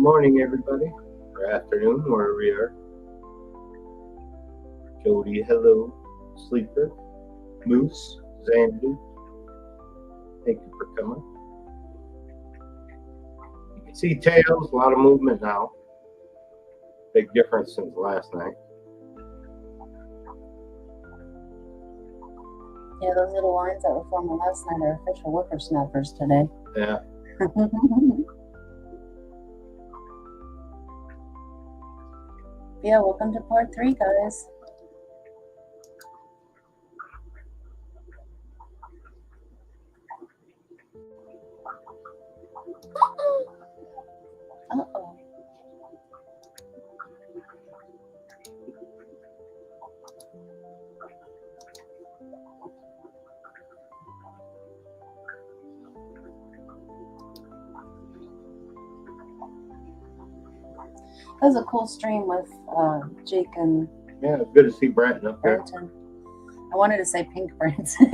morning, everybody, or afternoon, wherever we are. Jody, hello. Sleeper, Moose, Zandy, thank you for coming. You can see tails, a lot of movement now. Big difference since last night. Yeah, those little lines that were forming last night are official whippersnappers today. Yeah. Yeah, welcome to part 3, guys. Uh-oh. That was a cool stream with Jake and Yeah, it's good to see Brenton up there. Brenton. I wanted to say Pink Brenton.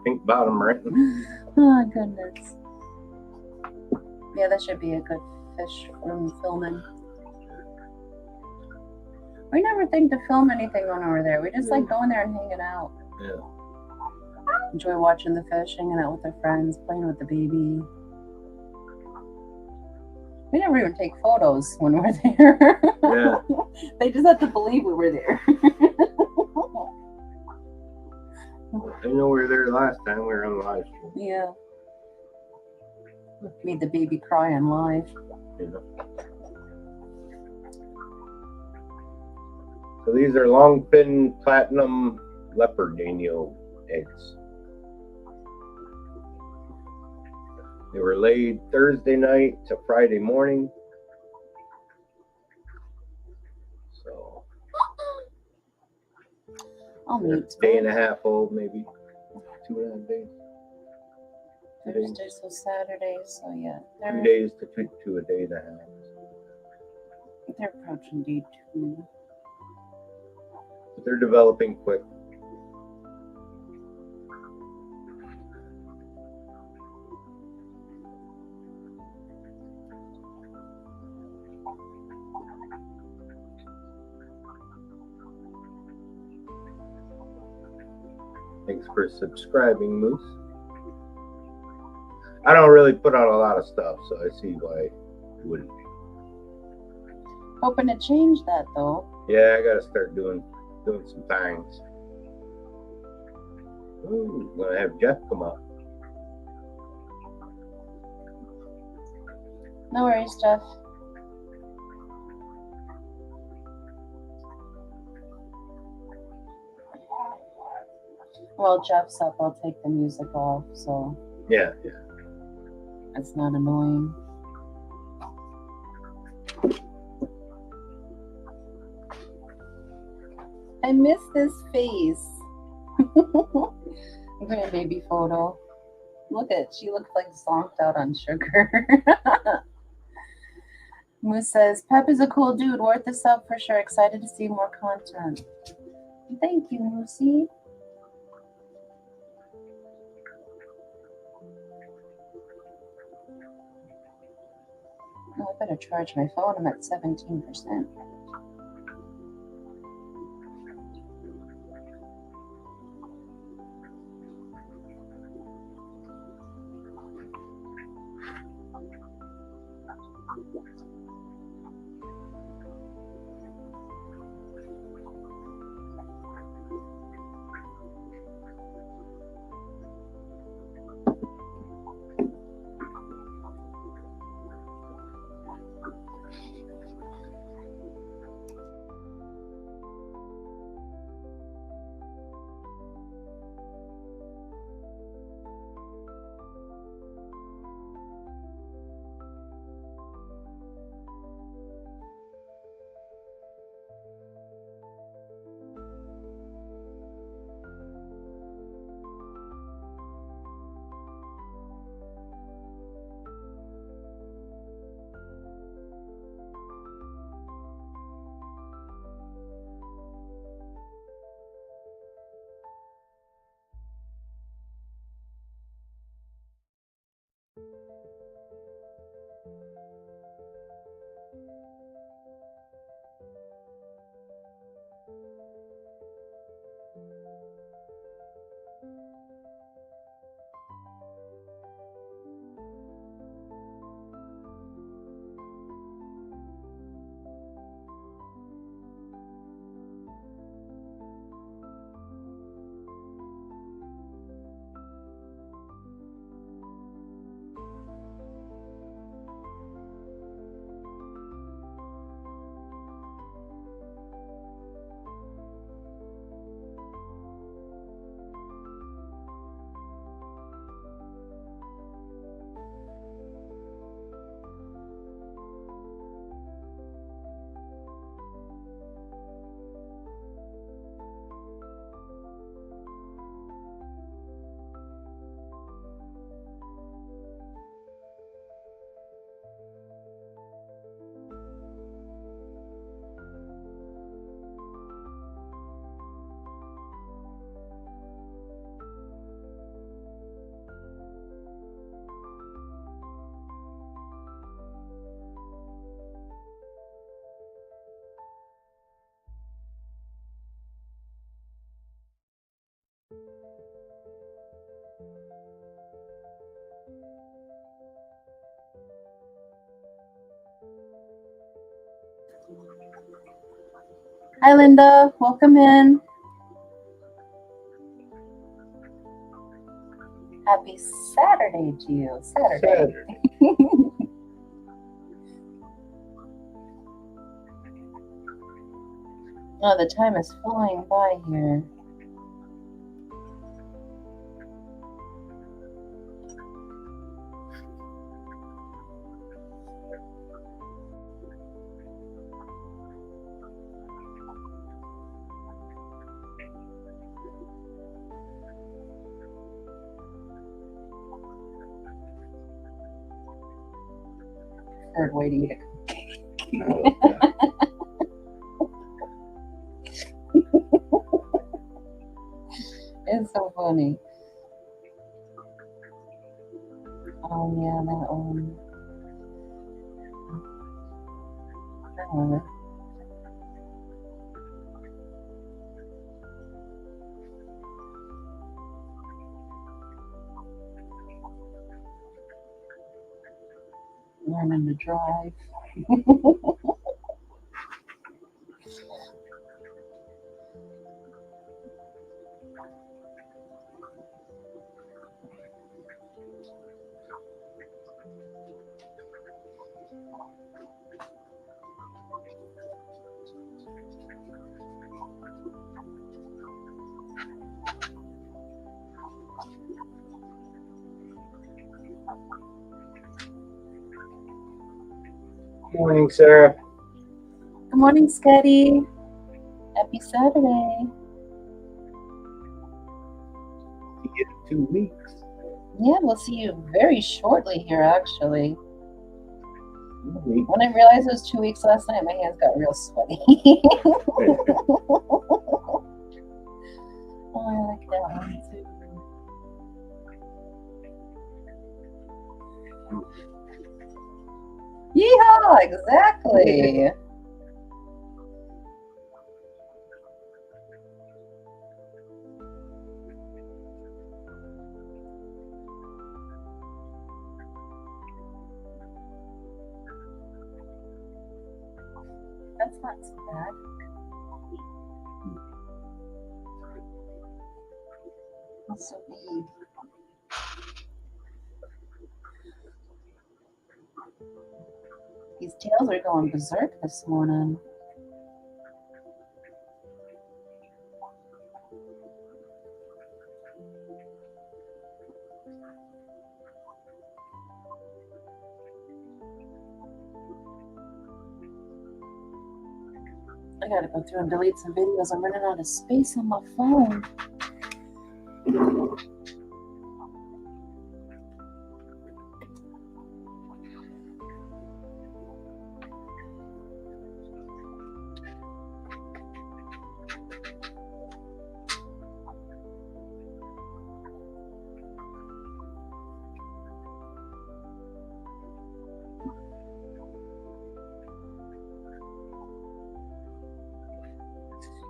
Pink bottom Brenton. Oh, goodness. Yeah, that should be a good fish room filming. We never think to film anything when we're there. We just like going there and hanging out. Yeah. Enjoy watching the fish, hanging out with our friends, playing with the baby. We never even take photos when we're there. Yeah. They just have to believe we were there. I know we were there last time. We were on live stream. Yeah. Made the baby cry on live. Yeah. So these are long fin platinum Leopard Danios eggs. They were laid Thursday night to Friday morning. So I'll they're meet. a day and a half old, maybe 2.5 days. Thursday, so Saturday, so yeah. 2 days to a day and a half. They're approaching day 2. But they're developing quick. Thanks for subscribing, Moose. I don't really put out a lot of stuff, so I see why it wouldn't be. Hoping to change that though. Yeah, I gotta start doing some things. Ooh, I'm gonna have Jeff come up. No worries, Jeff. While Jeff's up, I'll take the music off, so Yeah. it's not annoying. I miss this face. Grandbaby photo. Look at, she looks like zonked out on sugar. Moose says, Pep is a cool dude, worth the sub for sure. Excited to see more content. Thank you, Moosey. Oh, I better charge my phone. I'm at 17%. Hi, Linda. Welcome in. Happy Saturday to you. Saturday. Oh, the time is flying by here. Third way to eat a It's so funny. Oh yeah, that one. I love it. Learning to drive. Morning, Sarah. Good morning, Scotty. Happy Saturday. See you in 2 weeks. Yeah, we'll see you very shortly here, actually. 2 weeks. When I realized it was 2 weeks last night, my hands got real sweaty. Oh, I like that one too. Yeehaw! Exactly. That's not so bad. That's so big. These tails are going berserk this morning. I gotta go through and delete some videos. I'm running out of space on my phone.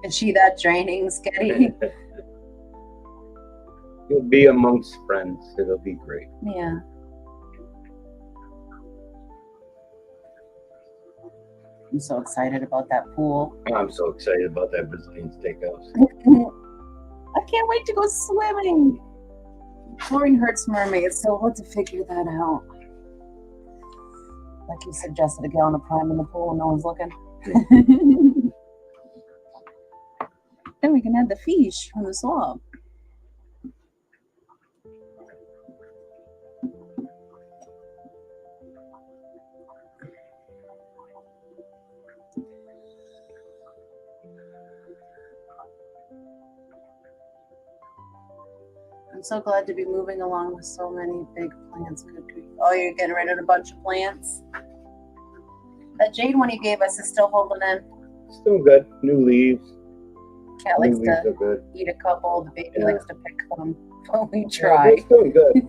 Is she that draining, Sketty? You'll be amongst friends. It'll be great. Yeah. I'm so excited about that pool. I'm so excited about that Brazilian steakhouse. I can't wait to go swimming. Chlorine hurts mermaids, so we'll have to figure that out. Like you suggested, a gallon of prime in the pool when no one's looking. Then we can add the fish from the swamp. I'm so glad to be moving along with so many big plants. Good grief. Oh, you're getting rid of a bunch of plants? That jade one you gave us is still holding in. Still good. New leaves. Cat New likes leaves to are good. eat a couple. The baby Yeah. likes to pick them. But we Yeah, try. it's doing good.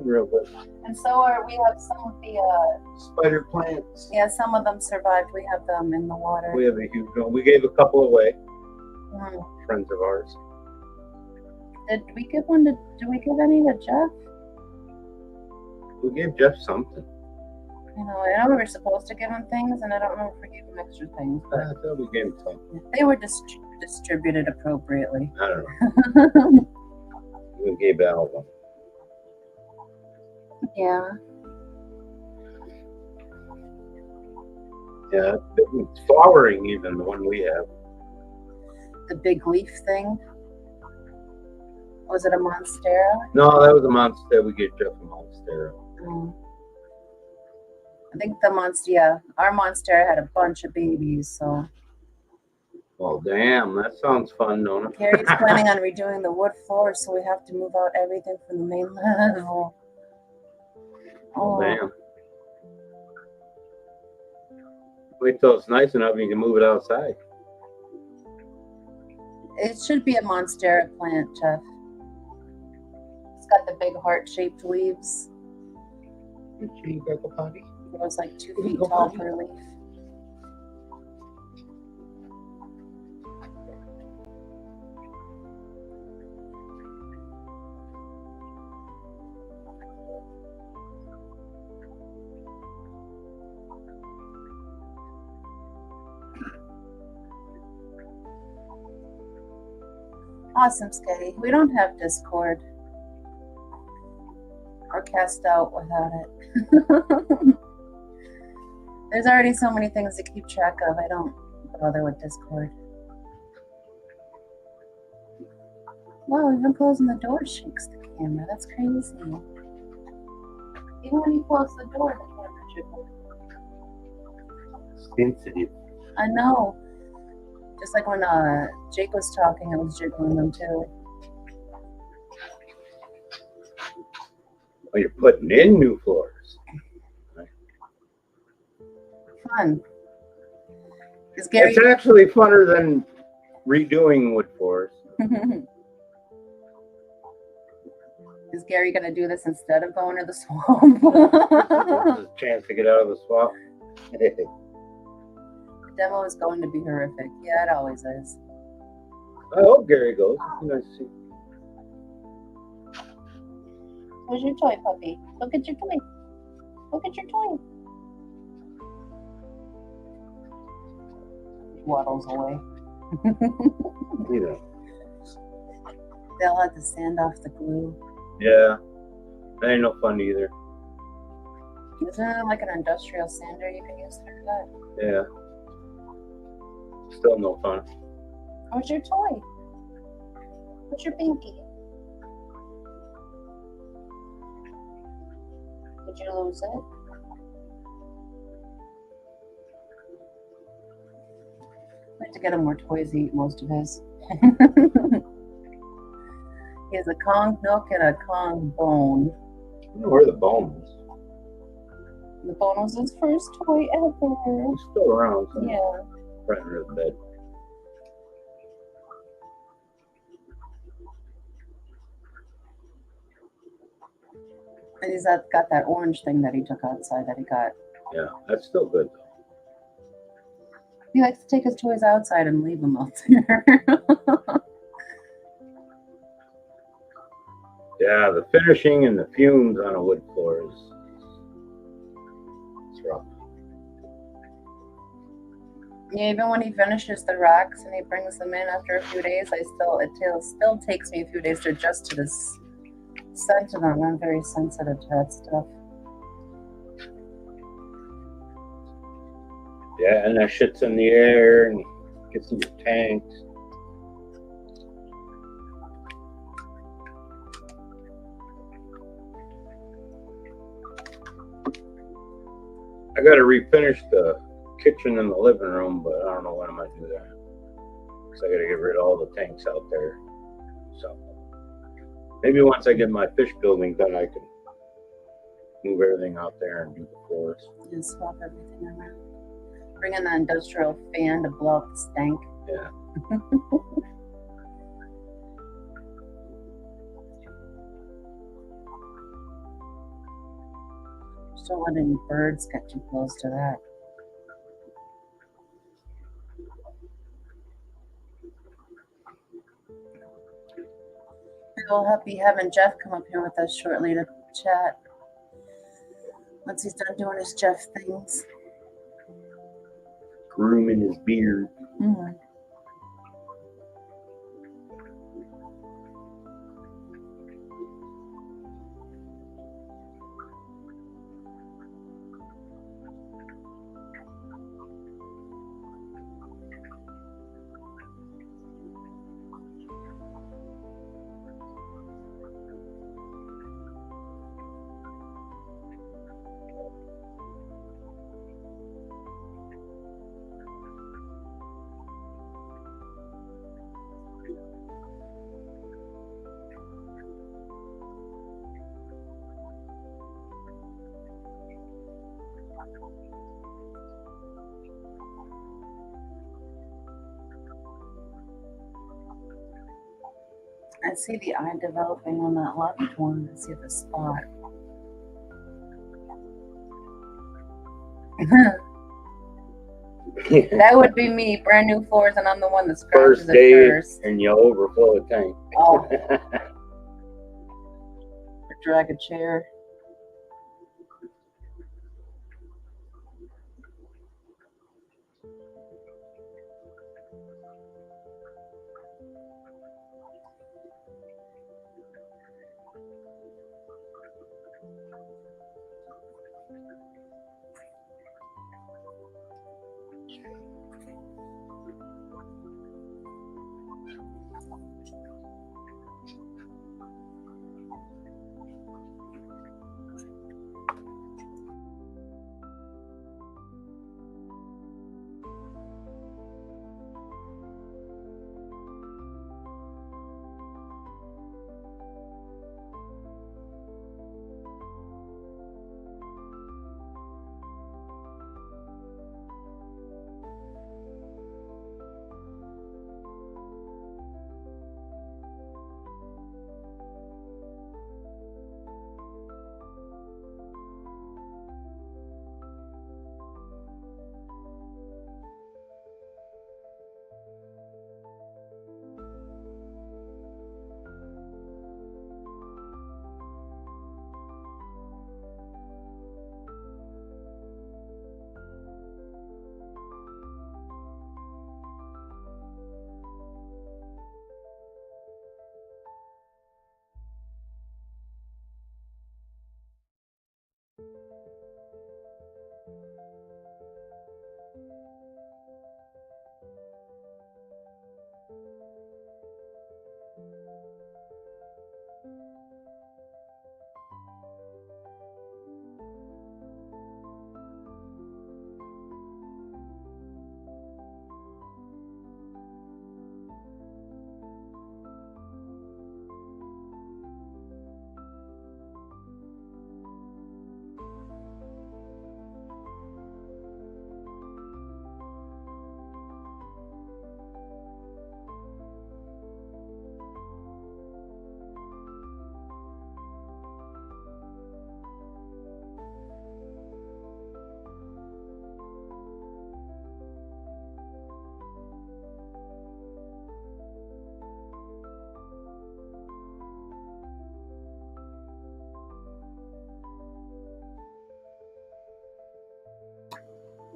Real good. And so we have some of the, Spider plants. yeah, some of them survived. We have them in the water. We have a huge one. We gave a couple away. Mm. Friends of ours. Did we give one to, did we give any to Jeff? We gave Jeff something. You know, I know we were supposed to give them things, and I don't know if we gave them extra things, but I thought we gave him some. they were distributed appropriately. I don't know. We gave Al one. Yeah. Yeah, it's flowering even, the one we have. The big leaf thing. Was it a monstera? No, that was a monster. We gave Jeff a monstera. Mm. I think the our monstera had a bunch of babies, so. Well, damn, that sounds fun, don't it? Gary's planning on redoing the wood floor, so we have to move out everything from the main level. Oh, damn. Wait till it's nice enough you can move it outside. It should be a monstera plant, Jeff. It's got the big heart-shaped leaves. You got the potty? It was like 2 feet tall per leaf. Awesome, Sketty. We don't have Discord. Or Cast Out without it. There's already so many things to keep track of. I don't bother with Discord. Wow, even closing the door shakes the camera. That's crazy. Even when you close the door, the camera jiggles. Sensitive. I know. Just like when Jake was talking, I was jiggling them too. Well, you're putting in new floors. Fun. Is Gary? It's actually funner than redoing wood floors. Is Gary gonna do this instead of going to the swamp? This is a chance to get out of the swamp. The demo is going to be horrific. Yeah, it always is. I hope Gary goes. It's nice to see. Where's your toy, puppy? Look at your toy. Look at your toy. He waddles away. You know. They'll have to sand off the glue. Yeah. That ain't no fun either. Isn't it like an industrial sander you can use for that? Yeah. Still no fun. Where's your toy? What's your pinky? Did you lose it? I have to get him more toys to eat most of his. He has a Kong Nook and a Kong Bone. I don't know where the bone is. The Bone was his first toy ever. He's still around. So Yeah. right under the bed. And he's got that orange thing that he took outside that he got. Yeah, that's still good though. He likes to take his toys outside and leave them out there. Yeah, the finishing and the fumes on a wood floor is it's rough. Yeah, even when he finishes the rocks and he brings them in after a few days, it still takes me a few days to adjust to this scent of them. I'm very sensitive to that stuff. Yeah, and that shit's in the air and gets in your tanks. I gotta refinish the kitchen and the living room, but I don't know when I might do that. Because I gotta get rid of all the tanks out there. So maybe once I get my fish building done, I can move everything out there and do the floors. And swap everything around. Bring in the industrial fan to blow out the stank. Yeah. Just don't let any birds get too close to that. We'll be having Jeff come up here with us shortly to chat. Once he's done doing his Jeff things. Grooming his beard. Mm. I see the eye developing on that left one. I see the spot. That would be me. Brand new floors, and I'm the one that scratches First it day, first. and you overflow the tank. Oh. Or drag a chair.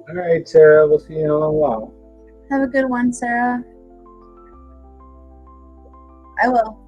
All right, Sarah. We'll see you in a little while. Have a good one, Sarah. I will.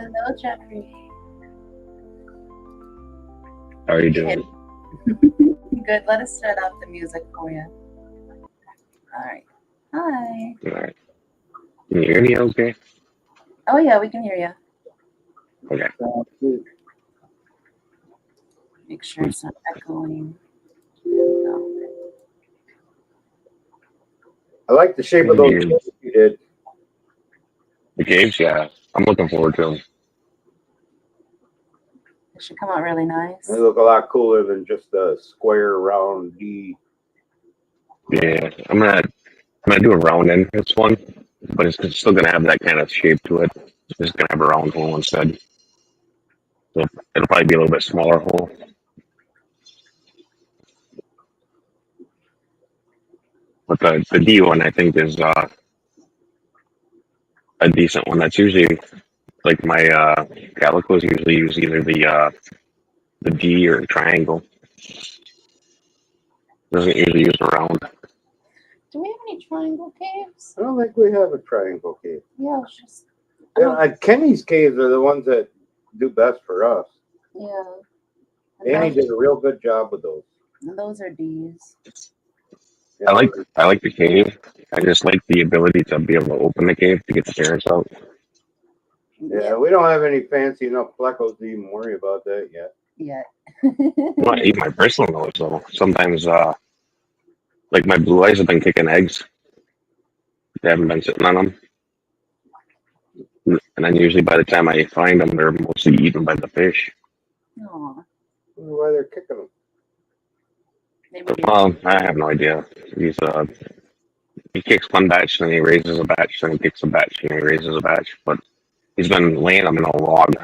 Hello, Jeffrey. How are you doing? Good. Let us set up the music for you. All right. Hi. All right. Can you hear me okay? Oh, yeah, we can hear you. Okay. Make sure it's not echoing. There we go. I like the shape of those you did. The caves, yeah. I'm looking forward to them. It should come out really nice. They look a lot cooler than just a square round D. Yeah, I'm gonna do a round in this one, but it's still gonna have that kind of shape to it. It's just gonna have a round hole instead. So it'll probably be a little bit smaller hole. But the D one I think is a decent one. That's usually like my calicos usually use either the D or triangle. Doesn't usually use a round. Do we have any triangle caves? I don't think we have a triangle cave. Yeah, it's just. Yeah, Kenny's caves are the ones that do best for us. Yeah. Danny did a real good job with those. And those are D's. Yeah, I like the cave. I just like the ability to be able to open the cave to get the parents out. Yeah, we don't have any fancy enough plecos to even worry about that yet. Yet. Well, even my personal knowledge though. Sometimes like my blue eyes have been kicking eggs. They haven't been sitting on them. And then usually by the time I find them, they're mostly eaten by the fish. Aw. I wonder why they're kicking them. Maybe Well, I have no idea. He kicks one batch, then he raises a batch, then he kicks a batch, and he raises a batch. But he's been laying them in a log,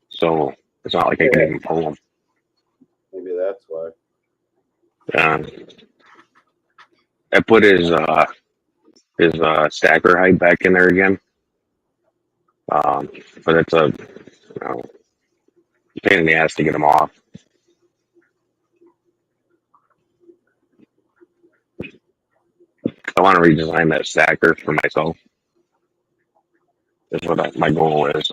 so it's not like I can even pull them. Maybe that's why. I put his stacker hide back in there again. But it's a pain in the ass to get him off. I want to redesign that stacker for myself. That's what my goal is.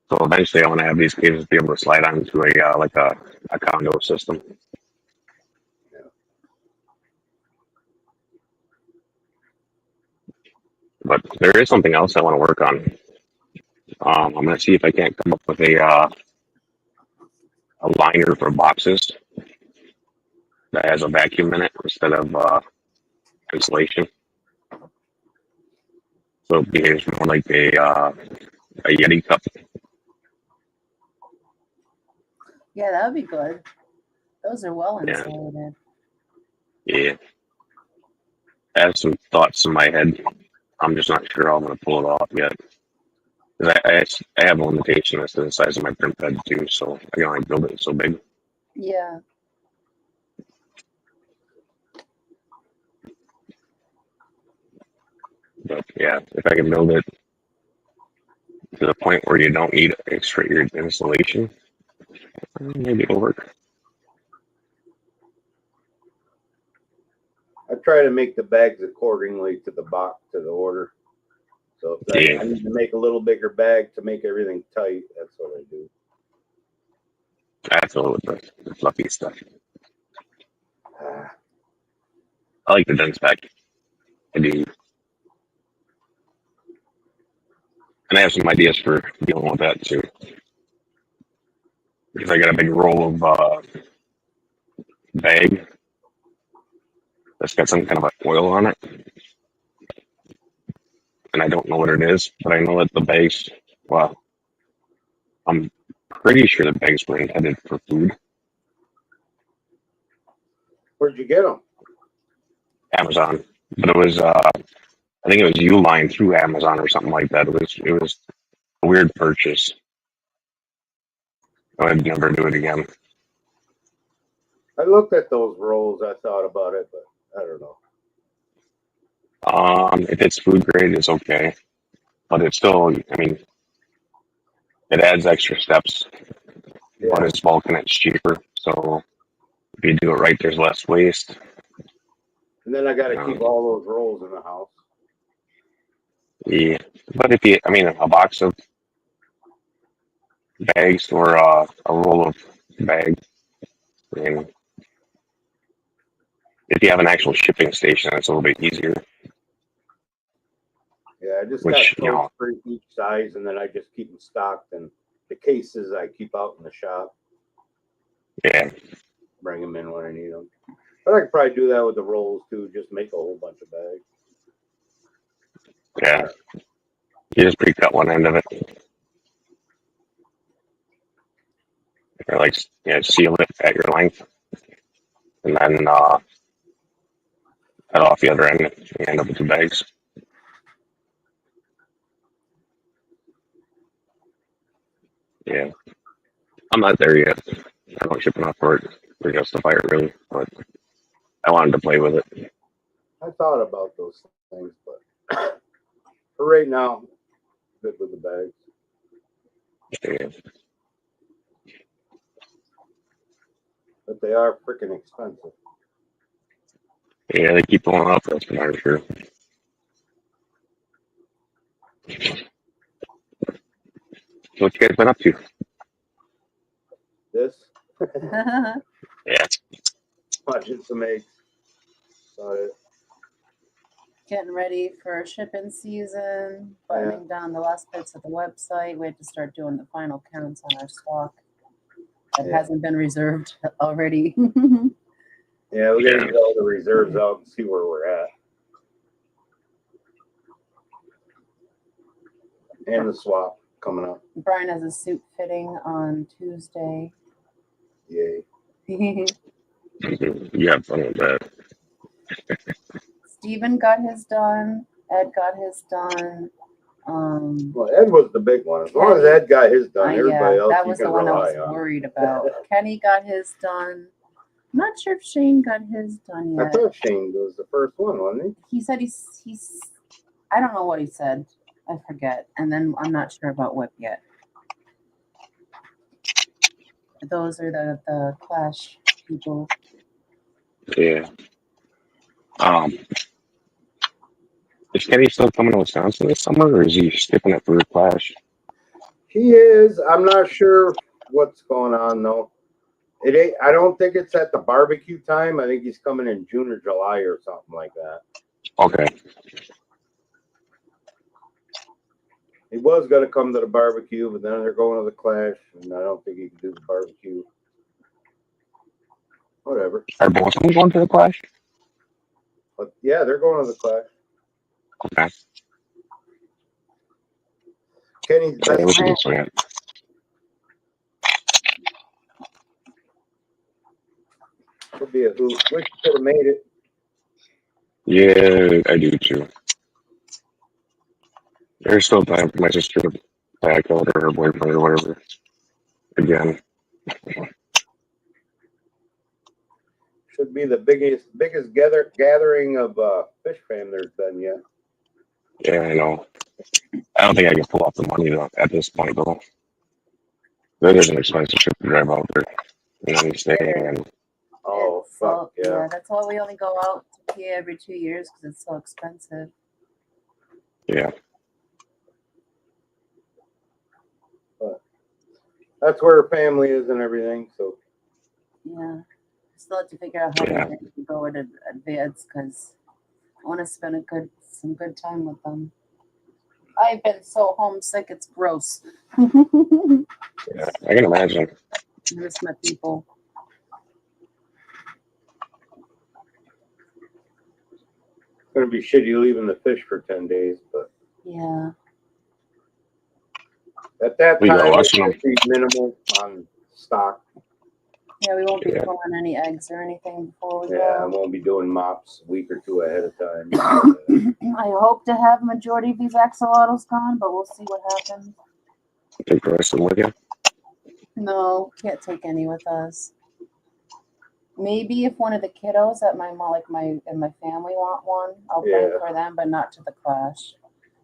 So eventually, I want to have these cages be able to slide onto a condo system. Yeah. But there is something else I want to work on. I'm going to see if I can't come up with a liner for boxes that has a vacuum in it instead of insulation. So it behaves more like a Yeti cup. Yeah, that would be good. Those are well insulated. Yeah. I have some thoughts in my head. I'm just not sure how I'm going to pull it off yet. I have a limitation as to the size of my print bed too, so I can only build it so big. Yeah. But yeah, if I can build it to the point where you don't need extra insulation, maybe it'll work. I try to make the bags accordingly to the box, to the order. So if I need to make a little bigger bag to make everything tight, that's what I do. That's all with the fluffy stuff. I like the dense pack. I do. And I have some ideas for dealing with that too. Because I got a big roll of bag that's got some kind of oil on it. And I don't know what it is, but I know that the bags, well, I'm pretty sure the bags were intended for food. Where'd you get them? Amazon. But it was, I think it was Uline through Amazon or something like that. It was a weird purchase. I'd never do it again. I looked at those rolls. I thought about it, but I don't know. If it's food grade, it's okay. But it's still, I mean, it adds extra steps. Yeah. But it's bulk and it's cheaper. So if you do it right, there's less waste. And then I got to keep all those rolls in the house. Yeah. But a box of bags or a roll of bag. I mean, if you have an actual shipping station, it's a little bit easier. Yeah, I just Which, got totes for each size, and then I just keep them stocked. And the cases I keep out in the shop. Yeah. Bring them in when I need them. But I could probably do that with the rolls too. Just make a whole bunch of bags. Yeah. You just pre-cut one end of it. Or like, seal it at your length. And then cut off the other end and you end up with 2 bags. Yeah. I'm not there yet. I don't ship enough for it to justify it really, but I wanted to play with it. I thought about those things, but for right now, good with the bags. Yeah. But they are freaking expensive. Yeah, they keep going up, that's for darn sure. So what you guys been up to? This, Yeah. watching some eggs. About it. Getting ready for shipping season, buttoning down the last bits of the website. We have to start doing the final counts on our stock. That hasn't been reserved already. Yeah, we gotta get all the reserves out and see where we're at. And the swap coming up. Brian has a suit fitting on Tuesday. Yay. You have fun with that. Steven got his done. Ed got his done. Well, Ed was the big one. As long as Ed got his done, everybody else that you was can the one I was rely on. worried about. Kenny got his done. I'm not sure if Shane got his done I yet. thought Shane was the first one, wasn't He said he's I don't know what he said. I forget. And then I'm not sure about Whip yet. Those are the Clash people. Yeah. Is Kenny still coming to Wisconsin this summer, or is he skipping it for the Clash? He is. I'm not sure what's going on though. It ain't. I don't think it's at the barbecue time. I think he's coming in June or July or something like that. Okay. He was going to come to the barbecue, but then they're going to the Clash, and I don't think he can do the barbecue. Whatever. Are both of them going to the Clash? But yeah, they're going to the Clash. Okay. Kenny's So best we man. can swing it. Could be a hoop. Wish you could have made it. Yeah, I do too. There's still time for my sister to back out or her boyfriend or whatever. Again. Should be the biggest gathering of fish fam there's been yet. Yeah, I know. I don't think I can pull off the money though, at this point though. That is an expensive trip to drive out there. And then staying and Oh, fuck, yeah. That's why we only go out to PA every 2 years because it's so expensive. yeah. But that's where her family is and everything, so. Yeah. Still have to figure out how Yeah. to go in advance because I want to spend some good time with them. I've been so homesick, it's gross. Yeah, I can imagine. I miss my people. It's going to be shitty leaving the fish for 10 days, but. Yeah. At that We go time, watching it's be minimal on stock. Yeah, we won't be pulling any eggs or anything before we Yeah, I go. won't be doing mops a week or two ahead of time. I hope to have majority of these axolotls gone, but we'll see what happens. Take the rest of them with you. No, can't take any with us. Maybe if one of the kiddos at my mom, in my family want one, I'll bring for them, but not to the Clash,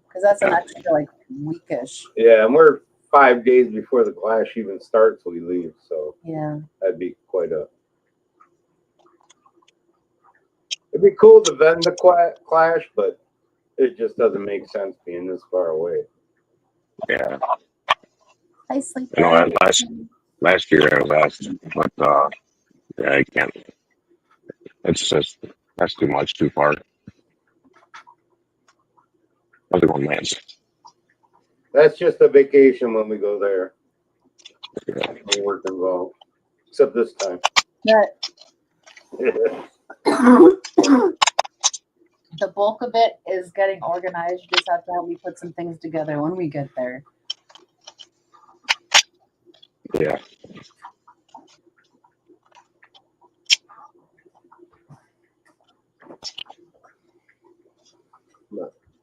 because that's an extra weekish. Yeah, and we're 5 days before the Clash even starts. We leave, so yeah, that'd be quite a. It'd be cool to vend the Clash, but it just doesn't make sense being this far away. Yeah. Hi, sleeper. You know, last year I was asked, but yeah, I can't. It's just that's too much, too far. Other one lands. That's just a vacation when we go there. Yeah. No work involved, except this time. The bulk of it is getting organized. You just have to help me put some things together when we get there. Yeah.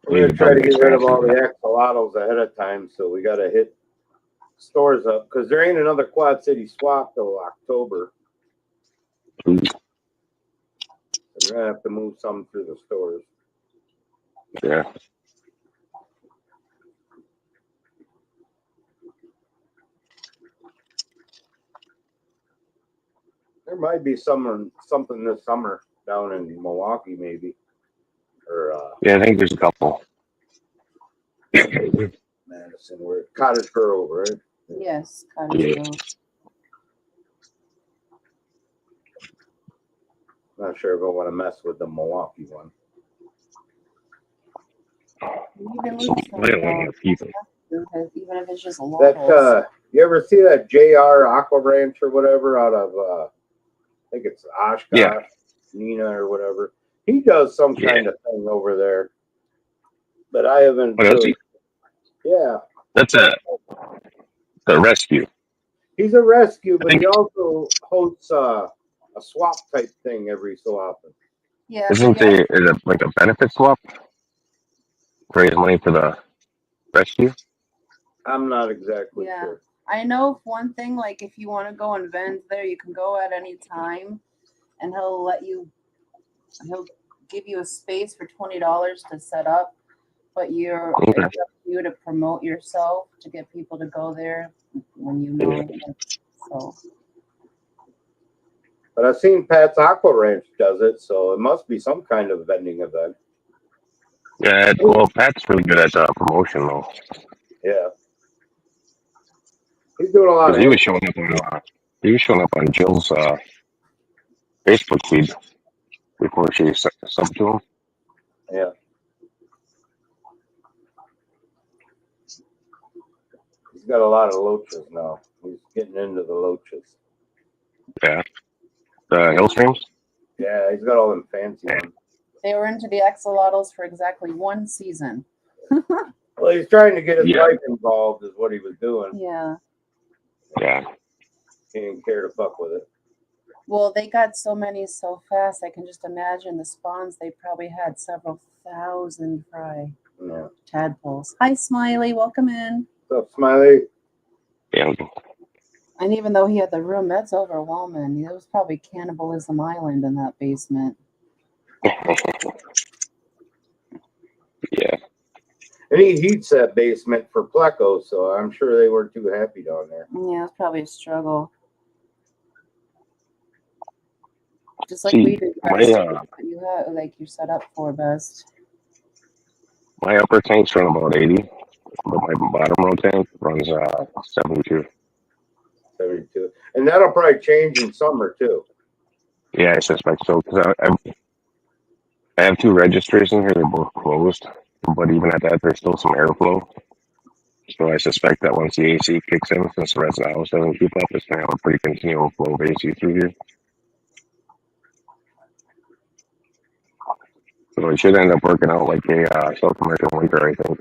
We're gonna try to get rid of all the axolotls ahead of time, so we gotta hit stores up because there ain't another Quad City swap till October. Ooh. We're gonna have to move some through the stores. Yeah. There might be something this summer down in Milwaukee, maybe, or Yeah, I think there's a couple. Madison, where Cottage Grove, right? Yes, Cottage Grove. Not sure if I want to mess with the Milwaukee one. Even if it's just a lot. That you ever see that JR Aqua Ranch or whatever out of I think it's Oshkosh, yeah. Nina or whatever. He does some kind of thing over there, but I haven't. Really, yeah, that's a rescue. He's a rescue, but he also hosts a swap type thing every so often. Yeah, isn't it like a benefit swap? Raise money for the rescue? I'm not exactly sure. I know one thing, like if you want to go and vend there, you can go at any time, and he'll give you a space for $20 to set up, but it's up to you to promote yourself to get people to go there when you know. So. But I've seen Pat's Aqua Ranch does it, so it must be some kind of vending event. Yeah, well, Pat's really good at promotion, though. Yeah, he's doing a lot. He was showing up on Jill's Facebook feed before she subbed to him. Yeah. He's got a lot of loaches now. He's getting into the loaches. Yeah. The hill streams? Yeah, he's got all them fancy ones. They were into the axolotls for exactly one season. Well, he's trying to get his wife involved is what he was doing. Yeah. Yeah. He didn't care to fuck with it. Well, they got so many so fast, I can just imagine the spawns. They probably had several thousand fry tadpoles. Hi, Smiley. Welcome in. What's up, Smiley? Yeah. And even though he had the room, that's overwhelming. There was probably cannibalism island in that basement. Yeah. And he heats that basement for Pleco, so I'm sure they weren't too happy down there. Yeah, it's probably a struggle. Just like we did. You have you're set up for best. My upper tanks run about 80, but my bottom row tank runs 72. 72, and that'll probably change in summer too. Yeah, I suspect so because I have two registers in here. They're both closed, but even at that, there's still some airflow. So I suspect that once the AC kicks in, since the rest of the house doesn't keep up, it's going to have a pretty continual flow of AC through here. So it should end up working out like a South American winter, I think.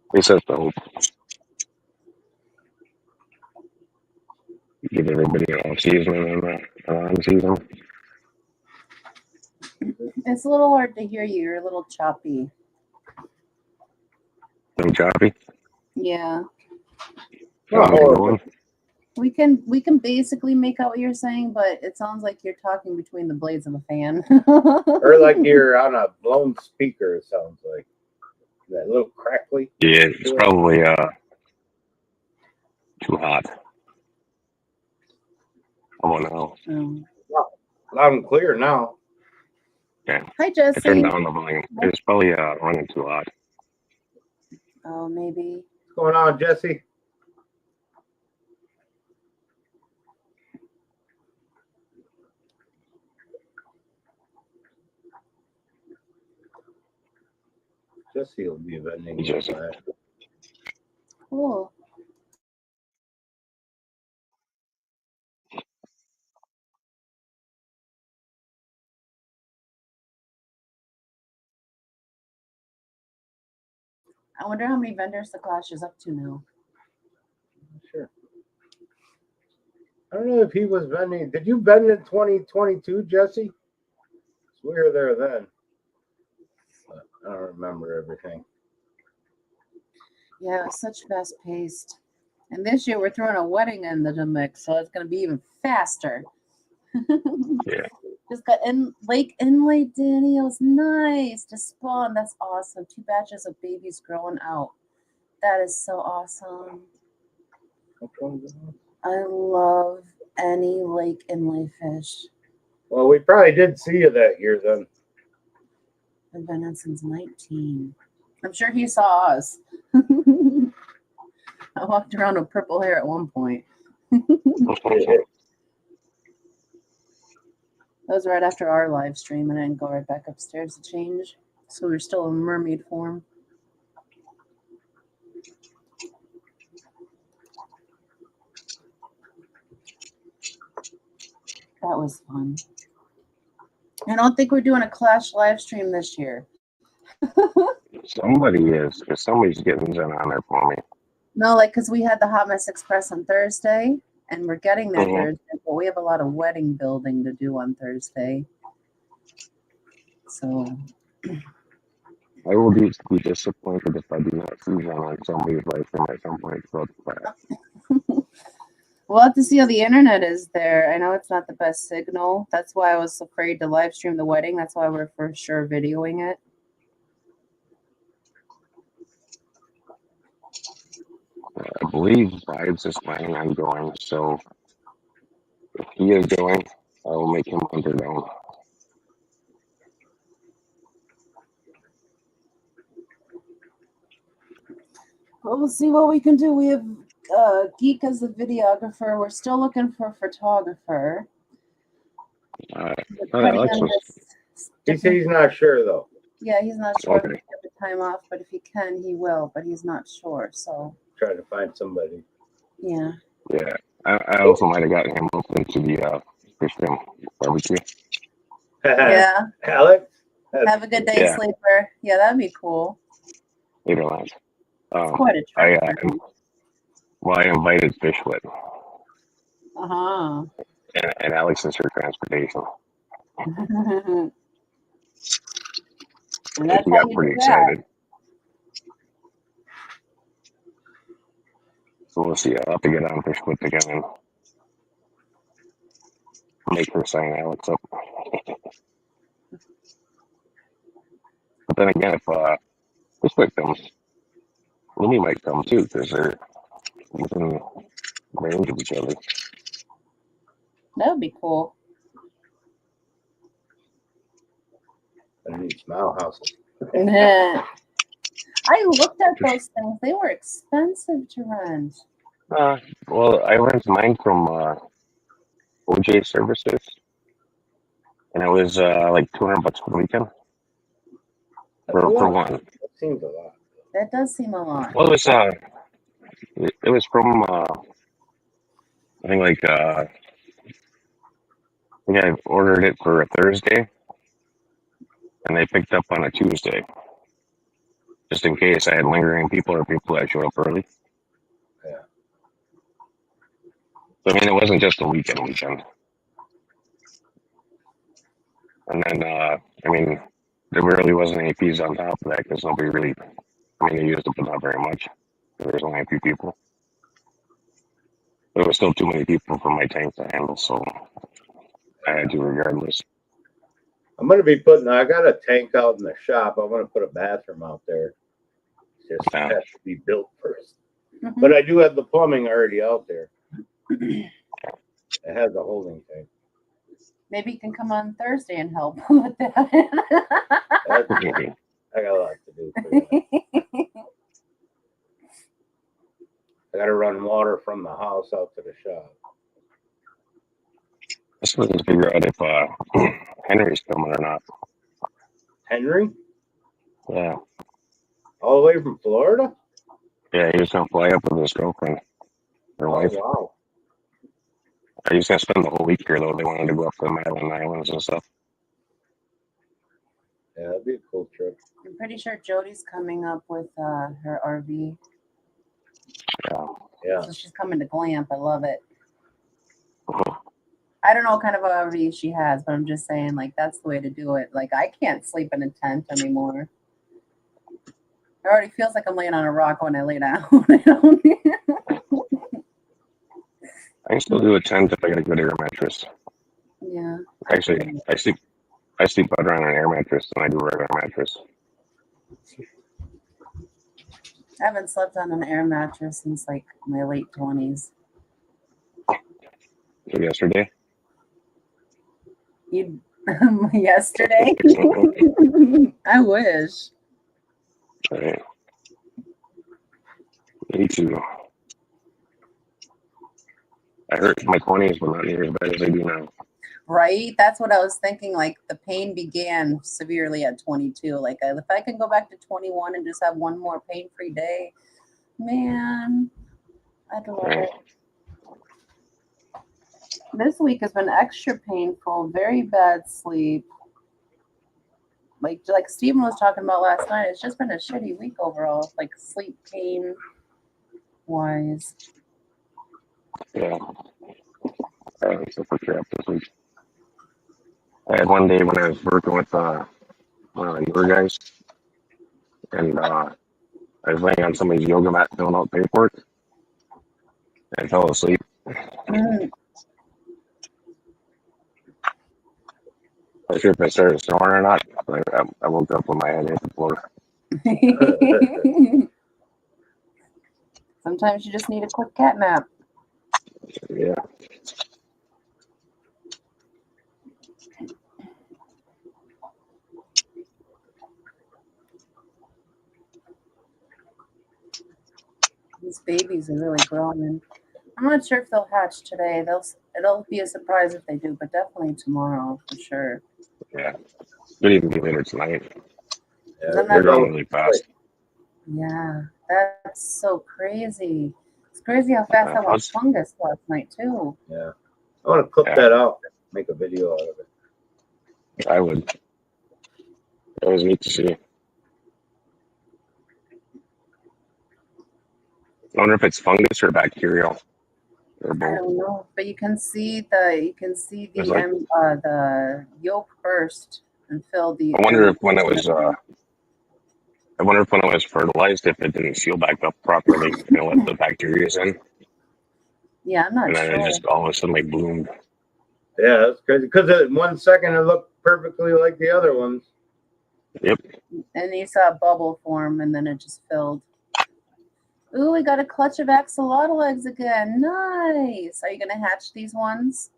At least that's the hope. Give everybody an off season and an on season. It's a little hard to hear you. You're a little choppy. A little choppy? Yeah. Oh, we can basically make out what you're saying, but it sounds like you're talking between the blades of a fan. Or like you're on a blown speaker, it sounds like. That little crackly. Yeah, it's probably too hot. Come on now. Loud and clear now. Yeah. Hi, I turned Jesse. down the volume. It was probably running too hot. Oh, maybe. What's going on, Jesse? Jesse will be vending. Hey, Jesse. Cool. I wonder how many vendors the Clash is up to now. Sure. I don't know if he was vending. Did you vend in 2022, Jesse? We were there then. But I don't remember everything. Yeah, it was such fast paced. And this year we're throwing a wedding in the mix, so it's going to be even faster. Yeah. Just got Leopard Danios. Nice to spawn. That's awesome. 2 batches of babies growing out. That is so awesome. I love any lake inlay fish. Well, we probably did see you that year then. I've been in since 19. I'm sure he saw us. I walked around with purple hair at one point. That was right after our live stream, and I didn't go right back upstairs to change. So we were still in mermaid form. That was fun. I don't think we're doing a Clash live stream this year. Somebody is, because somebody's getting Zen on there for me. No, like, because we had the Hot Mess Express on Thursday, and we're getting there Thursday, but we have a lot of wedding building to do on Thursday. So I will be disappointed if I do not see Zen on somebody's live stream at some point. So we'll have to see how the internet is there. I know it's not the best signal. That's why I was afraid to live stream the wedding. That's why we're for sure videoing it. I believe Vibes is planning on going, so if he is going, I will make him hunter down. Well, we'll see what we can do. We have Geek as the videographer. We're still looking for a photographer. He said he's not sure though. Yeah, he's not sure if Okay. he can get the time off, but if he can, he will. But he's not sure, so Trying to find somebody. yeah. Yeah, I also might have gotten him up into the fish film barbecue. Yeah. Alex? Have a good day, Yeah. sleeper. Yeah, that'd be cool. Later on. It's quite a trip. I invited Fishlet. Uh-huh. And Alex is her transportation. And that's he how got you pretty do that. excited. So we'll see. I'll have to get on Fishlet again and make her sign Alex up. But then again, if Fishlet comes, Lumi might come too, because they're within range of each other. That would be cool. I need smile houses. I looked at those things. They were expensive to rent. Well, I rented mine from OJ Services, and it was like $200 for the weekend for one. That seems a lot. That does seem a lot. Well, it was from I think like I think I ordered it for a Thursday, and they picked up on a Tuesday, just in case I had lingering people or people that showed up early. Yeah. So, I mean, it wasn't just a weekend. And then, I mean, there really wasn't any fees on top of that because nobody really, I mean, they used it, but not very much. There was only a few people. There was still too many people for my tank to handle, so I had to regardless. I'm going to be I got a tank out in the shop. I want to put a bathroom out there. Just has to be built first. Mm-hmm. But I do have the plumbing already out there. It has a holding tank. Maybe you can come on Thursday and help with that. I got a lot to do. For that. I got to run water from the house out to the shop. I still need to figure out if Henry's coming or not. Henry? Yeah. All the way from Florida? Yeah, he was gonna fly up with his girlfriend, her wife. Wow. He's gonna spend the whole week here though. They wanted to go up to the Maryland Islands and stuff. Yeah, that'd be a cool trip. I'm pretty sure Jody's coming up with her RV. Yeah. So she's coming to Glamp. I love it. Uh-huh. I don't know what kind of RV she has, but I'm just saying, like, that's the way to do it. Like, I can't sleep in a tent anymore. It already feels like I'm laying on a rock when I lay down. I can still do a tent if I get a good air mattress. Yeah. Actually, I sleep better on an air mattress than I do a regular mattress. I haven't slept on an air mattress since like my late 20s. So yesterday? You yesterday? I wish. Right. Me too. I hurt my 20s, but not near as bad as I do now. Right? That's what I was thinking. Like, the pain began severely at 22. Like, if I can go back to 21 and just have one more pain-free day, man, I'd love it. This week has been extra painful. Very bad sleep. Like Steven was talking about last night, it's just been a shitty week overall. Like, sleep pain wise. Yeah. I was super trapped this week. I had one day when I was working with one of the newer guys, and I was laying on somebody's yoga mat filling out paperwork. I fell asleep. Mm. I'm not sure if I started snoring or not, but I woke up with my head hit the floor. Sometimes you just need a quick cat nap. Yeah. These babies are really growing. I'm not sure if they'll hatch today. It'll be a surprise if they do, but definitely tomorrow for sure. Yeah. Could even be later tonight. Yeah, They're growing really fast. Yeah, that's so crazy. It's crazy how fast I went fungus last night too. Yeah. I want to clip that out, make a video out of it. I would. That was neat to see. I wonder if it's fungus or bacterial. Or both. I don't know, but you can see the yolk burst and fill the. I wonder if when it was fertilized, if it didn't seal back up properly, let the bacteria in. Yeah, I'm not sure. And then it just all of a sudden bloomed. Yeah, that's crazy. Because 1 second it looked perfectly like the other ones. Yep. And you saw a bubble form, and then it just filled. Ooh, we got a clutch of axolotl eggs again. Nice. Are you going to hatch these ones?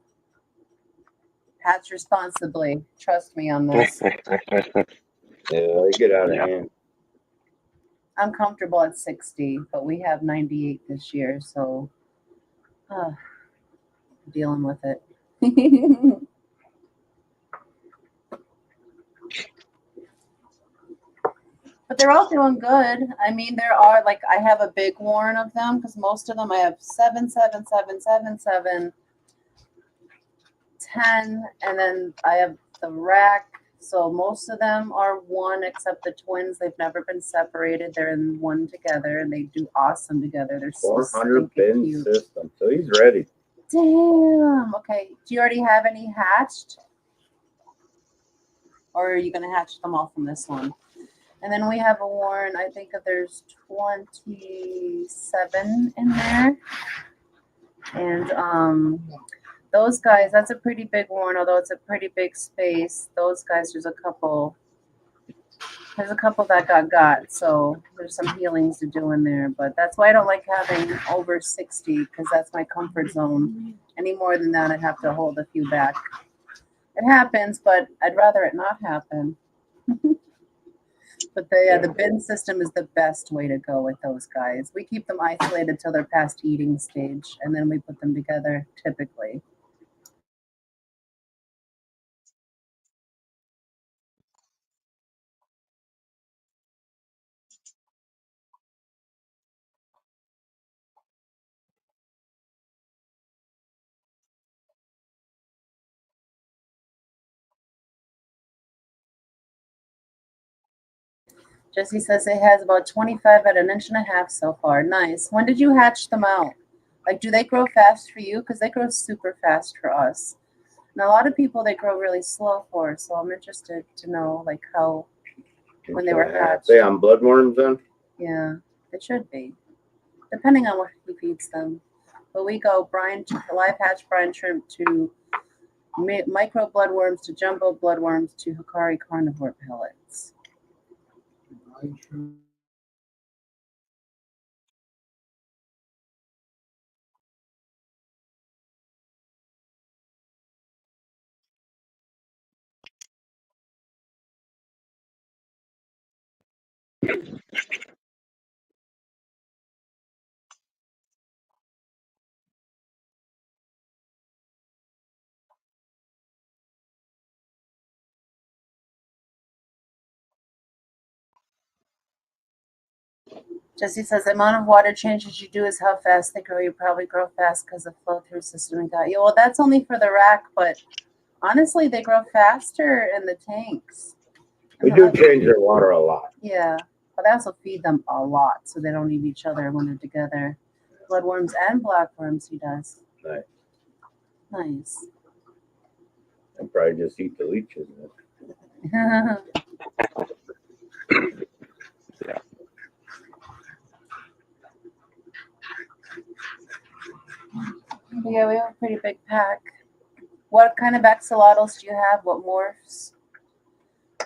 Hatch responsibly. Trust me on this. Yeah, they get out of hand. I'm comfortable at 60, but we have 98 this year, so dealing with it. But they're all doing good. I mean, there are, like, I have a big warren of them because most of them I have 7, 7, 7, 7, 7, 10, and then I have the rack. So most of them are one, except the twins. They've never been separated. They're in one together, and they do awesome together. They're so 400 bin cute. System. So he's ready. Damn. Okay. Do you already have any hatched? Or are you going to hatch them all from this one? And then we have a warren. I think that there's 27 in there. And those guys, that's a pretty big warren, although it's a pretty big space. Those guys, there's a couple that got. So there's some healings to do in there. But that's why I don't like having over 60, because that's my comfort zone. Any more than that, I'd have to hold a few back. It happens, but I'd rather it not happen. But the bin system is the best way to go with those guys. We keep them isolated till they're past eating stage, and then we put them together typically. Jesse says it has about 25 at 1.5 inches so far. Nice. When did you hatch them out? Like, do they grow fast for you? Because they grow super fast for us. And a lot of people, they grow really slow for. So I'm interested to know, like, how, when they were hatched. They on bloodworms then? Yeah, it should be. Depending on what he feeds them. But we go live hatch brine shrimp to micro bloodworms to jumbo bloodworms to Hikari carnivore pellets. Jesse says the amount of water changes you do is how fast they grow. You probably grow fast because of flow through system got you. Well, that's only for the rack, but honestly, they grow faster in the tanks. We do change their water a lot. Yeah, but I also feed them a lot so they don't eat each other when they're together. Bloodworms and blackworms, he does. Nice. Nice. I'll probably just eat the leeches. Yeah. Yeah, we have a pretty big pack. What kind of axolotls do you have? What morphs?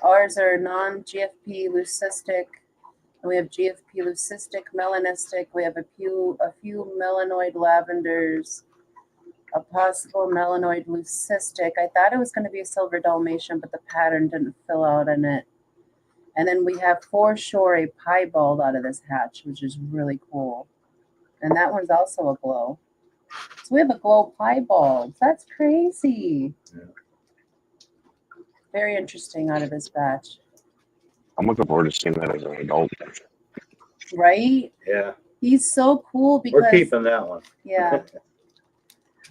Ours are non-GFP leucistic. We have GFP leucistic, melanistic. We have a few melanoid lavenders, a possible melanoid leucistic. I thought it was going to be a silver dalmatian, but the pattern didn't fill out in it. And then we have for sure a piebald out of this hatch, which is really cool. And that one's also a glow. So we have a glow piebald. That's crazy. Yeah. Very interesting out of this batch. I'm looking forward to seeing that as an adult. Right? Yeah. He's so cool because we're keeping that one. Yeah.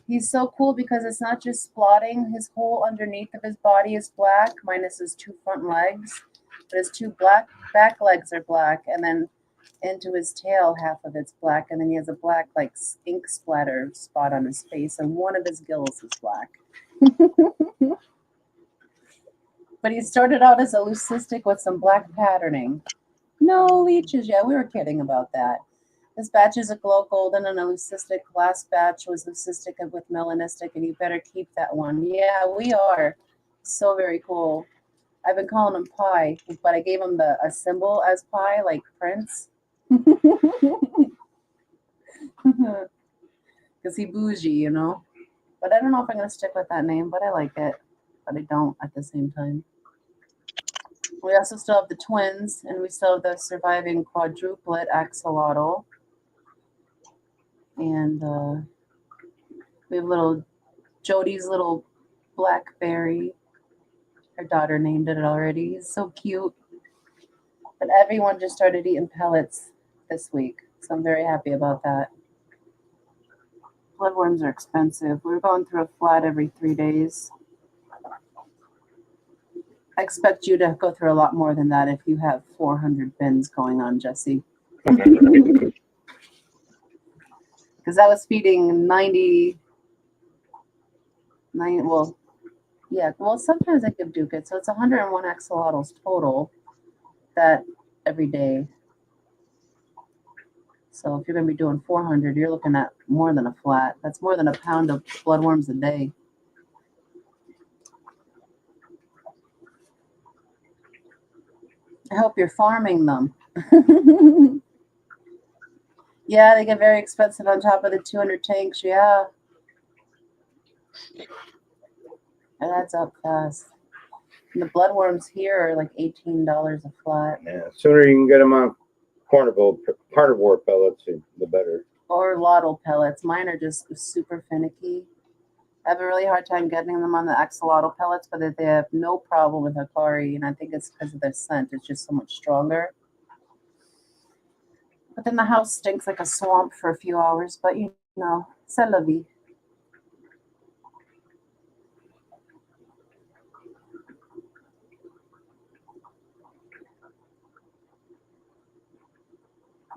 He's so cool because it's not just spotting. His whole underneath of his body is black, minus his 2 front legs. But his 2 back legs are black, and then into his tail, half of it's black, and then he has a black, like, ink splatter spot on his face, and one of his gills is black. But he started out as a leucistic with some black patterning. No leeches. Yeah, we were kidding about that. This batch is a glow golden and a leucistic. Last batch was leucistic with melanistic, and you better keep that one. Yeah, we are. So very cool. I've been calling him Pi, but I gave him a symbol as Pi, like Prince. Because he bougie, you know. But I don't know if I'm going to stick with that name, but I like it. But I don't at the same time. We also still have the twins, and we still have the surviving quadruplet axolotl. And we have Jody's little blackberry. Her daughter named it already. He's so cute. But everyone just started eating pellets this week, so I'm very happy about that. Bloodworms are expensive. We're going through a flat every 3 days. I expect you to go through a lot more than that if you have 400 bins going on, Jesse. Because I was feeding 90, well, sometimes I give ducats, so it's 101 axolotls total that every day. So if you're going to be doing 400, you're looking at more than a flat. That's more than a pound of bloodworms a day. I hope you're farming them. Yeah, they get very expensive on top of the 200 tanks. Yeah. It adds up fast. And the bloodworms here are like $18 a flat. Yeah, the sooner you can get them on carnivore pellets, the better. Or Lotto pellets. Mine are just super finicky. I have a really hard time getting them on the axolotl pellets, but they have no problem with Hikari, and I think it's because of their scent. It's just so much stronger. But then the house stinks like a swamp for a few hours, but you know, c'est la vie.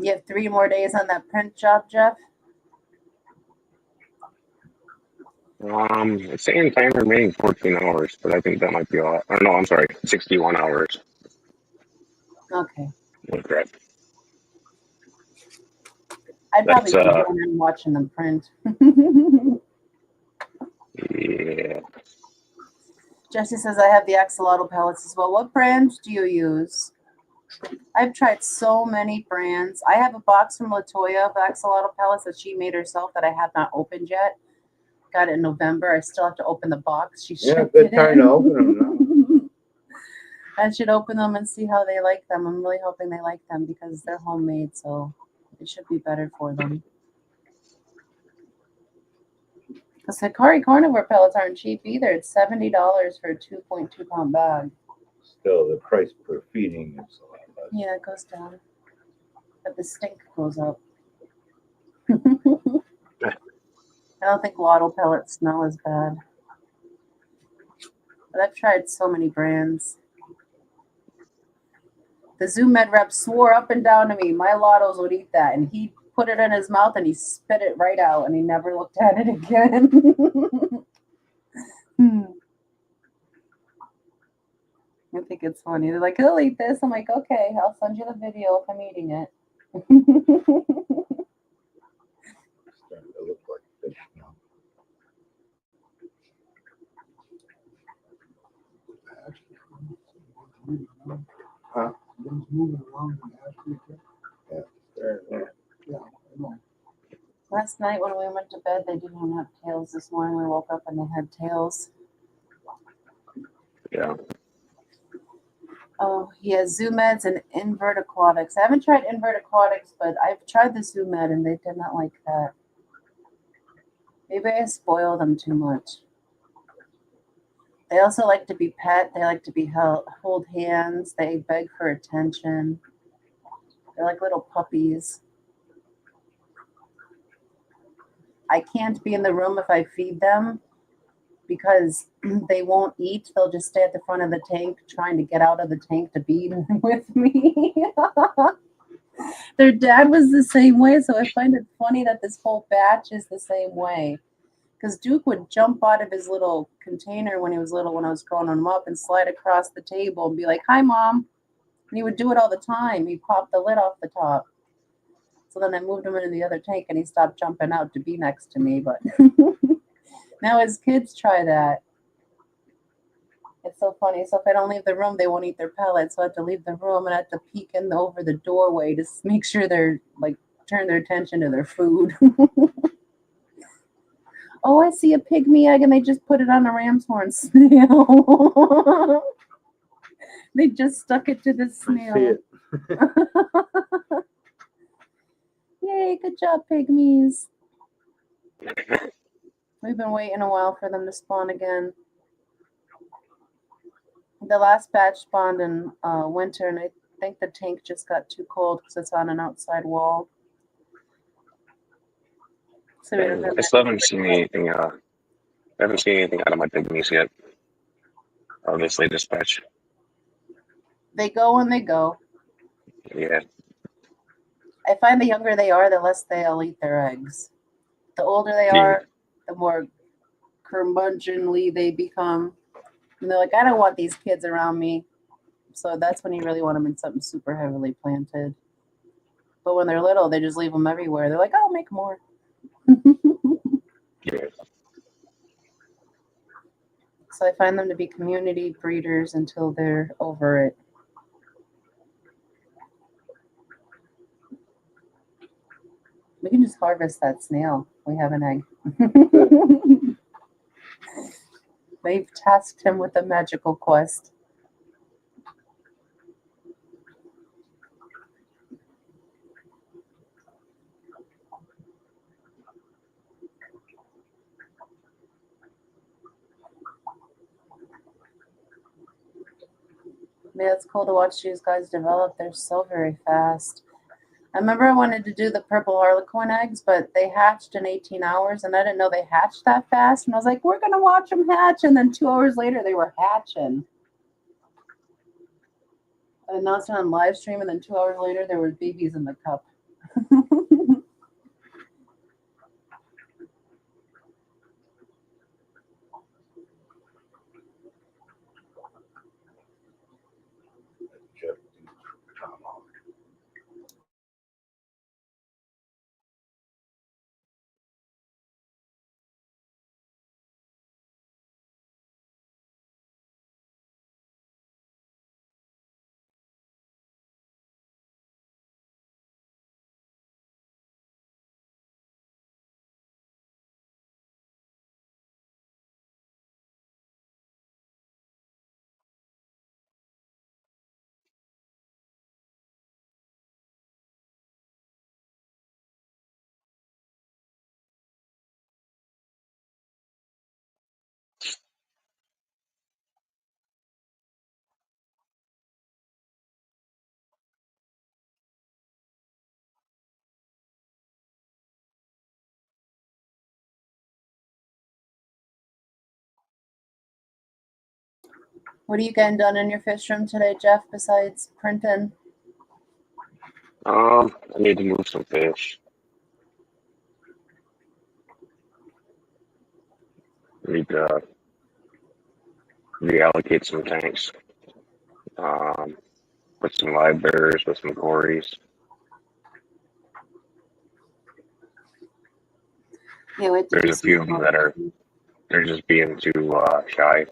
You have 3 more days on that print job, Jeff? It's saying time remaining 14 hours, but I think that might be a lot. Or no, I'm sorry, 61 hours. Okay. Correct. I'd probably be going and watching them print. Yeah. Jesse says, I have the axolotl pellets as well. What brand do you use? I've tried so many brands. I have a box from Latoya of axolotl pellets that she made herself that I have not opened yet. Got it in November. I still have to open the box. She shipped good it time in. to open them now. I should open them and see how they like them. I'm really hoping they like them because they're homemade, so it should be better for them. Because Hikari carnivore pellets aren't cheap either. It's $70 for a 2.2 pound bag. Still, the price per feeding is a lot less. Yeah, it goes down. But the stink goes up. I don't think Lotto pellets smell as bad. But I've tried so many brands. The Zoom Med rep swore up and down to me, my Lottos would eat that. And he put it in his mouth and he spit it right out and he never looked at it again. I think it's funny. They're like, he'll eat this. I'm like, okay, I'll send you the video if I'm eating it. Starting to look like fish now. Huh? Moving around in Africa. Yeah. Last night when we went to bed, they didn't have tails. This morning we woke up and they had tails. Yeah. Oh, he has Zoom Meds and Invert Aquatics. I haven't tried Invert Aquatics, but I've tried the Zoom Med and they did not like that. Maybe I spoil them too much. They also like to be pet. They like to be hold hands. They beg for attention. They're like little puppies. I can't be in the room if I feed them because they won't eat. They'll just stay at the front of the tank trying to get out of the tank to be with me. Their dad was the same way, so I find it funny that this whole batch is the same way. Because Duke would jump out of his little container when he was little, when I was growing him up, and slide across the table and be like, hi, Mom. And he would do it all the time. He'd pop the lid off the top. So then I moved him into the other tank, and he stopped jumping out to be next to me. But now his kids try that. It's so funny. So if I don't leave the room, they won't eat their pellets. So I have to leave the room and I have to peek in over the doorway to make sure they're like turn their attention to their food. Oh, I see a pygmy egg and they just put it on a ram's horn snail. They just stuck it to the snail. See it. Yay, good job, pygmies. We've been waiting a while for them to spawn again. The last batch spawned in winter, and I think the tank just got too cold because it's on an outside wall. So we don't have I still haven't seen anything. I haven't seen anything out of my pygmies yet. Obviously, dispatch. They go when they go. Yeah. I find the younger they are, the less they'll eat their eggs. The older they are, the more curmudgeonly they become. And they're like, I don't want these kids around me. So that's when you really want them in something super heavily planted. But when they're little, they just leave them everywhere. They're like, I'll make more. Yeah. So I find them to be community breeders until they're over it. We can just harvest that snail. We have an egg. They've tasked him with a magical quest. Yeah, it's cool to watch these guys develop. They're so very fast. I remember I wanted to do the purple harlequin eggs, but they hatched in 18 hours, and I didn't know they hatched that fast. And I was like, we're going to watch them hatch. And then 2 hours later, they were hatching. I announced it on live stream, and then 2 hours later, there were babies in the cup. What are you getting done in your fish room today, Jeff, besides printing? I need to move some fish. I need to reallocate some tanks. Put some live bears with some cories. Yeah, wait till There's a few of them that they're just being too shy.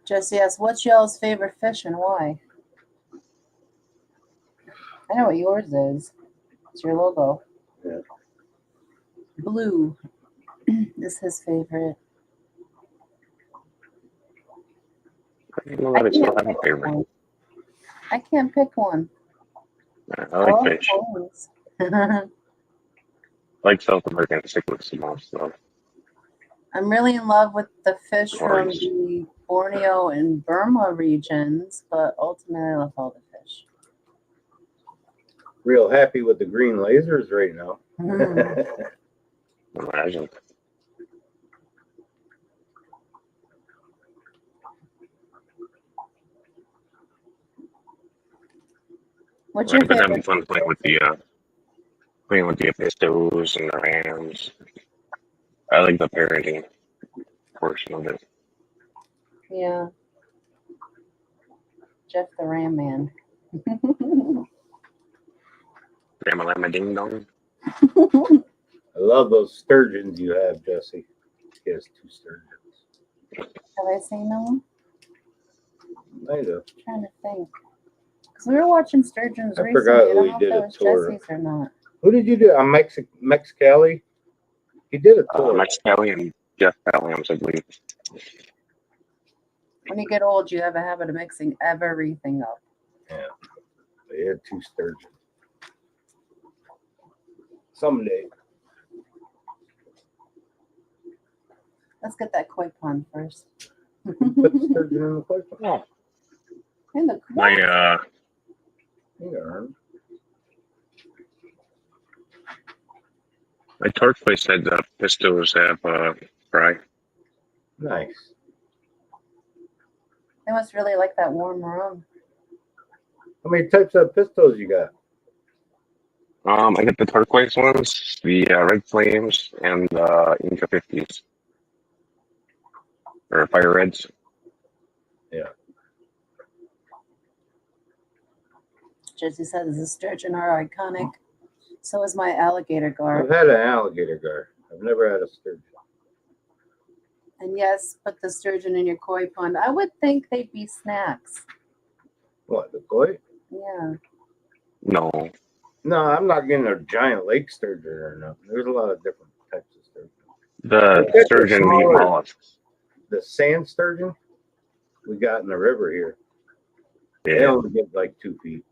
Jesse asks, what's y'all's favorite fish and why? I know what yours is. It's your logo. Yeah. Blue is his favorite. I don't know that I still have a favorite. I can't pick one. I like fish. Bones. I like South American cichlids the most, though. I'm really in love with the fish from Cories. the Borneo and Burma regions, but ultimately I love all the fish. Real happy with the green lasers right now. Imagine. What's your I've been favorite? having fun playing with the pistos and the rams. I like the parenting portion of it. Yeah. Jeff the Ram Man. Grandma Lama Ding Dong. I love those sturgeons you have, Jesse. He has 2 sturgeons. Have I seen them? I do. I'm trying to think. Because we were watching sturgeons I recently. forgot I who don't he know if did that a was tour. Jesse's or not. Who did you do? On Mexicali? He did a tour. Max Kelly and Jeff Williams, I believe. When you get old, you have a habit of mixing everything up. Yeah. They had 2 sturgeons. Someday. Let's get that koi pond first. Put the sturgeon in the koi pond. Oh, In the my my torque place said the pistos have fry. Nice. They must really like that warm room. How many types of pistos you got? I get the turquoise ones, the red flames, and the Inca 50s. Or fire reds. Yeah. Jesse says the sturgeon are iconic. So is my alligator gar. I've had an alligator gar. I've never had a sturgeon. And yes, put the sturgeon in your koi pond. I would think they'd be snacks. What, the koi? Yeah. No. No, I'm not getting a giant lake sturgeon or nothing. There's a lot of different types of sturgeon. The Catch a sturgeon eat smaller- mollusks. The sand sturgeon we got in the river here, they Yeah. only get like 2 feet.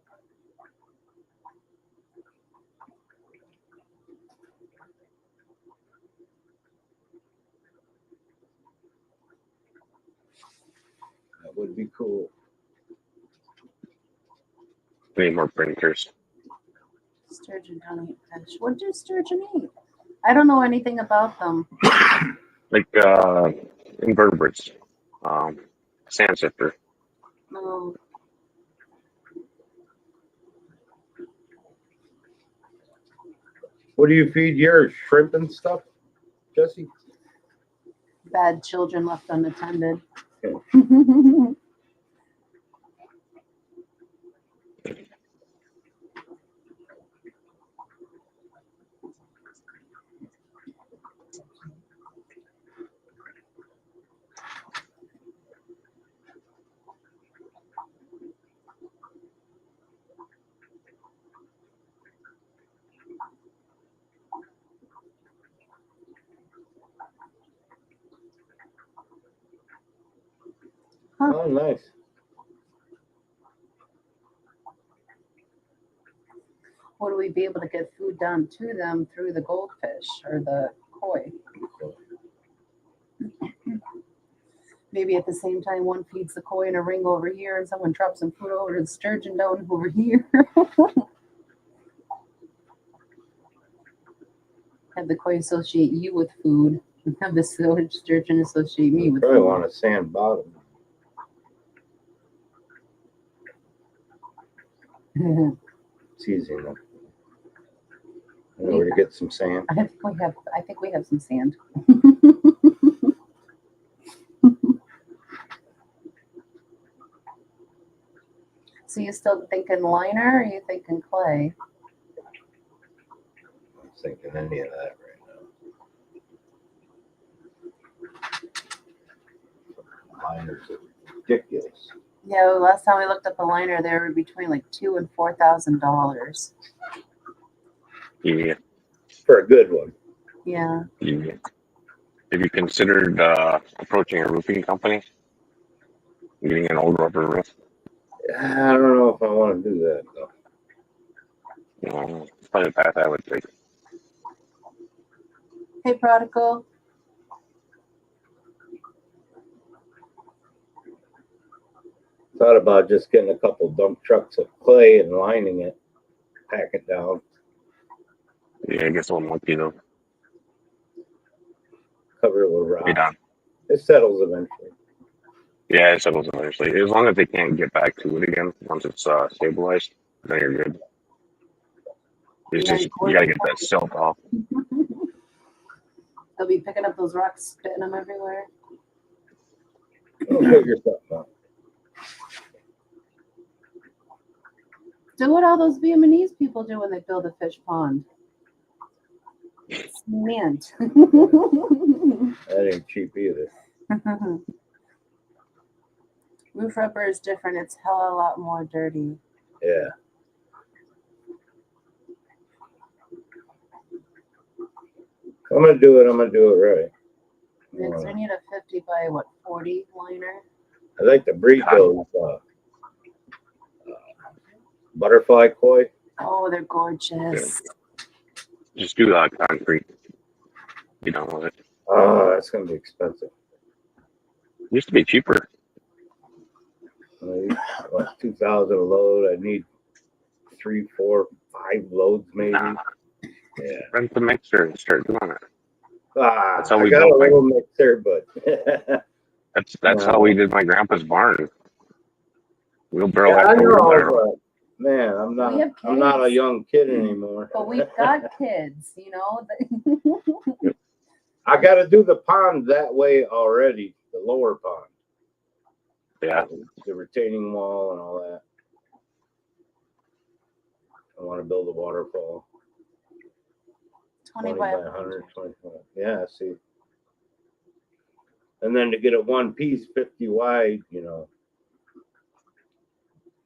That would be cool. Need more printers. Sturgeon don't eat fish. What do sturgeon eat? I don't know anything about them. Like invertebrates. Sand sifter. No. What do you feed yours? Shrimp and stuff, Jesse? Bad children left unattended. Huh. Oh, nice. Would we be able to get food down to them through the goldfish or the koi? Maybe at the same time, one feeds the koi in a ring over here, and someone drops some food over to the sturgeon down over here. Have the koi associate you with food, and have the sturgeon associate me with Probably food. want a sand bottom. It's easy enough. I know where to get some sand. I think we have some sand. So you still thinking liner, or are you thinking clay? I'm not thinking any of that right now. Liners are ridiculous. Yeah, well, last time we looked up a liner, they were between like $2,000 and $4,000. Yeah. For a good one. Yeah. Yeah. Have you considered approaching a roofing company? Getting an old rubber roof? I don't know if I want to do that though. It's probably the path I would take. Hey, Prodigal. Thought about just getting a couple dump trucks of clay and lining it, pack it down, Yeah, I guess a little monkey though. cover it with rock. Be done. It settles eventually. Yeah, it settles eventually. As long as they can't get back to it again once it's stabilized, then you're good. It's Yeah, just you gotta get that silt off. They'll be picking up those rocks, spitting them everywhere. Don't figure something out. Do what all those Vietnamese people do when they build a fish pond. Cement. That ain't cheap either. Roof rubber is different. It's hell a lot more dirty. Yeah. If I'm gonna do it, I'm gonna do it right. Because we need a 50 by 40 liner. I like to breed those butterfly koi. Oh, they're gorgeous. Just do concrete. Be done with it. Oh, that's gonna be expensive. It used to be cheaper. What, 2,000 a load? I need 3, 4, 5 loads maybe. Nah. Yeah. Rent the mixer and start doing it. That's how I we got built a my- little mixer, but That's No. how we did my grandpa's barn. Wheelbarrow yeah, I after wheelbarrow. know, but man, We have I'm not a kids. young kid anymore. But we've got kids, you know. I got to do the pond that way already, the lower pond, Yeah. the retaining wall and all that. I want to build a waterfall. 20 by 100, 25. Yeah, see. And then to get it one piece, 50 wide, you know,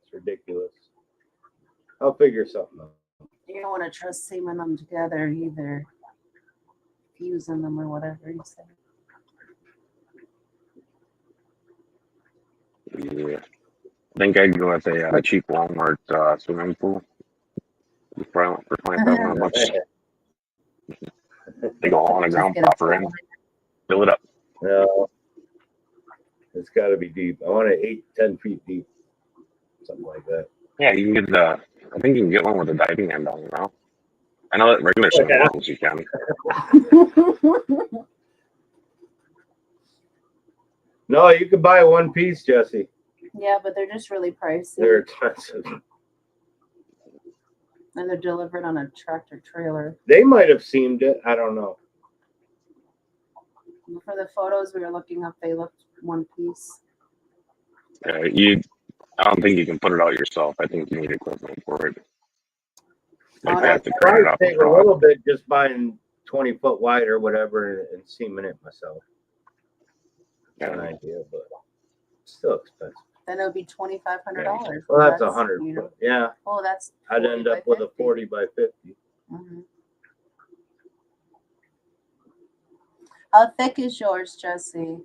it's ridiculous. I'll figure something out. You don't want to trust seaming them together either. Fusing them or whatever you say. Yeah. I think I'd go with a cheap Walmart swimming pool. For $2,500. They go all on the ground, Get a pop her in, fill it up. No, it's got to be deep. I want it 8-10 feet deep, something like that. Yeah, you can get I think you can get one with a diving end on it now. I know that regular swimming pools you can. No, you can buy one piece, Jesse. Yeah, but they're just really pricey. They're expensive. And they're delivered on a tractor trailer. They might have seamed it. I don't know. For the photos we were looking up, they looked one piece. I don't think you can put it out yourself. I think you need equipment for it. Like Oh, you have to I crank it up. take a little bit just buying 20 foot wide or whatever and seaming it myself. That's an idea, but it's still expensive. Then it would be $2,500. Well, that's 100 foot. Yeah. Oh, that's. I'd end up with a 40 by 50. Mm-hmm. How thick is yours, Jesse?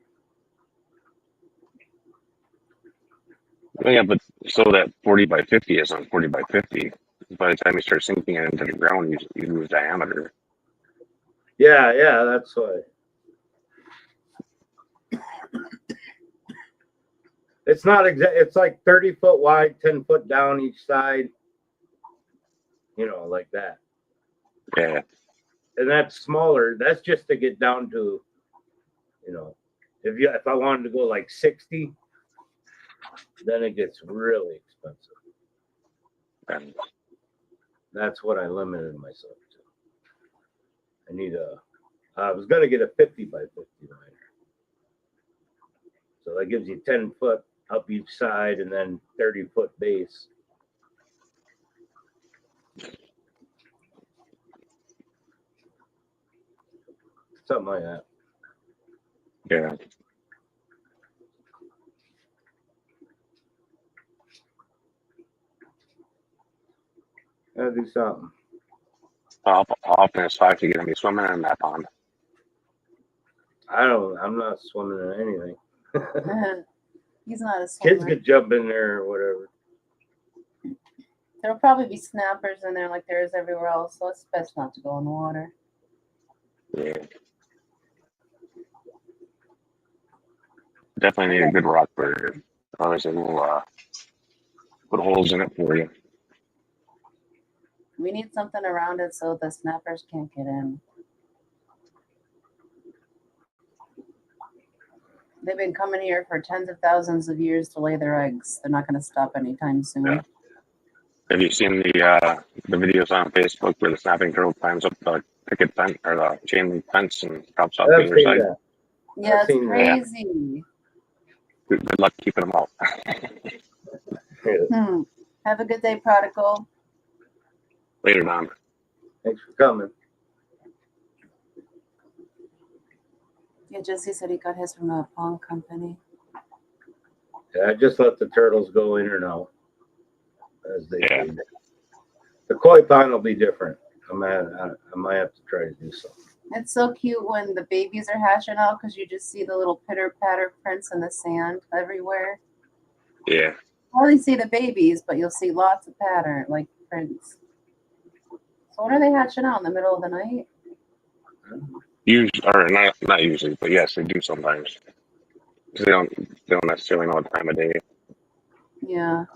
Oh, yeah, but so that 40 by 50 is on 40 by 50. By the time you start sinking it into the ground, you lose diameter. Yeah, that's why. It's not exact. It's like 30 foot wide, 10 foot down each side. You know, like that. Yeah. And that's smaller. That's just to get down to, you know, if I wanted to go like 60, then it gets really expensive. And that's what I limited myself to. I was gonna get a 50 by 50 liner. So that gives you 10 foot up each side and then 30 foot base. Something like that. yeah. Gotta do something. How often is 5 to get me swimming in that pond? I'm not swimming in anything. He's not a swimmer. Kids could jump in there or whatever. There'll probably be snappers in there like there is everywhere else, so it's best not to go in the water. Yeah. Definitely need a good rock barrier. Otherwise, it will put holes in it for you. We need something around it so the snappers can't get in. They've been coming here for tens of thousands of years to lay their eggs. They're not going to stop anytime soon. Yeah. Have you seen the videos on Facebook where the snapping turtle climbs up the picket fence or the chain link fence and drops off the other side? That. Yeah, it's crazy. Good luck keeping them out. Have a good day, Prodigal. Later, Don. Thanks for coming. Yeah, Jesse said he got his from a pond company. Yeah, I just let the turtles go in or out as they Yeah. feed. The koi pond will be different. I might have to try to do something. It's so cute when the babies are hatching out because you just see the little pitter-patter prints in the sand everywhere. Yeah. You hardly see the babies, but you'll see lots of pattern, like prints. So when are they hatching out? In the middle of the night? Usually, or not usually, but yes, they do sometimes. They don't necessarily know what time of day. Yeah.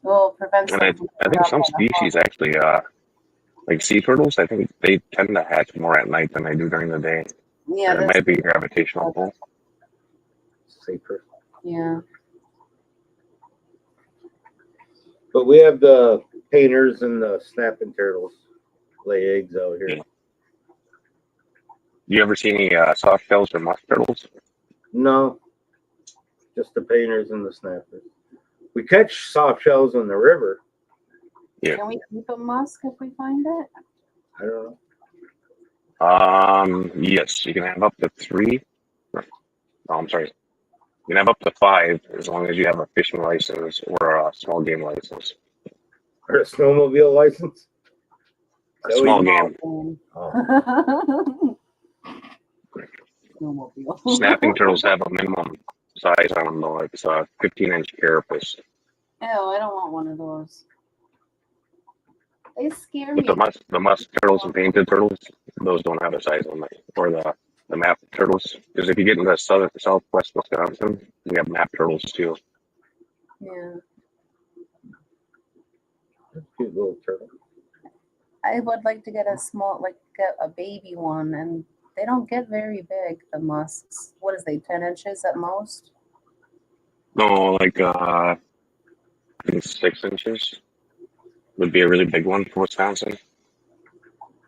Well, prevents. And I think some species actually, like sea turtles, I think they tend to hatch more at night than they do during the day. Yeah, it might be gravitational pull. Safer. Yeah. But we have the painters and the snapping turtles lay eggs out here. Yeah. You ever see any soft shells or musk turtles? No, just the painters and the snappers. We catch soft shells in the river. Yeah. Can we keep a musk if we find it? I don't know. Yes, you can have up to 3. Oh, I'm sorry. You can have up to 5 as long as you have a fishing license or a small game license. Or a snowmobile license? A small game. Oh. Snowmobile. Snapping turtles have a minimum size on them, though. It's a 15-inch carapace. Ew, I don't want one of those. They scare But me. the musk turtles and painted turtles, those don't have a size on them. Or the map turtles. Because if you get into southwest Wisconsin, we have map turtles too. Yeah. Cute little turtle. I would like to get a small, like get a baby one, and they don't get very big, the musks. What is they, 10 inches at most? No, like I think 6 inches would be a really big one for Wisconsin.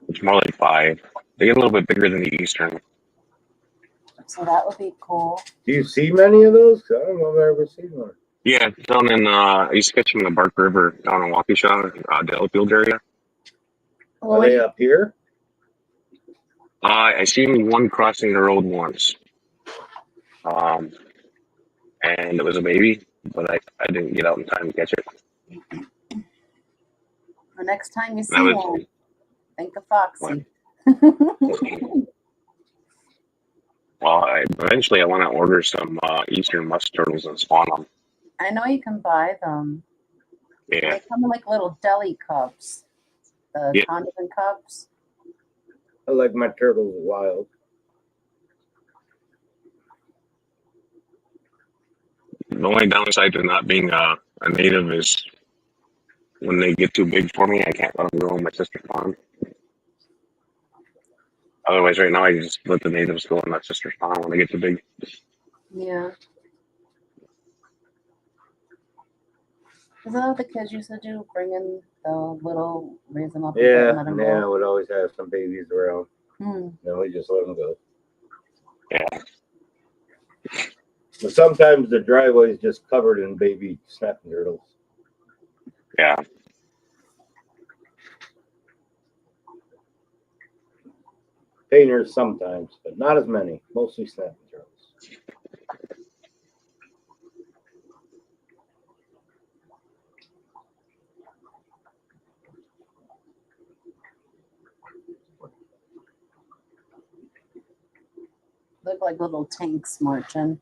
It's more like 5. They get a little bit bigger than the eastern. So that would be cool. Do you see many of those? I don't know if I've ever seen one. Yeah, down in I used to catch them in the Bark River down in Waukesha, Delafield area. Are they up here? I seen one crossing the road once, and it was a baby, but I didn't get out in time to catch it. The next time you see was- one, think of Foxy. Well, eventually I want to order some eastern musk turtles and spawn them. I know you can buy them. Yeah, They come in like little deli cups, the Yeah. condiment cups. I like my turtles wild. the only downside to not being a native is when they get too big for me, I can't let them grow in my sister's pond. Otherwise, right now I just let the natives go in my sister's pond when they get too big. Yeah. Is that what the kids used to do? Bring in the little, raise them up, Yeah, and let them yeah, I go. would always have some babies around. Then we just let them go. Yeah, But sometimes the driveway is just covered in baby snapping turtles. yeah. Painters sometimes, but not as many. Mostly snapping turtles. Look like little tanks marching.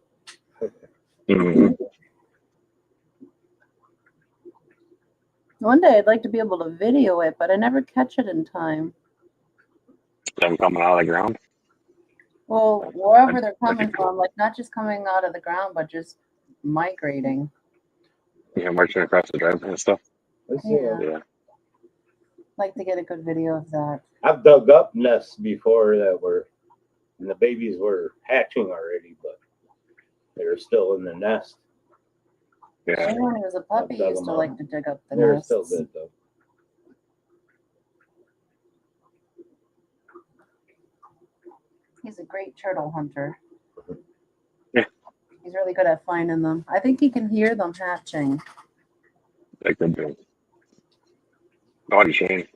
Mm-hmm. One day I'd like to be able to video it, but I never catch it in time. Them coming out of the ground. Well, wherever they're coming from, like not just coming out of the ground, but just migrating. Yeah, marching across the driveway and stuff. I see 'em. Yeah. Like to get a good video of that. I've dug up nests before that were, and the babies were hatching already, but they were still in the nest. Yeah. When he was a puppy, dug used them to up. like to dig up the They're nests. still good though. He's a great turtle hunter. Yeah. He's really good at finding them. I think he can hear them hatching. Like they do. Naughty Shane.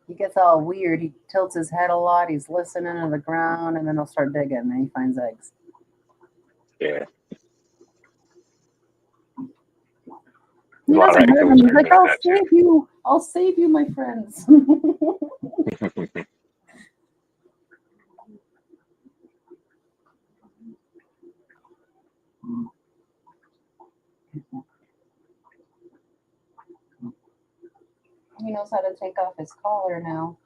He gets all weird. He tilts his head a lot. He's listening to the ground, and then he'll start digging, and he finds eggs. Yeah. He A lot of doesn't hurt him. raccoons He's are like, like I'll that, too. save you. I'll save you, my friends. He knows how to take off his collar now.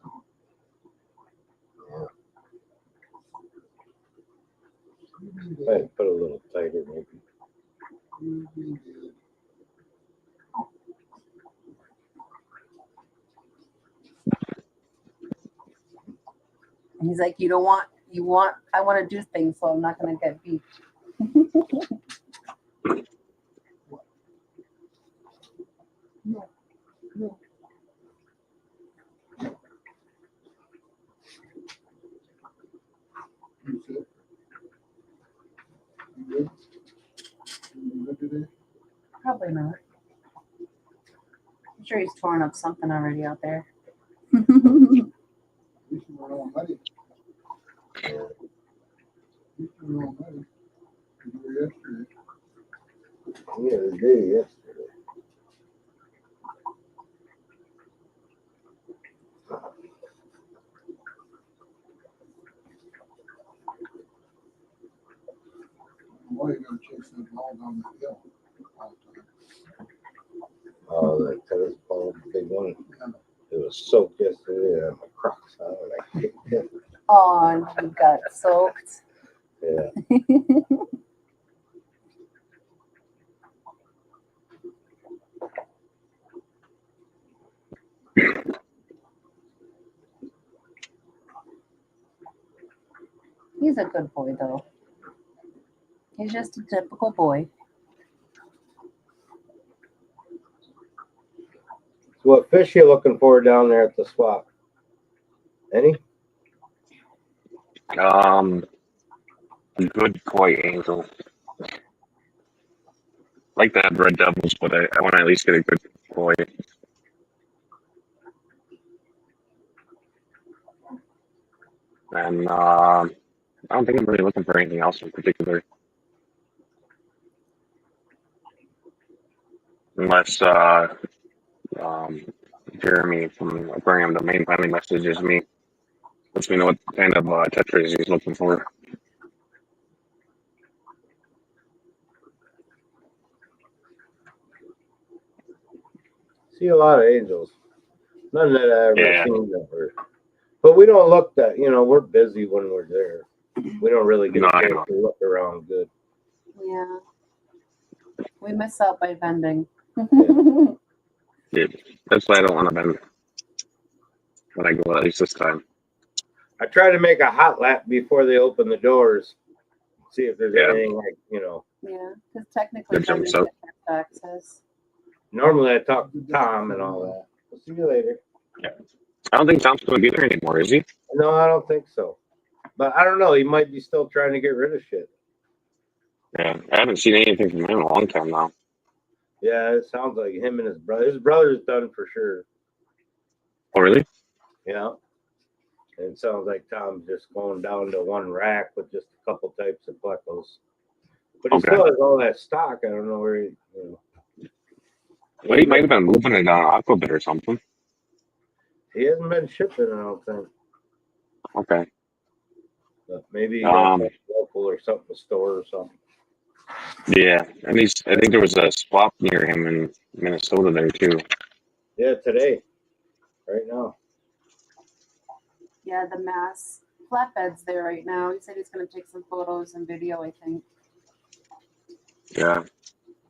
I put a little tighter maybe. And he's like, I want to do things, so I'm not going to get beat. No. You said? You good? You good today? Probably not. I'm sure he's torn up something already out there. At least you went on money. At least you went on money. You were yesterday. Yeah, the day yesterday. boy, you gotta chase that ball down the hill all the time. Oh, that tennis ball, big one. Yeah. It was soaked yesterday. And my Crocs on and I kicked it. Oh, you got soaked. Yeah. He's a good boy, though. He's just a typical boy. So what fish you looking for down there at the swap? Any? Good koi angel. Like to have red devils, but I want to at least get a good koi. And I don't think I'm really looking for anything else in particular. Unless Jeremy from Aquarium Domain finally messages me, lets me know what kind of tetras he's looking for. See a lot of angels. None that I ever Yeah. seen ever. But we don't look that, we're busy when we're there. We don't really get No, a I chance know. to look around good. Yeah. We miss out by vending. Yeah. That's why I don't want to bend when I go, at least this time. I try to make a hot lap before they open the doors. See if there's Yeah. anything like, Yeah, because technically That jumps vending up. gets access. Normally I talk to Tom and all that. We'll see you later. I don't think Tom's going to be there anymore, is he? No, I don't think so. But I don't know. He might be still trying to get rid of shit. Yeah. I haven't seen anything from him in a long time now. Yeah, it sounds like him and his brother. His brother's done for sure. Oh, really? And it sounds like Tom's just going down to one rack with just a couple types of plecos. But he Okay. still has all that stock. I don't know where he, Well, he might have been moving it on Aquabit or something. He hasn't been shipping, I don't think. Okay. But maybe he got Um, that local or something, a store or something. Yeah, and I think there was a swap near him in Minnesota there too. Yeah, today. Right now. Yeah, the mass flatbed's there right now. He said he's going to take some photos and video, I think. Yeah.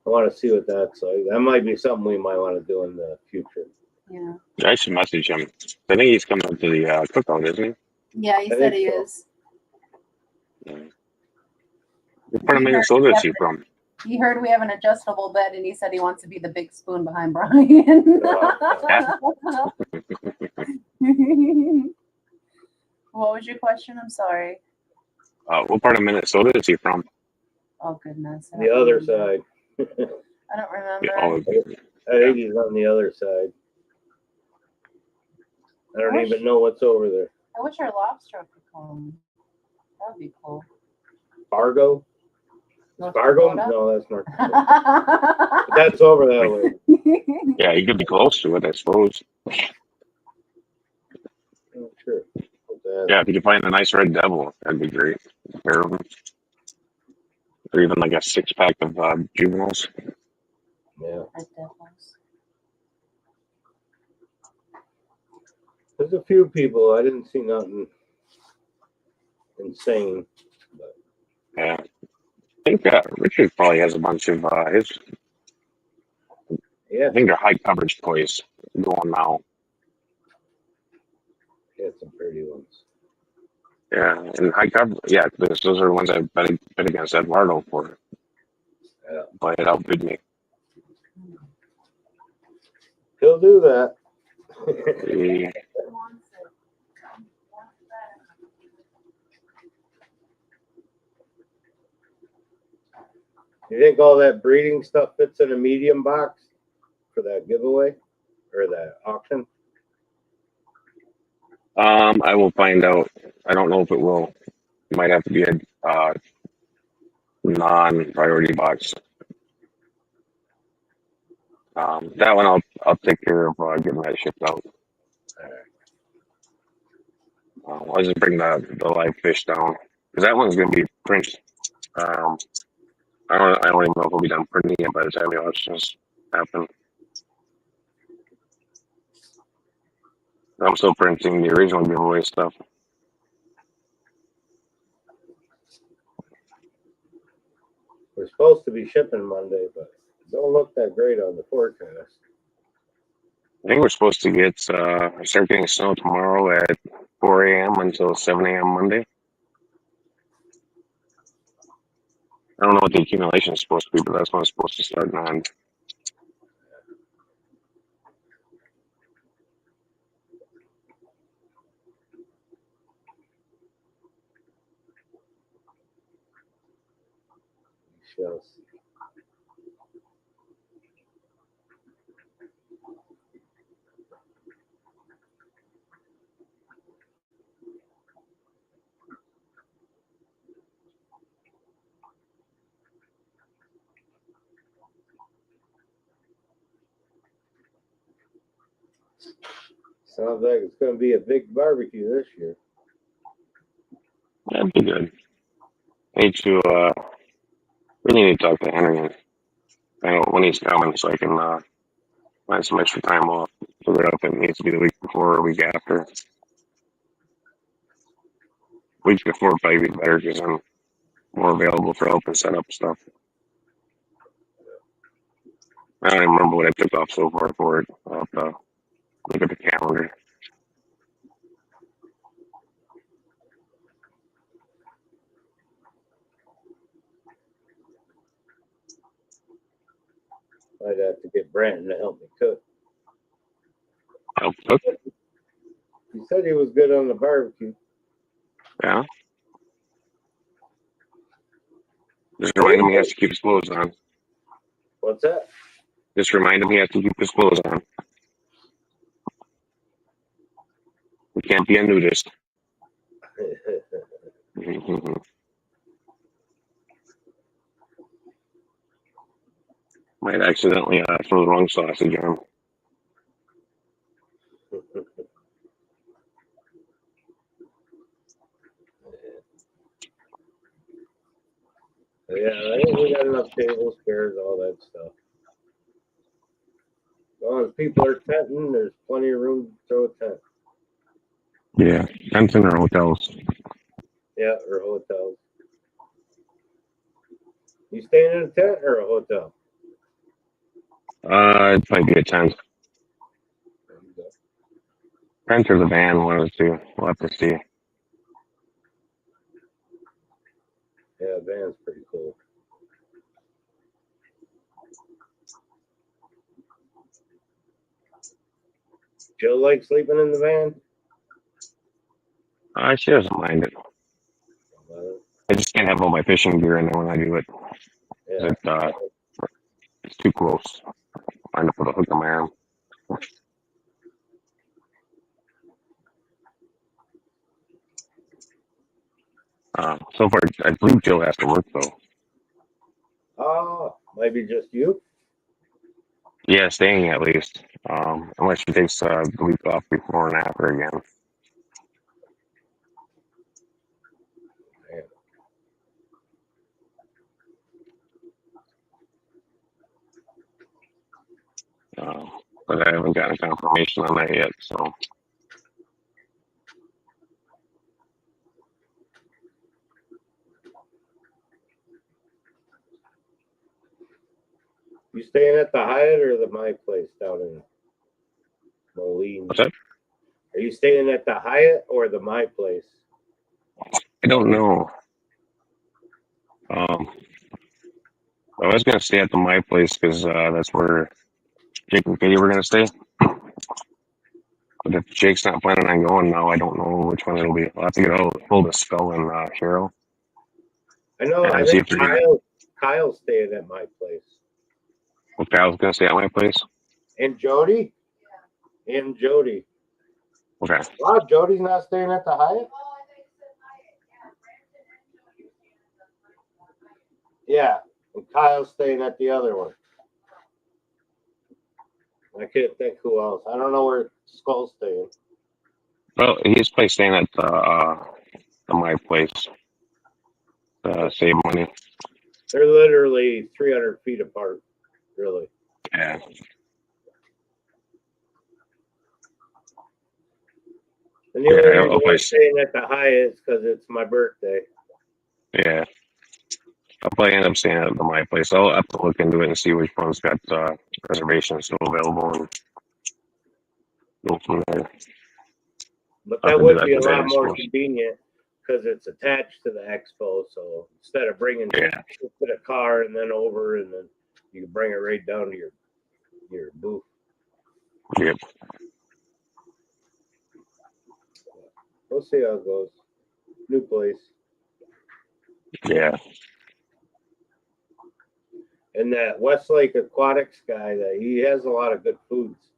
I want to see what that's like. That might be something we might want to do in the future. Yeah. I should message him. I think he's coming up to the cookout, isn't he? Yeah, he I said think he so. is. Yeah. What part of Minnesota is he from? He heard we have an adjustable bed, and he said he wants to be the big spoon behind Brian. What was your question? I'm sorry. What part of Minnesota is he from? Oh, goodness. I The don't other remember. side. I don't remember. Yeah, oh, I think he's on the other side. I don't even know what's over there. I wish our lobster could come. That would be cool. Fargo? North Fargo? Dakota? No, that's North Dakota. But that's over that way. yeah, he could be close to it, I suppose. Oh, sure. Yeah, if you could find a nice red devil, that'd be great. A pair of them. Or even like a 6-pack of juveniles. Yeah. Red devils. There's a few people. I didn't see nothing insane. But Yeah. I think Richard probably has a bunch of his. yeah, I think they're high coverage toys going now. he had some pretty ones. Yeah, and high coverage. Yeah, those are the ones I bet against Eduardo for. Yeah. But it outbid me. He'll do that. Yeah. You think all that breeding stuff fits in a medium box for that giveaway or that auction? I will find out. I don't know if it will. It might have to be a non-priority box. That one I'll take care of getting that shipped out. I'll just bring the live fish down because that one's gonna be Prince I don't even know if we'll be done printing it by the time the auctions happen. I'm still printing the original giveaway stuff. We're supposed to be shipping Monday, but it don't look that great on the forecast. I think we're supposed to get start getting snow tomorrow at 4 a.m. until 7 a.m. Monday. I don't know what the accumulation is supposed to be, but that's when it's supposed to start on. Shall see. Sounds like it's going to be a big barbecue this year. That'd be good. I need to really need to talk to Henry and find out when he's coming so I can find some extra time off. Figure out if it needs to be the week before or week after. Week before would probably be better because I'm more available for help and set up stuff. I don't even remember what I took off so far for it. I'll have to look at the calendar. I'd have to get Brandon to help me cook. Help cook? He said he was good on the barbecue. Yeah. Just remind him he has to keep his clothes on. What's that? Just remind him he has to keep his clothes on. We can't be a nudist. Might accidentally throw the wrong sausage on. Yeah, I think we got enough tables, chairs, all that stuff. As long as people are tenting, there's plenty of room to throw a tent. Yeah, tents in our hotels. Yeah, or hotels. You staying in a tent or a hotel? It'd probably be a tent. Tent or the van, one of the two. We'll have to see. Yeah, van's pretty cool. Jill like sleeping in the van? She doesn't mind it. I just can't have all my fishing gear in there when I do it. Yeah. It's too close. I end up with a hook on my arm. So far, I believe Jill has to work though. Oh, maybe just you? Yeah, staying at least. Unless she takes the week off before and after again. But I haven't gotten confirmation on that yet, so. You staying at the Hyatt or the My Place down in Moline? What's that? Are you staying at the Hyatt or the My Place? I don't know. I was gonna stay at the My Place because that's where Jake and Katie were gonna stay. But if Jake's not planning on going now, I don't know which one it'll be. I'll have to get hold of Spell and Cheryl. I know. I think Kyle's staying at My Place. Well, Kyle's gonna stay at My Place. And Jody? Yeah. And Jody. Okay. Wow, Jody's not staying at the Hyatt? Yeah, and Kyle's staying at the other one. I can't think who else. I don't know where Skull's staying. Well, he's probably staying at the My Place. Save money. They're literally 300 feet apart, really. Yeah. And the only Yeah, reason I'm staying at the Hyatt is because it's my birthday. Yeah. I'll probably end up staying at my place. I'll have to look into it and see which one's got reservations still available and go from there. But I'll have that to do would that be a today, lot I more suppose. convenient because it's attached to the expo. So instead of bringing Yeah. it to the car and then over, and then you can bring it right down to your booth. Yep. We'll see how it goes. New place. Yeah. And that Westlake Aquatics guy, that he has a lot of good foods.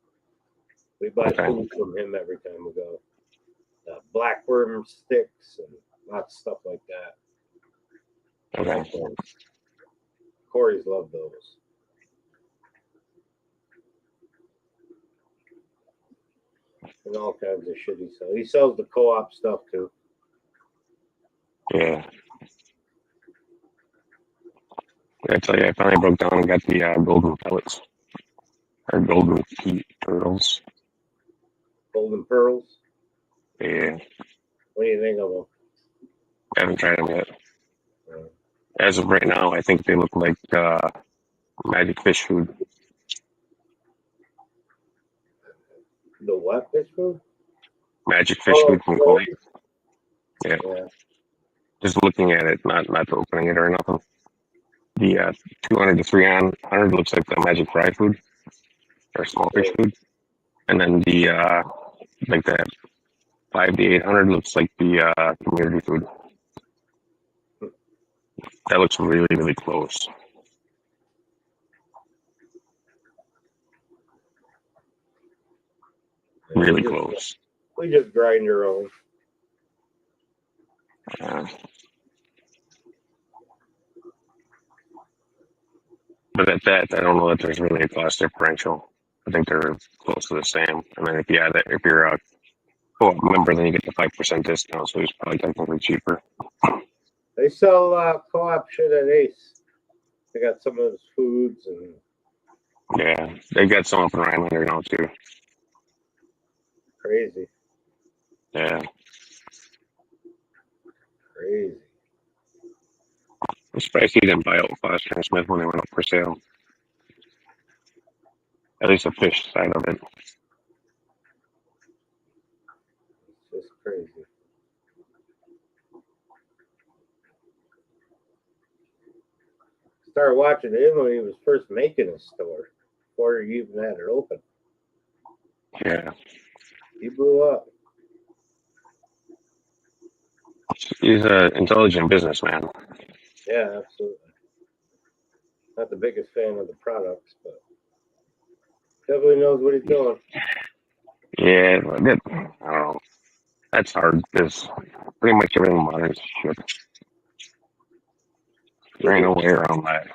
We buy Okay. food from him every time we go. Blackworm sticks and lots of stuff like that. Okay. Corey's love those. And all kinds of shit he sells. He sells the co-op stuff too. Yeah. I tell you, I finally broke down and got the golden pellets. Or golden pea turtles. Golden pearls. Yeah. What do you think of them? I haven't tried them yet. As of right now, I think they look like magic fish food. The what fish food? Magic fish food from Koi. Yeah. Yeah. Just looking at it, not opening it or nothing. The 200 to 300 looks like the magic fry food or small fish food, and then the like that 5 to 800 looks like the community food. That looks really, really close. Really close. We just grind our own. But at that, I don't know that there's really a cost differential. I think they're close to the same. And then if you're a co-op member, then you get the 5% discount, so it's probably technically cheaper. They sell co-op shit at Ace. They got some of his foods and Yeah, they got some up in Rhinelander now too. crazy. Yeah. Crazy. I'm surprised he didn't buy out Foster and Smith when they went up for sale. At least the fish side of it. It's just crazy. Started watching him when he was first making his store, before he even had it open. Yeah. He blew up. He's an intelligent businessman. Yeah, absolutely. Not the biggest fan of the products, but definitely knows what he's doing. Yeah, I don't know. That's hard because pretty much everything modern is shit. There ain't no way around that.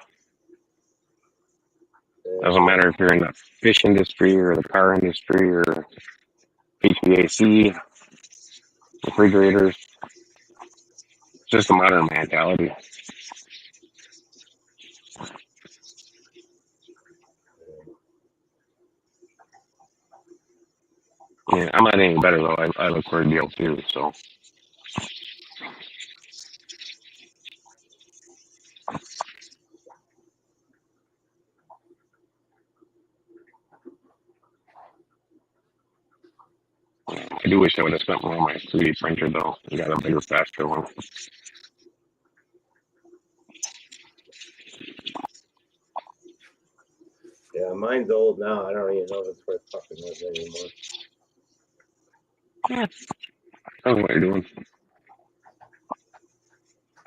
Doesn't matter if you're in the fish industry or the car industry or HVAC, refrigerators. It's just a modern mentality. Yeah, I'm not any better though. I look for a deal too, so. I do wish I would have spent more on my 3D printer though. I got a bigger, faster one. Yeah, mine's old now. I don't even know if it's worth fucking with anymore. Yeah. That's what you're doing.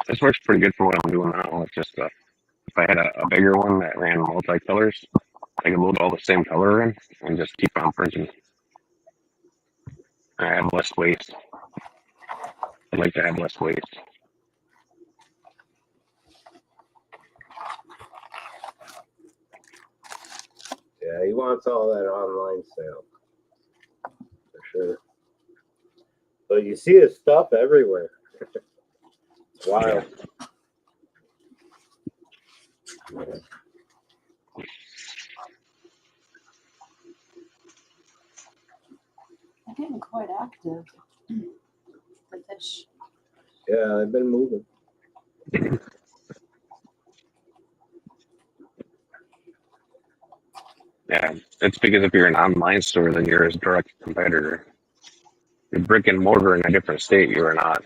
This works pretty good for what I'm doing now. It's just if I had a bigger one that ran multicolors, I could load all the same color in and just keep on printing. I have less waste. I'd like to have less waste. Yeah, he wants all that online sale. For sure. But you see his stuff everywhere. It's wild. They're getting quite active. The fish. Yeah, they've been moving. Yeah, it's because if you're an online store, then you're a direct competitor. You're brick and mortar in a different state, you are not.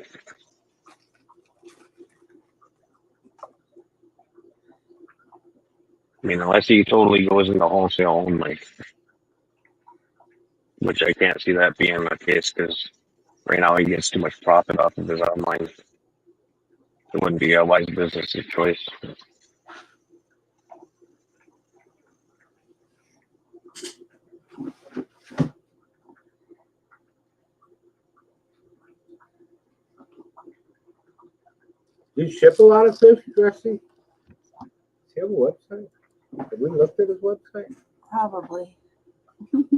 I mean, unless he totally goes into wholesale only, which I can't see that being the case because right now he gets too much profit off of his online. It wouldn't be a wise business choice. Do you ship a lot of fish, Jesse? Do you have a website? Have we looked at his website? Probably. If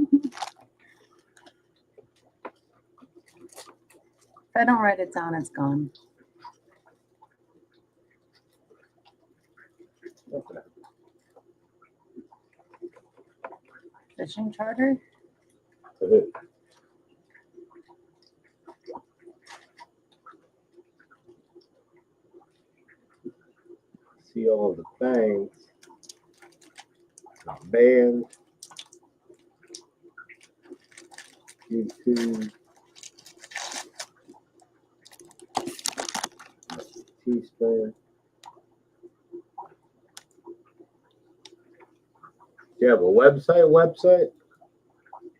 I don't write it down, it's gone. Okay. Fishing charter? See all the things. Band. YouTube. Teaspoon. Do you have a website?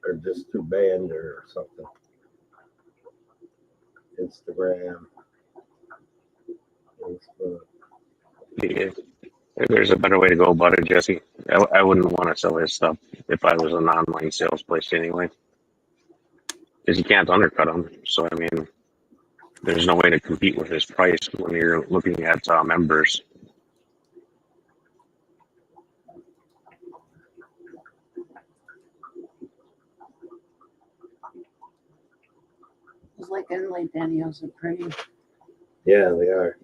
Or just through band or something? Instagram. Facebook. Yeah. There's a better way to go about it, Jesse. I wouldn't want to sell his stuff if I was an online sales place anyway. Because you can't undercut him. So, I mean, there's no way to compete with his price when you're looking at members. Those Leopard Danios are pretty. Yeah, they are.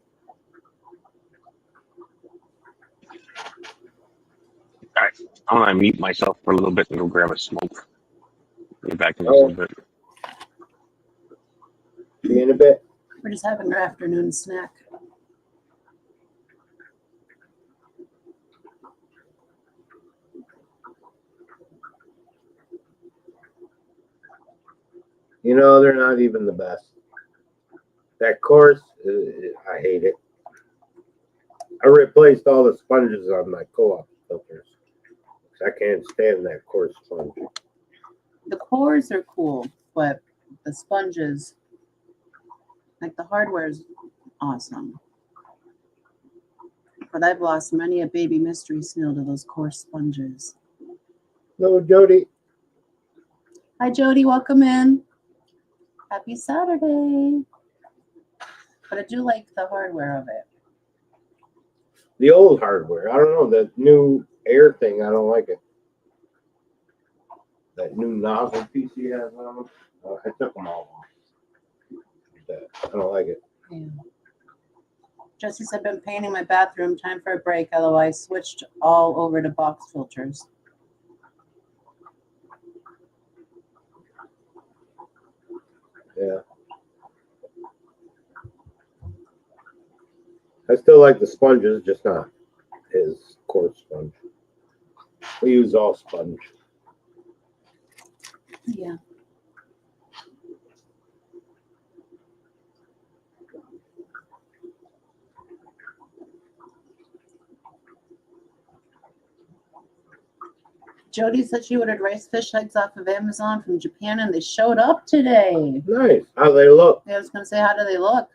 I want to mute myself for a little bit and go grab a smoke. Be back in a Oh. little bit. See you in a bit. We're just having our afternoon snack. You know, they're not even the best. That course, I hate it. I replaced all the sponges on my co-op filters. I can't stand that coarse sponge. The cores are cool, but the sponges, like the hardware is awesome. But I've lost many a baby mystery snail to those coarse sponges. No, Jody. Hi, Jody. Welcome in. Happy Saturday. But I do like the hardware of it. The old hardware. I don't know. The new air thing, I don't like it. That new nozzle piece he has on them. I took them all off. I don't like it. Yeah. Jesse said, been painting my bathroom. Time for a break. Otherwise, switched all over to box filters. Yeah. I still like the sponges, just not his coarse sponge. We use all sponge. Yeah. Jody said she ordered rice fish eggs off of Amazon from Japan, and they showed up today. Nice. How they look? Yeah, I was going to say, how do they look?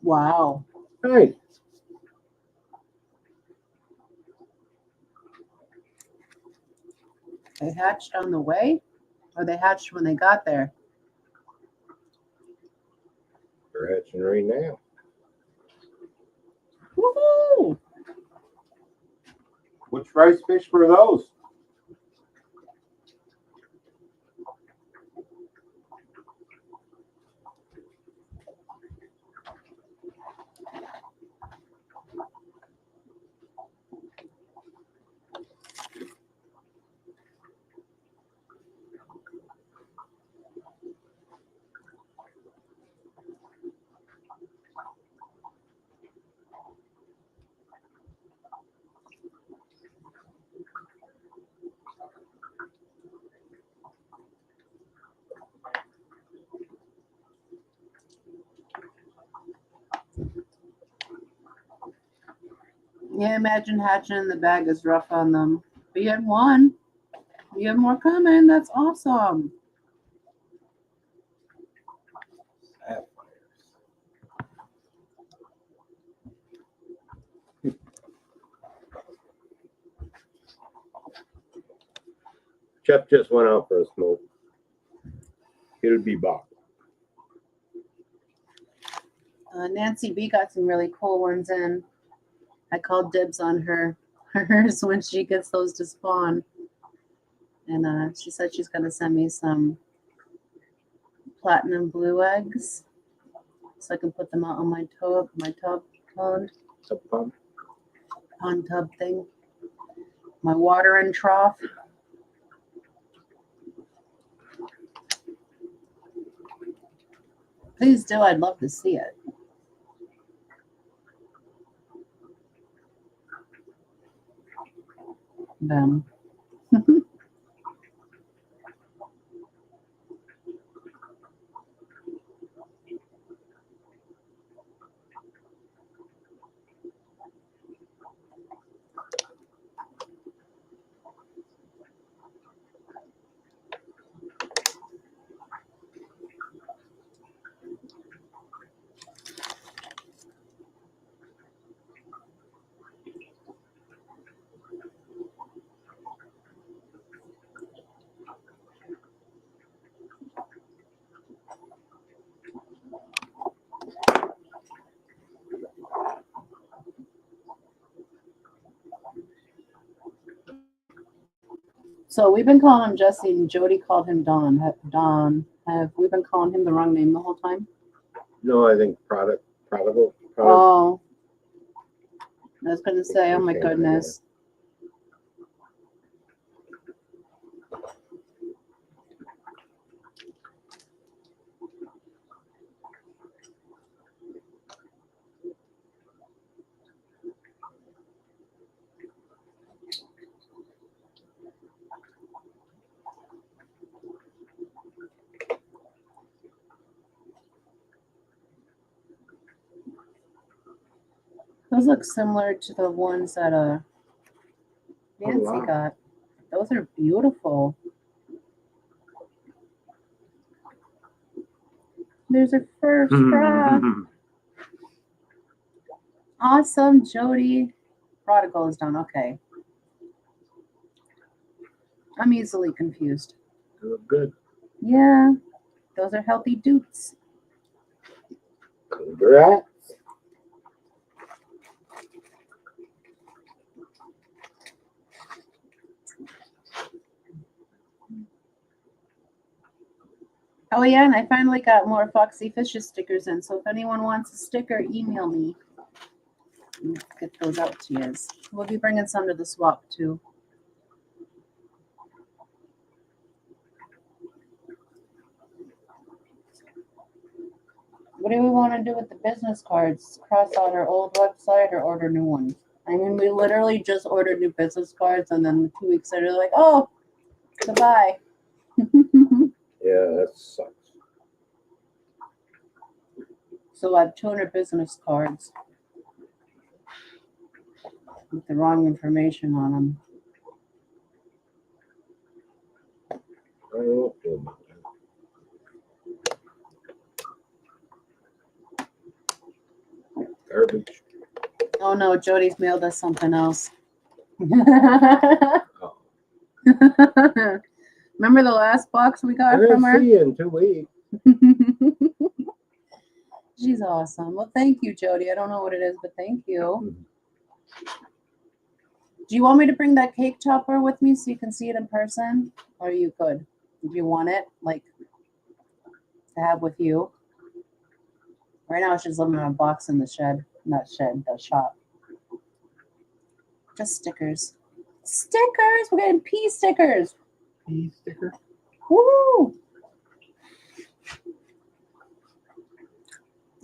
Wow. Nice. They hatched on the way, or they hatched when they got there? They're hatching right now. Woohoo! Which rice fish were those? Yeah, imagine hatching in the bag is rough on them. But you had one. You have more coming. That's awesome. Jeff just went out for a smoke. It'll be back. Nancy B got some really cool ones in. I called dibs on hers when she gets those to spawn. And she said she's going to send me some platinum blue eggs so I can put them out on my tub pond tub thing. My watering trough. Please do. I'd love to see it. Them. So we've been calling him Jesse, and Jody called him Don. Have we been calling him the wrong name the whole time? No, I think prodigal. Oh, I was going to say, oh my goodness. Those look similar to the ones that Nancy got. Those are beautiful. There's a fur straw. Awesome, Jody. Prodigal is done. Okay. I'm easily confused. They look good. Yeah. Those are healthy dutes. Congrats. Oh yeah, and I finally got more Foxy Fishes stickers in. So if anyone wants a sticker, email me. Get those out to you. We'll be bringing some to the swap too. What do we want to do with the business cards? Cross out our old website or order new ones? I mean, we literally just ordered new business cards, and then 2 weeks later, they're like, oh, goodbye. Yeah, that sucks. So I have 200 business cards with the wrong information on them. I don't know what to do about that. Garbage. Oh no, Jody's mailed us something else. Oh. Remember the last box we got I'm from gonna her? see you in 2 weeks. She's awesome. Well, thank you, Jody. I don't know what it is, but thank you. Do you want me to bring that cake topper with me so you can see it in person? Or are you good? Do you want it, like, to have with you? Right now, it's just living in a box in the shed. Not shed, the shop. Just stickers. Stickers! We're getting pea stickers. Pea sticker? Woo!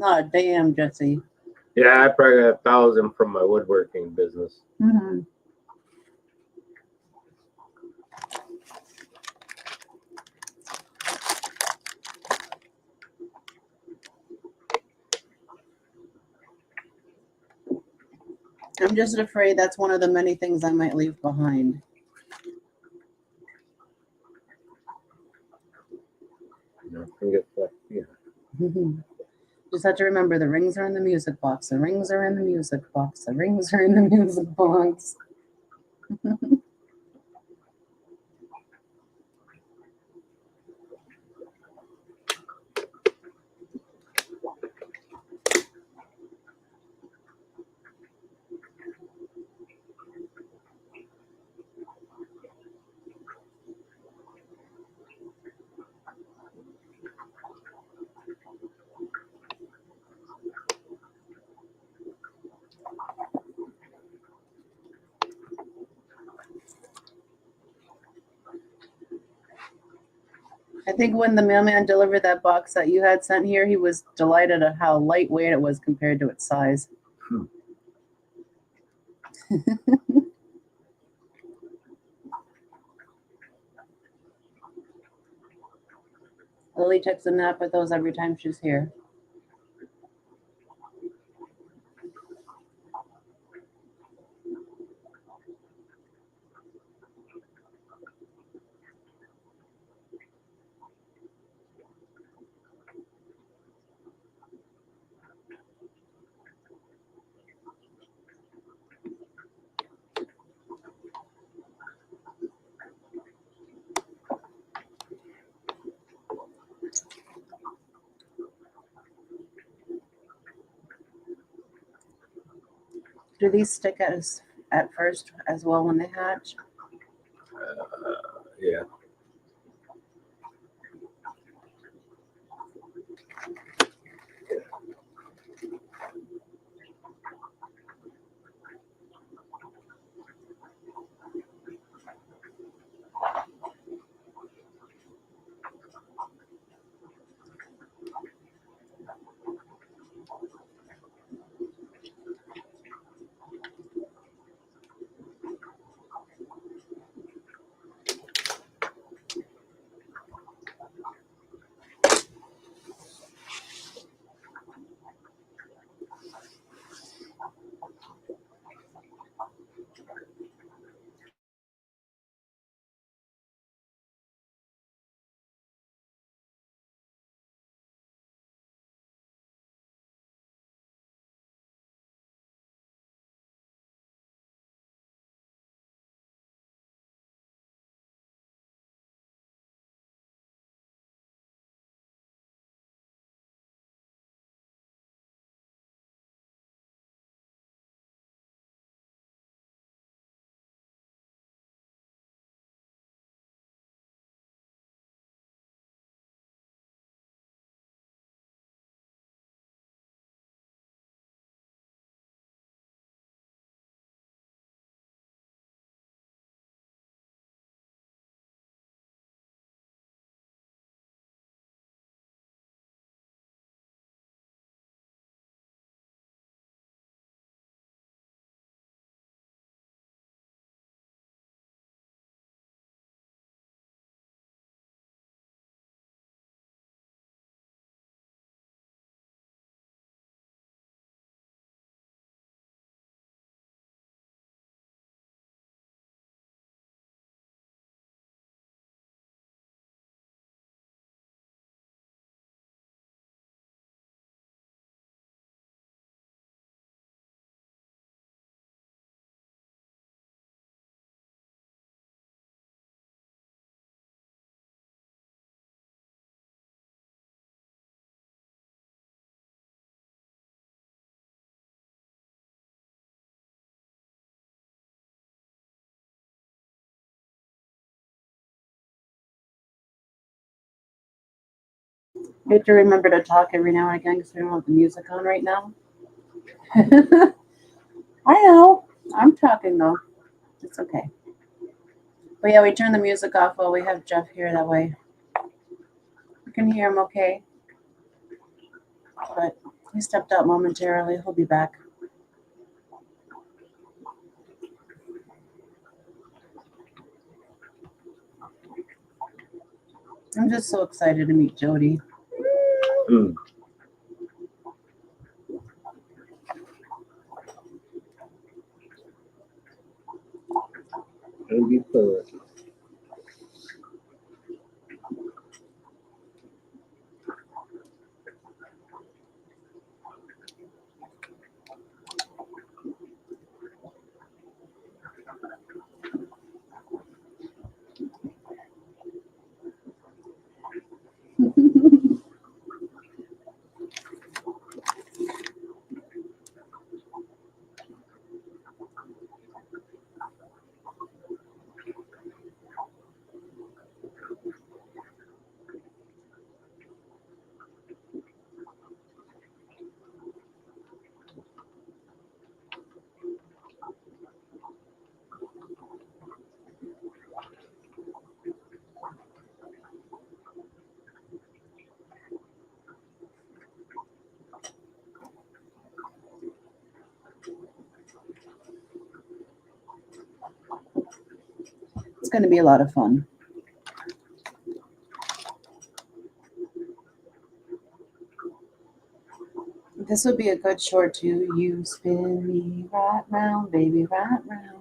Oh, damn, Jesse. Yeah, I probably got 1,000 from my woodworking business. Mm-hmm. I'm just afraid that's one of the many things I might leave behind. Nothing gets left behind. Just have to remember the rings are in the music box. The rings are in the music box. The rings are in the music box. I think when the mailman delivered that box that you had sent here, he was delighted at how lightweight it was compared to its size. Lily takes a nap with those every time she's here. Do these stick at first as well when they hatch? Yeah. You have to remember to talk every now and again because we don't have the music on right now. I know. I'm talking though. It's okay. But yeah, we turn the music off while we have Jeff here. That way we can hear him okay. But he stepped out momentarily. He'll be back. I'm just so excited to meet Jody. Mm. Gonna be fun. It's going to be a lot of fun. This would be a good short too. You spin me right round, baby, right round.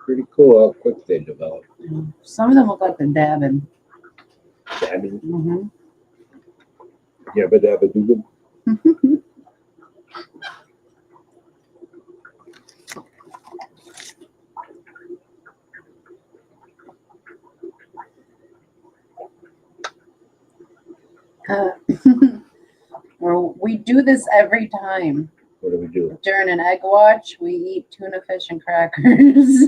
Pretty cool how quick they develop. Some of them look like they're dabbing. Dabbing. Mm-hmm. Yabba dabba doo. We do this every time. What do we do? During an egg watch, we eat tuna fish and crackers.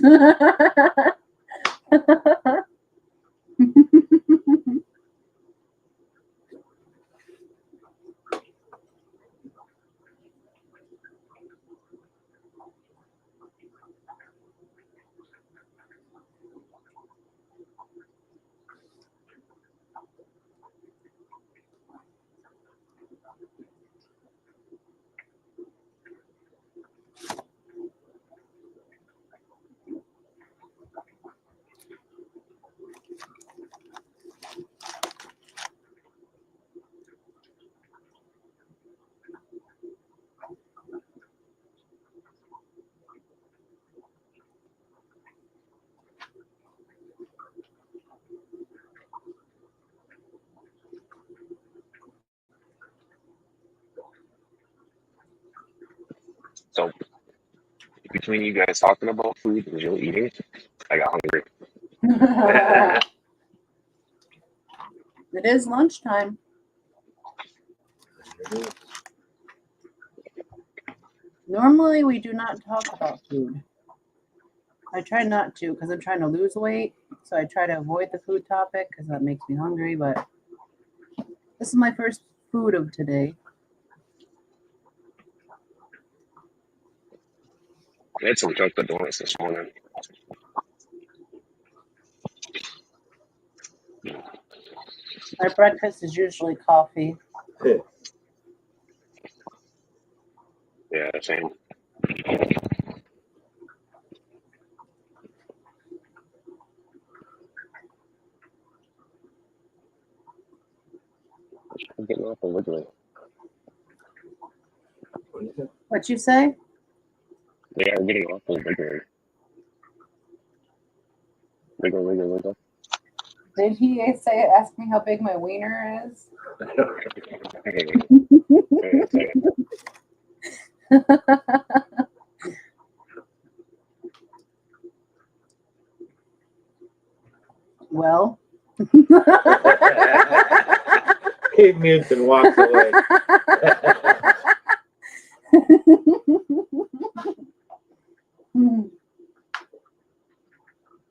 So between you guys talking about food and Jill eating, I got hungry. It is lunchtime. Normally, we do not talk about food. I try not to because I'm trying to lose weight. So I try to avoid the food topic because that makes me hungry. But this is my first food of today. I had some chocolate donuts this morning. My breakfast is usually coffee. Yeah, same. I'm getting off of wiggling. What you say? They are getting off of wiggling. Wiggle, wiggle, wiggle. Did he say ask me how big my wiener is? Well. He mutes and walks away.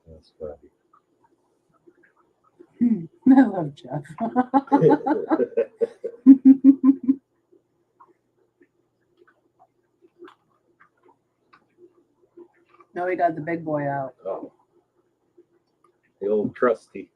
That's funny. I love Jeff. No, we got the big boy out. Oh. The old trusty.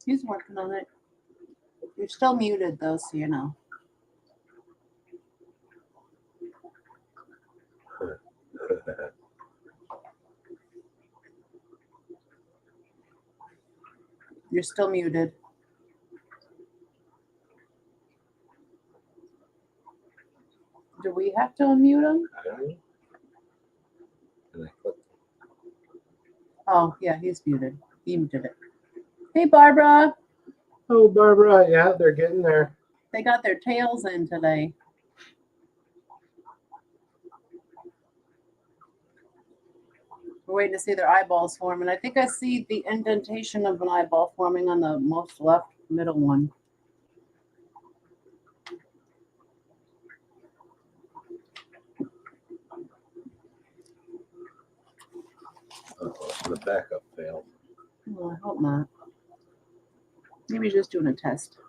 He's working on it. You're still muted though, so you know. You're still muted. Do we have to unmute him? I don't know. And I clicked. Oh, yeah, he's muted. He muted it. Hey, Barbara. Oh, Barbara, yeah, they're getting there. They got their tails in today. We're waiting to see their eyeballs form, and I think I see the indentation of an eyeball forming on the most left middle one. The backup failed. Oh, I hope not. Maybe he's just doing a test.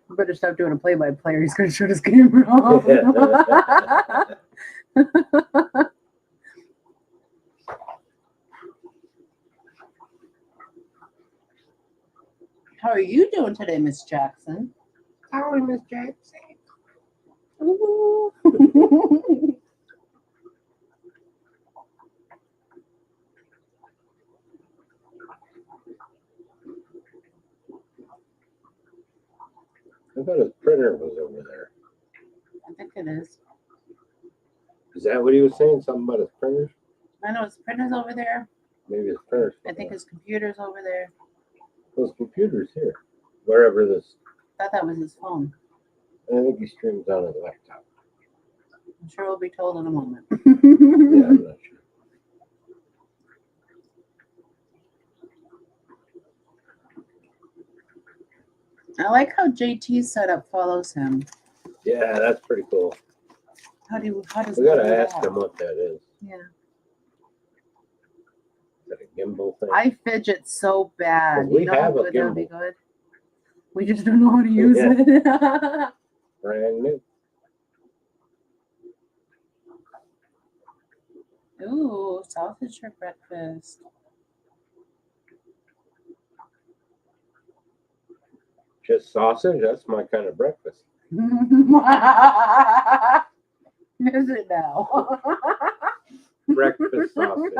We better stop doing a play-by-play. He's going to shut his camera off. How are you doing today, Miss Jackson? How are you, Miss Jackson? Ooh. I thought his printer was over there. I think it is. Is that what he was saying? Something about his printers? I know his printer's over there. Maybe his printer's. I think his computer's over there. Those computers here. Wherever this. I thought that was his phone. I think he streams on his laptop. I'm sure we'll be told in a moment. Yeah, I'm not sure. I like how JT's setup follows him. Yeah, that's pretty cool. How does We that gotta do ask that? him what that is. Yeah. Is that a gimbal thing? I fidget so bad. We You know how have a good that would be gimbal. good? We just don't know how to use Yeah. it. Brand new. Ooh, sausage for breakfast. Just sausage? That's my kind of breakfast. Is it now? Breakfast sausage.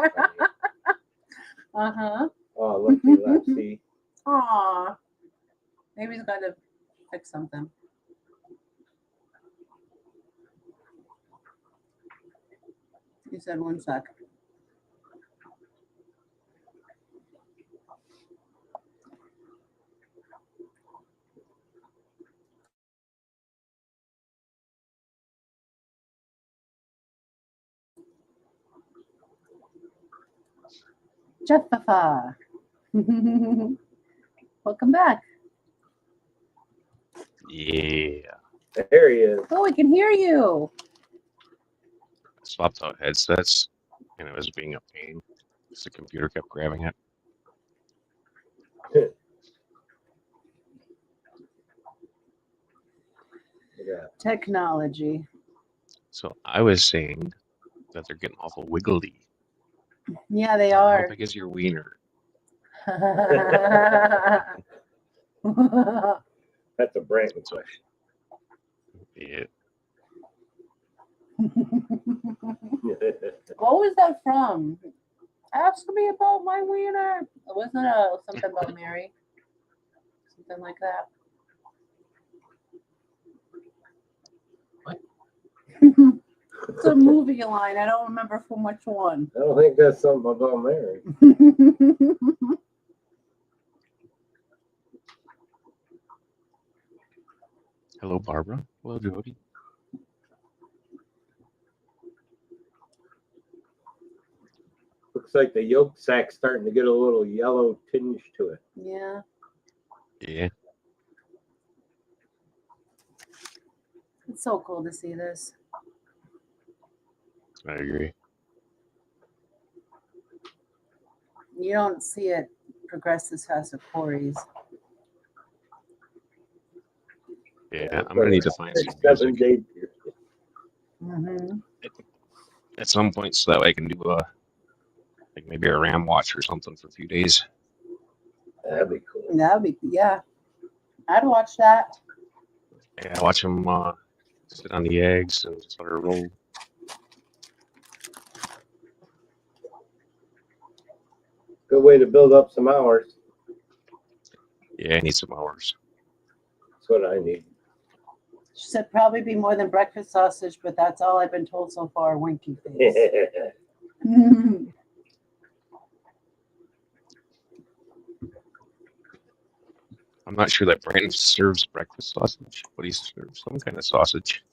Uh-huh. Oh, looky, let's see. Aw. Maybe he's got to fix something. You said 1 sec. Jeffa. Welcome back. Yeah. There he is. Oh, we can hear you. I swapped out headsets, and it was being a pain because the computer kept grabbing it. Yeah. Technology. So I was saying that they're getting awful wiggly. Yeah, they How are. big is your wiener? That's a Brandon question. Yeah. What was that from? Ask me about my wiener. Wasn't it something about Mary? Something like that. What? It's a movie line. I don't remember from which one. I don't think that's something about Mary. Hello, Barbara. Hello, Jody. Looks like the yolk sack's starting to get a little yellow tinge to it. Yeah. Yeah. It's so cool to see this. I agree. You don't see it progress this fast with Corey's. Yeah, I'm gonna need to find some 7 music day period. Mm-hmm. at some point so that way I can do Like maybe a ram watch or something for a few days. That'd be cool. That'd be, yeah. I'd watch that. Yeah, watch them sit on the eggs and just let her roll. Good way to build up some hours. Yeah, I need some hours. That's what I need. She said probably be more than breakfast sausage, but that's all I've been told so far. Winky face. I'm not sure that Brandon serves breakfast sausage, but he serves some kind of sausage.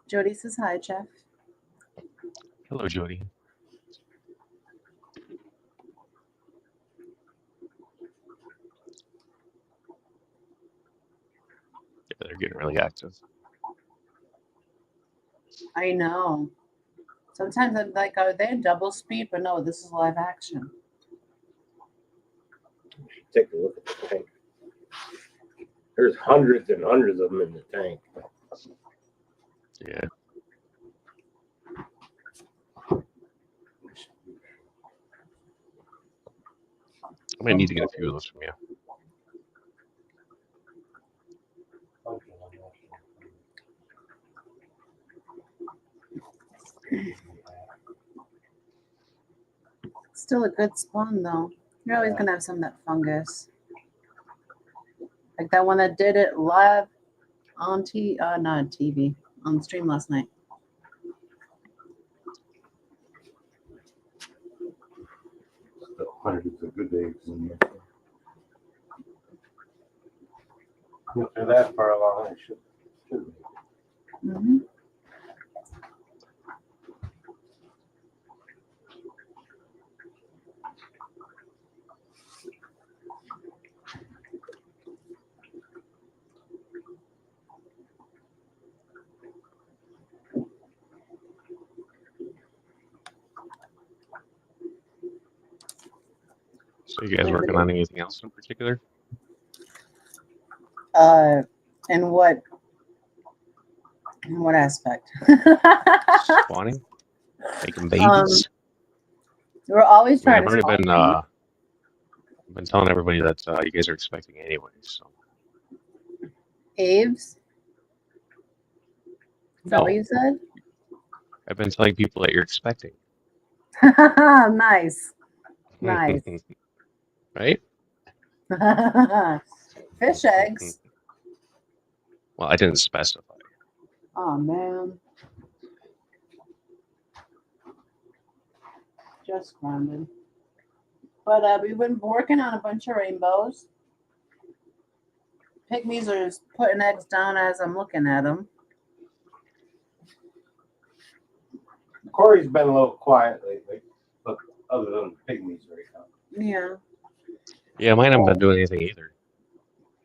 Jody says hi, Jeff. Hello, Jody. Yeah, they're getting really active. I know. Sometimes I'm like, are they in double speed? But no, this is live action. Take a look at the tank. There's hundreds and hundreds of them in the tank. Yeah. I might need to get a few of those from you. Still a good spawn though. You're always gonna have some of that fungus. Like that one that did it live on not TV, on stream last night. Still hundreds of good eggs in there. If they're that far along, I should be. Mm-hmm. So you guys working on anything else in particular? In what aspect? Spawning? Making babies? We're always I mean, trying I've to already spawn. been telling everybody that you guys are expecting anyway. So Aves? Is that No. what you said? I've been telling people that you're expecting. Nice. Nice. Right? Fish eggs. Well, I didn't specify. Oh man. Just grounded. But we've been working on a bunch of rainbows. Pygmies are just putting eggs down as I'm looking at them. Corey's been a little quiet lately, but other than pygmies right now. Yeah. Yeah, mine haven't been doing anything either.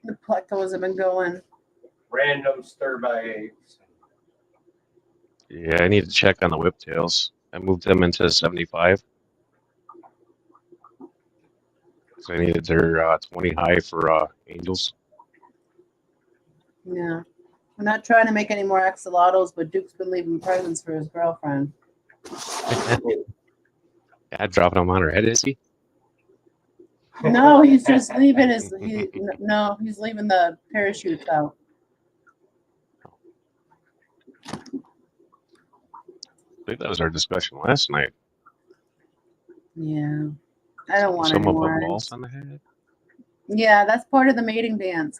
The plecos have been going. Random stir by eggs. Yeah, I need to check on the whiptails. I moved them into 75. So I needed their 20 high for angels. Yeah. I'm not trying to make any more axolotls, but Duke's been leaving presents for his girlfriend. Yeah, dropping them on her head, is he? No, he's just leaving he's leaving the parachutes out. I think that was our discussion last night. Yeah. I don't want Some any of more. them balls on the head. Yeah, that's part of the mating dance.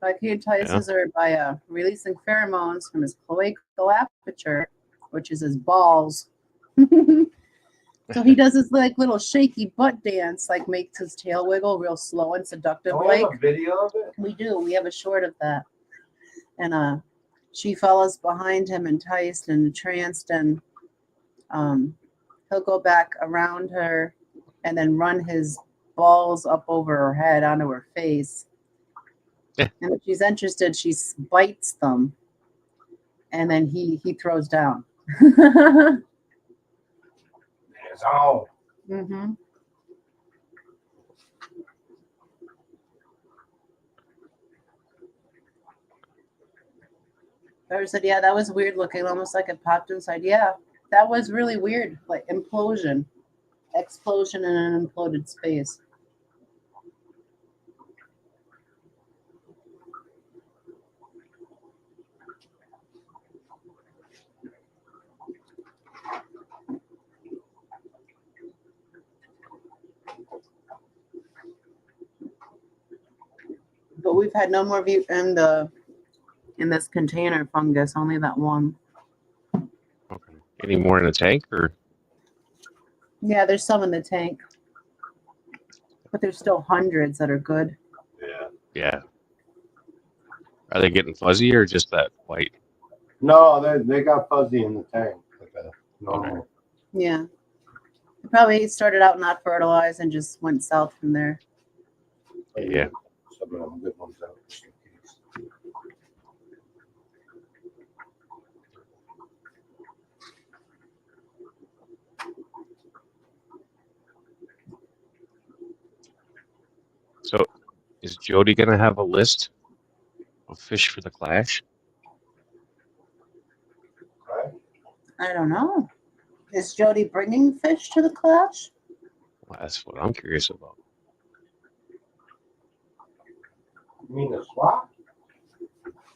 Like he entices her by releasing pheromones from his cloacal aperture, which is his balls. So he does this like little shaky butt dance, like makes his tail wiggle real slow and seductive. Do we Like have a video of it? we do. We have a short of that. And she follows behind him, enticed and entranced, and he'll go back around her and then run his balls up over her head onto her face. Yeah. And if she's interested, she bites them, and then he throws down. It's all. Mm-hmm. Bear said, yeah, that was weird looking, almost like it popped inside. Yeah, that was really weird, like explosion in an imploded space. But we've had no more in this container fungus, only that one. Okay. Any more in the tank, or? Yeah, there's some in the tank, but there's still hundreds that are good. Yeah. Yeah. Are they getting fuzzy or just that white? No, they got fuzzy in the tank, like a normal. Okay. Yeah. It probably started out not fertilized and just went south from there. Yeah. Some of them good ones out. So, is Jody gonna have a list of fish for the clash? Right? I don't know. Is Jody bringing fish to the clash? Well, that's what I'm curious about. You mean the swap?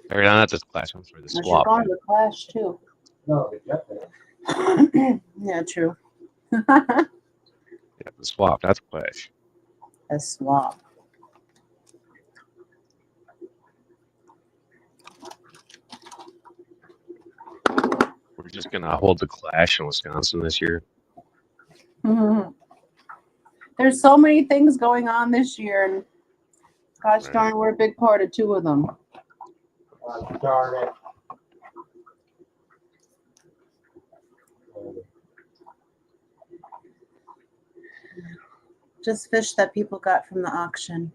Or not the clash, I'm sorry, the Or she's swap. going to the clash too. No, they got that. Yeah, true. Yeah, the swap, not the clash. A swap. We're just gonna hold the clash in Wisconsin this year. There's so many things going on this year, and gosh Right. darn, we're a big part of two of them. Darn it. Just fish that people got from the auction.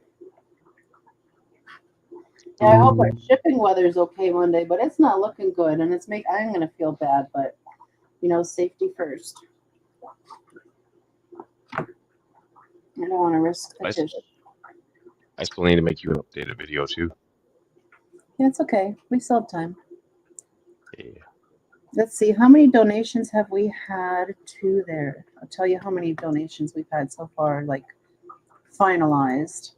Yeah, I hope our shipping weather's okay Monday, but it's not looking good, and I'm gonna feel bad, but safety first. I don't want to risk the fish. I still need to make you an updated video too. Yeah, it's okay. We still have time. Yeah. Let's see, how many donations have we had to there? I'll tell you how many donations we've had so far, like finalized.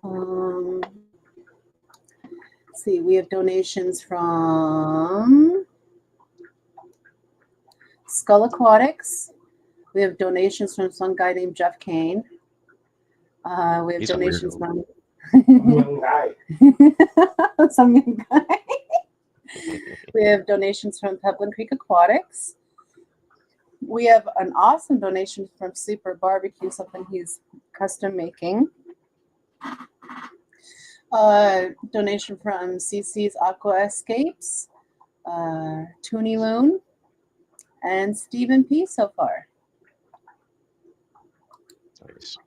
Let's see, we have donations from Skull Aquatics. We have donations from some guy named Jeff Kane. We have He's a donations weirdo. from Young guy. some young guy. We have donations from Peplin Creek Aquatics. We have an awesome donation from Sleeper Barbecue, something he's custom making. Donation from CC's Aqua Escapes, Toonie Loon, and Stephen P. so far. Nice.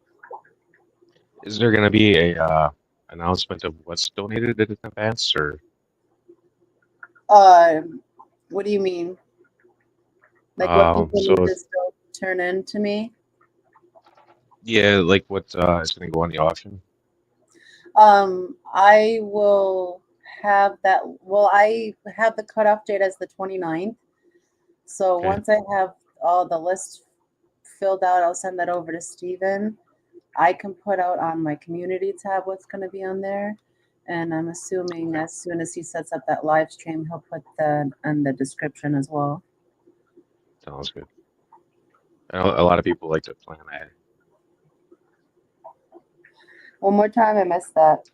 Is there gonna be a announcement of what's donated in advance, or? What do you mean? Like what people So need to still turn in to me? yeah, like what is gonna go on the auction? I will have that. Well, I have the cutoff date as the 29th. So Okay. once I have all the lists filled out, I'll send that over to Steven. I can put out on my community tab what's going to be on there. And I'm assuming as soon as he sets up that live stream, he'll put that in the description as well. Sounds good. A lot of people like to plan ahead. One more time, I missed that.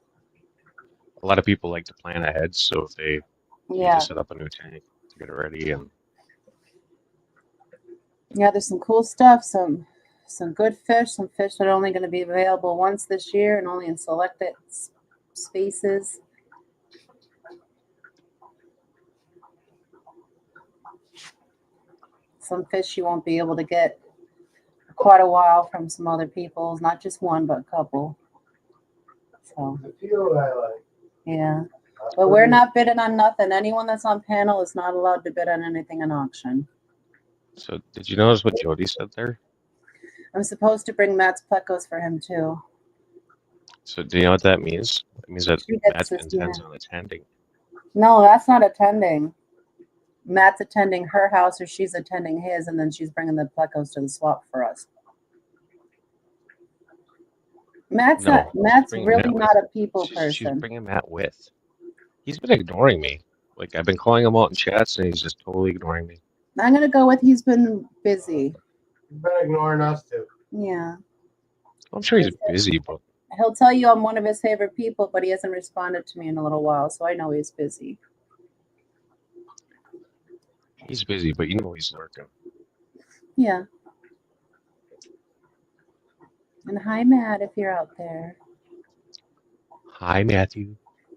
A lot of people like to plan ahead, so if they need to set up a new tank to get it ready, and yeah, there's some cool stuff, some good fish, some fish that are only going to be available once this year and only in selected spaces. Some fish you won't be able to get for quite a while from some other people's, not just one, but a couple. So, The field I like. yeah. But we're not bidding on nothing. Anyone that's on panel is not allowed to bid on anything in auction. so did you notice what Jody said there? I'm supposed to bring Matt's plecos for him too. So do you know what that means? It means that Matt intends on attending. No, that's not attending. Matt's attending her house or she's attending his, and then she's bringing the plecos to the swap for us. Matt's bringing really Matt with. not a people She's person. bringing Matt with. He's been ignoring me. Like, I've been calling him out in chats, and he's just totally ignoring me. I'm gonna go with he's been busy. You've been ignoring us too. Yeah. I'm sure he's busy, but He'll tell you I'm one of his favorite people, but he hasn't responded to me in a little while, so I know he's busy. he's busy. But you know he's lurking. Yeah. And hi, Matt, if you're out there. Hi, Matthew.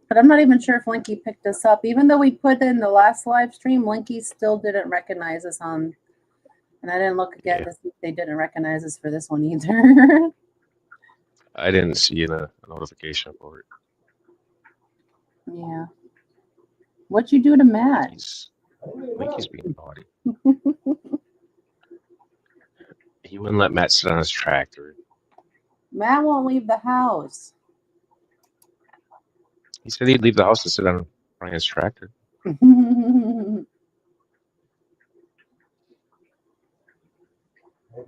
But I'm not even sure if Linky picked us up. Even though we put in the last live stream, Linky still didn't recognize us on. And I didn't look again to see if they didn't recognize us for this one either. I didn't see a notification for it. Yeah. What'd you do to Matt? Linky's being naughty. He wouldn't let Matt sit on his tractor. Matt won't leave the house. He said he'd leave the house to sit on Brian's tractor. Maybe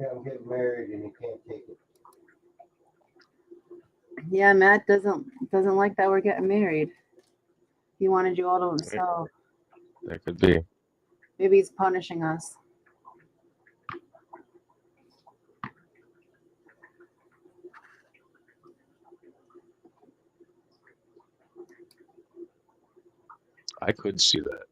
I'm getting married and you can't take it. Yeah, Matt doesn't like that we're getting married. He wanted you all to himself. That could be. Maybe he's punishing us. I could see that.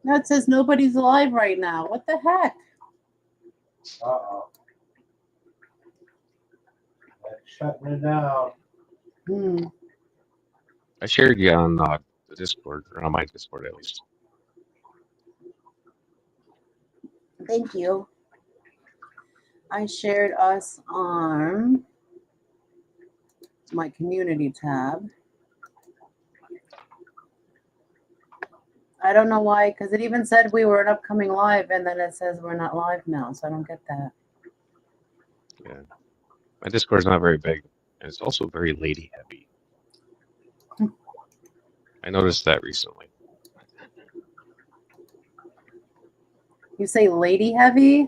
No, it says nobody's alive right now. What the heck? Uh-oh. That's shutting it down. I shared you on the Discord, or on my Discord at least. Thank you. I shared us on my community tab. I don't know why, because it even said we were an upcoming live, and then it says we're not live now, so I don't get that. Yeah. My Discord's not very big, and it's also very lady heavy. I noticed that recently. You say lady heavy?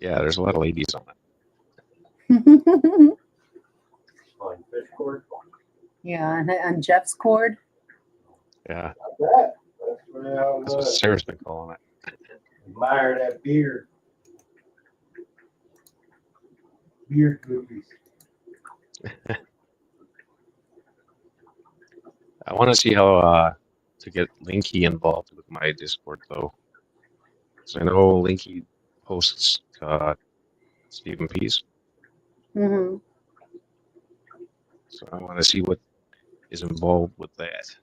Yeah, there's a lot of ladies on it. On fish cord? Yeah, and on Jeff's cord. Yeah. That's That's what Sarah's been calling it. Admire that beard. Beard cookies. I want to see how to get Linky involved with my Discord, though. Because I know Linky posts Stephen Pease. Mm-hmm. So I want to see what is involved with that.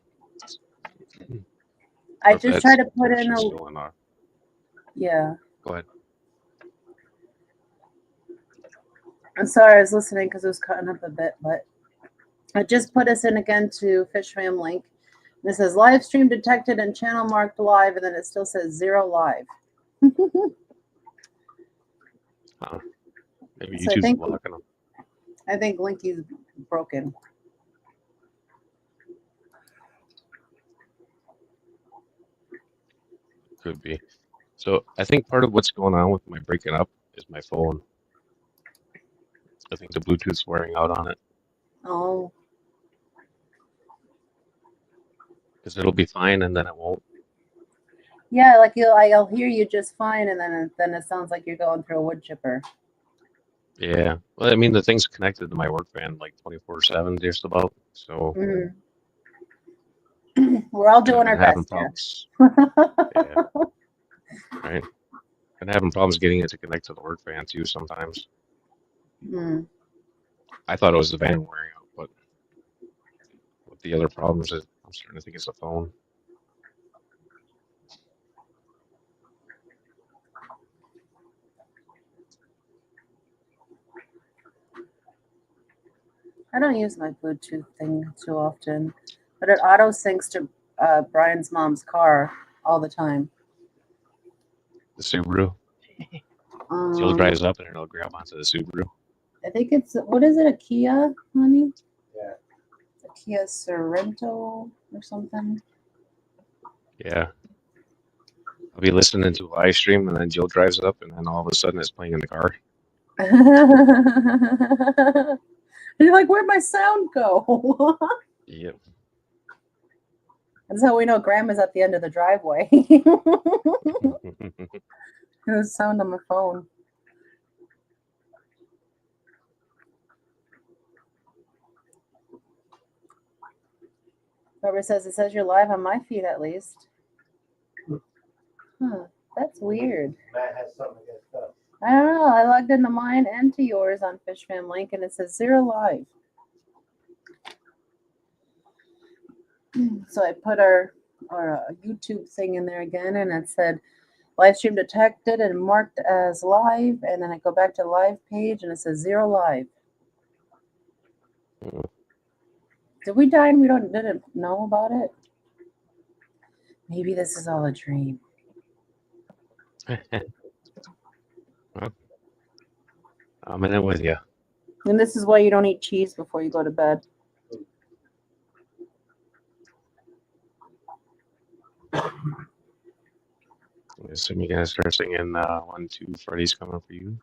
I just try to put in a... Yeah. Go ahead. I'm sorry, I was listening because it was cutting up a bit, but I just put us in again to FishFam link. And it says live stream detected and channel marked live, and then it still says 0 live. Maybe so YouTube's blocking them. I think Linky's broken. Could be. So I think part of what's going on with my breaking up is my phone. I think the Bluetooth's wearing out on it. Oh. Because it'll be fine and then it won't. Yeah, like I'll hear you just fine, and then it sounds like you're going through a wood chipper. Yeah. Well, I mean, the thing's connected to my work van like 24/7, just about. So. We're all doing our best here. Yeah. Right. And having problems getting it to connect to the work van too sometimes. I thought it was the van wearing out, but with the other problems, I'm starting to think it's the phone. I don't use my Bluetooth thing too often, but it auto syncs to Brian's mom's car all the time. The Subaru. Jill Um, drives up and it'll grab onto the Subaru. I think it's what is it? A Kia, honey? Yeah. A Kia Sorento or something. Yeah. I'll be listening to a live stream and then Jill drives up and then all of a sudden it's playing in the car. You're like, where'd my sound go? Yep. That's how we know Grandma's at the end of the driveway. There's sound on my phone. Barbara says it says you're live on my feed at least. Huh, that's weird. Matt has something against us. I don't know. I logged into mine and to yours on FishFam Link, and it says 0 live. So I put our YouTube thing in there again, and it said live stream detected and marked as live. And then I go back to the live page, and it says 0 live. Did we die and we didn't know about it? Maybe this is all a dream. Well, I'm in it with you. And this is why you don't eat cheese before you go to bed. I assume you're gonna start singing 1, 2, Freddy's coming for you.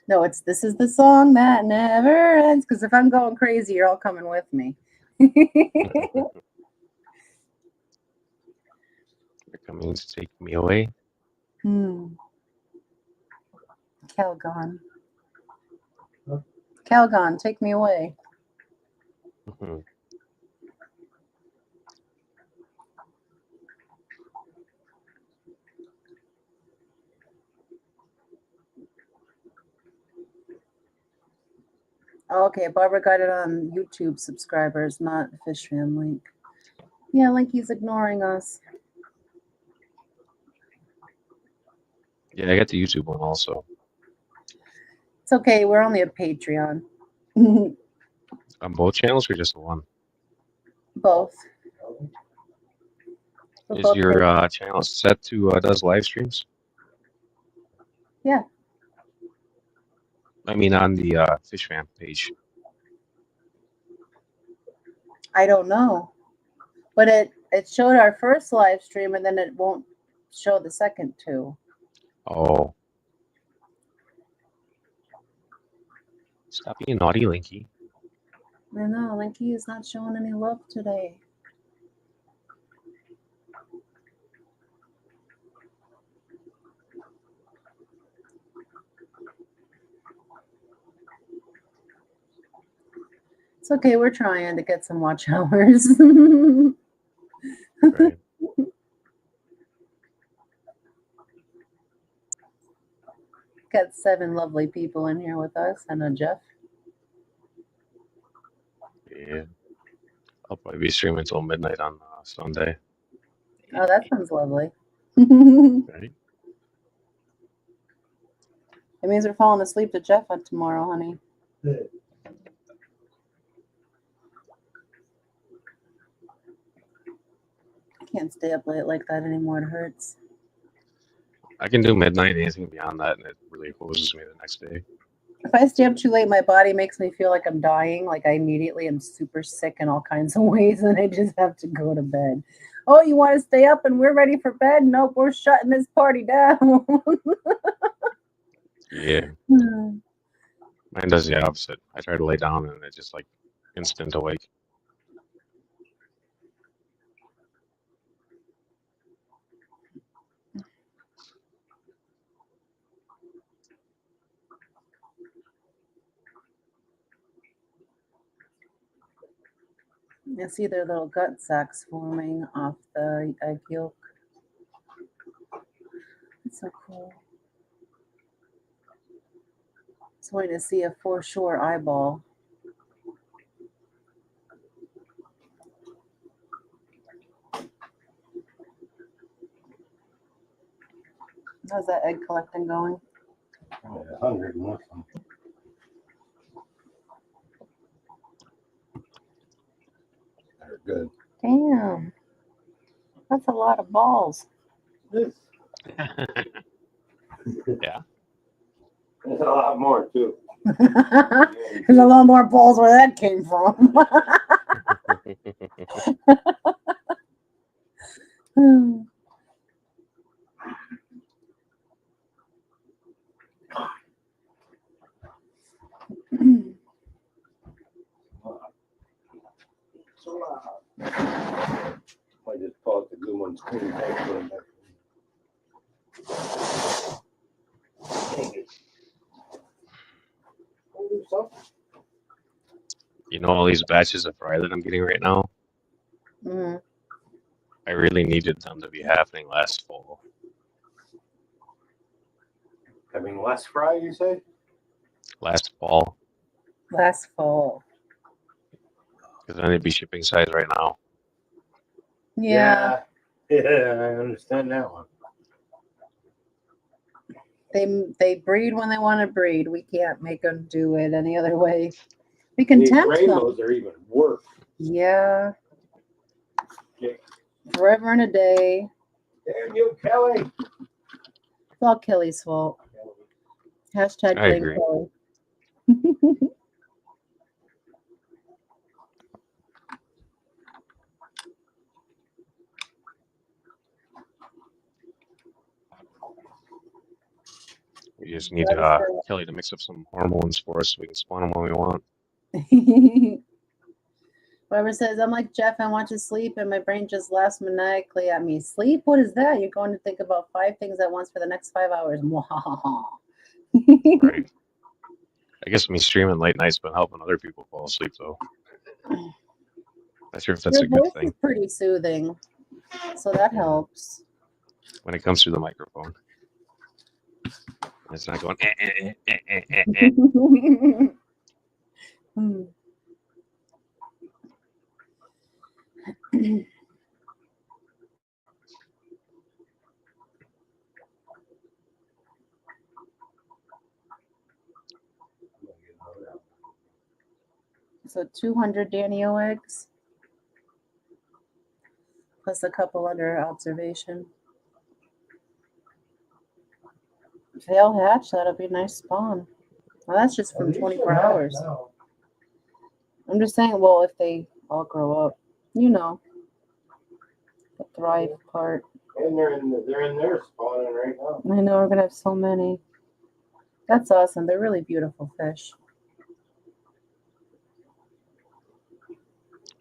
No, this is the song that never ends. Because if I'm going crazy, you're all coming with me. You're coming to take me away. Calgon. Calgon, take me away. Oh, okay, Barbara got it on YouTube subscribers, not FishFam Link. Yeah, Linky's ignoring us. Yeah, I got the YouTube one also. It's okay, we're only a Patreon. On both channels or just the one? Both. Is your channel set to does live streams? Yeah. I mean on the FishFam page. I don't know. But it showed our first live stream and then it won't show the second two. Oh. Stop being naughty, Linky. I know, Linky is not showing any love today. It's okay, we're trying to get some watch hours. Right. Got 7 lovely people in here with us and a Jeff. Yeah. I'll probably be streaming until midnight on Sunday. Oh, that sounds lovely. Right? It means we're falling asleep to Jeff on tomorrow, honey. I can't stay up late like that anymore. It hurts. I can do midnight, anything beyond that, and it really exposes me the next day. If I stay up too late, my body makes me feel like I'm dying. Like I immediately am super sick in all kinds of ways, and I just have to go to bed. Oh, you want to stay up and we're ready for bed? Nope, we're shutting this party down. Yeah. Mine does the opposite. I try to lay down and it's just like instant awake. I see their little gut sacs forming off the egg yolk. It's so cool. Just waiting to see a for sure eyeball. How's that egg collecting going? 100 and something. That's a lot of balls. This Yeah. there's a lot more too. There's a lot more balls where that came from. I just thought the good ones came back for them. You know, all these batches of fry that I'm getting right now, Mhm. I really needed them to be happening last fall. Having less fry, you say? Last fall, Last fall. because I need to be shipping size right now. Yeah. Yeah, I understand that one. They breed when they want to breed. We can't make them do it any other way. We can These tempt them. rainbows are even worse. Yeah. Yeah. Forever and a day. Damn you, Kelly. It's all Kelly's fault. Hashtag I blame agree. Kelly. We just need Kelly to mix up some hormones for us so we can spawn them when we want. Whoever says, I'm like Jeff, I want to sleep, and my brain just laughs maniacally at me. Sleep? What is that? You're going to think about 5 things at once for the next 5 hours. Right. I guess me streaming late night's been helping other people fall asleep, though. Not sure if that's Your a good voice thing is pretty soothing, so that helps. when it comes through the microphone. It's not going. Hmm. So 200 Danio eggs, plus a couple under observation. If they all hatch, that'll be a nice spawn. Well, that's just from 24 hours. I'm just saying, well, if they all grow up, you know, the thrive part. And they're in there spawning right now. I know we're gonna have so many. That's awesome. They're really beautiful fish.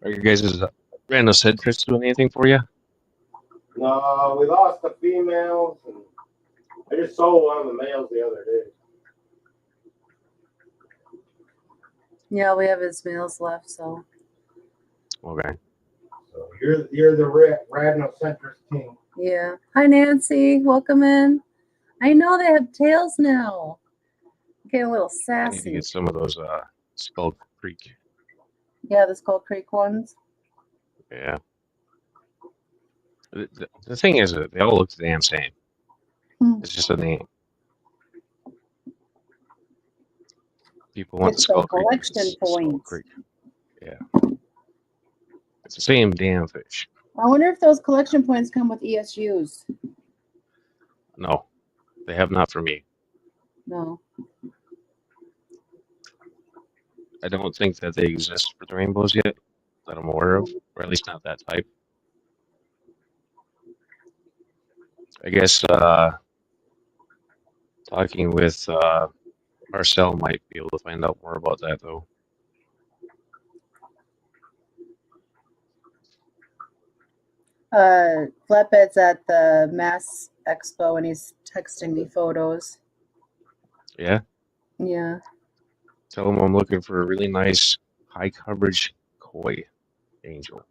Are you guys' random head trips doing anything for you? No, we lost the females, and I just sold one of the males the other day. Yeah, we have his males left, so. Okay. So you're the radnocentrus king. Yeah. Hi, Nancy. Welcome in. I know they have tails now. Getting a little I need to sassy. get some of those Skull Creek. Yeah, the Skull Creek ones. Yeah. The thing is that they all look the damn same. It's just a name. People want the It's the Skull Creek. collection It's Skull points. Creek. Yeah. It's the same damn fish. I wonder if those collection points come with ESUs. No, they have not for me. No. I don't think that they exist for the rainbows yet that I'm aware of, or at least not that type. I guess talking with Marcel might be able to find out more about that, though. Flatbed's at the Mass Expo and he's texting me photos. Yeah? Yeah. Tell him I'm looking for a really nice high coverage koi angel.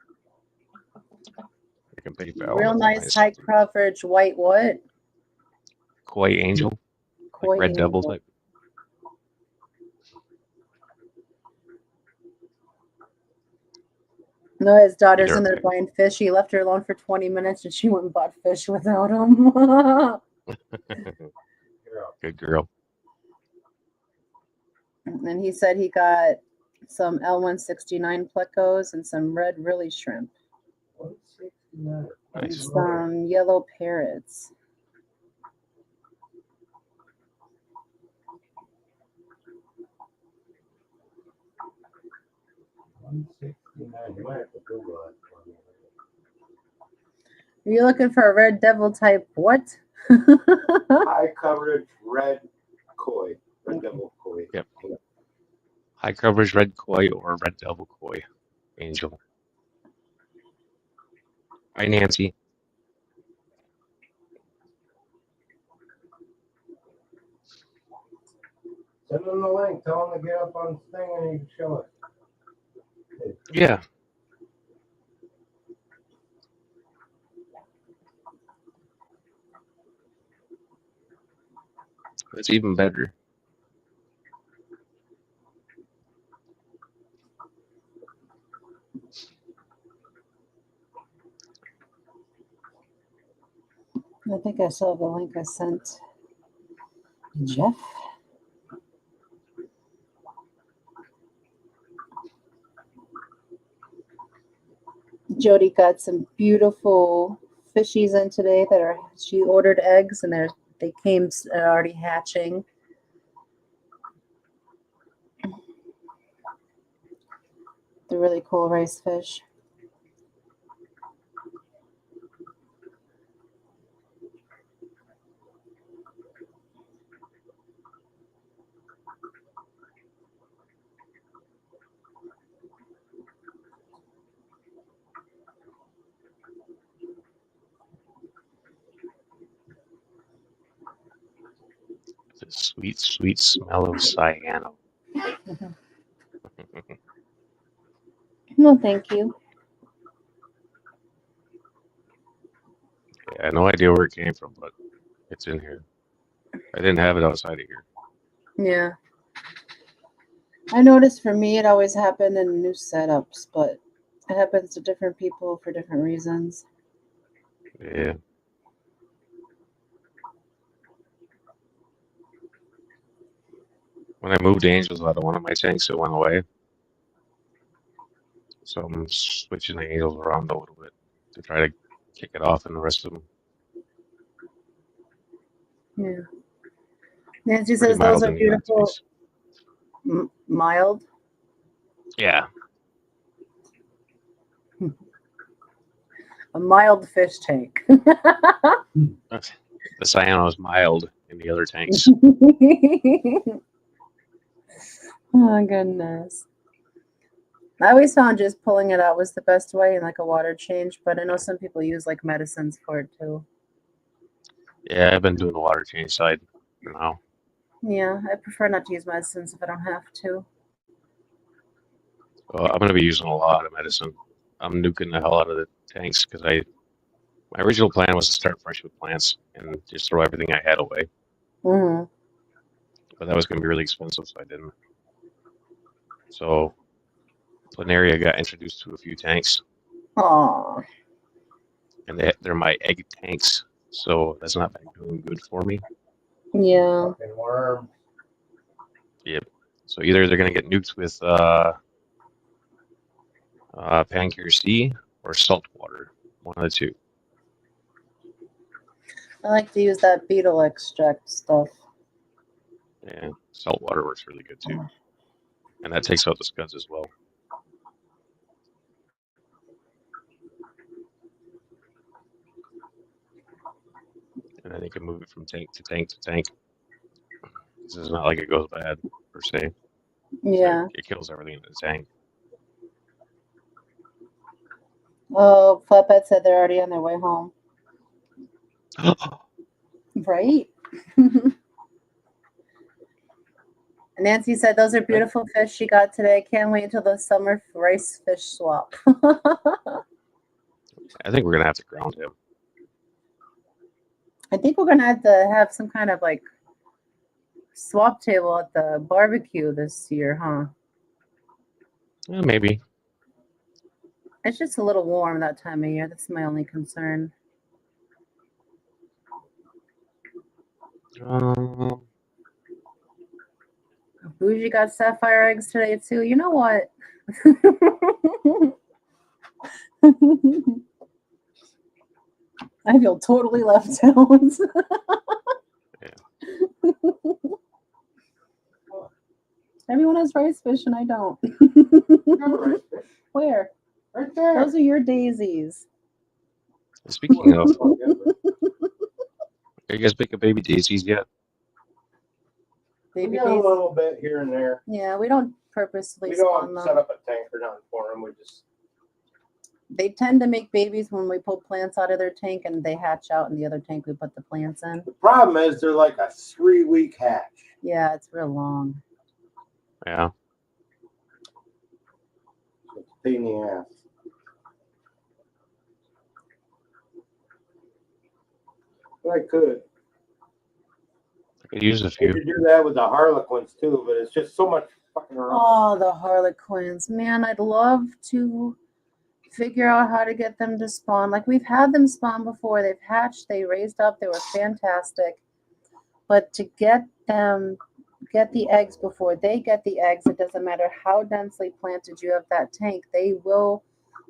I can pay for Real nice high coverage white what? Koi angel. Koi Like Red angel. Devil type. No, his daughter's Either in there way. buying fish. He left her alone for 20 minutes and she went and bought fish without him. Good girl. And he said he got some L169 plecos and some red really shrimp. 169. Nice. Some yellow parrots. You might have to Google it for me. Are you looking for a red devil type what? High coverage red koi. Red devil koi. Yep. High coverage red koi or red devil koi angel. Hi, Nancy. Send them the link. Tell them to get up on the thing and you can show it. Yeah. That's even better. I think I saw the link I sent Jeff. Jody got some beautiful fishies in today that are, she ordered eggs and they came already hatching. They're really cool rice fish. The sweet, sweet smell of cyano. No, thank you. Yeah, no idea where it came from, but it's in here. I didn't have it outside of here. Yeah. I noticed for me it always happened in new setups, but it happens to different people for different reasons. Yeah. When I moved angels out of one of my tanks, it went away. So I'm switching the angels around a little bit to try to kick it off in the rest of them. Yeah. Nancy Pretty says those mild are in the United beautiful. States. Mild. Yeah. A mild fish tank. The cyano is mild in the other tanks. Oh goodness. I always found just pulling it out was the best way in like a water change, but I know some people use like medicines for it too. Yeah, I've been doing the water change side for now. Yeah, I prefer not to use medicines if I don't have to. Well, I'm going to be using a lot of medicine. I'm nuking the hell out of the tanks because my original plan was to start fresh with plants and just throw everything I had away. Mm-hmm. But that was going to be really expensive, so I didn't. So Planaria got introduced to a few tanks, Aww. and they're my egg tanks, so that's not been doing good for me. Yeah. Fucking worms. Yep. So either they're going to get nuked with Pancure C or salt water, one of the two. I like to use that beetle extract stuff. Yeah, salt water works really good too, and that takes out the scuds as well. And then you can move it from tank to tank to tank. This is not like it goes bad per se. Yeah. So it kills everything in the tank. Oh, Flatbed said they're already on their way home. Right? Nancy said those are beautiful fish she got today. Can't wait until the summer rice fish swap. I think we're gonna have to ground him. I think we're gonna have to have some kind of like swap table at the barbecue this year, huh? Yeah, maybe. It's just a little warm that time of year. That's my only concern. Bougie got sapphire eggs today too. You know what? I feel totally left out. Yeah. Everyone has rice fish and I don't. Where? Right there. Those are your daisies. Speaking of, are you guys making baby daisies yet? We Baby got a daisies. little bit here and there. Yeah, we don't purposely We spawn don't set them. up a tanker down for them. We just They tend to make babies when we pull plants out of their tank and they hatch out in the other tank we put the plants in. the problem is they're like a 3-week hatch. Yeah, it's real long. Yeah. It's a pain in the ass. But I could. I could use a You few. could do that with the Harlequins too, but it's just so much fucking around. Oh, the Harlequins. Man, I'd love to figure out how to get them to spawn. Like, we've had them spawn before. They've hatched, they raised up, they were fantastic. But to get them, get the eggs before they get the eggs, it doesn't matter how densely planted you have that tank, they will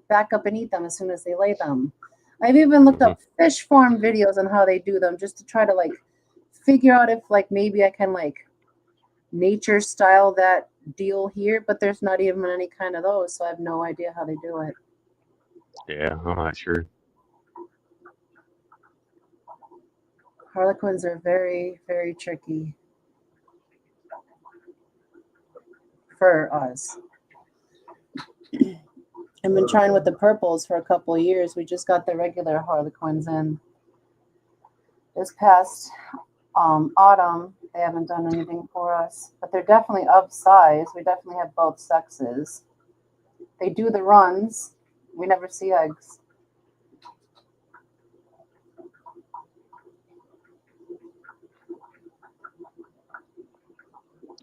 back up and eat them as soon as they lay them. I've even looked up fish farm videos on how they do them just to try to like figure out if like maybe I can like nature style that deal here, but there's not even any kind of those, so I have no idea how they do it. Yeah, I'm not sure. Harlequins are very, very tricky for us. I've been trying with the purples for a couple of years. We just got the regular Harlequins in. This past autumn, they haven't done anything for us, but they're definitely of size. We definitely have both sexes. They do the runs. We never see eggs.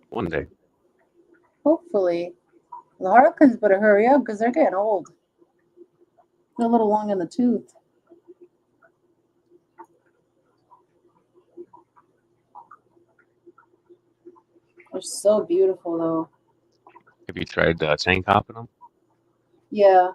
One day. Hopefully. The Harlequins better hurry up because they're getting old. They're a little long in the tooth. They're so beautiful, though. Have you tried tank hopping them? Yeah.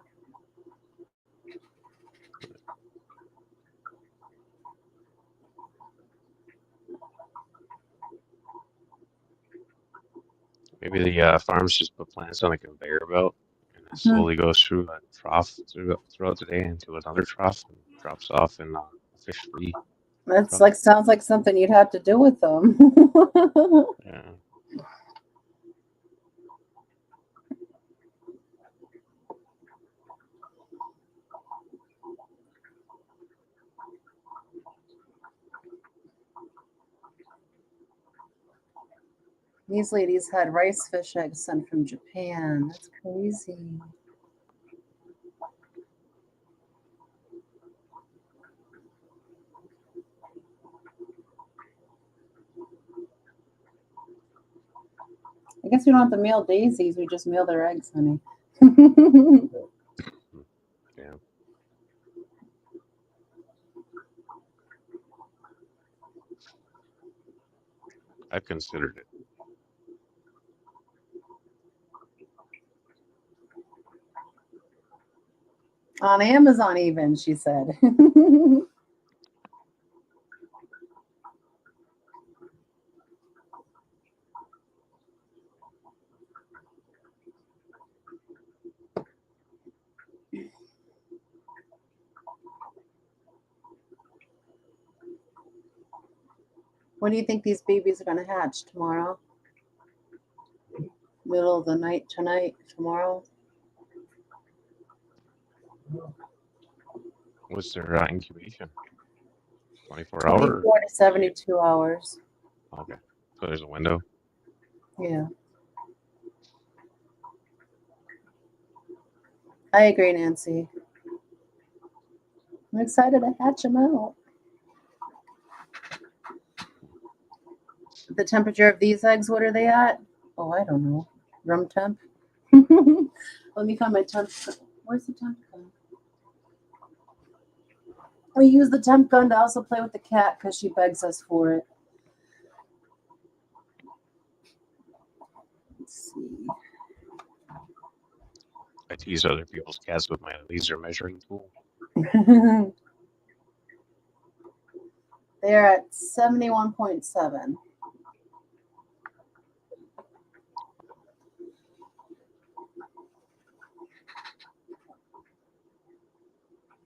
Maybe the farms just put plants on a conveyor belt and it slowly goes through a trough throughout the day into another trough and drops off in a fish-free. That's trough. like sounds like something you'd have to do with them. Yeah. These ladies had rice fish eggs sent from Japan. That's crazy. I guess we don't have to mail daisies. We just mail their eggs, honey. Yeah. I've considered it. On Amazon, even, she said. When do you think these babies are going to hatch? Tomorrow? Middle of the night tonight? Tomorrow? What's their incubation? 24 hour? 24 to 72 hours. Okay. So there's a window. Yeah. I agree, Nancy. I'm excited to hatch them out. The temperature of these eggs, what are they at? Oh, I don't know. Room temp? Let me find my temp. Where's the temp gun? We use the temp gun to also play with the cat because she begs us for it. Let's see. I tease other people's cats with my laser measuring tool. They're at 71.7.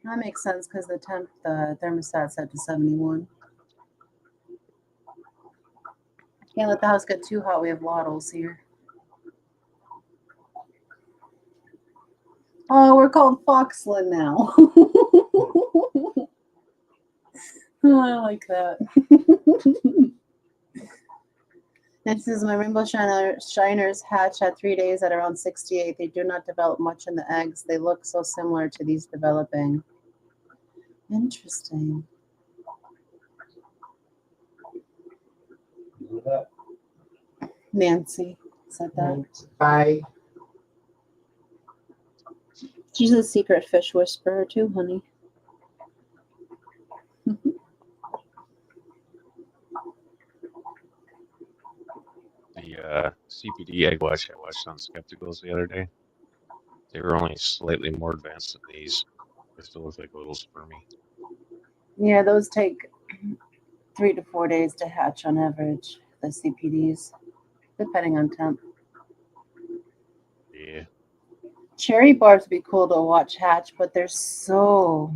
That makes sense because the thermostat set to 71. Can't let the house get too hot. We have wattles here. Oh, we're called Foxland now. Oh, I like that. And this is my rainbow shiners hatch at 3 days at around 68. They do not develop much in the eggs. They look so similar to these developing. Interesting. Nancy said that. Bye. She's a secret fish whisperer too, honey. The CPD egg watch I watched on Skepticals the other day, they were only slightly more advanced than these. They still look like little spermy. Yeah, those take 3 to 4 days to hatch on average, the CPDs, depending on temp. Yeah. Cherry barbs would be cool to watch hatch, but they're so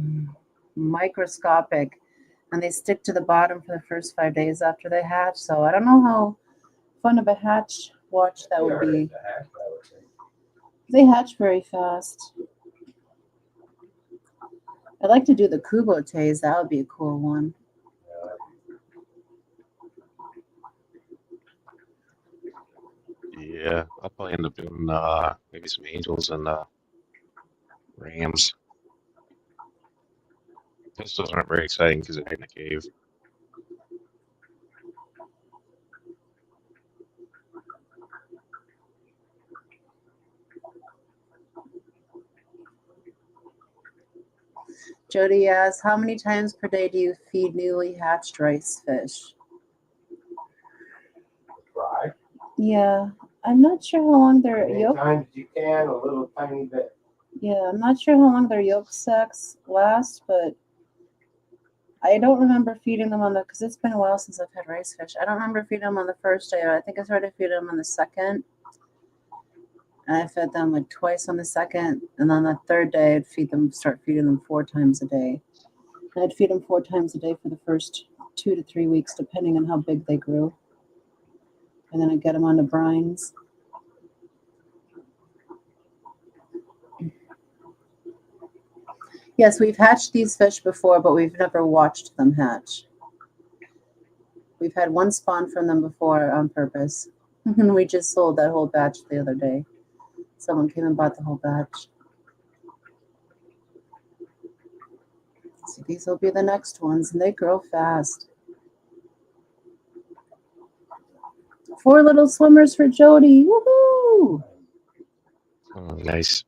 microscopic and they stick to the bottom for the first 5 days after they hatch. So I don't know how fun of a hatch watch that would be. They hatch very fast. I'd like to do the Kubotes. That would be a cool one. Yeah, I'll probably end up doing maybe some angels and rams. Pistols aren't very exciting because they're in a cave. Jody asks, how many times per day do you feed newly hatched rice fish? Try. Yeah, I'm not sure how long their As many yolk. times as you can, a little tiny bit. Yeah, I'm not sure how long their yolk sacs last, but I don't remember feeding them on the, because it's been a while since I've had rice fish. I don't remember feeding them on the first day. I think I started feeding them on the second. And I fed them like twice on the second. And on the third day, I'd start feeding them 4 times a day. And I'd feed them 4 times a day for the first 2 to 3 weeks, depending on how big they grew. And then I'd get them onto brines. Yes, we've hatched these fish before, but we've never watched them hatch. We've had one spawn from them before on purpose. And we just sold that whole batch the other day. Someone came and bought the whole batch. So these will be the next ones, and they grow fast. 4 little swimmers for Jody. Woohoo! Oh, nice.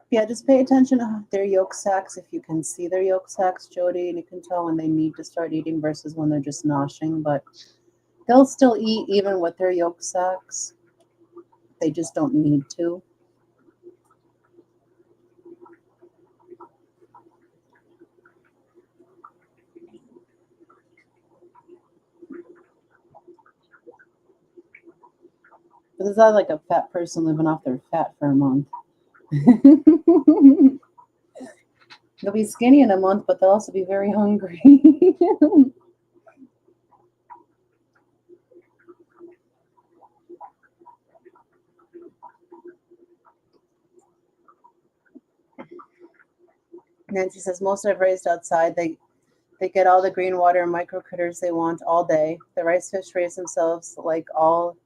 Yeah, just pay attention to their yolk sacs. If you can see their yolk sacs, Jody, and you can tell when they need to start eating versus when they're just noshing. But they'll still eat even with their yolk sacs. They just don't need to. But it's not like a fat person living off their fat for a month. They'll be skinny in a month, but they'll also be very hungry. Nancy says most I've raised outside, they get all the green water and micro critters they want all day. The rice fish raise themselves like all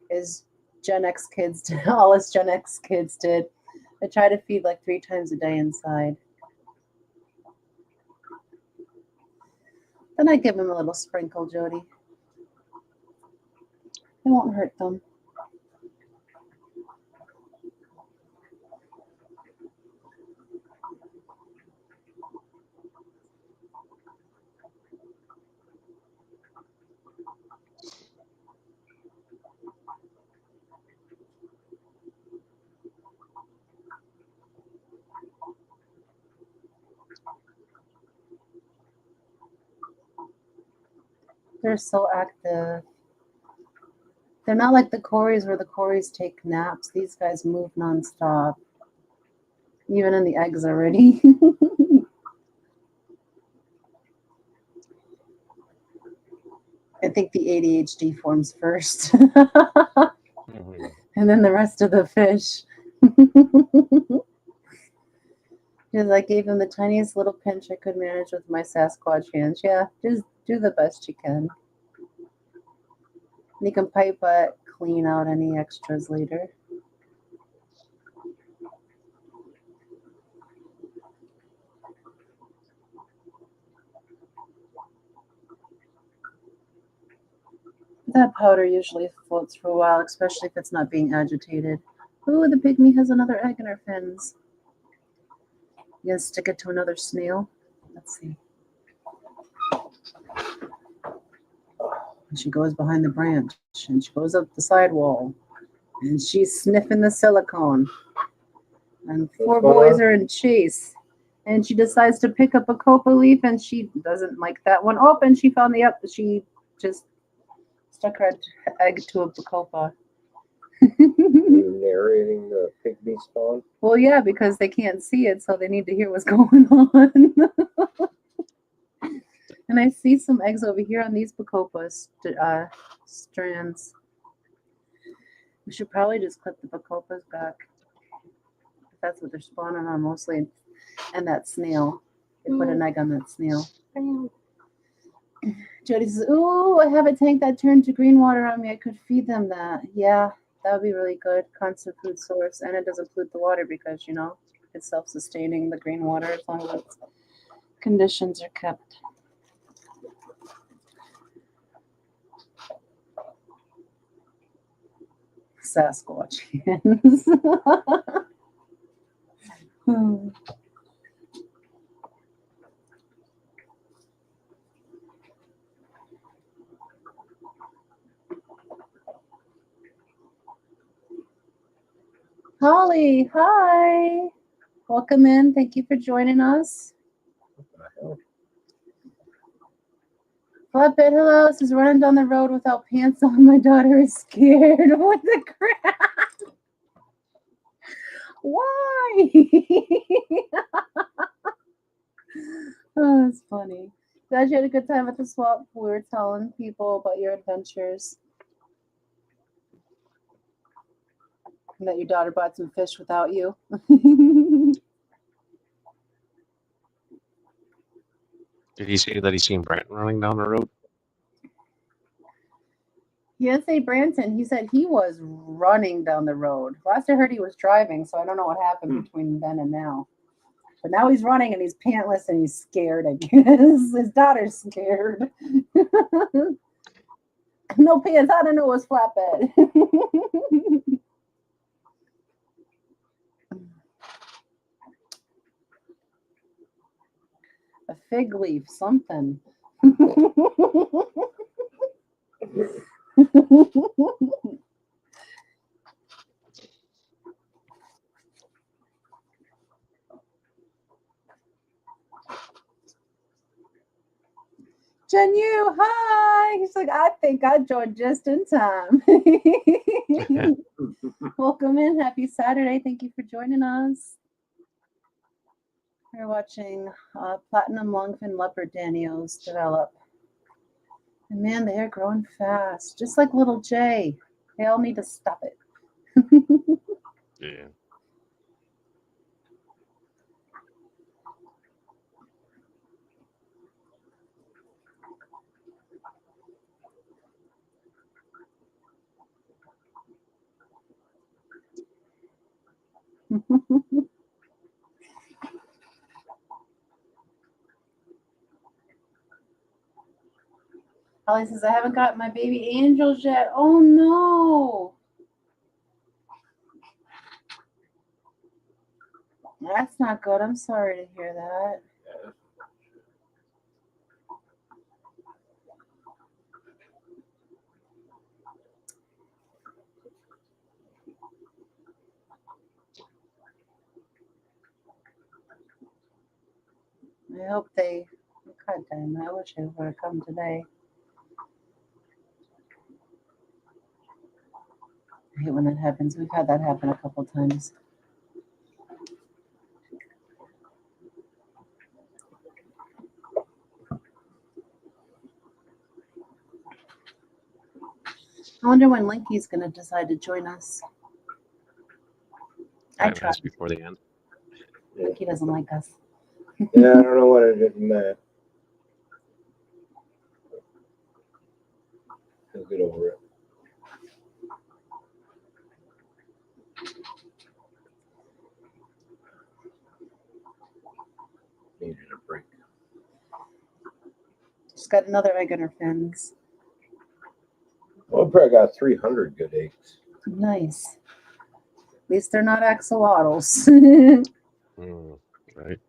as Gen X kids did. All as Gen X kids did. I try to feed like 3 times a day inside. Then I give them a little sprinkle, Jody. It won't hurt them. They're so active. They're not like the Corys where the Corys take naps. These guys move nonstop. Even in the eggs already. I think the ADHD forms first. And then the rest of the fish. Because I gave him the tiniest little pinch I could manage with my Sasquatch hands. Yeah, just do the best you can. And you can pipe it, clean out any extras later. That powder usually floats for a while, especially if it's not being agitated. Ooh, the pygmy has another egg in her fins. You gonna stick it to another snail? Let's see. And she goes behind the branch, and she goes up the sidewall, and she's sniffing the silicone. And four boys are in chase. And she decides to pick up a copa leaf, and she doesn't like that one. Oh, and she found the up. She just stuck her egg to a bacopa. You narrating the pygmy spawn? Well, yeah, because they can't see it, so they need to hear what's going on. And I see some eggs over here on these bacopa strands. We should probably just clip the bacopas back. That's what they're spawning on mostly. And that snail. They put an egg on that snail. Jody says, ooh, I have a tank that turned to green water on me. I could feed them that. Yeah, that would be really good. Constant food source. And it doesn't pollute the water because, you know, it's self-sustaining, the green water, as long as its conditions are kept. Sasquatch hands. Holly, hi. Welcome in. Thank you for joining us. Flatbed, hello. This is running down the road without pants on. My daughter is scared. What the crap? Why? Oh, that's funny. Glad you had a good time at the swap. We were telling people about your adventures. And that your daughter bought some fish without you. Did he say that he seen Brent running down the road? He didn't say Branson. He said he was running down the road. Last I heard he was driving, so I don't know what happened between then and now. But now he's running and he's pantless and he's scared, I guess. His daughter's scared. No pants. I don't know it was flatbed. A fig leaf, something. Jen Yu, hi. He's like, I think I joined just in time. Welcome in. Happy Saturday. Thank you for joining us. We're watching Platinum Longfin Leopard Danios develop. And man, they are growing fast. Just like little Jay. They all need to stop it. Yeah. Holly says, I haven't got my baby angels yet. Oh no. That's not good. I'm sorry to hear that. I hope they. God damn, I wish they would have come today. I hate when that happens. We've had that happen a couple times. I wonder when Linky's going to decide to join us. I 5 tried. minutes before the end. Linky doesn't like us. Yeah, I don't know what I did in that. He'll get over it. Needed a break. She's got another egg in her fins. Well, I probably got 300 good eggs. Nice. At least they're not axolotls. Right.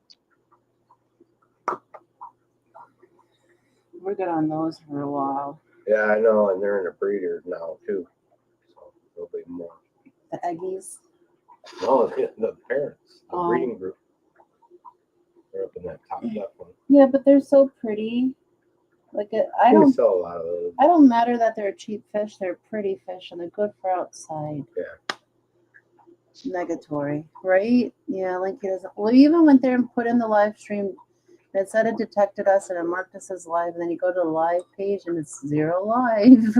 We're good on those for a while. Yeah, I know, and they're in a breeder now too. So there'll be more. The eggies. No, the parents, the Oh. breeding group. They're up in that top left one. Yeah, but they're so pretty. Like I We don't. sell a lot of those. I don't matter that they're cheap fish. They're pretty fish and they're good for outside. Yeah. Negatory, right? Yeah, like he doesn't. Well, we even went there and put in the live stream. And it said it detected us and it marked us as live. And then you go to the live page and it's 0 live.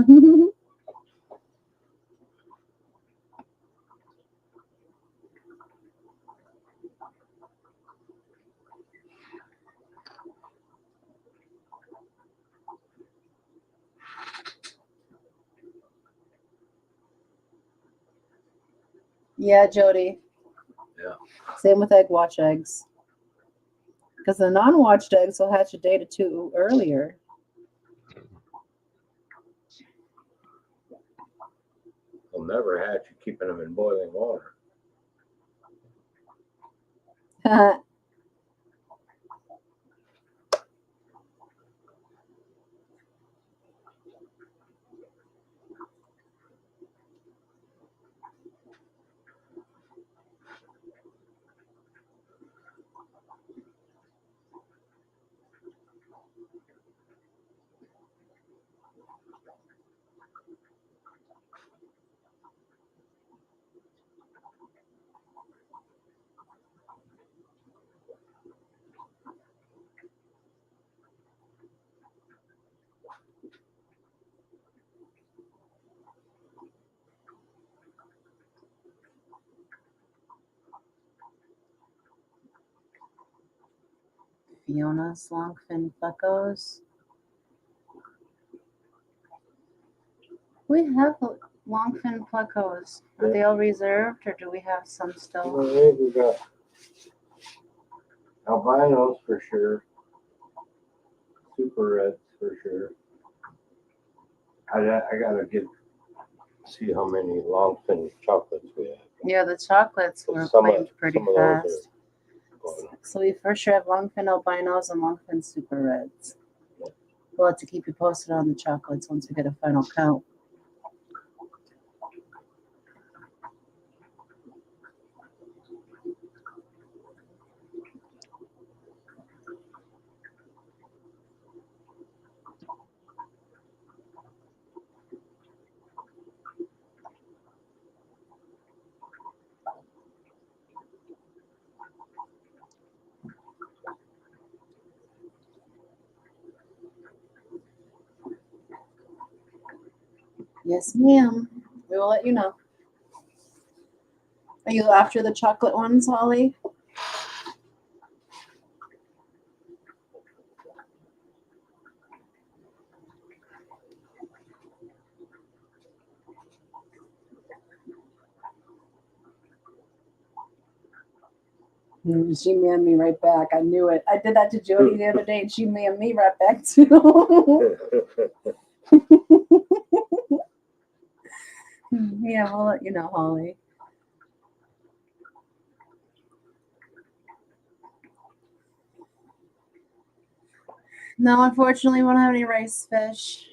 Yeah, Jody. Yeah. Same with egg watch eggs. Because the non-watched eggs will hatch a day to 2 earlier. They'll never hatch you keeping them in boiling water. Fiona's longfin fleckos. We have longfin fleckos. Are they all reserved or do we have some still? I think we got albinos for sure. Super reds for sure. I gotta see how many longfin chocolates we have. Yeah, the chocolates were Some claimed of pretty those fast. Going So we for sure have longfin albinos and longfin super reds. We'll have to keep you posted on the chocolates once we get a final count. Yes, ma'am. We will let you know. Are you after the chocolate ones, Holly? She manned me right back. I knew it. I did that to Jody the other day, and she manned me right back too. Yeah, we'll let you know, Holly. No, unfortunately, we don't have any rice fish.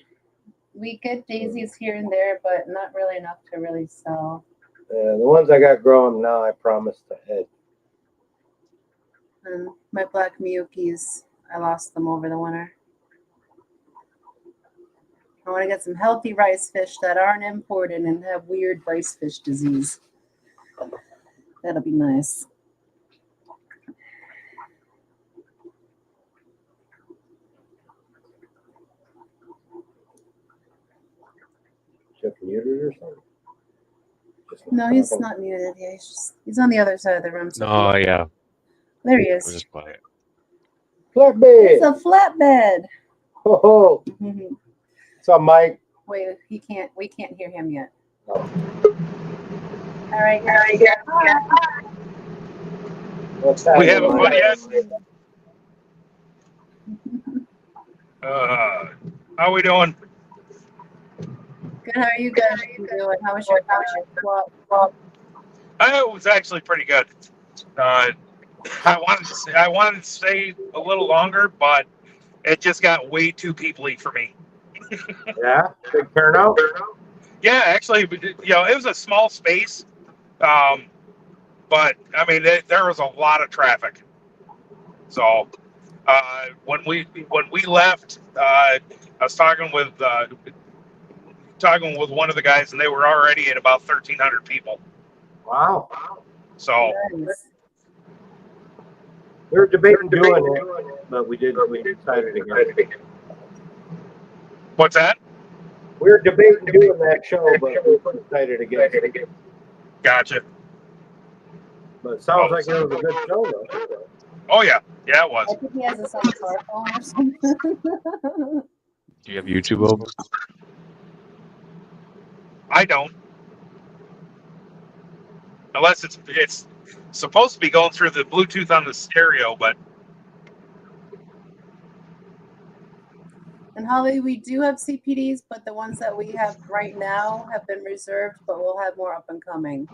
We get daisies here and there, but not really enough to really sell. The ones I got growing now, I promised to head. And my black Miyukis, I lost them over the winter. I want to get some healthy rice fish that aren't imported and have weird rice fish disease. That'll be nice. Jeff muted or something? No, he's not muted. Yeah, he's on the other side of the room. So No, yeah. there he I is. was just quiet. Flatbed! It's a flatbed. Oh, what's up, Mike? Wait, we can't hear him yet. Oh. All right. What's We happening, haven't Mike? yet. How we doing? Good. How are you guys doing? How was your swap? It was actually pretty good. I wanted to stay a little longer, but it just got way too peoply for me. Yeah, big turnout. Yeah, actually, it was a small space, but I mean, there was a lot of traffic. So when we left, I was talking with one of the guys, and they were already at about 1,300 people. Wow. So Nice. We were debating doing it, but we decided against it. what's that? We were debating doing that show, but we decided against it. Gotcha. But it sounds like it was a good show, though. Oh yeah, it was. I think he has this on his smartphone or something. Do you have YouTube open? I don't, unless it's supposed to be going through the Bluetooth on the stereo, but And Holly, we do have CPDs, but the ones that we have right now have been reserved, but we'll have more up and coming.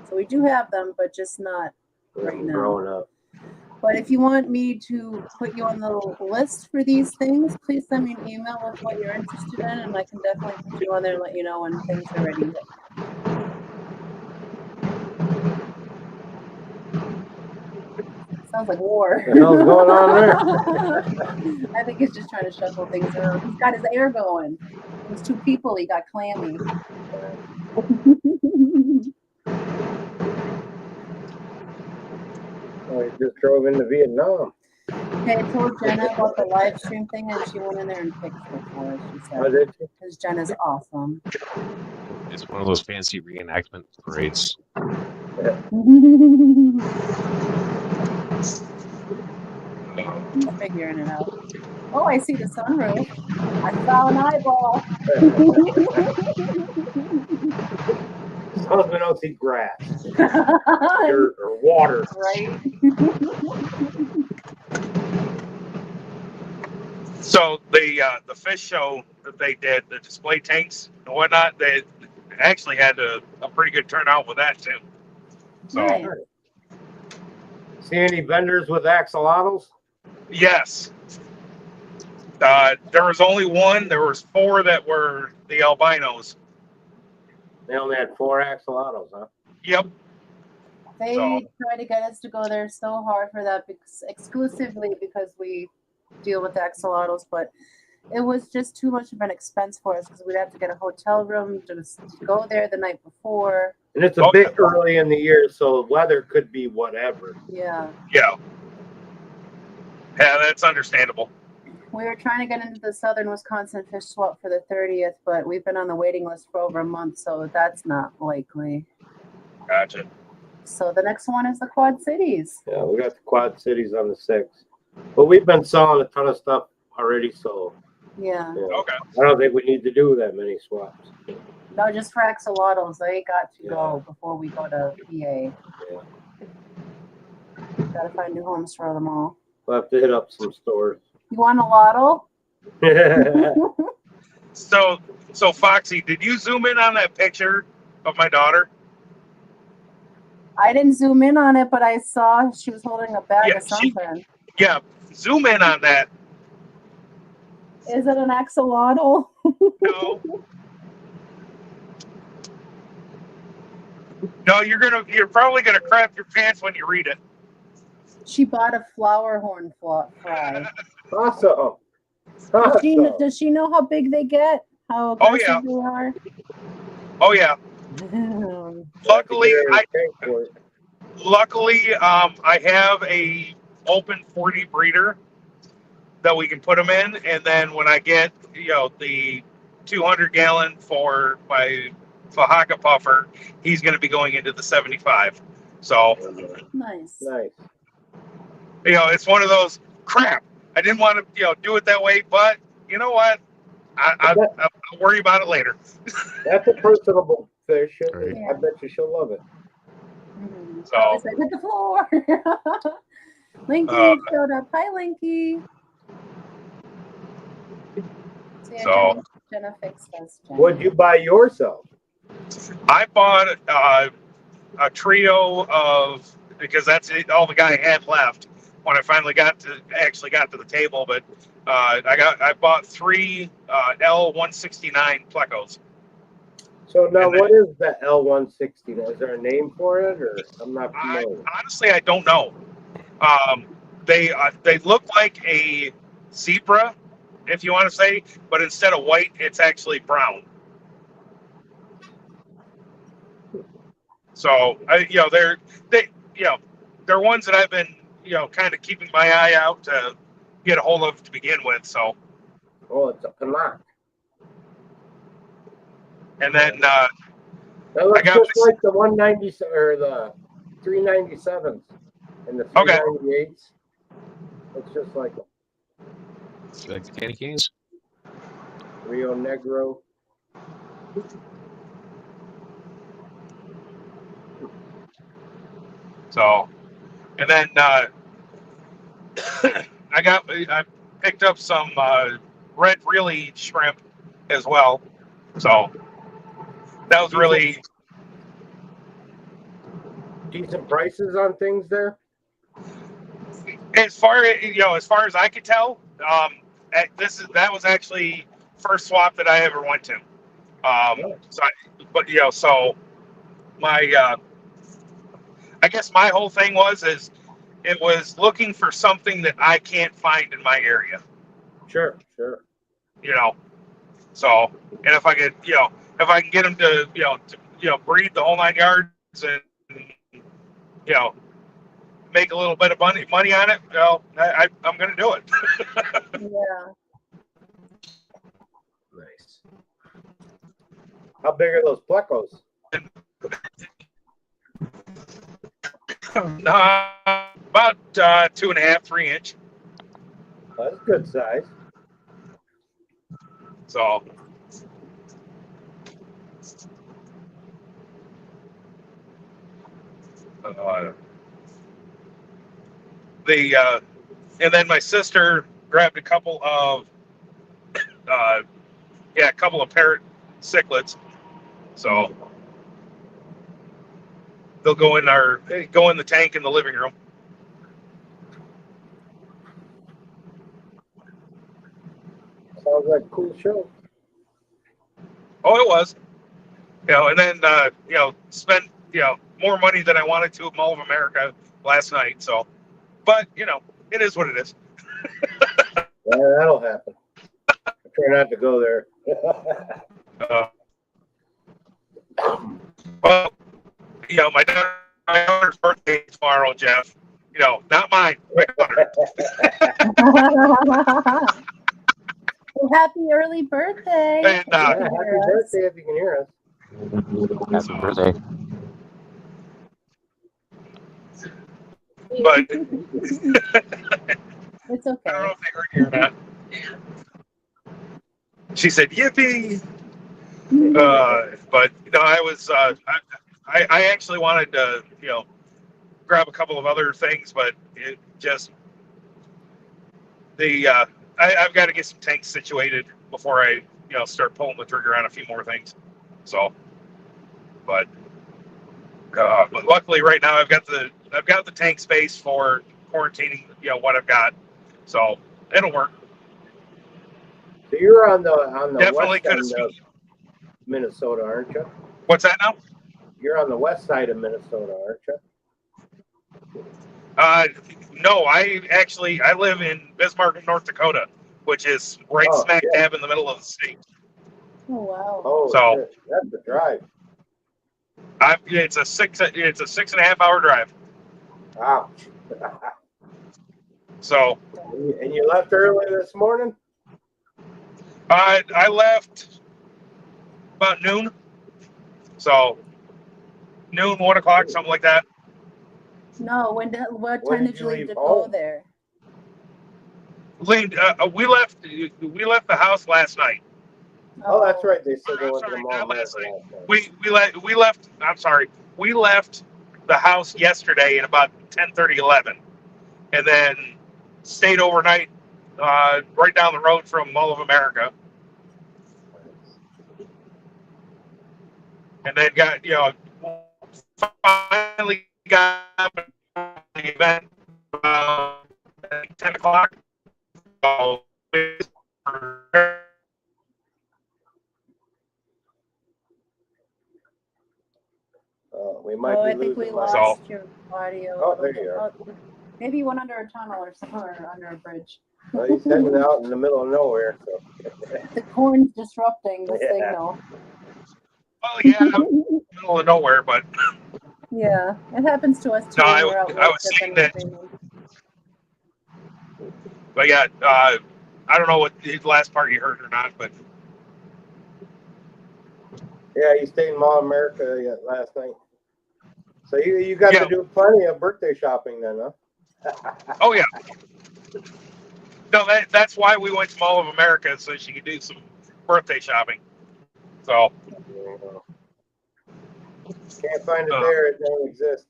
So we do have them, but just not right now. Growing up. But if you want me to put you on the list for these things, please send me an email with what you're interested in, and I can definitely put you on there and let you know when things are ready. Sounds like war. What the hell's going on I think he's just trying to shuffle things around. He's got his air going. There's two people. He got clammy. Oh, he just drove into Vietnam. Okay, I told Jenna about the live stream thing, and she went in there and fixed it for us. She Oh, said, did you? because Jenna's awesome. It's one of those fancy reenactment parades. He's figuring it out. Oh, I see the sunroof. I saw an eyeball. Husband don't see grass, dirt, or water. Right? so the fish show that they did, the display tanks and whatnot, they actually had a pretty good turnout with that too. So Nice. See any vendors with axolotls? yes, there was only one. There was 4 that were the albinos. They only had 4 axolotls, huh? Yep. They try to get us to go there so hard for that exclusively because we deal with axolotls, but it was just too much of an expense for us because we'd have to get a hotel room to go there the night before. And it's a bit early in the year, so weather could be whatever. Yeah. Yeah, that's understandable. We were trying to get into the Southern Wisconsin Fish Swap for the 30th, but we've been on the waiting list for over a month, so that's not likely. Gotcha. So the next one is the Quad Cities. Yeah, we got the Quad Cities on the 6th. But we've been selling a ton of stuff already, so Yeah. Okay. I don't think we need to do that many swaps. No, just for axolotls. They got to go before we go to PA. Yeah. Gotta find new homes for them all. We'll have to hit up some stores. You want a lotto? So Foxy, did you zoom in on that picture of my daughter? I didn't zoom in on it, but I saw she was holding a bag of something. Yeah, zoom in on that. Is it an axolotl? No. No, you're probably gonna crap your pants when you read it. She bought a flower horn fry. Awesome. Does she know how big they get? how Oh, aggressive yeah. they are? Oh yeah. Luckily, For it. I have a open 40 breeder that we can put them in, and then when I get the 200 gallon for my Fahaka puffer, he's going to be going into the 75. So Nice. Nice. it's one of those crap. I didn't want to do it that way, but you know what? I'll worry about it later. That's a personable fish. Right. I bet you she'll love it. Mm-hmm. So- Oh, it's like hit the floor. Linky showed up. Hi, Linky. So, yeah, So- Jenna fixed us. Jenna. What'd you buy yourself? I bought a trio of, because that's all the guy had left when I finally got to the table. But I bought 3 L169 plecos. So now, And then- what is the L160? Is there a name for it, or I'm not familiar? Honestly, I don't know. They look like a zebra, if you want to say, but instead of white, it's actually brown. So they're ones that I've been kind of keeping my eye out to get a hold of to begin with. So, Oh, it's a Canuck. and then That looks got just this- like the 190 or the 397s and the Okay. 398s. Looks just like them. You like the candy canes? Rio Negro. so, and then I picked up some red really shrimp as well. So that was really Decent prices on things there. as far as I could tell. That was actually first swap that I ever went to. So my I guess my whole thing was it was looking for something that I can't find in my area. Sure. So, and if I could, if I can get them to breed the whole 9 yards and make a little bit of money on it, I'm going to do it. Yeah. Nice. How big are those plecos? About 2.5, 3 inch. That's good size. So, and then my sister grabbed a couple of parrot cichlids. So they'll go in the tank in the living room. Sounds like a cool show. Oh, it was. And then spent more money than I wanted to at Mall of America last night. So, but it is what it is. Yeah, that'll happen. I try not to go there. Well, my daughter's birthday is tomorrow, Jeff. Not mine. My daughter. Well, happy early birthday. And, Yeah, happy birthday if you can hear us. Happy birthday. But It's I don't know okay. if they heard you or not. She said, "Yippee!" But I was I actually wanted to grab a couple of other things, but it just I've got to get some tanks situated before I start pulling the trigger on a few more things. So, but luckily right now I've got the tank space for quarantining what I've got, so it'll work. So you're on the Definitely west could end have. of Minnesota, aren't you? What's that now? You're on the west side of Minnesota, aren't you? No, I live in Bismarck, North Dakota, which is right Oh, smack yeah. dab in the middle of the state. Oh wow. Oh, So- shit. That's the drive. It's a 6.5 hour drive. Ouch. So And you left early this morning? I left about noon. So noon, 1 o'clock, something like that. No, what When time did did you you leave leave to home? go there? We left the house last night. Oh, that's right. They said they I'm went to the sorry, mall. not last night. last night. We left. I'm sorry. We left the house yesterday at about 10:30, 11, and then stayed overnight right down the road from Mall of America, and then finally got the event about 10 o'clock. So, We might Oh, be I think we losing my- lost your audio. Oh, there you are. Maybe you went under a tunnel or somewhere under a bridge. Well, he's heading out in the middle of nowhere. So. The corn's disrupting the Yeah. signal. oh yeah, I'm in the middle of nowhere, but Yeah, it happens to us too. No, when we're out I was work, saying then that- we bring but yeah, I don't know what the last part you heard or not, but Yeah, you stayed in Mall of America last night. So you got Yeah. to do plenty of birthday shopping then, huh? oh yeah. No, that's why we went to Mall of America, so she could do some birthday shopping. So Can't find it there. It don't exist.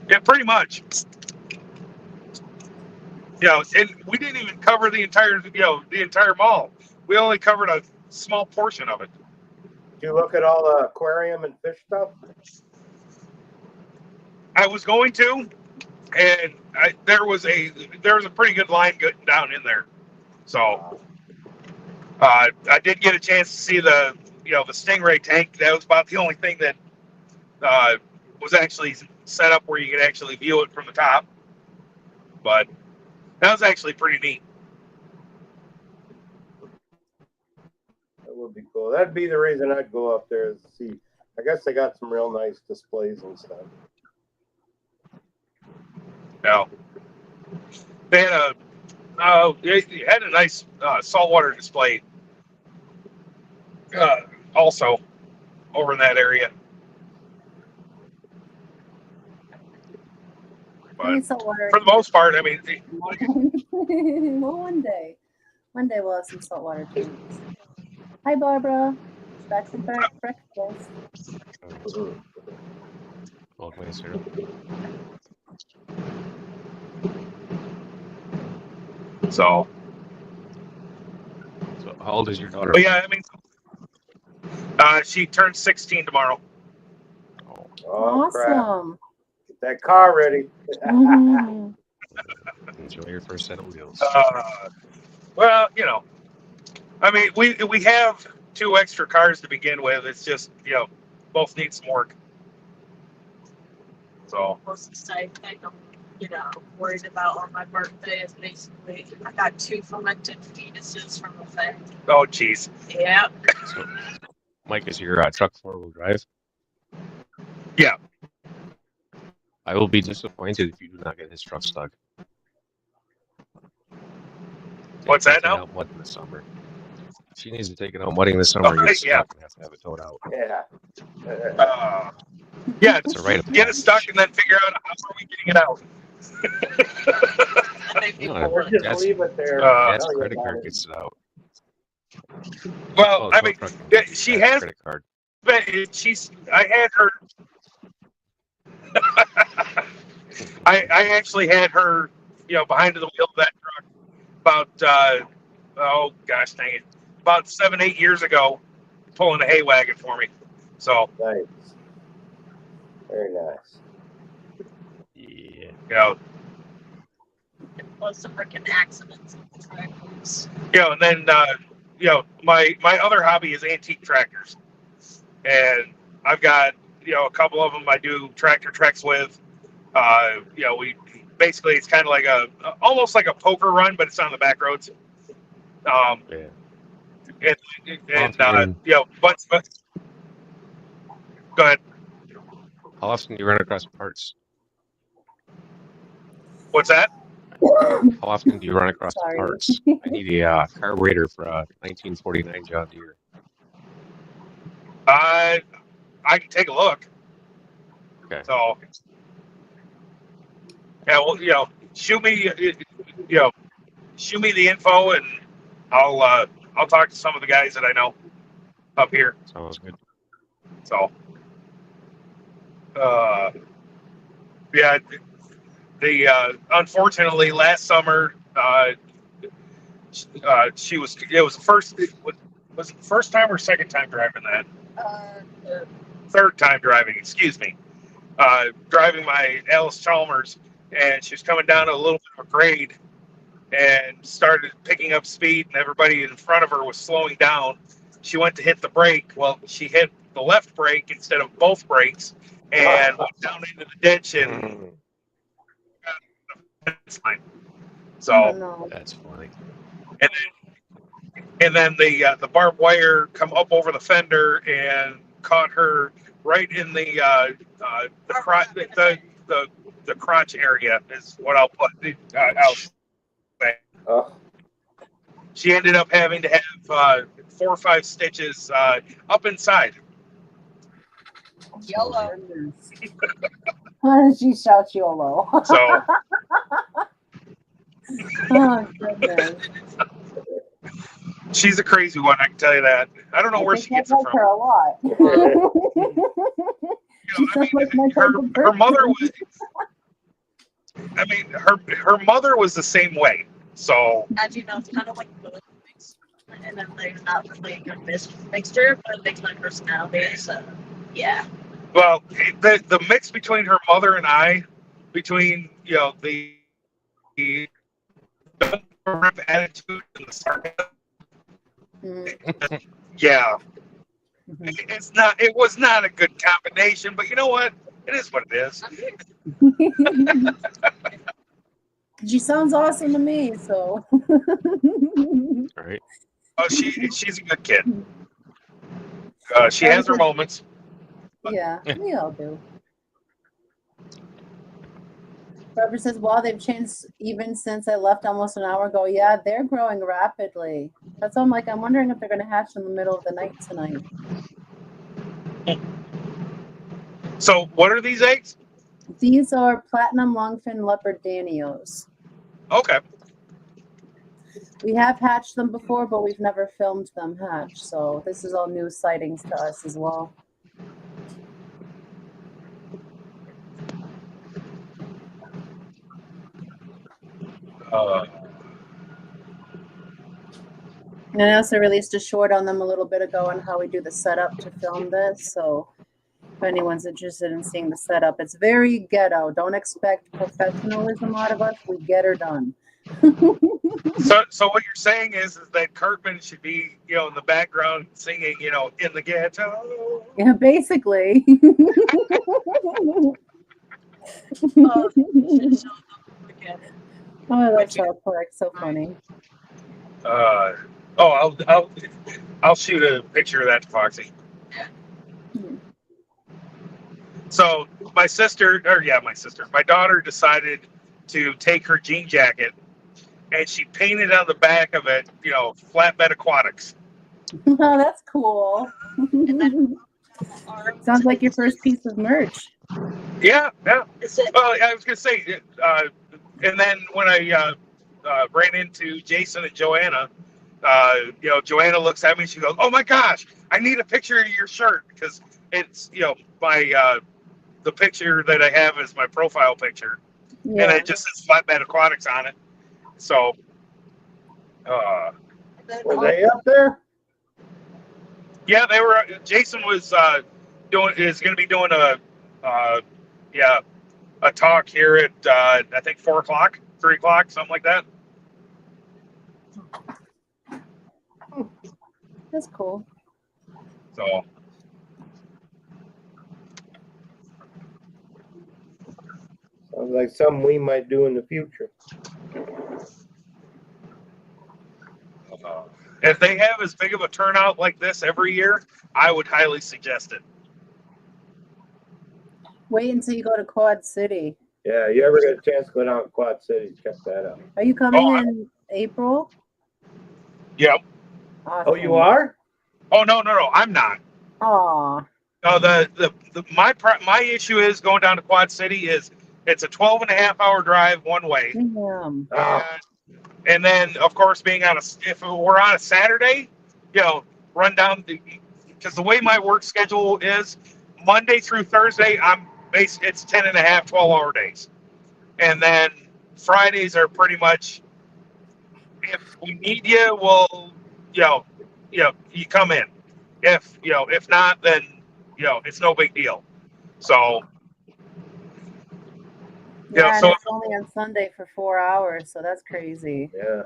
yeah, pretty much. And we didn't even cover the entire mall. We only covered a small portion of it. Did you look at all the aquarium and fish stuff? I was going to, and there was a pretty good line getting down in there. So I did get a chance to see the Stingray tank. That was about the only thing that was actually set up where you could actually view it from the top. But that was actually pretty neat. That would be cool. That'd be the reason I'd go up there to see. I guess they got some real nice displays and stuff. Yeah. They had a nice saltwater display also over in that area. But saltwater. for the most part, I mean, Well, one day we'll have some saltwater tanks. Hi, Barbara. Back from breakfast. Welcome, sir. so So, how old is your daughter? but yeah, I mean, she turns 16 tomorrow. Oh, crap. Awesome. Get that car ready. Mhm. Enjoy your first set of wheels. Well, I mean, we have 2 extra cars to begin with. It's just both need some work. So Closest I think I'm, worried about on my birthday is basically I got 2 fermented fetuses from a thing. oh geez. Yeah. So, Mike, is your truck 4-wheel drive? Yeah. I will be disappointed if you do not get his truck stuck. What's that Taking now? out mudding this summer. She needs to take it out mudding this summer. Oh, Get stuck yeah. and have to have it towed out. Yeah. Yeah, It's a rite of get it passage. stuck and then figure out how are we getting it out. I think No, people Or would. just That's- leave it there. Dad's Tell you credit about card it. gets it out. Well, I tow mean, truck can yeah, get she Dad's has. credit card. But I had her. I actually had her, behind the wheel of that truck about oh gosh dang it, about 7-8 years ago, pulling a hay wagon for me. So Nice. Very nice. Yeah. Plus the freaking accidents and tractors. And then my other hobby is antique tractors, and I've got a couple of them I do tractor treks with. We basically it's kind of like almost like a poker run, but it's on the back roads. Yeah. How often, but go ahead. how often do you run across parts? What's that? How often do you run across Sorry. parts? I need a carburetor for a 1949 John Deere. I can take a look. Okay. So yeah, well, shoot me, shoot me the info, and I'll talk to some of the guys that I know up here. Sounds good. So yeah, the unfortunately last summer she was it was the first was it the first time or second time driving that? Third time driving, excuse me. Driving my Alice Chalmers, and she was coming down a little bit of a grade and started picking up speed, and everybody in front of her was slowing down. She went to hit the brake. Well, she hit the left brake instead of both brakes and went down into the ditch and so Oh, no. That's funny. and then the barbed wire come up over the fender and caught her right in the crotch the crotch area is what I'll put I'll say. She ended up having to have 4 or 5 stitches up inside. Yellow. Why did she shout YOLO? So Oh, goodness. she's a crazy one, I can tell you that. I don't know where she gets it like from. her a lot. She sounds like my type of Her mother person. was. I mean, her mother was the same way. So As you know, it's kind of like the mix, and then they're not really a good mixture, but it makes my personality. So yeah. well, the mix between her mother and I, between the attitude and the sarcasm, yeah, it was not a good combination. But you know what? It is what it is. She sounds awesome to me, so. All right. Oh, she's a good kid. She has her moments. Yeah, we all do. Barbara says, wow, they've changed even since I left almost an hour ago. Yeah, they're growing rapidly. That's why I'm like, I'm wondering if they're going to hatch in the middle of the night tonight. So what are these eggs? These are platinum longfin leopard Danios. Okay. We have hatched them before, but we've never filmed them hatch. So this is all new sightings to us as well. And I also released a short on them a little bit ago on how we do the setup to film this. So if anyone's interested in seeing the setup, it's very ghetto. Don't expect professionalism out of us. We get her done. So what you're saying is that Cartman should be, in the background singing, in the ghetto. Yeah, basically. Oh, I love South Park. So funny. I'll shoot a picture of that to Foxy. So my daughter decided to take her jean jacket and she painted on the back of it, Flatbed Aquatics. Oh, that's cool. Sounds like your first piece of merch. Yeah. Well, I was gonna say, and then when I ran into Jason and Joanna, Joanna looks at me and she goes, "Oh my gosh, I need a picture of your shirt because it's my the picture that I have is my profile picture, and it just says Flatbed Aquatics on it." So, were they up there? yeah, they were. Jason was going to be doing a talk here at I think 4 o'clock, 3 o'clock, something like that. That's cool. So. Sounds like something we might do in the future. If they have as big of a turnout like this every year, I would highly suggest it. Wait until you go to Quad City. Yeah, you ever get a chance to go down to Quad City, check that out. Are you coming in April? Yep. Awesome. Oh, you are? Oh no, I'm not. Aw. My issue is going down to Quad City is it's a 12.5-hour drive one way. Damn. And then of course if we're on a Saturday, run down because the way my work schedule is Monday through Thursday, it's 10.5, 12-hour days. And then Fridays are pretty much if we need you, we'll you come in. If not, then it's no big deal. So Yeah, so and it's only on Sunday for 4 hours, so that's crazy. Yeah.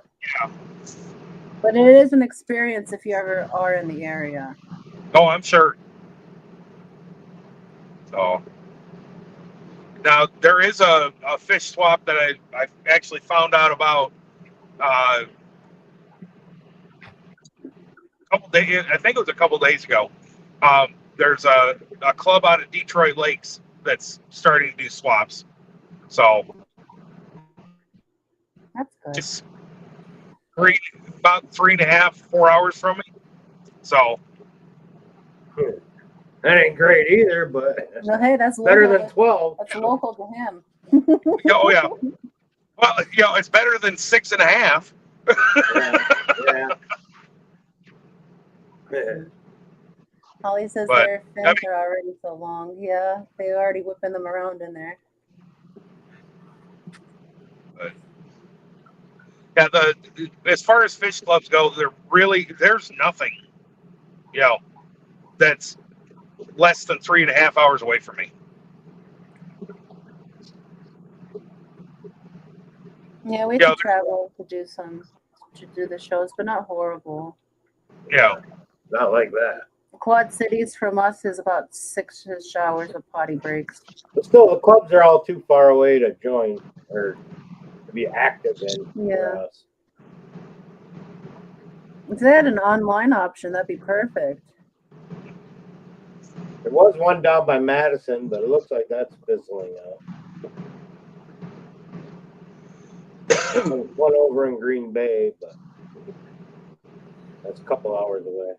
But it is an experience if you ever are in the area. Oh, I'm sure. So now there is a fish swap that I actually found out about a couple days. I think it was a couple days ago. There's a club out of Detroit Lakes that's starting to do swaps. So That's good. just about 3.5, 4 hours from me. So that ain't great either, but Well, hey, that's better local. than 12. That's local to him. oh yeah. Well, it's better than 6.5. Yeah. Holly says But, their fins are already so long. Yeah, they're already whipping them around in there. But, yeah, as far as fish clubs go, there's nothing, that's less than 3.5 hours away from me. Yeah, we have to travel to do the shows, but not horrible. Yeah. Not like that. Quad Cities from us is about 6 hours of potty breaks. But still, the clubs are all too far away to join or to be active in for us. If they had an online option, that'd be perfect. There was one down by Madison, but it looks like that's fizzling out. One over in Green Bay, but that's a couple hours away.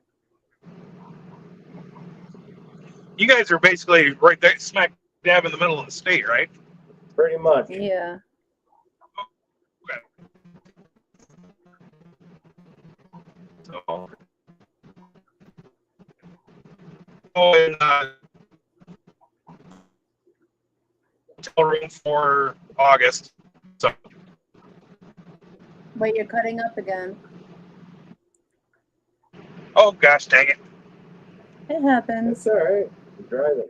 You guys are basically right there, smack dab in the middle of the state, right? Pretty much. Yeah. Okay. So, in hotel room for August. So. Wait, you're cutting up again. Oh gosh, dang it! It happens. That's all right. I'm driving.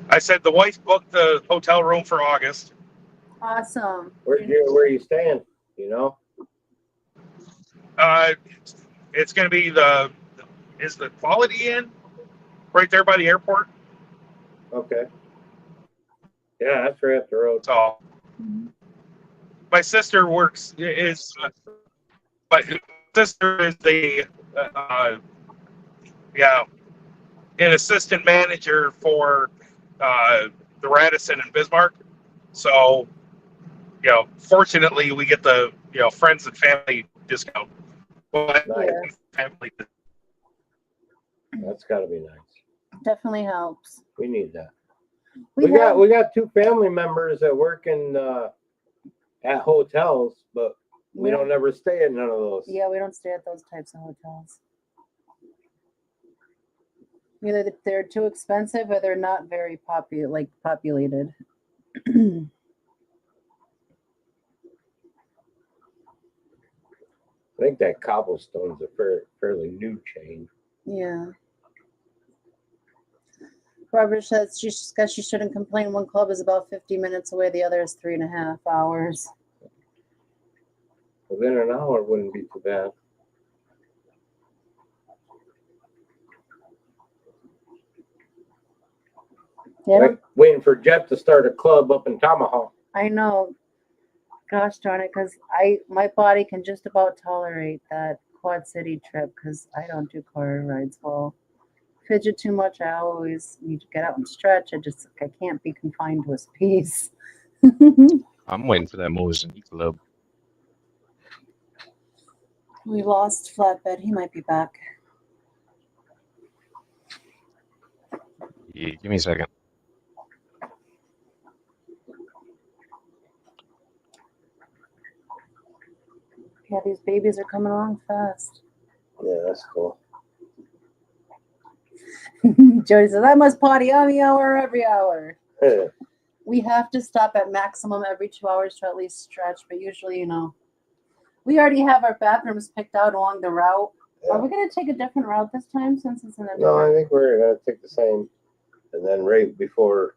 I said the wife booked the hotel room for August. Awesome. Where are you staying? You know? It's going to be the Quality Inn right there by the airport. Okay. Yeah, that's right up the road. So my sister my sister is an assistant manager for the Radisson and Bismarck. So, fortunately we get the, friends and family discount. But family. That's got to be nice. Definitely helps. We need that. We got 2 family members that work in at hotels, but we don't ever stay at none of those. Yeah, we don't stay at those types of hotels. Either they're too expensive or they're not very populated. I think that Cobblestone's a fairly new chain. Yeah. Barbara says she shouldn't complain. One club is about 50 minutes away. The other is 3.5 hours. Within an hour wouldn't be too bad. Yeah. Like waiting for Jeff to start a club up in Tomahawk. I know. Gosh darn it, because my body can just about tolerate that Quad City trip because I don't do car rides well. Fidget too much. I always need to get out and stretch. I can't be confined to a space. I'm waiting for that Mozambique club. We lost Flatbed. He might be back. Yeah, give me a second. Yeah, these babies are coming along fast. Yeah, that's cool. Jody says, I must potty on the hour every hour. Yeah. We have to stop at maximum every 2 hours to at least stretch, but usually, we already have our bathrooms picked out along the route. Are we going to take a different route this time since it's in a different... No, I think we're going to take the same. And then right before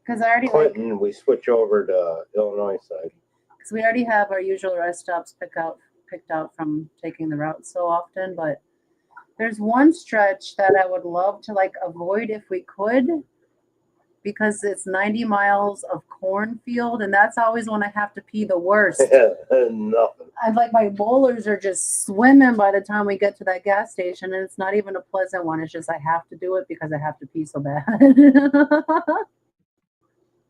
Clinton, we switch over to Illinois side. Because we already have our usual rest stops picked out from taking the route so often, but there's one stretch that I would love to avoid if we could, because it's 90 miles of cornfield, and that's always when I have to pee the worst. Nothing. I'm my molars are just swimming by the time we get to that gas station, and it's not even a pleasant one. It's just I have to do it because I have to pee so bad.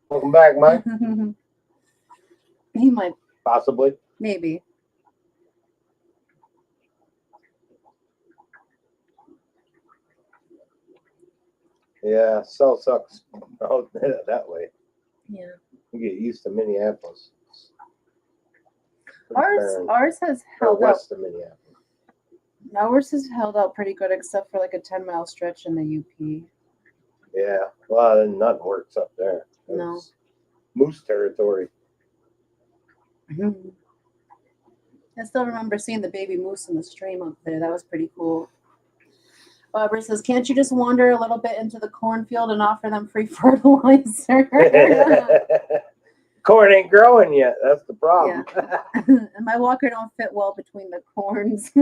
Welcome back, Mike. He might. Possibly. Maybe. Yeah, cell sucks out that way. Yeah. You get used to Minneapolis. Ours has held west up. of Minneapolis. Ours has held out pretty good, except for a 10-mile stretch in the UP. Yeah, well, nothing works up there. No. It's moose territory. I still remember seeing the baby moose in the stream up there. That was pretty cool. Barbara says, can't you just wander a little bit into the cornfield and offer them free fertilizer? Corn ain't growing yet. That's the problem. Yeah. And my walker don't fit well between the corns.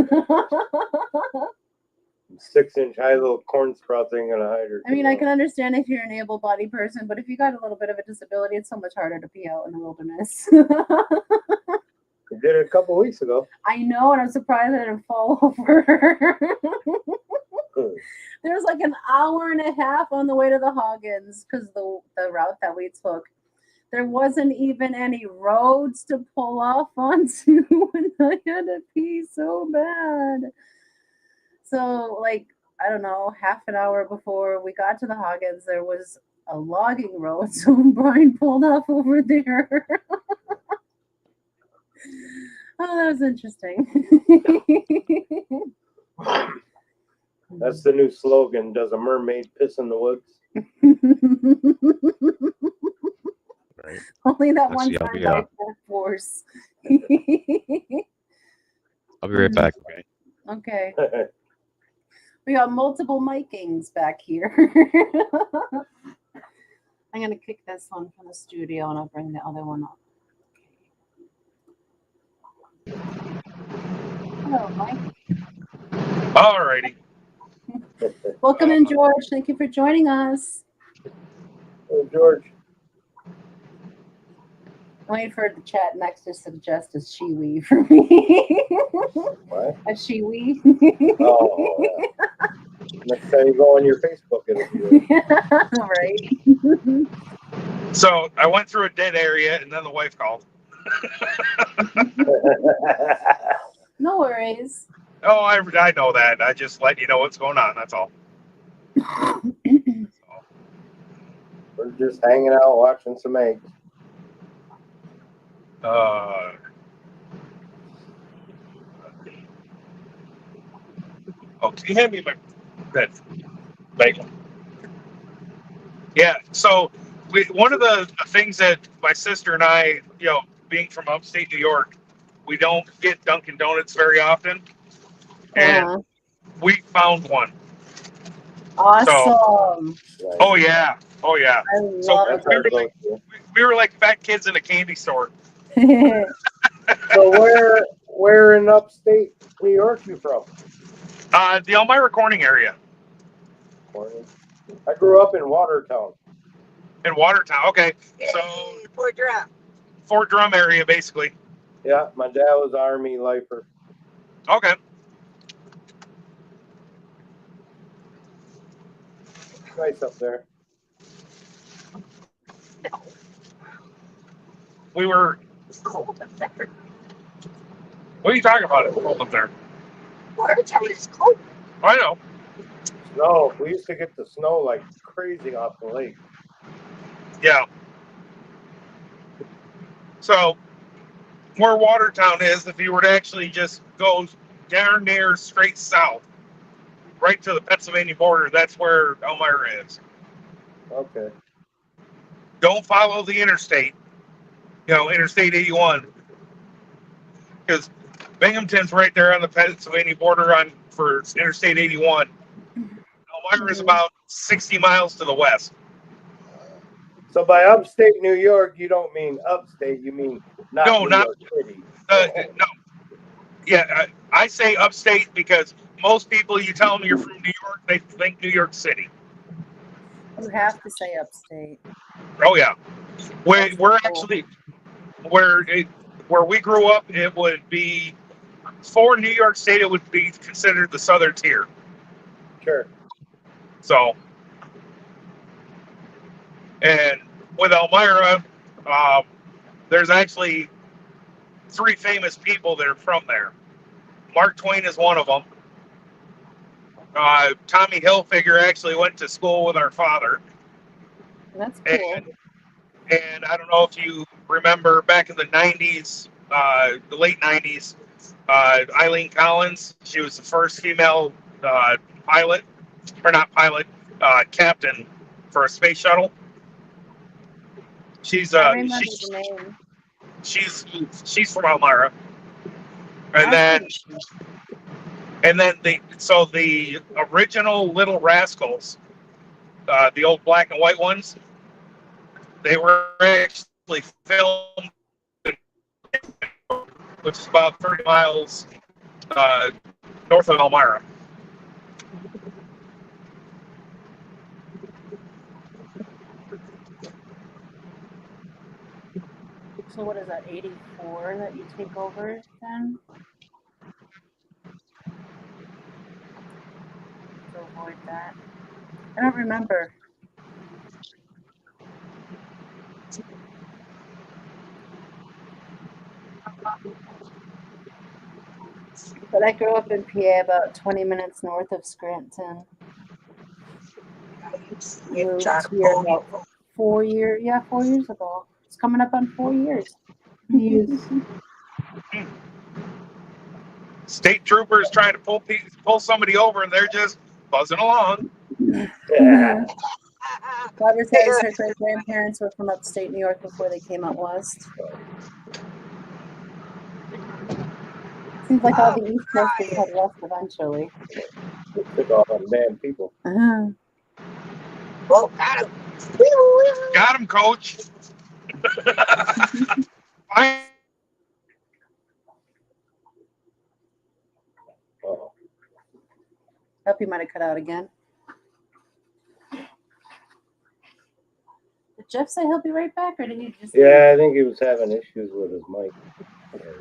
6-inch high little corn sprouts ain't gonna hide her. I mean, I can understand if you're an able-bodied person, but if you got a little bit of a disability, it's so much harder to pee out in the wilderness. We did it a couple weeks ago. I know, and I'm surprised I didn't fall over. There was an hour and a half on the way to the Hoggins because the route that we took, there wasn't even any roads to pull off onto, and I had to pee so bad. So, I don't know, half an hour before we got to the Hoggins, there was a logging road, so Brian pulled off over there. Oh, that was interesting. That's the new slogan. Does a mermaid piss in the woods? Right. Only that Let's one see, I'll time be, by force. I'll be right back. Okay. Okay. We got multiple micings back here. I'm going to kick this one from the studio and I'll bring the other one up. Hello, Mike. All righty. Welcome in, George. Thank you for joining us. Hey, George. I'm waiting for the chat next to suggest a shiwi for me. What? A shiwi. Oh, yeah. Next time you go on your Facebook, it'll be there. Right. So I went through a dead area, and then the wife called. No worries. Oh, I know that. I just let you know what's going on. That's all. We're just hanging out, watching some eggs. Oh, can you hand me that bagel? Yeah. So one of the things that my sister and I, being from upstate New York, we don't get Dunkin' Donuts very often, and we found one. Awesome. So, oh yeah. I love we were like fat kids in a candy store. it. So where in upstate New York you from? The Elmira Corning area. Corning. I grew up in Watertown. In Watertown, okay. So Poor drop. Fort Drum area, basically. Yeah, my dad was Army lifer. Okay. Nice up there. We were. It's cold up there. What are you talking about? It's cold up there. Watertown is cold. I know. Snow. We used to get the snow like crazy off the lake. Yeah. So, where Watertown is, if you were to actually just go darn near straight south, right to the Pennsylvania border, that's where Elmira is. Okay. Don't follow the interstate, Interstate 81, because Binghamton's right there on the Pennsylvania border for Interstate 81. Elmira is about 60 miles to the west. So by upstate New York, you don't mean upstate, you mean not New York City. No. Yeah, I say upstate because most people, you tell them you're from New York, they think New York City. You have to say upstate. Oh yeah, we're actually where we grew up. It would be for New York State. It would be considered the southern tier. Sure. So, and with Elmira, there's actually 3 famous people that are from there. Mark Twain is one of them. Tommy Hilfiger actually went to school with our father. That's cool. And I don't know if you remember back in the 90s, the late 90s, Eileen Collins, she was the first female pilot, or not pilot, captain for a space shuttle. She's I remember the name. She's from Elmira. And then the original Little Rascals, the old black and white ones, they were actually filmed, which is about 30 miles north of Elmira. So what is that, 84 that you take over then? To avoid that. I don't remember. But I grew up in PA, about 20 minutes north of Scranton. Moved here about 4 years. Yeah, 4 years ago. It's coming up on 4 years. State troopers trying to pull somebody over, and they're just buzzing along. Yeah. Barbara says her great grandparents were from upstate New York before they came out west. Seems like all the East Coasters head west eventually. Took all them damn people. Well, got him. Got him, coach. Oh. Hope you might have cut out again. Did Jeff say he'll be right back, or did he just? Yeah, I think he was having issues with his mic.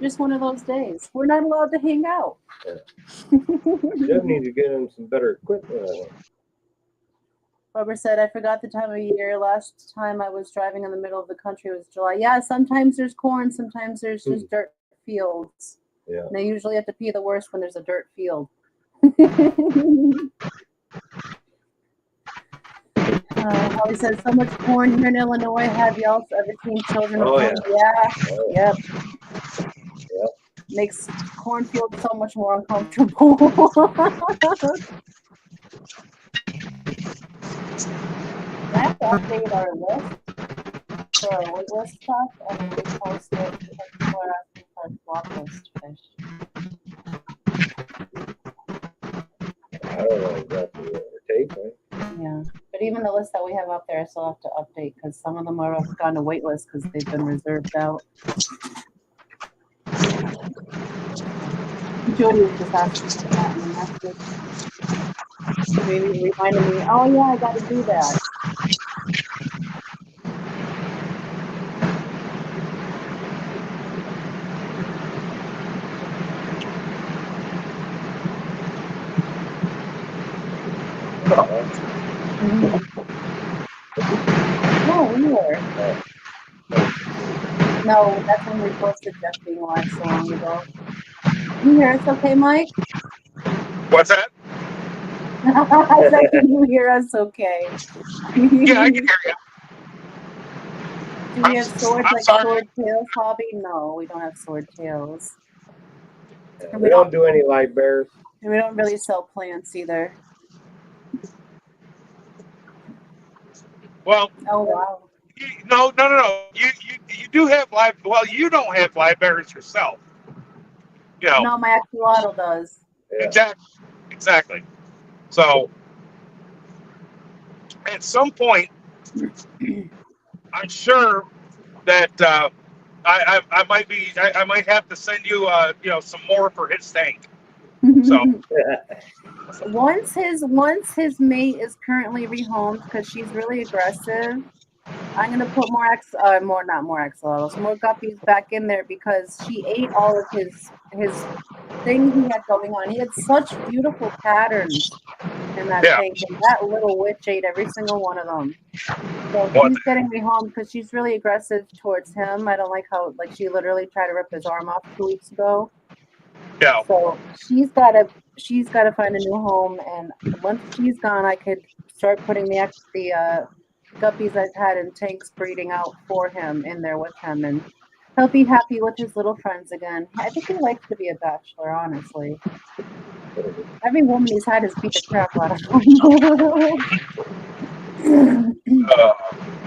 Just one of those days. We're not allowed to hang out. Yeah. Jeff needs to get him some better equipment. I think. Barbara said, I forgot the time of year. Last time I was driving in the middle of the country was July. Yeah, sometimes there's corn, sometimes there's just dirt fields. Yeah. And they usually have to pee the worst when there's a dirt field. Holly says, so much corn here in Illinois. Have y'all ever seen children? Oh, yeah. Yeah. Yep. Makes cornfields so much more uncomfortable. I have to update our list for our wait list stuff, and then we post it because people are asking for a swap list fish. I don't know exactly what it takes, right? Yeah, but even the list that we have up there, I still have to update because some of them are gone to wait list because they've been reserved out. Jody was just asking for that in the message. Maybe reminded me, oh yeah, I got to do that. Oh, we were. No, that's when we posted Jeff being live so long ago. You hear us okay, Mike? What's that? I said, can you hear us okay? Yeah, I can hear you. Do we have swords I'm like sorry. sword tails hobby? No, we don't have sword tails. Yeah, we don't do any live bears. And we don't really sell plants either. Well, Oh wow. no. You do have live. Well, you don't have live bears yourself. You know, No, my axolotl does. Yeah. exactly. So, at some point, I'm sure that I might have to send you some more for his tank. So once his mate is currently rehomed because she's really aggressive, I'm gonna put more axolotls, more guppies back in there because she ate all of his thing he had going on. He had such beautiful patterns in that yeah. tank, and that little witch ate every single one of them. So What? she's getting rehomed because she's really aggressive towards him. I don't like how she literally tried to rip his arm off 2 weeks ago. Yeah. So she's gotta find a new home, and once she's gone, I could start putting the guppies I've had in tanks breeding out for him in there with him, and he'll be happy with his little friends again. I think he likes to be a bachelor, honestly. Every woman he's had has beat the crap out of him.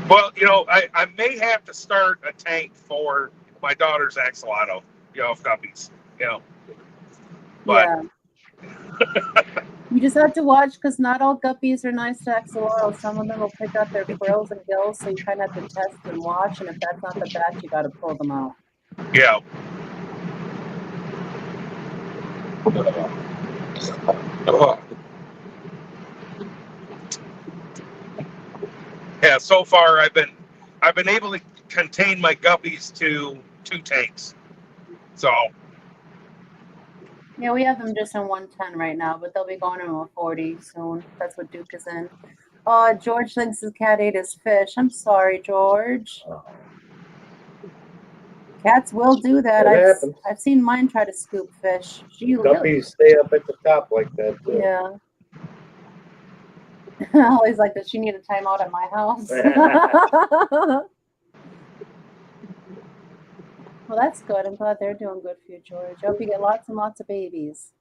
Well, I may have to start a tank for my daughter's axolotl, of guppies, But yeah. You just have to watch because not all guppies are nice to axolotls. Some of them will pick out their quills and gills, so you kind of have to test and watch. And if that's not the batch, you got to pull them out. yeah. Yeah, so far I've been able to contain my guppies to 2 tanks. So yeah, we have them just in 110 right now, but they'll be going to a 40 soon. That's what Duke is in. George thinks his cat ate his fish. I'm sorry, George. Cats will do that. I've seen mine try to scoop fish. Guppies stay up at the top like that too. Yeah. Always like, does she need a timeout at my house? Well, that's good. I'm glad they're doing good for you, George. I hope you get lots and lots of babies.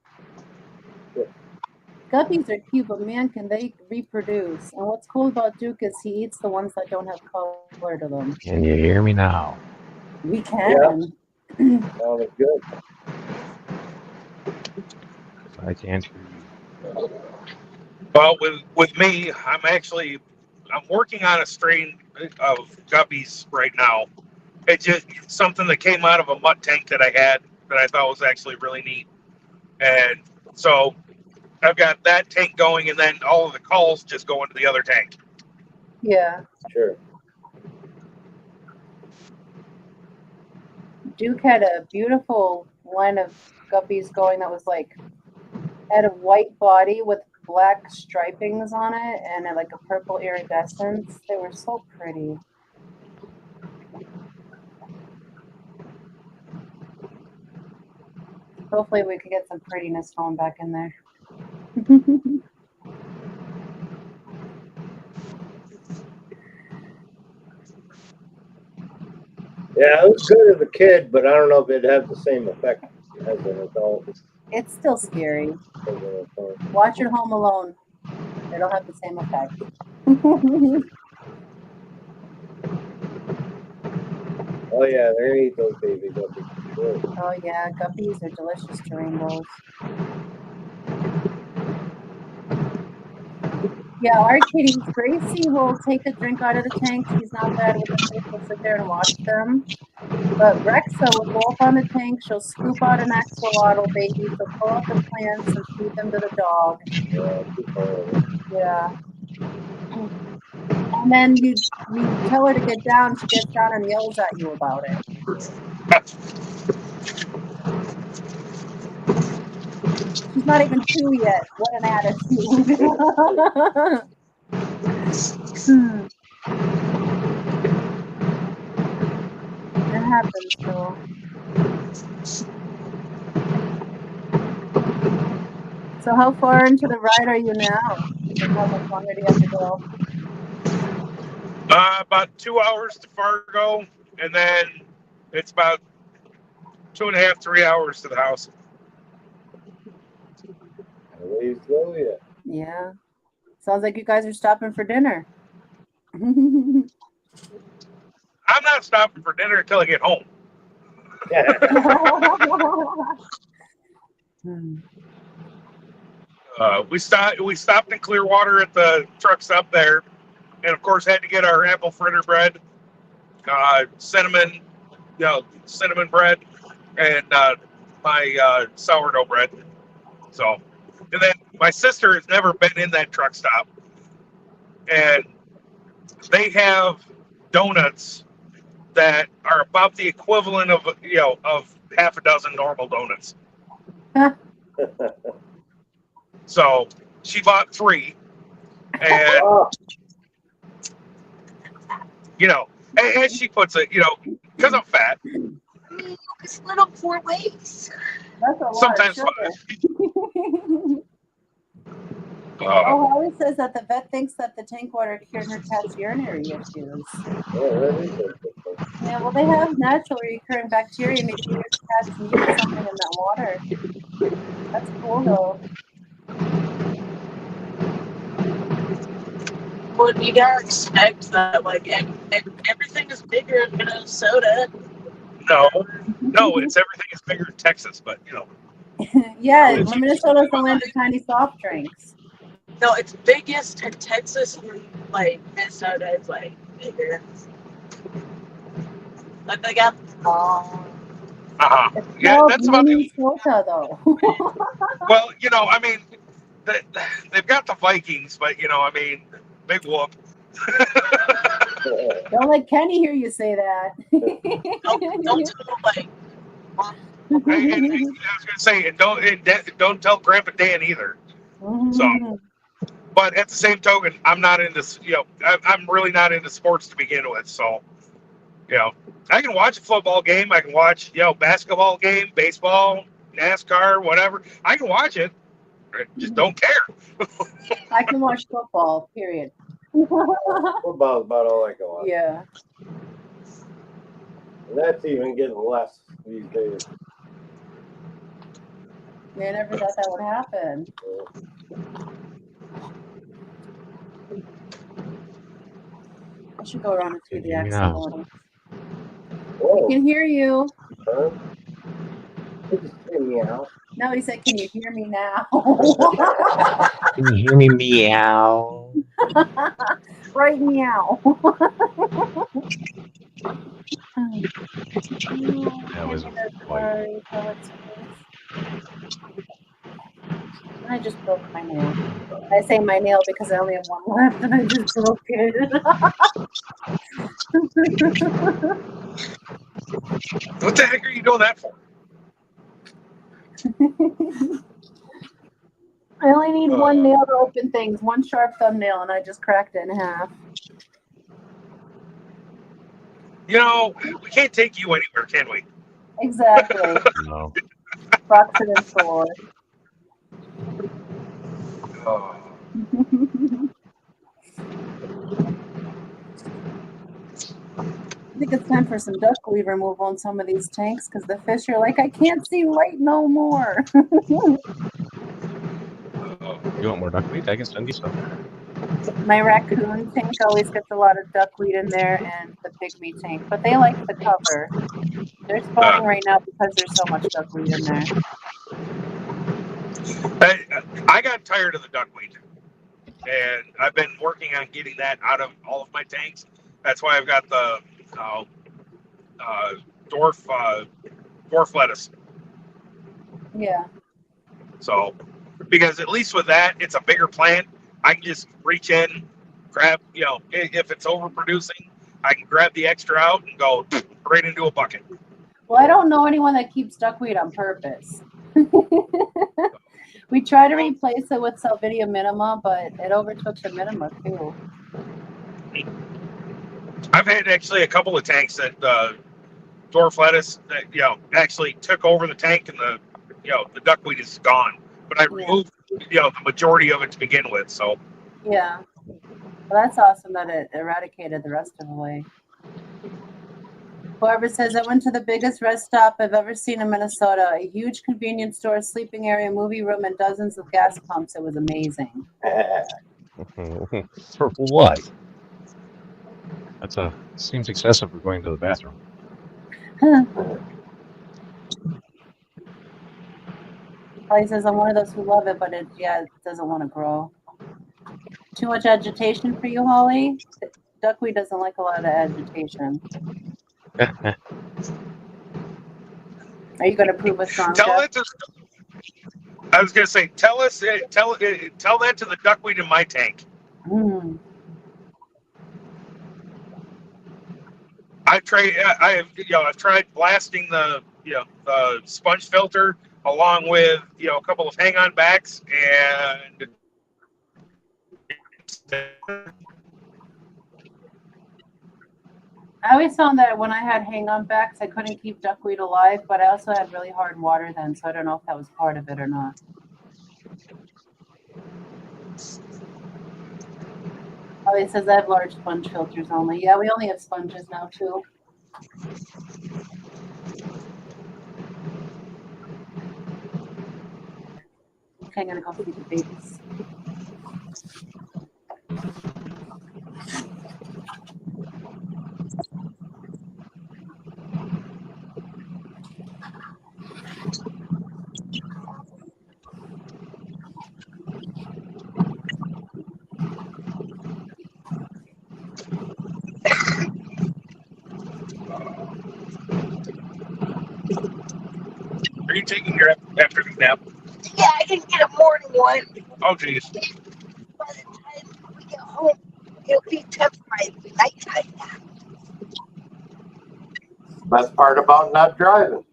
Guppies are cute, but man, can they reproduce. And what's cool about Duke is he eats the ones that don't have color to them. Can you hear me now? We can. Yeah. Sounds good. I can't hear you. Well, with me, I'm working on a strain of guppies right now. It's just something that came out of a mutt tank that I had that I thought was actually really neat. And so I've got that tank going, and then all of the calls just go into the other tank. Yeah. Sure. Duke had a beautiful line of guppies going that was had a white body with black stripings on it and a purple iridescence. They were so pretty. Hopefully we could get some prettiness going back in there. Yeah, it was good as a kid, but I don't know if it'd have the same effect as an adult. It's still scary. Watch it Home Alone. It'll have the same effect. Oh yeah, they're gonna eat those baby guppies for sure. Oh yeah, guppies are delicious to rainbows. Yeah, our kitties, Gracie will take a drink out of the tank. She's not bad with the fish. She'll sit there and watch them. But Rexa will go up on the tank. She'll scoop out an axolotl baby. She'll pull out the plants and feed them to the dog. Yeah. And then you tell her to get down. She gets down and yells at you about it. She's not even 2 yet. What an attitude. It happens though. So how far into the ride are you now? Like how much longer do you have to go? About 2 hours to Fargo, and then it's about 2.5, 3 hours to the house. Ways to go yet. Yeah. Sounds like you guys are stopping for dinner. I'm not stopping for dinner until I get home. We stopped in Clearwater at the truck stop there, and of course had to get our apple fritter bread, cinnamon bread, and my sourdough bread. So, and then my sister has never been in that truck stop, and they have donuts that are about the equivalent of half a dozen normal donuts. So she bought 3, and and she puts it, because I'm fat. It's little 4 ways. That's a lot Sometimes of sugar. Holly says that the vet thinks that the tank water cured her cat's urinary issues. Yeah, well, they have naturally recurring bacteria. Maybe your cats needed something in that water. That's cool, though. Well, you gotta expect that, like, everything is bigger in Minnesota. No, it's everything is bigger in Texas, but Yeah, Minnesota's the land of tiny soft drinks. No, it's biggest in Texas, and like Minnesota is like bigger. Like they got yeah, that's about Minnesota, though. Well, I mean, they've got the Vikings, but big whoop. Don't let Kenny hear you say that. don't like. I was gonna say, and don't tell Grandpa Dan either. So, but at the same token, I'm not into I'm really not into sports to begin with. So, I can watch a football game, I can watch basketball game, baseball, NASCAR, whatever. I can watch it. I just don't care. I can watch football. Period. Football's about all I can watch. Yeah. And that's even getting less these days. I never thought that would happen. I should go around and feed the axolotl. We can hear you. Meow. No, he said, "Can you hear me now?" Can you hear me meow? Right, meow. That was quite. I just broke my nail. I say my nail because I only have one left and I just broke it. What the heck are you doing that for? I only need one nail to open things, one sharp thumbnail, and I just cracked it in half. We can't take you anywhere, can we? Exactly. No. Box it in floor. Oh. I think it's time for some duckweed removal in some of these tanks because the fish are like, I can't see light no more. You want more duckweed? I can send you some. My raccoon tank always gets a lot of duckweed in there, and the pygmy tank, but they like the cover. They're spawning right now because there's so much duckweed in there. I got tired of the duckweed, and I've been working on getting that out of all of my tanks. That's why I've got the dwarf lettuce. Yeah. So, because at least with that, it's a bigger plant. I can just reach in, grab, if it's overproducing, I can grab the extra out and go right into a bucket. Well, I don't know anyone that keeps duckweed on purpose. We try to replace it with Salvinia minima, but it overtook the minima too. I've had actually a couple of tanks that dwarf lettuce that actually took over the tank, and the duckweed is gone. But I removed the majority of it to begin with. So yeah. Well, that's awesome that it eradicated the rest of the way. Barbara says, I went to the biggest rest stop I've ever seen in Minnesota. A huge convenience store, sleeping area, movie room, and dozens of gas pumps. It was amazing. For what? Seems excessive for going to the bathroom. He says, I'm one of those who love it, but it doesn't want to grow. Too much agitation for you, Holly? Duckweed doesn't like a lot of agitation. Are you going to prove us wrong? tell it to. I was going to say, tell that to the duckweed in my tank. I've tried blasting the sponge filter along with a couple of hang-on backs, and I always found that when I had hang-on backs, I couldn't keep duckweed alive, but I also had really hard water then, so I don't know if that was part of it or not. Oh, he says I have large sponge filters only. Yeah, we only have sponges now too. Okay, I'm gonna go feed the babies. Are you taking your afternoon nap? Yeah, I didn't get a morning one. Oh, geez. By the time we get home, it'll be time for my nighttime nap. Best part about not driving.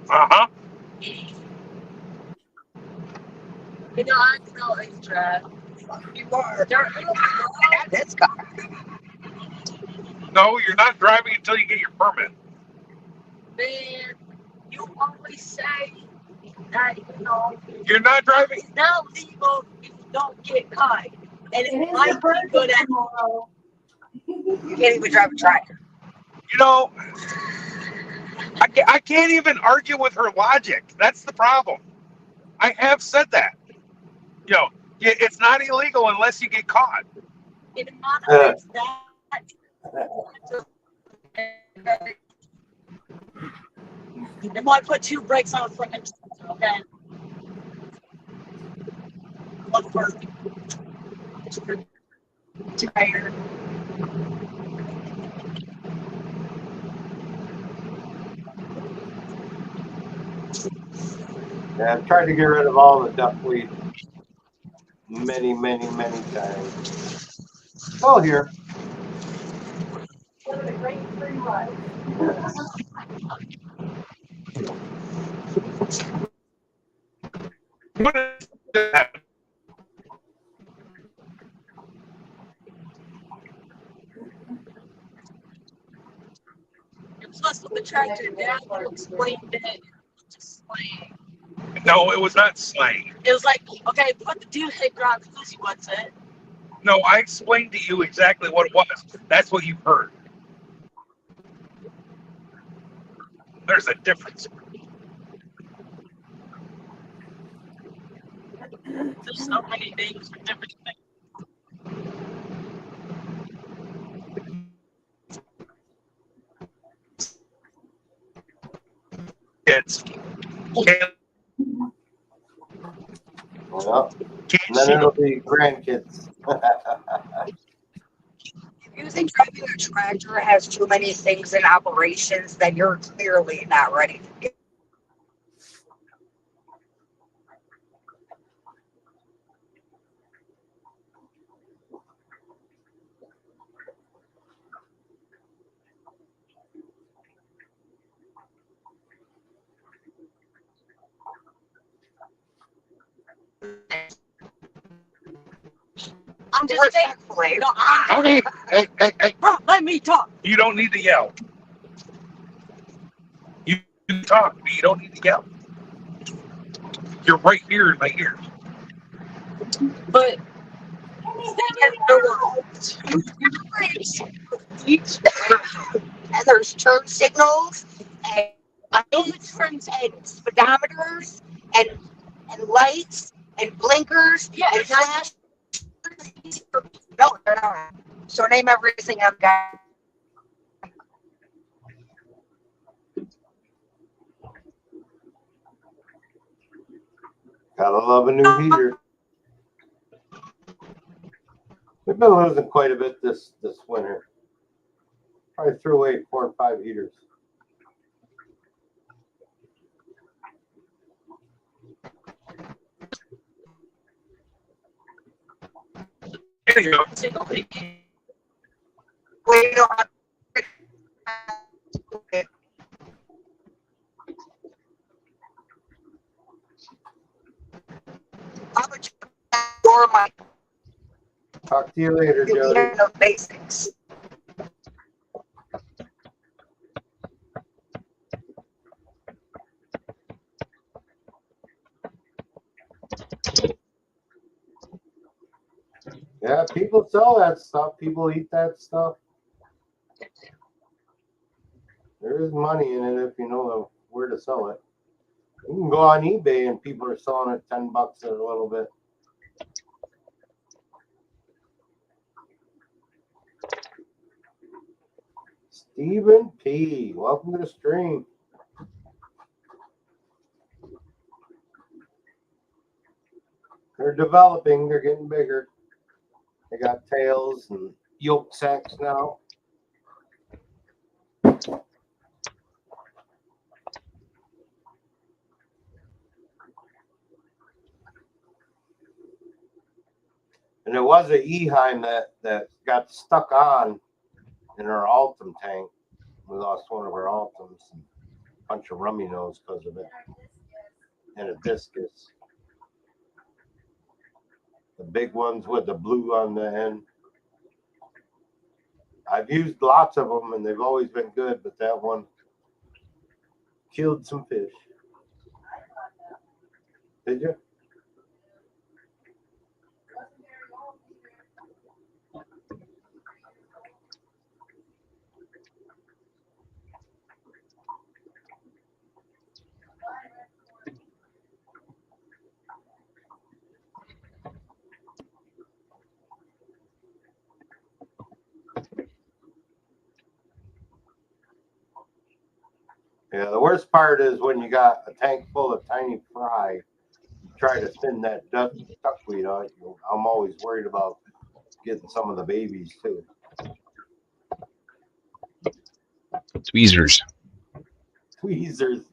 Uh-huh. You know, I can always drive. You are. That's car. No, you're not driving until you get your permit. Man, you always say that, You're not driving. it's not legal if you don't get caught. And It it is might your birthday be good at tomorrow. you can't even drive a tractor. I can't even argue with her logic. That's the problem. I have said that. It's not illegal unless you get caught. It moderates that. They might put two brakes on the front, okay? One for tire. Yeah, I've tried to get rid of all the duckweed many, many, many times. Still here. What a great free ride. What is that? And plus, with the tractor down, you explained it. Just slang. No, it was not slang. It was like, okay, put the dude head ground because what's it? No, I explained to you exactly what it was. That's what you heard. There's a difference. There's so many things for different things. It's Well, and then it'll be grandkids. If you think driving a tractor has too many things in operations, then you're clearly not ready to get. I'm just respectfully. No, Okay. Hey. bro, let me talk. You don't need to yell. You can talk, but you don't need to yell. You're right here in my ear. But and there's turn signals and and speedometers and lights and blinkers and flash. No, they're not. So name everything I've got. Gotta love a new heater. We've been losing quite a bit this winter. Probably threw away 4 or 5 heaters. There you go. We don't have how much for my Talk to you later, Jody. no basics. Yeah, people sell that stuff. People eat that stuff. There is money in it if you know where to sell it. You can go on eBay and people are selling it $10 a little bit. Stephen P. Welcome to the stream. They're developing. They're getting bigger. They got tails and yolk sacs now. And there was an Eheim that got stuck on in our Altum tank. We lost one of our Altums and a bunch of rummy nose because of it. And a discus. The big ones with the blue on the end. I've used lots of them and they've always been good, but that one killed some fish. Did you? Yeah, the worst part is when you got a tank full of tiny fry, you try to thin that duckweed out. I'm always worried about getting some of the babies too. Tweezers. Tweezers.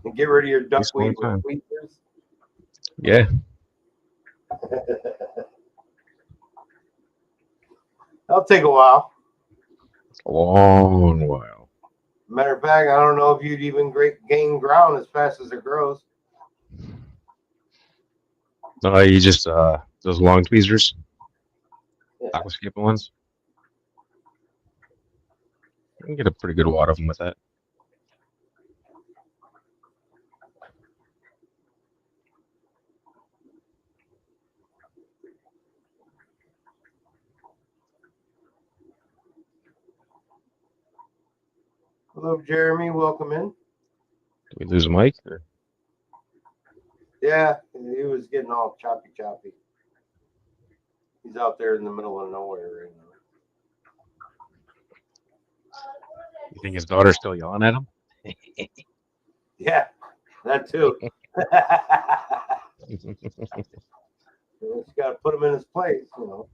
And get rid of your Takes a long duckweed with time. tweezers. Yeah. That'll take a while. A long while. Matter of fact, I don't know if you'd even gain ground as fast as it grows. No, you just those long tweezers, Yeah. aquascaping ones. You can get a pretty good wad of them with that. Hello, Jeremy. Welcome in. Did we lose Mike? Or? Yeah, he was getting all choppy. He's out there in the middle of nowhere right now. You think his daughter's still yelling at him? Yeah, that too. Just got to put him in his place, you know.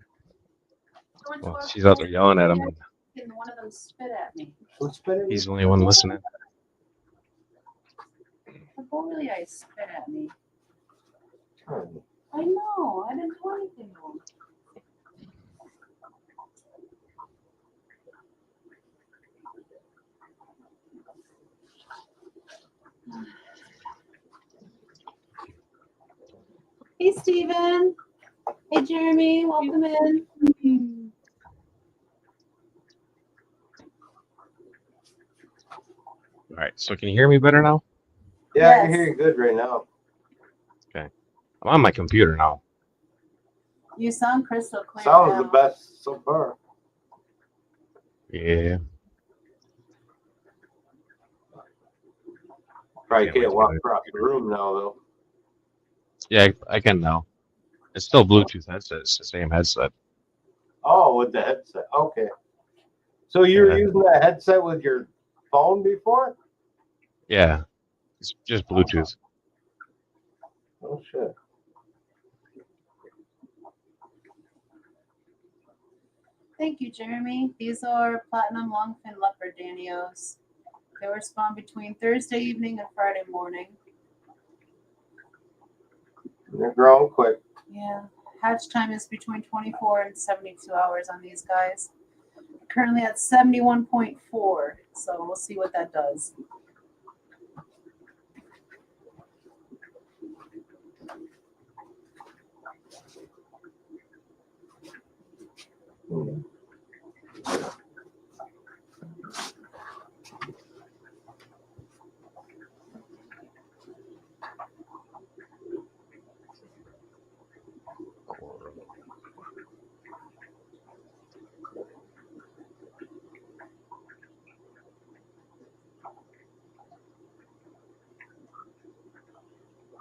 Well, she's out there yelling at him. And one of them spit at me. Who's spinning? He's the only one listening. The bully I spit at me. Oh, I know. I didn't do anything wrong. Hey, Steven. Hey, Hey, Jeremy, welcome in. All right, so can you hear me better now? Yeah, I Yes. can hear you good right now. Okay. I'm on my computer now. You sound crystal clear. Sounds now. the best so far. Yeah. Probably Can't wait can't to walk get it. across the room now though. Yeah, I can now. It's still Bluetooth headset. It's the same headset. Oh, with the headset. Okay. So you were Yeah. using that headset with your phone before? Yeah. It's just Bluetooth. Oh shit. Thank you, Jeremy. These are platinum longfin leopard Danios. They were spawned between Thursday evening and Friday morning. They're growing quick. Yeah. Hatch time is between 24 and 72 hours on these guys. Currently at 71.4, so we'll see what that does.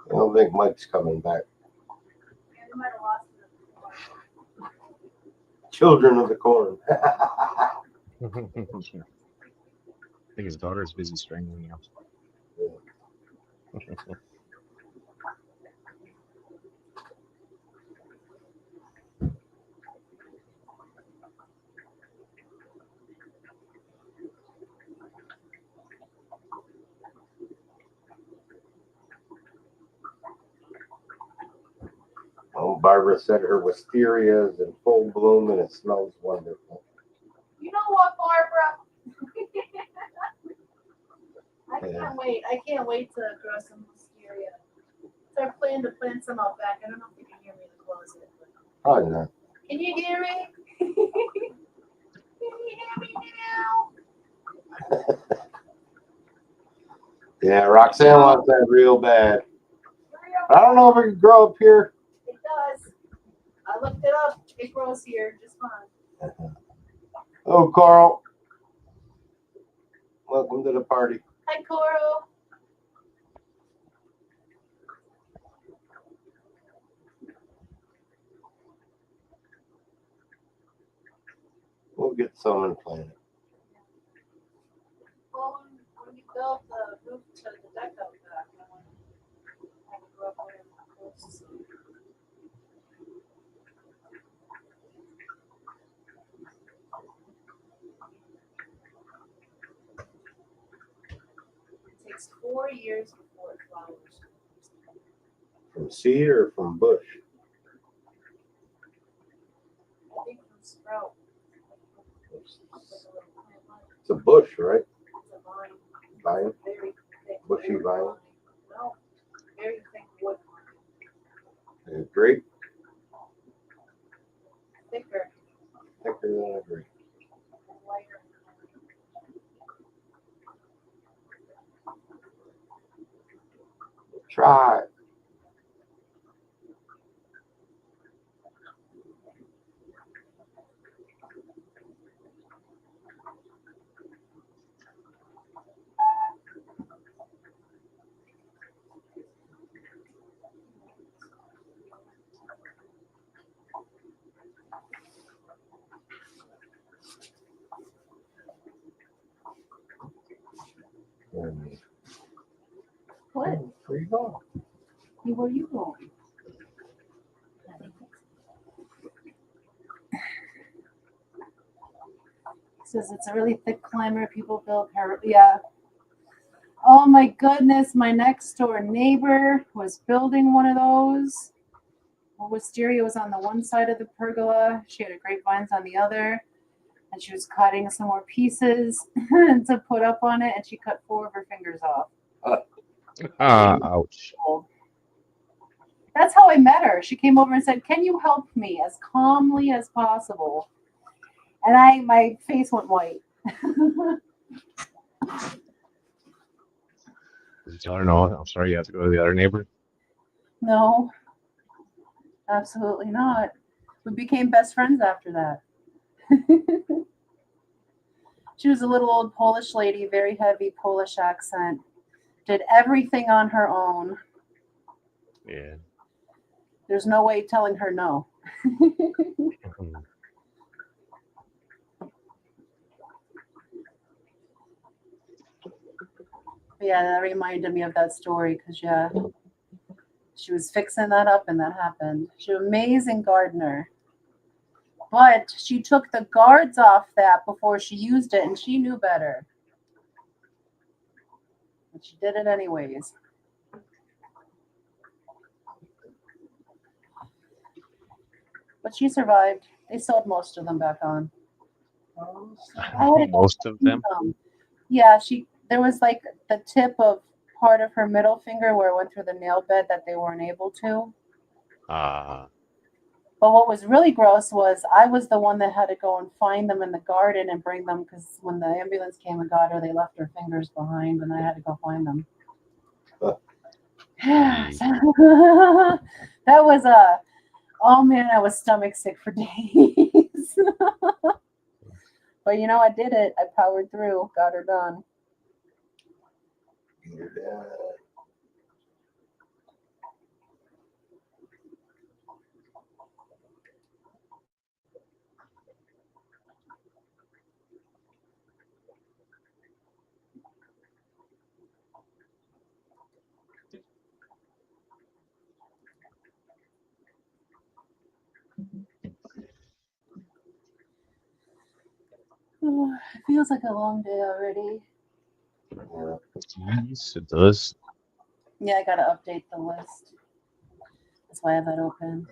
I don't think Mike's coming back. Children of the corn. I think his daughter is busy strangling you. Oh, Barbara said her wisteria is in full bloom and it smells wonderful. You know what, Barbara? I Yeah. can't wait. I can't wait to grow some wisteria. It's our plan to plant some out back. I don't know if you can hear me in the closet. Probably not. Can you hear me? Can you hear me now? Yeah, Roxanne wants that real bad. I don't know if it can grow up here. It does. I looked it up. It grows here just fine. Oh, Carl. Welcome to the party. Hi, Coral. We'll get some and plant it. Well, when you build the roof to the deck out back, I want to have it grow up where it's close. It takes 4 years before it flowers. From seed or from bush? I think from sprout. It's a bush, right? It's a vine. Vine? Very thick. Bushy vine? No, very thick wood. A grape? Thicker Thicker than a grape. and lighter. Try it. What? Where you going? Where are you going? Says it's a really thick climber. People build yeah. Oh my goodness, my next door neighbor was building one of those. Wisteria was on the one side of the pergola. She had grapevines on the other. And she was cutting some more pieces to put up on it, and she cut 4 of her fingers off. Ouch. That's how I met her. She came over and said, "Can you help me?" as calmly as possible. And my face went white. Did you tell her no? I'm sorry, you have to go to the other neighbor. No, absolutely not. We became best friends after that. She was a little old Polish lady, very heavy Polish accent. Did everything on her own. Yeah. There's no way telling her no. Yeah, that reminded me of that story because, yeah, she was fixing that up and that happened. She's an amazing gardener. But she took the guards off that before she used it, and she knew better. But she did it anyways. But she survived. They sewed most of them back on. Most of them? Yeah, there was like the tip of part of her middle finger where it went through the nail bed that they weren't able to. But what was really gross was I was the one that had to go and find them in the garden and bring them because when the ambulance came and got her, they left her fingers behind and I had to go find them. That was oh man, I was stomach sick for days. But you know, I did it. I powered through, got her done. It feels like a long day already. Yes, it does. Yeah, I gotta update the list. That's why I have that open.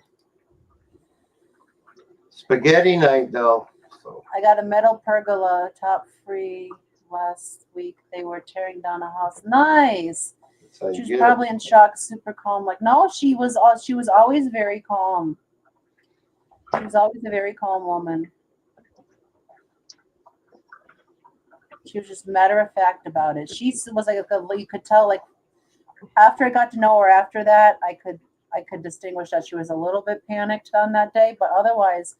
Spaghetti night, though. So. I got a metal pergola top free last week. They were tearing down a house. Nice. She was probably in shock, super calm. Like, no, she was always very calm. She was always a very calm woman. She was just matter of fact about it. She was like you could tell, like after I got to know her after that, I could distinguish that she was a little bit panicked on that day, but otherwise,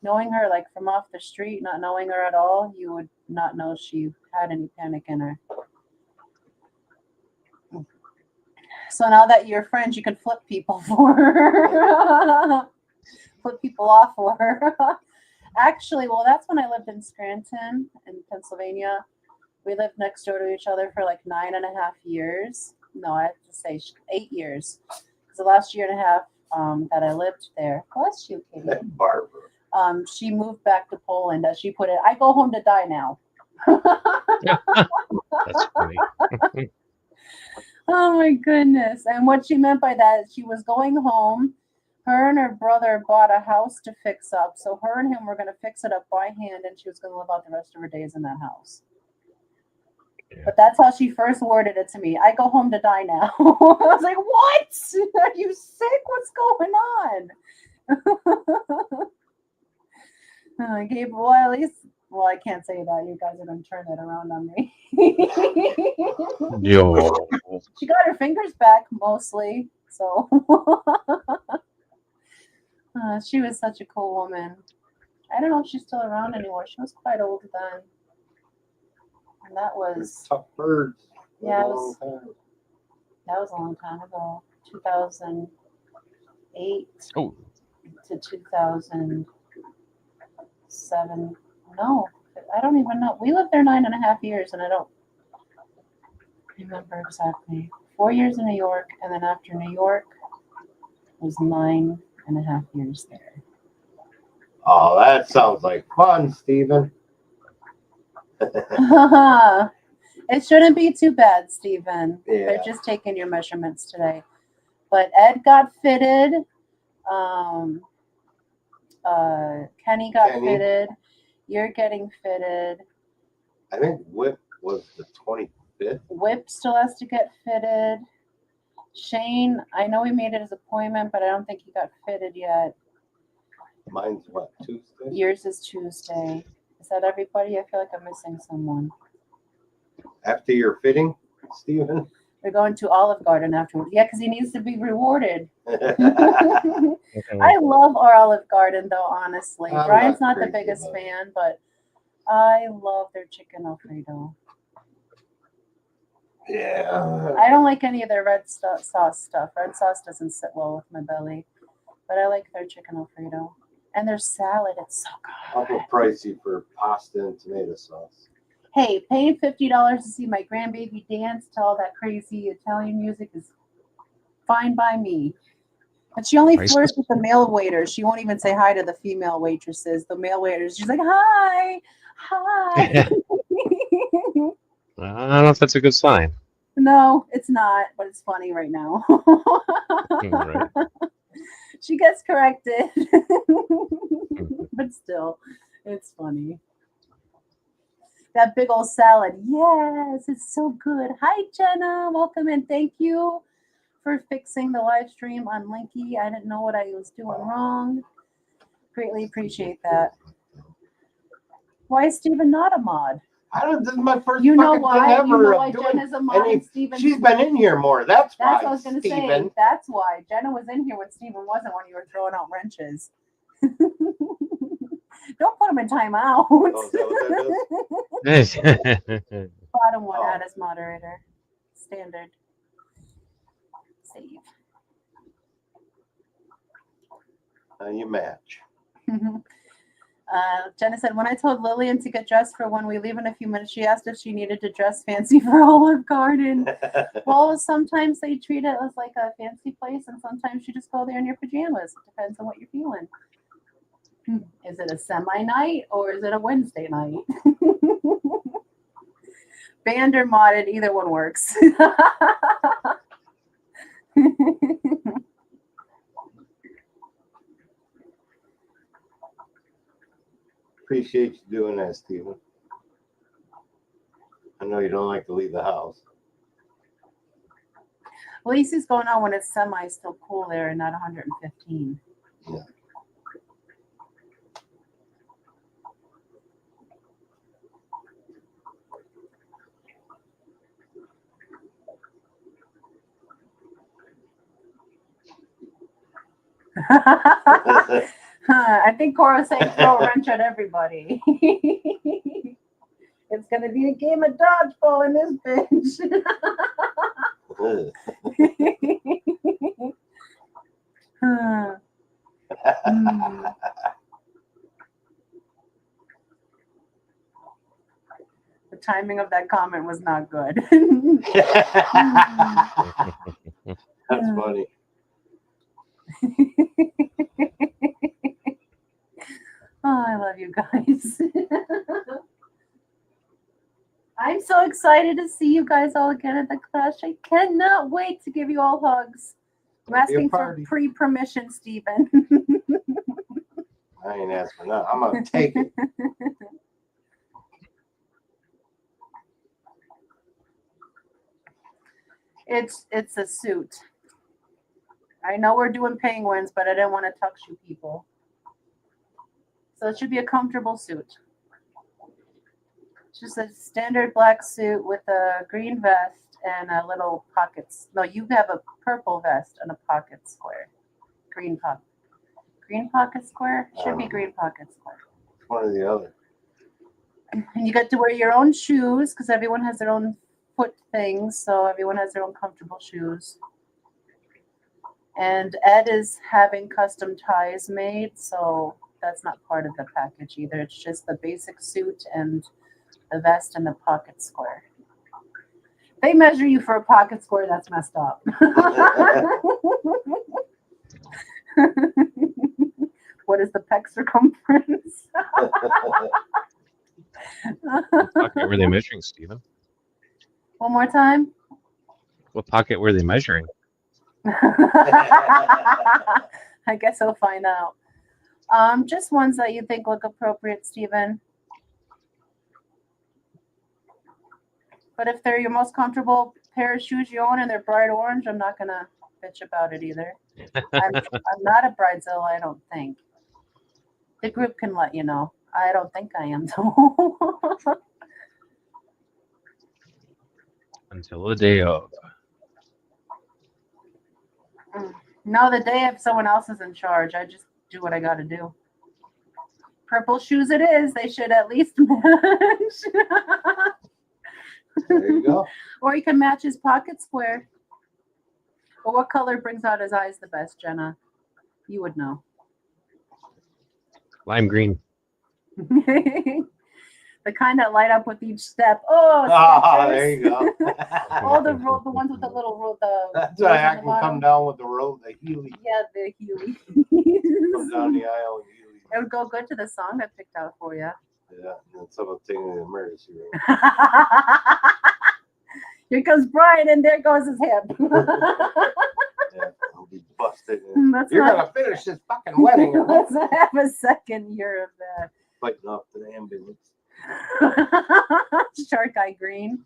knowing her like from off the street, not knowing her at all, you would not know she had any panic in her. So now that you're friends, you can flip people for her. Flip people off for her. Actually, well, that's when I lived in Scranton in Pennsylvania. We lived next door to each other for like 9.5 years. No, I have to say 8 years. Because the last year and a half that I lived there. Bless you, Katie. Barbara. She moved back to Poland. As she put it, I go home to die now. That's funny. Oh my goodness. And what she meant by that is she was going home. Her and her brother bought a house to fix up. So her and him were going to fix it up by hand and she was going to live out the rest of her days in that house. Yeah. But that's how she first worded it to me. I go home to die now. I was like, what? Are you sick? What's going on? Gabe, well, at least, well, I can't say that. You guys are going to turn that around on me. Yo. She got her fingers back mostly. So she was such a cool woman. I don't know if she's still around anymore. She was quite old then. And that was tough birds. Yeah, that was a long time ago. 2008 to 2007. No, I don't even know. We lived there 9.5 years, and I don't remember exactly. 4 years in New York, and then after New York, it was 9.5 years there. Oh, that sounds like fun, Stephen. It shouldn't be too bad, Stephen. Yeah. They're just taking your measurements today. But Ed got fitted. Kenny got fitted. You're getting fitted. I think Whip was the 25th. Whip still has to get fitted. Shane, I know he made it his appointment, but I don't think he got fitted yet. Mine's what, Tuesday? Yours is Tuesday. Is that everybody? I feel like I'm missing someone. After your fitting, Stephen? We're going to Olive Garden afterwards. Yeah, because he needs to be rewarded. Okay. I love our Olive Garden, though, honestly. I'm Brian's not not the crazy biggest about it. fan, but I love their chicken Alfredo. Yeah. I don't like any of their red sauce stuff. Red sauce doesn't sit well with my belly, but I like their chicken Alfredo. And their salad, it's so good. Awful pricey for pasta and tomato sauce. Hey, paying $50 to see my grandbaby dance to all that crazy Italian music is fine by me. But she only Priceless. flirts with the male waiters. She won't even say hi to the female waitresses. The male waiters, she's like, hi, hi. I don't know if that's a good sign. No, it's not, but it's funny right now. Right. She gets corrected. But still, it's funny. That big old salad. Yes, it's so good. Hi, Jenna. Welcome and thank you for fixing the live stream on Linky. I didn't know what I was doing wrong. Greatly appreciate that. Why is Stephen not a mod? I don't. This is my first You know fucking why? thing ever You know why of doing Jenna's a mod any. and Stephen? She's been in here more. That's why. That's what I was going to say. Stephen. That's why. Jenna was in here when Stephen wasn't, when you were throwing out wrenches. Don't put him in timeout. Oh, is that what that is? Bottom one, Oh. add as moderator. Standard. Save. You match. Jenna said, when I told Lillian to get dressed for when we leave in a few minutes, she asked if she needed to dress fancy for Olive Garden. Well, sometimes they treat it as like a fancy place, and sometimes you just go there in your pajamas. It depends on what you're feeling. Is it a semi-night or is it a Wednesday night? Banned or modded, either one works. Appreciate you doing that, Stephen. I know you don't like to leave the house. Well, at least it's going on when it's semi still cool there and not 115. Yeah. I think Cora's saying throw a wrench at everybody. It's going to be a game of dodgeball in this bench. The timing of that comment was not good. That's funny. Oh, I love you guys. I'm so excited to see you guys all again at the Clash. I cannot wait to give you all hugs. I'm It'll be a asking for party. pre-permission, Stephen. I ain't asking for nothing. I'm gonna take it. It's a suit. I know we're doing penguins, but I didn't want to touch you people. So it should be a comfortable suit. It's just a standard black suit with a green vest and a little pockets. No, you have a purple vest and a pocket square. Green pocket square? Should be green pocket square. One or the other. And you get to wear your own shoes because everyone has their own foot things, so everyone has their own comfortable shoes. And Ed is having custom ties made, so that's not part of the package either. It's just the basic suit and the vest and the pocket square. They measure you for a pocket square, that's messed up. What is the pec circumference? What pocket were they measuring, Stephen? One more time. What pocket were they measuring? I guess I'll find out. Just ones that you think look appropriate, Stephen. But if they're your most comfortable, pair of shoes you own and they're bright orange, I'm not gonna bitch about it either. I'm not a bridezilla, I don't think. The group can let you know. I don't think I am though. Until the day of. No, the day if someone else is in charge, I just do what I gotta do. Purple shoes it is. They should at least match. There you go. Or you can match his pocket square. But what color brings out his eyes the best, Jenna? You would know. Lime green. The kind that light up with each step. Oh, There you go. All the ones with the little road. That's why I can come down with the road, the Healy. Yeah, the Healy. Come down the aisle and Healy. It would go good to the song I picked out for you. Yeah, and something in the emergency room. Here comes Brian, and there goes his hip. Yeah, I'll be busted. You're gonna finish this fucking wedding. Let's have a second year of that. Fighting off the ambulance. Shark Eye Green.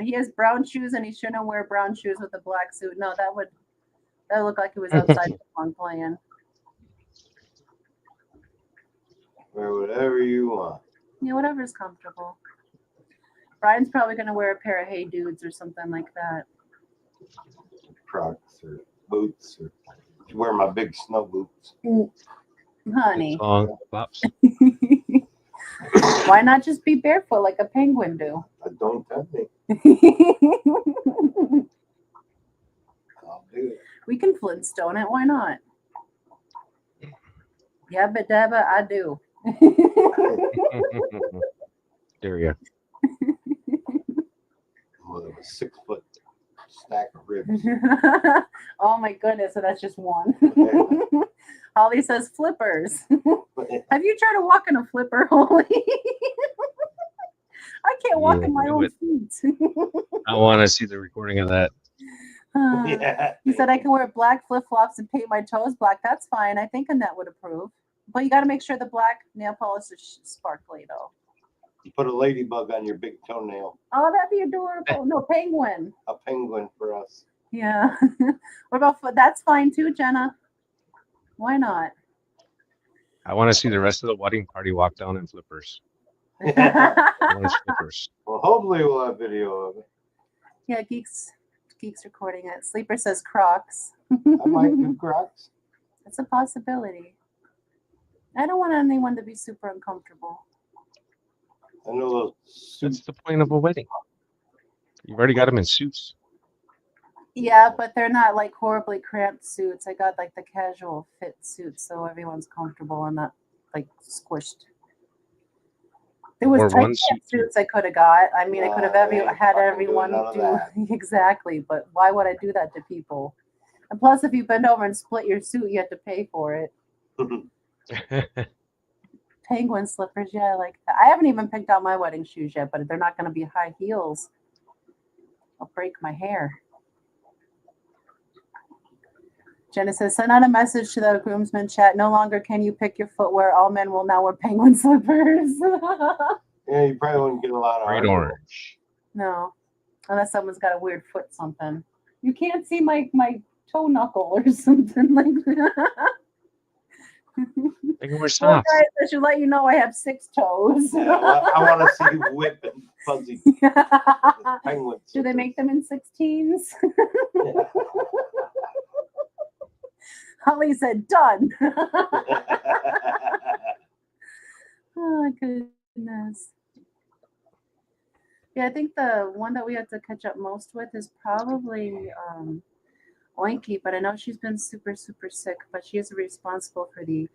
He has brown shoes, and he shouldn't wear brown shoes with a black suit. No, that would look like he was outside the one playing. Wear whatever you want. Yeah, whatever's comfortable. Brian's probably gonna wear a pair of Hey Dudes or something like that. Crocs or boots or wear my big snow boots. Honey. Song flops. Why not just be barefoot like a penguin do? Don't tempt me. I'll do it. We can Flintstone it. Why not? Yabba dabba, I do. There you go. With a 6-foot stack of ribs. Oh my goodness, so that's just one. Holly says flippers. Have you tried to walk in a flipper, Holly? I can't walk in my own feet. I want to see the recording of that. Yeah. He said I can wear black flip-flops and paint my toes black. That's fine. I think Annette would approve. But you got to make sure the black nail polish is sparkly, though. You put a ladybug on your big toenail. Oh, that'd be adorable. No, penguin. A penguin for us. Yeah. What about foot? That's fine too, Jenna. Why not? I want to see the rest of the wedding party walk down in flippers. Yeah, Flippers. Well, hopefully we'll have video of it. Geeks recording it. Sleeper says Crocs. I might do Crocs. It's a possibility. I don't want anyone to be super uncomfortable. I know those That's suits. the point of a wedding. You've already got them in suits. Yeah, but they're not like horribly cramped suits. I got like the casual fit suits, so everyone's comfortable and not like squished. There was Or tight one suit. suits I could have got. I mean, I could have had fucking everyone doing none of do that. exactly, but why would I do that to people? And plus, if you bend over and split your suit, you have to pay for it. Penguin slippers, yeah, I like that. I haven't even picked out my wedding shoes yet, but they're not going to be high heels. I'll break my hair. Jenna says, send out a message to the groomsmen chat. No longer can you pick your footwear. All men will now wear penguin slippers. Yeah, you probably wouldn't get a lot of Bright argument. orange. No, unless someone's got a weird foot something. You can't see my toe knuckle or something like that. They can wear Well, socks. guys, I should let you know I have 6 toes. Yeah, well, I want to see you whipping fuzzy penguins. Do they make them in 16s? Yeah. Holly said, done. Oh, goodness. Yeah, I think the one that we have to catch up most with is probably Oinky, but I know she's been super, super sick, but she is responsible for the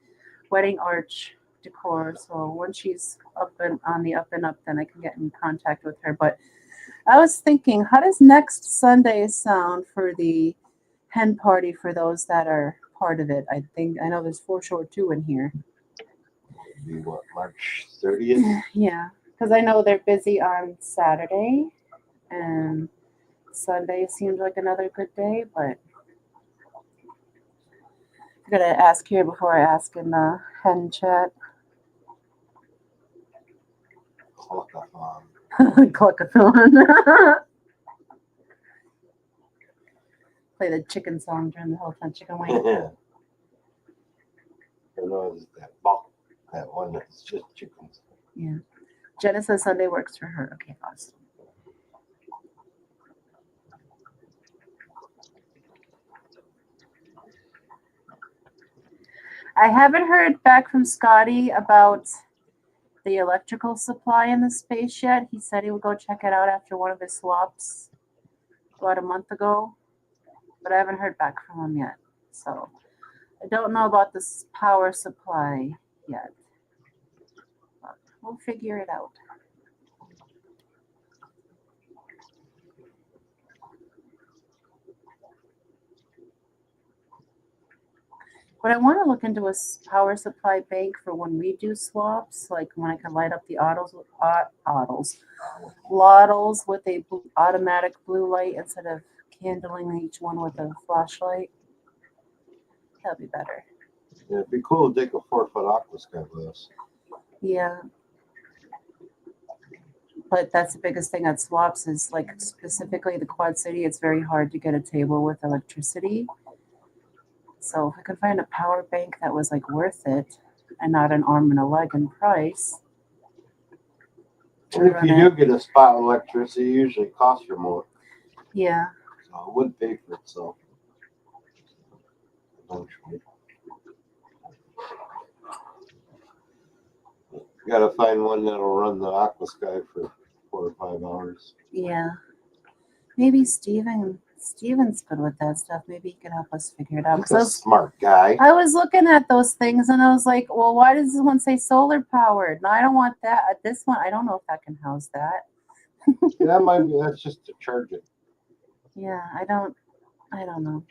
wedding arch decor. So once she's up and on the up and up, then I can get in contact with her. But I was thinking, how does next Sunday sound for the hen party for those that are part of it? I know there's 4 short 2 in here. Be what, March 30th? Yeah, because I know they're busy on Saturday, and Sunday seems like another good day, but I gotta ask here before I ask in the hen chat. Cluckathon. Cluckathon. Play the chicken song during the whole time. Chicken wing. Yeah. I know it's that bulk, that one that's just chickens. Yeah. Jenna says Sunday works for her. Okay, awesome. I haven't heard back from Scotty about the electrical supply in the space yet. He said he would go check it out after one of his swaps about a month ago, but I haven't heard back from him yet. So I don't know about this power supply yet. But we'll figure it out. But I want to look into a power supply bank for when we do swaps, like when I can light up the lottos with a automatic blue light instead of candling each one with a flashlight. That'd be better. Yeah, it'd be cool to take a 4-foot aquascape with us. Yeah. But that's the biggest thing at swaps is like specifically the Quad City, it's very hard to get a table with electricity. So if I could find a power bank that was like worth it and not an arm and a leg in price. And if you do get a spot with electricity, it usually costs you more. Yeah. So it would pay for itself. Eventually. You gotta find one that'll run the aquascape for 4 or 5 hours. Yeah. Maybe Steven's good with that stuff. Maybe he can help us figure it out. He's a smart guy. I was looking at those things and I was like, well, why does this one say solar powered? No, I don't want that. This one, I don't know if that can house that. Yeah, that might be, that's just to charge it. Yeah, I don't know.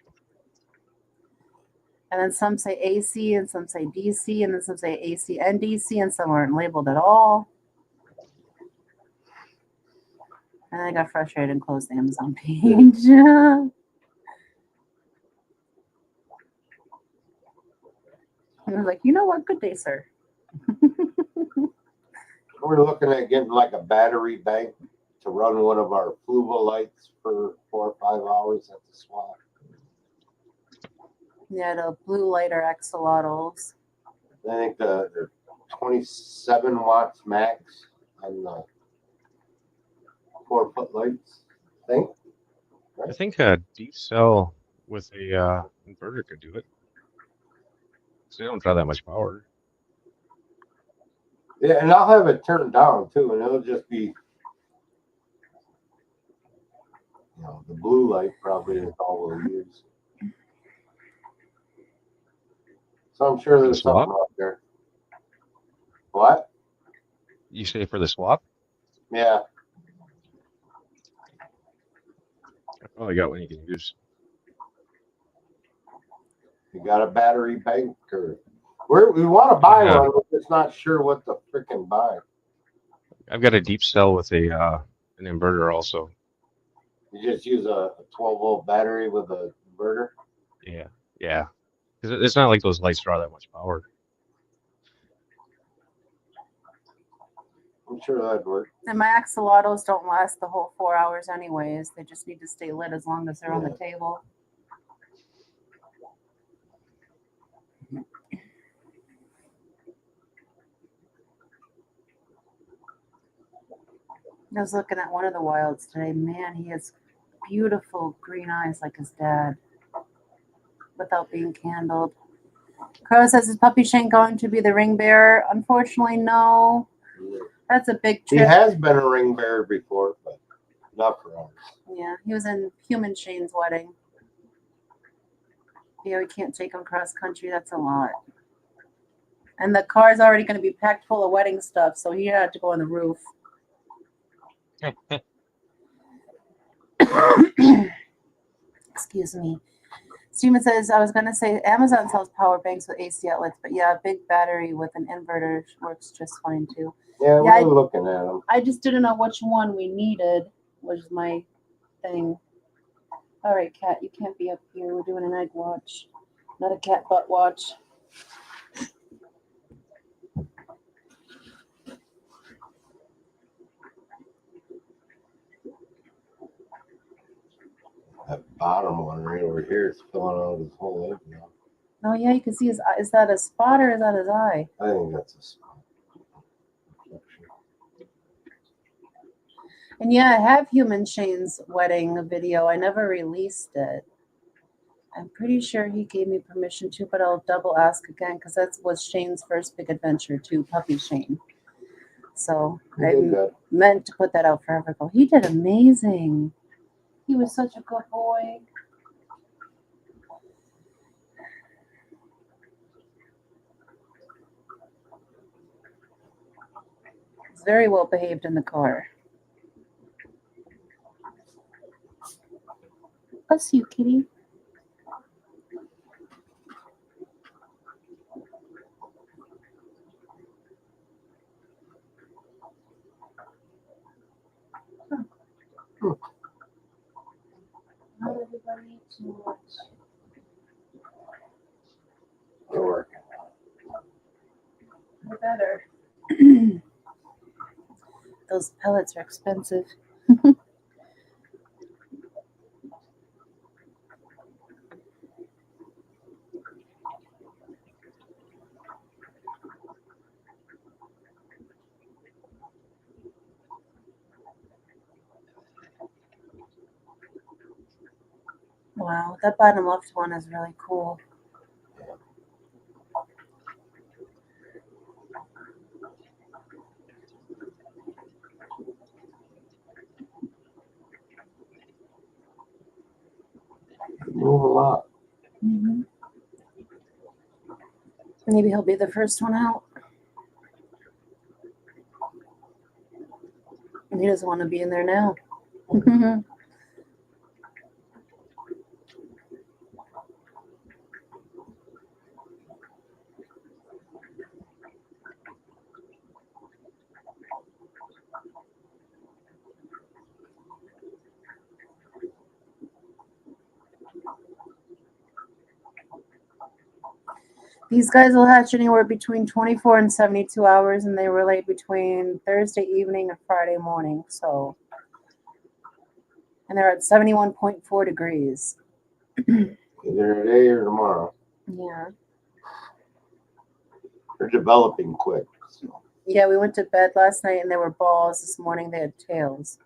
And then some say AC and some say DC and then some say AC and DC and some aren't labeled at all. And I got frustrated and closed the Amazon page. And I was like, you know what? Good day, sir. We're looking at getting like a battery bank to run one of our Fluval lights for 4 or 5 hours at the swap. Yeah, the blue light or axolotls. I think they're 27 watts max on the 4-foot lights. I think a deep cell with a inverter could do it. So they don't draw that much power. Yeah, and I'll have it turned down too, and it'll just be, the blue light probably is all we'll use. So I'm sure there's something out there. What? You say for the swap? Yeah. I probably got one you can use. You got a battery bank, or we want to buy one, but just not sure what to freaking buy. I've got a deep cell with a an inverter also. You just use a 12-volt battery with an inverter? Yeah. Because it's not like those lights draw that much power. I'm sure that'd work. And my axolotls don't last the whole 4 hours anyways. They just need to stay lit as long as they're on the table. I was looking at one of the wilds today. Man, he has beautiful green eyes like his dad without being candled. Crow says, is Puppy Shane going to be the ring bearer? Unfortunately, no. That's a big trip. He has been a ring bearer before, but not for ours. Yeah, he was in Human Shane's wedding. Yeah, we can't take him cross country. That's a lot. And the car's already going to be packed full of wedding stuff, so he had to go on the roof. Excuse me. Steven says, I was going to say Amazon sells power banks with AC outlets, but yeah, a big battery with an inverter works just fine too. Yeah, we're looking at them. I just didn't know which one we needed, was my thing. All right, Cat, you can't be up here. We're doing an egg watch, not a cat butt watch. That bottom one right over here is filling out his whole leg now. Oh yeah, you can see his eye. Is that a spot or is that his eye? I think that's a spot. And yeah, I have Human Shane's wedding video. I never released it. I'm pretty sure he gave me permission to, but I'll double ask again because that was Shane's first big adventure too, Puppy Shane. So He I did good. meant to put that out forever ago. He did amazing. He was such a good boy. He's very well behaved in the car. Bless you, kitty. Not everybody eats too much. They're working. They're better. Those pellets are expensive. Wow, that bottom left one is really cool. Move a lot. Mm-hmm. Maybe he'll be the first one out. And he doesn't want to be in there now. These guys will hatch anywhere between 24 and 72 hours, and they were laid between Thursday evening and Friday morning. So, and they're at 71.4 degrees. Either today or tomorrow. Yeah. They're developing quick. So. Yeah, we went to bed last night and they were balls. This morning they had tails.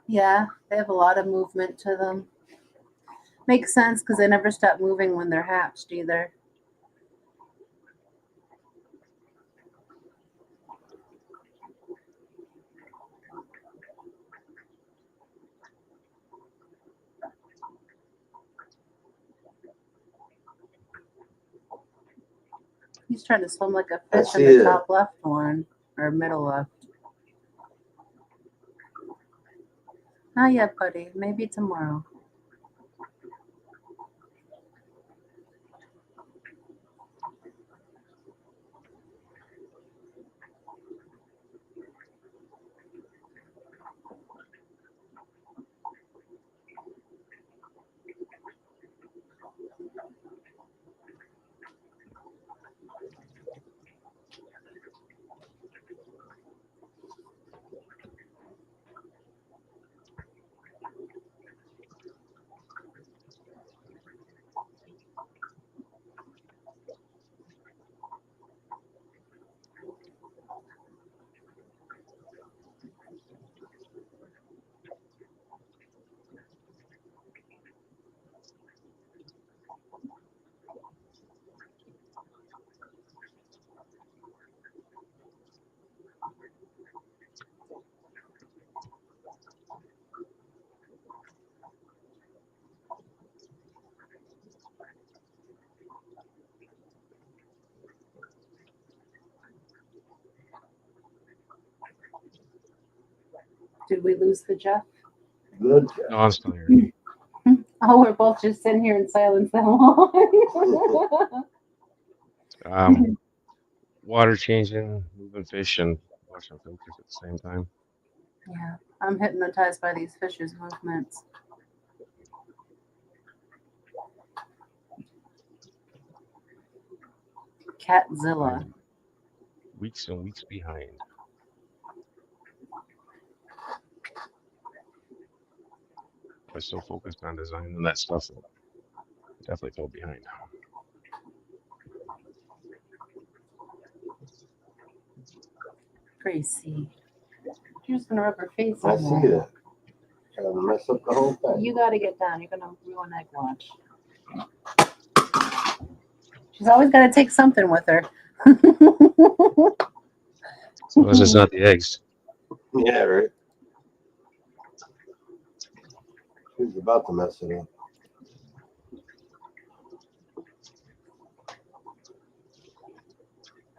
Yeah, they have a lot of movement to them. Makes sense because they never stop moving when they're hatched either. He's trying to swim like a fish in the top left one, or middle left. Not yet, buddy. Maybe tomorrow. Did we lose the Jeff? Good. No, I'm still here. Oh, we're both just sitting here in silence that long. Water changing, moving fish, and washing filters at the same time. Yeah, I'm hypnotized by these fish's movements. Catzilla. I'm weeks and weeks behind. I was so focused on designing that stuff that I definitely fell behind. Gracie. You're just gonna rub her face I in see there. that. Kind of mess up the whole thing. You gotta get down. You're gonna ruin egg watch. She's always gotta take something with her. As long as it's not the eggs. Yeah, right. She's about to mess it up.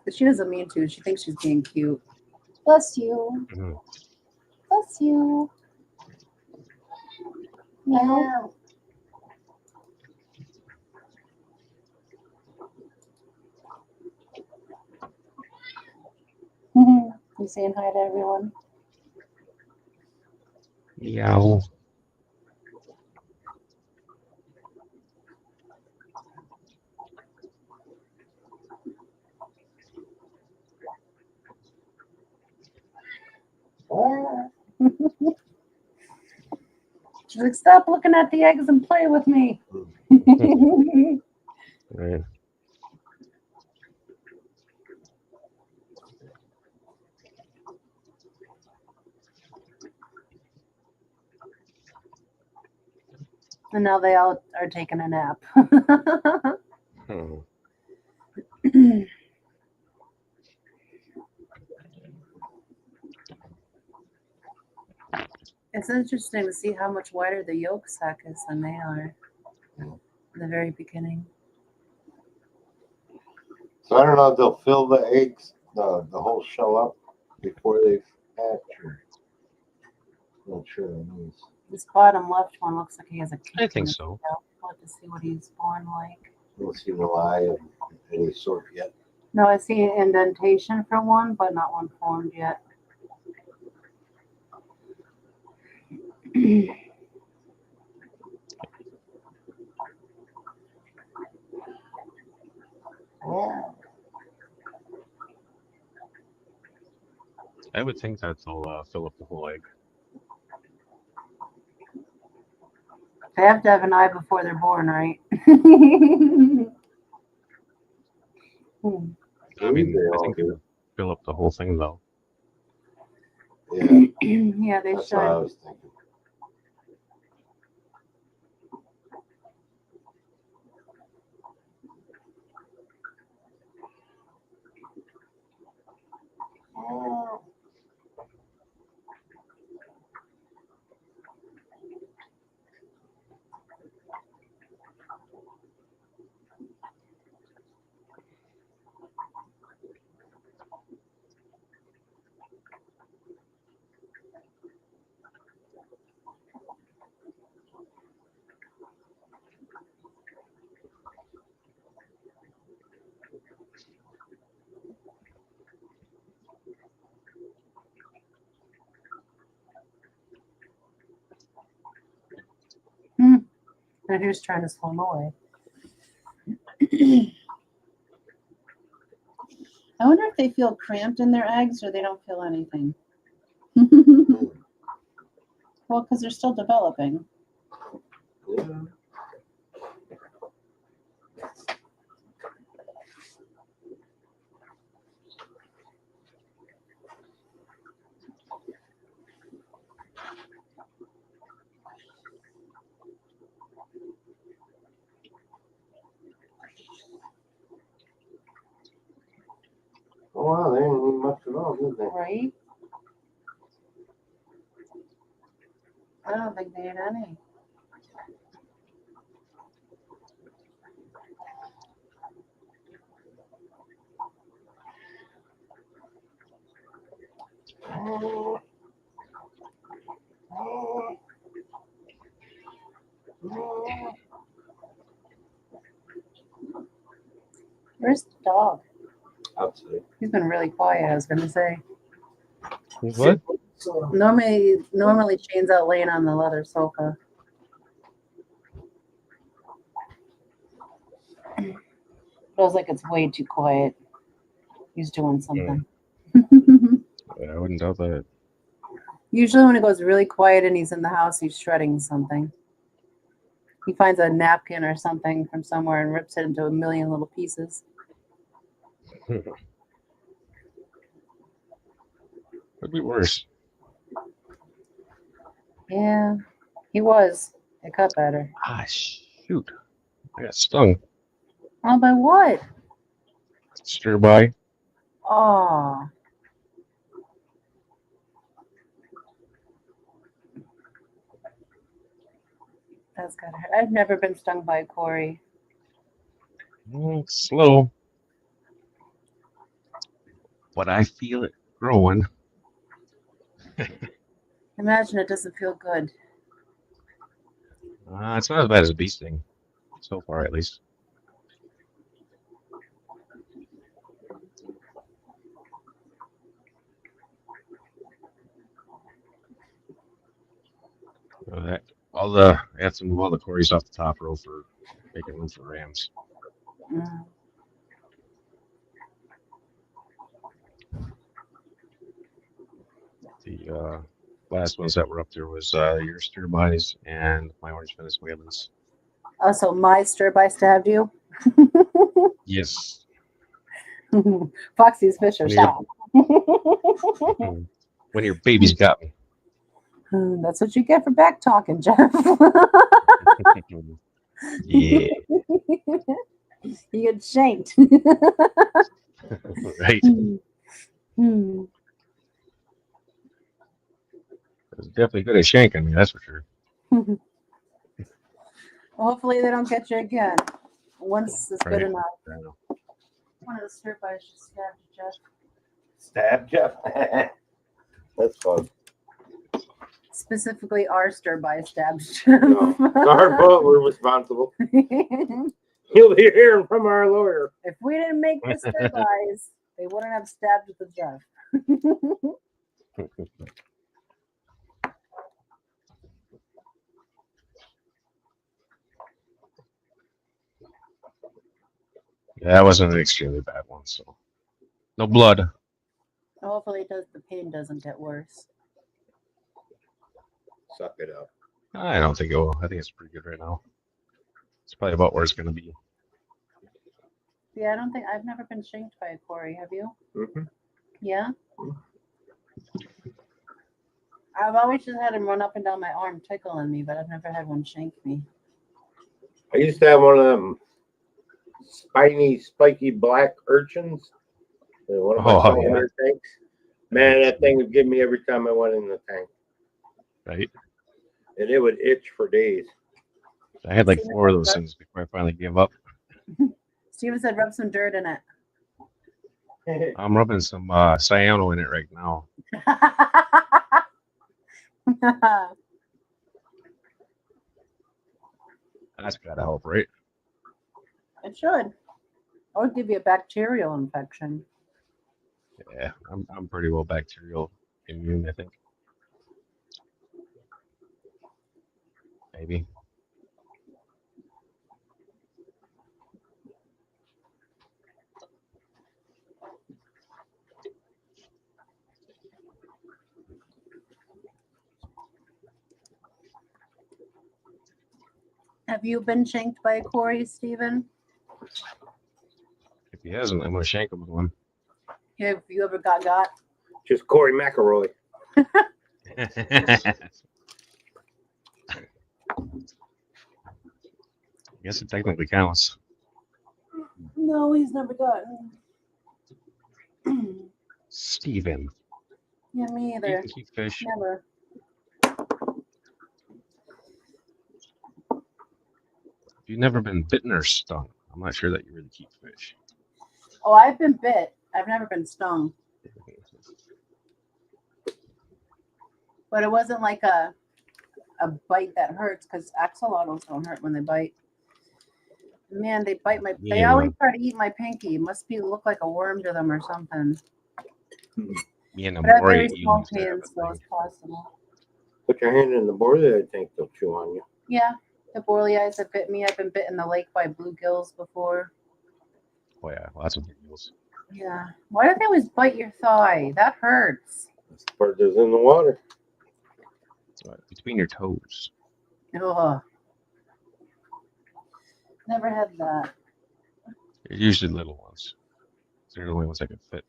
But she doesn't mean to. She thinks she's being cute. Bless you. Mm-hmm. Bless you. Meow. You saying hi to everyone? Meow. She's like, stop looking at the eggs and play with me. Right. And now they all are taking a nap. Hmm. It's interesting to see how much wider the yolk sac is than they are in the very beginning. So I don't know if they'll fill the eggs, the whole shell up before they hatch. Not sure on these. This bottom left one looks like he has a kick I think in his so. tail. We'll have to see what he's born like. Don't see no eye of any sort yet. No, I see an indentation for one, but not one formed yet. I would think that they'll fill up the whole egg. They have to have an eye before they're born, right? I mean, I think they would fill up the whole thing, though. Yeah, Yeah, they that's what I should. was thinking. And who's trying to swim away? I wonder if they feel cramped in their eggs or they don't feel anything. Well, because they're still developing. Yeah. Oh wow, they didn't need much at all, did they? Right? I don't think they had any. Where's the dog? Outside. He's been really quiet, I was gonna say. What? Normally Shane's out laying on the leather sofa. Feels like it's way too quiet. He's doing something. Yeah, I wouldn't doubt that. Usually when it goes really quiet and he's in the house, he's shredding something. He finds a napkin or something from somewhere and rips it into a million little pieces. Could be worse. Yeah, he was. It got better. Ah, shoot. I got stung. Oh, by what? Stir by. Oh. That's gotta hurt. I've never been stung by a Cory. It's slow. But I feel it growing. Imagine it doesn't feel good. It's not as bad as a bee sting. So far, at least. I have to move all the Corys off the top row for making room for rams. Mm. The last ones that were up there was your Stir-Bys and my Orange Venezuelans. Oh, so my stir-by stabbed you? Yes. Foxy's fish are sound. When your baby's got me. That's what you get for back talking, Jeff. Yeah. You get shanked. Right. It's definitely good at shanking me, that's for sure. Hopefully they don't get you again. Once is Right. good enough. I know. One of the stir-bys just stabbed you, Jeff. Stab Jeff. That's fun. Specifically, our stir-by stabbed Jeff. No, it's our fault. We're responsible. You'll be hearing from our lawyer. If we didn't make the stir-bys, they wouldn't have stabbed the Jeff. Yeah, that wasn't an extremely bad one, so no blood. Hopefully the pain doesn't get worse. Suck it up. I don't think it will. I think it's pretty good right now. It's probably about where it's going to be. Yeah, I've never been shanked by a Cory, have you? Mm-hmm. Yeah? I've always just had him run up and down my arm tickling me, but I've never had one shank me. I used to have one of them spiny, spiky black urchins. One of my saltwater tanks. Man, that thing would give me every time I went in the tank. Right. And it would itch for days. I had like 4 of those things before I finally gave up. Steven said rub some dirt in it. I'm rubbing some cyano in it right now. That's got to help, right? It should. Or give you a bacterial infection. Yeah, I'm pretty well bacterial immune, I think. Maybe. Have you been shanked by a Cory, Steven? If he hasn't, I'm going to shank him with one. Have you ever got? Just Cory McElroy. I guess it technically counts. No, he's never gotten. Steven. Yeah, me You either. can keep fish. Never. If you've never been bitten or stung, I'm not sure that you really keep fish. Oh, I've been bit. I've never been stung. But it wasn't like a a bite that hurts because axolotls don't hurt when they bite. Man, they bite my. They Yeah. always try to eat my pinky. It must look like a worm to them or something. Me and But I have Amori very even small used to have hands, a so thing. it's possible. Put your hand in the border, I think they'll chew on you. Yeah, the borley eyes have bit me. I've been bit in the lake by bluegills before. Oh yeah, lots of deals. Yeah. Why do they always bite your thigh? That hurts. This bird is in the water. Between your toes. Ugh. Never had that. They're usually little ones. They're the only ones I can fit.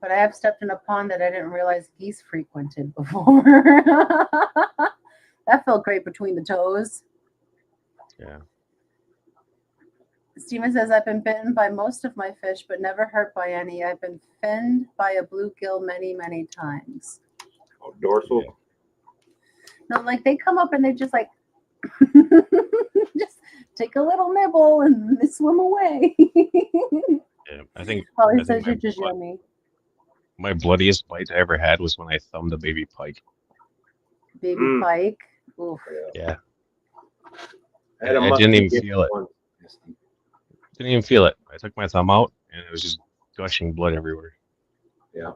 But I have stepped in a pond that I didn't realize geese frequented before. That felt great between the toes. Yeah. Steven says, I've been bitten by most of my fish, but never hurt by any. I've been finned by a bluegill many, many times. Oh, dorsal. Yeah. No, like they come up and they just like, just take a little nibble and they swim away. Yeah. I think Holly says you're just yummy. my bloodiest bite I ever had was when I thumbed a baby pike. Baby pike. Oof. Yeah. I had a I didn't muskie even get feel it. one. Didn't even feel it. I took my thumb out and it was just gushing blood everywhere. Yeah.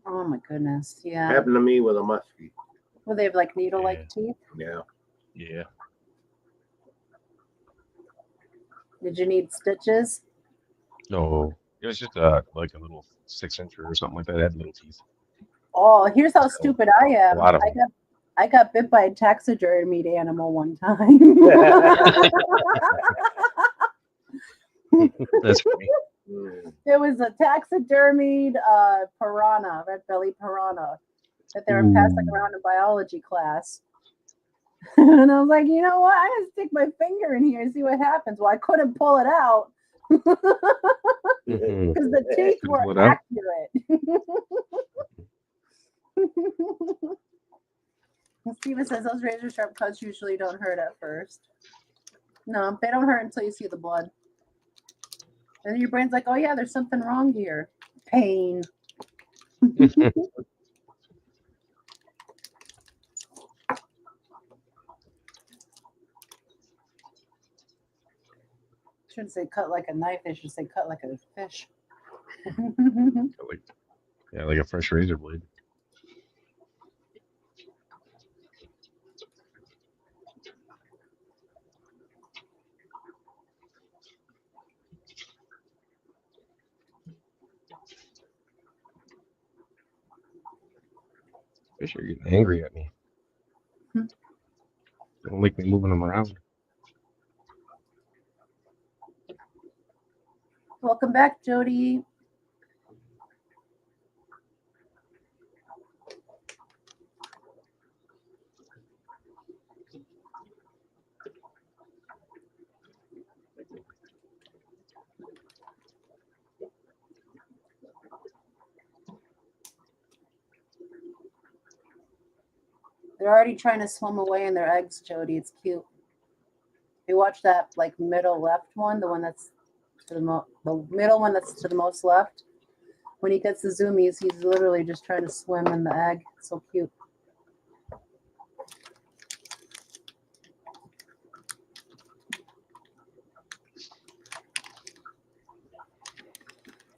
Oh my goodness. Yeah. Happened to me with a muskie. Well, they have like needle-like teeth. Yeah. Yeah. Did you need stitches? No. It was just like a little 6-incher or something like that. It had little teeth. Oh, here's how stupid I am. A lot of them. I got bit by a taxidermied animal one time. That's funny. There was a taxidermied piranha, red belly piranha, that they were passing around in biology class. And I was like, you know what? I'm going to stick my finger in here and see what happens. Well, I couldn't pull it out because the teeth were accurate. Steven says those razor sharp cuts usually don't hurt at first. No, they don't hurt until you see the blood. And your brain's like, oh yeah, there's something wrong here. Pain. Shouldn't say cut like a knife, they should say cut like a fish. Like a fresh razor blade. Fish are getting angry at me. Don't like me moving them around. Welcome back, Jody. They're already trying to swim away in their eggs, Jody. It's cute. You watch that like middle left one, the one that's to the middle one that's to the most left. When he gets the zoomies, he's literally just trying to swim in the egg. It's so cute.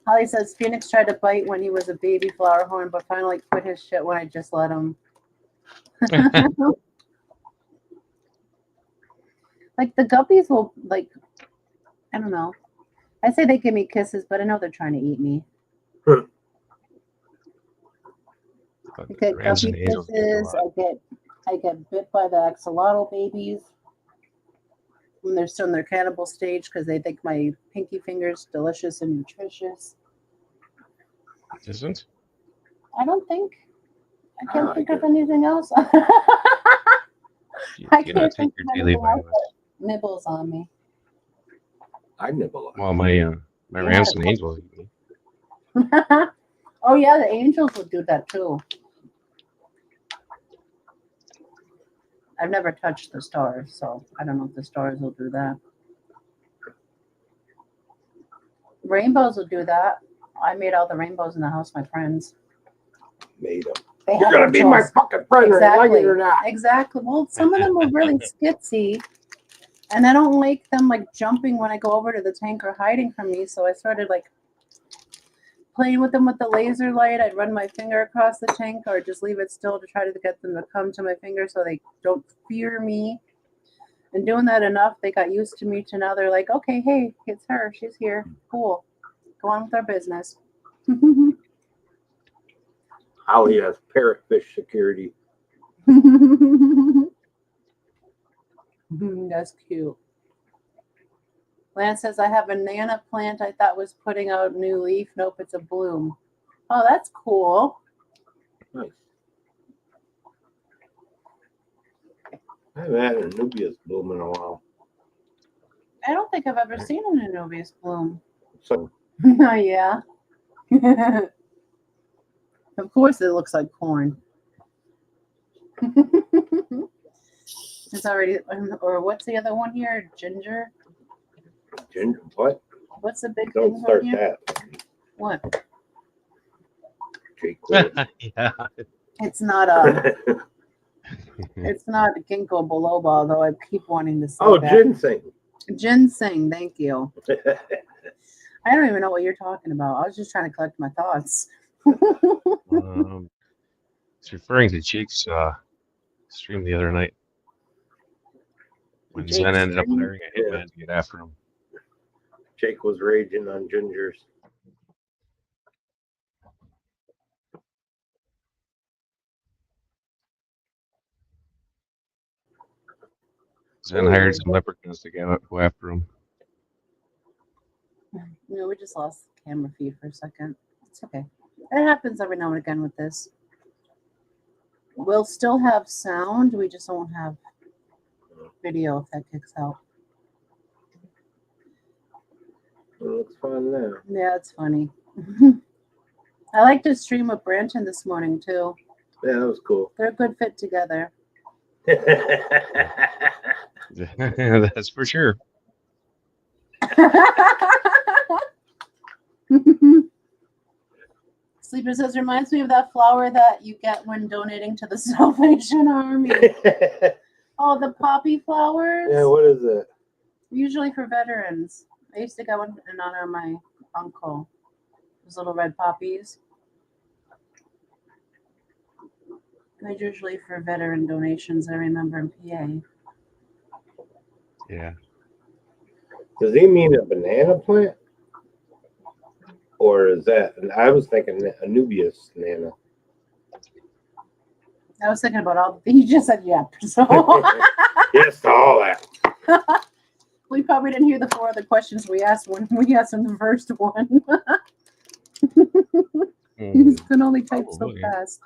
Holly says Phoenix tried to bite when he was a baby flower horn, but finally quit his shit when I just let him. Like the guppies will like, I don't know. I say they give me kisses, but I know they're trying to eat me. I get guppy kisses. I get bit by the axolotl babies when they're still in their cannibal stage because they think my pinky finger's delicious and nutritious. Isn't? I don't think. I can't think of anything else. I can't think of anything else that nibbles on me. I nibble on. Well, my ransom angels eat me. Oh yeah, the angels will do that too. I've never touched the stars, so I don't know if the stars will do that. Rainbows will do that. I made all the rainbows in the house, my friends. Made them. They You're had gonna no be my choice. fucking friend, like Exactly. it or not. Exactly. Well, some of them were really skitsy, and I don't like them like jumping when I go over to the tank or hiding from me. So I started like playing with them with the laser light. I'd run my finger across the tank or just leave it still to try to get them to come to my finger so they don't fear me. And doing that enough, they got used to me to now they're like, okay, hey, it's her. She's here. Cool. Go on with our business. Holly has parrotfish security. That's cute. Lance says, I have a nana plant I thought was putting out new leaf. Nope, it's a bloom. Oh, that's cool. Nice. I haven't had a Nubius bloom in a while. I don't think I've ever seen an Anubias bloom. So Oh, yeah. Of course it looks like corn. It's already, or what's the other one here? Ginger? ginger, what? What's the big Don't thing start on here? that. What? Jake. Yeah. It's not a, it's not a ginkgo biloba, although I keep wanting to say Oh, that. ginseng. Ginseng, thank you. I don't even know what you're talking about. I was just trying to collect my thoughts. It's referring to Jake's stream the other night when Jake's Zen ended up stream? hiring a hitman to get after him. Jake was raging on gingers. Zen hired some leprechauns to go after him. No, we just lost the camera feed for a second. It's okay. It happens every now and again with this. We'll still have sound. We just won't have video if that kicks out. It looks fun now. Yeah, it's funny. I like to stream with Branton this morning too. Yeah, that was cool. They're a good fit together. That's for sure. Sleeper says, reminds me of that flower that you get when donating to the Salvation Army. Oh, the poppy flowers? Yeah, what is it? Usually for veterans. I used to get one in honor of my uncle. Those little red poppies. They're usually for veteran donations, I remember in PA. Yeah. Does he mean a banana plant? Or is that, and I was thinking Anubias nana. I was thinking about all, he just said yep. So Yes, to all that. we probably didn't hear the 4 other questions we asked when we asked him the first one. You can only type so fast.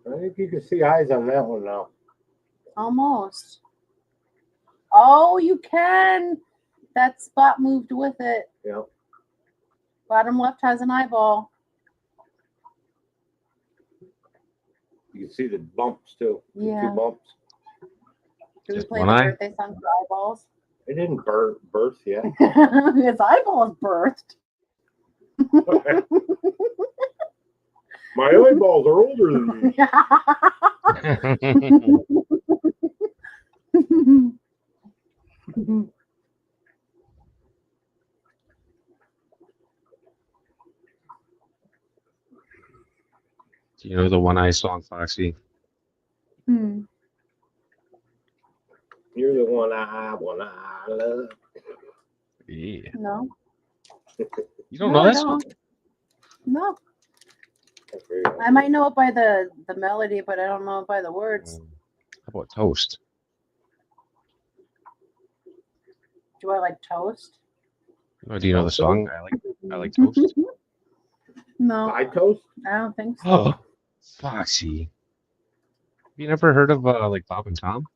I think you can see eyes on that one now. Almost. Oh, you can. That spot moved with it. Yep. Bottom left has an eyeball. You can see the bumps too. The Yeah. 2 bumps. Did we Just play one the eye? birthday song for eyeballs? It didn't birth yet. His eyeball is birthed. My eyeballs are older than you. Do you know the One Eye song, Foxy? Hmm. You're the one I love. Yeah. No. You don't No, know I that song? don't. No. I might know it by the melody, but I don't know it by the words. How about Toast? Do I like toast? Oh, do you know the song? I like Toast. No, Pie toast? I don't think so. Oh, Foxy. Have you never heard of like Bob and Tom?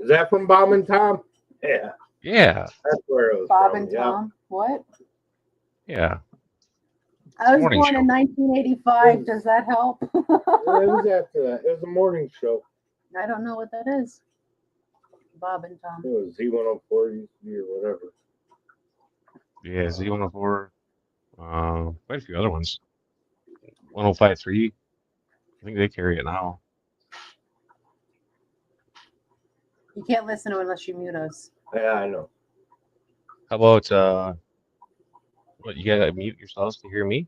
Is that from Bob and Tom? Yeah. Yeah. That's where it was Bob from. and Yeah. Tom. What? Yeah. I was Morning born show. in 1985. Does that help? It was after that. It was a morning show. I don't know what that is. Bob and Tom. It was Z104 used to be or whatever. Yeah, Z104. Quite a few other ones. 105.3. I think they carry it now. You can't listen to it unless you mute us. Yeah, I know. How about what, you gotta mute yourselves to hear me?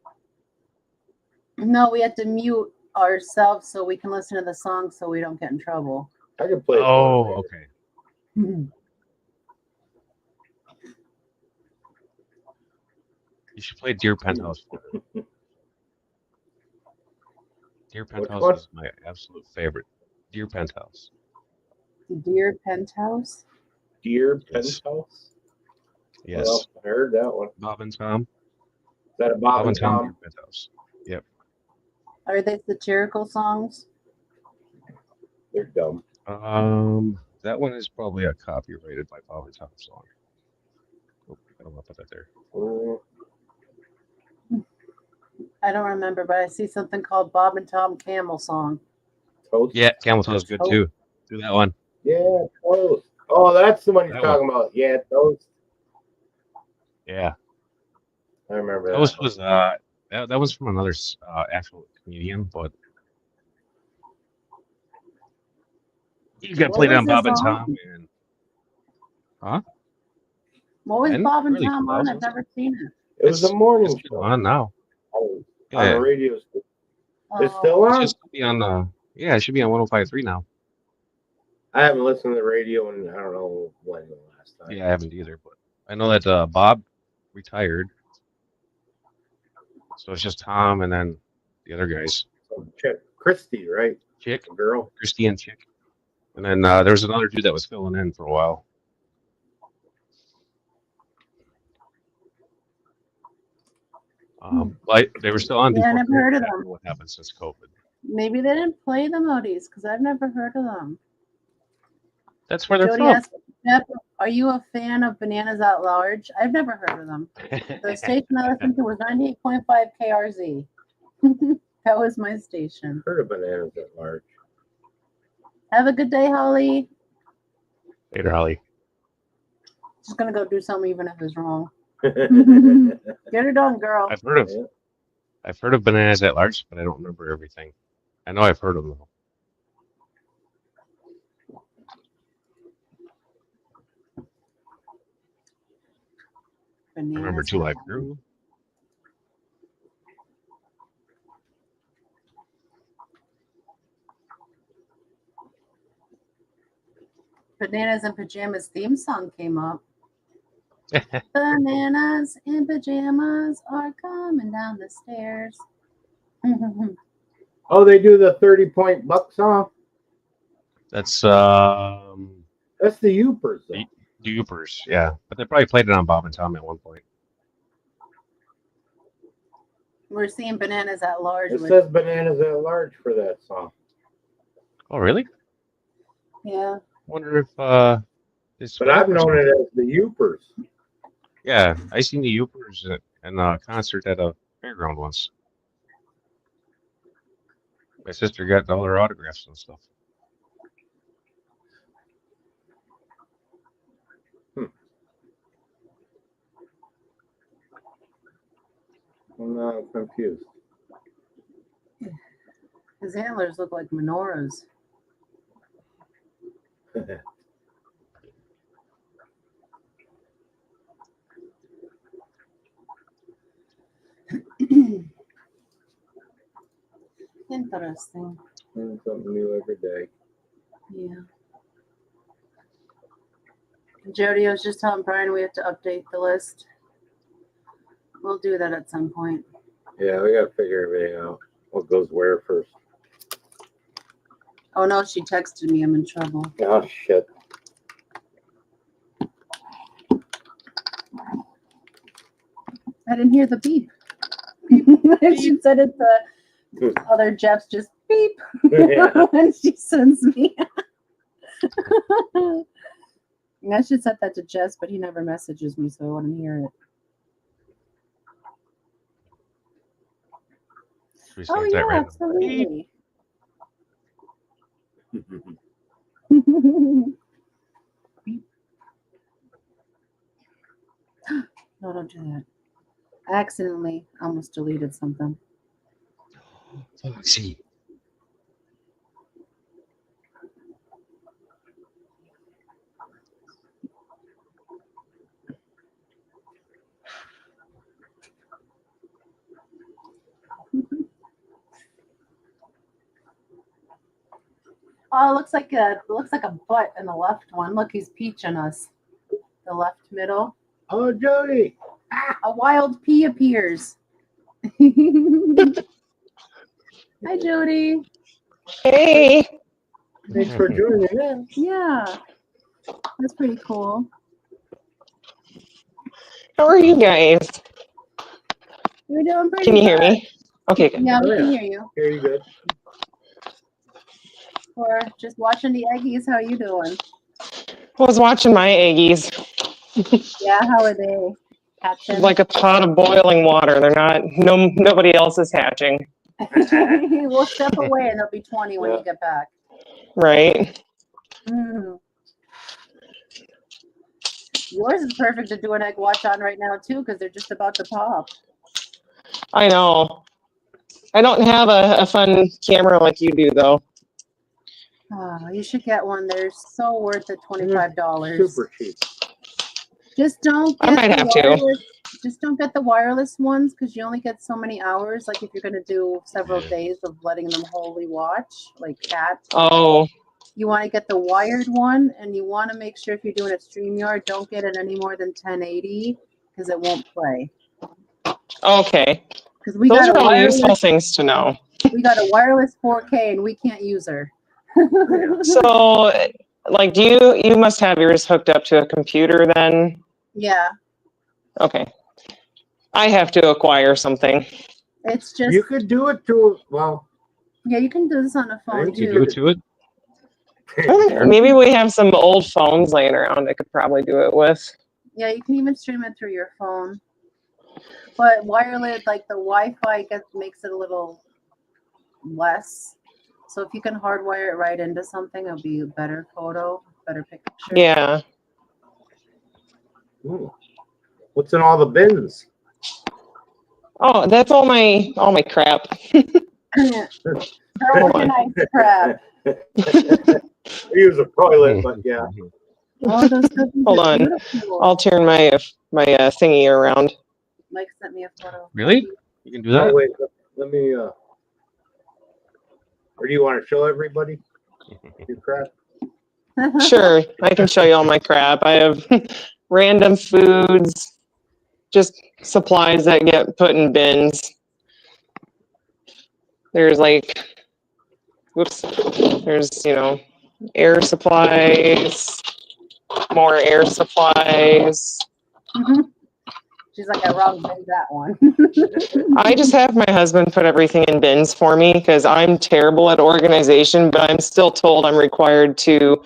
No, we have to mute ourselves so we can listen to the song so we don't get in trouble. I can play. Oh, okay. Mhm. You should play Deer Penthouse for it. Deer Penthouse one? is my absolute favorite. Deer Penthouse. Deer Penthouse. Deer Yes. Penthouse? Yes. Well, I heard that one. Bob and Tom. Is that a Bob and Deer Tom? Penthouse. Yep. Are they satirical songs? They're dumb. That one is probably a copyrighted by Bob and Tom song. Oh, I don't want to put that there. I don't remember, but I see something called Bob and Tom Camel Song. Toast? Yeah, Camel Toe is good Toast. too. Do that one. Yeah, Toast. Oh, that's the one you're That talking about. Yeah, Toast. Yeah. I remember that. Toast was that was from another actual comedian, but you got What played was on the Bob and song? Tom and huh? What was And Bob and early Tom on? I've 2000s. never seen it. It was a morning It's show on now. on Yeah. the radio. It's Oh, still It on. should be on yeah, it should be on 105.3 now. I haven't listened to the radio in I don't know when the last time. Yeah, I haven't either, but I know that Bob retired. So it's just Tom and then the other guys. So check Christy, right? Chick, The girl. Christy and Chick. And then there was another dude that was filling in for a while. But they were still on yeah, I before never heard of COVID. I don't them. know what happened since COVID. Maybe they didn't play the Modis because I've never heard of them. That's where they're Jody from. asked, Jeff, are you a fan of Bananas at Large? I've never heard of them. The station I listened to was 98.5 KRZ. That was my station. Heard of Bananas at Large. Have a good day, Holly. Later, Holly. Just gonna go do something even if it's wrong. Yeah. Get her done, girl. I've heard of Bananas at Large, but I don't remember everything. I know I've heard of them though. I remember Bananas Two at Live Large. Crew. Bananas in Pajamas theme song came up. Bananas in pajamas are coming down the stairs. Oh, they do the 30-point buck song. That's That's the Youpers, though. the Youpers, yeah. But they probably played it on Bob and Tom at one point. We're seeing Bananas at Large. It says Bananas at Large for that song. Oh, really? Yeah. Wonder if this. But I've known it as the Youpers. Yeah, I seen the Youpers at a concert at a fairground once. My sister got all her autographs and stuff. I'm not confused. His antlers look like menorahs. Interesting. Learn something new every day. Yeah. Jody, I was just telling Brian we have to update the list. We'll do that at some point. Yeah, we gotta figure everything out. What goes where first? Oh no, she texted me. I'm in trouble. Oh shit. I didn't hear the beep. She said it the other Jeff's just beep when she sends me. I should set that to Jess, but he never messages me, so I wouldn't hear it. Oh yeah, absolutely. No, don't do that. I accidentally almost deleted something. Foxy. Oh, it looks like a butt in the left one. Look, he's peaching us. The left middle. Oh, Jody. A wild pea appears. Hi, Jody. Hey, Thanks for joining in. Yeah, that's pretty cool. how are you guys? You're doing pretty Can you hear good. me? Okay, good. Yeah, we Oh, can yeah. hear you. Here you go. Or just watching the Aggies. How you doing? I was watching my Aggies. Yeah, how are they? Hatching. Like a pot of boiling water. They're not. Nobody else is hatching. We'll step away and they'll be 20 when Yeah. you get back. Right. Mm. Yours is perfect to do an egg watch on right now too, because they're just about to pop. I know. I don't have a fun camera like you do, though. Oh, you should get one. They're so worth it. $25. Super cheap. Just don't I get might the have to. wireless. Just don't get the wireless ones because you only get so many hours. Like if you're gonna do several days of letting them wholly watch, like cat. Oh, You want to get the wired one, and you want to make sure if you're doing it StreamYard, don't get it any more than 1080 because it won't play. okay. Because we Those got are a all wireless, useful things to know. we got a wireless 4K, and we can't use her. So, like, you must have yours hooked up to a computer then? Yeah, Okay. I have to acquire something. it's just You could do it to, well, yeah. You can do this on a phone think You too. do it to it? I think maybe we have some old phones laying around I could probably do it with. Yeah, you can even stream it through your phone. But wireless, like the Wi-Fi, makes it a little less. So if you can hardwire it right into something, it'll be a better photo, better picture. Yeah. Ooh. What's in all the bins? Oh, that's all my crap. Her organized crap. I use a toilet, but yeah. Oh, those cookies Hold are on. beautiful. I'll turn my thingy around. Mike sent me a photo. Really? You can do Oh, that? wait, let me, or do you want to show everybody your crap? Sure, I can show you all my crap. I have random foods, just supplies that get put in bins. There's like, whoops, there's, air supplies, more air supplies. She's like, I wrong bin that one. I just have my husband put everything in bins for me because I'm terrible at organization, but I'm still told I'm required to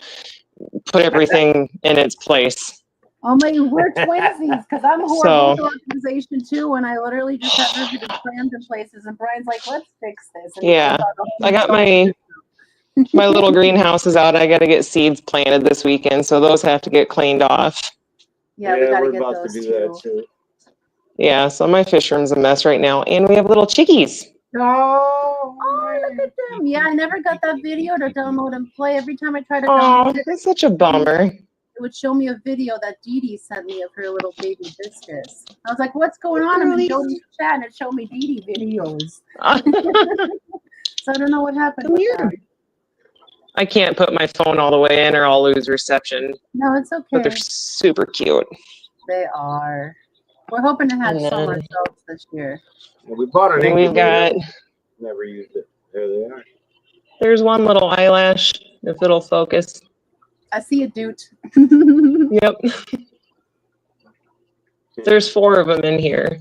put everything in its place. Oh my, we're twinsies because I'm horrible So- with organization too, and I literally just have everything crammed in places. And Brian's like, "Let's fix this." And he Yeah, pulls out a whole I got new my little greenhouse is out. I got to get seeds planted this weekend, so those have to get cleaned off. Yeah, we got we're to get about those to do too. that too. Yeah, so my fish room's a mess right now, and we have little chickies. Oh, look at them! Yeah, I never got that video to download and play. Every time I try to Oh, download it, that's such a bummer. it would show me a video that Dee Dee sent me of her little baby biscuits. I was like, "What's going on?" I'm in Jody's chat, and it showed me Dee Dee videos. So I don't know what happened. Come with here. that. I can't put my phone all the way in, or I'll lose reception. No, it's But okay. they're super cute. They are. We're hoping to have And some then- ourselves this year. Well, we bought an And we've incubator. got, Never used it. There they are. there's one little eyelash, if it'll focus. I see a doot. Yep. There's 4 of them in here.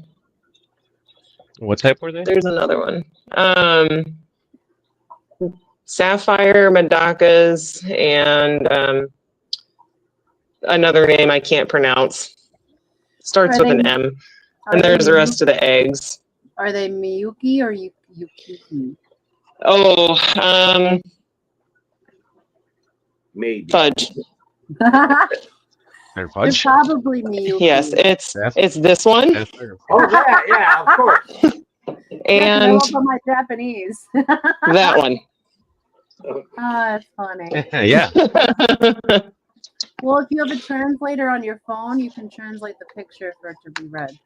What type were they? There's another one. Sapphire, Madakas, and another name I can't pronounce. Starts Are with an they- M. And there's the rest of the eggs. Are they Miyuki or Yukiki? Oh, Maybe. fudge. I Tiger It's Fudge? probably me. Yes, it's this one. That's Tiger Fudge. Oh, that, yeah, of course. And And on my Japanese. that one. Oh, that's funny. Yeah. Well, if you have a translator on your phone, you can translate the picture for it to be read.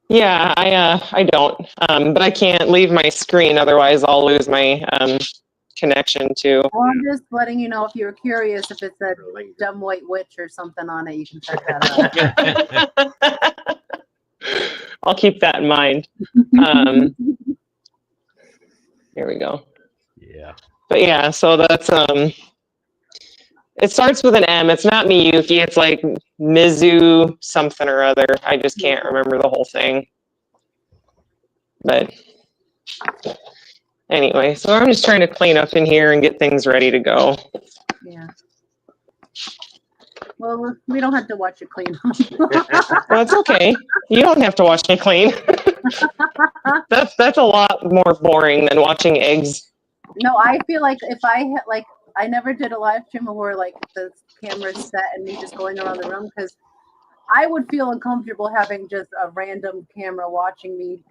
Yeah, I don't, but I can't leave my screen, otherwise I'll lose my connection to. Well, I'm just letting you know if you're curious if it said dumb white witch or something on it, you can check that out. I'll keep that in mind. Here we go. Yeah. But yeah, so that's it starts with an M. It's not Miyuki. It's like Mizu something or other. I just can't remember the whole thing. But anyway, so I'm just trying to clean up in here and get things ready to go. Yeah. Well, we don't have to watch it clean. Well, it's okay. You don't have to watch me clean. That's a lot more boring than watching eggs. No, I feel like if I never did a live stream where like the camera's set and me just going around the room, because I would feel uncomfortable having just a random camera watching me,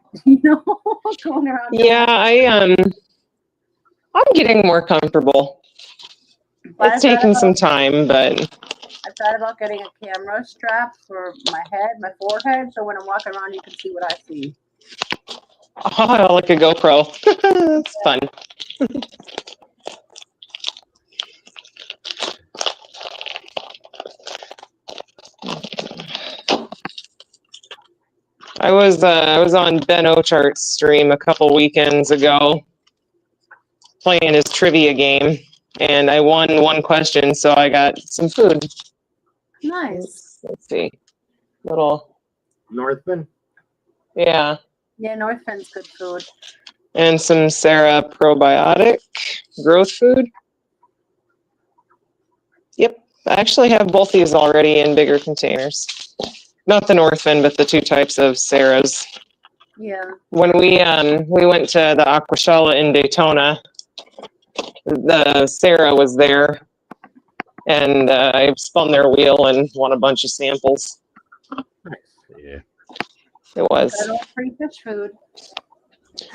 going around. Yeah, I'm getting more comfortable. It's taking some time, but I thought about getting a camera strap for my forehead, so when I'm walking around, you can see what I see. Oh, like a GoPro. It's fun. I was on Ben Ochart's stream a couple weekends ago playing his trivia game, and I won one question, so I got some food. Nice. Let's see. Little Northman? Yeah. Yeah, Northfen's good food. And some Sarah probiotic growth food. Yep. I actually have both these already in bigger containers. Not the Northfen, but the two types of Sarah's. Yeah. When we went to the Aquashella in Daytona, the Sarah was there, and I spun their wheel and won a bunch of samples. Yeah. It was. Got all free fish food.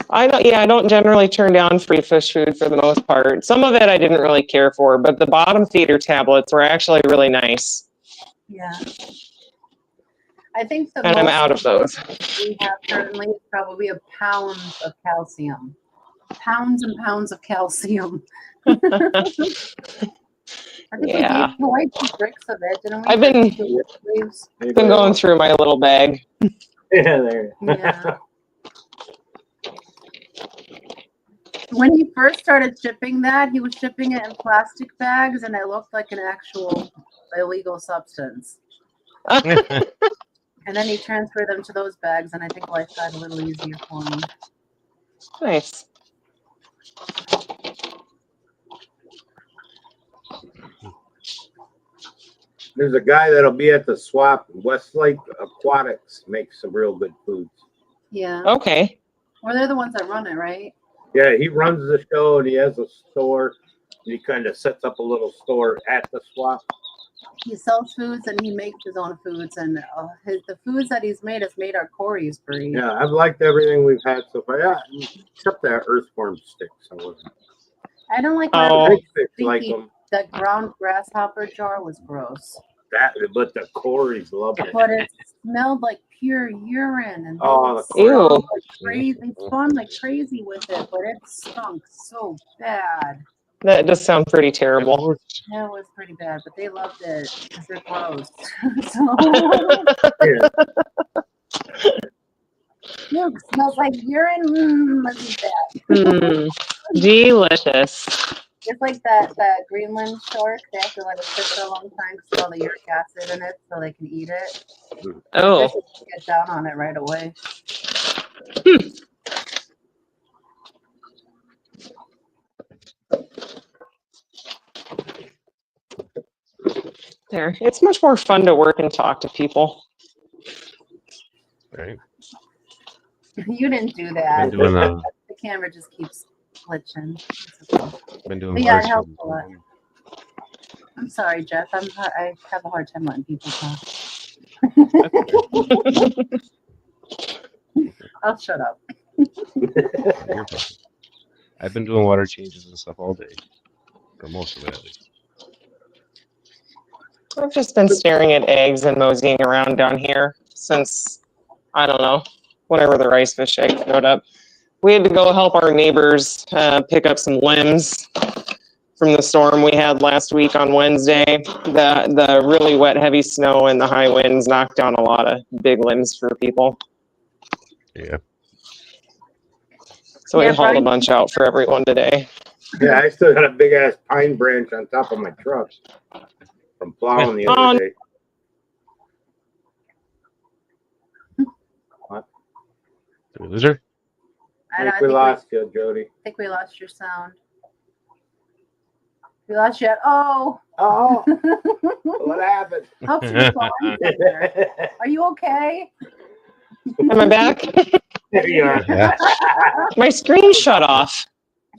I don't generally turn down free fish food for the most part. Some of it I didn't really care for, but the bottom feeder tablets were actually really nice. Yeah. I think the And I'm most out of those. we have currently is probably a pound of calcium. Pounds and pounds of calcium. I think we gave away 2 bricks of it, didn't we? I've been going through my little bag. Yeah, there. Yeah. When he first started shipping that, he was shipping it in plastic bags, and it looked like an actual illegal substance. And then he transferred them to those bags, and I think life got a little easier for him. Nice. There's a guy that'll be at the swap. Westlake Aquatics makes some real good foods. Yeah. Okay. Well, they're the ones that run it, right? Yeah, he runs the show and he has a store. He kind of sets up a little store at the swap. He sells foods and he makes his own foods, and the foods that he's made has made our Corey's breed. Yeah, I've liked everything we've had so far. Yeah, except that earthworm sticks. I don't like big fish like them. That ground grasshopper jar was gross. But the Corey's love it. But it smelled like pure urine, and ew. like crazy. They spun like crazy with it, but it stunk so bad. That does sound pretty terrible. Yeah, it was pretty bad, but they loved it because they're gross. So yeah, it smells like urine. Let's eat that. Delicious. It's like that Greenland shark. They have to let it sit for a long time to smell the uric acid in it so they can eat it. Oh. They should get down on it right away. There. It's much more fun to work and talk to people. Right. You didn't do that. Been doing, The camera just keeps glitching. been doing But yeah, it bars helps for- a lot. I'm sorry, Jeff. I have a hard time letting people talk. I'll shut up. You're fine. I've been doing water changes and stuff all day, or most of it at least. I've just been staring at eggs and moseying around down here since, I don't know, whenever the rice fish egg showed up. We had to go help our neighbors pick up some limbs from the storm we had last week on Wednesday. The really wet, heavy snow and the high winds knocked down a lot of big limbs for people. Yeah. So Yeah, we hauled a Brian- bunch out for everyone today. Yeah, I still got a big ass pine branch on top of my truck from plowing the other day. Did we lose her? I think we lost you, Jody. I think we lost your sound. We lost you. Oh. Oh, what happened? Helps you with all insider. Are you okay? Am I back? There you are. Yeah. My screen shut off.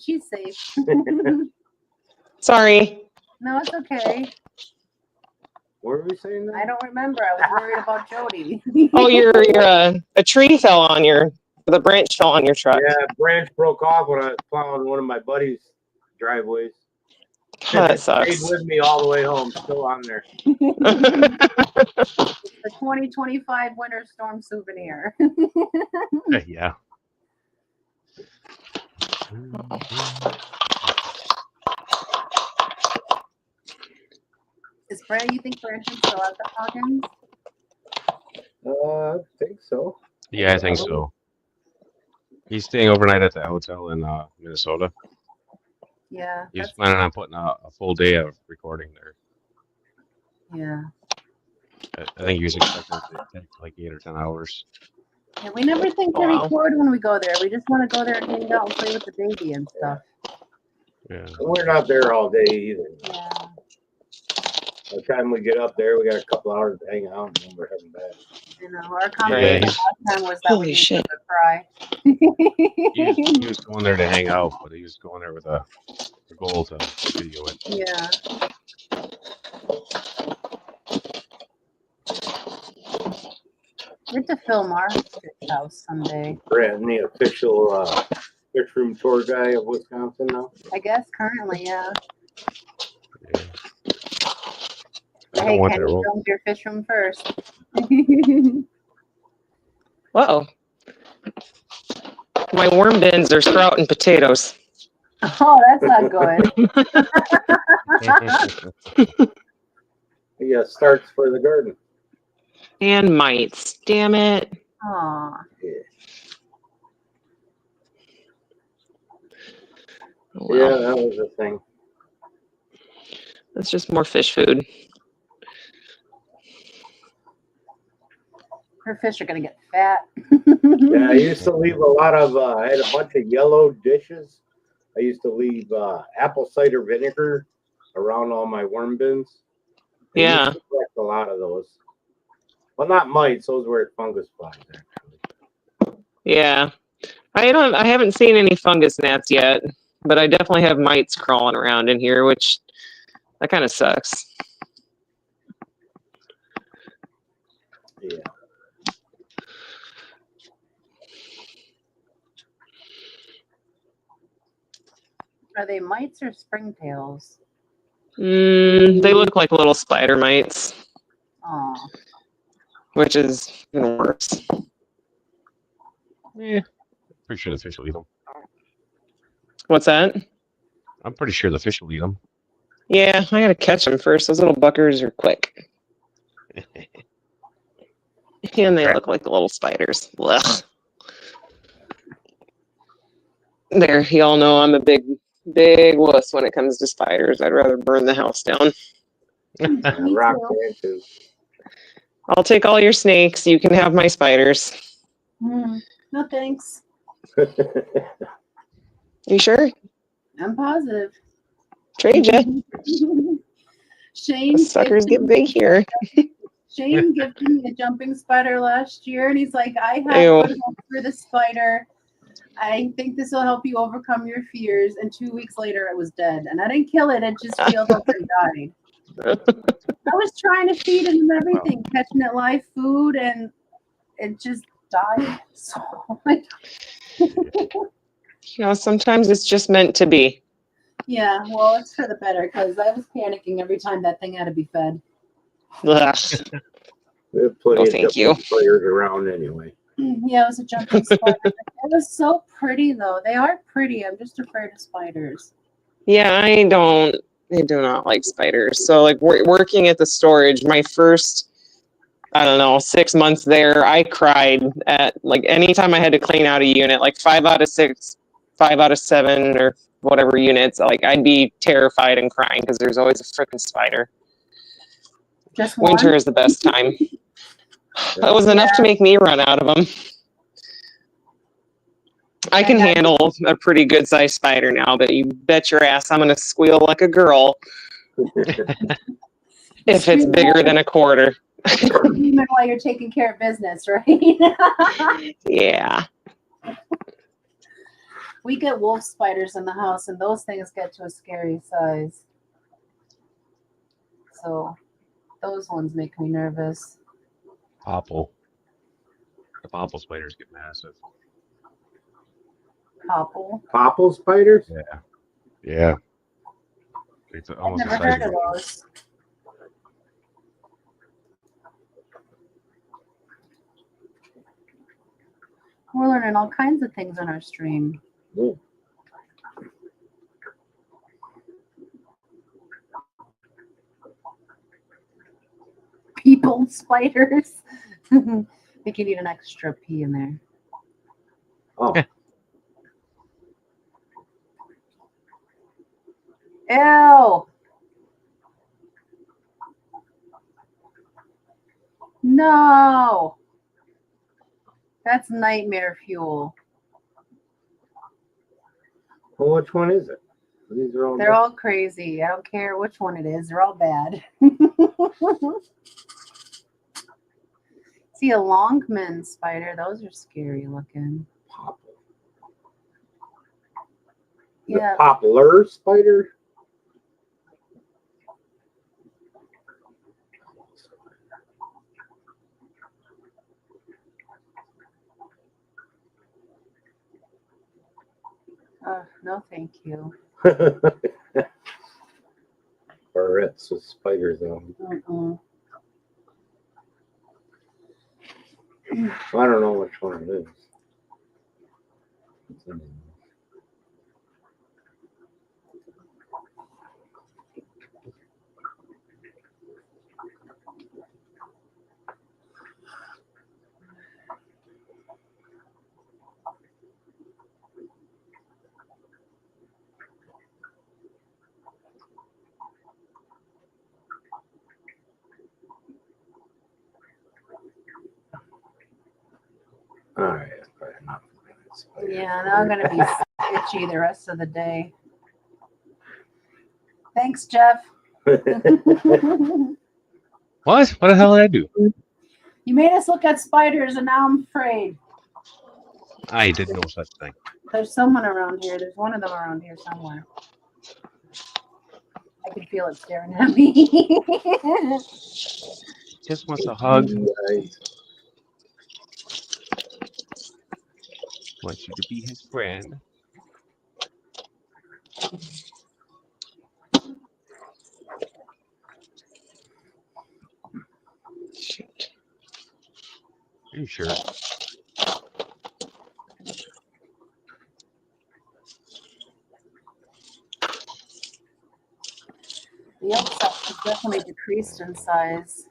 She's safe. Sorry. No, it's okay. What were we saying now? I don't remember. I was worried about Jody. Oh, a tree fell on the branch fell on your truck. Yeah, a branch broke off when I was plowing one of my buddy's driveways. God, that It stayed sucks. with me all the way home, still on there. It's the 2025 winter storm souvenir. Yeah. Is Brad, you think Brandon's still at the Hawkins? I think so. Yeah, I think so. He's staying overnight at the hotel in Minnesota. Yeah. He's That's, planning on putting a full day of recording there. yeah. I think he was expecting it to take like 8 or 10 hours. Yeah, we never think to Wow. record when we go there. We just want to go there and hang out and play with the baby and stuff. Yeah. We're not there all day either. Yeah. By the time we get up there, we got a couple hours to hang out, and then we're heading back. You know, our conversation last time was that Holy we shit. needed to cry. He was going there to hang out, but he was going there with a goal to video it. Yeah. We have to film our fish house someday. Brett, the official fish room tour guy of Wisconsin now. I guess currently, yeah. Yeah. I Hey, don't want can that you role. film your fish room first? Whoa. My worm bins are sprouting potatoes. Oh, that's not good. Yeah, starts for the garden. And mites. Damn it. Aw. Yeah. Oh, well. Yeah, that was the thing. That's just more fish food. Her fish are gonna get fat. Yeah, I used to leave a lot of, I had a bunch of yellow dishes. I used to leave apple cider vinegar around all my worm bins. I Yeah. used to collect a lot of those. Well, not mites, those were fungus flies, actually. Yeah. I haven't seen any fungus gnats yet, but I definitely have mites crawling around in here, which that kind of sucks. Yeah. Are they mites or springtails? They look like little spider mites, Aw. which is even worse. Yeah. Pretty sure the fish will eat them. What's that? I'm pretty sure the fish will eat them. Yeah, I gotta catch them first. Those little buckers are quick. And they look like little spiders. Ugh. There, y'all know I'm a big wuss when it comes to spiders. I'd rather burn the house down. Me Rock too. band too. I'll take all your snakes. You can have my spiders. No thanks. You sure? I'm positive. Trade ya. Shane, Suckers get big here. Shane gifted me a jumping spider last year, and he's like, I have Ew. good hope for the spider. I think this will help you overcome your fears. And 2 weeks later, it was dead. And I didn't kill it. It just healed up and died. I was trying to feed him everything, catching it live food, and it just died. So, sometimes it's just meant to be. yeah, well, it's for the better because I was panicking every time that thing had to be fed. Ugh. We have plenty No, of thank different players around anyway. Yeah, it was a jumping spider. It was so pretty, though. They are pretty. I'm just afraid of spiders. Yeah, I do not like spiders. So like working at the storage, my first, I don't know, 6 months there, I cried at like anytime I had to clean out a unit, like 5 out of 6, 5 out of 7 or whatever units, like I'd be terrified and crying because there's always a freaking spider. Just Winter one? is the best time. That was enough to make me run out of them. I can handle a pretty good sized spider now, but you bet your ass I'm gonna squeal like a girl if it's bigger than a quarter. Even while you're taking care of business, right? Yeah. We get wolf spiders in the house, and those things get to a scary size. So those ones make me nervous. Popple. The popple spiders get massive. Popple? Popple spiders? Yeah. Yeah. It's almost I've the never size heard of of those. We're learning all kinds of things on our stream. Yeah. People spiders. I think you need an extra P in there. Oh. Ew. No. That's nightmare fuel. Well, which one is it? These are all. They're all crazy. I don't care which one it is. They're all bad. See a Longman spider. Those are scary looking. Popple. Yeah. The poplar spider. No, thank you. Barrettes with spiders on. I don't know which one it is. All right, that's probably enough. Yeah, now I'm gonna be itchy the rest of the day. Thanks, Jeff. What? What the hell did I do? You made us look at spiders, and now I'm afraid. I did no such thing. There's someone around here. There's one of them around here somewhere. I can feel it staring at me. Just wants a hug. Wants you to be his friend. Shoot. Are you sure? The elk has definitely decreased in size.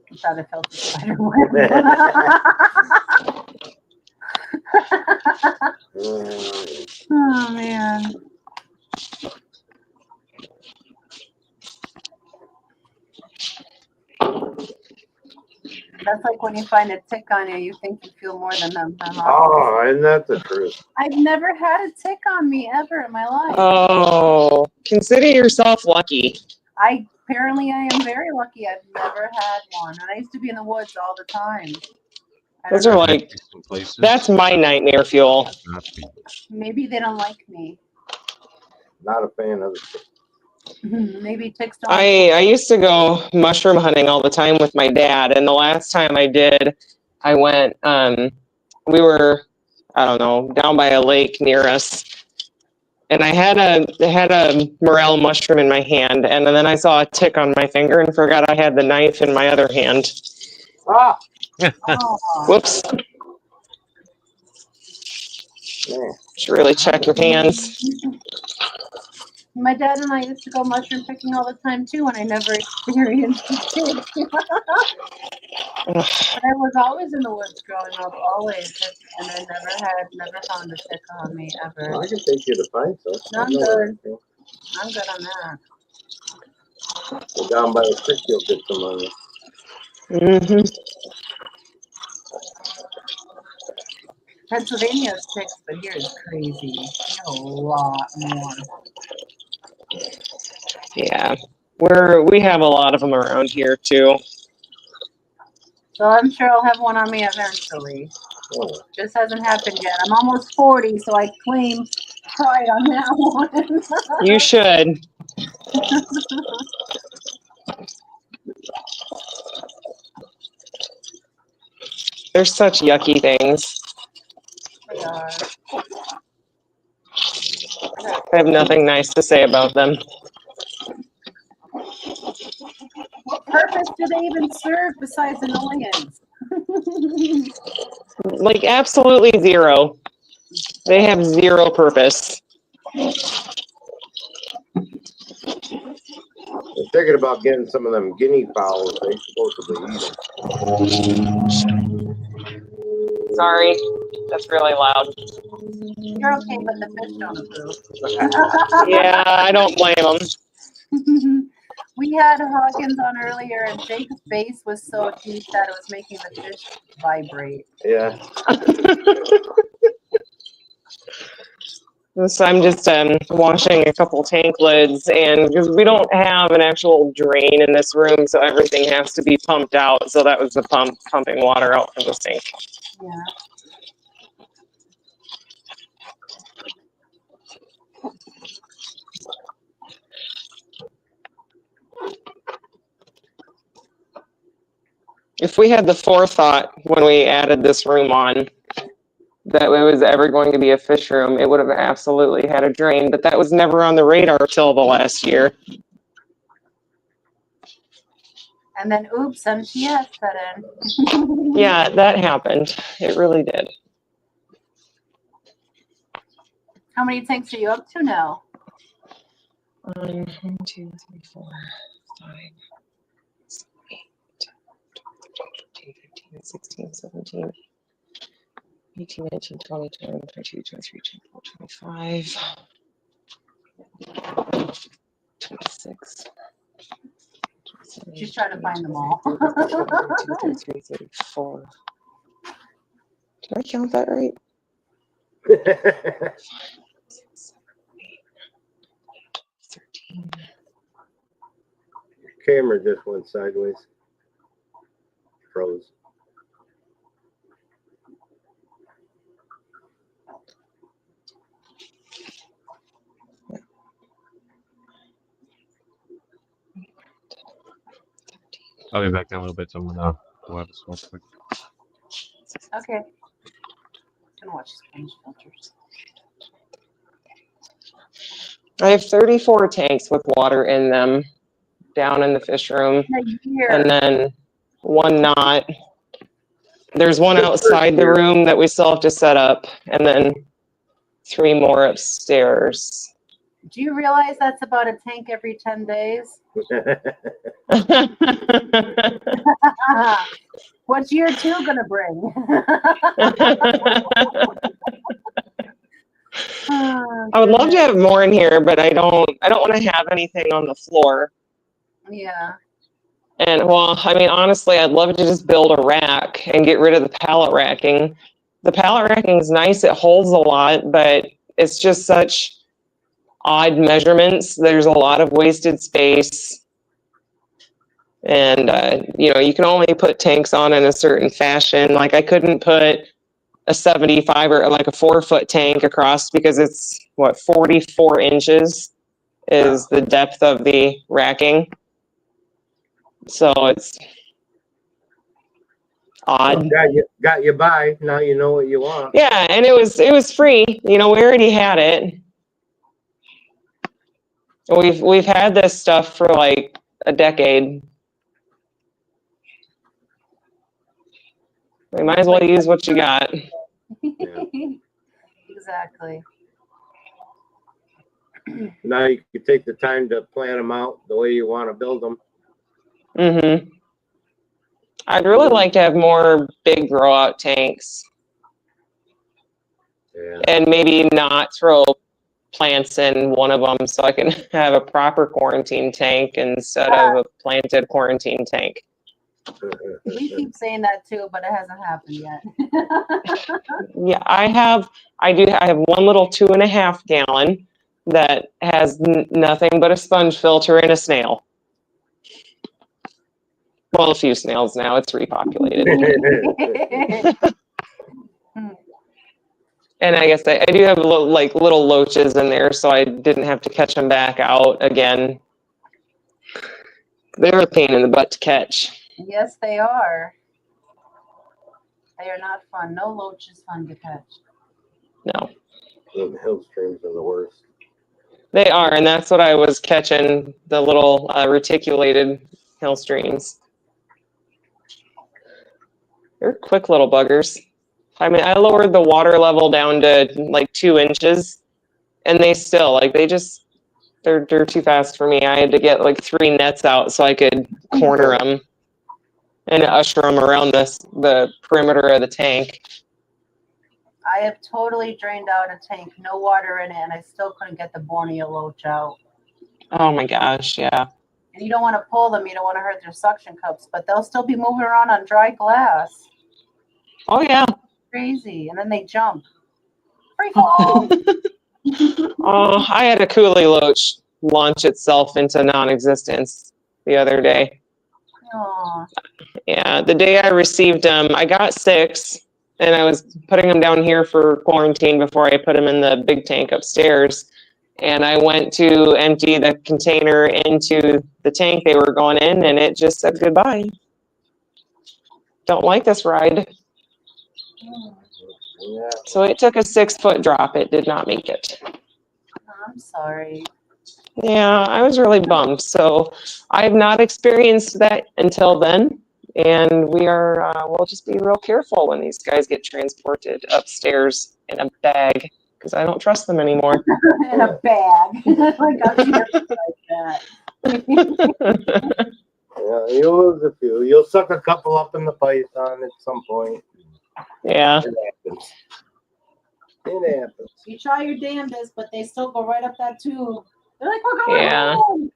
I thought I felt the spider web. Oh man. That's like when you find a tick on you, you think you feel more than them. Oh, isn't that the truth? I've never had a tick on me ever in my life. Oh, consider yourself lucky. Apparently I am very lucky. I've never had one. And I used to be in the woods all the time. I Those don't are know. like, Some places. that's my nightmare fuel. Not me. Maybe they don't like me. Not a fan of it. Maybe ticks don't. I used to go mushroom hunting all the time with my dad, and the last time I did, I went, we were, I don't know, down by a lake near us, and I had a morel mushroom in my hand, and then I saw a tick on my finger and forgot I had the knife in my other hand. Ah, Oh, Whoops. man. Should really check your hands. my dad and I used to go mushroom picking all the time too, and I never experienced a tick. But I was always in the woods growing up, always, and I never found a tick on me ever. Well, I can take you to find some. No, I'm good. I'm good on that. Go down by the creek, you'll get some on you. Mm-hmm. Pennsylvania's ticks, but here is crazy. A lot more. Yeah, we have a lot of them around here too. So I'm sure I'll have one on me eventually. Oh. Just hasn't happened yet. I'm almost 40, so I claim pride on that one. You should. They're such yucky things. They are. I have nothing nice to say about them. What purpose do they even serve besides annoyance? Like absolutely zero. They have zero purpose. I'm thinking about getting some of them guinea fowls. They supposedly eat them. Sorry, that's really loud. You're okay, but the fish don't approve. Yeah, I don't blame them. We had Hawkins on earlier, and Jake's face was so deep that it was making the fish vibrate. Yeah. So I'm just washing a couple tank lids, and because we don't have an actual drain in this room, so everything has to be pumped out. So that was the pumping water out from the sink. Yeah. If we had the forethought when we added this room on that it was ever going to be a fish room, it would have absolutely had a drain, but that was never on the radar till the last year. And then, oops, MTS set in. Yeah, that happened. It really did. How many tanks are you up to now? 1, 2, 3, 4, 5, 6, 8, 10, 15, 16, 17, 18, 19, 20, 21, 22, 23, 24, 25, 26. She's trying to find them all. 33, 34. Did I count that right? 13. Camera just went sideways. Froze. I'll be back in a little bit. So I'm gonna go have a smoke quick. Okay. I'm gonna watch Spanish filters. I have 34 tanks with water in them down in the fish room, and then one not. There's one outside the room that we still have to set up, and then 3 more upstairs. Do you realize that's about a tank every 10 days? What's year 2 gonna bring? I would love to have more in here, but I don't want to have anything on the floor. Yeah. And well, I mean, honestly, I'd love to just build a rack and get rid of the pallet racking. The pallet racking is nice. It holds a lot, but it's just such odd measurements. There's a lot of wasted space. And, you know, you can only put tanks on in a certain fashion. Like I couldn't put a 75 or like a 4-foot tank across because it's what, 44 inches is the depth of the racking. So it's odd. Got you by. Now you know what you want. Yeah, and it was free. You know, we already had it. We've had this stuff for like a decade. We might as well use what you got. Exactly. Now you can take the time to plan them out the way you want to build them. Mm-hmm. I'd really like to have more big grow out tanks. Yeah. And maybe not throw plants in one of them so I can have a proper quarantine tank instead of a planted quarantine tank. We keep saying that too, but it hasn't happened yet. Yeah, I have one little 2.5 gallon that has nothing but a sponge filter and a snail. Well, a few snails now. It's repopulated. And I guess I do have little loaches in there, so I didn't have to catch them back out again. They're a pain in the butt to catch. Yes, they are. They are not fun. No loach is fun to catch. No. The hill streams are the worst. They are, and that's what I was catching, the little reticulated hill streams. They're quick little buggers. I mean, I lowered the water level down to like 2 inches, and they still, like, they're too fast for me. I had to get like 3 nets out so I could corner them and usher them around the perimeter of the tank. I have totally drained out a tank, no water in it, and I still couldn't get the Borneo loach out. Oh my gosh, yeah. And you don't want to pull them, you don't want to hurt their suction cups, but they'll still be moving around on dry glass. Oh yeah. Crazy. And then they jump. Free fall. Oh, I had a coolie loach launch itself into non-existence the other day. Aww. Yeah, the day I received them, I got 6, and I was putting them down here for quarantine before I put them in the big tank upstairs. And I went to empty the container into the tank they were going in, and it just said goodbye. Don't like this ride. Yeah. So it took a 6-foot drop. It did not make it. I'm sorry. Yeah, I was really bummed. So I've not experienced that until then. And we'll just be real careful when these guys get transported upstairs in a bag, because I don't trust them anymore. In a bag. Like I'm like that. Yeah, you'll lose a few. You'll suck a couple up in the python at some point. Yeah. It happens. It happens. You try your damnedest, but they still go right up that tube. They're like, we're going home.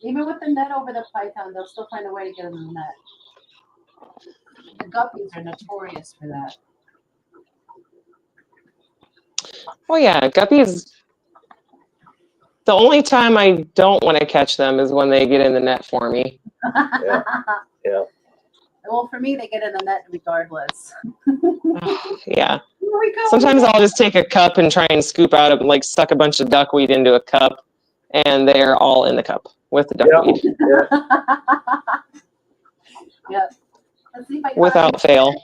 Even with the net over the python, they'll still find a way to get in the net. The guppies are notorious for that. Oh yeah, guppies. The only time I don't want to catch them is when they get in the net for me. Yeah. Yeah. Well, for me, they get in the net regardless. Yeah. Sometimes I'll just take a cup and try and scoop out like suck a bunch of duckweed into a cup, and they're all in the cup with the duckweed. Yeah. Let's see if I Without fail.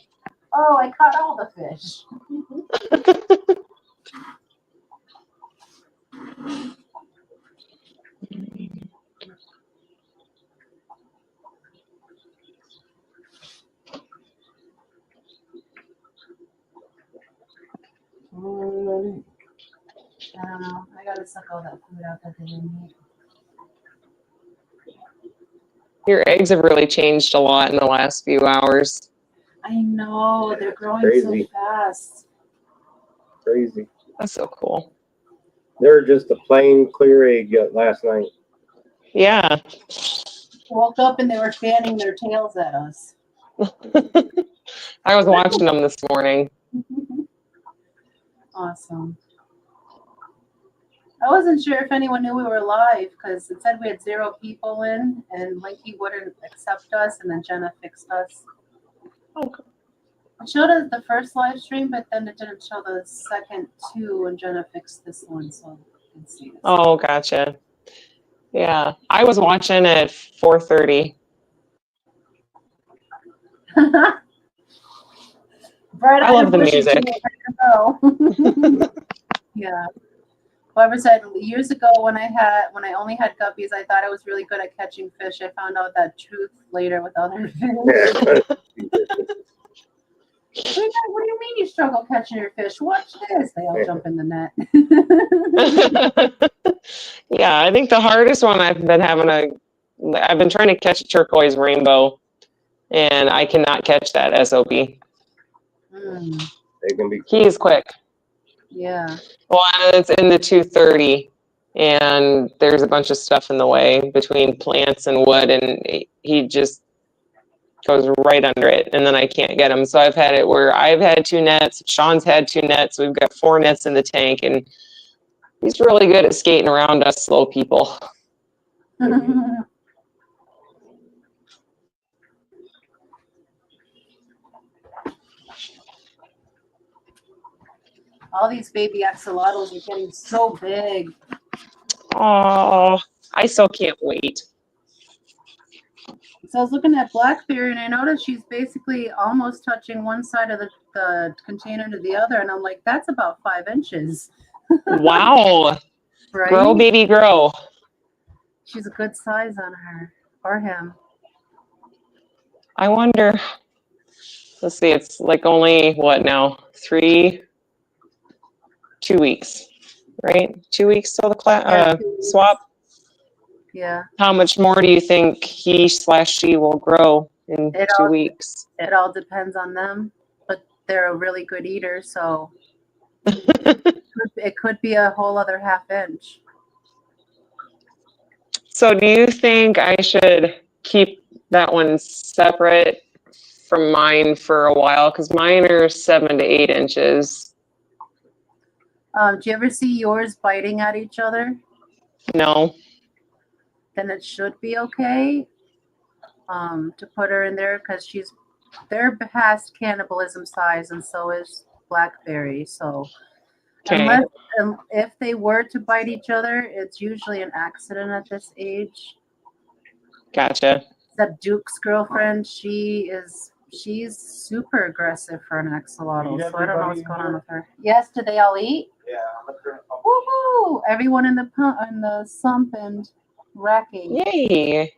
Oh, I caught all the fish. I don't know. I gotta suck all that food out that they didn't eat. Your eggs have really changed a lot in the last few hours. I know. They're growing Crazy. so fast. Crazy. That's so cool. They're just a plain clear egg last night. Yeah. Woke up and they were fanning their tails at us. I was watching them this morning. Awesome. I wasn't sure if anyone knew we were live because it said we had 0 people in, and Linky wouldn't accept us, and then Jenna fixed us. Okay. It showed us the first live stream, but then it didn't show the second 2, and Jenna fixed this one, so I can see it. Oh, gotcha. Yeah, I was watching at 4:30. Right I on love your the bushy music. too. Yeah. Whoever said years ago when I only had guppies, I thought I was really good at catching fish. I found out that truth later with other fish. What do you mean you struggle catching your fish? Watch this. They all jump in the net. Yeah, I think the hardest one I've been trying to catch a turquoise rainbow, and I cannot catch that SOB. They can be. He is quick. Yeah. Well, it's in the 230, and there's a bunch of stuff in the way between plants and wood, and he just goes right under it, and then I can't get him. So I've had it where I've had 2 nets, Sean's had 2 nets, we've got 4 nets in the tank, and he's really good at skating around us slow people. All these baby axolotls are getting so big. Oh, I still can't wait. So I was looking at blackberry, and I noticed she's basically almost touching one side of the container to the other, and I'm like, that's about 5 inches. Wow. Right? Grow, baby, grow. She's a good size on her or him. I wonder, let's see, it's like only, what now, 2 weeks, right? 2 weeks till the swap. Yeah. How much more do you think he/she will grow in 2 weeks? It all depends on them, but they're a really good eater, so it could be a whole other ½ inch. So do you think I should keep that one separate from mine for a while? Because mine are 7 to 8 inches. Do you ever see yours biting at each other? No. Then it should be okay to put her in there because they're past cannibalism size, and so is blackberry. So Okay. if they were to bite each other, it's usually an accident at this age. Gotcha. Except Duke's girlfriend, she's super aggressive for an axolotl. So I don't know what's going on with her. Yes, did they all eat? Yeah. Woohoo! Everyone in the sump and racking. Yay.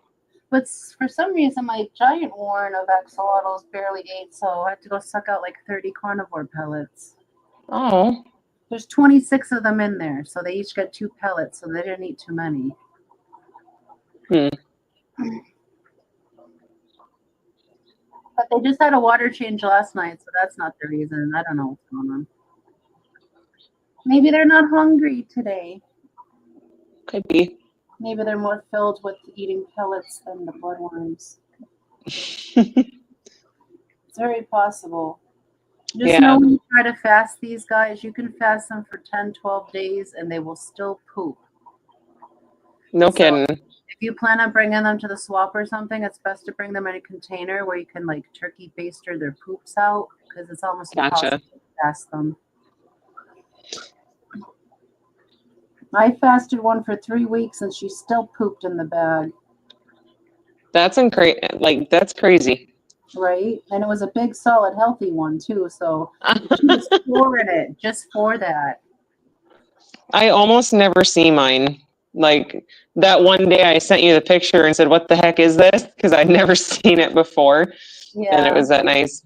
But for some reason, my giant warren of axolotls barely ate, so I had to go suck out like 30 carnivore pellets. Oh. There's 26 of them in there, so they each got 2 pellets, so they didn't eat too many. But they just had a water change last night, so that's not the reason. I don't know what's going on. Maybe they're not hungry today. Could be. Maybe they're more filled with eating pellets than the bloodworms. It's very possible. Just know when you try to fast these guys, you can fast them for 10, 12 days and they will still poop. No kidding. If you plan on bringing them to the swap or something, it's best to bring them in a container where you can like turkey baster their poops out because it's almost impossible to fast them. I fasted one for 3 weeks and she still pooped in the bag. That's that's crazy. Right? And it was a big, solid, healthy one too. So she was storing it just for that. I almost never see mine. Like that one day I sent you the picture and said, "What the heck is this?" Because I'd never seen it before. Yeah. And it was that nice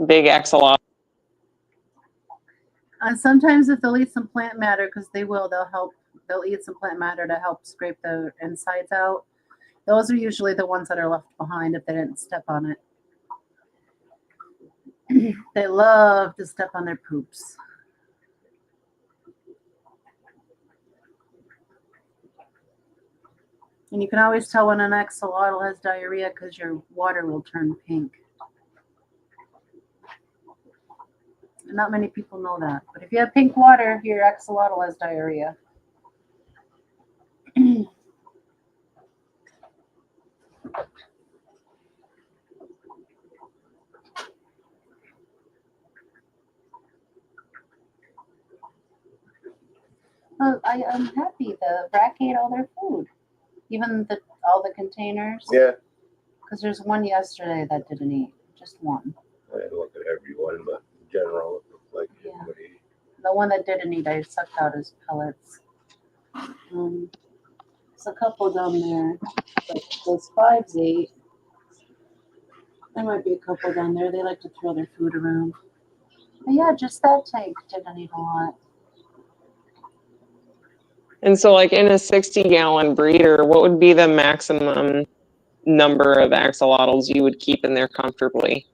big axolotl. And sometimes if they'll eat some plant matter, because they'll eat some plant matter to help scrape the insides out. Those are usually the ones that are left behind if they didn't step on it. They love to step on their poops. And you can always tell when an axolotl has diarrhea because your water will turn pink. Not many people know that. But if you have pink water, your axolotl has diarrhea. I'm happy. The rack ate all their food, even all the containers. Yeah. Because there's one yesterday that didn't eat, just one. I didn't look at everyone, but in general, it looked like Yeah. everybody. The one that didn't eat, I sucked out his pellets. There's a couple down there. But those 5s ate. There might be a couple down there. They like to throw their food around. But yeah, just that tank didn't eat a lot. And so, like in a 60-gallon breeder, what would be the maximum number of axolotls you would keep in there comfortably?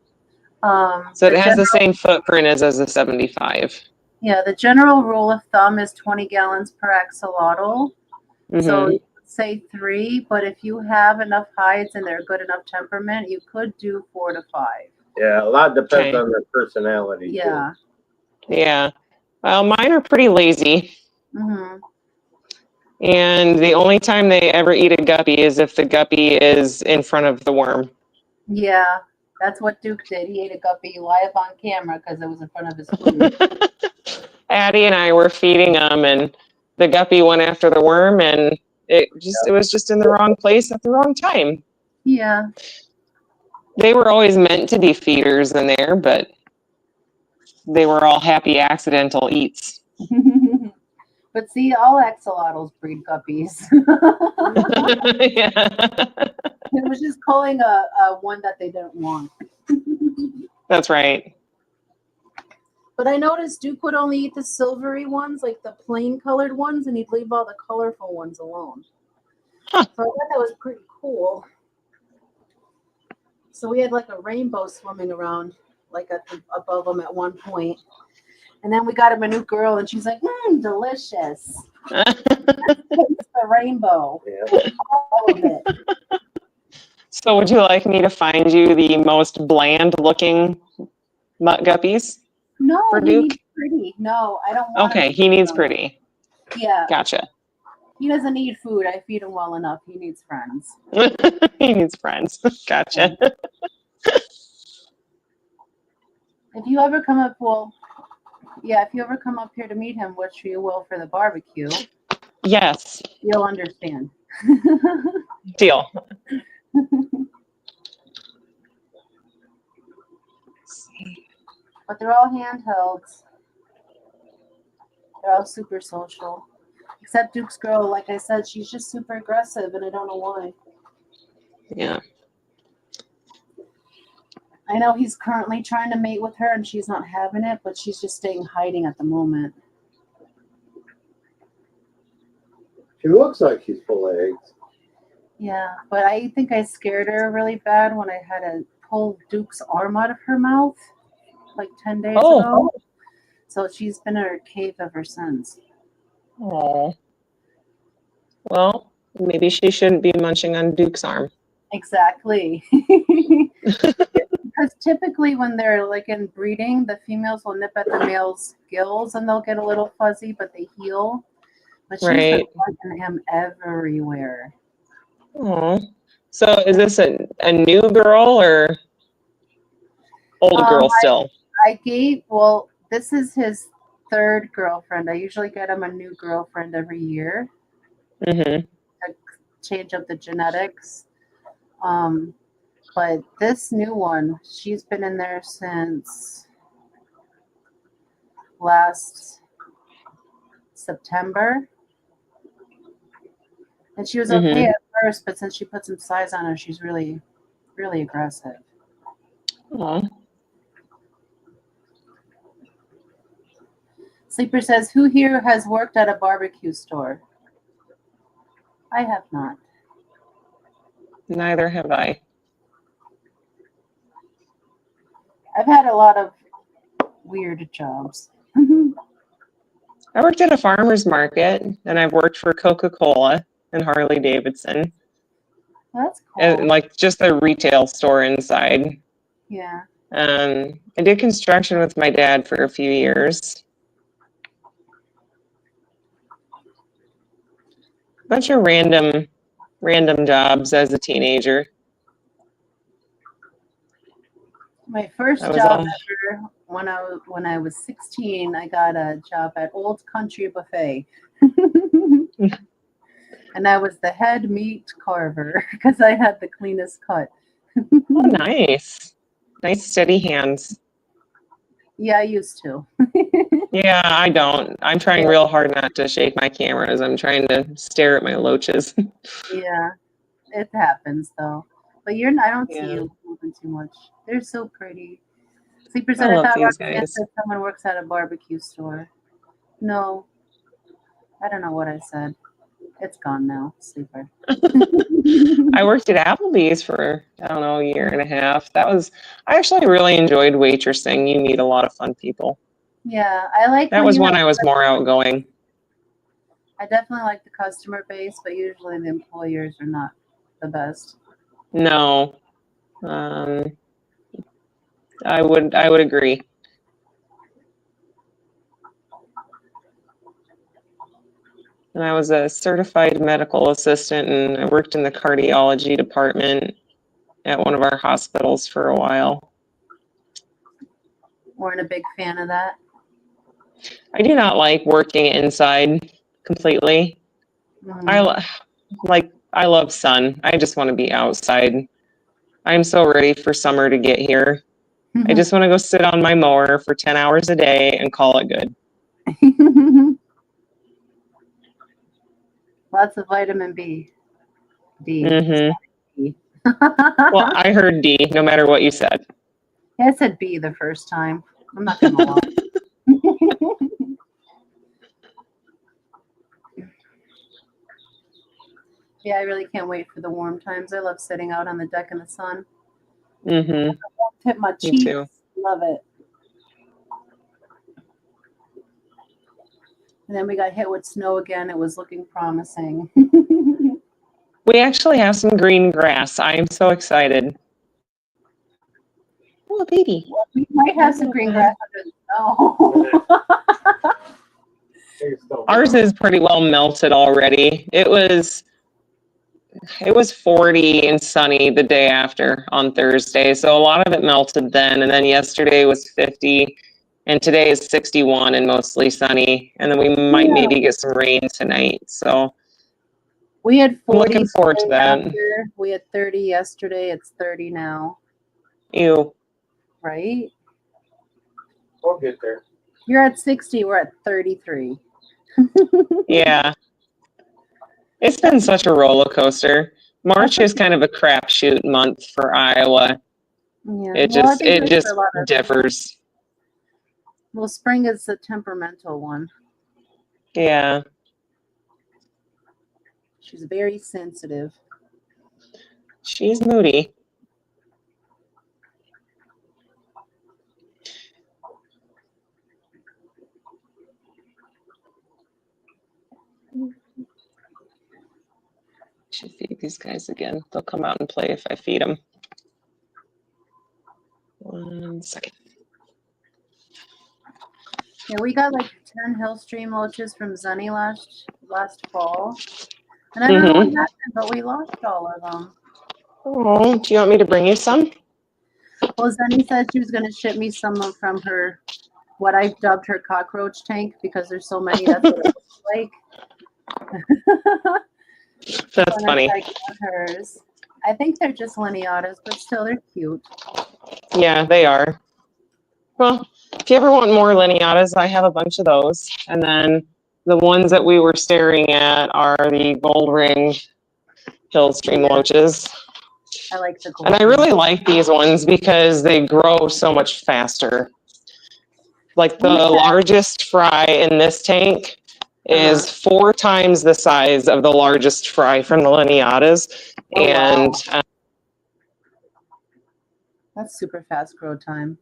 So it has the same footprint as a 75. Yeah, the general rule of thumb is 20 gallons per axolotl. Mm-hmm. So say 3, but if you have enough hides and they're good enough temperament, you could do 4 to 5. Yeah, a lot depends on their personality. Yeah. Too. Yeah. Well, mine are pretty lazy. Mm-hmm. And the only time they ever eat a guppy is if the guppy is in front of the worm. Yeah, that's what Duke did. He ate a guppy live on camera because it was in front of his food. Addie and I were feeding them, and the guppy went after the worm, and it was just in the wrong place at the wrong time. Yeah. They were always meant to be feeders in there, but they were all happy accidental eats. But see, all axolotls breed guppies. Yeah. It was just calling a one that they didn't want. That's right. But I noticed Duke would only eat the silvery ones, like the plain colored ones, and he'd leave all the colorful ones alone. Huh. So I thought that was pretty cool. So we had like a rainbow swimming around, like above him at one point. And then we got him a new girl, and she's like, delicious. It's the rainbow. Yeah. All of it. So would you like me to find you the most bland-looking mutt guppies? No, for he Duke? needs pretty. No, I don't want Okay, him he needs to. pretty. Yeah. Gotcha. He doesn't need food. I feed him well enough. He needs friends. He needs friends. Gotcha. If you ever come up, if you ever come up here to meet him, which you will for the barbecue, Yes. you'll understand. Deal. But they're all handhelds. They're all super social. Except Duke's girl, like I said, she's just super aggressive, and I don't know why. Yeah. I know he's currently trying to mate with her, and she's not having it, but she's just staying hiding at the moment. She looks like she's full of eggs. Yeah, but I think I scared her really bad when I had to pull Duke's arm out of her mouth like 10 days ago. So she's been in her cave ever since. Oh. Well, maybe she shouldn't be munching on Duke's arm. Exactly. Because typically when they're like in breeding, the females will nip at the male's gills and they'll get a little fuzzy, but they heal. But she's been biting him everywhere. Oh. So is this a new girl or old girl still? This is his 3rd girlfriend. I usually get him a new girlfriend every year. Mm-hmm. To change up the genetics. But this new one, she's been in there since last September. And she was okay at first, but since she put some size on her, she's really, really aggressive. Oh. Sleeper says, who here has worked at a barbecue store? I have not. Neither have I. I've had a lot of weird jobs. I worked at a farmer's market, and I've worked for Coca-Cola and Harley Davidson. That's cool. And like just a retail store inside. Yeah. I did construction with my dad for a few years. A bunch of random jobs as a teenager. My first job ever when I was 16, I got a job at Old Country Buffet. And I was the head meat carver because I had the cleanest cut. Oh, nice. Nice steady hands. Yeah, I used to. Yeah, I don't. I'm trying real hard not to shake my cameras. I'm trying to stare at my loaches. Yeah, it happens though. But you're not, I don't see Yeah. you moving too much. They're so pretty. Sleeper I said, I love thought these Roxanne guys. said someone works at a barbecue store. No, I don't know what I said. It's gone now, Sleeper. I worked at Applebee's for, I don't know, a year and a half. I actually really enjoyed waitressing. You meet a lot of fun people. Yeah, I like That when was you when have, I was more outgoing. I definitely like the customer base, but usually the employers are not the best. No. I would agree. And I was a certified medical assistant, and I worked in the cardiology department at one of our hospitals for a while. Weren't a big fan of that. I do not like working inside completely. Mhm. I love sun. I just want to be outside. I'm so ready for summer to get here. I just want to go sit on my mower for 10 hours a day and call it good. Lots of vitamin B. D. Mm-hmm. Well, I heard D, no matter what you said. Yeah, I said B the first time. I'm not gonna lie. Yeah, I really can't wait for the warm times. I love sitting out on the deck in the sun. Mm-hmm. Tip my Me cheeks. too. Love it. And then we got hit with snow again. It was looking promising. We actually have some green grass. I am so excited. Oh, baby. We might have some green grass under the snow. Ours is pretty well melted already. It was 40 and sunny the day after on Thursday. So a lot of it melted then. And then yesterday was 50. And today is 61 and mostly sunny. And then we might maybe get some rain tonight. So We had 40 I'm looking forward to that. after. We had 30 yesterday. It's 30 now. Ew. Right? We'll get there. You're at 60. We're at 33. Yeah. It's been such a roller coaster. March is kind of a crapshoot month for Iowa. Yeah. It Well, I just think there's a lot of- differs. Well, spring is the temperamental one. Yeah. She's very sensitive. She's moody. Should feed these guys again. They'll come out and play if I feed them. 1 second. Yeah, we got like 10 Hillstream loaches from Zunny last fall. And I don't know what happened, but we lost all of them. Oh, do you want me to bring you some? Well, Zunny said she was going to ship me some from her, what I dubbed her cockroach tank, because there's so many. That's what it looks like. That's funny. Hers. I think they're just lineatas, but still they're cute. Yeah, they are. Well, if you ever want more lineatas, I have a bunch of those. And then the ones that we were staring at are the gold ring Hillstream loaches. I like the gold. And I really like these ones because they grow so much faster. Like the largest fry in this tank is 4 times the size of the largest fry from the lineatas. Oh, and wow. That's super fast grow time.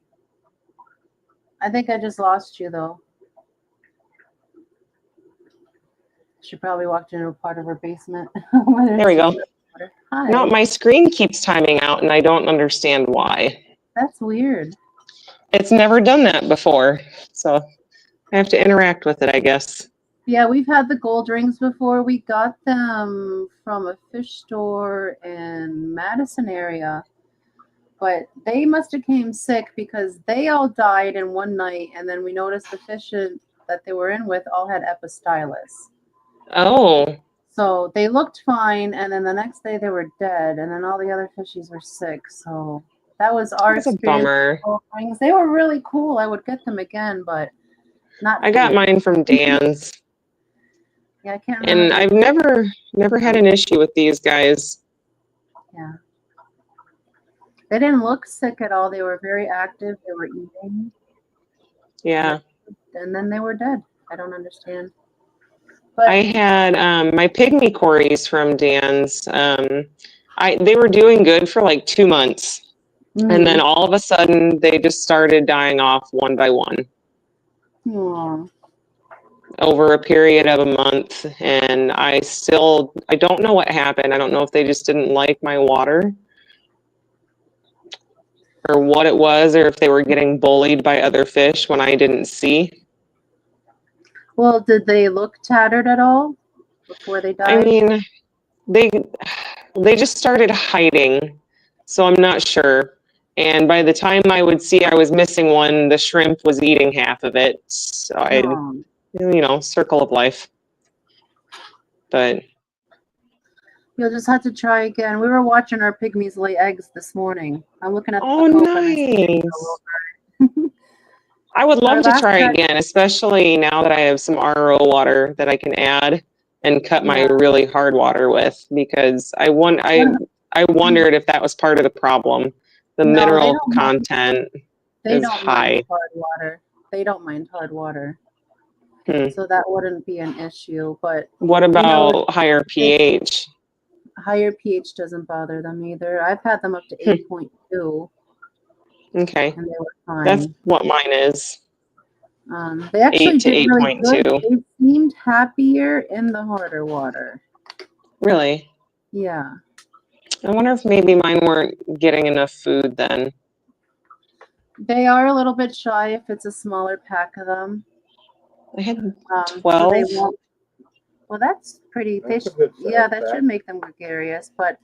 I think I just lost you though. She probably walked into a part of her basement. There we go. Hi. No, my screen keeps timing out and I don't understand why. That's weird. It's never done that before. So I have to interact with it, I guess. Yeah, we've had the gold rings before. We got them from a fish store in Madison area. But they must have came sick because they all died in one night, and then we noticed the fish that they were in with all had epistylis. Oh, So they looked fine, and then the next day they were dead, and then all the other fishies were sick. So that was our that's a experience. bummer. They were really cool. I would get them again, but not. I got here. mine from Dan's, Yeah, I can't remember. and I've never had an issue with these guys. Yeah. They didn't look sick at all. They were very active. They were eating. Yeah. And then they were dead. I don't understand. But I had my pygmy cories from Dan's. They were doing good for like 2 months, and then all of a sudden they just started dying off one by one over a period of a month. And I don't know what happened. I don't know if they just didn't like my water or what it was, or if they were getting bullied by other fish when I didn't see. Well, did they look tattered at all before they died? I mean, they just started hiding, so I'm not sure. And by the time I would see I was missing one, the shrimp was eating half of it. So circle of life. But you'll just have to try again. We were watching our pygmies lay eggs this morning. I'm looking at oh, nice. I would love to try again, especially now that I have some RO water that I can add and cut my really hard water with, because I wondered if that was part of the problem. The mineral content is high. They don't mind hard water. So that wouldn't be an issue. But what about higher pH? Higher pH doesn't bother them either. I've had them up to 8.2. Okay. And they were fine. That's what mine is. They actually 8 to did 8.2. really good. They seemed happier in the harder water. Really? Yeah. I wonder if maybe mine weren't getting enough food then. They are a little bit shy if it's a smaller pack of them. I had 12. So well, that's pretty. That should make them gregarious. But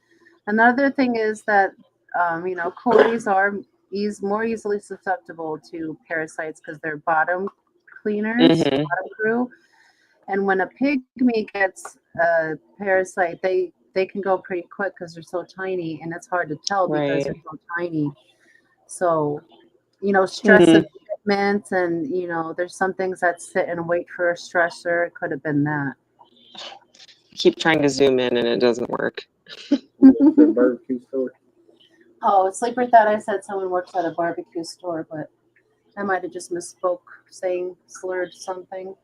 another thing is that, cories are more easily susceptible to parasites because they're bottom cleaners, bottom crew. And when a pygmy gets a parasite, they can go pretty quick because they're so tiny, and it's hard to tell because they're so tiny. So, stress of treatment, and there's some things that sit and wait for a stressor. It could have been that. Keep trying to zoom in and it doesn't work. Barbecue store. Oh, Sleeper thought I said someone works at a barbecue store, but I might have just misspoke, slurred something.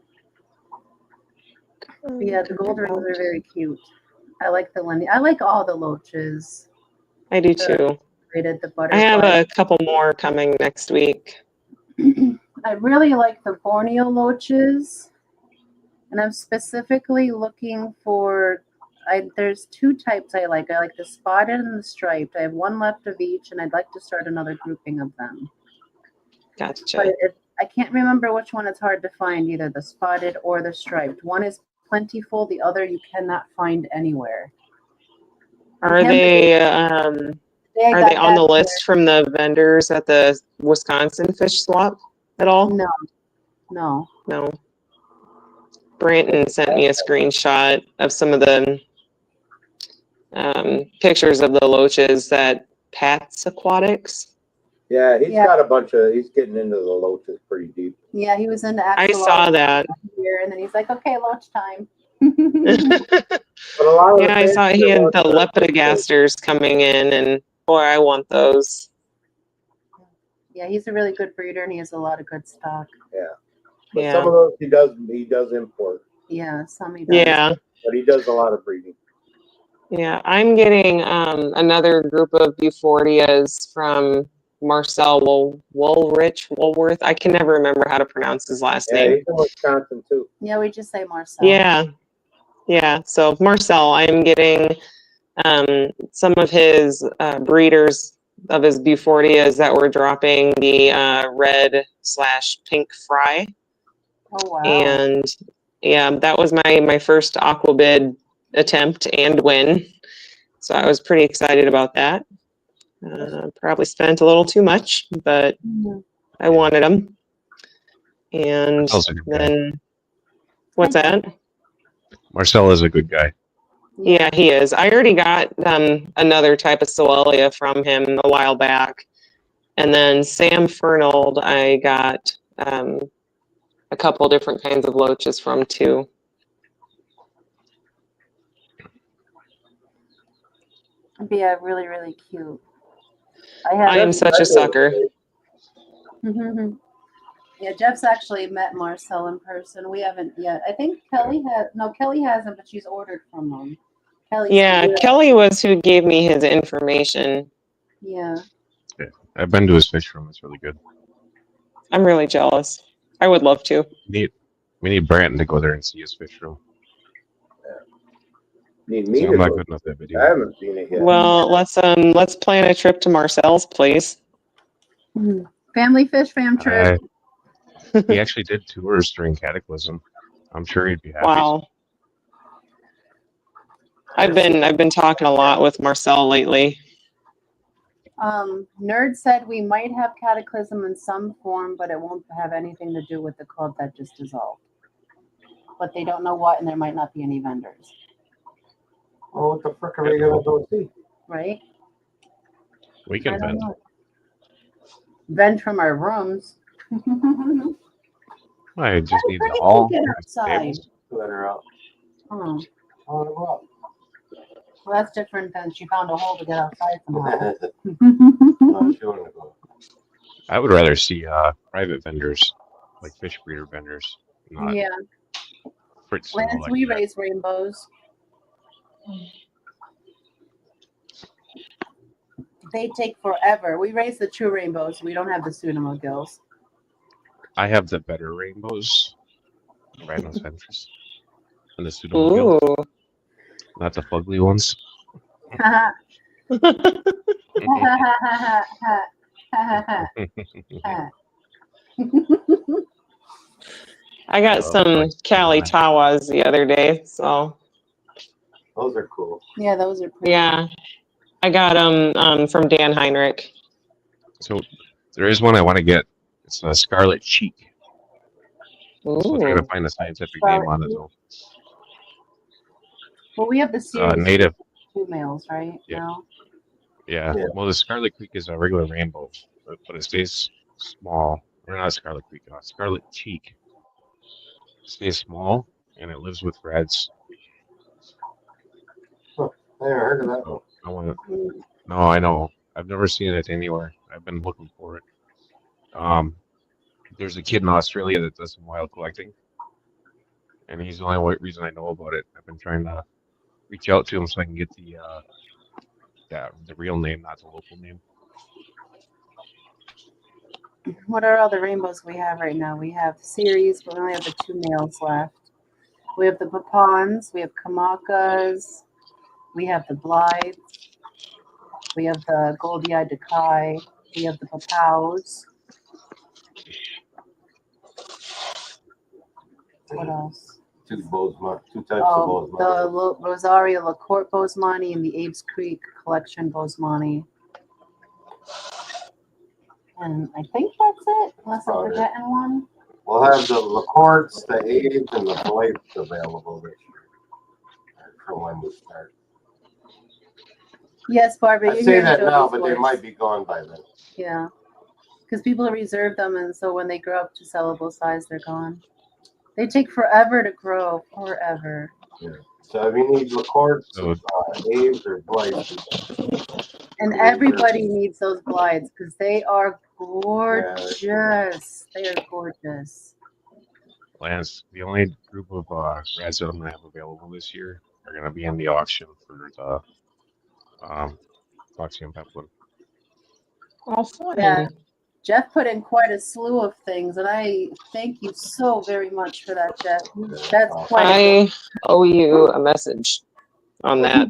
But yeah, the gold rings are very cute. I like the Lenny. I like all the loaches. I do too. I have a couple more coming next week. I really like the Borneo loaches. And I'm specifically looking for, there's two types I like. I like the spotted and the striped. I have one left of each, and I'd like to start another grouping of them. Gotcha. But I can't remember which one. It's hard to find, either the spotted or the striped. One is plentiful. The other you cannot find anywhere. Are they on the list from the vendors at the Wisconsin fish swap at all? No. Branton sent me a screenshot of some of the pictures of the loaches at Pat's Aquatics. Yeah, he's got a bunch of. He's getting into the loaches pretty deep. Yeah, he was into. I saw that. Here, and then he's like, "Okay, loach time." But a lot of I saw he had the lepidogasters coming in, and boy, I want those. Yeah, he's a really good breeder, and he has a lot of good stock. Yeah. But some of those he does import. Yeah, some he does. Yeah. But he does a lot of breeding. Yeah, I'm getting another group of Bufordias from Marcel Woolworth. I can never remember how to pronounce his last name. Yeah, he's in Wisconsin too. Yeah, we just say Marcel. Yeah. So Marcel, I'm getting some of his breeders of his Bufordias that were dropping the red/pink fry. Oh wow! And yeah, that was my first aquabid attempt and win, so I was pretty excited about that. Probably spent a little too much, but I wanted them. And Marcel's a good guy. then, what's that? Marcel is a good guy. Yeah, he is. I already got another type of Soelia from him a while back. And then Sam Fernald, I got a couple different kinds of loaches from too. Yeah, really, really cute. I am such a sucker. Yeah, Jeff's actually met Marcel in person. We haven't yet. I think Kelly Kelly hasn't, but she's ordered from him. Kelly was who gave me his information. Yeah. I've been to his fish room. It's really good. I'm really jealous. I would love to. We need Brandon to go there and see his fish room. Need me I'm to not go. good enough at that video. I haven't seen it yet. Well, let's plan a trip to Marcel's place. Family fish fam trip. He actually did tours during Cataclysm. I'm sure he'd be happy. Wow. I've been talking a lot with Marcel lately. Nerd said we might have Cataclysm in some form, but it won't have anything to do with the club that just dissolved. But they don't know what, and there might not be any vendors. Well, what the frick are we gonna go see? Right? We can vend. Vend from our rooms. I just need the hall. Get outside. Let her out. Oh. Oh, Well, that's different than she found a hole to get outside somehow. no, she wanted to go. I would rather see private vendors, like fish breeder vendors. Not Yeah. Fritz Lance, like we that. raise rainbows. They take forever. We raise the true rainbows. We don't have the Tsunamo gills. I have the better rainbows, Rhinos ventures, and the pseudo gill, not the fugly ones. I got some Cali Tawas the other day, so. Those are cool. Yeah, those are pretty. Yeah, I got them from Dan Heinrich. So there is one I want to get. It's a Scarlet Cheek. I'm still trying to find a scientific name on it though. Well, we have the series native. 2 males, right? Yeah. Now? Yeah. Well, the Scarlet Creek is a regular rainbow, but it stays small. Or not Scarlet Creek, Scarlet Cheek. It stays small and it lives with reds. Huh. I never heard of that. So I want to. No, I know. I've never seen it anywhere. I've been looking for it. There's a kid in Australia that does some wild collecting, and he's the only reason I know about it. I've been trying to reach out to him so I can get the real name, not the local name. What are all the rainbows we have right now? We have series, but we only have the 2 males left. We have the Papans, we have Kamakas, we have the Blythes, we have the Goldie-eyed Decay, we have the Papaus. What else? 2 types of Oh, Bozeman. the Rosario LaCourte Bozeman and the Aves Creek Collection Bozeman. And I think that's it, unless I'm forgetting one. We'll have the LaCourtes, the Aves, and the Blythes available this year. For when we start. Yes, Barbara. I say that now, but they might be gone by then. Yeah, because people reserve them, and so when they grow up to sellable size, they're gone. They take forever to grow, forever. Yeah. So we need LaCourtes, Aves, or Blythes. And everybody needs those Blythes because they are gorgeous. Yeah. They are gorgeous. Lance, the only group of reds that I'm going to have available this year are going to be in the auction for the Foxy and Peplin. Oh, fun. Yeah. Jeff put in quite a slew of things, and I thank you so very much for that, Jeff. That's quite. I owe you a message on that.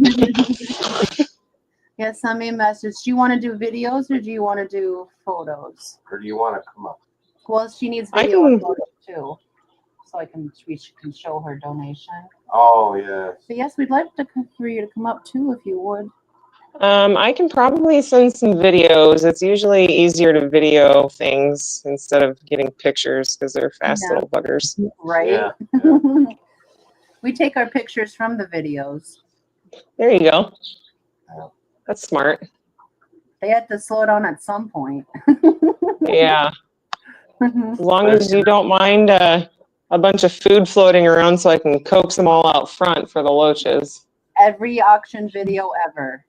Yeah, send me a message. Do you want to do videos or do you want to do photos? Or do you want to come up? Well, she needs video and photos too, so we can show her donation. Oh yeah. But yes, we'd like for you to come up too if you would. I can probably send some videos. It's usually easier to video things instead of getting pictures because they're fast Yeah. little buggers. Right? Yeah, yeah. We take our pictures from the videos. There you go. Yeah. That's smart. They had to slow down at some point. Yeah. As long as you don't mind a bunch of food floating around so I can coax them all out front for the loaches. Every auction video ever.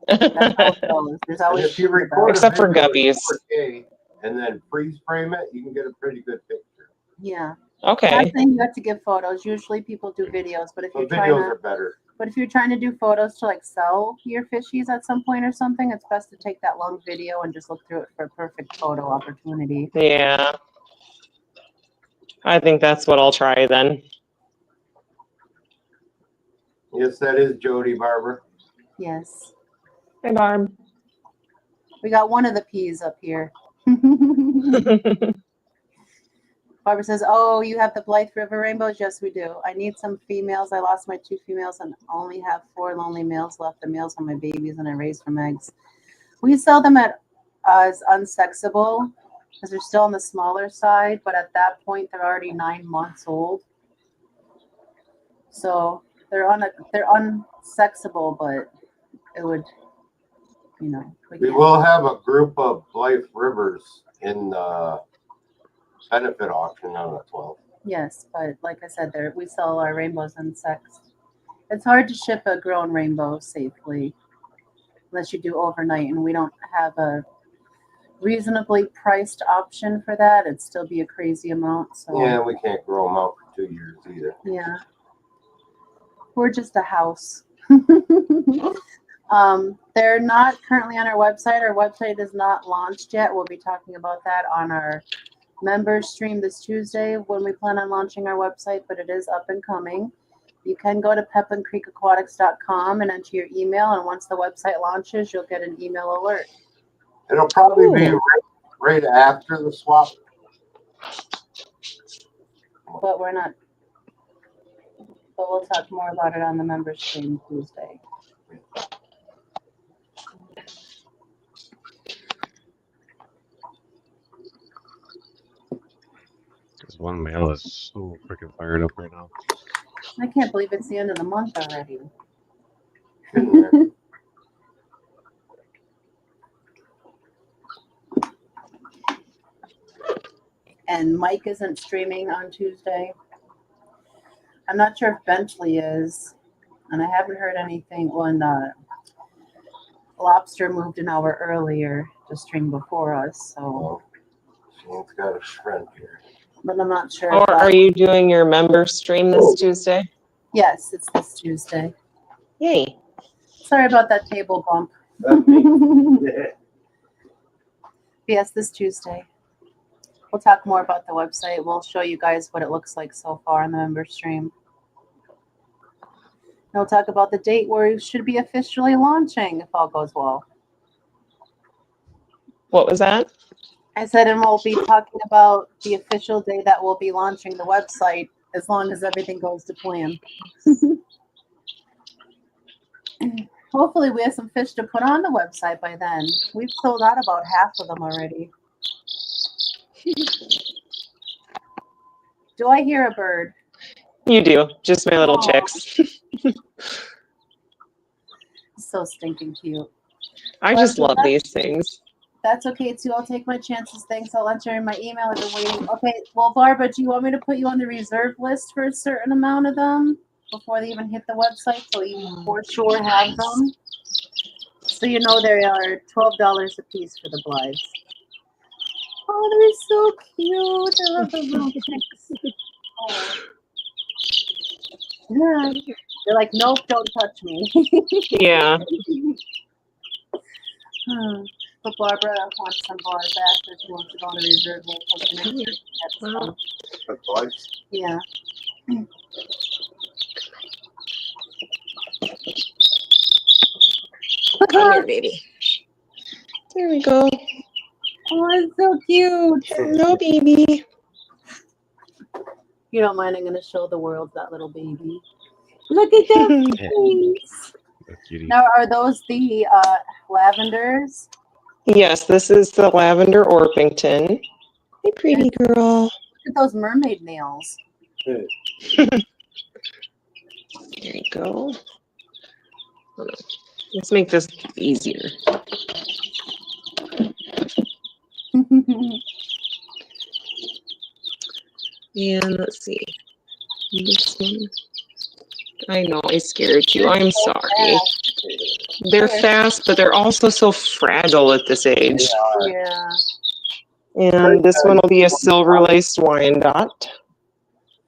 That's how it goes. There's And always if you record Except a for video in guppies. 4K and then freeze frame it, you can get a pretty good picture. yeah. Not Okay. saying you have to give photos. Usually people do videos, but if But you're trying videos to are better. But if you're trying to do photos to like sell your fishies at some point or something, it's best to take that long video and just look through it for a perfect photo opportunity. Yeah. I think that's what I'll try then. Yes, that is Jody Barber. Yes. Hey, Barb. We got one of the peas up here. Barbara says, oh, you have the Blythe River rainbows? Yes, we do. I need some females. I lost my 2 females and only have 4 lonely males left. The males are my babies and I raised from eggs. We sell them as unsexable because they're still on the smaller side, but at that point they're already 9 months old. So they're unsexable, but it would, you know. We will have a group of Blythe Rivers in the benefit auction on the 12th. Yes, but like I said, we sell our rainbows unsexed. It's hard to ship a grown rainbow safely unless you do overnight, and we don't have a reasonably priced option for that. It'd still be a crazy amount. So Yeah, we can't grow them out for 2 years either. yeah. We're just a house. They're not currently on our website. Our website is not launched yet. We'll be talking about that on our members stream this Tuesday when we plan on launching our website, but it is up and coming. You can go to peplandcreekaquatics.com and enter your email, and once the website launches, you'll get an email alert. It'll probably be right after the swap. But we're not. But we'll talk more about it on the members stream Tuesday. This one male is so freaking fired up right now. I can't believe it's the end of the month already. And Mike isn't streaming on Tuesday. I'm not sure if Bentley is, and I haven't heard anything when Lobster moved an hour earlier to stream before us. So, Shane's got a friend here. but I'm not sure. Or are you doing your member stream this Tuesday? Yes, it's this Tuesday. Yay. Sorry about that table bump. Yes, this Tuesday. We'll talk more about the website. We'll show you guys what it looks like so far in the member stream. And we'll talk about the date where it should be officially launching if all goes well. What was that? I said, and we'll be talking about the official day that we'll be launching the website as long as everything goes to plan. Hopefully we have some fish to put on the website by then. We've sold out about half of them already. Do I hear a bird? You do. Just my little chicks. So stinking cute. I just love these things. That's okay too. I'll take my chances. Thanks. I'll enter in my email. I've been waiting. Okay. Well, Barbara, do you want me to put you on the reserve list for a certain amount of them before they even hit the website, so you for sure have them? So you know they are $12 a piece for the Blythes. Oh, they're so cute. I love those little chicks. Oh. Yeah. They're like, nope, don't touch me. Yeah. But Barbara wants some bars after she wants to go on the reserve list. The Blythes? Yeah. Come here, baby. There we go. Oh, it's so cute. Hello, baby. You don't mind? I'm going to show the world that little baby. Look at that face. A cutie. Now, are those the lavenders? Yes, this is the lavender Orpington. Hey, pretty girl. Look at those mermaid nails. There you go. Hold on. Let's make this easier. And let's see. This one. I know I scared you. I'm sorry. They're fast, but they're also so fragile at this age. Yeah. And this one will be a silver laced Wyandotte.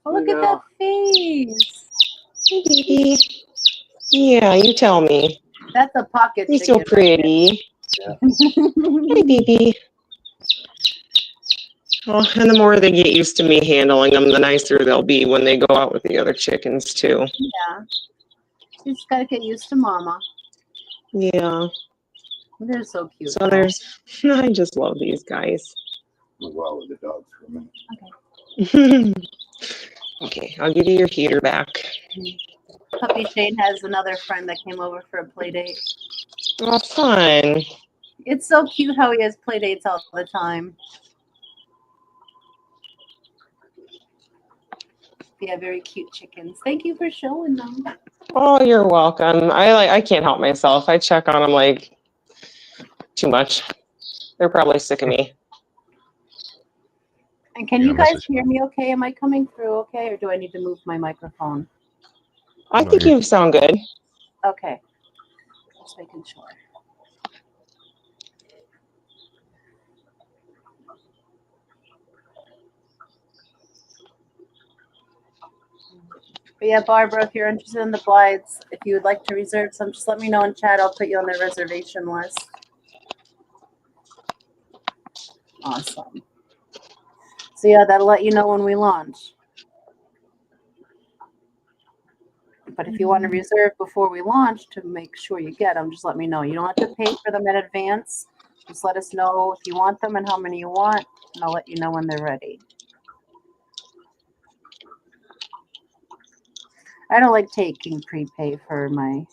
Oh, look at that face. Hey, baby. Yeah, you tell me. That's a pocket He's so chicken. pretty. Yeah. Hey, baby. Oh, and the more they get used to me handling them, the nicer they'll be when they go out with the other chickens, too. Yeah. You just gotta get used to mama. Yeah. They're so cute. So there's, I just love these guys. Move out with the dogs for a minute. Okay, I'll give you your heater back. Puppy Shane has another friend that came over for a play date. Oh, fun. It's so cute how he has play dates all the time. Yeah, very cute chickens. Thank you for showing them. Oh, you're welcome. I can't help myself. I check on them like too much. They're probably sick of me. And can you guys hear me okay? Am I coming through okay, or do I need to move my microphone? I think you sound good. Okay. Just making sure. But yeah, Barbara, if you're interested in the blights, if you would like to reserve some, just let me know in chat. I'll put you on the reservation list. Awesome. So yeah, that'll let you know when we launch. But if you want to reserve before we launch to make sure you get them, just let me know. You don't have to pay for them in advance. Just let us know if you want them and how many you want, and I'll let you know when they're ready. I don't like taking prepay for my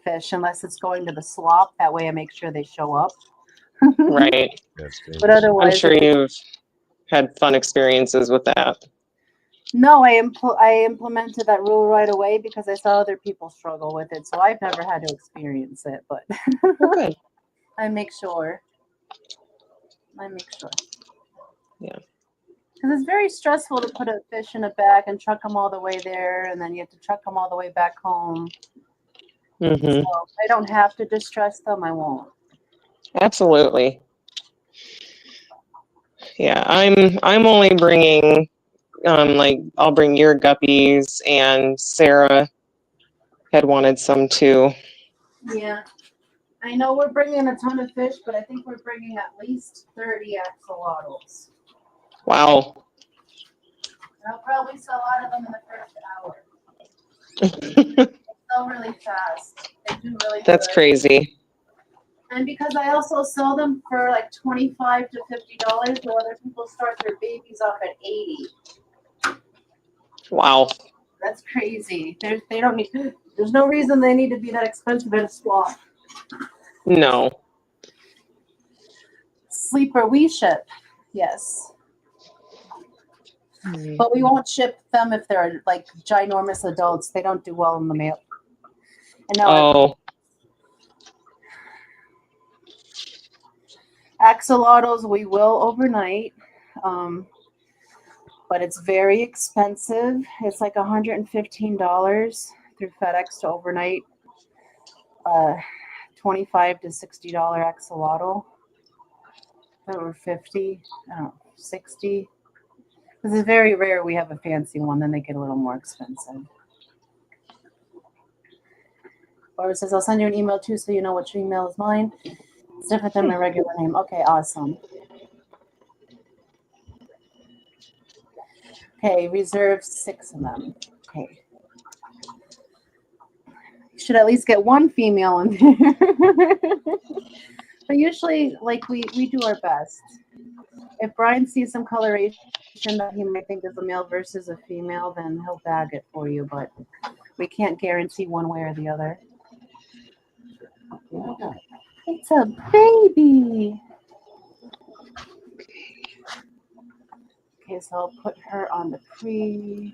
fish unless it's going to the slop. That way I make sure they show up. Right. But otherwise, I'm sure you've had fun experiences with that. No, I implemented that rule right away because I saw other people struggle with it. So I've never had to experience it, but Good. I make sure. Yeah. Because it's very stressful to put a fish in a bag and truck them all the way there, and then you have to truck them all the way back home. Mm-hmm. So if I don't have to distress them, I won't. Absolutely. Yeah, I'm only bringing like I'll bring your guppies, and Sarah had wanted some too. Yeah. I know we're bringing a ton of fish, but I think we're bringing at least 30 axolotls. Wow. And I'll probably sell out of them in the first hour. They sell really fast. They do really That's good. crazy. And because I also sell them for like $25 to $50, so other people start their babies off at $80. Wow. That's crazy. They don't need. There's no reason they need to be that expensive at a swap. No. Sleeper, we ship, yes. But we won't ship them if they're like ginormous adults. They don't do well in the mail. And now axolotls we will overnight, but it's very expensive. It's like $115 through FedEx to overnight. $25 to $60 axolotl. Or 50, I don't know, 60. Because it's very rare we have a fancy one, then they get a little more expensive. Barbara says, I'll send you an email too so you know which email is mine. It's different than my regular name. Okay, awesome. Okay, reserve 6 of them. Okay. You should at least get one female in there. But usually, like, we do our best. If Brian sees some coloration that he might think is a male versus a female, then he'll bag it for you, but we can't guarantee one way or the other. It's a baby. Okay, so I'll put her on the pre.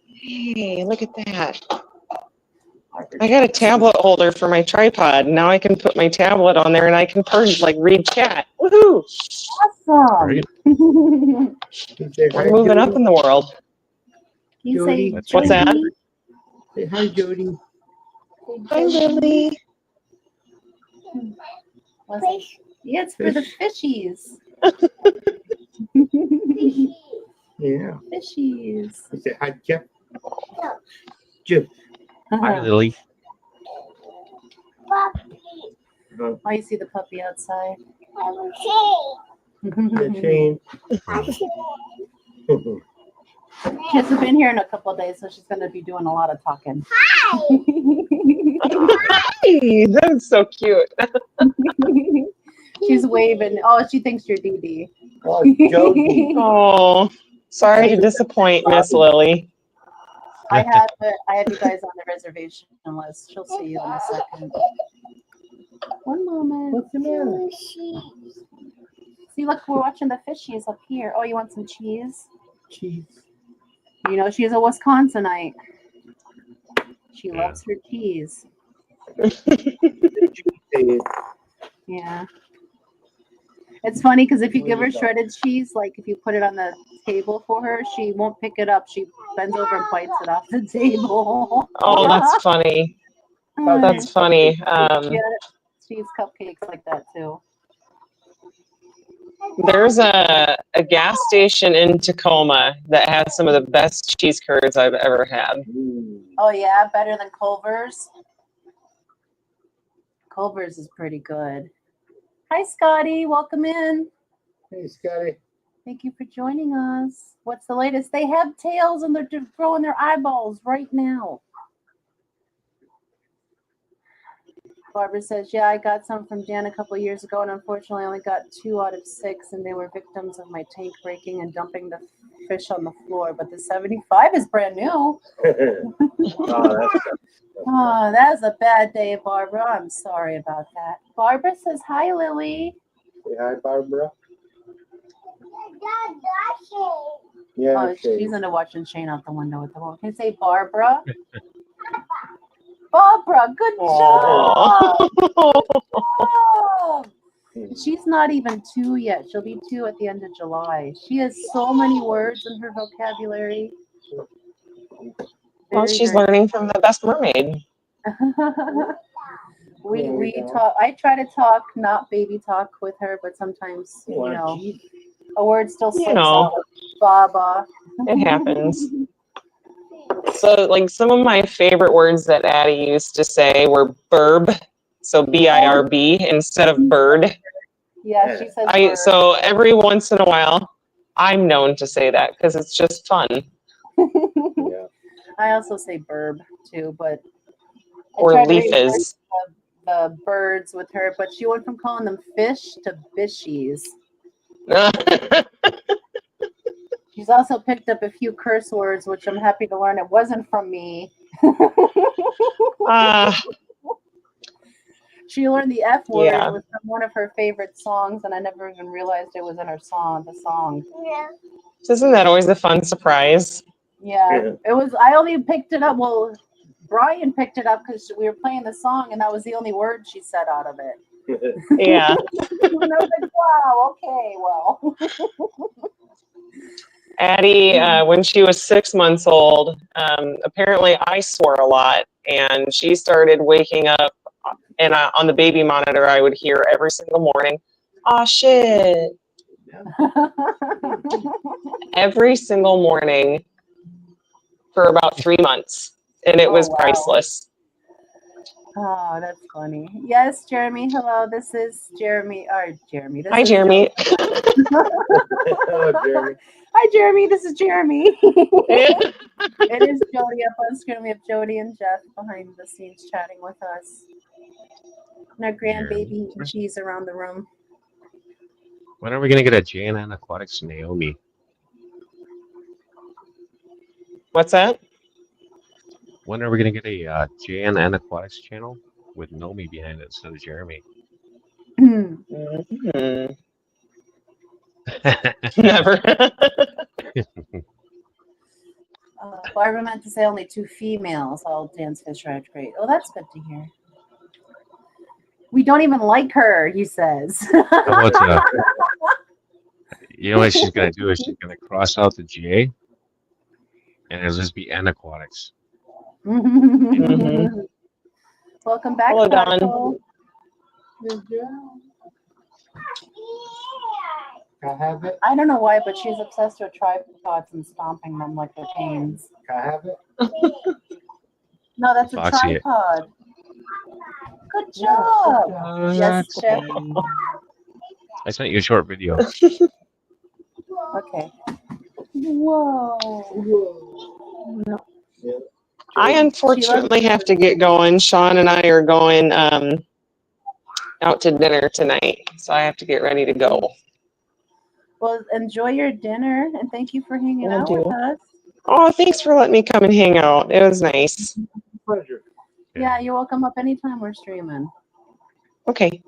Hey, look at that. I got a tablet holder for my tripod. Now I can put my tablet on there and I can like read chat. Woohoo! Awesome. Right? I'm moving up in the world. You say That's What's that? Jody? Say hi, Jody. Hi, Lily. What's it? Yeah, it's for the fishies. Yeah. Fishies. You say hi, Jeff. Jeff. Hi, Lily. Oh, you see the puppy outside. Shane. She hasn't been here in a couple of days, so she's going to be doing a lot of talking. Hey, that's so cute. She's waving. Oh, she thinks you're Dee Dee. Oh, Jody. Oh, sorry to disappoint Miss Lily. I have you guys on the reservation list. She'll see you in a second. One moment. What's the matter? See, look, we're watching the fishies up here. Oh, you want some cheese? Cheese. You know, she's a Wisconsinite. She loves her cheese. Yeah. It's funny because if you give her shredded cheese, like if you put it on the table for her, she won't pick it up. She bends over and bites it off the table. Oh, that's funny. That's funny. Yeah, cheese cupcakes like that too. There's a gas station in Tacoma that has some of the best cheese curds I've ever had. Oh yeah, better than Culver's. Culver's is pretty good. Hi, Scotty. Welcome in. Hey, Scotty. Thank you for joining us. What's the latest? They have tails and they're throwing their eyeballs right now. Barbara says, yeah, I got some from Jan a couple of years ago, and unfortunately I only got 2 out of 6, and they were victims of my tank breaking and dumping the fish on the floor. But the 75 is brand new. Oh, that's a bad day, Barbara. I'm sorry about that. Barbara says, hi, Lily. Say hi, Barbara. Yeah, Oh, she's into watching Shane out the window at the moment. Can you say Barbara? Barbara, good job. Good job. She's not even 2 yet. She'll be 2 at the end of July. She has so many words in her vocabulary. Well, she's learning from the best mermaid. we talk. I try to talk, not baby talk with her, but sometimes you know a word still slips out. Baba. It happens. So, like, some of my favorite words that Addie used to say were burb, so B-I-R-B instead of bird. Yeah, she says bird. So every once in a while, I'm known to say that because it's just fun. Yeah. I also say burb too, but or leafers. The birds with her, but she went from calling them fish to bishies. She's also picked up a few curse words, which I'm happy to learn it wasn't from me. She learned the F word with one of her favorite songs, and I never even realized it was in her song. The song. Yeah. Isn't that always a fun surprise? Yeah, it was. I only picked it up. Well, Brian picked it up because we were playing the song, and that was the only word she said out of it. Yeah. And I was like, wow, okay, well. Addie, when she was 6 months old, apparently I swore a lot, and she started waking up, and on the baby monitor, I would hear every single morning, "Aw, shit." Every single morning for about 3 months, and it was priceless. Oh, that's funny. Yes, Jeremy. Hello, this is Jeremy. Or Jeremy. Hi, Jeremy. Hello, Jeremy. Hi, Jeremy. This is Jeremy. It is Jody up on screen. We have Jody and Jeff behind the scenes chatting with us. And our grandbaby eating cheese around the room. When are we going to get a J&N Aquatics Naomi? What's that? When are we going to get a J&N Aquatics channel? with Nomi behind it instead of Jeremy. Mhm. Never. Barbara meant to say only 2 females. All dance fish are great. Oh, that's good to hear. We don't even like her, he says. How about, you know what she's gonna do is she's gonna cross out the J, and it'll just be Anaquatics. Mhm. Welcome back, Hello, Dawn. Prodigal. Good job. Can I have it? I don't know why, but she's obsessed with tripods and stomping them like they're canes. Can I have it? No, that's a Foxy. tripod. Good job. Yes, Chip. I sent you a short video. Okay. Whoa. I unfortunately have to get going. Sean and I are going out to dinner tonight, so I have to get ready to go. Well, enjoy your dinner, and thank you for hanging Will out do. with us. Oh, thanks for letting me come and hang out. It was nice. Pleasure. Yeah, you're welcome up anytime we're streaming. Okay,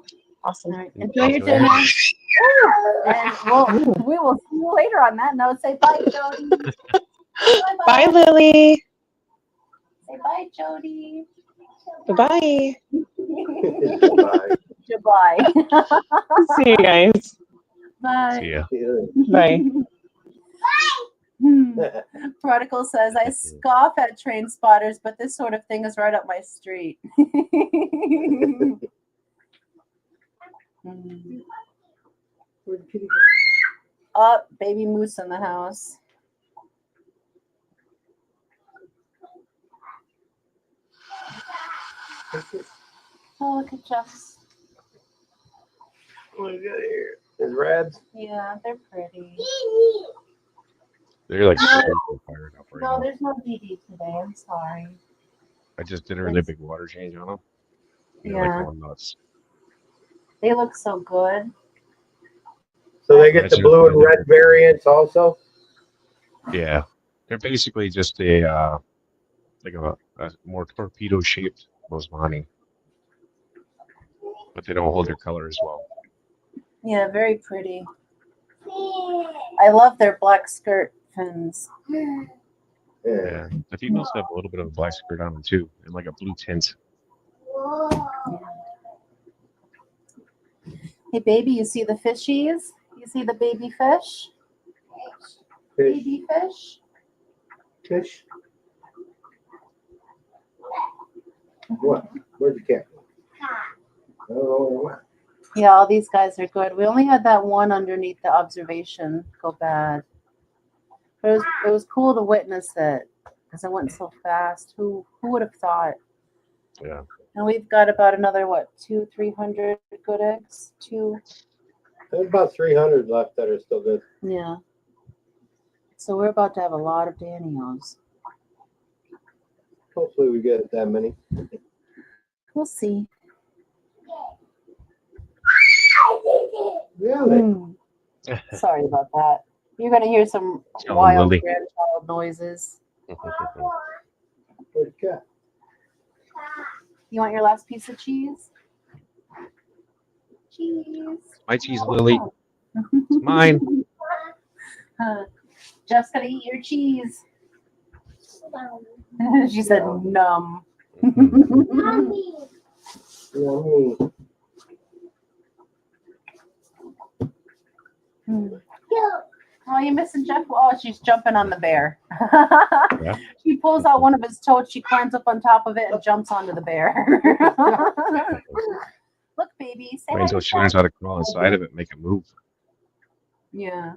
awesome. All right, enjoy your dinner. And we will see you later on that note. Say bye, Jody. Bye, Lily. Say bye, Jody. Bye-bye. Bye. Goodbye. See you guys. Bye. See ya. Bye. Prodigal says, I scoff at train spotters, but this sort of thing is right up my street. Where'd the kitty Oh, baby moose in the house. Oh, look at Jeff's. What do we got here? There's reds. Yeah, they're pretty. They're like super fired up right No, now. there's no DD today. I'm sorry. I just did a really big water change on them. They're Yeah. like going nuts. They look so good. So they get the blue and red variants also? Yeah, they're basically just a like a more torpedo shaped Mosmani, but they don't hold their color as well. Yeah, very pretty. I love their black skirt fins. Yeah, the females have a little bit of a black skirt on them too, and like a blue tint. Hey, baby, you see the fishies? You see the baby fish? Baby fish? Fish. What? Where'd you catch? Oh, Yeah, all these guys are good. We only had that one underneath the observation go bad. But it was cool to witness it because it went so fast. Who would have thought? Yeah. And we've got about another, 300 good eggs? there's about 300 left that are still good. Yeah. So we're about to have a lot of Danios. Hopefully we get that many. We'll see. Really? Sorry about that. You're going to hear some Tell wild Lily. grandchild noises. Where'd you catch? You want your last piece of cheese? Cheese. My cheese, Lily. It's mine. Jeff's going to eat your cheese. She said, numb. Yummy. Oh, you're missing Jeff? Oh, she's jumping on the bear. Yeah. She pulls out one of his toes, she climbs up on top of it and jumps onto the bear. Look, baby. Say Wait hi until to she learns Jeff. how to crawl inside of it and make it move. Yeah.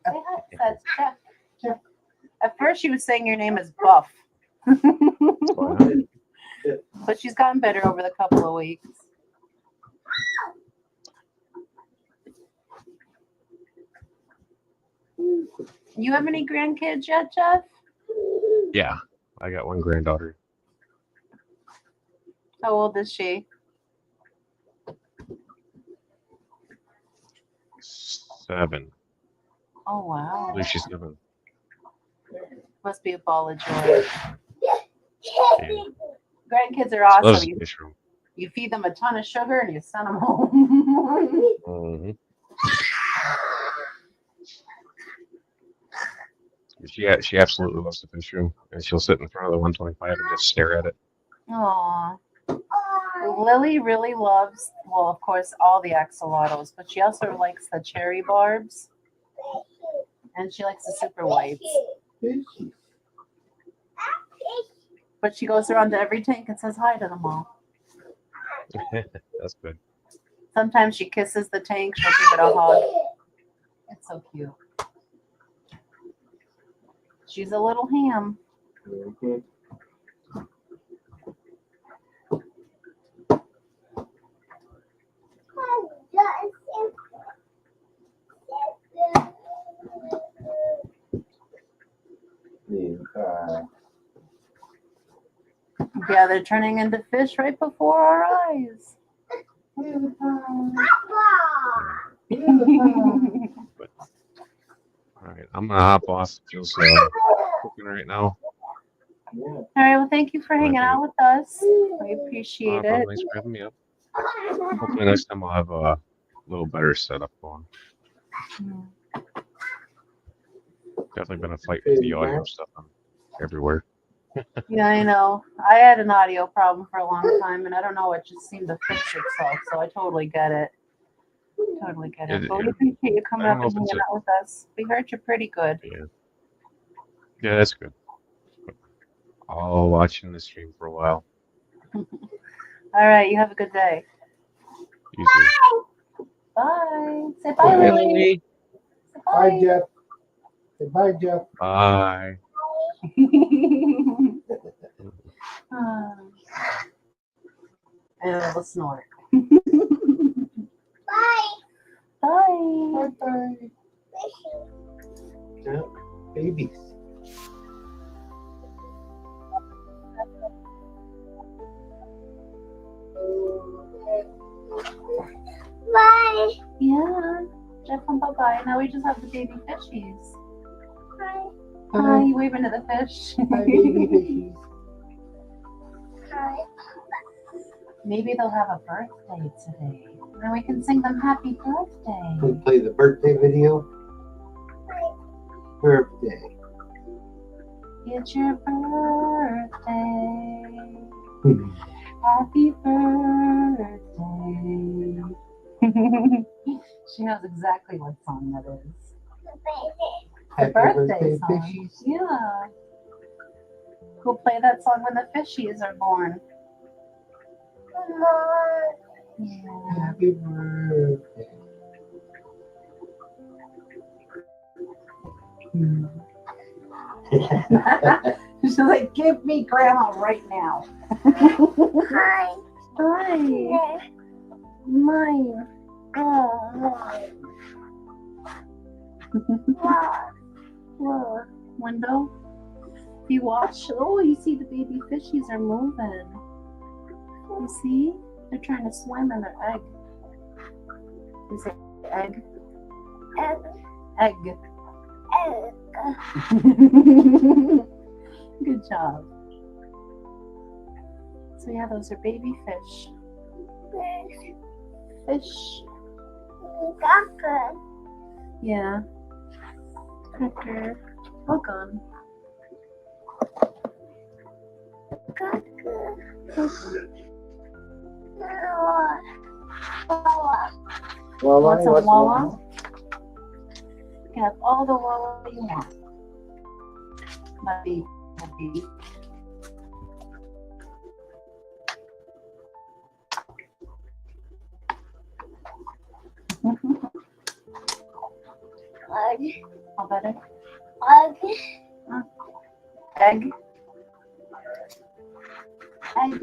Say hi. That's Jeff. At first, she was saying your name is Buff. But she's gotten better over the couple of weeks. You have any grandkids yet, Jeff? Yeah, I got one granddaughter. How old is she? 7. Oh, wow. I believe she's 7. Must be a ball of joy. Yeah. Grandkids are So awesome. does the fish room. You feed them a ton of sugar and you send them home. Mm-hmm. She absolutely loves the fish room, and she'll sit in front of the 125 and just stare at it. Aw. Lily really loves, well, of course, all the axolotls, but she also likes the cherry barbs. And she likes the super whites. But she goes around to every tank and says hi to them all. That's good. Sometimes she kisses the tank, she'll give it a hug. It's so cute. She's a little ham. Mhm. Yeah, they're turning into fish right before our eyes. All right, I'm gonna hop off. Jill's cooking right now. All right, well, thank you for hanging out with us. We appreciate it. Thanks for having me up. Hopefully next time I'll have a little better setup going. Definitely been a fight with the audio stuff everywhere. Yeah, I know. I had an audio problem for a long time, and I don't know, it just seemed to fix itself, so I totally get it. Totally get it. But we appreciate you coming up and hanging out with us. We heard you pretty good. Yeah, that's good. I'll watch in the stream for a while. All right, you have a good day. You too. Bye. Say bye, Lily. Say Bye, bye. Jeff. Say bye, Jeff. Bye. And a little snort. Bye. Bye. Bye. Yeah, babies. Bye. Yeah. Jeff, bye-bye. Now we just have the baby fishies. Hi. Hi, you waving to the fish. Bye, baby fishies. Hi. Maybe they'll have a birthday today. Then we can sing them happy birthday. We play the birthday video. Birthday. It's your birthday. Happy birthday. She knows exactly what song that is. Happy birthday, song. fishies. Yeah. We'll play that song when the fishies are born. Yeah. Happy birthday. She's like, give me grandma right now. Hi. Hi. Mine. Oh, mine. Whoa. Window. If you watch, oh, you see the baby fishies are moving. You see? They're trying to swim in their egg. Is it egg? Egg. Egg. Egg. Good job. So yeah, those are baby fish. Fish. Doctor. Yeah. Cracker. All gone. Want some Wawa? You can have all the Wawa you want. My baby. Egg. All better? Egg. Egg. Egg.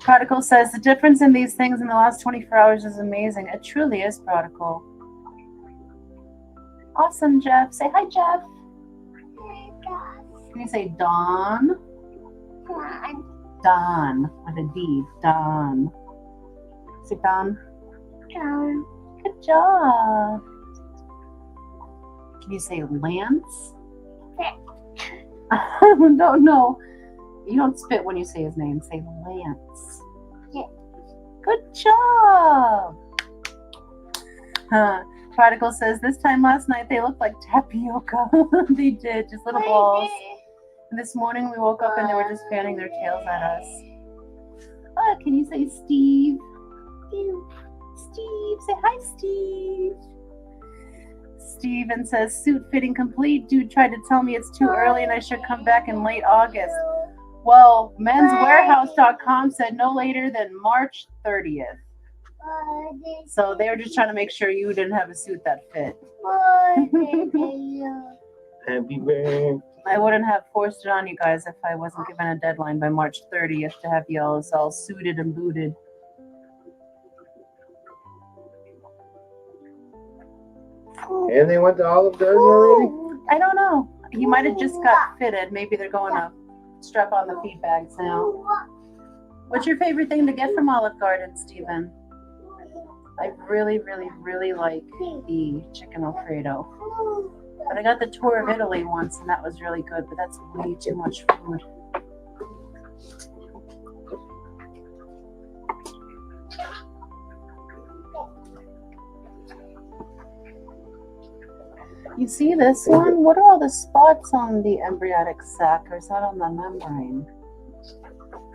Prodigal says the difference in these things in the last 24 hours is amazing. It truly is, Prodigal. Awesome, Jeff. Say hi, Jeff. Can you say Dawn? Dawn with a D. Dawn. Say Dawn. Good job. Can you say Lance? No. You don't spit when you say his name. Say Lance. Good job. Prodigal says this time last night they looked like tapioca. They did, just little balls. And this morning we woke up and they were just fanning their tails at us. Oh, can you say Steve? Steve, say hi, Steve. Steven says suit fitting complete. Dude tried to tell me it's too early and I should come back in late August. Well, menswarehouse.com said no later than March 30th. So they were just trying to make sure you didn't have a suit that fit. Happy birthday. I wouldn't have forced it on you guys if I wasn't given a deadline by March 30th to have you all suited and booted. And they went to Olive Garden already? I don't know. He might have just got fitted. Maybe they're going to strap on the feed bags now. What's your favorite thing to get from Olive Garden, Stephen? I really, really, really like the chicken Alfredo. But I got the tour of Italy once, and that was really good, but that's way too much food. You see this one? What are all the spots on the embryonic sac, or is that on the membrane?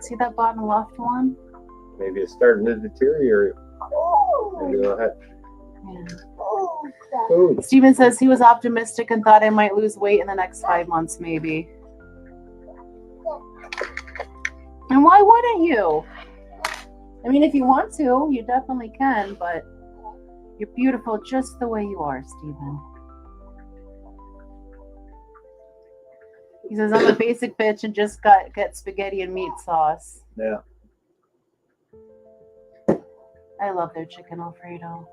See that bottom left one? Maybe it's starting to deteriorate. Maybe they'll have food. Steven says he was optimistic and thought I might lose weight in the next 5 months, maybe. And why wouldn't you? I mean, if you want to, you definitely can, but you're beautiful just the way you are, Steven. He says, I'm a basic bitch and just get spaghetti and meat sauce. Yeah. I love their chicken Alfredo.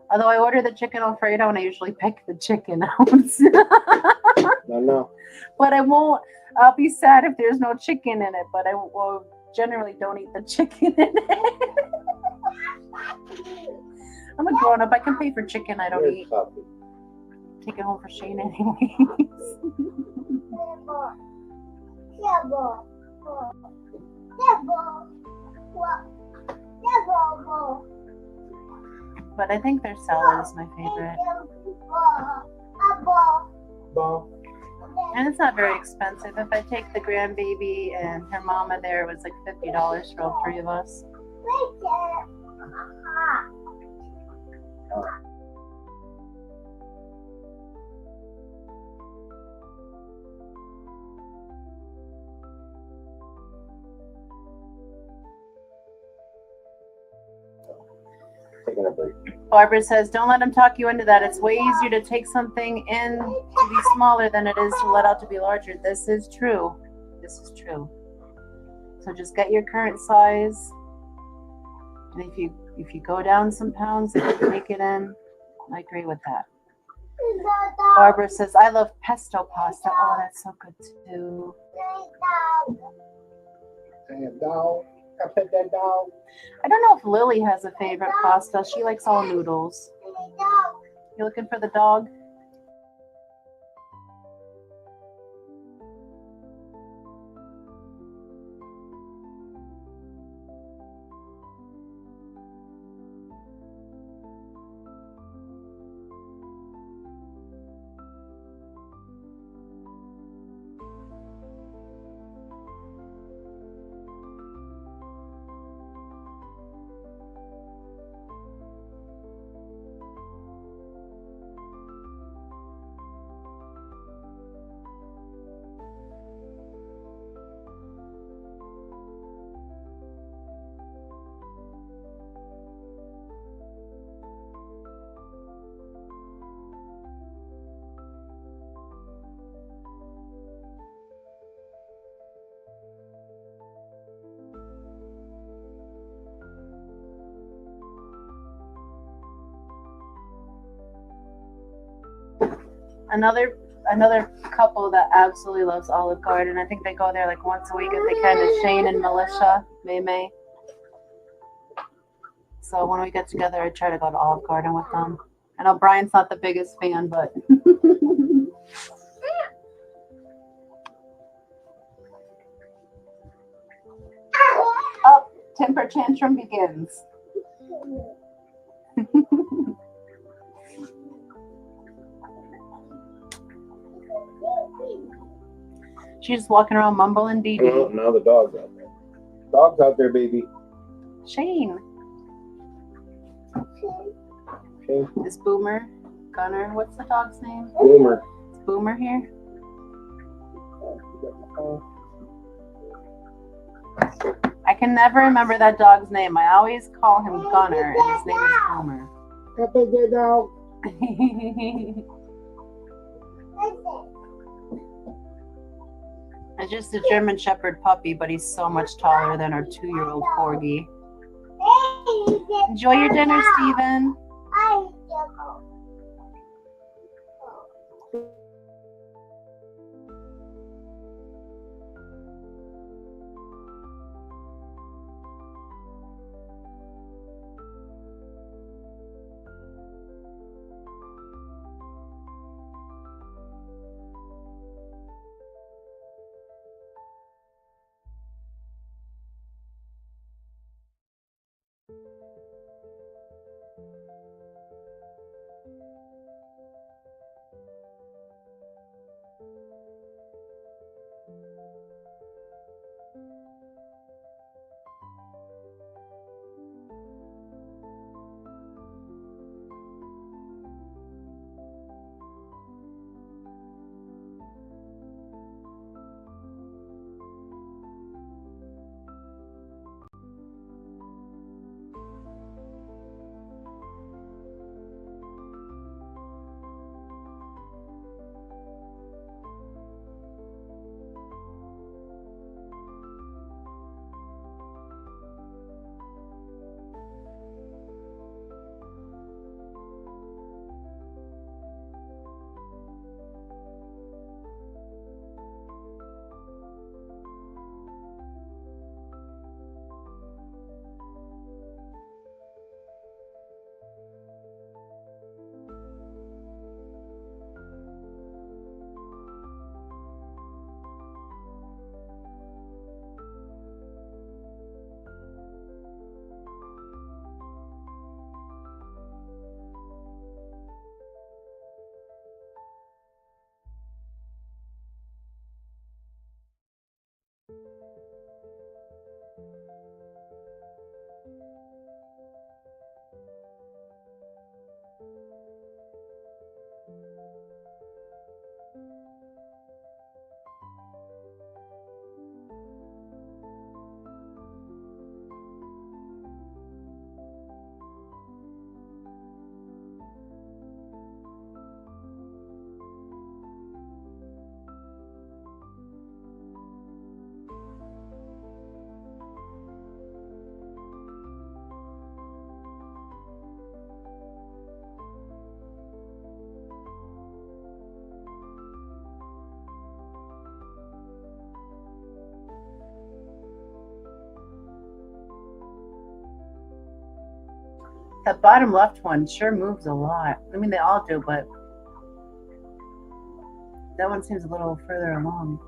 Although I order the chicken Alfredo and I usually pick the chicken out. No. But I'll be sad if there's no chicken in it, but I will generally don't eat the chicken in it. I'm a grown up. I can pay for chicken I don't eat. Coffee. Take it home for Shane anyways. But I think their salad is my favorite. And it's not very expensive. If I take the grandbaby and her mama there, it was like $50 for all three of us. Taking a break. Barbara says, don't let them talk you into that. It's way easier to take something in to be smaller than it is to let out to be larger. This is true. This is true. So just get your current size. And if you go down some pounds, take it in. I agree with that. Barbara says, I love pesto pasta. Oh, that's so good too. I don't know if Lily has a favorite pasta. She likes all noodles. You looking for the dog? Another couple that absolutely loves Olive Garden. I think they go there like once a week if they can. Is Shane and Militia May. So when we get together, I try to go to Olive Garden with them. I know Brian's not the biggest fan, but oh, temper tantrum begins. She's just walking around mumbling dee Oh, dee. now the dog's out there. Dog's out there, baby. Shane. Okay. Is Boomer, Gunner, what's the dog's name? Boomer. Is Boomer here? I can never remember that dog's name. I always call him Gunner, and his name is Boomer. That's a good dog. It's just a German Shepherd puppy, but he's so much taller than our 2-year-old corgi. Enjoy your dinner, Steven. That bottom left one sure moves a lot. I mean, they all do, but that one seems a little further along.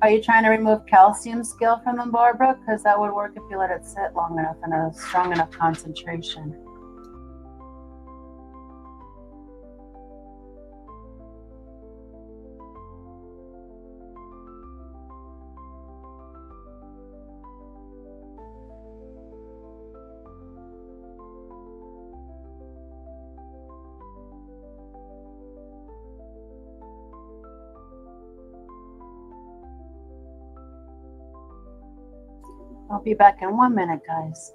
Are you trying to remove calcium scale from them, Barbara? Because that would work if you let it sit long enough in a strong enough concentration. I'll be back in 1 minute, guys.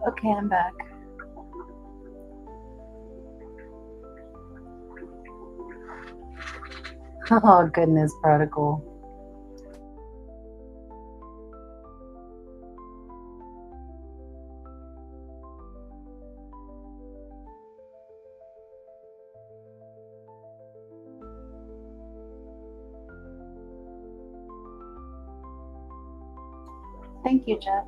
Okay, I'm back. Oh, goodness, prodigal. Thank you, Jeff.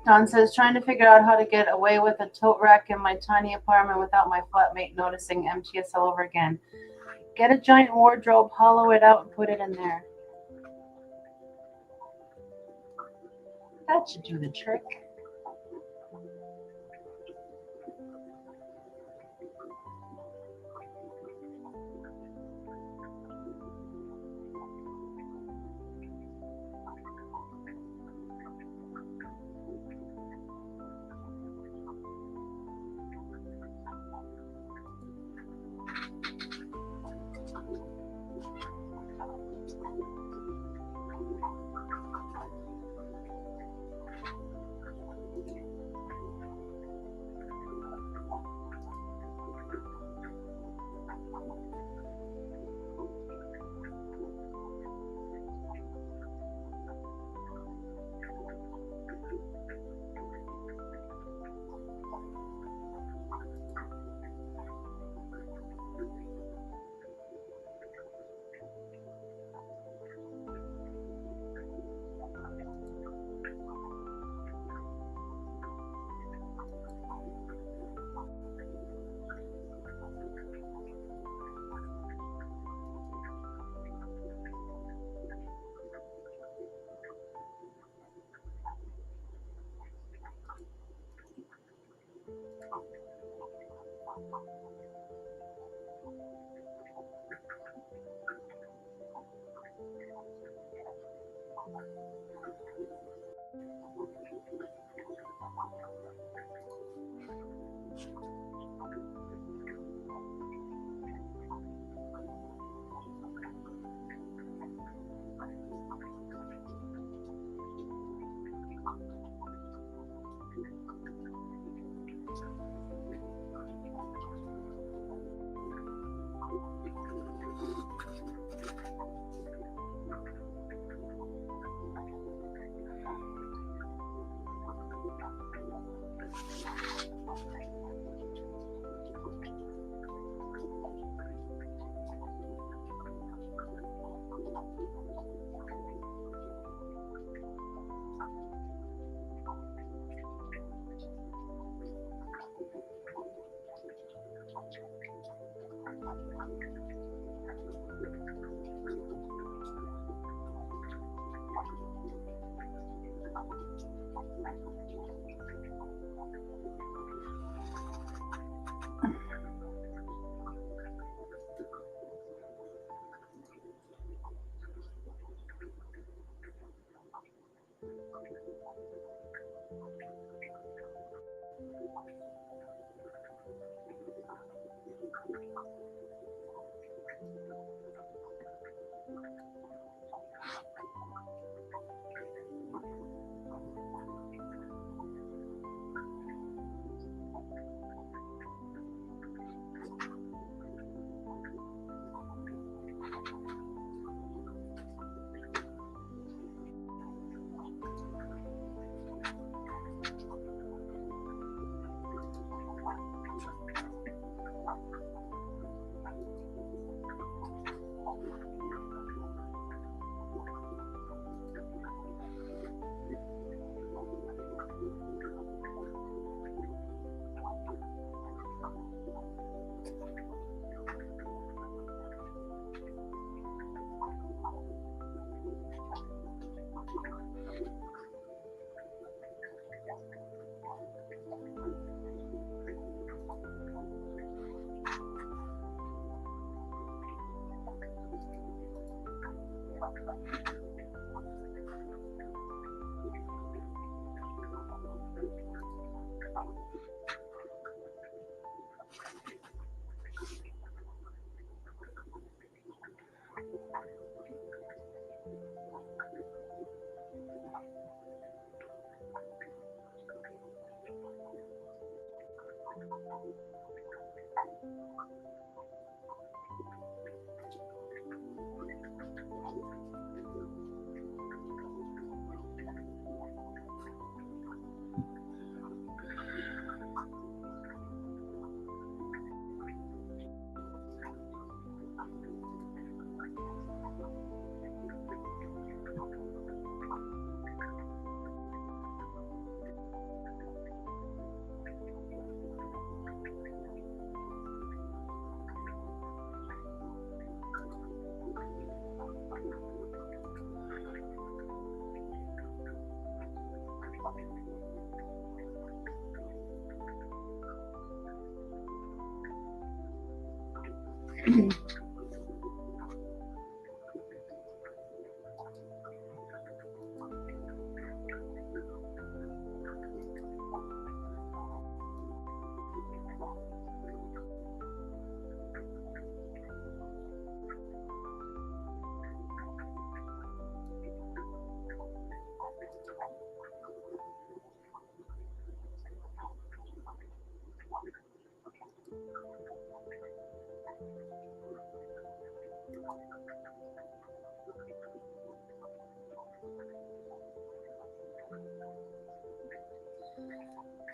Don says, trying to figure out how to get away with a tote rack in my tiny apartment without my flatmate noticing. MTS all over again. Get a giant wardrobe, hollow it out, and put it in there. That should do the trick.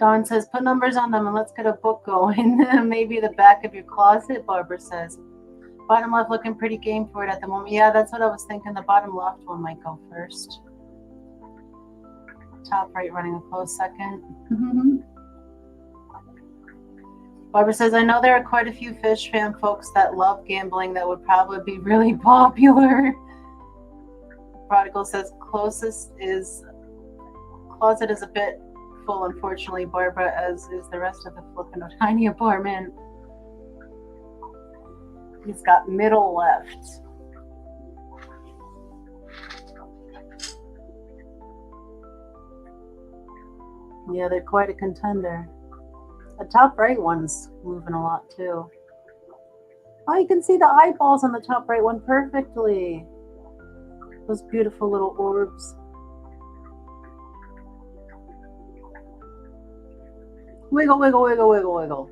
Dawn says, put numbers on them and let's get a book going. Maybe the back of your closet, Barbara says. Bottom left looking pretty game for it at the moment. Yeah, that's what I was thinking. The bottom left one might go first. Top right running a close second. Barbara says, I know there are quite a few fish fan folks that love gambling that would probably be really popular. Prodigal says, closet is a bit full, unfortunately, Barbara, as is the rest of the flippin' tiny apartment. He's got middle left. Yeah, they're quite a contender. The top right one's moving a lot too. Oh, you can see the eyeballs on the top right one perfectly. Those beautiful little orbs. Wiggle, wiggle, wiggle, wiggle, wiggle.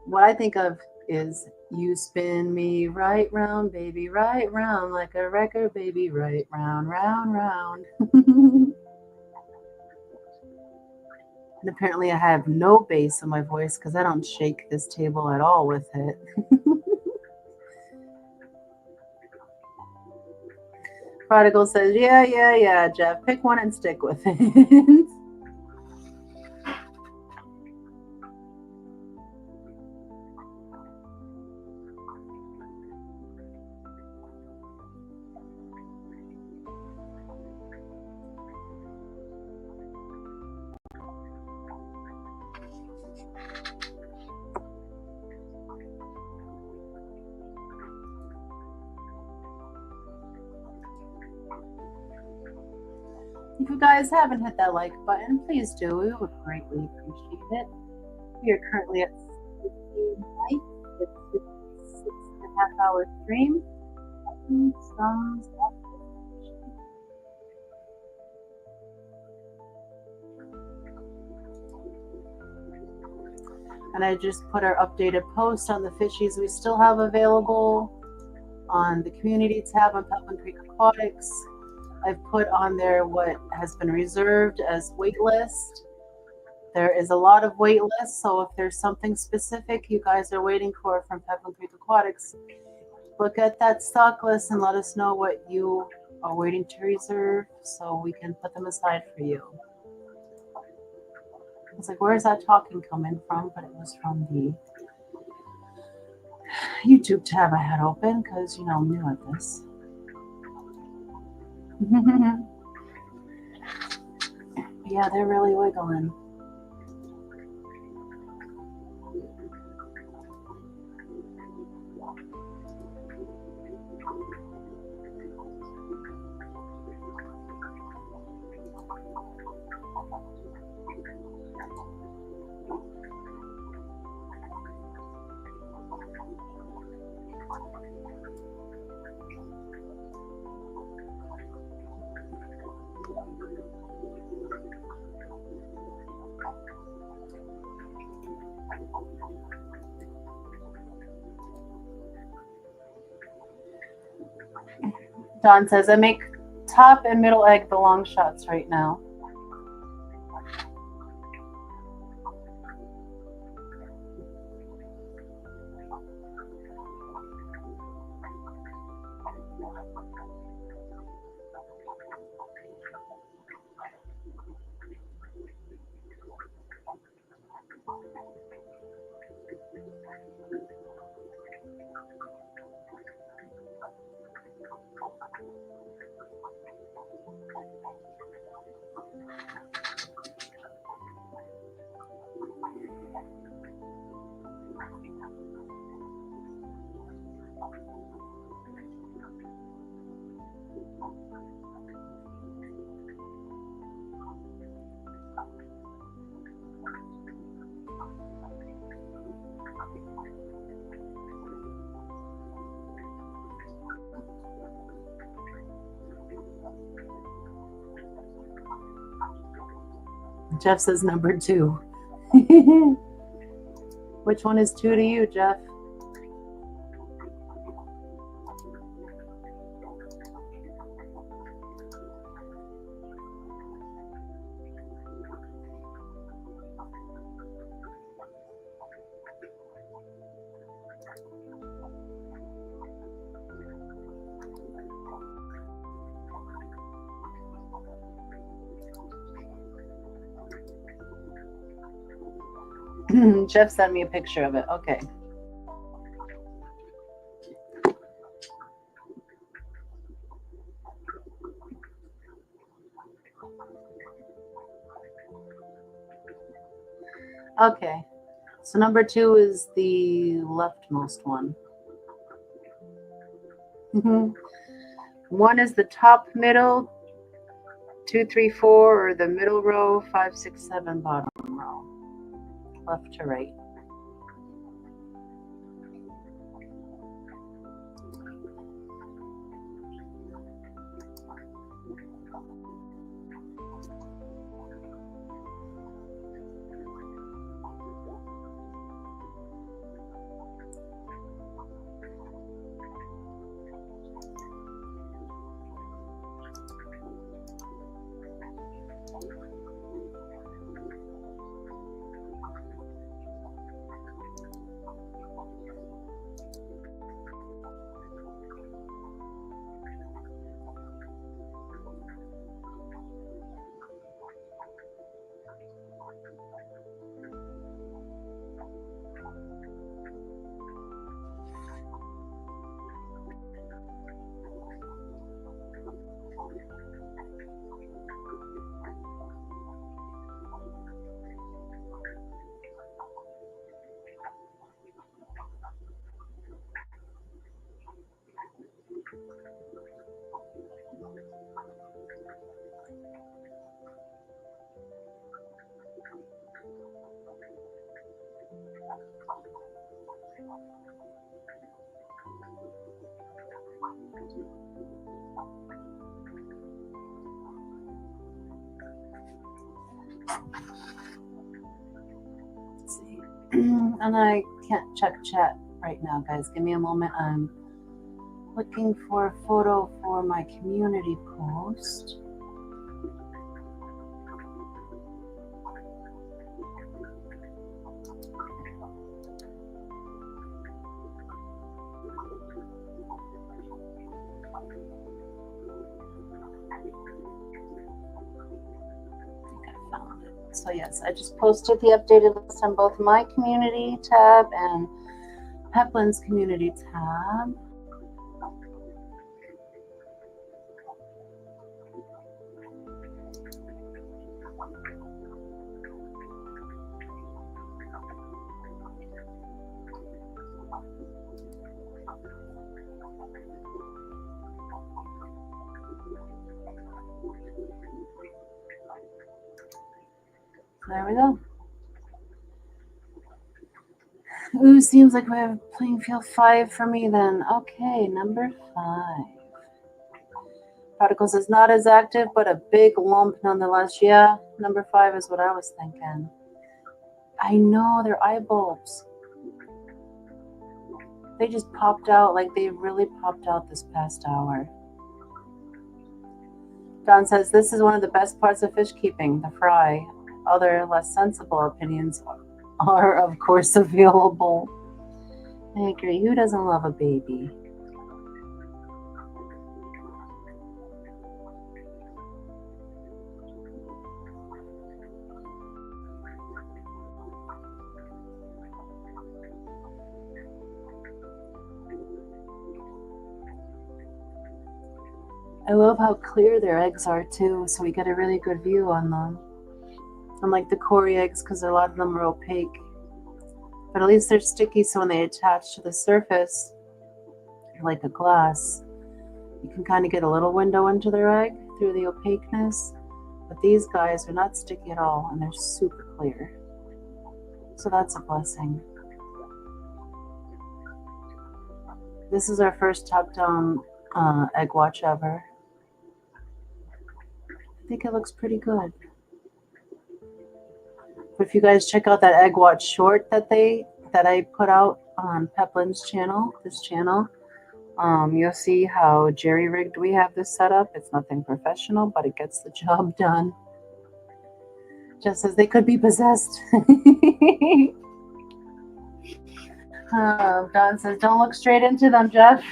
What I think of is you spin me right round, baby, right round, like a record, baby, right round, round, round. And apparently I have no bass in my voice because I don't shake this table at all with it. Prodigal says, yeah, Jeff, pick one and stick with it. If you guys haven't hit that like button, please do. We would greatly appreciate it. We are currently at 16 likes. It's a 6.5 hour stream. Thumbs up. And I just put our updated post on the fishies we still have available on the community tab on Pelton Creek Aquatics. I've put on there what has been reserved as wait list. There is a lot of wait lists, so if there's something specific you guys are waiting for from Pelton Creek Aquatics, look at that stock list and let us know what you are waiting to reserve so we can put them aside for you. I was like, where's that talking coming from? But it was from the YouTube tab I had open because, you know, I'm new at this. Yeah, they're really wiggling. Don says, I make top and middle egg the long shots right now. Jeff says number 2. Which one is 2 to you, Jeff? Jeff sent me a picture of it. Okay. Okay. So number 2 is the leftmost one. 1 is the top middle, 2, 3, 4, or the middle row, 5, 6, 7 bottom row. Left to right. Let's see. And I can't check chat right now, guys. Give me a moment. I'm looking for a photo for my community post. So yes, I just posted the updated list on both my community tab and Peplin's community tab. There we go. Ooh, seems like we have playing field 5 for me then. Okay, number 5. Particles is not as active, but a big lump nonetheless. Yeah, number 5 is what I was thinking. I know, they're eye bulbs. They just popped out, like they really popped out this past hour. Don says, this is one of the best parts of fish keeping, the fry. Other, less sensible opinions are, of course, available. I agree. Who doesn't love a baby? I love how clear their eggs are too, so we get a really good view on them. Unlike the Cory eggs, because a lot of them are opaque. But at least they're sticky, so when they attach to the surface, like a glass, you can kind of get a little window into their egg through the opaqueness. But these guys are not sticky at all, and they're super clear. So that's a blessing. This is our first top-down egg watch ever. I think it looks pretty good. But if you guys check out that egg watch short that I put out on Peplin's channel, this channel, you'll see how jerry-rigged we have this set up. It's nothing professional, but it gets the job done. Just as they could be possessed. Don says, don't look straight into them, Jeff.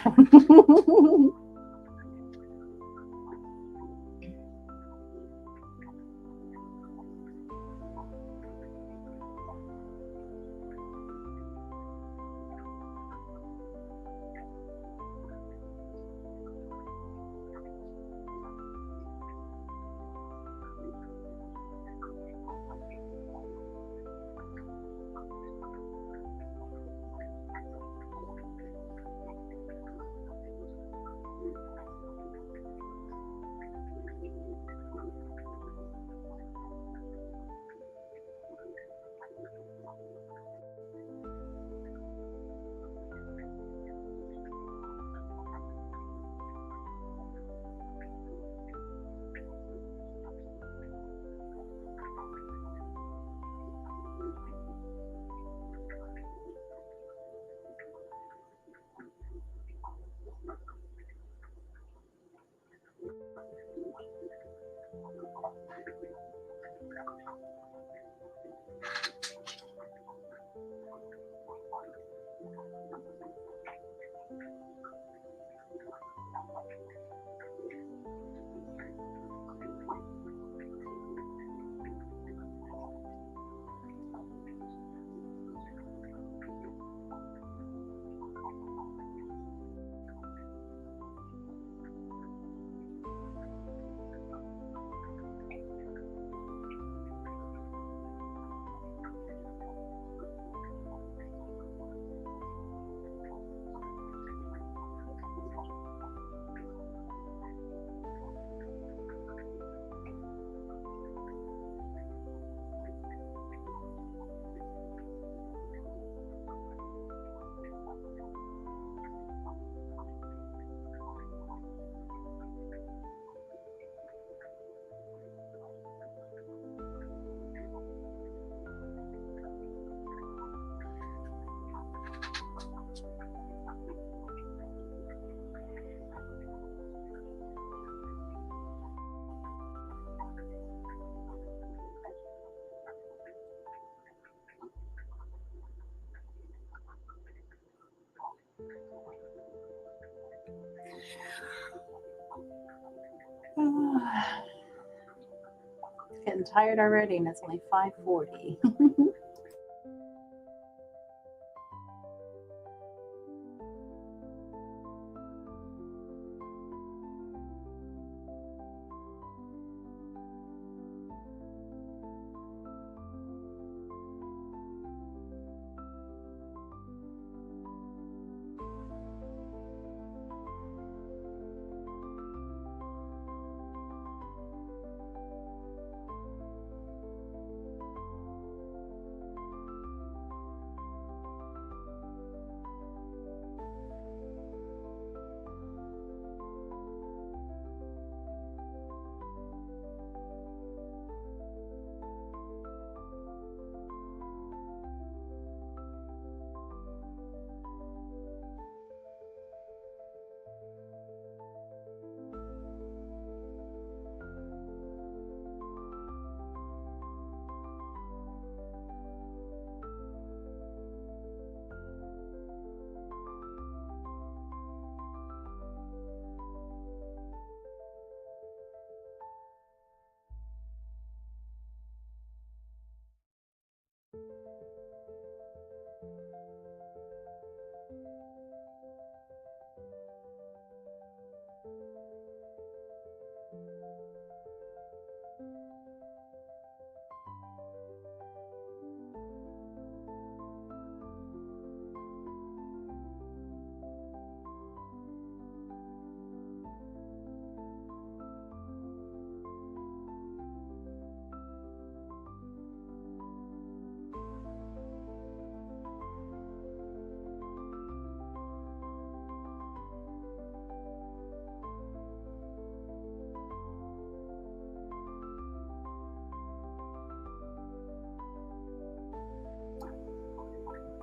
Getting tired already, and it's only 5:40.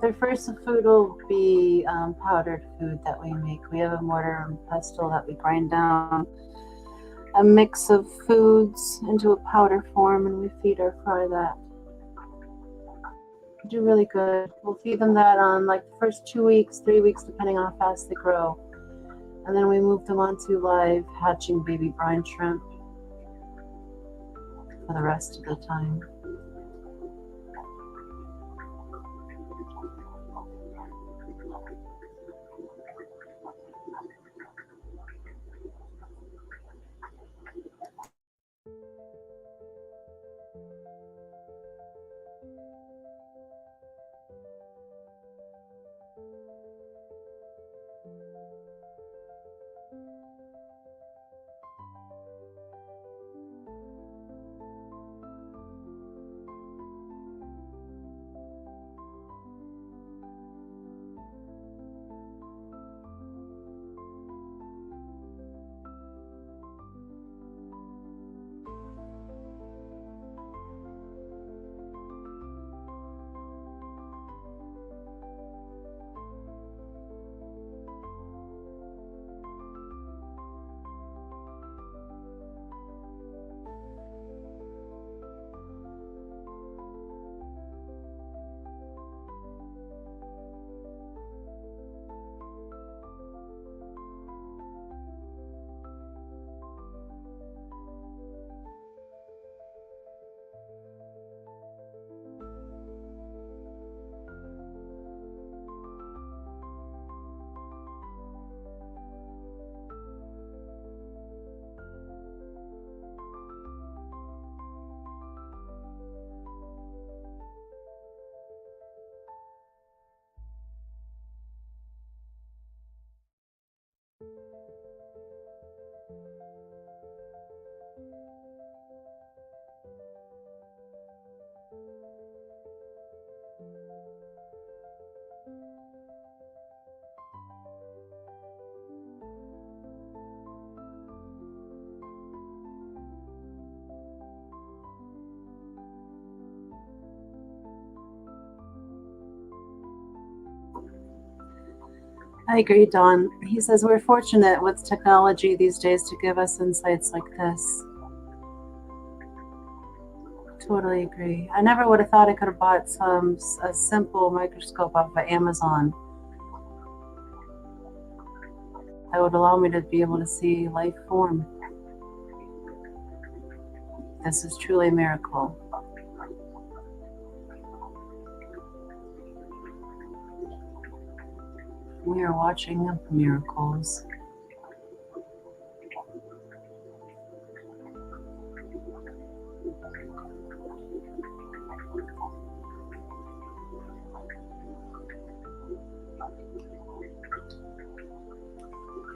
Their first food will be powdered food that we make. We have a mortar and pestle that we grind down a mix of foods into a powder form, and we feed our fry that. We do really good. We'll feed them that on like the first 2 weeks, 3 weeks, depending on how fast they grow. And then we move them on to live hatching baby brine shrimp for the rest of the time. I agree, Dawn. He says we're fortunate with technology these days to give us insights like this. Totally agree. I never would have thought I could have bought a simple microscope off of Amazon that would allow me to be able to see life form. This is truly a miracle. We are watching miracles.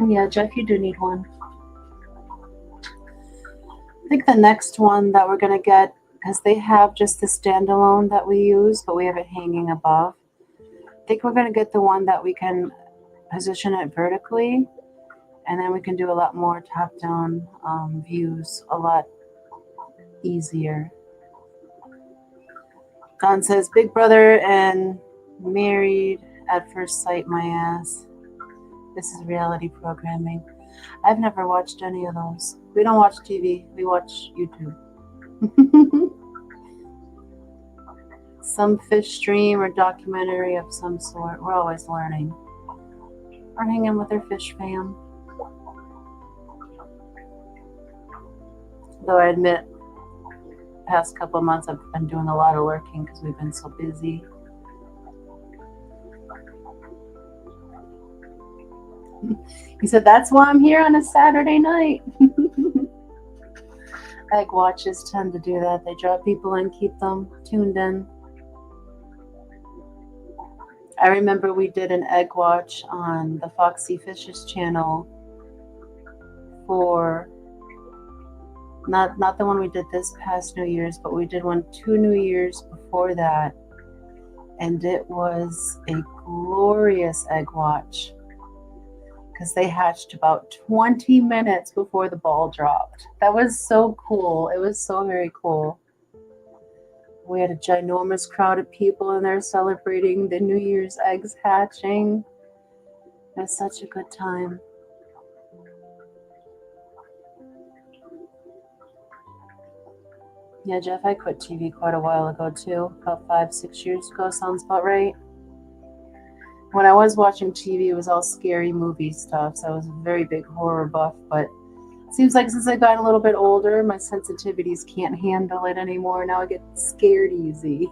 Yeah, Jeff, you do need one. I think the next one that we're going to get, because they have just the standalone that we use, but we have it hanging above. I think we're going to get the one that we can position it vertically, and then we can do a lot more top-down views, a lot easier. Don says, Big Brother and Married at First Sight, my ass. This is reality programming. I've never watched any of those. We don't watch TV, we watch YouTube. Some fish stream or documentary of some sort. We're always learning. We're hanging with our fish fam. Though I admit, past couple of months I've been doing a lot of lurking because we've been so busy. He said, that's why I'm here on a Saturday night. Egg watches tend to do that. They draw people in, keep them tuned in. I remember we did an egg watch on the Foxy Fishes channel for not the one we did this past New Year's, but we did one 2 New Years before that, and it was a glorious egg watch because they hatched about 20 minutes before the ball dropped. That was so cool. It was so very cool. We had a ginormous crowd of people in there celebrating the New Year's eggs hatching. It was such a good time. Yeah, Jeff, I quit TV quite a while ago too. About 5-6 years ago, sounds about right. When I was watching TV, it was all scary movie stuff, so I was a very big horror buff, but it seems like since I've gotten a little bit older, my sensitivities can't handle it anymore. Now I get scared easy.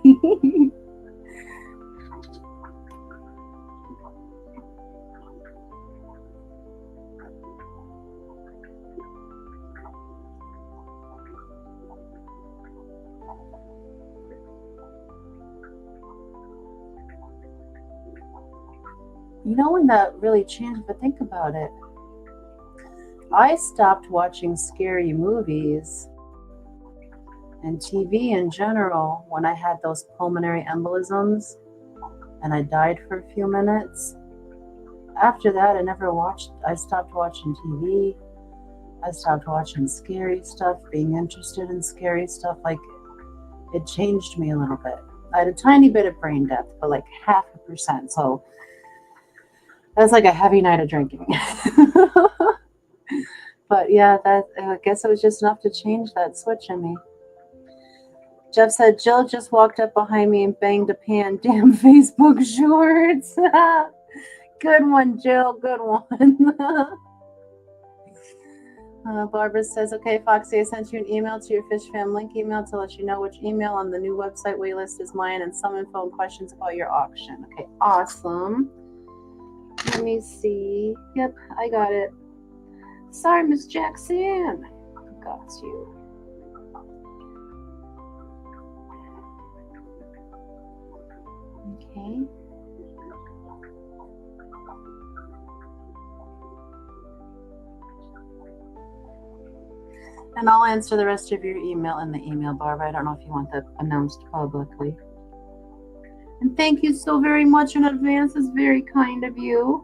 You know when that really changed, but think about it. I stopped watching scary movies and TV in general when I had those pulmonary embolisms and I died for a few minutes. After that, I stopped watching TV. I stopped watching scary stuff, being interested in scary stuff. Like, it changed me a little bit. I had a tiny bit of brain depth, but like 0.5%. So that's like a heavy night of drinking. But yeah, I guess it was just enough to change that switch in me. Jeff said, Jill just walked up behind me and banged a pan. Damn Facebook shorts. Good one, Jill. Good one. Barbara says, okay, Foxy, I sent you an email to your Fish Fam link email to let you know which email on the new website waitlist is mine and some info and questions about your auction. Okay, awesome. Let me see. Yep, I got it. Sorry, Miss Jackson. Got you. Okay. And I'll answer the rest of your email in the email, Barbara. I don't know if you want that announced publicly. And thank you so very much in advance. It's very kind of you.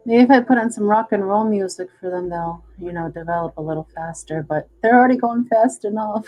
Maybe if I put on some rock and roll music for them, they'll, develop a little faster, but they're already going fast enough.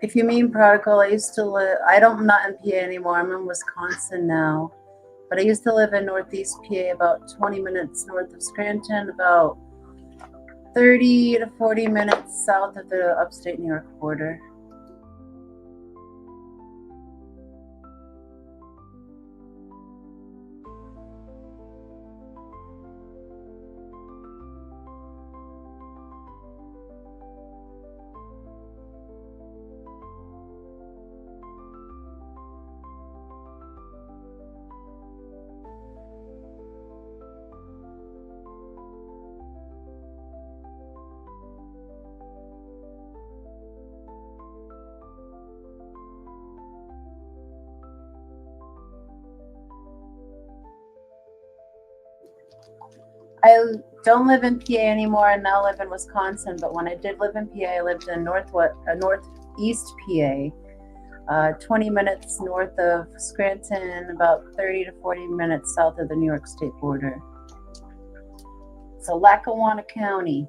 If you mean Prodigal, I used to live, I'm not in PA anymore, I'm in Wisconsin now. But I used to live in Northeast PA, about 20 minutes north of Scranton, about 30 to 40 minutes south of the upstate New York border. I don't live in PA anymore and now live in Wisconsin, but when I did live in PA, I lived in northeast PA, 20 minutes north of Scranton, about 30 to 40 minutes south of the New York State border. So Lackawanna County.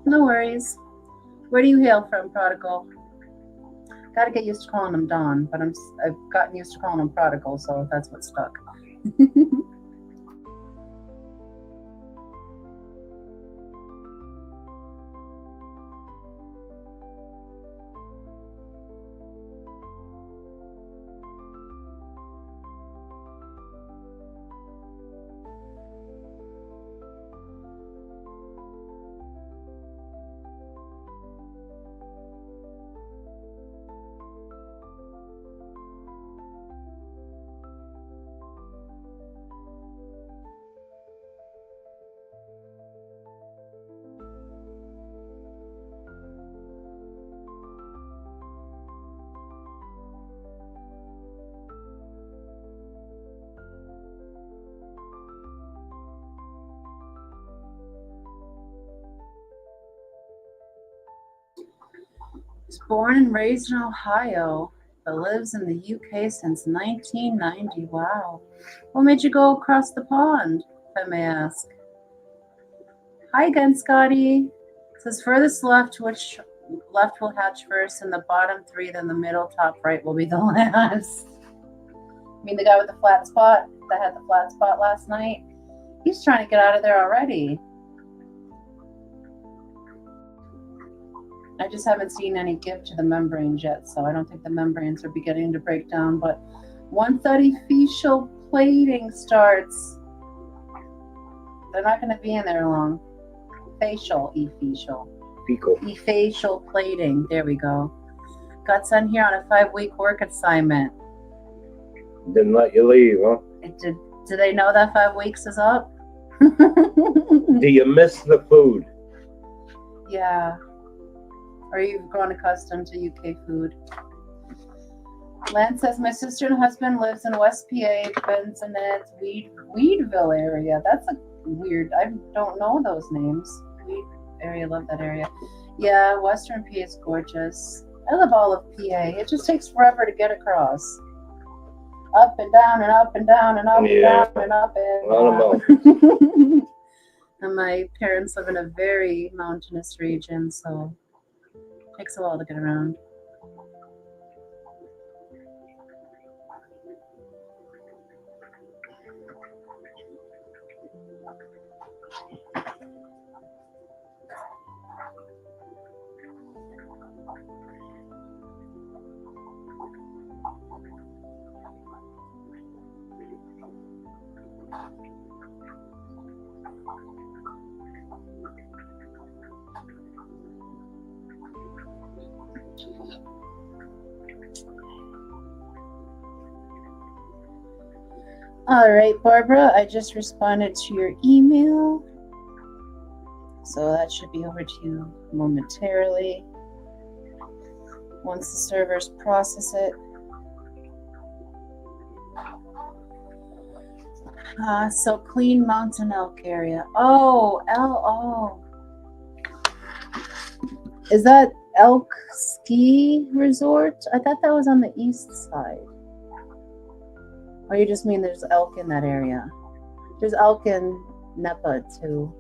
No worries. Where do you hail from, Prodigal? Gotta get used to calling him Don, but I've gotten used to calling him Prodigal, so that's what stuck. Was born and raised in Ohio, but lives in the UK since 1990. Wow. What made you go across the pond, if I may ask? Hi again, Scotty. It says furthest left, which left will hatch first, and the bottom three, then the middle, top right will be the last. I mean the guy with the flat spot that had the flat spot last night? He's trying to get out of there already. I just haven't seen any give to the membranes yet, so I don't think the membranes are beginning to break down. But 1:30 facial plating starts. They're not going to be in there long. Facial, facial plating. There we go. Got sent here on a 5-week work assignment. Didn't let you leave, huh? Do they know that 5 weeks is up? Do you miss the food? Yeah. Or you've grown accustomed to UK food. Lance says, my sister and husband lives in West PA, Benzonet, Weedville area. That's a weird, I don't know those names. Weed area, love that area. Yeah, Western PA is gorgeous. I love all of PA. It just takes forever to get across. Up and down and up and down and up and down and up and down. And my parents live in a very mountainous region, so it takes a while to get around. All right, Barbara, I just responded to your email. So that should be over to you momentarily. Once the servers process it. So Clean Mountain Elk area. Oh. Is that Elk Ski Resort? I thought that was on the east side. Or you just mean there's elk in that area? There's elk in Nepa too.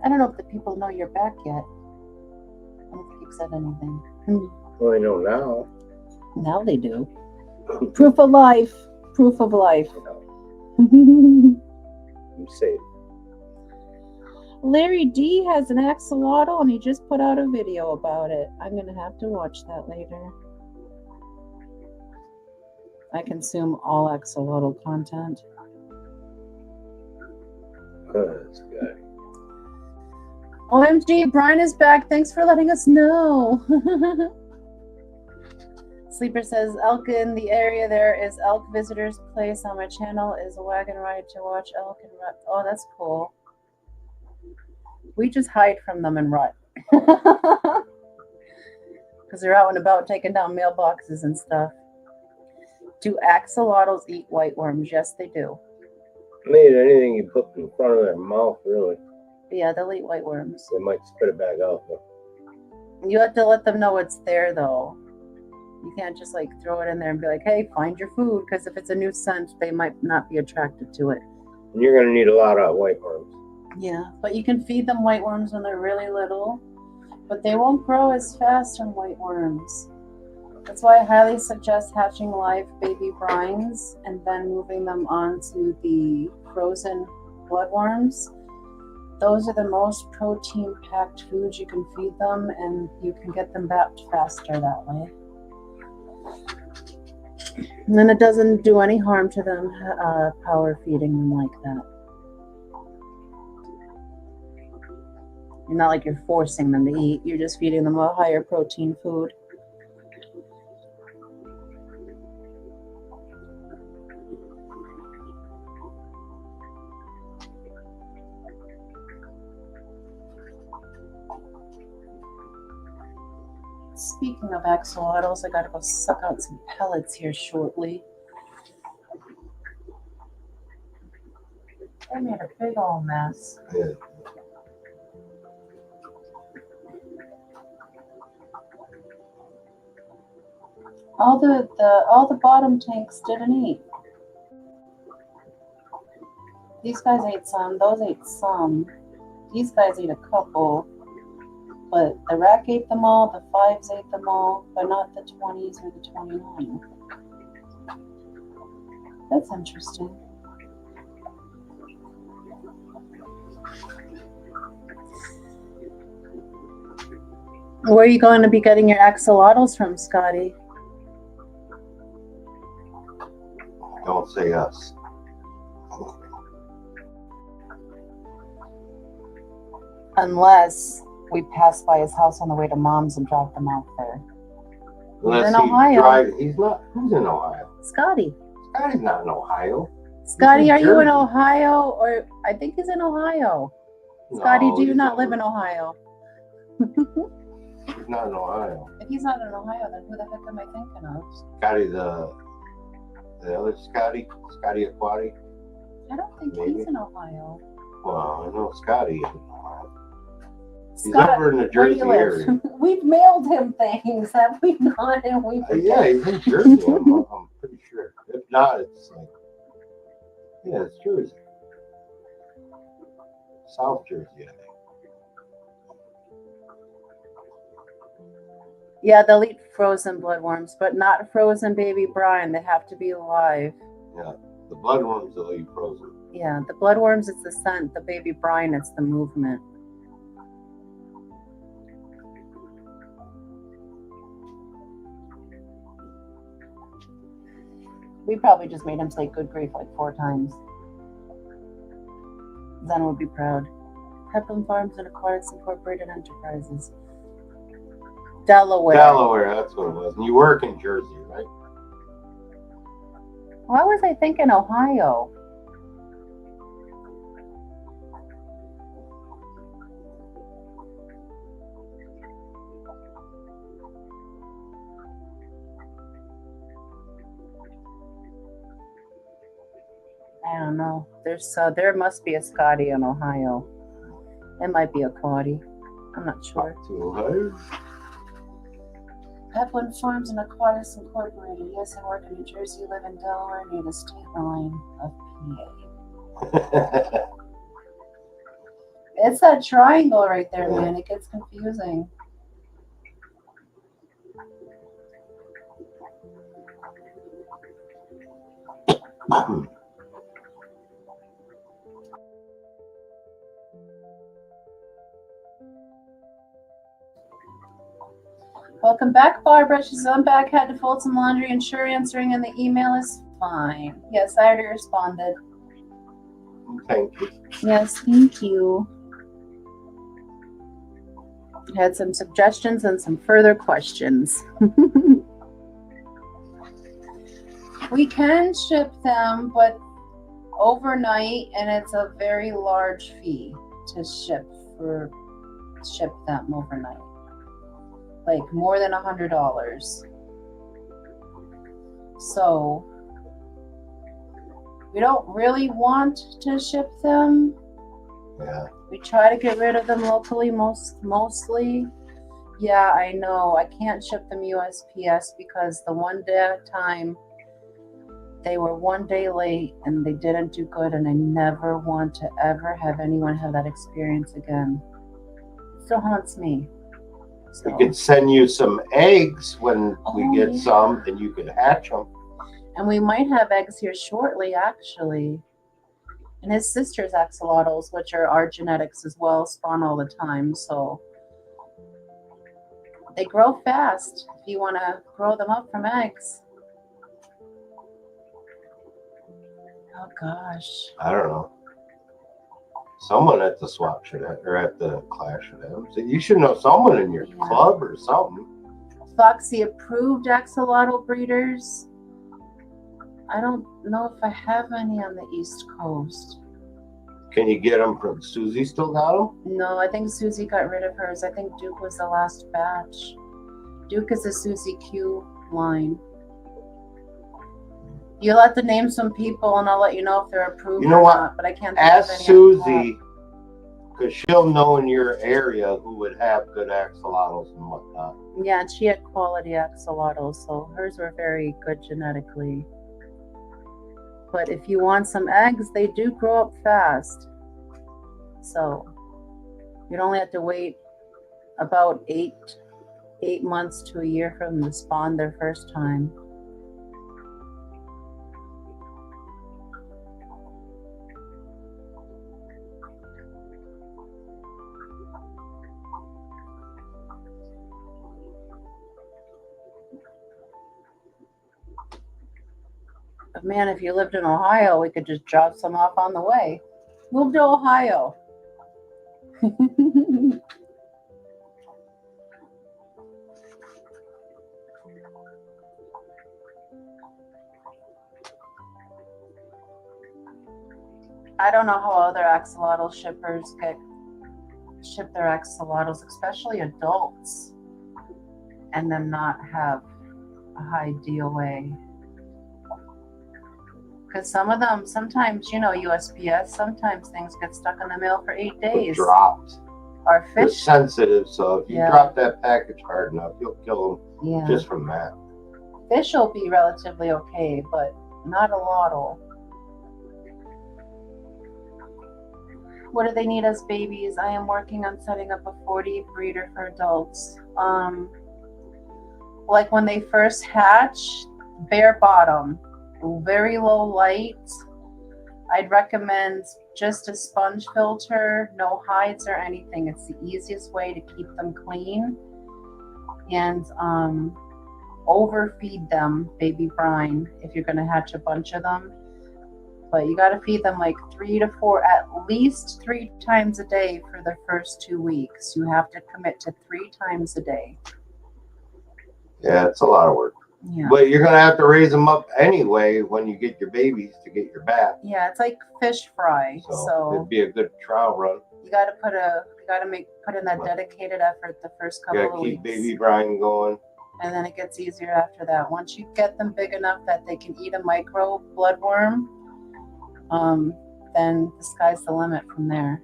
I don't know if the people know you're back yet. I don't think you've said anything. Well, I know now. Now they do. Proof of life. Proof of life. I'm safe. Larry D has an axolotl and he just put out a video about it. I'm going to have to watch that later. I consume all axolotl content. That's good. OMG, Brian is back. Thanks for letting us know. Sleeper says, elk in the area there is elk visitors place on my channel is a wagon ride to watch elk and rut. Oh, that's cool. We just hide from them and rut. Because they're out and about taking down mailboxes and stuff. Do axolotls eat whiteworms? Yes, they do. Made anything you put in front of their mouth, really. Yeah, they'll eat whiteworms. They might spit it back out, though. You have to let them know it's there, though. You can't just like throw it in there and be like, hey, find your food. Because if it's a new scent, they might not be attracted to it. And you're going to need a lot of whiteworms. Yeah, but you can feed them whiteworms when they're really little. But they won't grow as fast on whiteworms. That's why I highly suggest hatching live baby brines and then moving them onto the frozen bloodworms. Those are the most protein-packed foods you can feed them, and you can get them back faster that way. And then it doesn't do any harm to them power feeding them like that. You're not like you're forcing them to eat. You're just feeding them a higher protein food. Speaking of axolotls, I gotta go suck out some pellets here shortly. I made a big old mess. Yeah. All the bottom tanks didn't eat. These guys ate some, those ate some. These guys ate a couple. But the rack ate them all, the 5s ate them all, but not the 20s or the 29. That's interesting. Where are you going to be getting your axolotls from, Scotty? Don't say us. Unless we pass by his house on the way to Mom's and drop them out there. Unless in Ohio. He's not. Who's in Ohio? Scotty. Scotty's not in Ohio. Scotty, are you in Jersey. Ohio? Or I think he's in Ohio. Scotty, No, do you he's not over- live in Ohio? He's not in Ohio. If he's not in Ohio, then who the heck am I thinking of? Scotty, the other Scotty Aquati. I don't think Maybe. he's in Ohio. Well, I know Scotty. He's Scott, over in the where do Jersey you live? area. We've mailed him things, have we not? And we Yeah, he's in Jersey. I'm pretty sure. If not, it's like, yeah, it's Jersey, South Jersey, I think. Yeah, they'll eat frozen bloodworms, but not frozen baby brine. They have to be alive. Yeah, the bloodworms will eat frozen. Yeah, the bloodworms, it's the scent. The baby brine, it's the movement. We probably just made him say good grief like 4 times. Zen would be proud. Peplum Farms and Aquatics Incorporated Enterprises. Delaware. Delaware, that's what it was. And you work in Jersey, right? Why was I thinking Ohio? I don't know. There must be a Scotty in Ohio. It might be a Quaddy. I'm not sure. To Ohio. Peplum Farms and Aquatics Incorporated. Yes, I work in New Jersey, live in Delaware, near the state line of PA. It's that triangle right there, man. It gets confusing. Welcome back, Barbara. She's on back, had to fold some laundry and sure answering, and the email is fine. Yes, I already responded. Thank you. Yes, thank you. Had some suggestions and some further questions. We can ship them, but overnight, and it's a very large fee to ship them overnight. Like more than $100. So we don't really want to ship them. Yeah. We try to get rid of them locally mostly. Yeah, I know. I can't ship them USPS because the one day time they were 1 day late and they didn't do good, and I never want to ever have anyone have that experience again. It still haunts me. So. We could send you some eggs when we get yeah. some, and you could hatch them. And we might have eggs here shortly, actually. And his sister's axolotls, which are our genetics as well, spawn all the time. So they grow fast if you want to grow them up from eggs. Oh gosh. I don't know. Someone at the swap should have, or at the class should have. So you should know someone in your club or something. Foxy approved axolotl breeders. I don't know if I have any on the East Coast. Can you get them from Susie? Still got them? No, I think Susie got rid of hers. I think Duke was the last batch. Duke is a Susie Q line. You'll have to name some people, and I'll let you know if they're approved or not. But I can't. Ask Susie, because she'll know in your area who would have good axolotls and whatnot. Yeah, and she had quality axolotls, so hers were very good genetically. But if you want some eggs, they do grow up fast. So you'd only have to wait about 8 months to a year for them to spawn their first time. But man, if you lived in Ohio, we could just drop some off on the way. Move to Ohio. I don't know how other axolotl shippers ship their axolotls, especially adults, and them not have a high DOA. Because some of them, sometimes, you know, USPS, sometimes things get stuck in the mail for 8 days. Dropped. Our They're fish. sensitive, so if you drop that package hard enough, you'll kill them just from that. Fish will be relatively okay, but not a lot. What do they need as babies? I am working on setting up a 40 breeder for adults. Like when they first hatch, bare bottom, very low light. I'd recommend just a sponge filter, no hides or anything. It's the easiest way to keep them clean. And overfeed them baby brine if you're going to hatch a bunch of them. But you got to feed them like 3 to 4, at least 3 times a day for the first 2 weeks. You have to commit to 3 times a day. Yeah, it's a lot of work. Yeah. But you're going to have to raise them up anyway when you get your babies to get your bat. Yeah, it's like fish fry. So it'd be a good trial run. You got to put in that dedicated effort the first couple of weeks. Keep baby brine going. And then it gets easier after that. Once you get them big enough that they can eat a micro bloodworm, then the sky's the limit from there.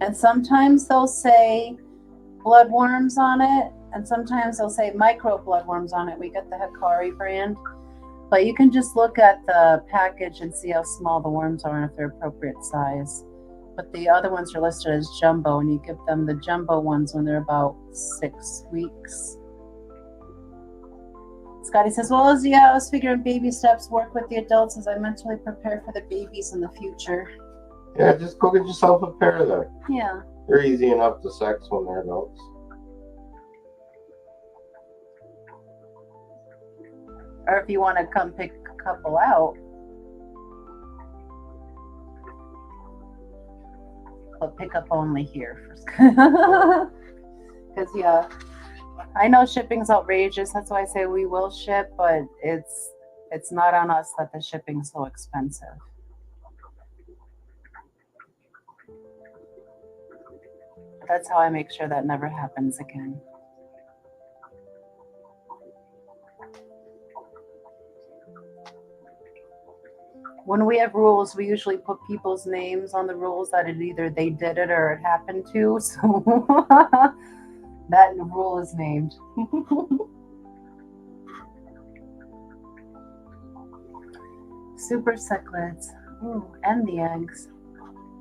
And sometimes they'll say bloodworms on it, and sometimes they'll say micro bloodworms on it. We get the Hikari brand, but you can just look at the package and see how small the worms are and if they're appropriate size. But the other ones are listed as jumbo, and you give them the jumbo ones when they're about 6 weeks. Scotty says, well, I was figuring baby steps, work with the adults as I mentally prepare for the babies in the future. Yeah, just go get yourself a pair of them. Yeah. They're easy enough to sex when they're adults. Or if you want to come pick a couple out. But pick up only here. Because, yeah. I know shipping's outrageous. That's why I say we will ship, but it's not on us that the shipping's so expensive. That's how I make sure that never happens again. When we have rules, we usually put people's names on the rules that either they did it or it happened to. So that rule is named. Super cichlids. Ooh, and the eggs.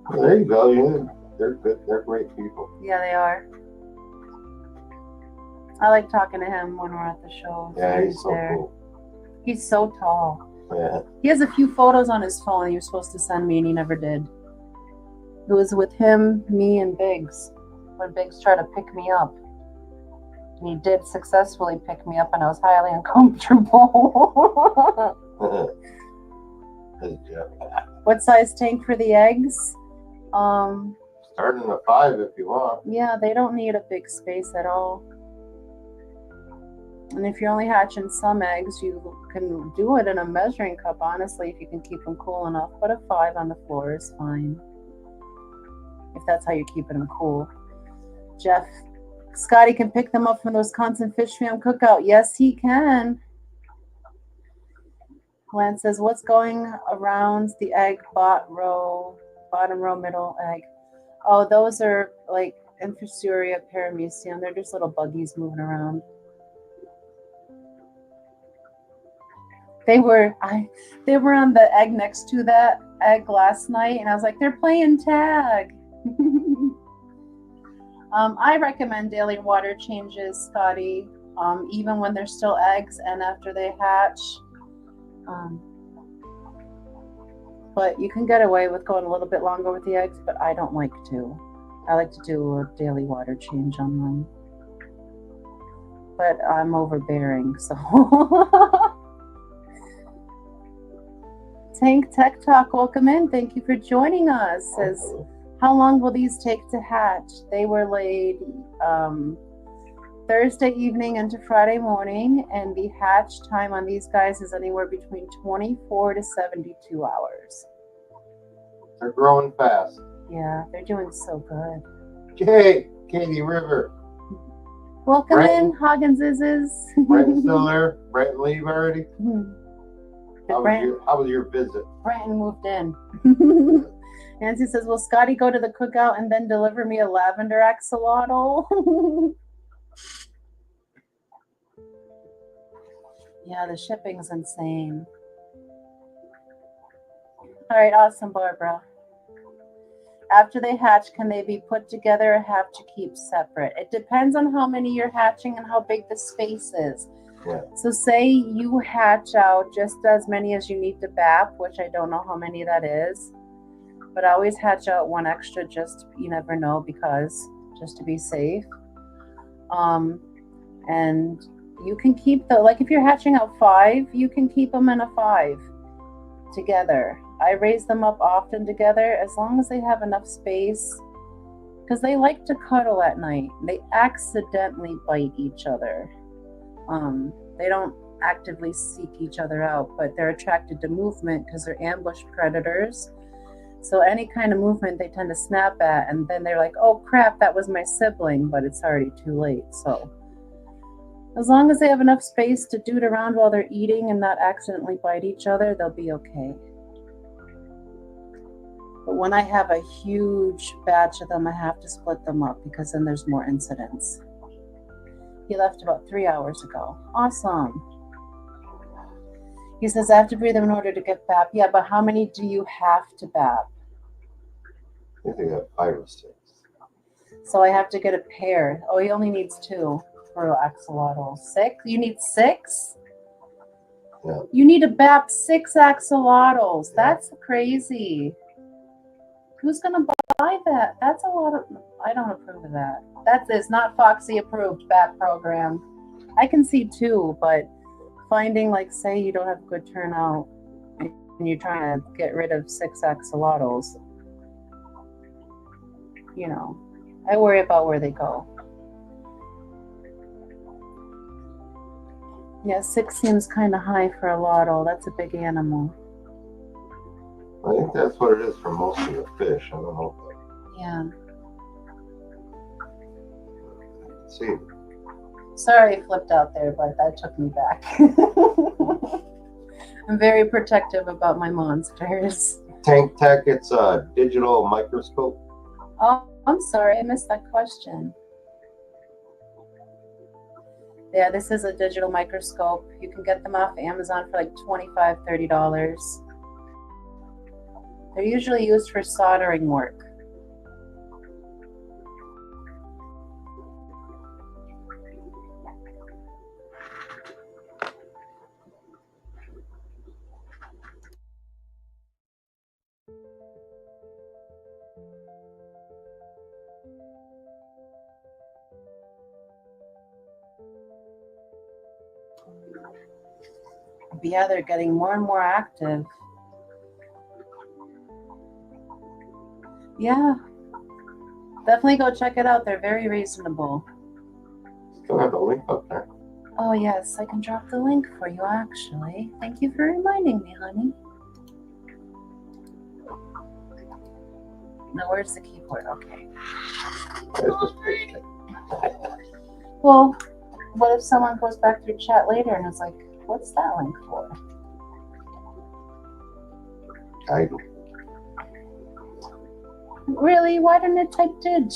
Well, there you go. Yeah, they're good. They're great people. Yeah, they are. I like talking to him when we're at the show. Yeah, he's so cool. He's so tall. Yeah. He has a few photos on his phone he was supposed to send me and he never did. It was with him, me, and Biggs. When Biggs tried to pick me up. And he did successfully pick me up and I was highly uncomfortable. What size tank for the eggs? Starting at 5 if you want. Yeah, they don't need a big space at all. And if you're only hatching some eggs, you can do it in a measuring cup, honestly, if you can keep them cool enough. But a 5 on the floor is fine. If that's how you're keeping them cool. Jeff, Scotty can pick them up from the Wisconsin Fish Fam Cookout. Yes, he can. Lance says, what's going around the egg bottom row, middle egg? Oh, those are like Infusoria paramucium. They're just little buggies moving around. They were on the egg next to that egg last night, and I was like, they're playing tag. I recommend daily water changes, Scotty, even when they're still eggs and after they hatch. But you can get away with going a little bit longer with the eggs, but I don't like to. I like to do a daily water change on them. But I'm overbearing, so. Tank Tech Talk, welcome in. Thank you for joining us. Says, how long will these take to hatch? They were laid Thursday evening into Friday morning, and the hatch time on these guys is anywhere between 24 to 72 hours. They're growing fast. Yeah, they're doing so good. Hey, Katie River. Welcome in, Hogginses. Brent's still there? Brent leave already? How was your visit? Brenton moved in. Nancy says, will Scotty go to the cookout and then deliver me a lavender axolotl? Yeah, the shipping's insane. All right, awesome, Barbara. After they hatch, can they be put together or have to keep separate? It depends on how many you're hatching and how big the space is. Yeah. So say you hatch out just as many as you need to BAP, which I don't know how many that is, but I always hatch out one extra, just, you never know, because just to be safe. And you can keep like if you're hatching out 5, you can keep them in a 5 together. I raise them up often together as long as they have enough space, because they like to cuddle at night. They accidentally bite each other. They don't actively seek each other out, but they're attracted to movement because they're ambush predators. So any kind of movement they tend to snap at, and then they're like, oh crap, that was my sibling, but it's already too late. So as long as they have enough space to dude around while they're eating and not accidentally bite each other, they'll be okay. But when I have a huge batch of them, I have to split them up because then there's more incidents. He left about 3 hours ago. Awesome. He says, I have to breed them in order to get BAP. Yeah, but how many do you have to BAP? I think I got 5 or 6. So I have to get a pair. Oh, he only needs 2 for axolotl. 6? You need 6? Yeah. You need to BAP 6 axolotls. Yeah. That's crazy. Who's going to buy that? That's a lot of... I don't approve of that. That is not Foxy approved BAP program. I can see 2, but finding, like, say you don't have good turnout and you're trying to get rid of 6 axolotls, you know, I worry about where they go. Yeah, 6 seems kind of high for a lotto. That's a big animal. I think that's what it is for most of the fish. I don't know. Yeah. Let's see. Sorry I flipped out there, but that took me back. I'm very protective about my monsters. Tank Tech, it's a digital microscope. Oh, I'm sorry, I missed that question. Yeah, this is a digital microscope. You can get them off Amazon for like $25, $30. They're usually used for soldering work. But yeah, they're getting more and more active. Yeah, definitely go check it out. They're very reasonable. Still have the link up there. Oh yes, I can drop the link for you actually. Thank you for reminding me, honey. Now where's the keyboard? Okay. It's just pretty. Well, what if someone goes back through chat later and is like, what's that link for? I do. Really? Why didn't it type dig?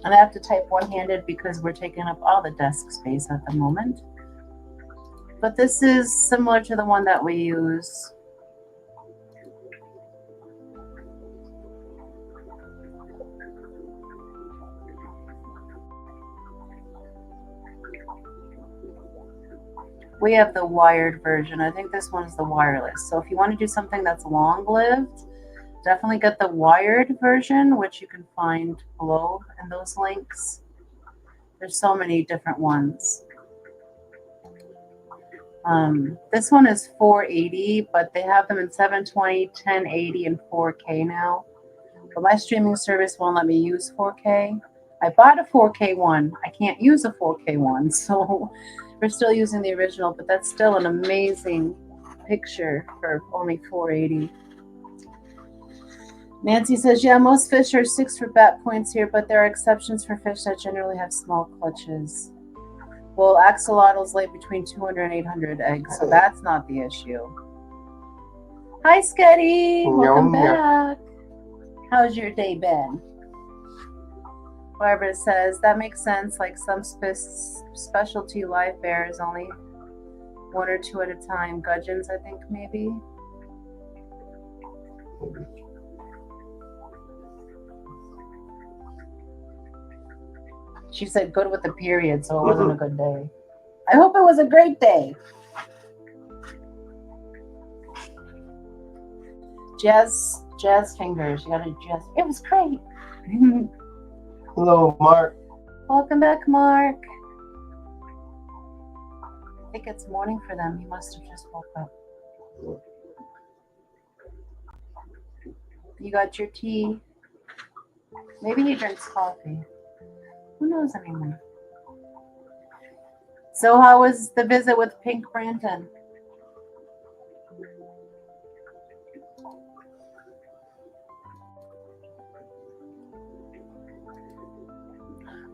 And I have to type one-handed because we're taking up all the desk space at the moment. But this is similar to the one that we use. We have the wired version. I think this one is the wireless. So if you want to do something that's long-lived, definitely get the wired version, which you can find below in those links. There's so many different ones. This one is 480, but they have them in 720, 1080, and 4K now. But my streaming service won't let me use 4K. I bought a 4K one. I can't use a 4K one, so we're still using the original, but that's still an amazing picture for only 480. Nancy says, yeah, most fish are 6 for bat points here, but there are exceptions for fish that generally have small clutches. Well, axolotls lay between 200 and 800 eggs, so that's not the issue. Hi, Sketty. Welcome back. How's your day been? Barbara says, that makes sense. Like some specialty live bears, only 1 or 2 at a time. Gudgeons, I think, maybe. She said good with the period, so it wasn't a good day. I hope it was a great day. Jazz fingers. You gotta jazz. It was great. Hello, Mark. Welcome back, Mark. I think it's morning for them. He must have just woke up. You got your tea. Maybe he drinks coffee. Who knows anymore? So how was the visit with Pink Branton?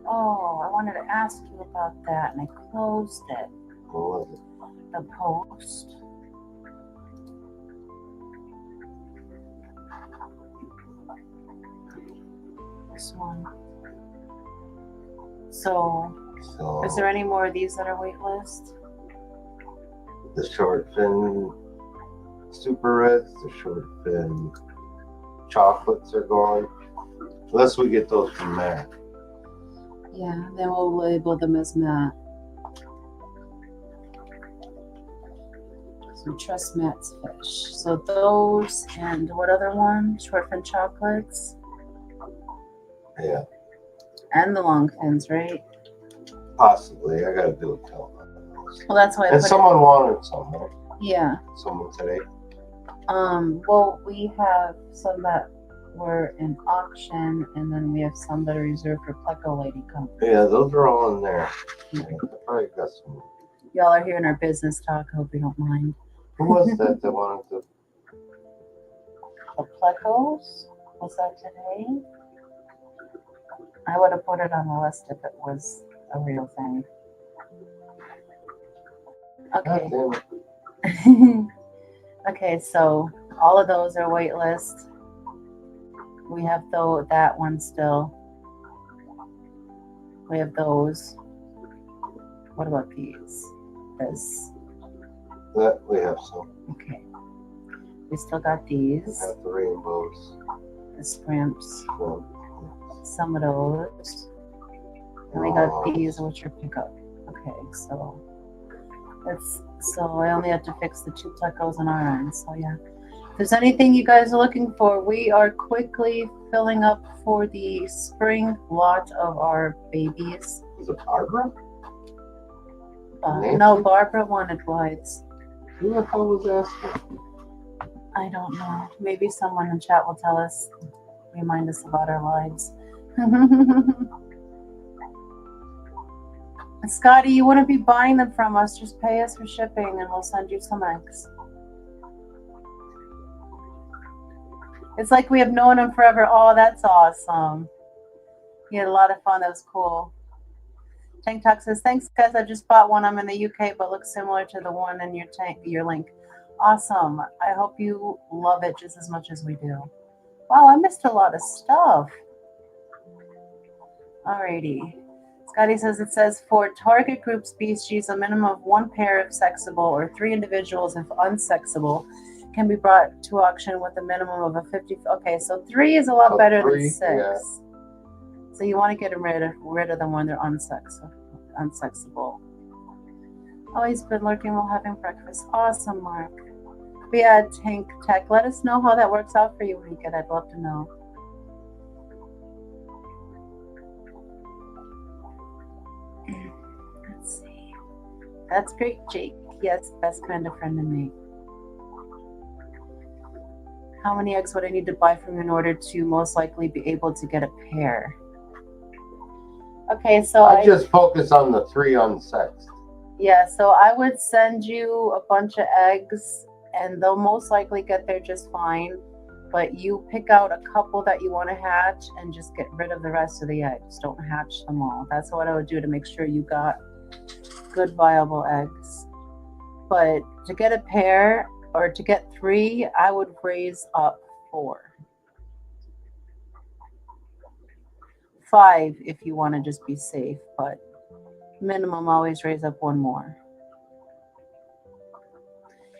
Oh, I wanted to ask you about that, and I closed it. What was it? The post. This one. So, is there any more of these that are waitlist? The short fin super reds, the short fin chocolates are going. Unless we get those from Matt. Yeah, then we'll label them as Matt. So trust Matt's fish. So those and what other one? Short fin chocolates. Yeah. And the long fins, right? Possibly. I gotta do a count on those. Well, that's why I And put someone wanted some, right? Yeah. Someone today. Well, we have some that were in auction, and then we have some that are reserved for Pleco Lady Company. Yeah, those are all in there. Yeah, I probably got some. Y'all are hearing our business talk. I hope you don't mind. Who was that that wanted to? The Plecos? Was that today? I would have put it on the list if it was a real thing. Okay. Okay, so all of those are waitlist. We have that one still. We have those. What about these? This. That we have some. Okay. We still got these. We have the rainbows. The scrimps. Well, some of those. And we got these, which are pickup. Okay, so I only have to fix the 2 Plecos on our end. So yeah. If there's anything you guys are looking for, we are quickly filling up for the spring lot of our babies. Is it Barbara? No, Barbara wanted glides. Who the hell was asking? I don't know. Maybe someone in chat will tell us, remind us about our lives. Scotty, you wouldn't be buying them from us. Just pay us for shipping and we'll send you some eggs. It's like we have known him forever. Oh, that's awesome. He had a lot of fun. That was cool. Tank Talk says, thanks, guys. I just bought one. I'm in the UK, but looks similar to the one in your link. Awesome. I hope you love it just as much as we do. Wow, I missed a lot of stuff. Alrighty. Scotty says, it says, for target group species, a minimum of 1 pair if sexable or 3 individuals if unsexable can be brought to auction with a minimum of a 50. Okay, so 3 is a lot better than 6. Yeah. So you want to get rid of them when they're unsexable. Oh, he's been lurking while having breakfast. Awesome, Mark. But yeah, Tank Tech, let us know how that works out for you when you get it. I'd love to know. Let's see. That's great, Jake. Yes, best kind of friend to me. How many eggs would I need to buy from you in order to most likely be able to get a pair? Okay, so I just focus on the 3 unsexed. Yeah, so I would send you a bunch of eggs and they'll most likely get there just fine. But you pick out a couple that you want to hatch and just get rid of the rest of the eggs. Don't hatch them all. That's what I would do to make sure you got good viable eggs. But to get a pair or to get 3, I would raise up 4. 5 if you want to just be safe, but minimum always raise up 1 more.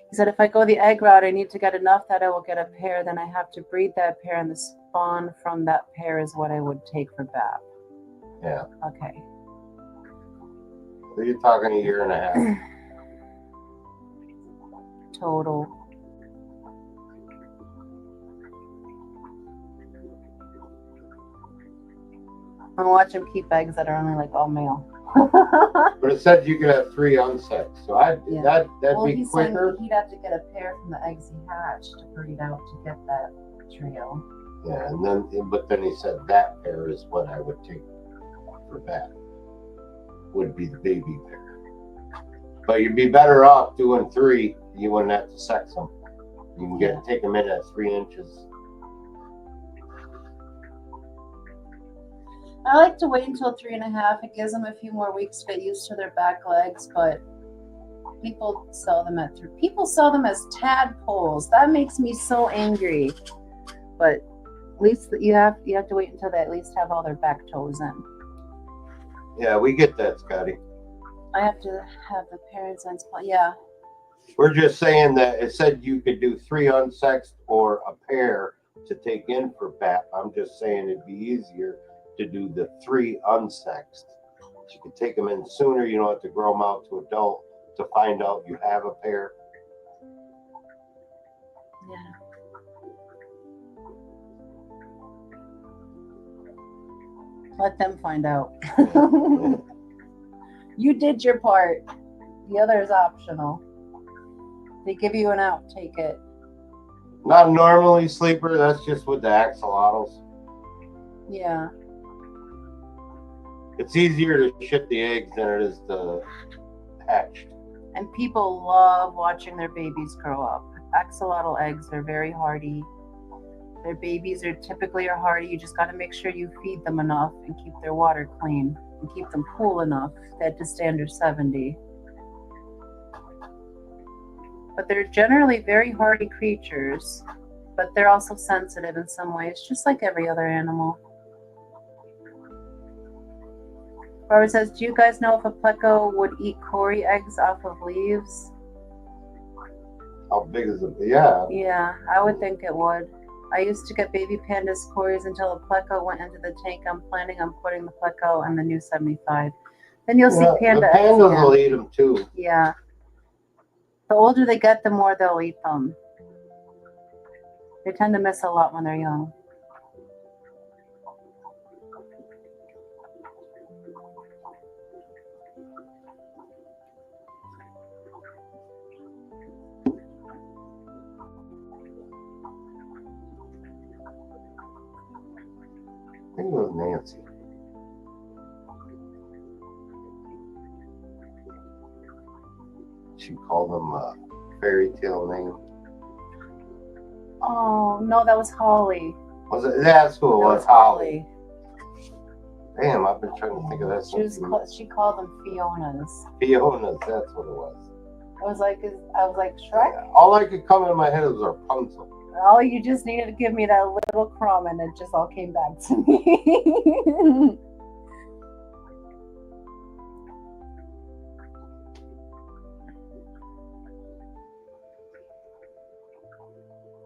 He said, if I go the egg route, I need to get enough that I will get a pair. Then I have to breed that pair, and the spawn from that pair is what I would take for BAP. Yeah. Okay. So you're talking a year and a half. Total. I'm watching keep eggs that are only like all male. But it said you could have 3 unsexed, so that'd be quicker. He'd have to get a pair from the eggs he hatched to breed out to get that trio. Yeah, but then he said that pair is what I would take for that. Would be the baby pair. But you'd be better off doing 3. You wouldn't have to sex them. You can take them in at 3 inches. I like to wait until 3.5. It gives them a few more weeks to get used to their back legs, but people sell them at 3. People sell them as tadpoles. That makes me so angry. But at least you have to wait until they at least have all their back toes in. Yeah, we get that, Scotty. I have to have the parents on spot. Yeah. We're just saying that it said you could do 3 unsexed or a pair to take in for BAP. I'm just saying it'd be easier to do the 3 unsexed. You can take them in sooner. You don't have to grow them out to adult to find out you have a pair. Yeah. Let them find out. You did your part. The other is optional. They give you an out, take it. Not normally, Sleeper. That's just with the axolotls. Yeah. It's easier to ship the eggs than it is to hatch. And people love watching their babies grow up. Axolotl eggs are very hardy. Their babies are typically hardy. You just got to make sure you feed them enough and keep their water clean and keep them cool enough that to stay under 70. But they're generally very hardy creatures, but they're also sensitive in some ways, just like every other animal. Barbara says, do you guys know if a pleco would eat cory eggs off of leaves? How big is it? Yeah. Yeah, I would think it would. I used to get baby pandas cories until a pleco went into the tank. I'm planning on putting the pleco and the new 75. Then you'll see panda eggs. The pandas will eat them too. Yeah. The older they get, the more they'll eat them. They tend to miss a lot when they're young. I think it was Nancy. She called them a fairy tale name. Oh, no, that was Holly. Was it? That's who it That was. Holly. Holly. Damn, I've been trying to think of that since. She called them Fionas. Fiona's, that's what it was. I was like Shrek. All I could come in my head was Rapunzel. All you just needed to give me that little crumb, and it just all came back to me.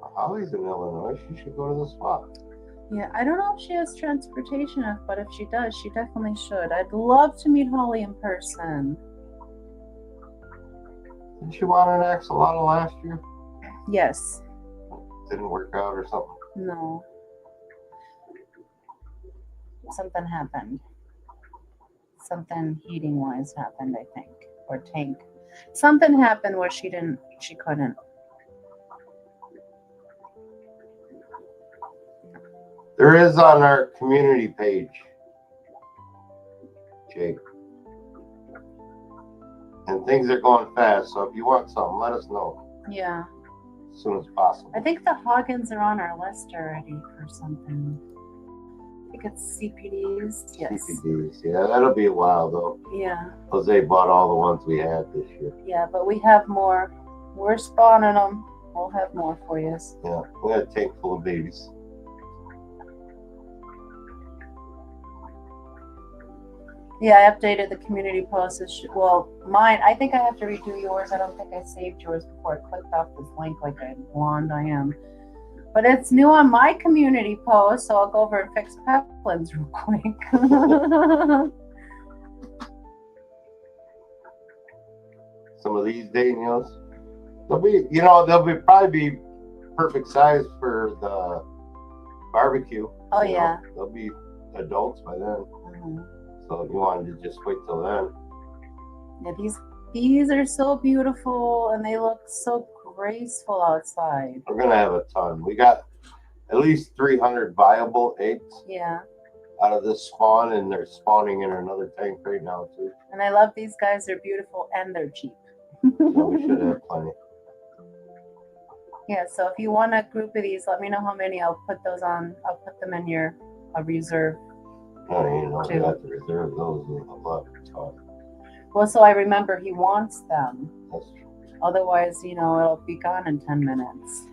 Holly's in Illinois. She should go to the spot. Yeah, I don't know if she has transportation, but if she does, she definitely should. I'd love to meet Holly in person. Did she want an axolotl last year? Yes. Didn't work out or something? No. Something happened. Something heating wise happened, I think. Or tank. Something happened where she couldn't. There is on our community page, Jake. And things are going fast, so if you want something, let us know Yeah. as soon as possible. I think the Hoggins are on our list already for something. I think it's CPDs. Yes. CPDs, yeah, that'll be a while though. Yeah. Jose bought all the ones we had this year. Yeah, but we have more. We're spawning them. We'll have more for you. Yeah, we got a tank full of babies. Yeah, I updated the community post. Well, mine, I think I have to redo yours. I don't think I saved yours before I clicked off this link like a blonde I am. But it's new on my community post, so I'll go over and fix Peplin's real quick. Some of these Danios, they'll probably be perfect size for the barbecue. Oh, yeah. They'll be adults by then. Mm-hmm. So if you wanted to just wait till then. Yeah, these are so beautiful and they look so graceful outside. We're gonna have a ton. We got at least 300 viable eggs. Yeah. Out of this spawn, and they're spawning in another tank right now too. And I love these guys. They're beautiful and they're cheap. So we should have plenty. Yeah. So if you want a group of these, let me know how many. I'll put them in your reserve. Oh, we have to reserve those with a lot of time. Well, so I remember he wants them. That's true. Otherwise, it'll be gone in 10 minutes.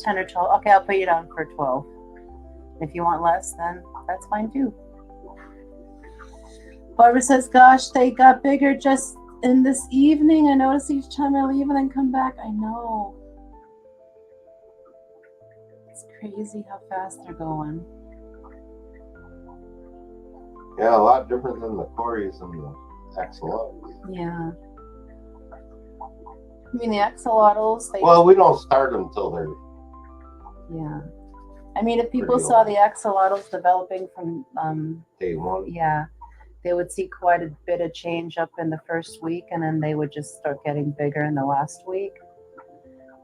$10 or $12. Okay, I'll put you down for 12. If you want less, then that's fine too. Barbara says, gosh, they got bigger just in this evening. I notice each time I leave and then come back. I know. It's crazy how fast they're going. Yeah, a lot different than the Corys and the axolotls. Yeah. I mean, the axolotls. Well, we don't start them till they're. Yeah. I mean, if people saw the axolotls developing from day one. Yeah. They would see quite a bit of change up in the first week, and then they would just start getting bigger in the last week.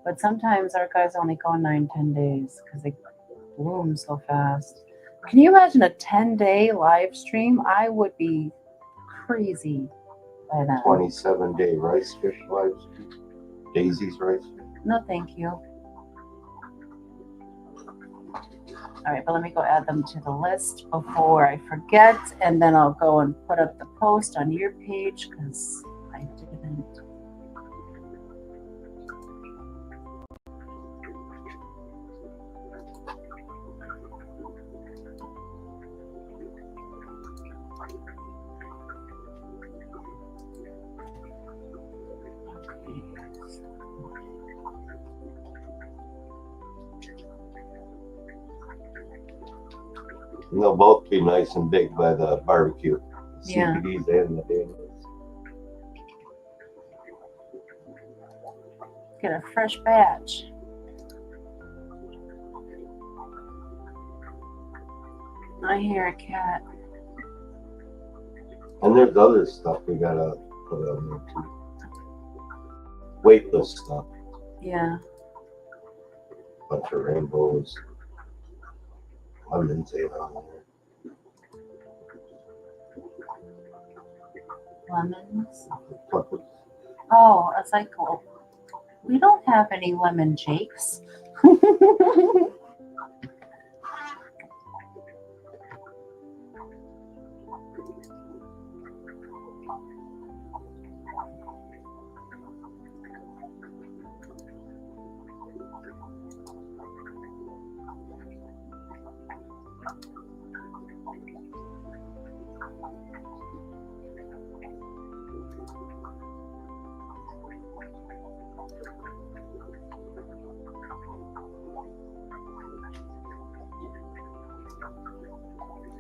But sometimes our guys only go 9-10 days because they bloom so fast. Can you imagine a 10-day live stream? I would be crazy by that. 27-day rice fish live stream. Daisy's rice fish. No, thank you. All right, but let me go add them to the list before I forget, and then I'll go and put up the post on your page because I didn't. And they'll both be nice and big by the barbecue. The Yeah. CBDs and the Danios. Get a fresh batch. I hear a cat. And there's other stuff we gotta put on there too. Weightless stuff. Yeah. Bunch of rainbows. Lemons ain't on there. Lemons. Oh, a cycle. We don't have any lemon jakes.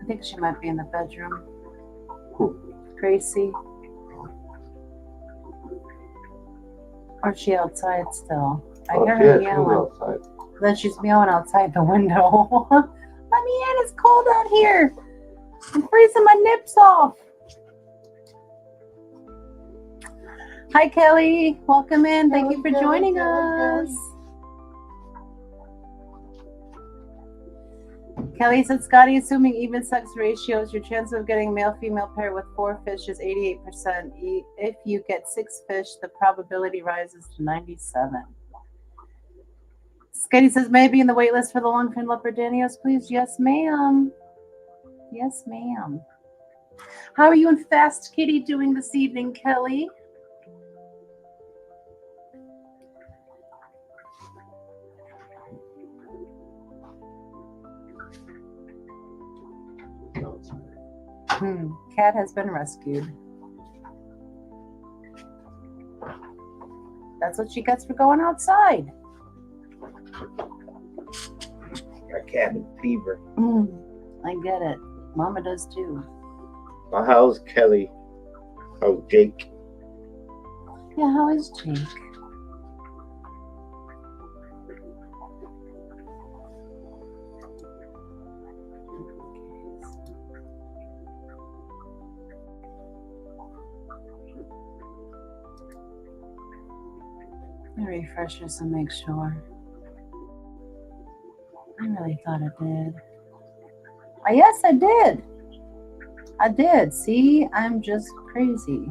I think she might be in the bedroom. Gracie. Or is she outside still? I hear her yeah, she yelling. was outside. Then she's meowing outside the window. Let me in, it's cold out here. I'm freezing my nips off. Hi, Kelly. Welcome in. Thank you for joining us. Kelly said, Scotty, assuming even sex ratios, your chance of getting male-female pair with 4 fish is 88%. If you get 6 fish, the probability rises to 97. Scotty says, maybe in the wait list for the longfin Leopard Danios, please. Yes, ma'am. Yes, ma'am. How are you and Fast Kitty doing this evening, Kelly? Cat has been rescued. That's what she gets for going outside. Got cabin fever. I get it. Mama does too. Well, how's Kelly? How's Jake? Yeah, how is Jake? Let me refresh this and make sure. I really thought I did. Oh, yes, I did. I did. See, I'm just crazy.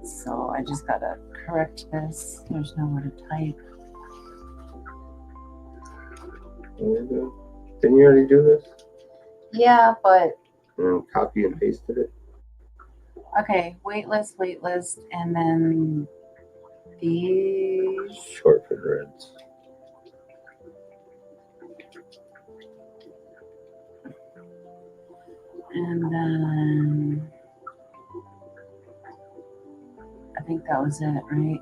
So I just gotta correct this. There's nowhere to type. Didn't you already do this? Yeah, but Copy and pasted it. okay. Waitlist, and then these. Short for reds. And then I think that was it, right?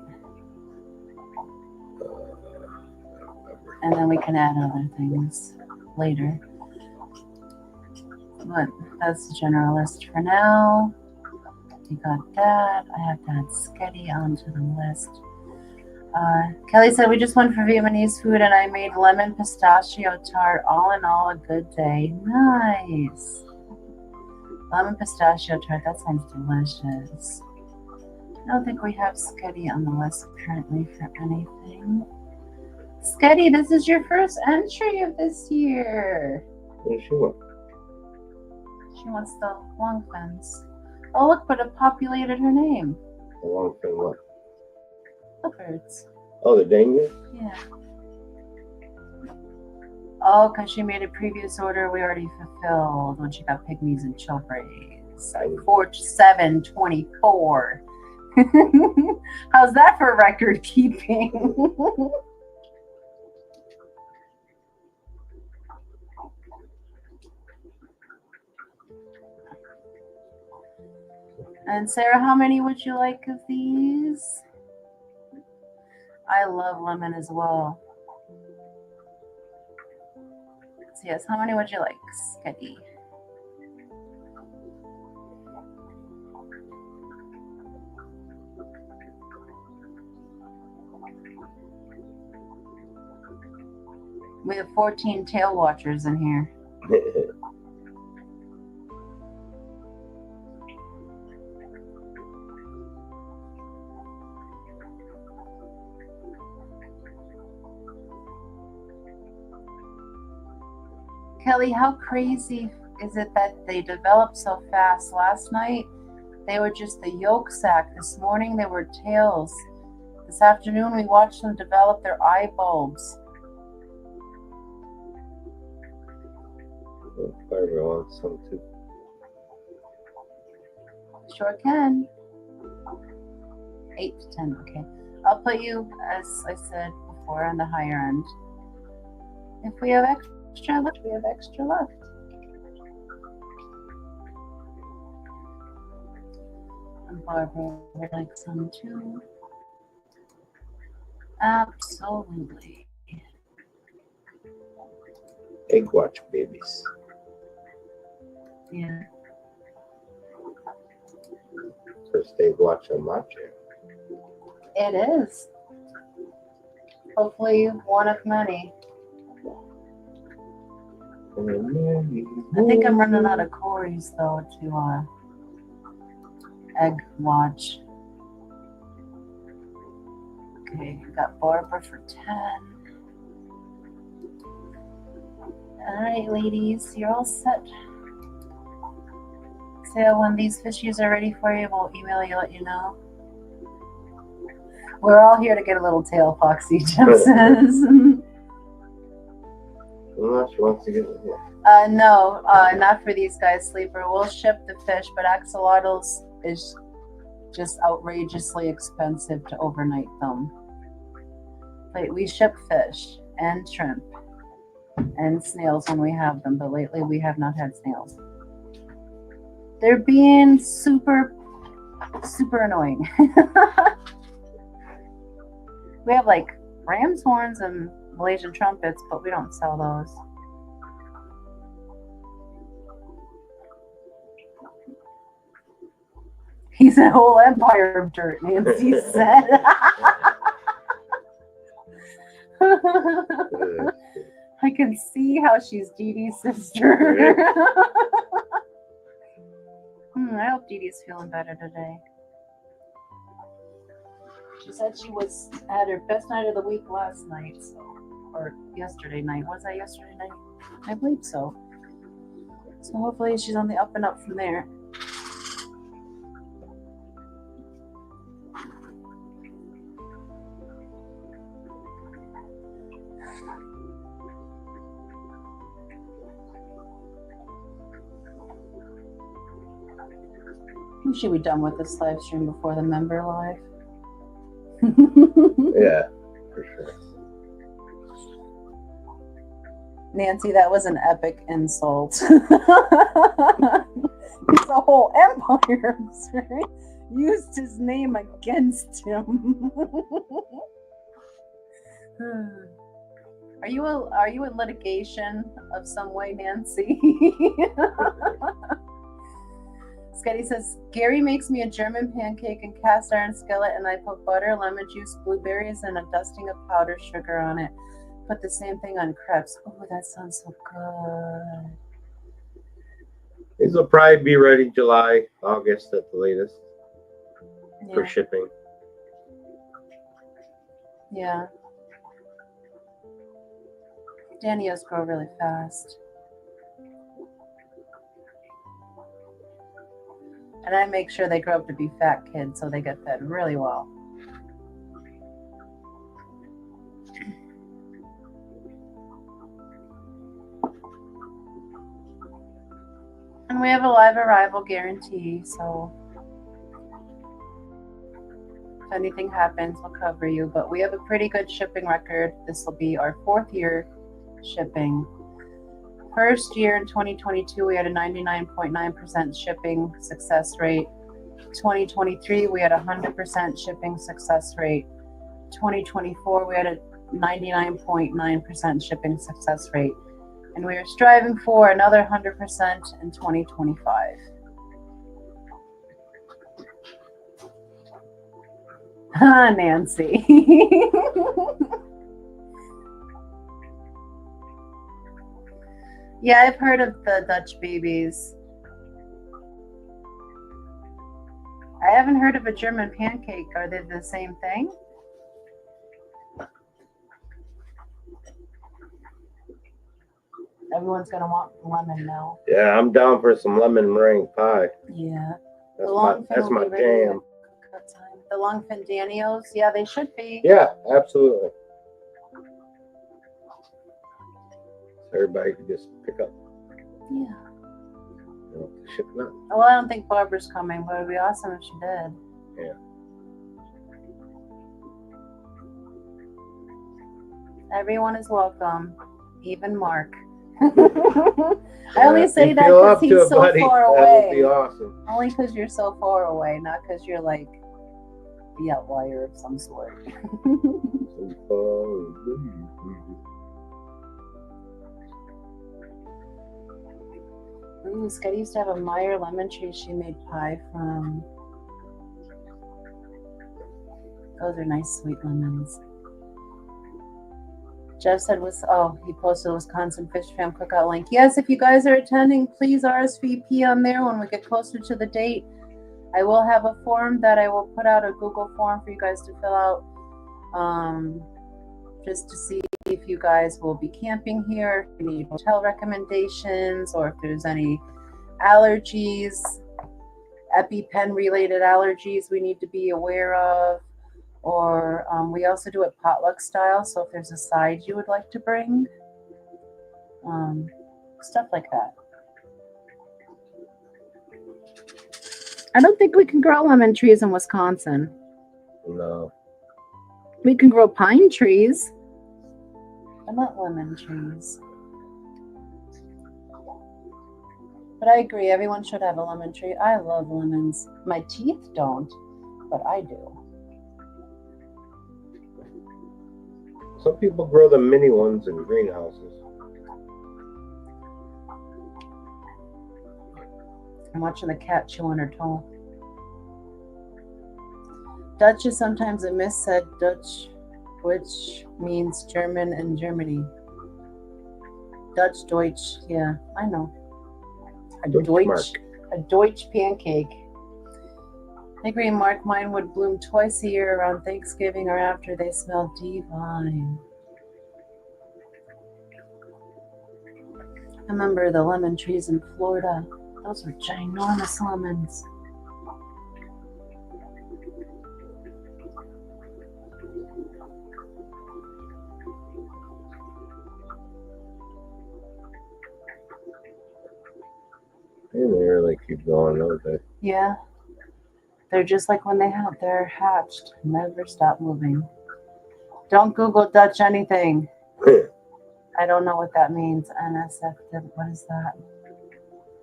And then we can add other things later. But that's the general list for now. You got that. I have to add Sketty onto the list. Kelly said, we just went for Vietnamese food and I made lemon pistachio tart. All in all, a good day. Nice. Lemon pistachio tart. That sounds delicious. I don't think we have Sketty on the list currently for anything. Sketty, this is your first entry of this year. What does she want? She wants the long fins. Oh, look, but it populated her name. The long thing what? Leopards. Oh, the Danios? Yeah. Oh, because she made a previous order we already fulfilled when she got pygmies and chilbrays. 4724. How's that for record keeping? And Sarah, how many would you like of these? I love lemon as well. So yes, how many would you like, Sketty? We have 14 tail watchers in here. Kelly, how crazy is it that they develop so fast? Last night, they were just the yolk sac. This morning, they were tails. This afternoon, we watched them develop their eye bulbs. Barbara wants some too. Sure can. 8 to 10, okay. I'll put you, as I said before, on the higher end. If we have extra left, we have extra left. And Barbara would like some too. Absolutely. Egg watch babies. Yeah. First egg watch I'm watching. It is. Hopefully one of many. I think I'm running out of Corey's though to egg watch. Okay, got Barbara for 10. Alright ladies, you're all set. So when these fishies are ready for you, we'll email you, let you know. We're all here to get a little tail, Foxy, Jim says. Unless she wants to get it. No, not for these guys, Sleeper. We'll ship the fish, but axolotls is just outrageously expensive to overnight them. But we ship fish and shrimp and snails when we have them, but lately we have not had snails. They're being super, super annoying. We have like ram's horns and Malaysian trumpets, but we don't sell those. He's a whole empire of dirt, Nancy said. I can see how she's Dee Dee's sister. I hope Dee Dee's feeling better today. She said she had her best night of the week last night, or yesterday night. Was that yesterday night? I believe so. So hopefully she's on the up and up from there. We should be done with this live stream before the member live. Yeah, for sure. Nancy, that was an epic insult. He's a whole empire, right? Used his name against him. Are you in litigation of some way, Nancy? Sketty says, Gary makes me a German pancake and cast iron skillet, and I put butter, lemon juice, blueberries, and a dusting of powdered sugar on it. Put the same thing on crepes. Oh, that sounds so good. These will probably be ready July, August at the latest for shipping. Yeah. Danios grow really fast. And I make sure they grow up to be fat kids so they get fed really well. And we have a live arrival guarantee, so if anything happens, we'll cover you. But we have a pretty good shipping record. This will be our 4th year shipping. First year in 2022, we had a 99.9% shipping success rate. 2023, we had 100% shipping success rate. 2024, we had a 99.9% shipping success rate. And we are striving for another 100% in 2025. Ah, Nancy. Yeah, I've heard of the Dutch babies. I haven't heard of a German pancake. Are they the same thing? Everyone's gonna want lemon now. Yeah, I'm down for some lemon meringue pie. Yeah. That's my jam. The Longfin Danios, yeah, they should be. Yeah, absolutely. Everybody could just pick up. Yeah. Ship it up. Well, I don't think Barbara's coming, but it'd be awesome if she did. Yeah. Everyone is welcome, even Mark. I only say that because he's so far away. That would be awesome. Only because you're so far away, not because you're like the outlier of some sort. So far away. Ooh, Scotty used to have a Meyer lemon tree she made pie from. Those are nice sweet lemons. Jeff said he posted a Wisconsin Fish Fam Cookout link. Yes, if you guys are attending, please RSVP on there when we get closer to the date. I will have a form that I will put out, a Google form for you guys to fill out, just to see if you guys will be camping here, if you need hotel recommendations, or if there's any allergies, EpiPen related allergies we need to be aware of. Or we also do it potluck style, so if there's a side you would like to bring, stuff like that. I don't think we can grow lemon trees in Wisconsin. No. We can grow pine trees, but not lemon trees. But I agree, everyone should have a lemon tree. I love lemons. My teeth don't, but I do. Some people grow the mini ones in greenhouses. I'm watching the cat chew on her toe. Dutch is sometimes a missaid Dutch, which means German in Germany. Dutch, Deutsch, yeah, I know. A Deutsch pancake. I agree, Mark. Mine would bloom twice a year around Thanksgiving or after. They smell divine. I remember the lemon trees in Florida. Those were ginormous lemons. They really keep going, don't they? Yeah. They're just like when they're hatched. Never stop moving. Don't Google Dutch anything. I don't know what that means. NSF, what is that?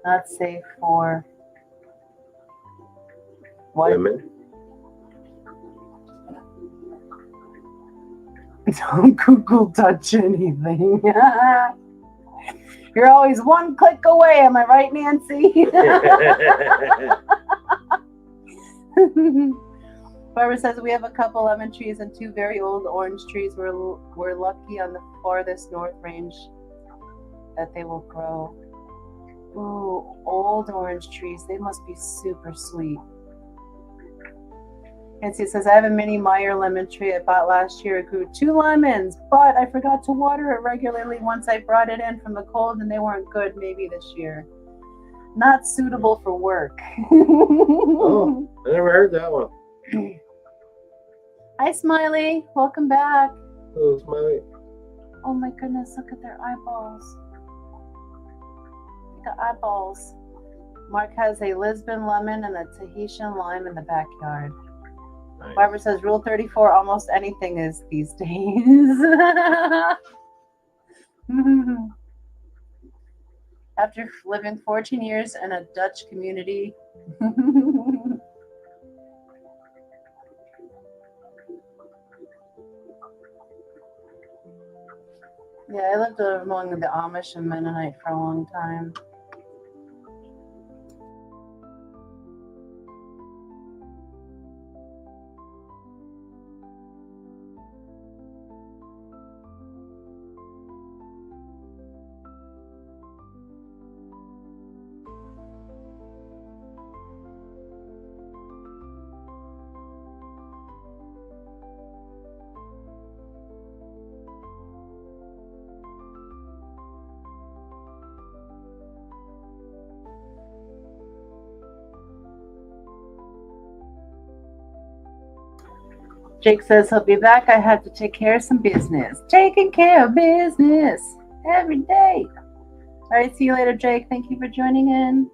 Not safe for what? Women. Don't Google Dutch anything. You're always one click away. Am I right, Nancy? Barbara says we have a couple lemon trees and 2 very old orange trees. We're lucky on the farthest north range that they will grow. Ooh, old orange trees. They must be super sweet. Nancy says, I have a mini Meyer lemon tree I bought last year. It grew 2 lemons, but I forgot to water it regularly once I brought it in from the cold and they weren't good maybe this year. Not suitable for work. Oh, I never heard that one. Hi, Smiley. Welcome back. Oh, Smiley. Oh my goodness, look at their eyeballs. The eyeballs. Mark has a Lisbon lemon and a Tahitian lime in the backyard. Nice. Barbara says, Rule 34, almost anything is these days. After living 14 years in a Dutch community, Yeah, I lived among the Amish and Mennonite for a long time. Jake says he'll be back. I had to take care of some business. Taking care of business every day. All right, see you later, Jake. Thank you for joining in.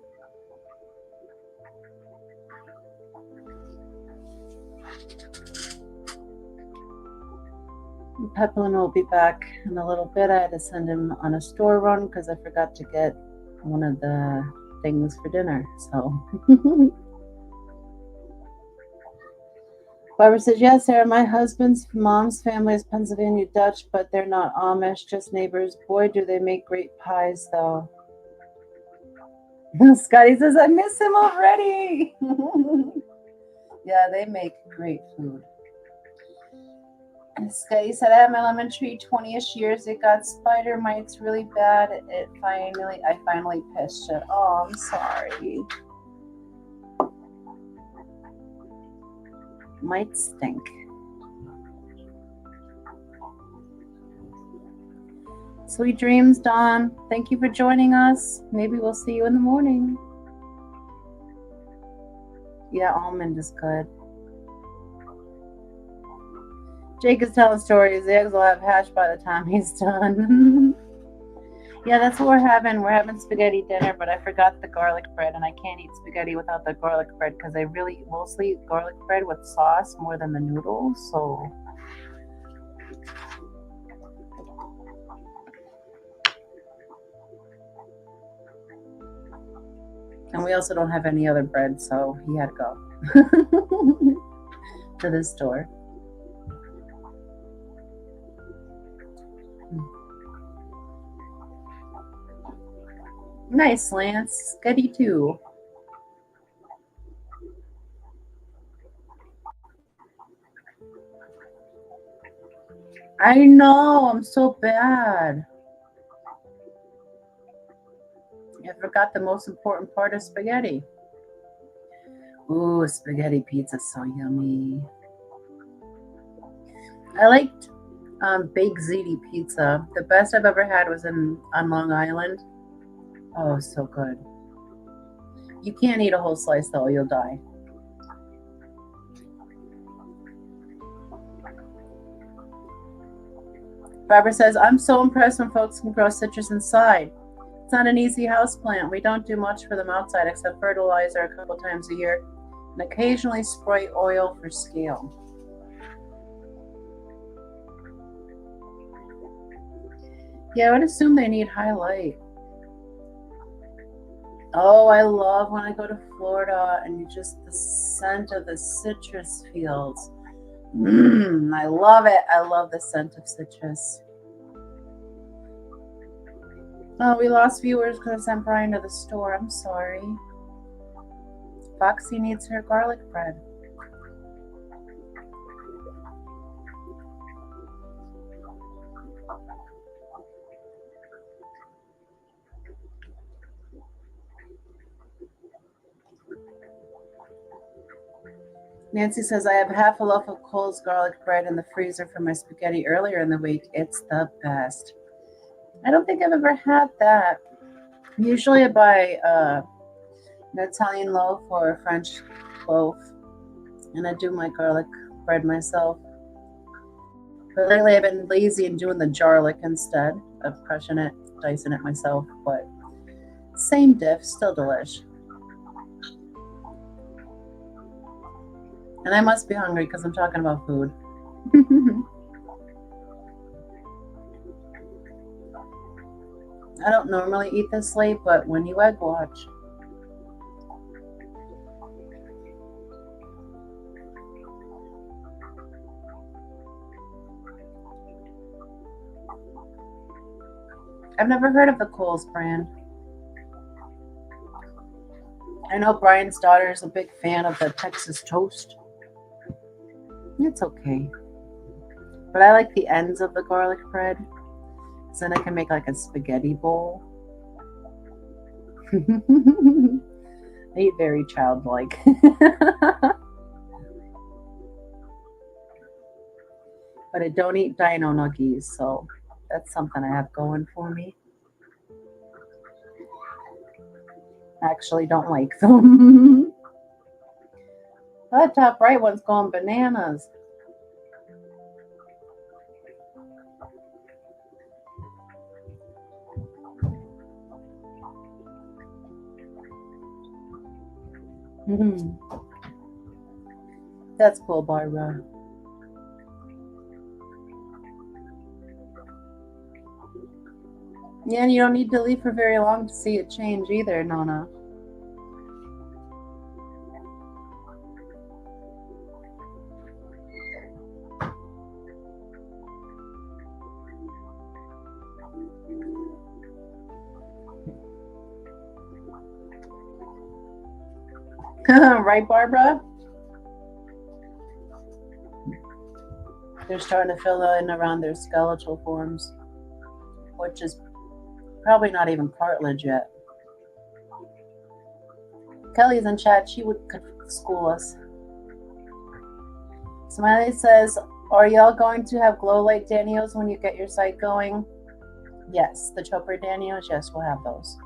Peplin will be back in a little bit. I had to send him on a store run because I forgot to get one of the things for dinner. So Barbara says, yes, Sarah, my husband's mom's family is Pennsylvania Dutch, but they're not Amish, just neighbors. Boy, do they make great pies, though. Scotty says, I miss him already. Yeah, they make great food. And Scotty said, I had my lemon tree 20-ish years. It got spider mites really bad. I finally pitched it. Oh, I'm sorry. Might stink. Sweet dreams, Dawn. Thank you for joining us. Maybe we'll see you in the morning. Yeah, almond is good. Jake is telling stories. The eggs will have hash by the time he's done. Yeah, that's what we're having. We're having spaghetti dinner, but I forgot the garlic bread, and I can't eat spaghetti without the garlic bread because I really mostly eat garlic bread with sauce more than the noodles. So and we also don't have any other bread, so he had to go to the store. Nice, Lance. Goody too. I know, I'm so bad. I forgot the most important part of spaghetti. Ooh, spaghetti pizza, so yummy. I liked baked ziti pizza. The best I've ever had was on Long Island. Oh, so good. You can't eat a whole slice though, you'll die. Barbara says, I'm so impressed when folks can grow citrus inside. It's not an easy houseplant. We don't do much for them outside except fertilizer a couple times a year and occasionally spray oil for scale. Yeah, I would assume they need high light. Oh, I love when I go to Florida and just the scent of the citrus fields. I love it. I love the scent of citrus. Oh, we lost viewers because I sent Brian to the store. I'm sorry. Foxy needs her garlic bread. Nancy says, I have half a loaf of Cole's garlic bread in the freezer for my spaghetti earlier in the week. It's the best. I don't think I've ever had that. Usually I buy an Italian loaf or a French loaf, and I do my garlic bread myself. But lately I've been lazy and doing the garlic instead of crushing it, dicing it myself. But same diff, still delish. And I must be hungry because I'm talking about food. I don't normally eat this late, but when you egg watch. I've never heard of the Kohl's brand. I know Brian's daughter is a big fan of the Texas toast. It's okay. But I like the ends of the garlic bread. So then I can make like a spaghetti bowl. I eat very childlike. But I don't eat dino nuggies, so that's something I have going for me. I actually don't like them. That top right one's going bananas. That's cool, Barbara. Yeah, and you don't need to leave for very long to see it change either, Nona. Right, Barbara? They're starting to fill in around their skeletal forms, which is probably not even cartilage yet. Kelly's in chat. She could school us. Smiley says, are y'all going to have glow light Danios when you get your site going? Yes, the Chopper Danios. Yes, we'll have those.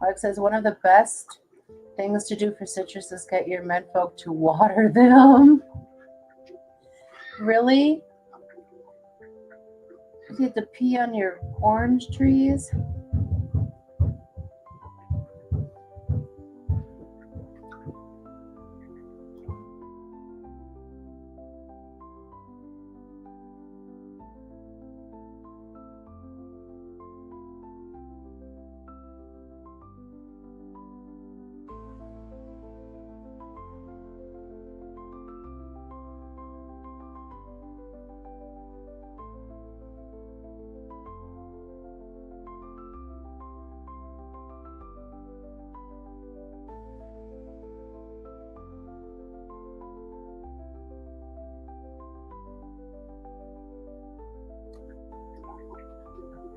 Mark says, one of the best things to do for citrus is get your menfolk to water them. Really? You have to pee on your orange trees?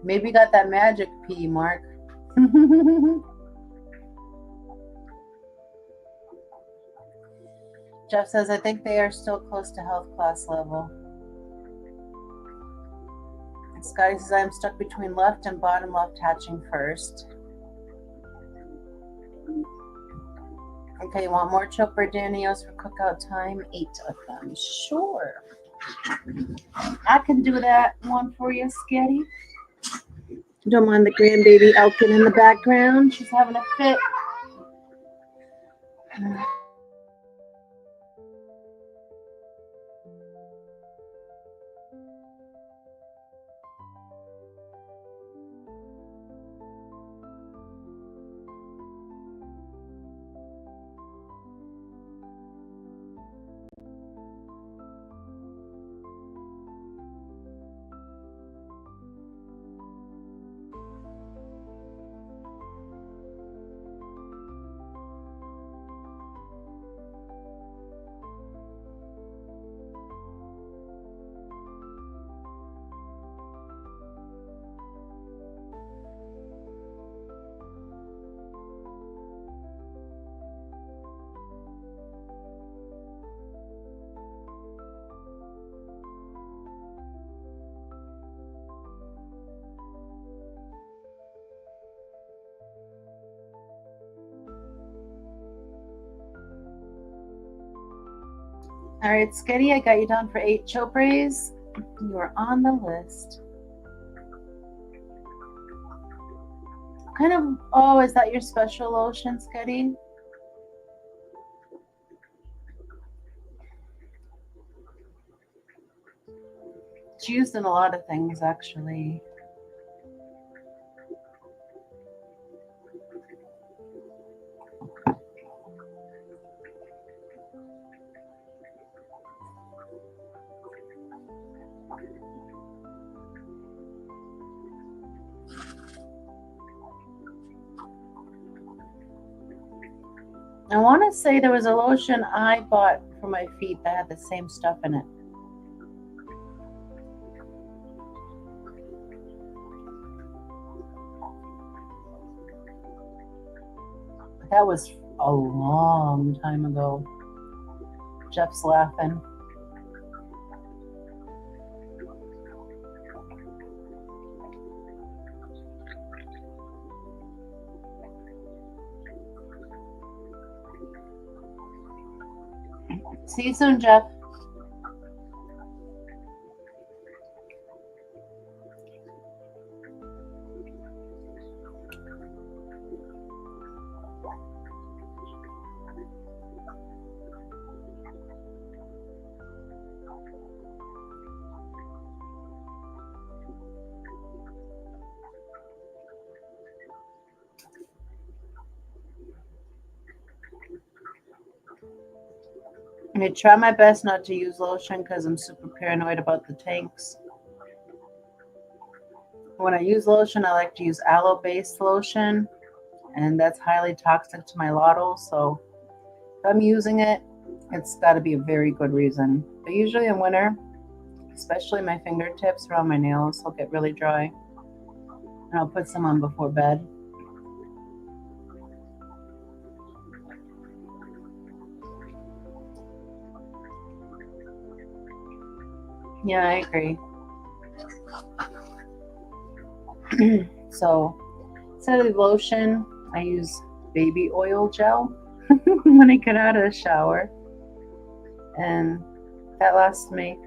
Maybe you got that magic pee, Mark. Jeff says, I think they are still close to health class level. And Scotty says, I'm stuck between left and bottom left hatching first. Okay, you want more Chopper Danios for cookout time? 8 of them. Sure. I can do that one for you, Sketty. Don't mind the grandbaby Elkin in the background. She's having a fit. All right, Sketty, I got you down for 8 Chopras. You are on the list. Oh, is that your special lotion, Sketty? It's used in a lot of things, actually. I want to say there was a lotion I bought for my feet that had the same stuff in it. That was a long time ago. Jeff's laughing. See you soon, Jeff. I try my best not to use lotion because I'm super paranoid about the tanks. When I use lotion, I like to use aloe-based lotion, and that's highly toxic to my lotto. So if I'm using it, it's got to be a very good reason. But usually in winter, especially my fingertips around my nails, will get really dry. And I'll put some on before bed. Yeah, I agree. So instead of lotion, I use baby oil gel when I get out of the shower. And that lasts me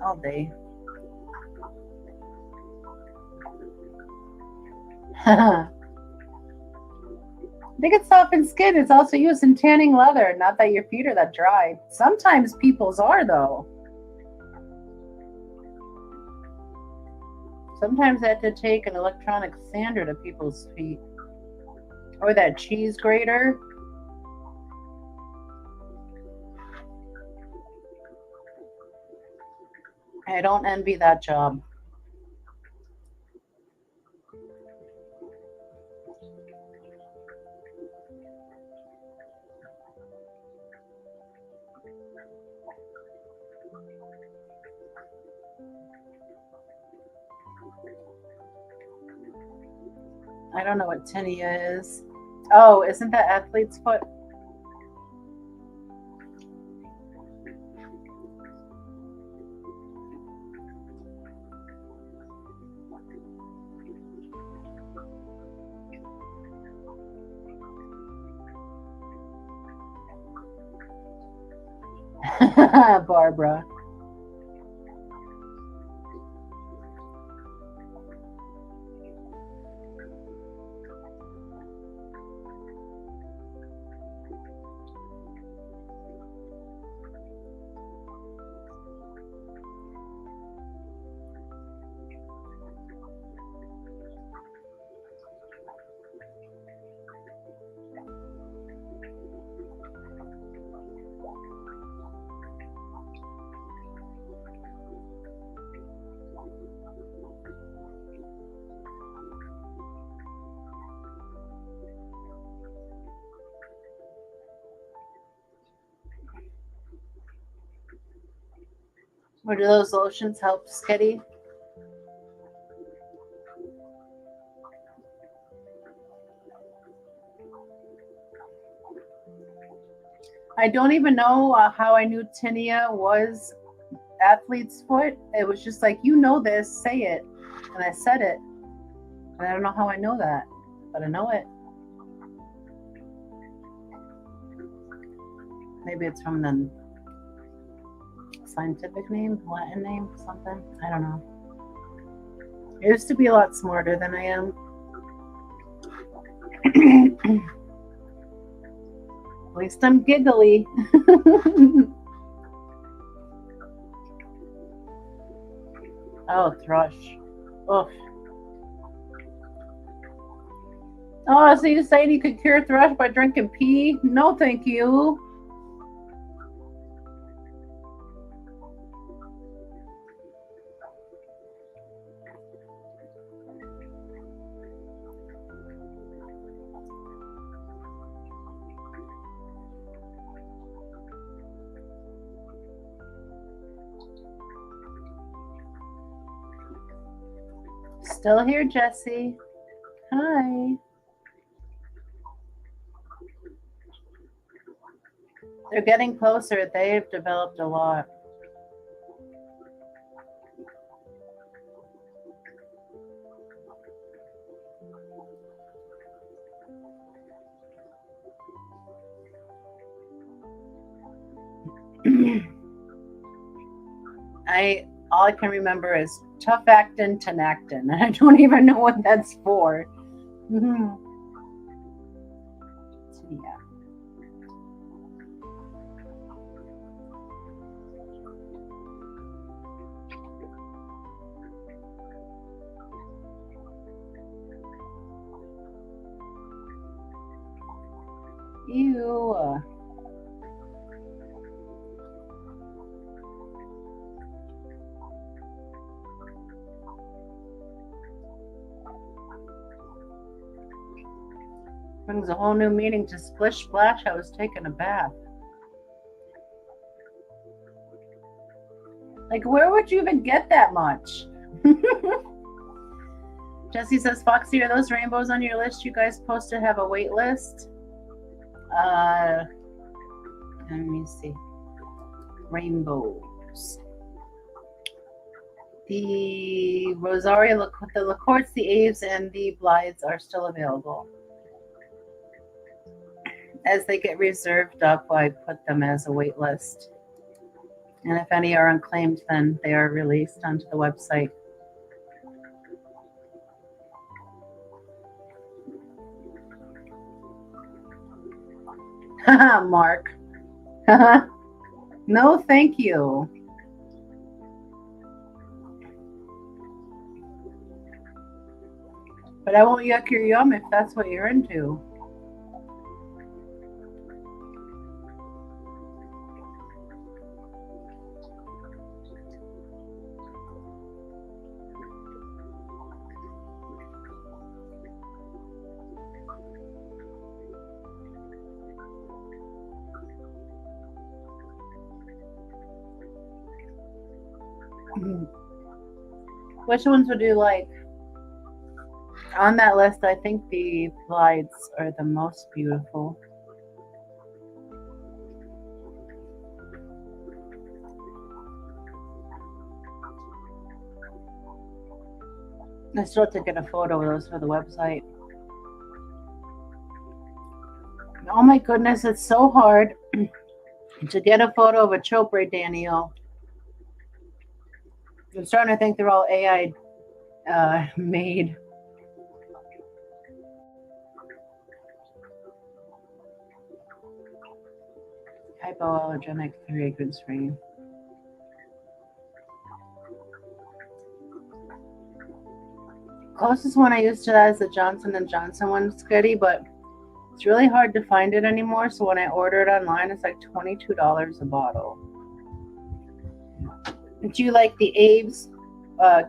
all day. I think it softens skin. It's also used in tanning leather. Not that your feet are that dry. Sometimes people's are, though. Sometimes I have to take an electronic sander to people's feet. Or that cheese grater. I don't envy that job. I don't know what tinea is. Oh, isn't that athlete's foot? Barbara. Or do those lotions help, Skitty? I don't even know how I knew tinea was athlete's foot. It was just like, you know this, say it. And I said it. And I don't know how I know that, but I know it. Maybe it's from the scientific name, Latin name, something. I don't know. I used to be a lot smarter than I am. At least I'm giggly. Oh, thrush. Oof. Oh, so you're saying you could cure thrush by drinking pee? No, thank you. Still here, Jesse. Hi. They're getting closer. They've developed a lot. All I can remember is tough actin, tenactin, and I don't even know what that's for. So, yeah. Ew. Brings a whole new meaning to splish splash. I was taking a bath. Like, where would you even get that much? Jesse says, Foxy, are those rainbows on your list? You guys supposed to have a wait list? Let me see. Rainbows. The Rosario, the Lacourts, the Aves, and the Blythes are still available. As they get reserved up, I put them as a wait list. And if any are unclaimed, then they are released onto the website. Haha, Mark. No, thank you. But I won't yuck your yum if that's what you're into. Which ones would you like? On that list, I think the Blythes are the most beautiful. I still have to get a photo of those for the website. Oh my goodness, it's so hard to get a photo of a Leopard Danios. I'm starting to think they're all AI made. Hypoallergenic, fragrance free. Closest one I used to that is the Johnson & Johnson one, Skitty, but it's really hard to find it anymore. So when I order it online, it's like $22 a bottle. Do you like the Abe's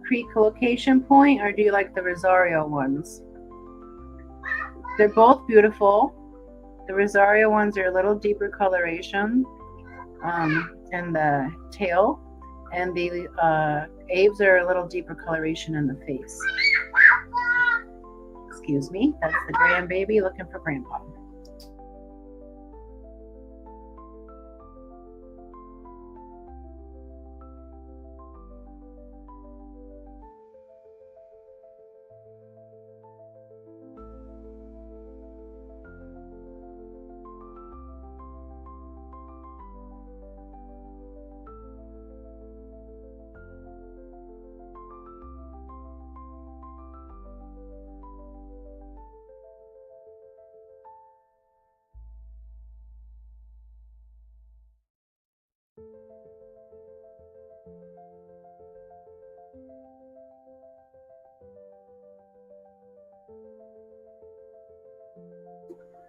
Creek location point, or do you like the Rosario ones? They're both beautiful. The Rosario ones are a little deeper coloration in the tail, and the Abe's are a little deeper coloration in the face. Excuse me, that's the grandbaby looking for grandpa.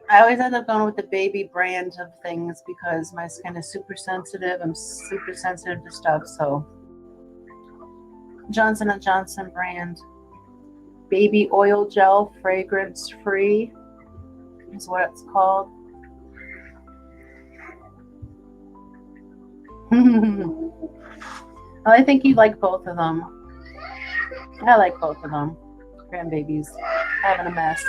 I always end up going with the baby brand of things because my skin is super sensitive. I'm super sensitive to stuff. So Johnson & Johnson brand baby oil gel, fragrance free is what it's called. Well, I think you like both of them. I like both of them. grandbaby's having a mess.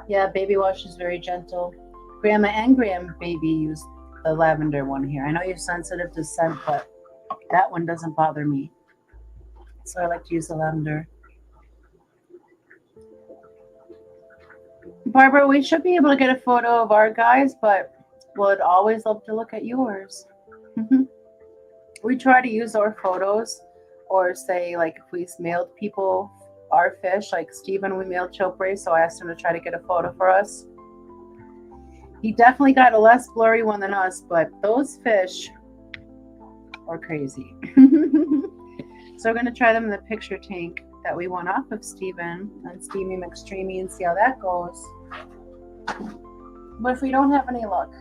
Yeah, baby wash is very gentle. Grandma and grandbaby use the lavender one here. I know you're sensitive to scent, but that one doesn't bother me. So I like to use the lavender. Barbara, we should be able to get a photo of our guys, but would always love to look at yours. We try to use our photos, or say like if we mailed people our fish, like Steven, we mailed Chopre, so I asked him to try to get a photo for us. He definitely got a less blurry one than us, but those fish are crazy. So we're going to try them in the picture tank that we won off of Steven and Steamy McStreamy and see how that goes. But if we don't have any luck,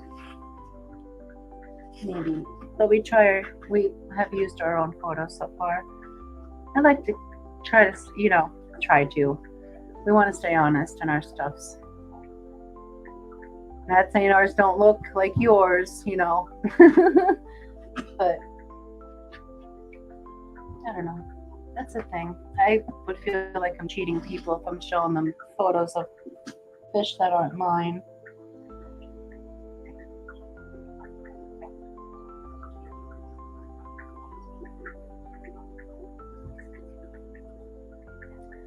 maybe. But we have used our own photos so far. I like to try to, we want to stay honest in our stuffs. Not saying ours don't look like yours, but I don't know. That's the thing. I would feel like I'm cheating people if I'm showing them photos of fish that aren't mine.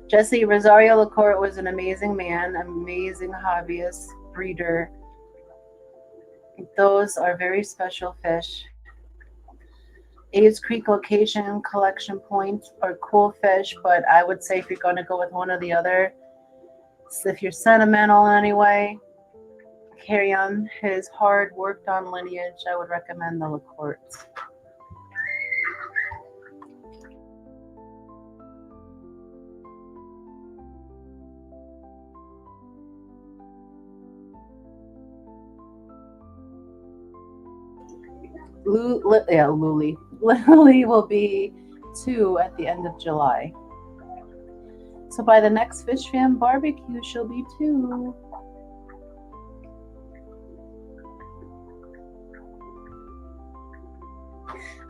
Jesse, Rosario Lacourt was an amazing man, amazing hobbyist, breeder. Those are very special fish. Aves Creek location, collection point are cool fish, but I would say if you're going to go with one or the other, if you're sentimental in any way, carry on his hard worked on lineage, I would recommend the Lacourts. Lily will be 2 at the end of July. So by the next Fish Fam barbecue, she'll be 2.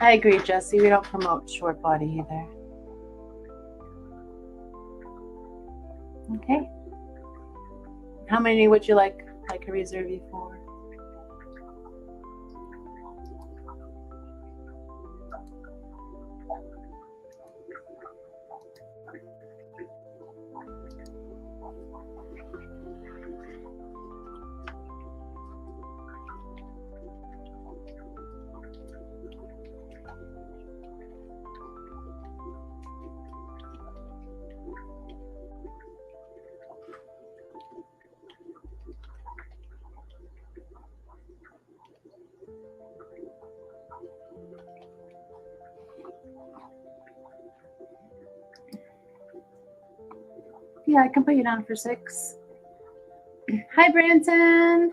I agree, Jesse. We don't promote short body either. Okay. How many would you like to reserve you for? Yeah, I can put you down for 6. Hi, Branson.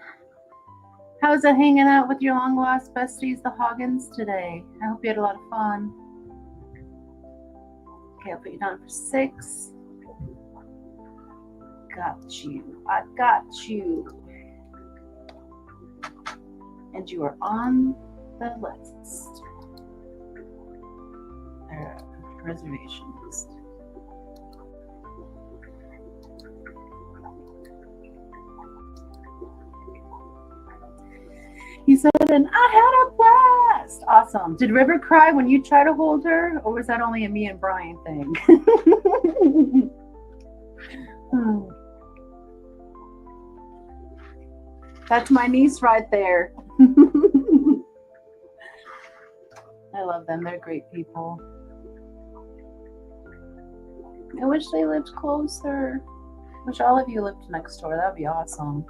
How's it hanging out with your long lost besties, the Hoggins, today? I hope you had a lot of fun. Okay, I'll put you down for 6. Got you. I got you. And you are on the list. Reservation list. He said, and I had a blast. Awesome. Did River cry when you tried to hold her, or was that only a me and Brian thing? That's my niece right there. I love them. They're great people. I wish they lived closer. Wish all of you lived next door. That would be awesome.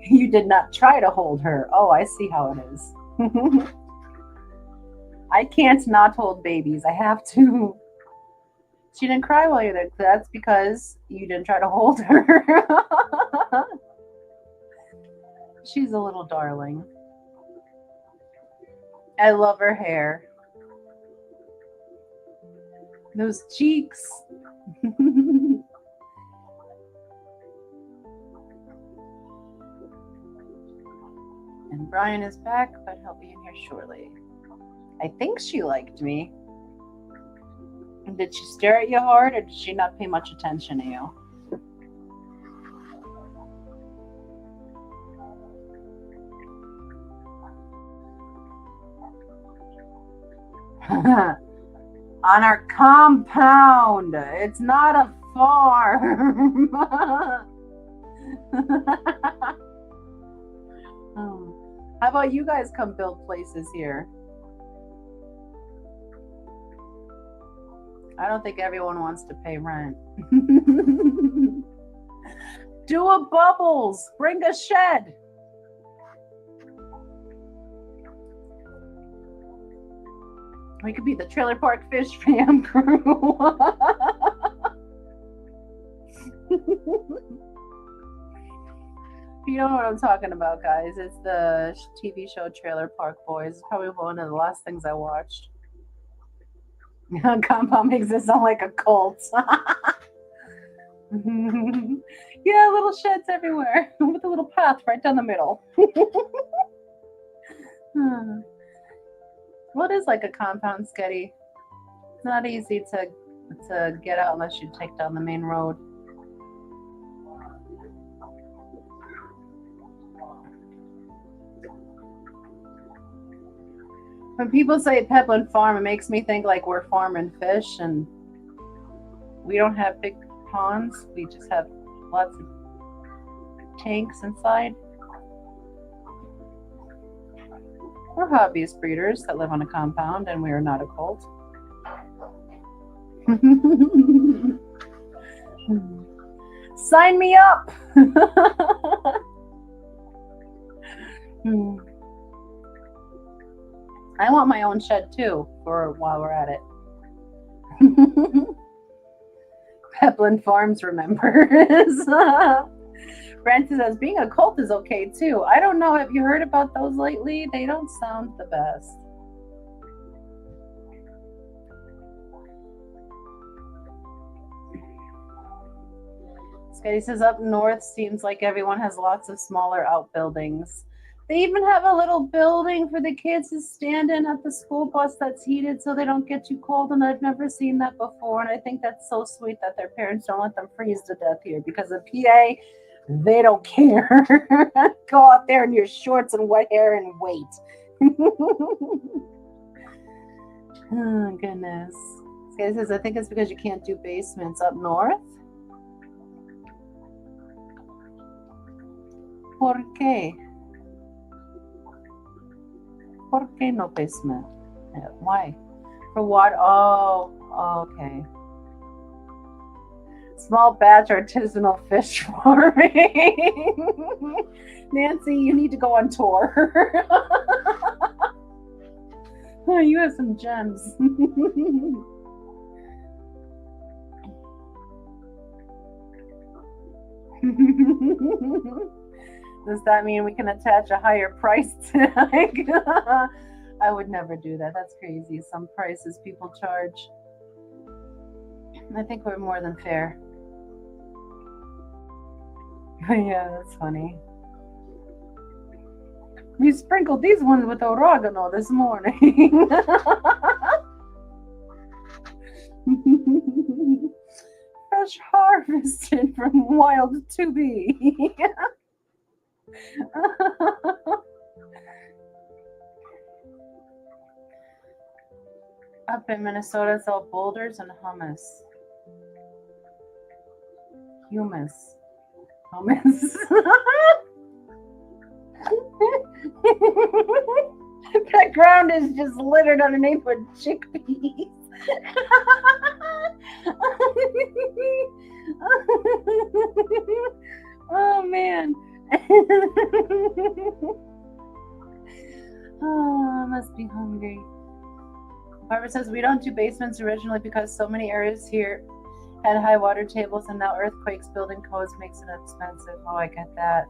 You did not try to hold her. Oh, I see how it is. I can't not hold babies. I have to. She didn't cry while you're there. That's because you didn't try to hold her. She's a little darling. I love her hair. Those cheeks. And Brian is back, but he'll be in here shortly. I think she liked me. Did she stare at you hard, or did she not pay much attention to you? On our compound. It's not a farm. How about you guys come build places here? I don't think everyone wants to pay rent. Do a Bubbles. Bring a shed. We could be the Trailer Park Fish Fam crew. If you don't know what I'm talking about, guys, it's the TV show Trailer Park Boys. It's probably one of the last things I watched. Compound makes it sound like a cult. Yeah, little sheds everywhere with a little path right down the middle. What is like a compound, Sketty? It's not easy to get out unless you take down the main road. When people say Pepland Farm, it makes me think like we're farming fish, and we don't have big ponds. We just have lots of tanks inside. We're hobbyist breeders that live on a compound, and we are not a cult. Sign me up! I want my own shed too, for while we're at it. Pepland Farms remembers. Francis says, being a cult is okay too. I don't know. Have you heard about those lately? They don't sound the best. Scotty says, up north seems like everyone has lots of smaller outbuildings. They even have a little building for the kids to stand in at the school bus that's heated so they don't get too cold, and I've never seen that before, and I think that's so sweet that their parents don't let them freeze to death here, because in PA, they don't care. Go out there in your shorts and wet hair and wait. Oh, goodness. This guy says, I think it's because you can't do basements up north. ¿Por qué? ¿Por qué no basement? Why? For what? Oh, okay. Small batch artisanal fish farming. Nancy, you need to go on tour. Oh, you have some gems. Does that mean we can attach a higher price tag? I would never do that. That's crazy. Some prices people charge. I think we're more than fair. Yeah, that's funny. We sprinkled these ones with oregano this morning. Fresh harvested from wild to be. Up in Minnesota, it's all boulders and hummus. Humus. Hummus. That ground is just littered underneath with chickpeas. Oh, man. Oh, I must be hungry. Barbara says we don't do basements originally because so many areas here had high water tables, and now earthquakes, building codes makes it expensive. Oh, I get that.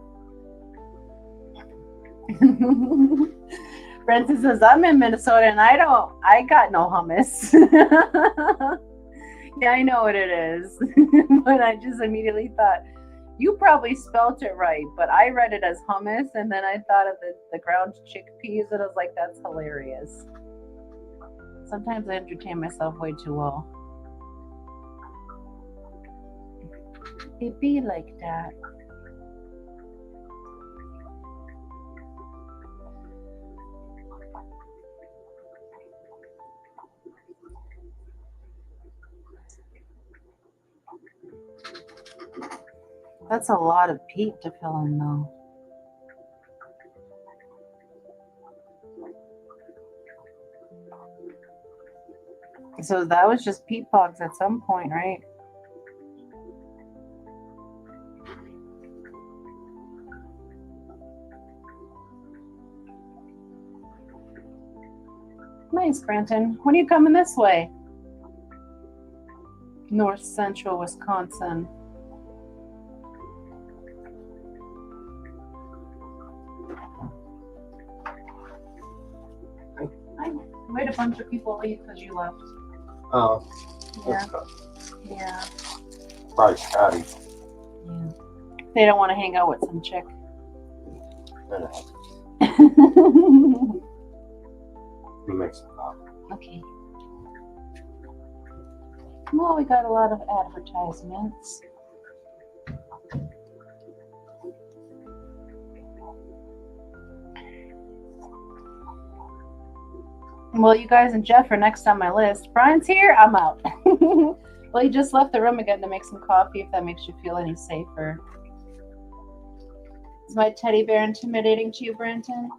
Brenton says I'm in Minnesota and I got no hummus. Yeah, I know what it is. But I just immediately thought, you probably spelt it right, but I read it as hummus, and then I thought of the ground chickpeas, and I was like, that's hilarious. Sometimes I entertain myself way too well. It be like that. That's a lot of peat to fill in, though. So that was just peat bogs at some point, right? Nice, Granton. When are you coming this way? North Central Wisconsin. I made a bunch of people leave because you left. Oh, Yeah. that's tough. Yeah. Probably Scotty. Yeah. They don't want to hang out with some chick. He makes it up. Okay. Well, we got a lot of advertisements. Well, you guys and Jeff are next on my list. Brian's here, I'm out. Well, he just left the room again to make some coffee, if that makes you feel any safer. Is my teddy bear intimidating to you, Brenton?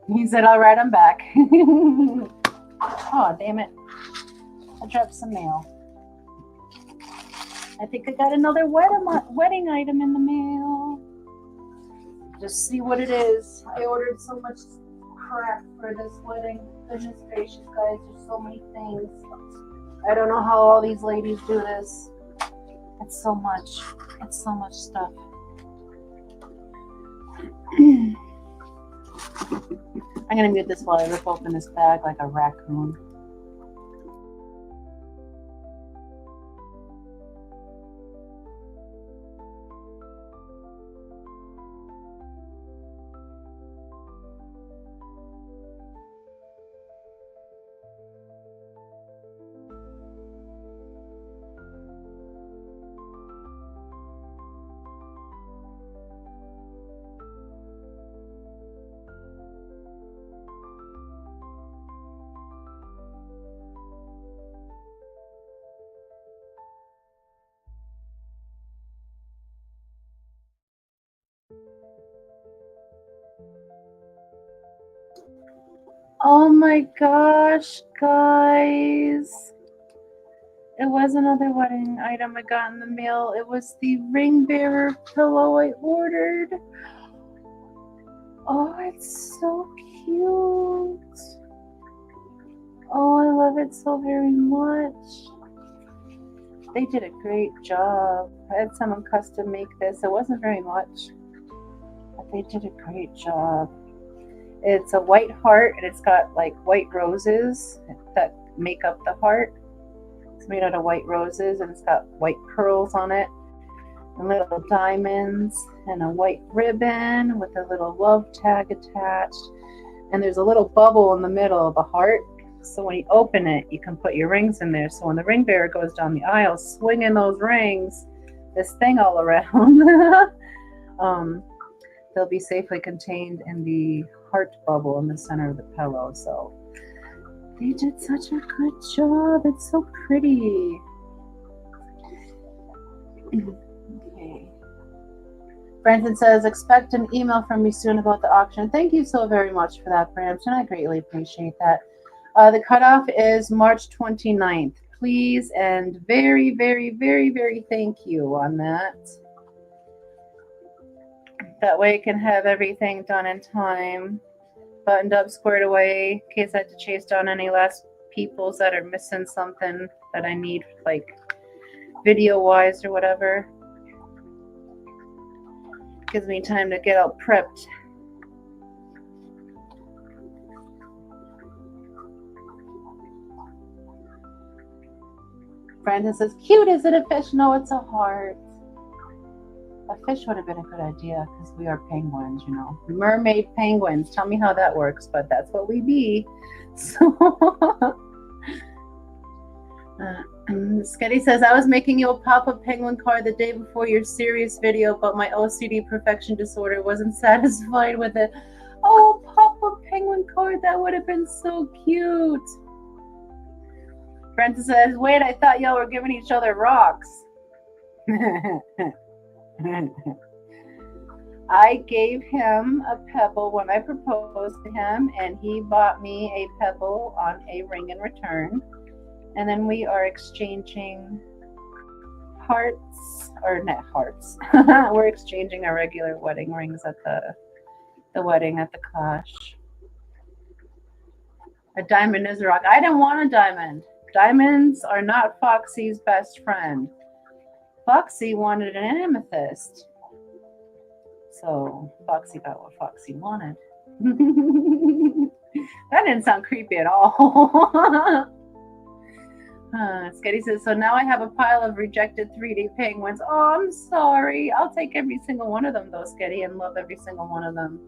He said, all right, I'm back. Oh, damn it. I dropped some mail. I think I got another wedding item in the mail. Just see what it is. I ordered so much crap for this wedding. Goodness gracious, guys, there's so many things. I don't know how all these ladies do this. It's so much. It's so much stuff. I'm gonna mute this while I rip open this bag like a raccoon. Oh my gosh, guys. It was another wedding item I got in the mail. It was the ring bearer pillow I ordered. Oh, it's so cute. Oh, I love it so very much. They did a great job. I had someone custom make this. It wasn't very much, but they did a great job. It's a white heart, and it's got like white roses that make up the heart. It's made out of white roses, and it's got white pearls on it, and little diamonds, and a white ribbon with a little love tag attached. And there's a little bubble in the middle of the heart. So when you open it, you can put your rings in there. So when the ring bearer goes down the aisle, swinging those rings, this thing all around, they'll be safely contained in the heart bubble in the center of the pillow. So they did such a good job. It's so pretty. Okay. Branson says, expect an email from me soon about the auction. Thank you so very much for that, Branson. I greatly appreciate that. The cutoff is March 29th. Please and very, very, very, very thank you on that. That way I can have everything done in time, buttoned up, squared away, in case I have to chase down any last peoples that are missing something that I need, like video-wise or whatever. Gives me time to get all prepped. Brandon says, cute, is it a fish? No, it's a heart. A fish would have been a good idea because we are penguins, you know. Mermaid penguins. Tell me how that works, but that's what we be. So, Sketty says, I was making you a pop-up penguin card the day before your serious video, but my OCD perfection disorder wasn't satisfied with it. Oh, pop-up penguin card. That would have been so cute. Brenda says, wait, I thought y'all were giving each other rocks. I gave him a pebble when I proposed to him, and he bought me a pebble on a ring in return. And then we are exchanging hearts, or not hearts. We're exchanging our regular wedding rings at the wedding at the Clash. A diamond is a rock. I didn't want a diamond. Diamonds are not Foxy's best friend. Foxy wanted an amethyst. So Foxy got what Foxy wanted. That didn't sound creepy at all. Sketty says, so now I have a pile of rejected 3D penguins. Oh, I'm sorry. I'll take every single one of them though, Sketty, and love every single one of them.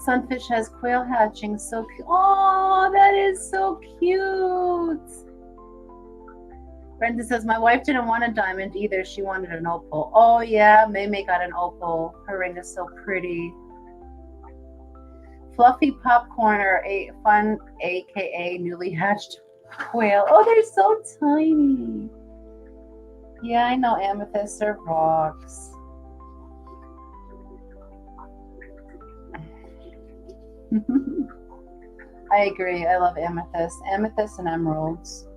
Sunfish has quail hatching. So cute. Oh, that is so cute. Brenda says, my wife didn't want a diamond either. She wanted an opal. Oh, yeah. May got an opal. Her ring is so pretty. Fluffy popcorn are a fun, a.k.a. newly hatched quail. Oh, they're so tiny. Yeah, I know amethysts are rocks. I agree. I love amethyst. Amethyst and emeralds.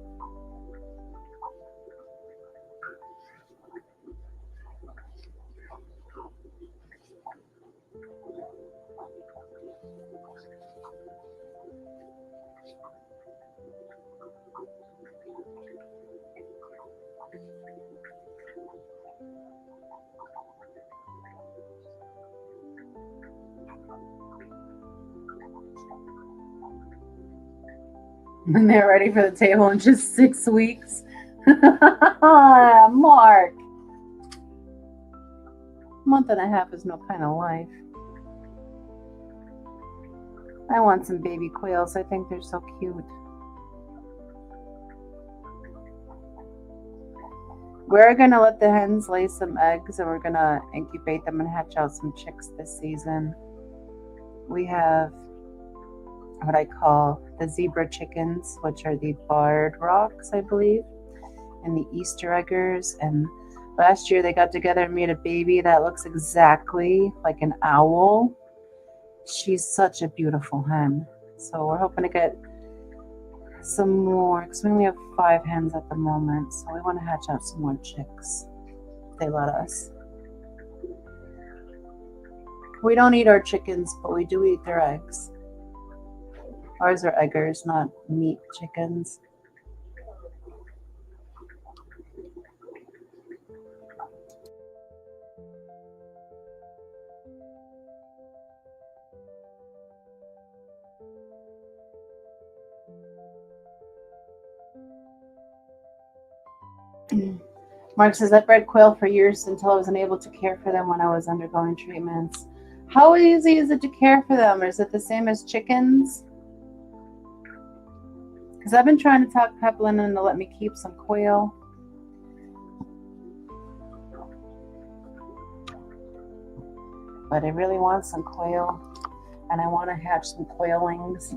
And they're ready for the table in just 6 weeks. Mark. A month and a half is no kind of life. I want some baby quails. I think they're so cute. We're going to let the hens lay some eggs and we're going to incubate them and hatch out some chicks this season. We have what I call the zebra chickens, which are the barred rocks, I believe, and the Easter eggers. And last year they got together and made a baby that looks exactly like an owl. She's such a beautiful hen. So we're hoping to get some more, because we only have 5 hens at the moment. So we want to hatch out some more chicks if they let us. We don't eat our chickens, but we do eat their eggs. Ours are eggers, not meat chickens. Mark says, I bred quail for years until I was unable to care for them when I was undergoing treatments. How easy is it to care for them? Or is it the same as chickens? Because I've been trying to talk Peplin into let me keep some quail. but I really want some quail, and I want to hatch some quailings.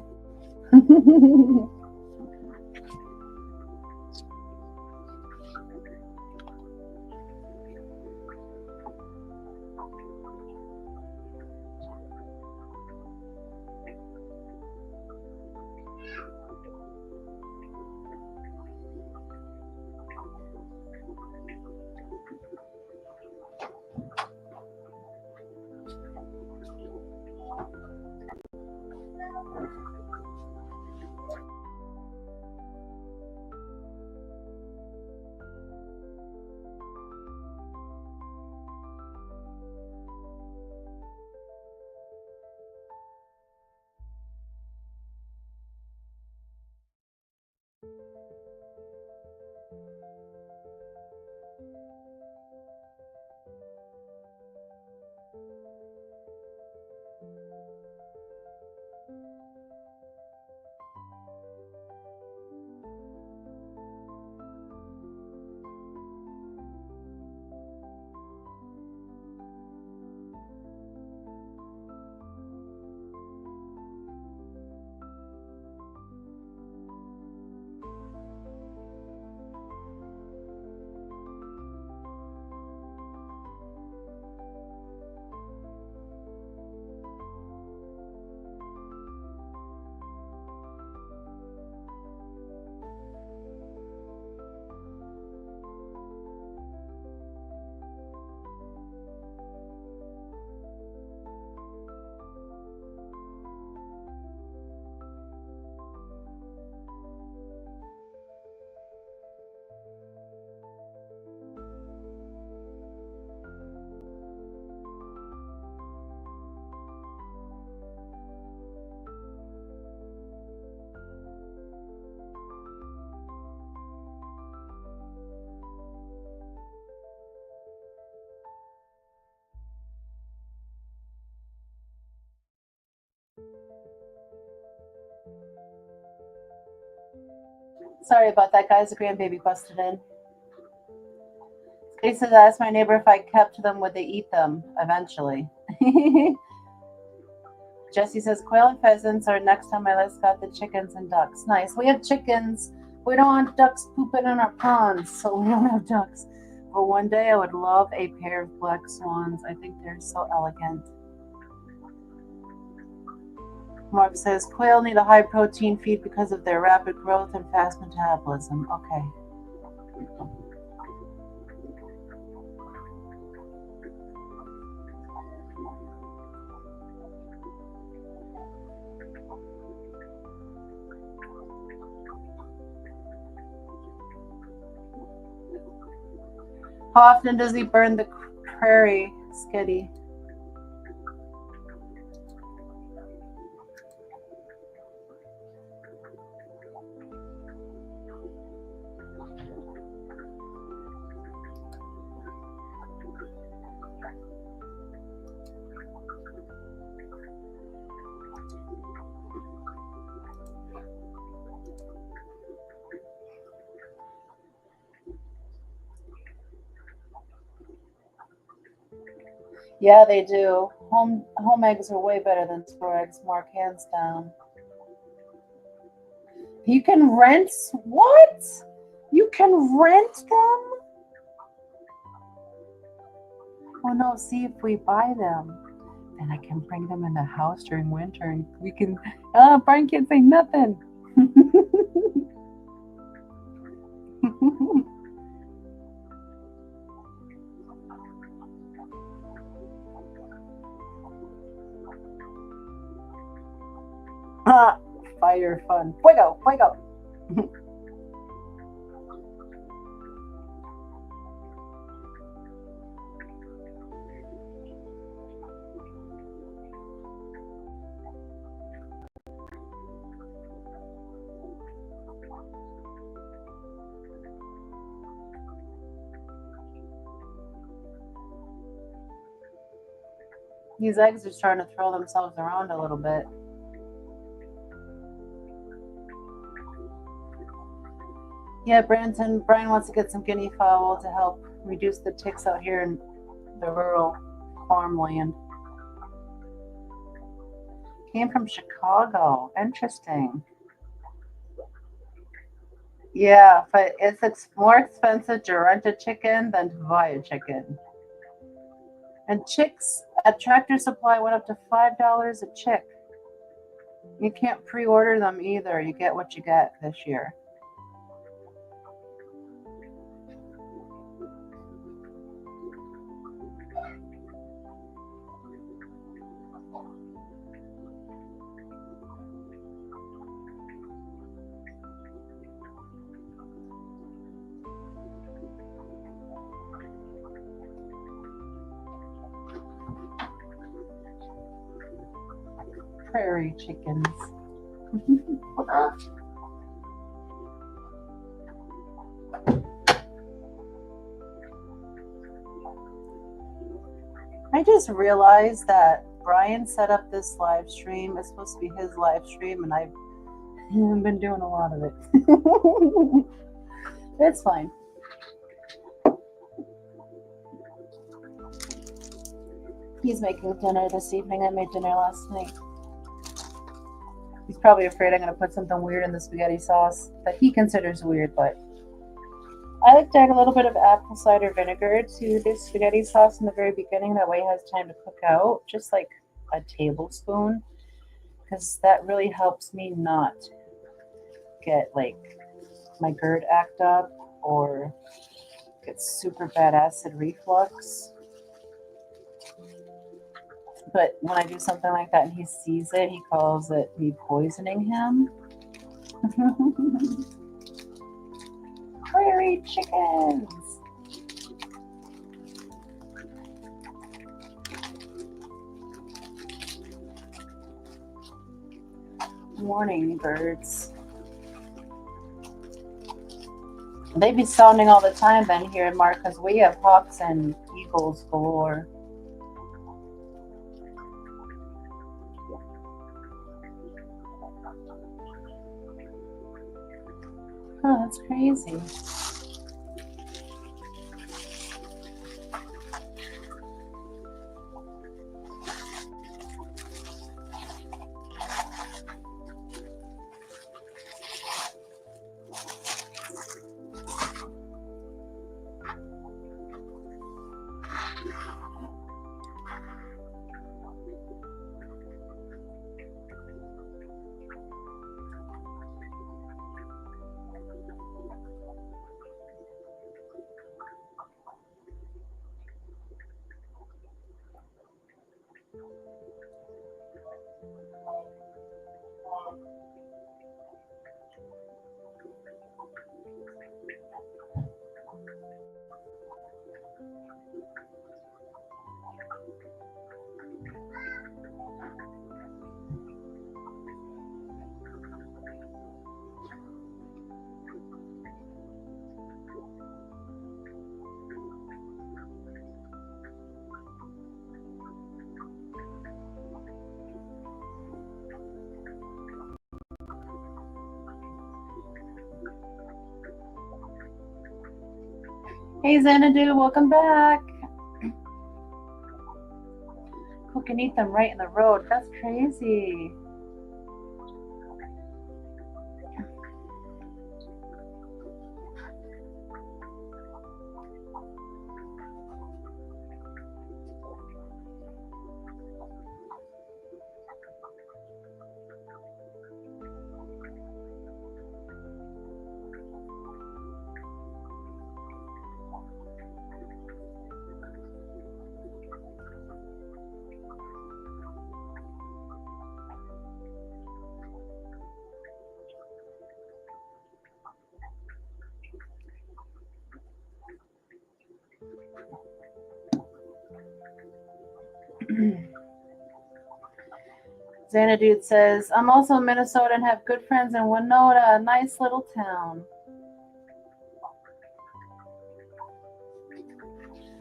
Sorry about that, guys. The grandbaby busted in. They said, I asked my neighbor if I kept them, would they eat them eventually? Jesse says, quail and pheasants are next on my list. Got the chickens and ducks. Nice. We have chickens. We don't want ducks pooping in our ponds, so we don't have ducks. But one day I would love a pair of black swans. I think they're so elegant. Mark says, quail need a high protein feed because of their rapid growth and fast metabolism. Okay. How often does he burn the prairie, Skitty? Yeah, they do. Home eggs are way better than store eggs, Mark, hands down. You can rent what? You can rent them? Oh no, see if we buy them. Then I can bring them in the house during winter and we can Brian can't say nothing. Fire fun. Fuego, fuego. These eggs are starting to throw themselves around a little bit. Yeah, Brian wants to get some guinea fowl to help reduce the ticks out here in the rural farmland. Came from Chicago. Interesting. Yeah, but it's more expensive to rent a chicken than to buy a chicken. And chicks at Tractor Supply went up to $5 a chick. You can't pre-order them either. You get what you get this year. Prairie chickens. I just realized that Brian set up this live stream. It's supposed to be his live stream, and I've been doing a lot of it. It's fine. He's making dinner this evening. I made dinner last night. He's probably afraid I'm going to put something weird in the spaghetti sauce that he considers weird, but I like to add a little bit of apple cider vinegar to this spaghetti sauce in the very beginning. That way it has time to cook out, just like a tablespoon, because that really helps me not get like my GERD act up or get super bad acid reflux. But when I do something like that and he sees it, he calls it me poisoning him. Prairie chickens. Morning, birds. They be sounding all the time then here in Mark, because we have hawks and eagles galore. Oh, that's crazy. Hey Xanadu, welcome back. Cook and eat them right in the road. That's crazy. Xanadude says, I'm also in Minnesota and have good friends in Winona, a nice little town.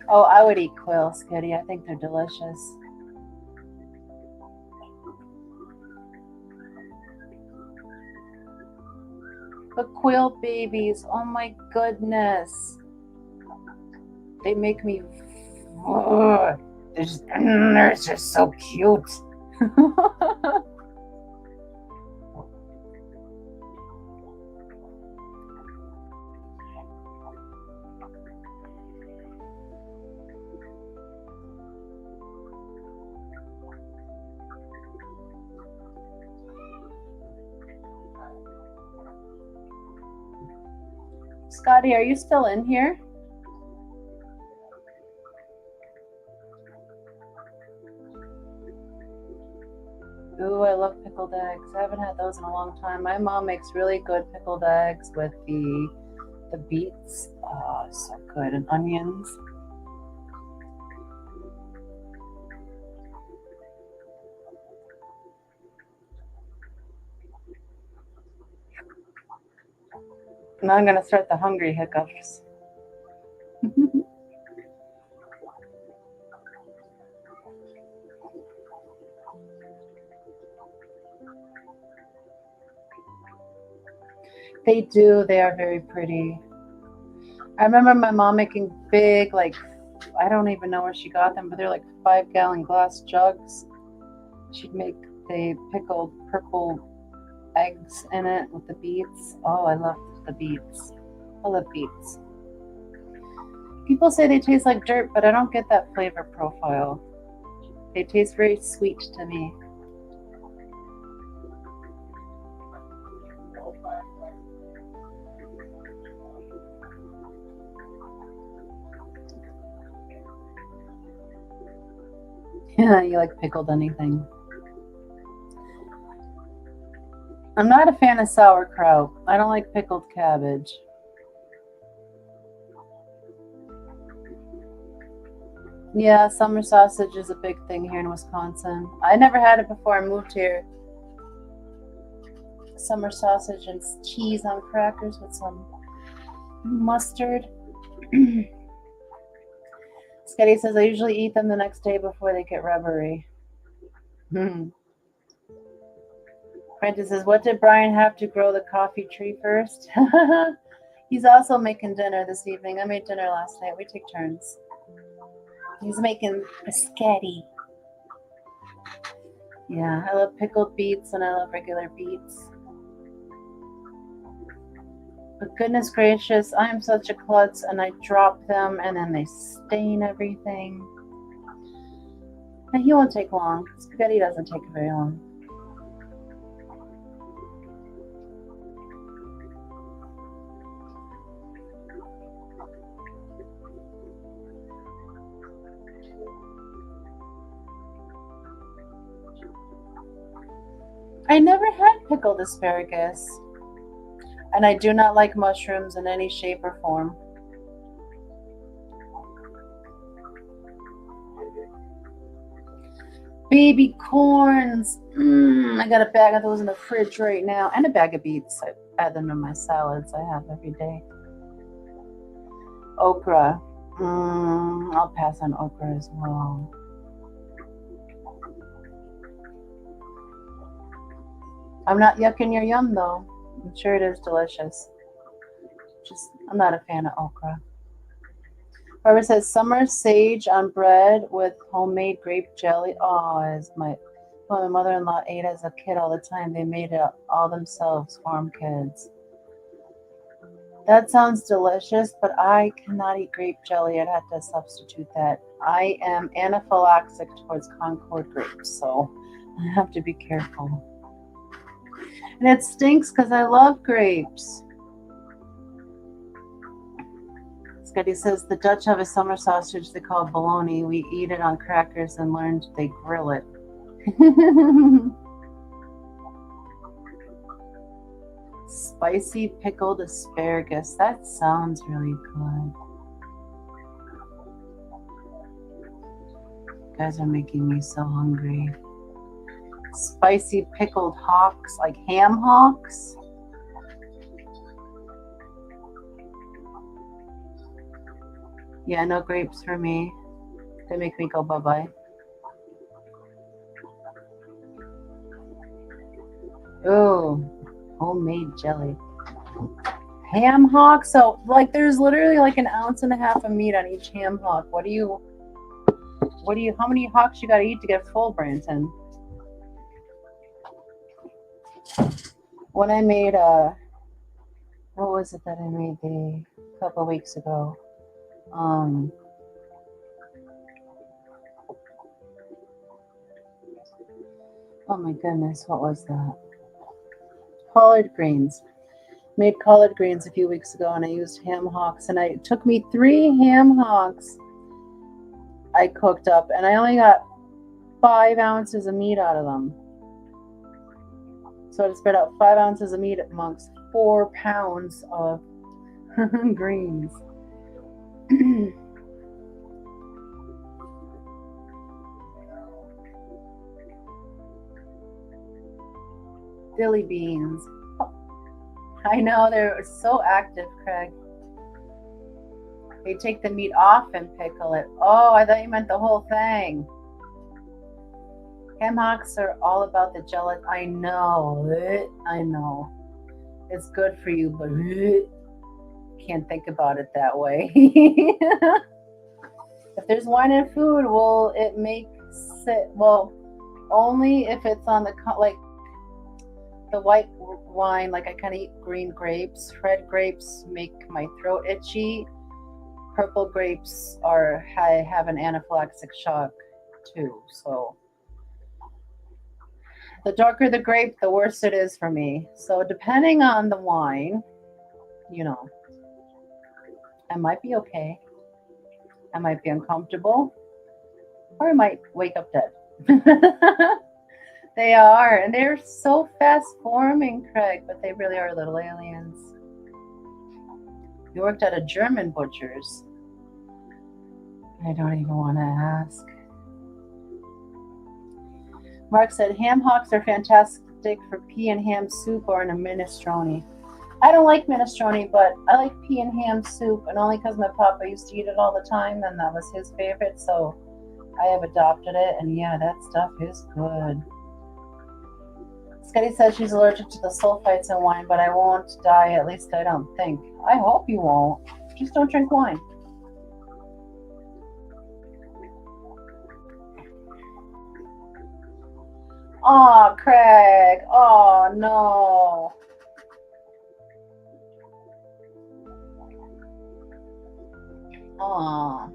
Oh, I would eat quails, Kitty. I think they're delicious. But quail babies, oh my goodness. They make me... they're just so cute. Scotty, are you still in here? Ooh, I love pickled eggs. I haven't had those in a long time. My mom makes really good pickled eggs with the beets. Oh, so good. And onions. Now I'm gonna start the hungry hiccups. They do. They are very pretty. I remember my mom making big, like, I don't even know where she got them, but they're like 5-gallon glass jugs. She'd make the pickled purple eggs in it with the beets. Oh, I love the beets. I love beets. People say they taste like dirt, but I don't get that flavor profile. They taste very sweet to me. Yeah, you like pickled anything. I'm not a fan of sauerkraut. I don't like pickled cabbage. Yeah, summer sausage is a big thing here in Wisconsin. I never had it before I moved here. Summer sausage and cheese on crackers with some mustard. Sketty says I usually eat them the next day before they get rubbery. Prentice says, what did Brian have to grow the coffee tree first? He's also making dinner this evening. I made dinner last night. We take turns. He's making a sketty. Yeah, I love pickled beets and I love regular beets. But goodness gracious, I am such a klutz and I drop them and then they stain everything. And he won't take long. Spaghetti doesn't take very long. I never had pickled asparagus. And I do not like mushrooms in any shape or form. Baby corns. I got a bag of those in the fridge right now. And a bag of beets. I add them to my salads I have every day. Okra. I'll pass on okra as well. I'm not yucking your yum though. I'm sure it is delicious. I'm not a fan of okra. Barbara says summer sage on bread with homemade grape jelly. Oh, as my mother-in-law ate as a kid all the time. They made it all themselves, farm kids. That sounds delicious, but I cannot eat grape jelly. I'd have to substitute that. I am anaphylaxis towards Concord grapes, so I have to be careful. And it stinks because I love grapes. Scotty says the Dutch have a summer sausage they call bologna. We eat it on crackers and learned they grill it. Spicy pickled asparagus. That sounds really good. You guys are making me so hungry. Spicy pickled hocks, like ham hocks. Yeah, no grapes for me. They make me go bye-bye. Oh, homemade jelly. Ham hock. So, like, there's literally like 1.5 ounces of meat on each ham hock. How many hocks you gotta eat to get full, Branson? When I made what was it that I made a couple weeks ago? Oh my goodness, what was that? Collard greens. Made collard greens a few weeks ago and I used ham hocks, and it took me 3 ham hocks I cooked up, and I only got 5 ounces of meat out of them. So I spread out 5 ounces of meat amongst 4 pounds of greens. Dilly beans. I know, they're so active, Craig. They take the meat off and pickle it. Oh, I thought you meant the whole thing. Ham hocks are all about the gelatin. I know. It's good for you, but can't think about it that way. If there's wine and food, well, it makes it, well, only if it's on the, like, the white wine, like I kind of eat green grapes. Red grapes make my throat itchy. Purple grapes I have an anaphylactic shock too. So the darker the grape, the worse it is for me. So depending on the wine, you know, I might be okay. I might be uncomfortable, or I might wake up dead. They are, and they're so fast forming, Craig, but they really are little aliens. You worked at a German butcher's. I don't even want to ask. Mark said ham hocks are fantastic for pea and ham soup or in a minestrone. I don't like minestrone, but I like pea and ham soup, and only because my papa used to eat it all the time, and that was his favorite, so I have adopted it, and yeah, that stuff is good. Scotty says she's allergic to the sulfites in wine, but I won't die, at least I don't think. I hope you won't. Just don't drink wine. Aw, Craig. Oh, no. Aw.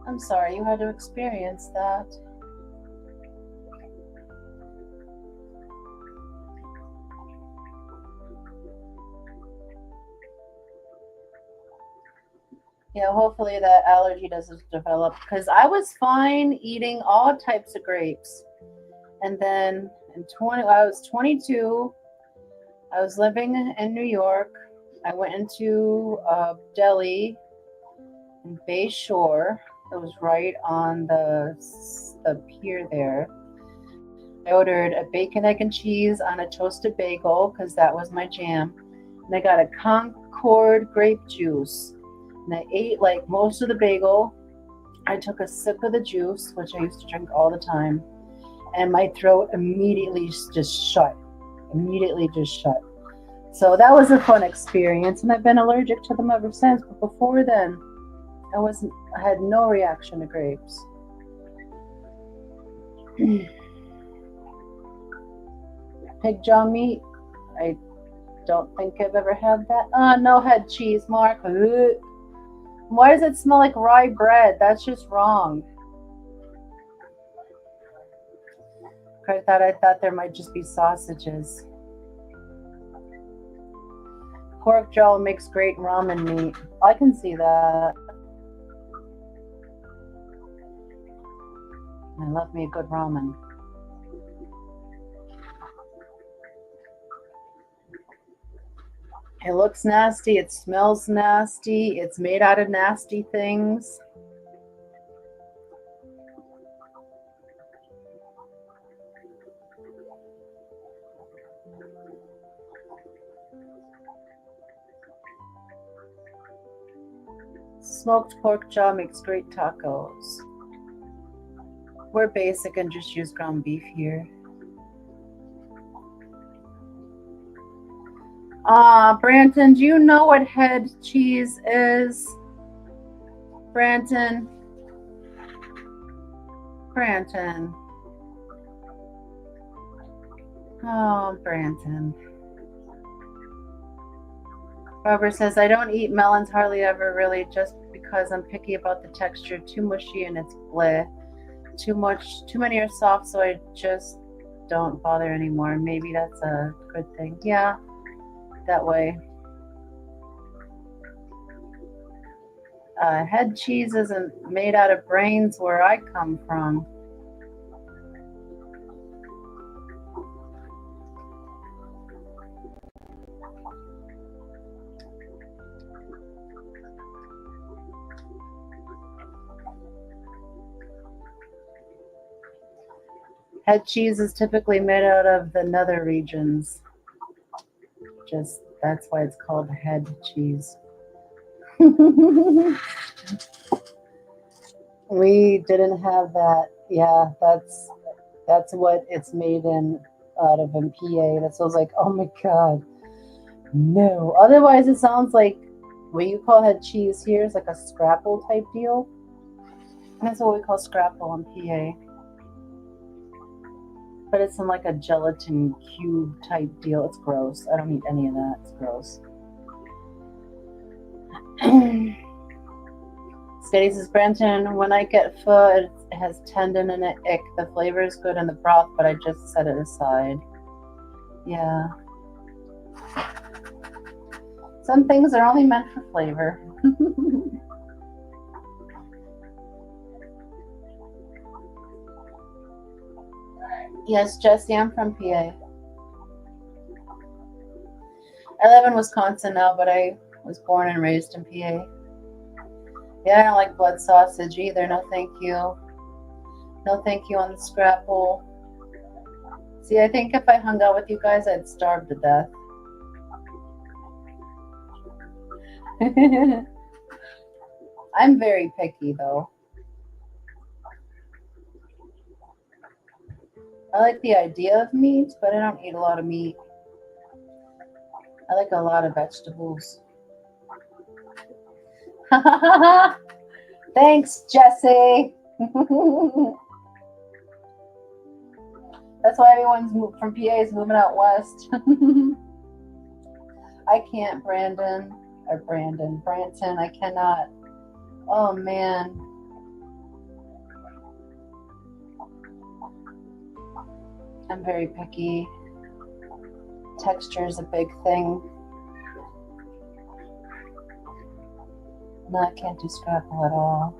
I'm sorry you had to experience that. Yeah, hopefully that allergy doesn't develop, because I was fine eating all types of grapes. And then I was 22. I was living in New York. I went into a deli in Bay Shore. It was right on the pier there. I ordered a bacon, egg, and cheese on a toasted bagel because that was my jam. And I got a Concord grape juice. And I ate like most of the bagel. I took a sip of the juice, which I used to drink all the time. And my throat immediately just shut. So that was a fun experience. And I've been allergic to them ever since. But before then, I had no reaction to grapes. Pig jaw meat. I don't think I've ever had that. No head cheese, Mark. Ugh. Why does it smell like rye bread? That's just wrong. I thought there might just be sausages. Pork jaw makes great ramen meat. I can see that. I love me a good ramen. It looks nasty. It smells nasty. It's made out of nasty things. Smoked pork jaw makes great tacos. We're basic and just use ground beef here. Branton, do you know what head cheese is? Branton. Oh, Branton. Robert says, I don't eat melons hardly ever, really, just because I'm picky about the texture. Too mushy and it's bleh. Too many are soft, so I just don't bother anymore. Maybe that's a good thing. Yeah. that way. Head cheese isn't made out of brains where I come from. Head cheese is typically made out of the nether regions. Just that's why it's called head cheese. We didn't have that. Yeah, that's what it's made in out of in PA. That sounds like, oh my god, no. Otherwise, it sounds like what you call head cheese here is like a scrapple type deal. And that's what we call scrapple in PA. But it's in like a gelatin cube type deal. It's gross. I don't eat any of that. It's gross. Steady says, Branton, when I get pho, it has tendon in it. Ick. The flavor is good in the broth, but I just set it aside. Yeah. Some things are only meant for flavor. Yes, Jesse, I'm from PA. I live in Wisconsin now, but I was born and raised in PA. Yeah, I don't like blood sausage either. No, thank you. No, thank you on the scrapple. See, I think if I hung out with you guys, I'd starve to death. I'm very picky, though. I like the idea of meat, but I don't eat a lot of meat. I like a lot of vegetables. Thanks, Jesse. That's why everyone's from PA is moving out west. I can't, Branton. I cannot. Oh, man. I'm very picky. Texture is a big thing. No, I can't do scrapple at all.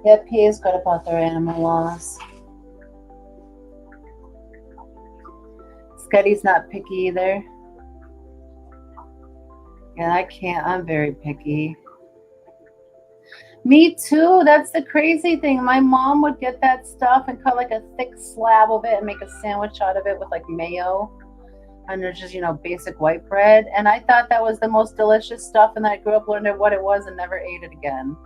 Yeah, PA is good about their animal laws. Scuddy's not picky either. Yeah, I can't. I'm very picky. Me too. That's the crazy thing. My mom would get that stuff and cut like a thick slab of it and make a sandwich out of it with like mayo. And there's just, basic white bread. And I thought that was the most delicious stuff. And then I grew up learning what it was and never ate it again.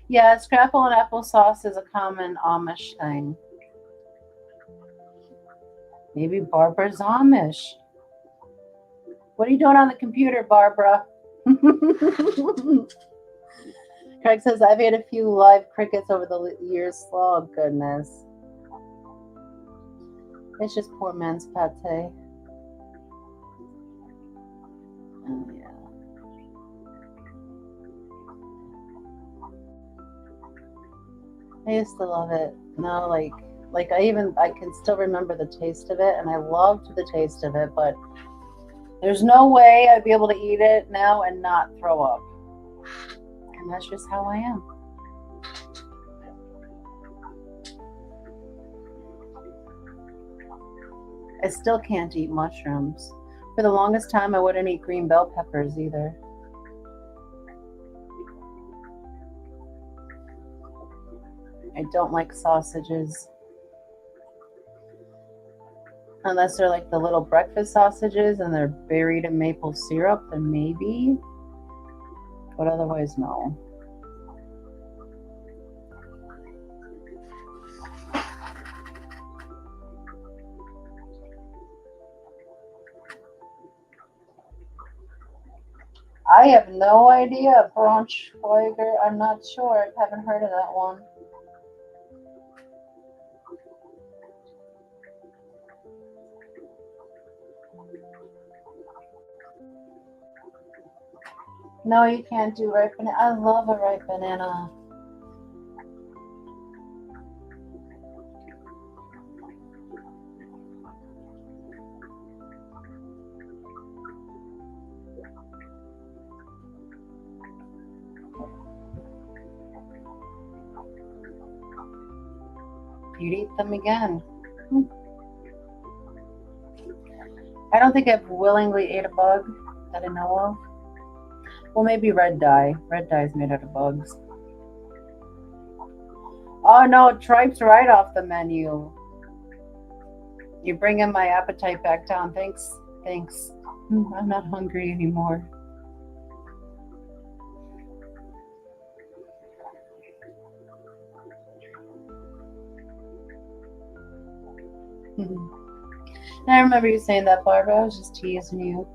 Yeah, scrapple and applesauce is a common Amish thing. Maybe Barbara's Amish. What are you doing on the computer, Barbara? Craig says, I've ate a few live crickets over the years. Oh, goodness. It's just poor man's pate. Oh, yeah. I used to love it. No, like I can still remember the taste of it, and I loved the taste of it, but there's no way I'd be able to eat it now and not throw up. And that's just how I am. I still can't eat mushrooms. For the longest time, I wouldn't eat green bell peppers either. I don't like sausages. Unless they're like the little breakfast sausages and they're buried in maple syrup, then maybe. But otherwise, no. I have no idea. Braunschweiger, I'm not sure. I haven't heard of that one. No, you can't do ripe banana. I love a ripe banana. You'd eat them again. I don't think I've willingly ate a bug that I know of. Well, maybe red dye. Red dye is made out of bugs. Oh no, tripe's right off the menu. You're bringing my appetite back down. Thanks. Thanks. I'm not hungry anymore. I remember you saying that, Barbara. I was just teasing you.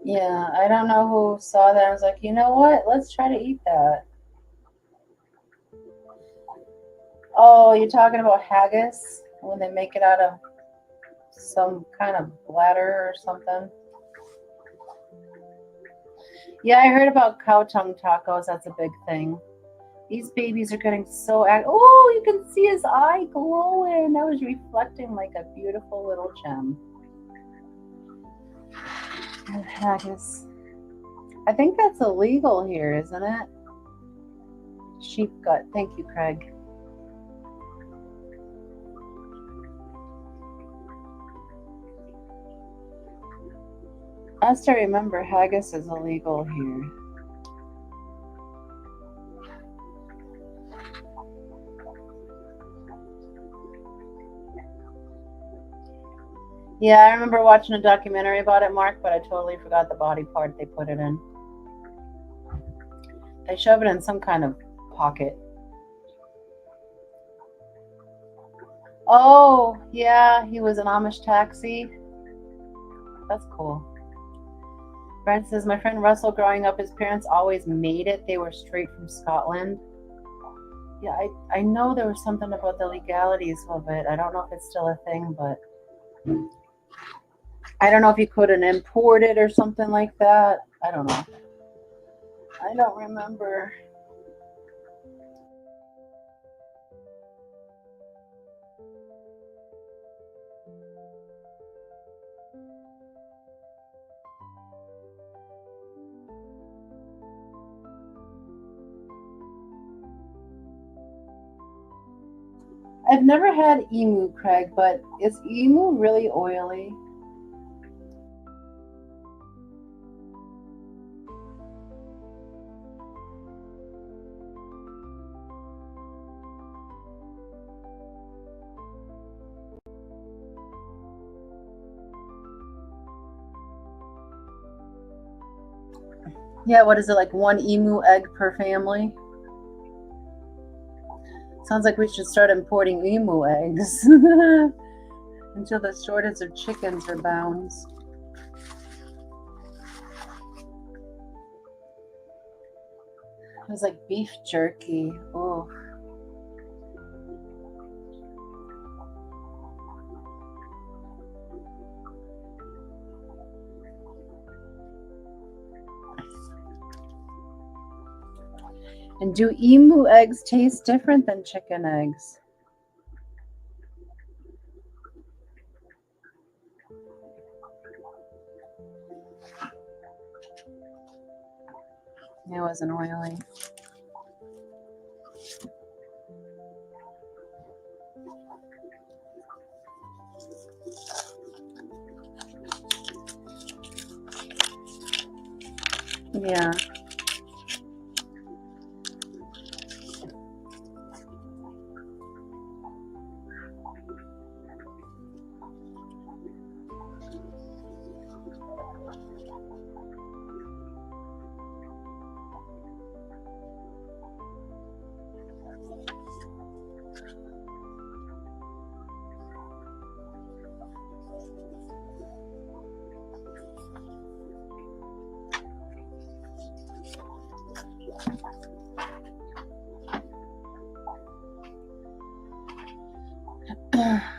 Yeah, I don't know who saw that. I was like, you know what? Let's try to eat that. Oh, you're talking about haggis? When they make it out of some kind of bladder or something? Yeah, I heard about cow tongue tacos. That's a big thing. These babies are getting so oh, you can see his eye glowing. That was reflecting like a beautiful little gem. Haggis. I think that's illegal here, isn't it? Sheep gut. Thank you, Craig. I still remember haggis is illegal here. Yeah, I remember watching a documentary about it, Mark, but I totally forgot the body part they put it in. They shove it in some kind of pocket. Oh, yeah, he was an Amish taxi. That's cool. Brent says, my friend Russell, growing up, his parents always made it. They were straight from Scotland. Yeah, I know there was something about the legalities of it. I don't know if it's still a thing, but I don't know if you couldn't import it or something like that. I don't know. I don't remember. I've never had emu, Craig, but is emu really oily? Yeah, what is it, like 1 emu egg per family? Sounds like we should start importing emu eggs until the shortage of chickens rebounds. It was like beef jerky. Oh. And do emu eggs taste different than chicken eggs? It wasn't oily. Yeah.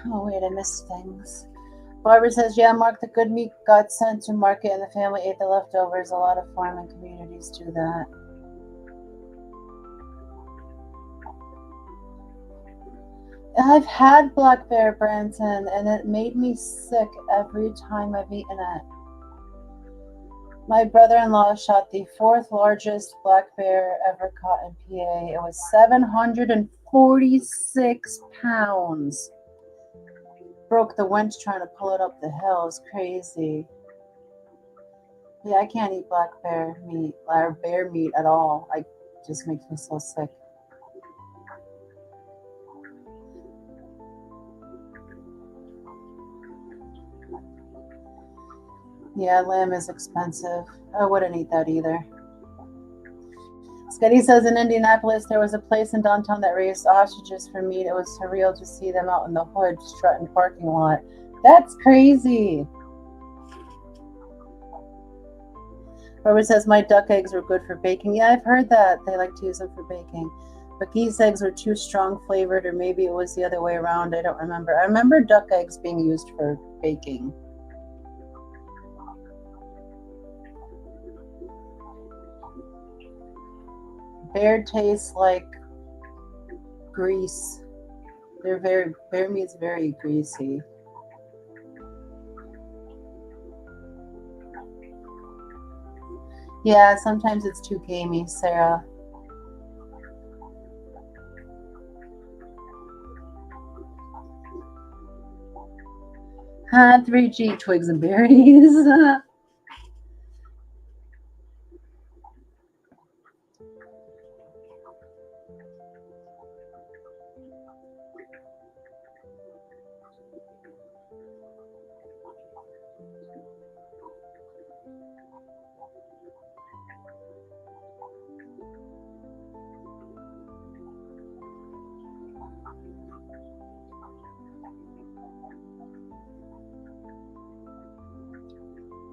Oh wait, I missed things. Barbara says, yeah, Mark, the good meat got sent to market and the family ate the leftovers. A lot of farming communities do that. I've had black bear, Branson, and it made me sick every time I've eaten it. My brother-in-law shot the 4th largest black bear ever caught in PA. It was 746 pounds. Broke the winch trying to pull it up the hill. It was crazy. Yeah, I can't eat black bear meat or bear meat at all. It just makes me so sick. Yeah, lamb is expensive. I wouldn't eat that either. Scotty says in Indianapolis, there was a place in downtown that raised ostriches for meat. It was surreal to see them out in the hood, strutting parking lot. That's crazy. Robert says my duck eggs were good for baking. Yeah, I've heard that. They like to use them for baking. But geese eggs were too strong flavored, or maybe it was the other way around. I don't remember. I remember duck eggs being used for baking. Bear tastes like grease. Bear meat's very greasy. Yeah, sometimes it's too gamey, Sarah. Huh, 3G twigs and berries.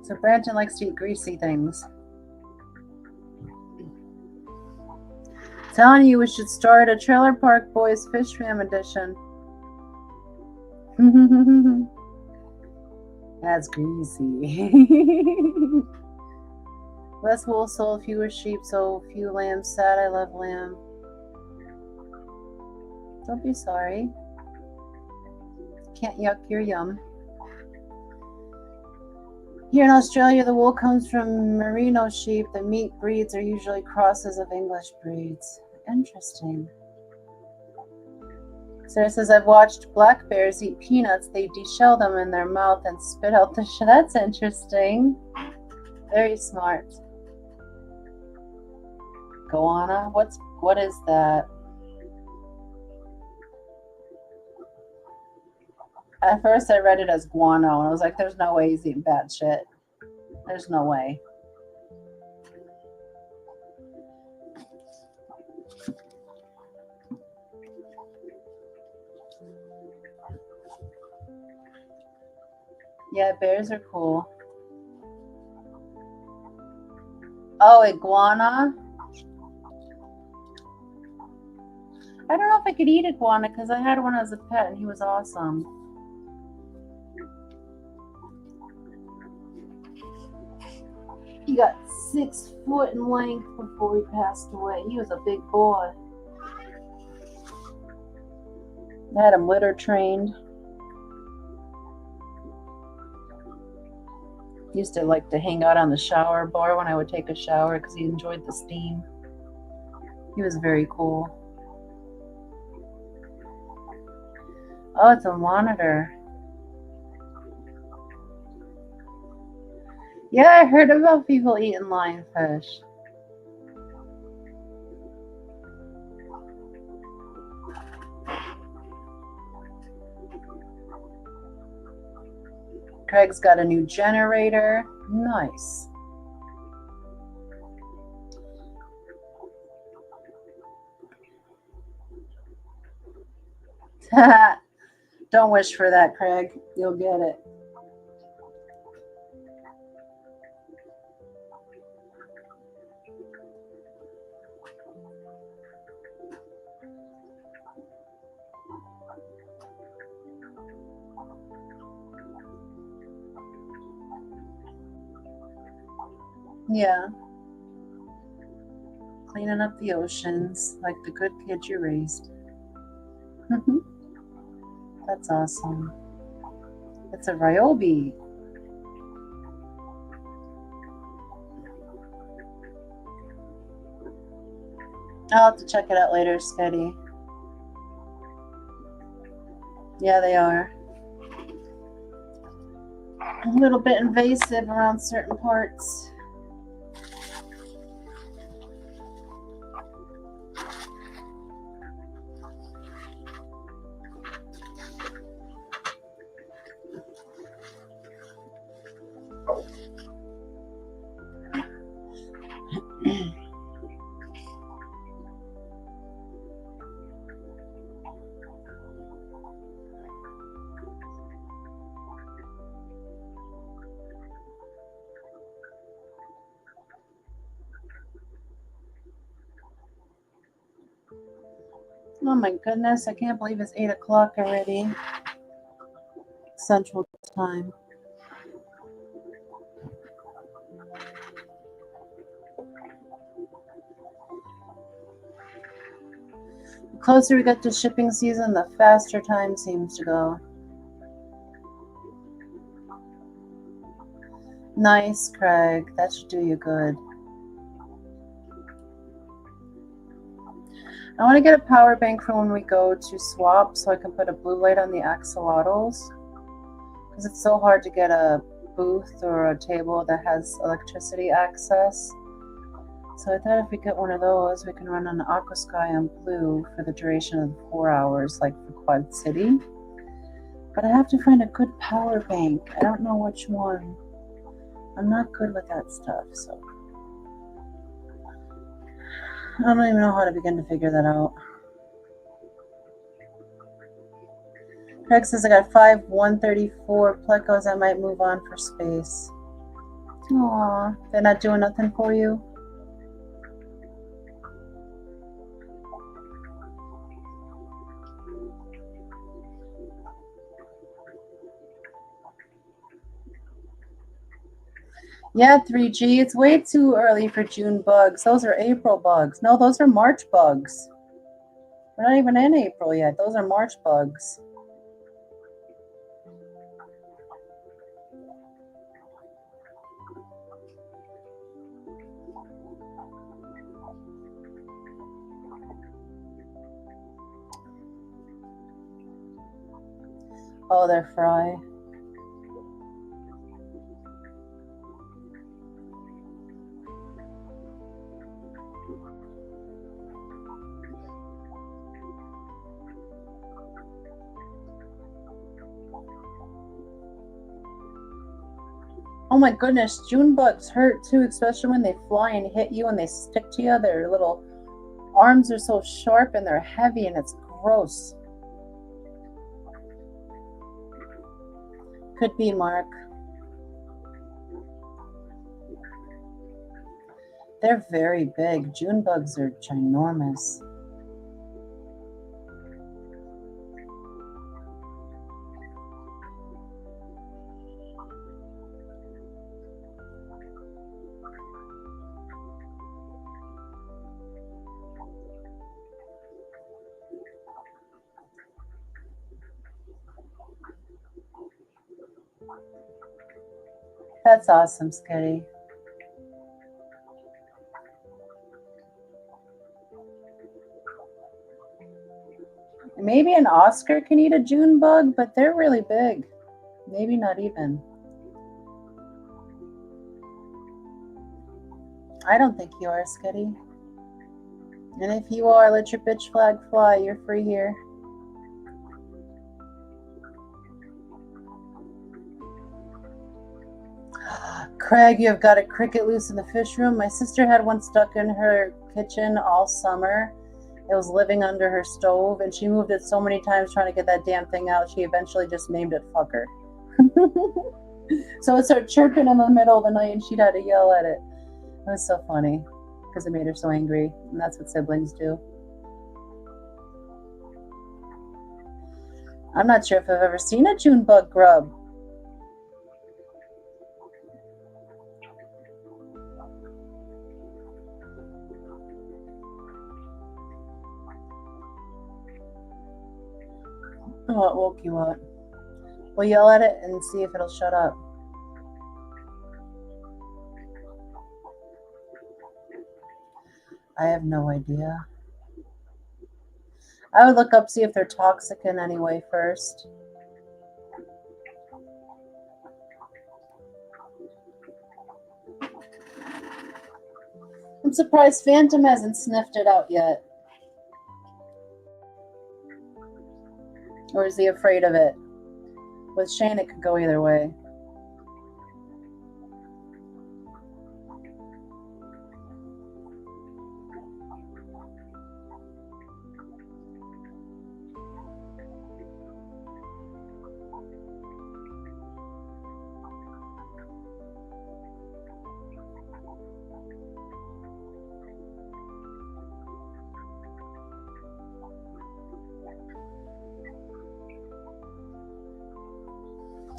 So Branton likes to eat greasy things. Telling you we should start a Trailer Park Boys Fish Fam edition. That's greasy. Less wool sold, fewer sheep, so few lambs. Sad, I love lamb. Don't be sorry. Can't yuck your yum. Here in Australia, the wool comes from merino sheep. The meat breeds are usually crosses of English breeds. Interesting. Sarah says, I've watched black bears eat peanuts. They deshell them in their mouth and spit out the shell. That's interesting. Very smart. Goanna? What is that? At first I read it as guano, and I was like, there's no way he's eating bad shit. There's no way. Yeah, bears are cool. Oh, iguana? I don't know if I could eat iguana because I had one as a pet and he was awesome. He got 6 foot in length before he passed away. He was a big boy. I had him litter trained. He used to like to hang out on the shower bar when I would take a shower because he enjoyed the steam. He was very cool. Oh, it's a monitor. Yeah, I heard about people eating lionfish. Craig's got a new generator. Nice. Don't wish for that, Craig. You'll get it. Yeah. Cleaning up the oceans like the good kid you raised. That's awesome. It's a Ryobi. I'll have to check it out later, Sketty. Yeah, they are. A little bit invasive around certain parts. Oh my goodness, I can't believe it's 8 o'clock already. Central Time. The closer we get to shipping season, the faster time seems to go. Nice, Craig. That should do you good. I want to get a power bank for when we go to swap so I can put a blue light on the axolotls. Because it's so hard to get a booth or a table that has electricity access. So I thought if we get one of those, we can run on Aqua Sky on blue for the duration of 4 hours, like for Quad City. But I have to find a good power bank. I don't know which one. I'm not good with that stuff, so I don't even know how to begin to figure that out. Craig says I got 5 134 plecos. I might move on for space. Aw, they're not doing nothing for you? Yeah, 3G, it's way too early for June bugs. Those are April bugs. No, those are March bugs. We're not even in April yet. Those are March bugs. Oh, they're fry. Oh my goodness, June bugs hurt too, especially when they fly and hit you and they stick to you. Their little arms are so sharp and they're heavy and it's gross. Could be, Mark. They're very big. June bugs are ginormous. That's awesome, Skitty. Maybe an Oscar can eat a June bug, but they're really big. Maybe not even. I don't think you are, Skitty. And if you are, let your bitch flag fly. You're free here. Craig, you have got a cricket loose in the fish room. My sister had one stuck in her kitchen all summer. It was living under her stove, and she moved it so many times trying to get that damn thing out, she eventually just named it Fucker. So it started chirping in the middle of the night, and she'd had to yell at it. It was so funny, because it made her so angry, and that's what siblings do. I'm not sure if I've ever seen a June bug grub. What woke you up? Well, yell at it and see if it'll shut up. I have no idea. I would look up, see if they're toxic in any way first. I'm surprised Phantom hasn't sniffed it out yet. Or is he afraid of it? With Shane, it could go either way.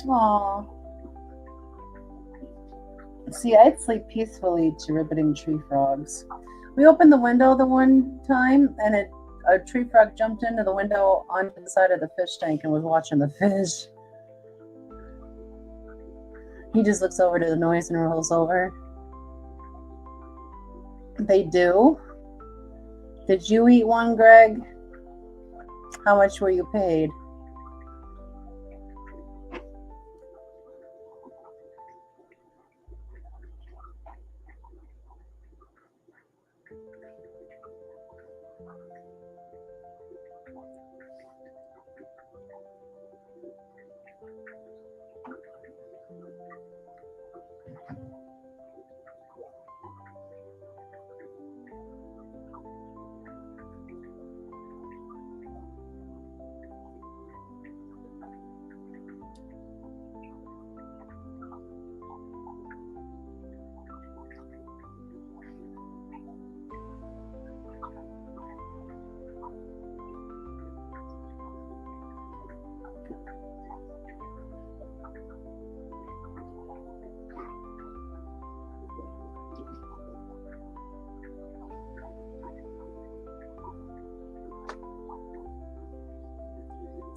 Aww. See, I'd sleep peacefully to ribbiting tree frogs. We opened the window the one time, and a tree frog jumped into the window onto the side of the fish tank and was watching the fish. He just looks over to the noise and rolls over. They do. Did you eat one, Greg? How much were you paid?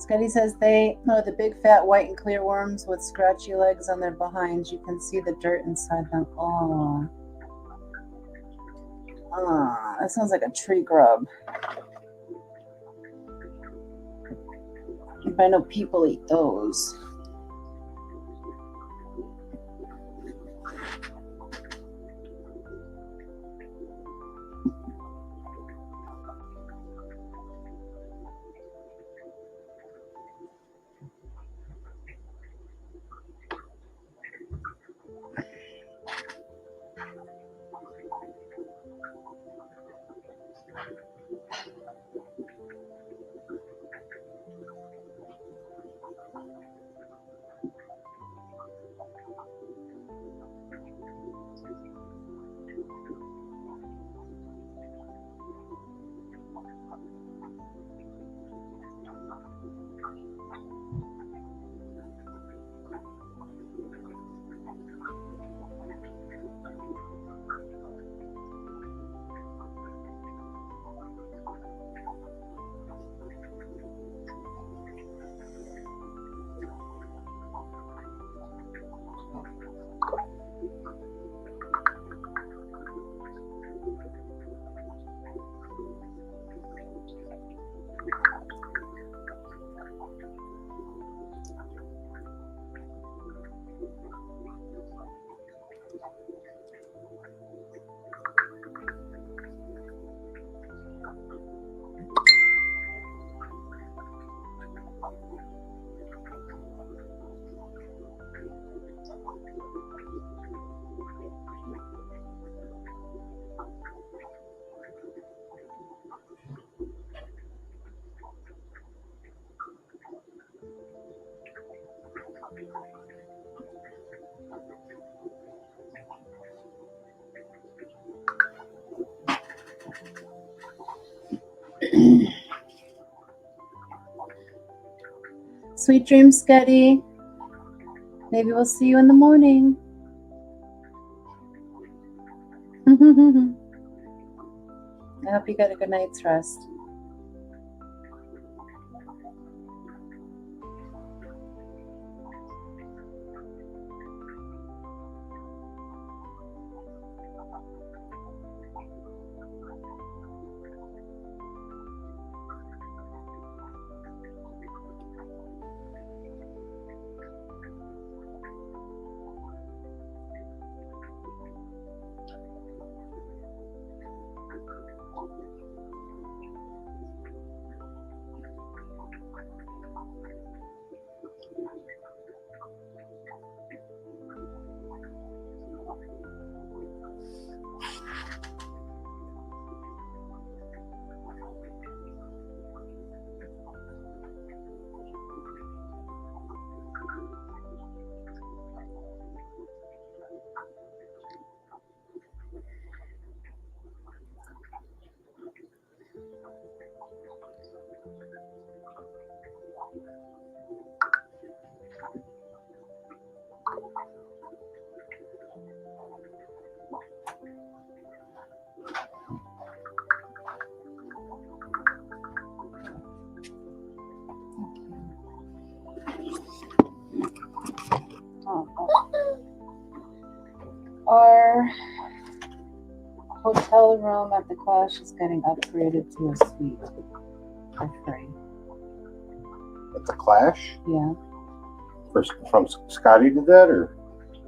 Scotty says they are the big fat white and clear worms with scratchy legs on their behinds. You can see the dirt inside them. Oh. That sounds like a tree grub. But I know people eat those. Sweet dreams, Scotty. Maybe we'll see you in the morning. I hope you got a good night's rest. our hotel room at the Clash is getting upgraded to a suite for free. At the Clash? Yeah. From Scotty did that, or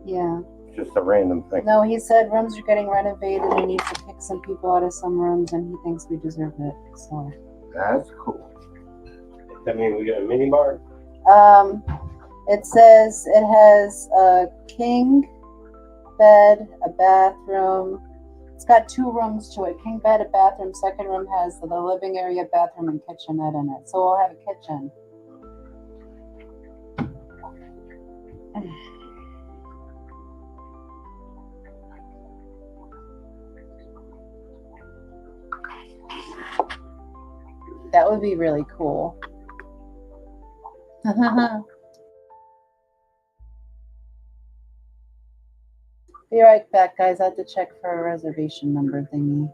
Yeah. just a random thing? No, he said rooms are getting renovated. We need to kick some people out of some rooms, and he thinks we deserve it. So. That's cool. That mean we got a mini bar? It says it has a king bed, a bathroom. It's got 2 rooms to it. King bed, a bathroom. Second room has the living area, bathroom, and kitchenette in it. So we'll have a kitchen. That would be really cool. Be right back, guys. I have to check for a reservation number thingy.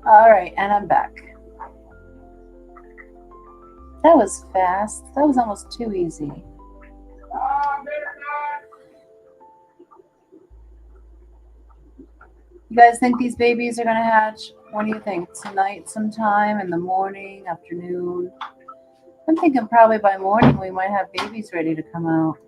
All right, and I'm back. That was fast. That was almost too easy. You guys think these babies are gonna hatch? What do you think? Tonight sometime, in the morning, afternoon? I'm thinking probably by morning we might have babies ready to come out.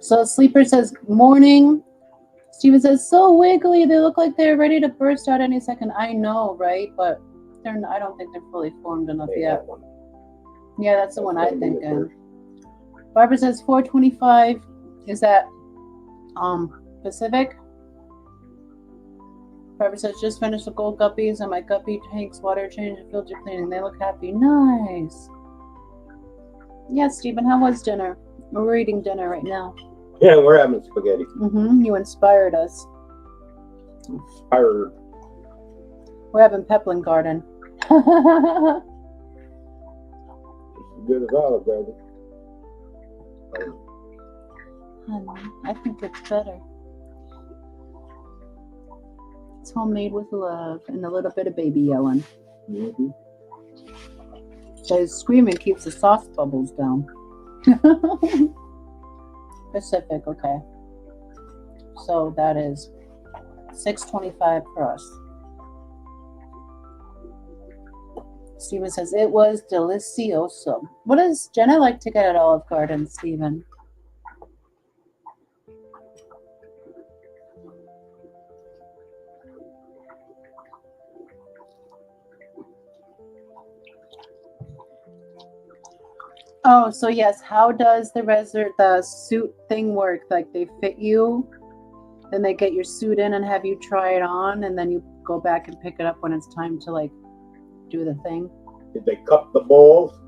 So Sleeper says, morning. Steven says, so wiggly. They look like they're ready to burst out any second. I know, right? But I don't think they're fully formed enough yet. Yeah, that's the one I think of. Barbara says 425. Is that Pacific? Barbara says, just finished the gold guppies and my guppy tanks water change and filter cleaning. They look happy. Nice. Yeah, Stephen, how was dinner? We're eating dinner right now. Yeah, we're having spaghetti. You inspired us. Inspired. We're having Peplin Garden. Good as olive garden. I think it's better. It's homemade with love and a little bit of baby yelling. So screaming keeps the sauce bubbles down. Pacific, okay. So that is $6.25 for us. Steven says it was delicioso. What does Jenna like to get at Olive Garden, Steven? Oh, so yes, how does the suit thing work? Like they fit you, then they get your suit in and have you try it on, and then you go back and pick it up when it's time to like do the thing. Did they cup the balls?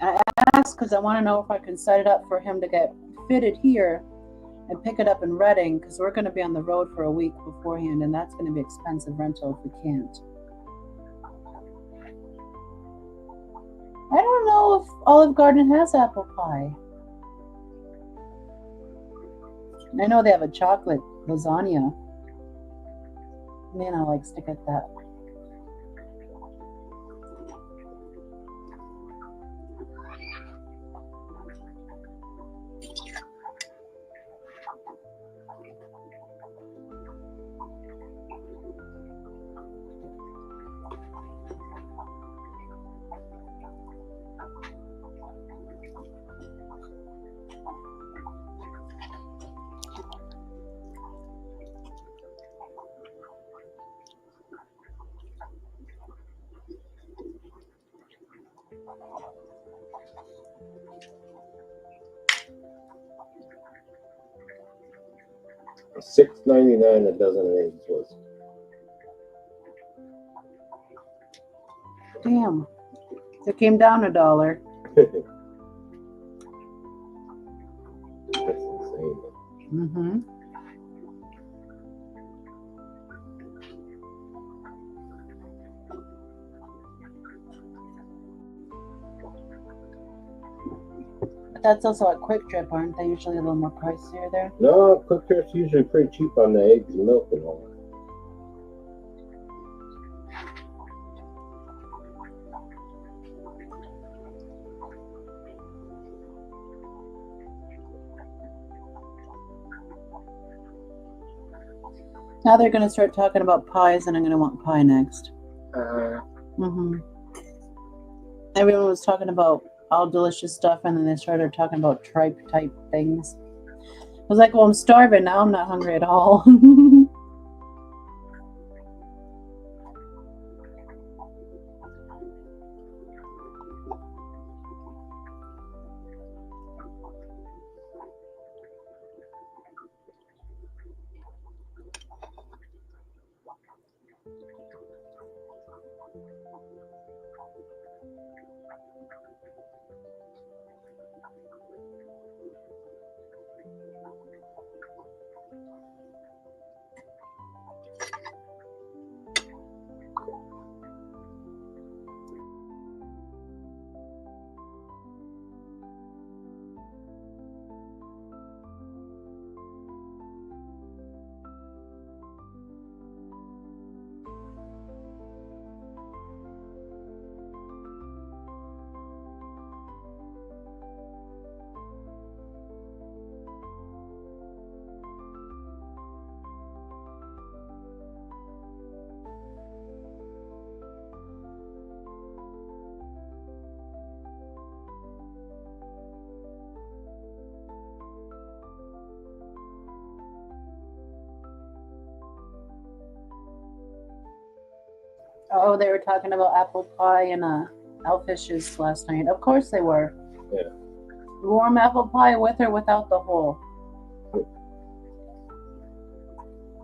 I asked because I want to know if I can set it up for him to get fitted here and pick it up in Reading, because we're going to be on the road for a week beforehand, and that's going to be expensive rental if we can't. I don't know if Olive Garden has apple pie. I know they have a chocolate lasagna. Nana likes to get that. $6.99 a dozen of eggs was. Damn. It came down $1. That's insane. Mm-hmm. But that's also a Quick Trip, aren't they usually a little more pricier there? No, Quick Trip's usually pretty cheap on the eggs and milk and all that. Now they're going to start talking about pies, and I'm going to want pie next. Everyone was talking about all delicious stuff, and then they started talking about tripe type things. I was like, well, I'm starving now. I'm not hungry at all. Oh, they were talking about apple pie and Elfish's last night. Of course they were. Yeah. Warm apple pie with or without the hole? I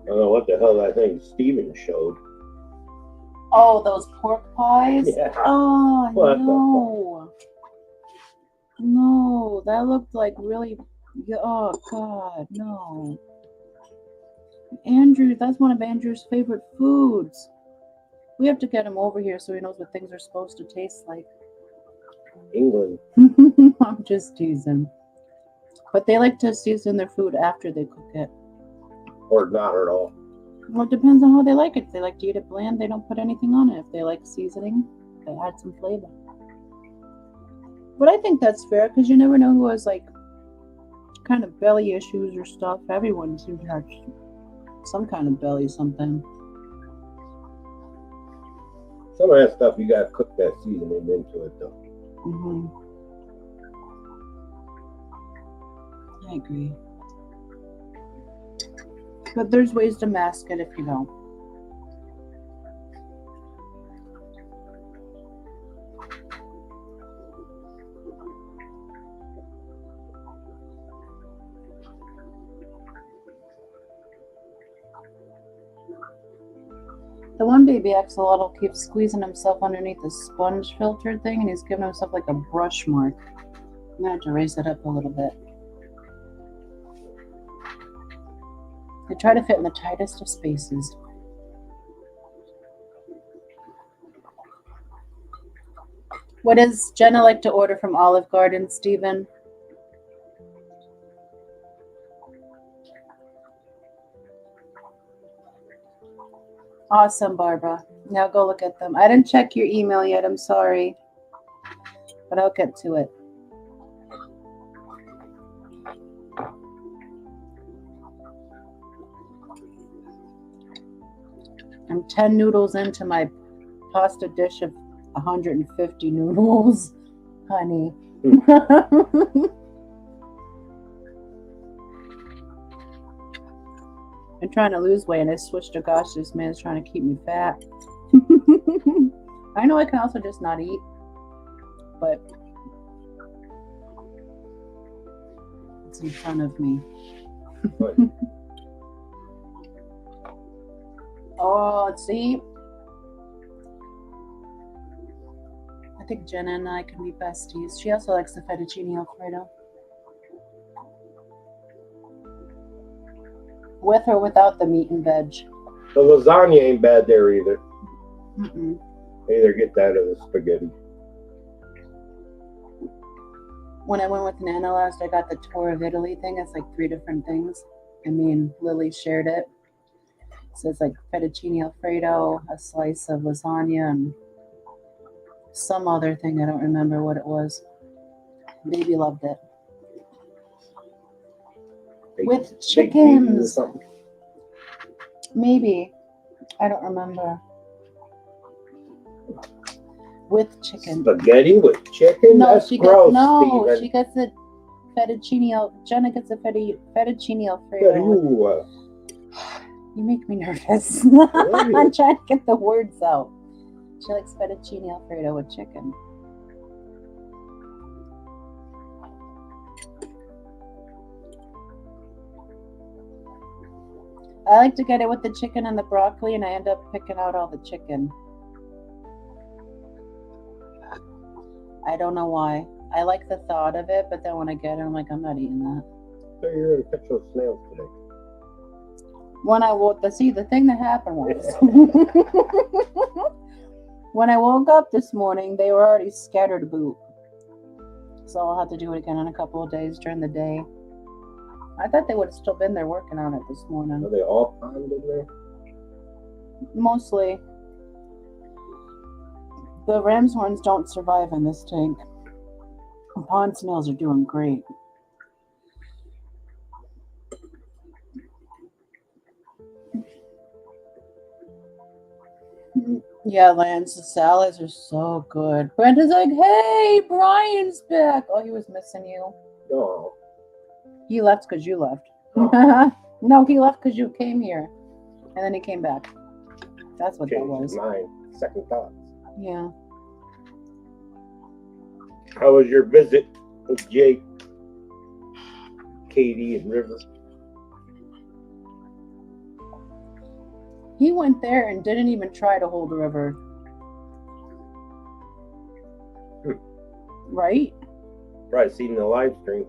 don't know what the hell that thing Steven showed. Oh, those pork pies? Yeah. Oh, What no. No, that looked like really... Oh, God, no. Andrew, that's one of Andrew's favorite foods. We have to get him over here so he knows what things are supposed to taste like. England. I'm just teasing. But they like to season their food after they cook it. Or not at all. Well, it depends on how they like it. If they like to eat it bland, they don't put anything on it. If they like seasoning, they add some flavor. But I think that's fair because you never know who has like kind of belly issues or stuff. Everyone seems to have some kind of belly something. Some of that stuff you gotta cook that seasoning into it though. Mm-hmm. I agree. But there's ways to mask it if you don't. The one baby axolotl keeps squeezing himself underneath the sponge filter thing, and he's giving himself like a brush mark. I'm gonna have to raise it up a little bit. They try to fit in the tightest of spaces. What does Jenna like to order from Olive Garden, Stephen? Awesome, Barbara. Now go look at them. I didn't check your email yet. I'm sorry. But I'll get to it. I'm 10 noodles into my pasta dish of 150 noodles, honey. I'm trying to lose weight and I switched to gosh, this man's trying to keep me fat. I know I can also just not eat, but it's in front of me. Oh, see? I think Jenna and I can be besties. She also likes the fettuccine alfredo. With or without the meat and veg? The lasagna ain't bad there either. Mm-mm. Either get that or the spaghetti. When I went with Nana last, I got the tour of Italy thing. It's like 3 different things. And me and Lily shared it. So it's like fettuccine alfredo, a slice of lasagna, and some other thing. I don't remember what it was. Baby loved it. With chickens. Maybe. I don't remember. With chicken. Spaghetti with chicken? No, That's gross, Steven. she gets a fettuccine. Jenna gets a fettuccine alfredo. You make me nervous. I'm trying to get the words out. She likes fettuccine alfredo with chicken. I like to get it with the chicken and the broccoli, and I end up picking out all the chicken. I don't know why. I like the thought of it, but then when I get it, I'm like, I'm not eating that. So you're gonna catch those snails today. When I woke, the thing that happened was, when I woke up this morning, they were already scattered about. So I'll have to do it again in a couple of days during the day. I thought they would have still been there working on it this morning. Are they all pond in there? Mostly. The ram's horns don't survive in this tank. Pond snails are doing great. Yeah, Lance, the salads are so good. Brenda's like, hey, Brian's back. Oh, he was missing you. No. He left because you left. No, he left because you came here. And then he came back. That's what that was. Changed his mind. Second thoughts. Yeah. How was your visit with Jake, Katie, and River? He went there and didn't even try to hold River. Right? Probably seen the live stream.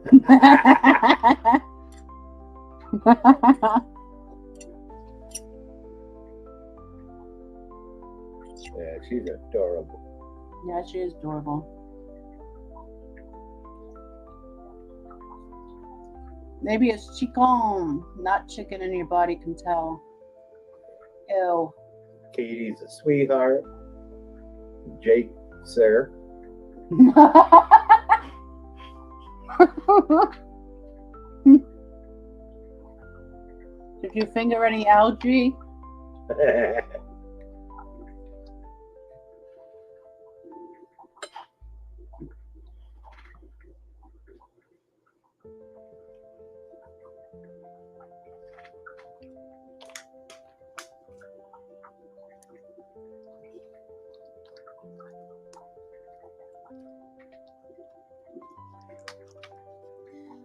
Yeah, she's adorable. Yeah, she is adorable. Maybe it's chicken, not chicken, and your body can tell. Ew. Katie's a sweetheart. Jake's there. Did you finger any algae?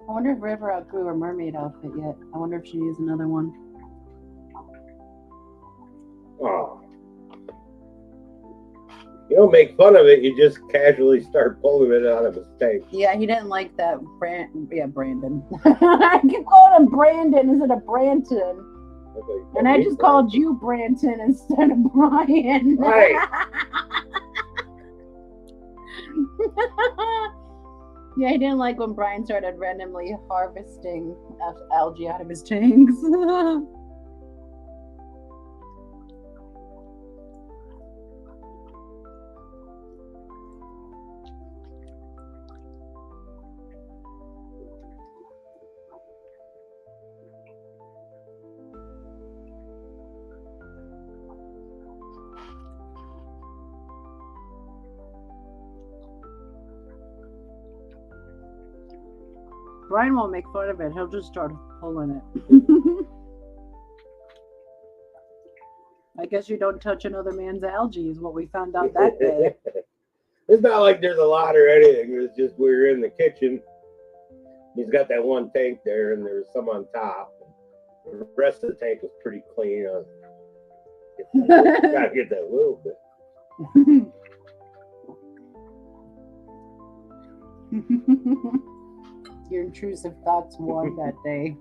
I wonder if River outgrew her mermaid outfit yet. I wonder if she needs another one. Oh. You don't make fun of it, you just casually start pulling it out of his tank. Yeah, he didn't like that. Brandon. I keep calling him Brandon instead of Branton. And I just called you Branton instead of Brian. Right. Yeah, he didn't like when Brian started randomly harvesting algae out of his tanks. Brian won't make fun of it. He'll just start pulling it. I guess you don't touch another man's algae is what we found out that day. It's not like there's a lot or anything. It's just we were in the kitchen. He's got that one tank there, and there's some on top. The rest of the tank was pretty clean. Gotta get that little bit. Your intrusive thoughts won that day.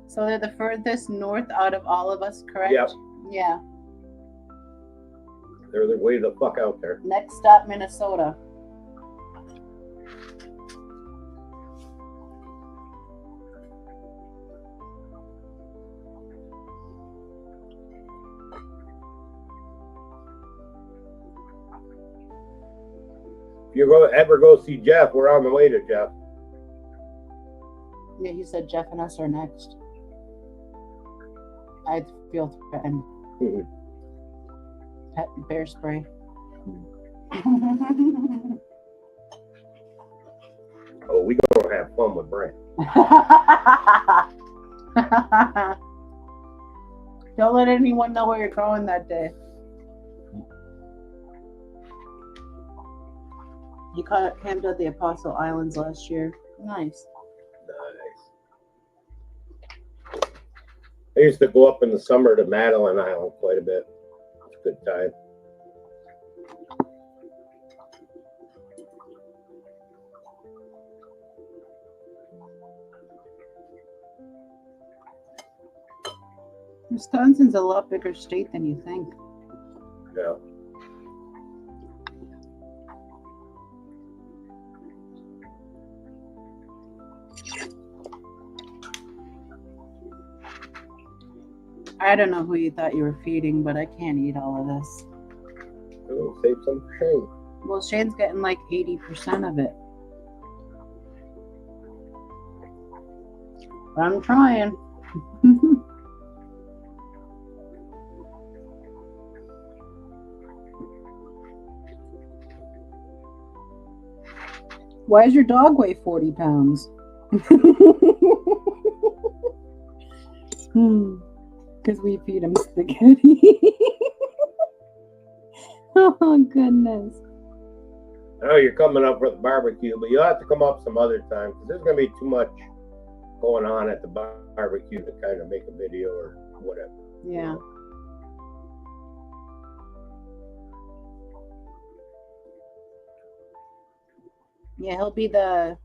So they're the furthest north out of all of us, correct? Yep. Yeah. They're way the fuck out there. Next stop, Minnesota. If you ever go see Jeff, we're on the way to Jeff. Yeah, he said Jeff and us are next. I feel threatened. Pet bear spray. Oh, we gonna have fun with Brent. Don't let anyone know where you're going that day. You camped at the Apostle Islands last year. Nice. I used to go up in the summer to Madeline Island quite a bit. It's a good time. Wisconsin's a lot bigger state than you think. Yeah. I don't know who you thought you were feeding, but I can't eat all of this. We'll save some for Shane. Well, Shane's getting like 80% of it. But I'm trying. Why does your dog weigh 40 pounds? Because we feed him spaghetti. Oh, goodness. I know you're coming up for the barbecue, but you'll have to come up some other time because there's going to be too much going on at the barbecue to kind of make a video or whatever. Yeah. Yeah, he'll be the...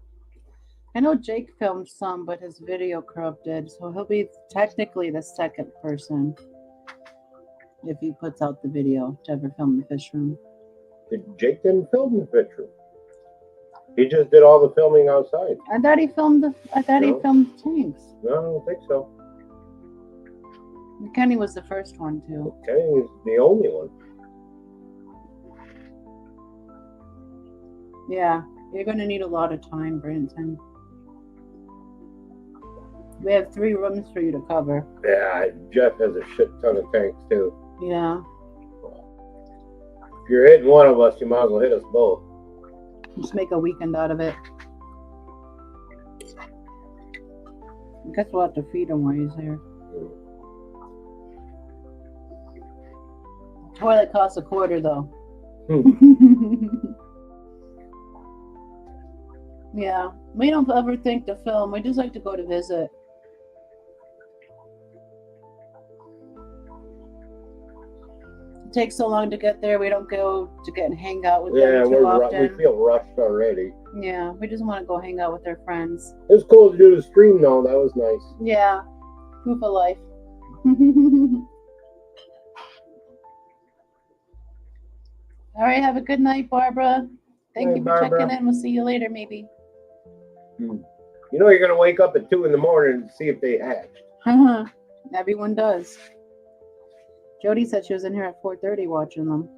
I know Jake filmed some, but his video corrupted, so he'll be technically the second person if he puts out the video to ever film the fish room. Jake didn't film the fish room. He just did all the filming outside. I thought he filmed the tanks. No, I don't think so. Kenny was the first one too. Kenny's the only one. Yeah, You're gonna need a lot of time, Brenton. We have 3 rooms for you to cover. Yeah, Jeff has a shit ton of tanks too. Yeah. If you're hitting one of us, you might as well hit us both. Just make a weekend out of it. I guess we'll have to feed him while he's here. Toilet costs $0.25 though. Yeah, we don't ever think to film. We just like to go to visit. It takes so long to get there. We don't go to get and hang out with them too often. We feel rushed already. Yeah, we just want to go hang out with their friends. It was cool to do the stream though. That was nice. Yeah, proof of life. All right, have a good night, Barbara. Thank you for checking in. We'll see you later, maybe. You know you're gonna wake up at 2 in the morning to see if they hatched. Everyone does. Jody said she was in here at 4:30 watching them.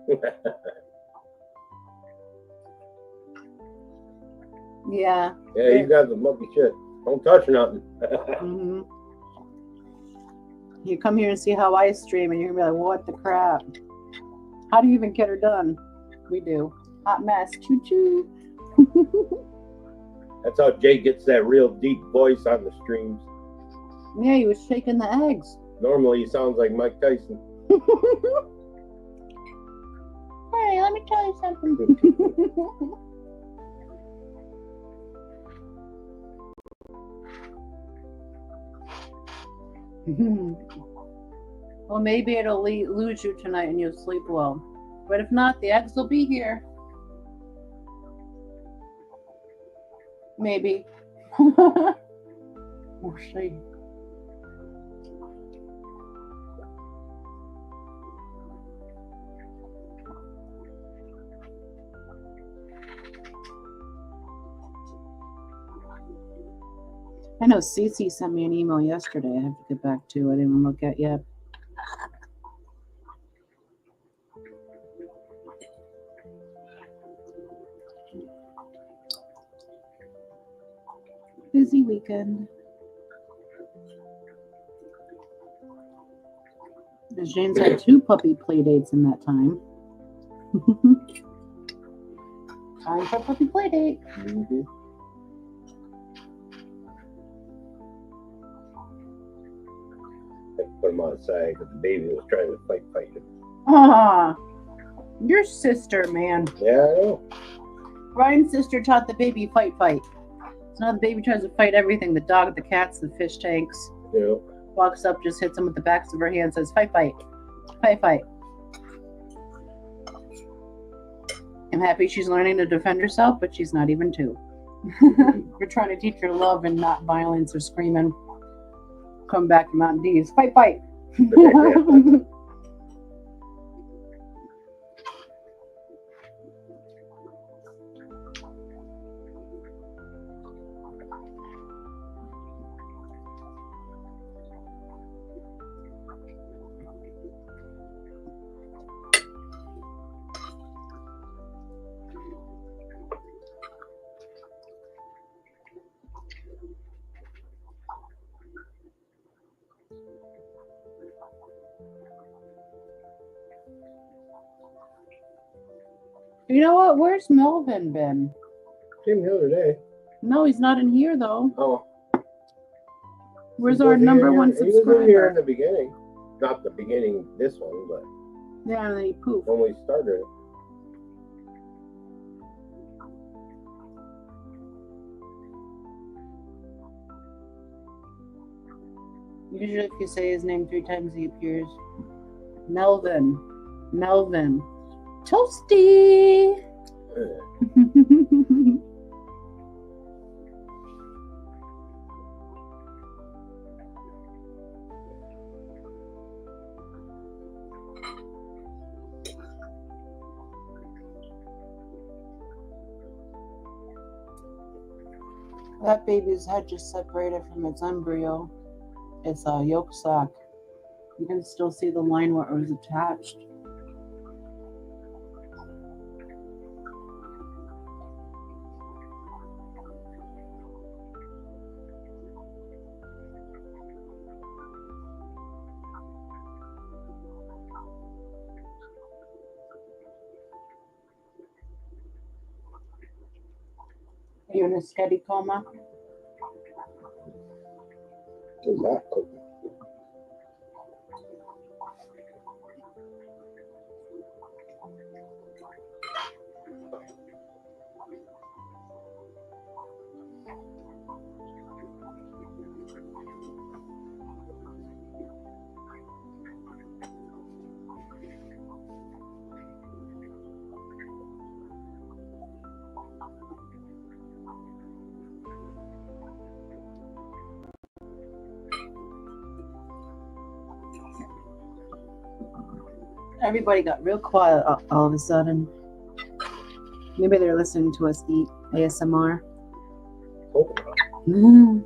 Yeah. Yeah, you guys are lucky shit. Don't touch nothing. Mm-hmm. You come here and see how I stream, and you're gonna be like, "What the crap? How do you even get her done?" We do. Hot mess. Choo choo. That's how Jay gets that real deep voice on the streams. Yeah, he was shaking the eggs. Normally, he sounds like Mike Tyson. Hey, let me tell you something. Well, maybe it'll lose you tonight and you'll sleep well. But if not, the eggs will be here. Maybe. We'll see. I know Cece sent me an email yesterday I have to get back to. I didn't even look at yet. Busy weekend. James had 2 puppy play dates in that time. Time for puppy play date. Mm-hmm. I put him outside because the baby was trying to fight him. Ah, your sister, man. Yeah, I know. Ryan's sister taught the baby fight. So now the baby tries to fight everything. The dog, the cats, the fish tanks. Yeah. Walks up, just hits him with the backs of her hands, says, fight. I'm happy she's learning to defend herself, but she's not even 2. We're trying to teach her love and not violence or screaming. Come back from Mountain D's. Fight. You know what? Where's Melvin been? Came the other day. No, he's not in here though. Oh. Where's our number 1 subscriber? He was in here in the beginning. Not the beginning, this one, but. Yeah, and then he poofed. When we started. Usually if you say his name 3 times, he appears. Melvin. Toasty! That baby's head just separated from its embryo. It's a yolk sac. You can still see the line where it was attached. You in a steady coma? Who's that cooking? Everybody got real quiet all of a sudden. Maybe they're listening to us eat ASMR. Hope not.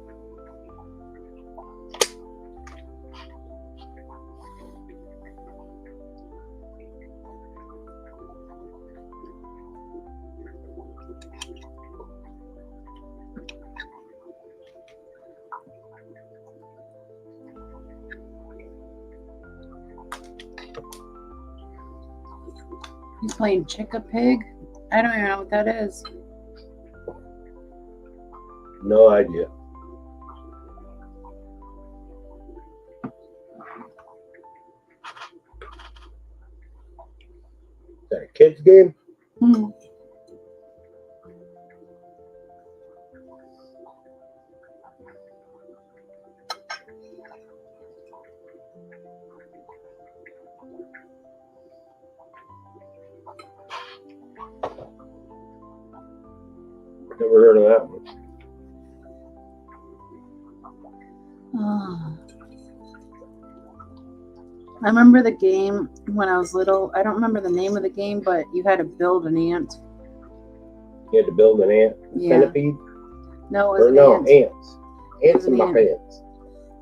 He's playing Chick-a-Pig. I don't even know what that is. No idea. Is that a kid's game? Hmm. Never heard of that one. Ah. I remember the game when I was little. I don't remember the name of the game, but you had to build an ant. You had to build an ant Yeah. centipede? No, it was Or an no, ant. ants. Ants was in an my ant. pants.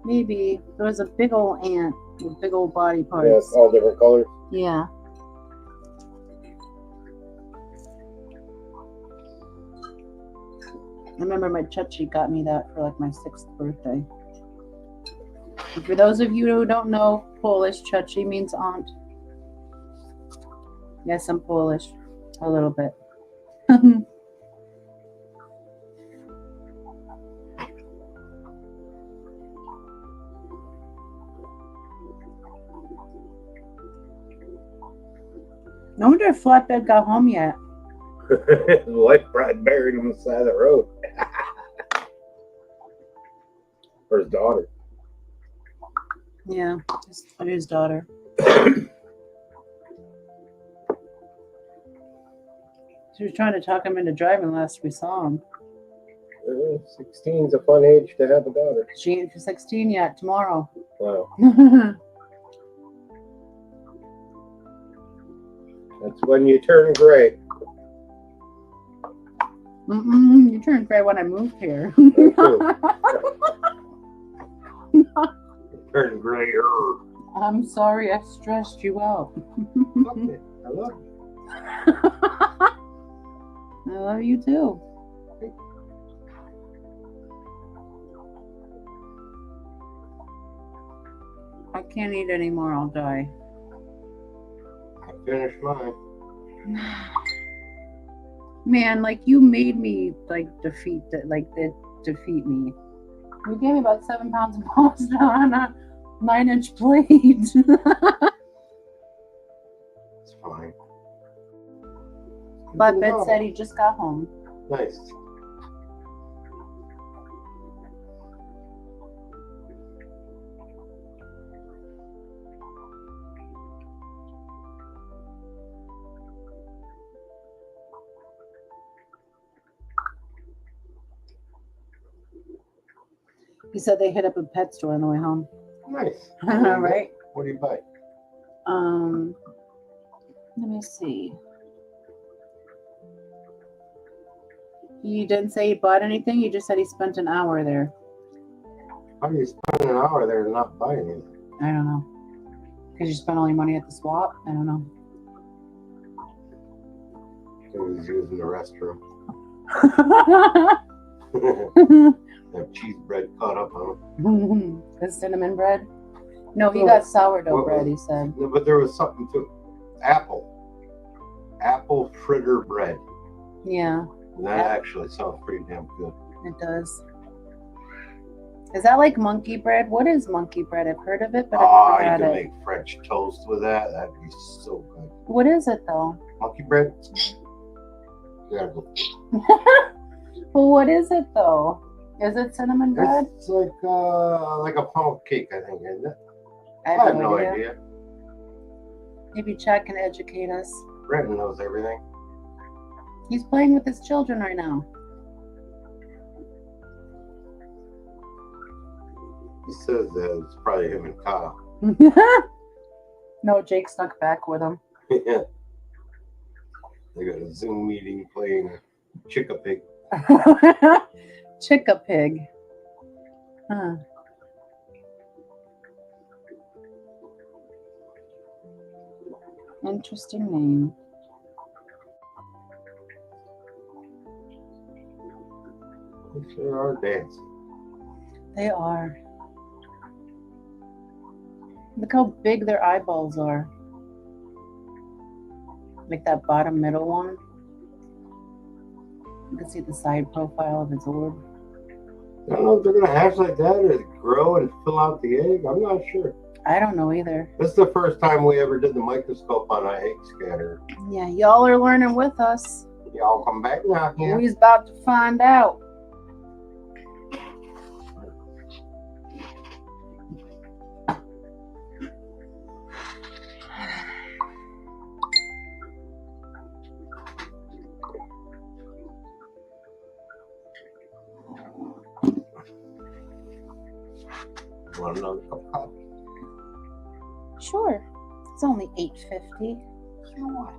Maybe there was a big old ant with big old body Yeah, parts. all different colors. Yeah. I remember my chachi got me that for like my 6th birthday. And for those of you who don't know Polish, chachi means aunt. Yes, I'm Polish. A little bit. I wonder if Flatbed got home yet. His wife probably buried him on the side of the road. Or his daughter. Yeah, his daughter. She was trying to talk him into driving last we saw him. 16 is a fun age to have a daughter. She ain't 16 yet. Tomorrow. Wow. Mm-mm, That's when you turn gray. you turned gray when I moved here. Turn grayer. I'm sorry I stressed you out. Fuck it. I love you. I love you too. I can't eat anymore. I'll die. I finished mine. Man, like you made me like defeat me. You gave me about 7 pounds of pasta on a 9-inch plate. It's fine. Flatbed said he just got home. Nice. He said they hit up a pet store on the way home. Nice. Right? What do you buy? Let me see. He didn't say he bought anything. He just said he spent an hour there. How do you spend an hour there and not buy anything? I don't know. Because you spent all your money at the swap? I don't know. He was using the restroom. That cheese bread caught up on him. The cinnamon bread? No, he Oh, got sourdough what bread, was- he said. No, but there was something to apple fritter bread. Yeah. That actually sounds pretty damn good. It does. Is that like monkey bread? What is monkey bread? I've heard of it, but Oh, I've you never can had it. make French toast with that. That'd be so good. What is it though? Monkey bread? You gotta go. Well, what is it though? Is it cinnamon bread? It's like a pound cake, I think, isn't it? I I have no idea. idea. Maybe Chad can educate us. Brenton knows everything. He's playing with his children right now. He says that it's probably him and Kyle. No, Jake snuck back with him. Yeah. They got a Zoom meeting playing Chicka Pig. Chicka pig. Huh. Interesting name. They sure are dancing. They are. Look how big their eyeballs are. Like that bottom middle one. You can see the side profile of his orb. I don't know if they're gonna hatch like that or grow and fill out the egg. I'm not sure. I don't know either. This is the first time we ever did the microscope on an egg scatter. Yeah, y'all are learning with us. Y'all come back now, yeah. We's about to find out. Want another cup of coffee? Sure. It's only $8.50. Sure.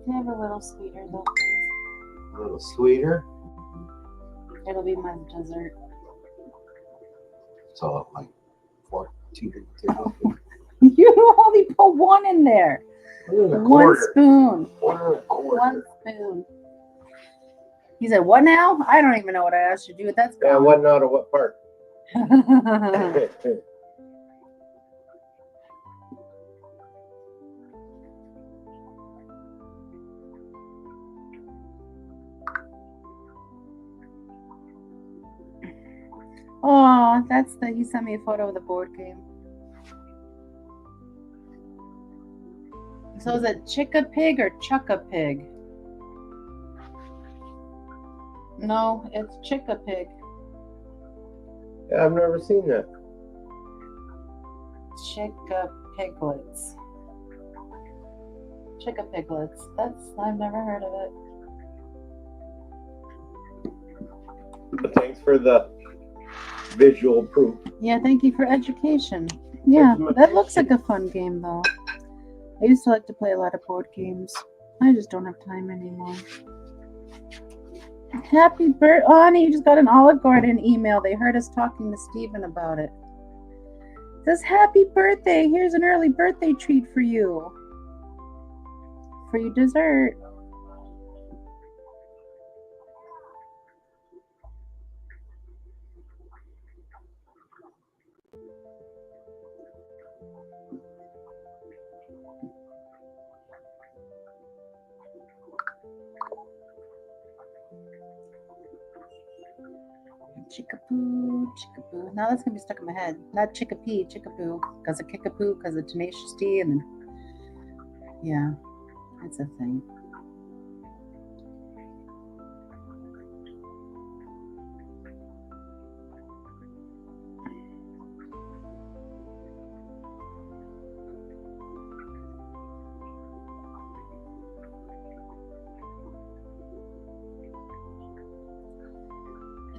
Can I have a little sweeter though, please? A little sweeter. It'll be my dessert. So like 14. You only put one in there. One spoon. Quarter. One spoon. He said, what now? I don't even know what I asked you to do. That's Yeah, gone. what not of what part? Oh, he sent me a photo of the board game. So is it Chicka Pig or Chucka Pig? No, it's Chicka Pig. Yeah, I've never seen that. Chicka Piglets. Chicka Piglets. I've never heard of it. But thanks for the visual proof. Yeah, thank you for education. Yeah, that looks like a fun game though. I used to like to play a lot of board games. I just don't have time anymore. Happy birthday, honey! You just got an Olive Garden email. They heard us talking to Steven about it. It says, happy birthday! Here's an early birthday treat for you. For your dessert. Chickapoo, chickapoo. Now that's gonna be stuck in my head. Not chickapee, chickapoo. Because of kickapoo, because of tenacious D, and then, yeah, it's a thing.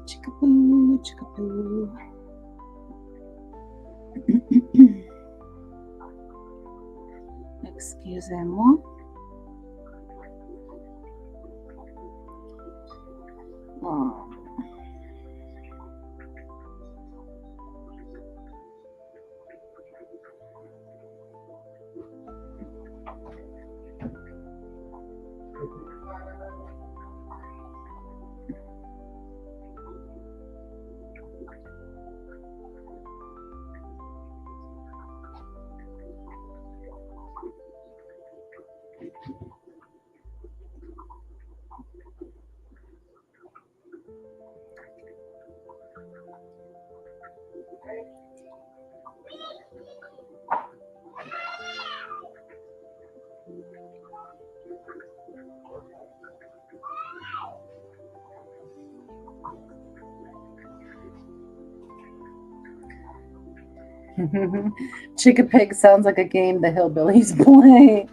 Chickapoo, chickapoo. Excusez-moi. Oh. Chick-a-Pig sounds like a game the hillbillies play.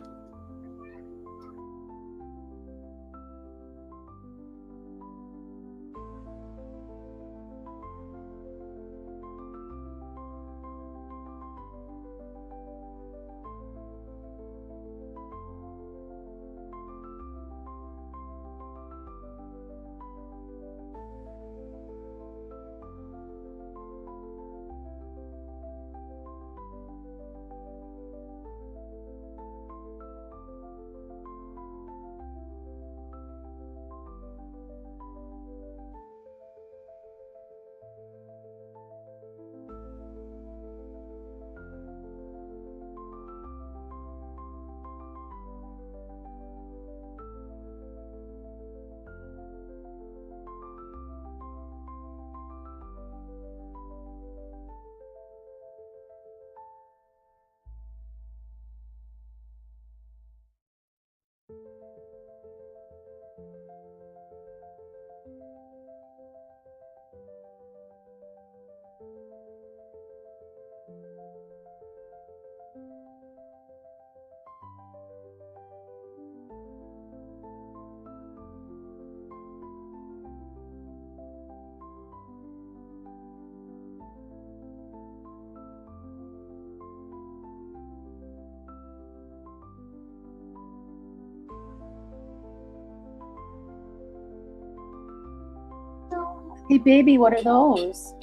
Hey, baby, what are those?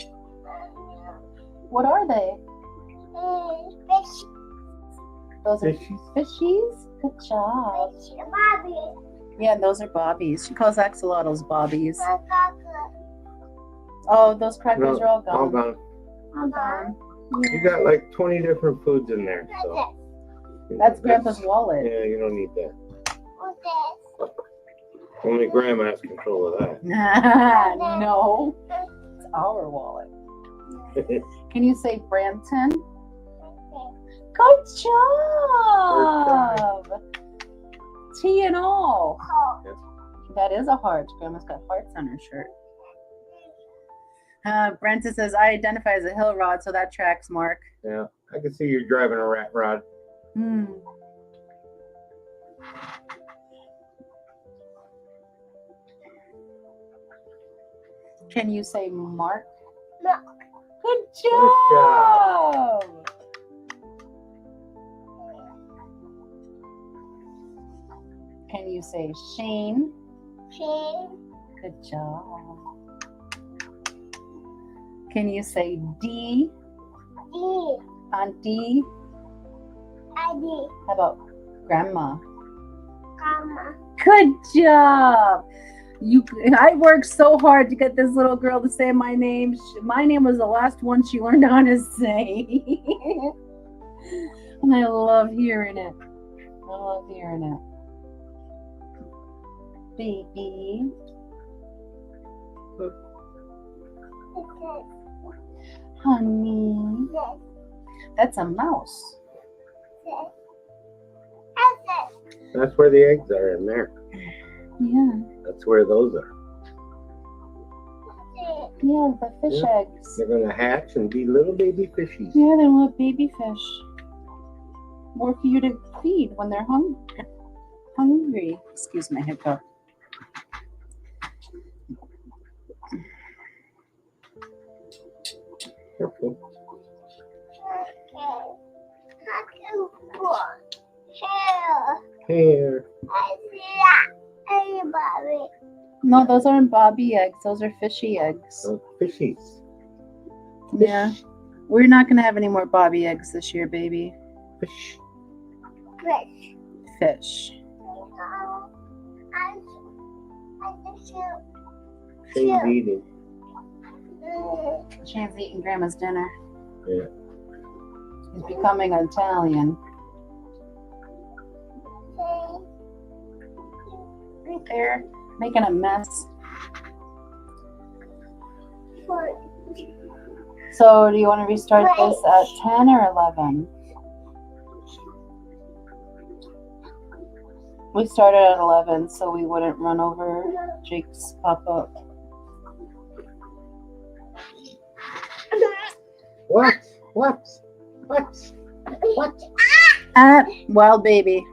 What are they? Fish. Those are Fishies? fishies? Good job. Fish. Bobby. Yeah, those are bobbies. She calls axolotls bobbies. Macaca. Oh, those crackers No, are all all gone. gone. All gone. You got like 20 different foods in there. So That's Grandpa's wallet. Yeah, you don't need that. What's this? Only Grandma has control of that. No, it's our wallet. Can you say Brampton? Good job. T and all. That is a heart. Grandma's got hearts on her shirt. Brenta says, I identify as a hill rod, so that tracks, Mark. Yeah, I can see you're driving a rat rod. Hmm. Can you say Mark? No. Good job. Can you say Shane? Shane. Good job. Can you say D? D. Auntie? Eddie. How about Grandma? Grandma. Good job. I worked so hard to get this little girl to say my name. My name was the last one she learned how to say. And I love hearing it. I love hearing it. Baby. Honey. Yes. That's a mouse. Yes. That's where the eggs are in there. Yeah. That's where those are. Yeah, the fish eggs. They're going to hatch and be little baby fishies. Yeah, they're little baby fish. More for you to feed when they're hungry. Excuse my hiccup. Careful. Here. Everybody. No, those aren't bobby eggs. Those are fishy eggs. Oh, fishies. Yeah. We're not going to have any more bobby eggs this year, baby. Fish. Fish. Fish. Shane's eating. Shane's eating Grandma's dinner. Yeah. He's becoming Italian. Right there, making a mess. So do you want to restart this at 10 or 11? We started at 11 so we wouldn't run over Jake's pop-up. What? Wild baby.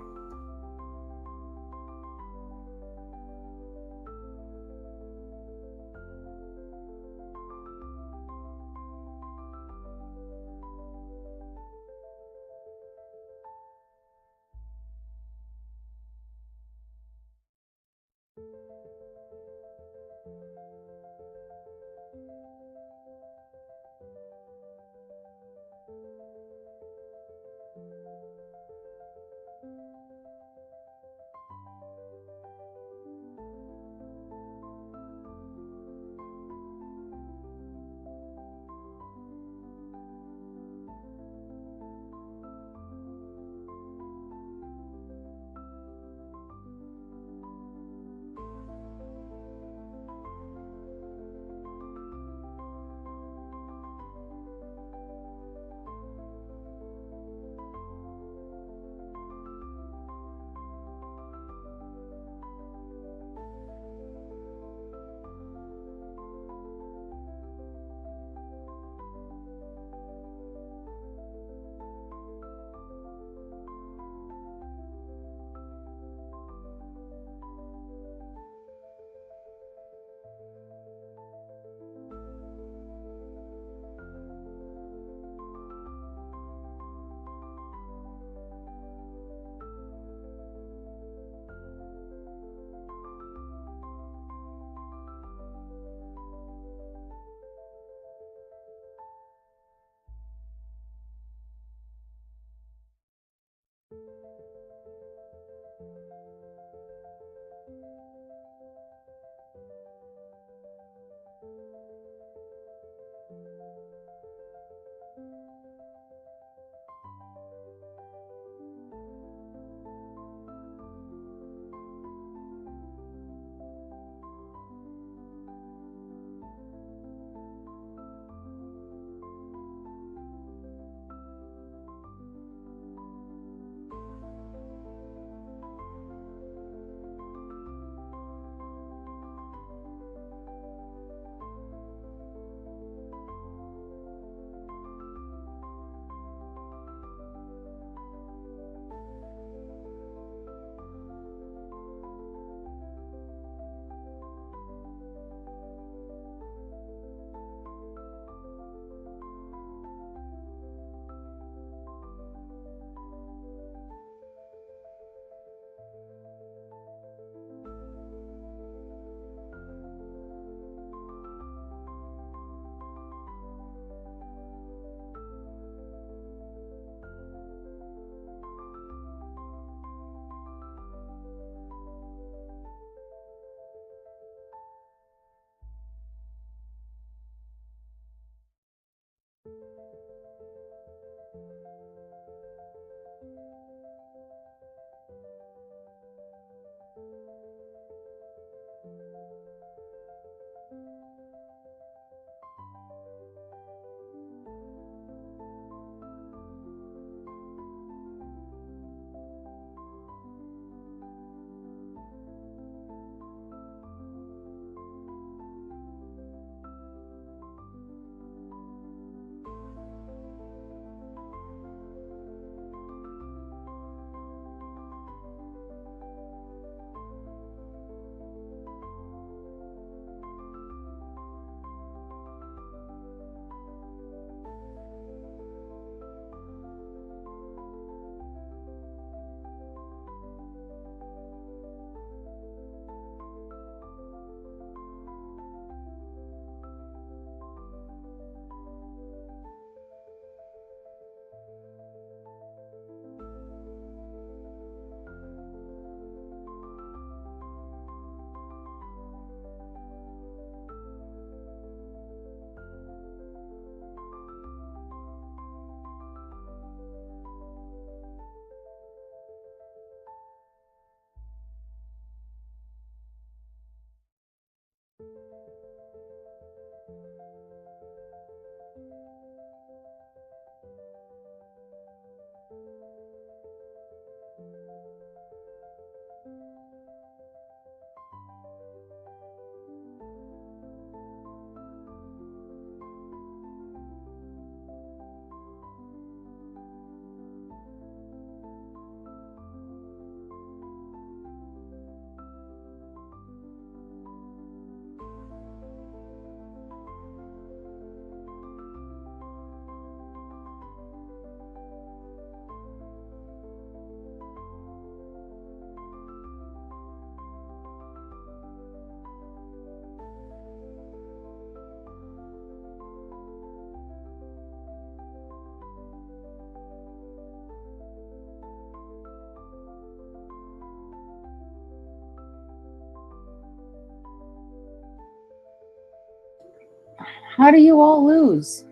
How do you all lose?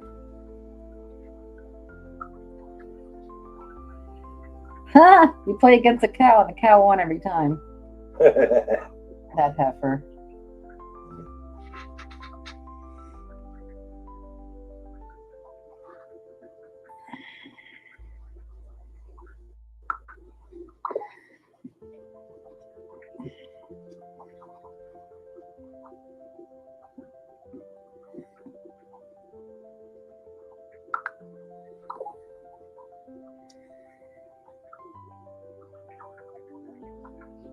Ha! You play against a cow, and the cow won every time. That heifer.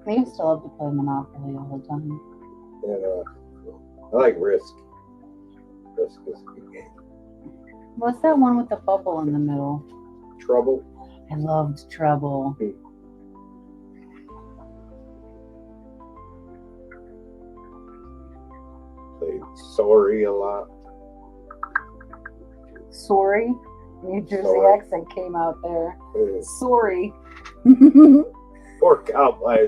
I used to love to play Monopoly all the time. And I like Risk. Risk is a good game. What's that one with the bubble in the middle? Trouble. I loved Trouble. Played Sorry a lot. Sorry? New Jersey Sorry. accent came out there. Uh, Sorry. Or cow pies.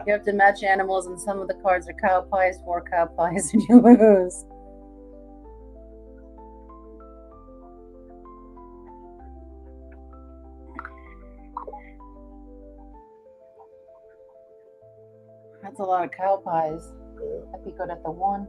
You have to match animals, and some of the cards are cow pies, 4 cow pies, and you lose. That's a lot of cow pies. Yeah. I'd be good at the 1.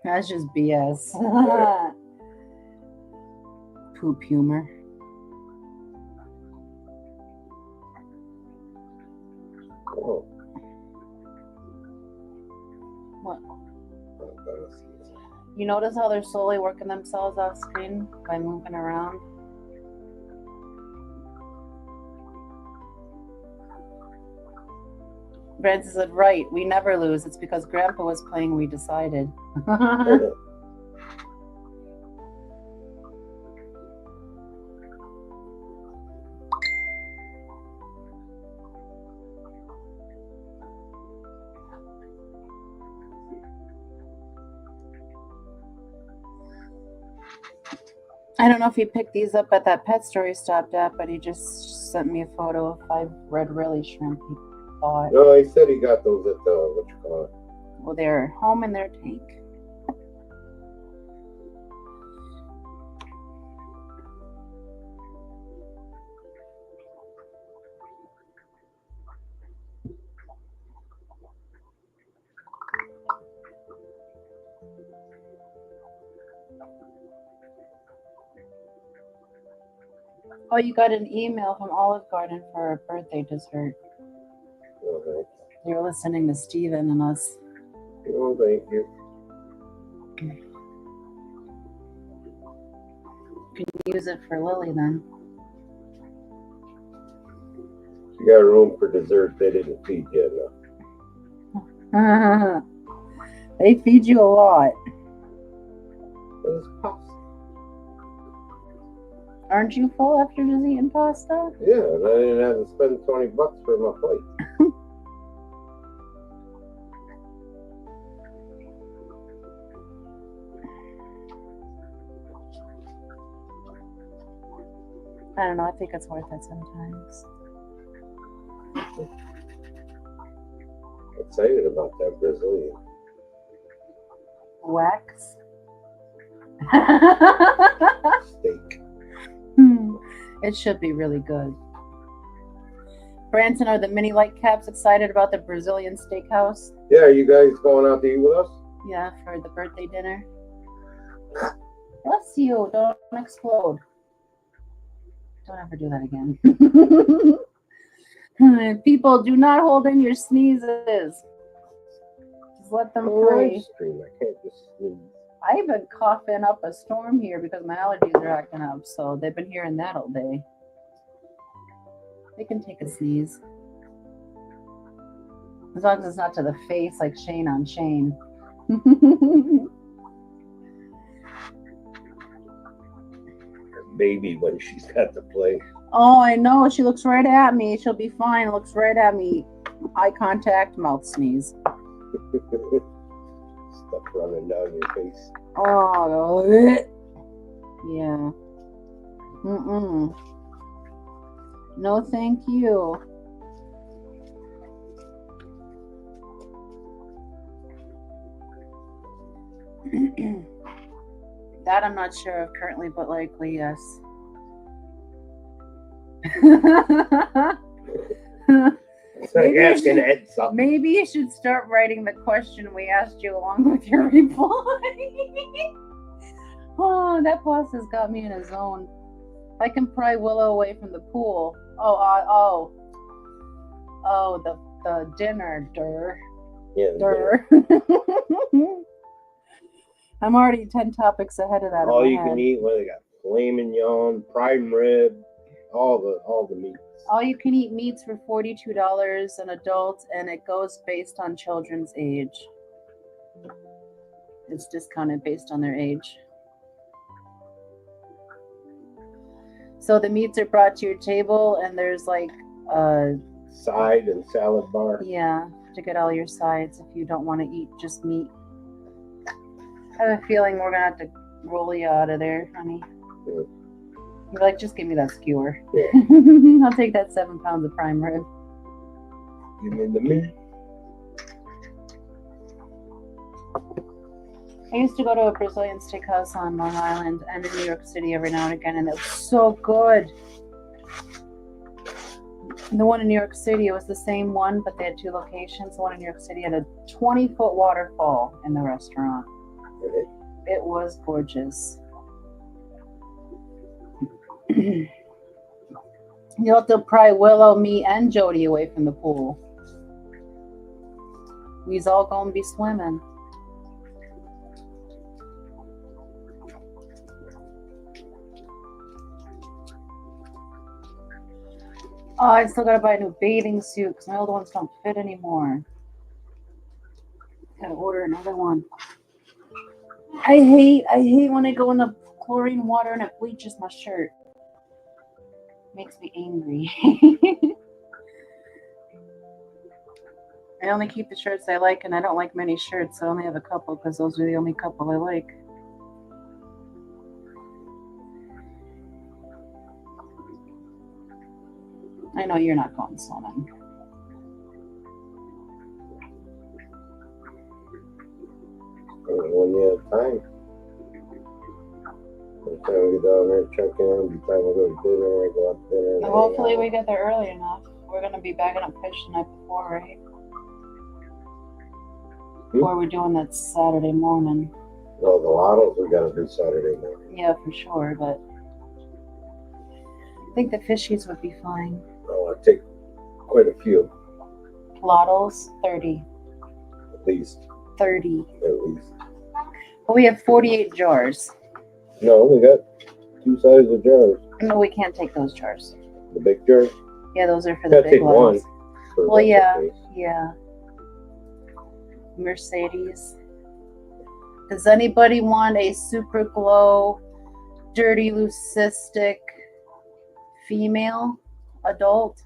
That's just BS. Poop humor. Oh. What? You notice how they're slowly working themselves off screen by moving around? Francis said, right, we never lose. It's because Grandpa was playing, we decided. I don't know if he picked these up at that pet store he stopped at, but he just sent me a photo of 5 red really shrimp he bought. No, he said he got those at the, what you call it? Well, they're home in their tank. Oh, you got an email from Olive Garden for a birthday dessert. Oh, You're listening to Steven and us. oh, thank you. You can use it for Lily then. You got room for dessert they didn't feed you enough. They feed you a lot. It's pasta. Aren't you full after just eating pasta? Yeah, and I didn't have to spend $20 for my plate. I don't know. I think it's worth it sometimes. Excited about that Brazilian. Wax. Steak. It should be really good. Branson, are the mini light caps excited about the Brazilian steakhouse? Yeah, are you guys going out to eat with us? Yeah, for the birthday dinner. Bless you. Don't explode. Don't ever do that again. People, do not hold in your sneezes. Just let them free. I can't just sneeze. I've been coughing up a storm here because my allergies are acting up, so they've been hearing that all day. They can take a sneeze. As long as it's not to the face like Shane on Shane. Baby when she's got the play. Oh, I know. She looks right at me. She'll be fine. Looks right at me. Eye contact, mouth sneeze. Stuff running down your face. Oh, yeah. Mm-mm. No, thank you. That I'm not sure of currently, but likely, yes. Maybe you should start writing the question we asked you along with your reply. Oh, that boss has got me in a zone. I can pry Willow away from the pool. The dinner, Yeah. I'm already 10 topics ahead of that. All you can eat. What they got? Filet mignon, prime rib, all the meats. All you can eat meats for $42 an adult, and it goes based on children's age. It's discounted based on their age. So the meats are brought to your table, and there's like a side and salad bar. Yeah, to get all your sides if you don't want to eat just meat. I have a feeling we're gonna have to roll you out of there, honey. Yeah. You're like, just give me that skewer. Yeah. I'll take that 7 pounds of prime rib. Give me the meat. I used to go to a Brazilian steakhouse on Long Island and in New York City every now and again, and it was so good. And the one in New York City, it was the same one, but they had 2 locations. The one in New York City had a 20-foot waterfall in the restaurant. It was gorgeous. You'll have to pry Willow, me, and Jody away from the pool. We's all gonna be swimming. Oh, I still gotta buy a new bathing suit because my old ones don't fit anymore. Gotta order another one. I hate when I go in the chlorine water and it bleaches my shirt. Makes me angry. I only keep the shirts I like, and I don't like many shirts, so I only have a couple because those are the only couple I like. I know you're not going swimming. When you have time. By the time we get down there, check in, by the time we go to dinner, I go out to dinner. Well, hopefully we get there early enough. We're going to be bagging up fish the night before, right? Or we're doing that Saturday morning. No, the lottos we got to do Saturday morning. Yeah, for sure, but I think the fishies would be fine. Oh, I take quite a few. Lottos, 30. At least. 30. At least. Well, we have 48 jars. No, we got 2 sizes of jars. No, we can't take those jars. The big jars? Yeah, those are for the big ones. Well, yeah, yeah. Mercedes. Does anybody want a super glow, dirty leucistic female adult?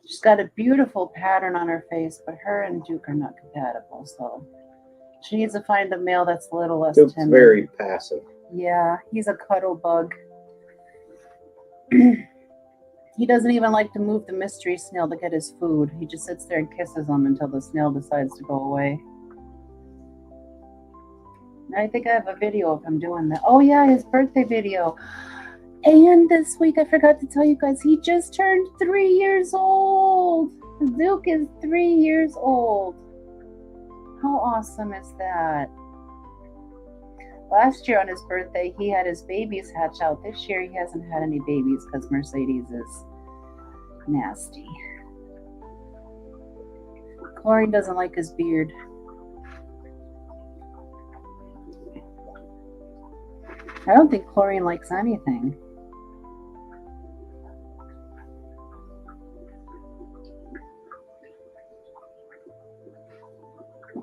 She's got a beautiful pattern on her face, but her and Duke are not compatible, so she needs to find a male that's a little less Duke's timid. very passive. Yeah, he's a cuddle bug. He doesn't even like to move the mystery snail to get his food. He just sits there and kisses him until the snail decides to go away. I think I have a video of him doing that. Oh yeah, his birthday video. And this week, I forgot to tell you guys, he just turned 3 years old. Duke is 3 years old. How awesome is that? Last year on his birthday, he had his babies hatch out. This year, he hasn't had any babies because Mercedes is nasty. Chlorine doesn't like his beard. I don't think Chlorine likes anything.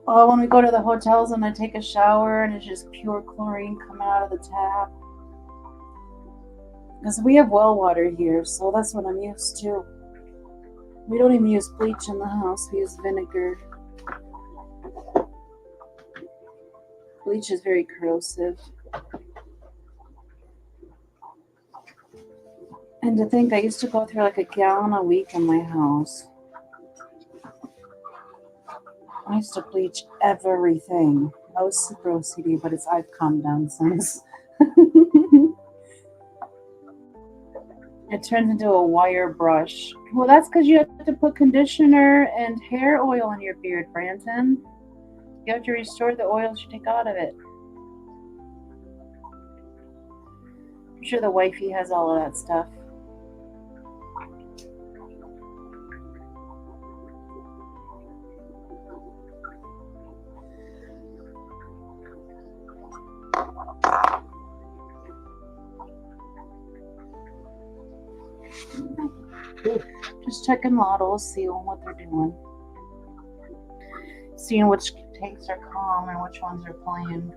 Oh, when we go to the hotels and I take a shower and it's just pure chlorine coming out of the tap. Because we have well water here, so that's what I'm used to. We don't even use bleach in the house, we use vinegar. Bleach is very corrosive. And to think I used to go through like a gallon a week in my house. I used to bleach everything. I was super OCD, but I've calmed down since. It turns into a wire brush. Well, that's because you have to put conditioner and hair oil in your beard, Branton. You have to restore the oils you take out of it. I'm sure the wifey has all of that stuff. Just checking models, seeing what they're doing. Seeing which tanks are calm and which ones are playing.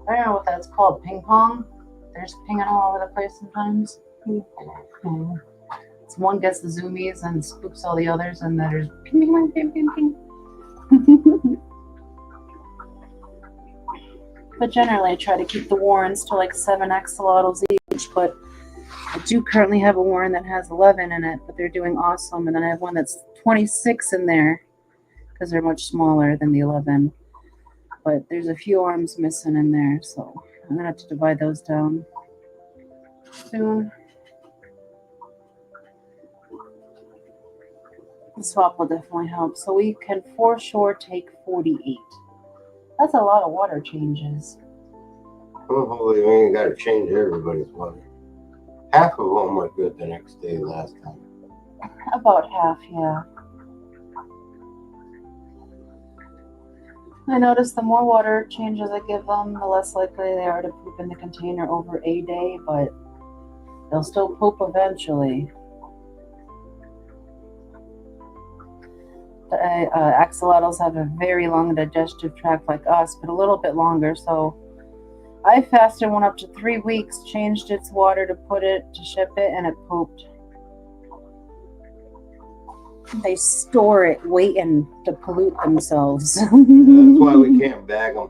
I don't know what that's called. Ping pong? They're just pinging all over the place sometimes. So one gets the zoomies and spooks all the others, and then there's ping, ping, ping, ping, ping. But generally, I try to keep the warrens to like 7 axolotls each, but I do currently have a warren that has 11 in it, but they're doing awesome. And then I have one that's 26 in there because they're much smaller than the 11. But there's a few arms missing in there, so I'm going to have to divide those down soon. The swap will definitely help. So we can for sure take 48. That's a lot of water changes. Oh, holy man, you gotta change everybody's water. Half of them were good the next day last time. About half, yeah. I noticed the more water changes I give them, the less likely they are to poop in the container over a day, but they'll still poop eventually. The axolotls have a very long digestive tract like us, but a little bit longer, so I fasted one up to 3 weeks, changed its water to ship it, and it pooped. They store it waiting to pollute themselves. That's why we can't bag them.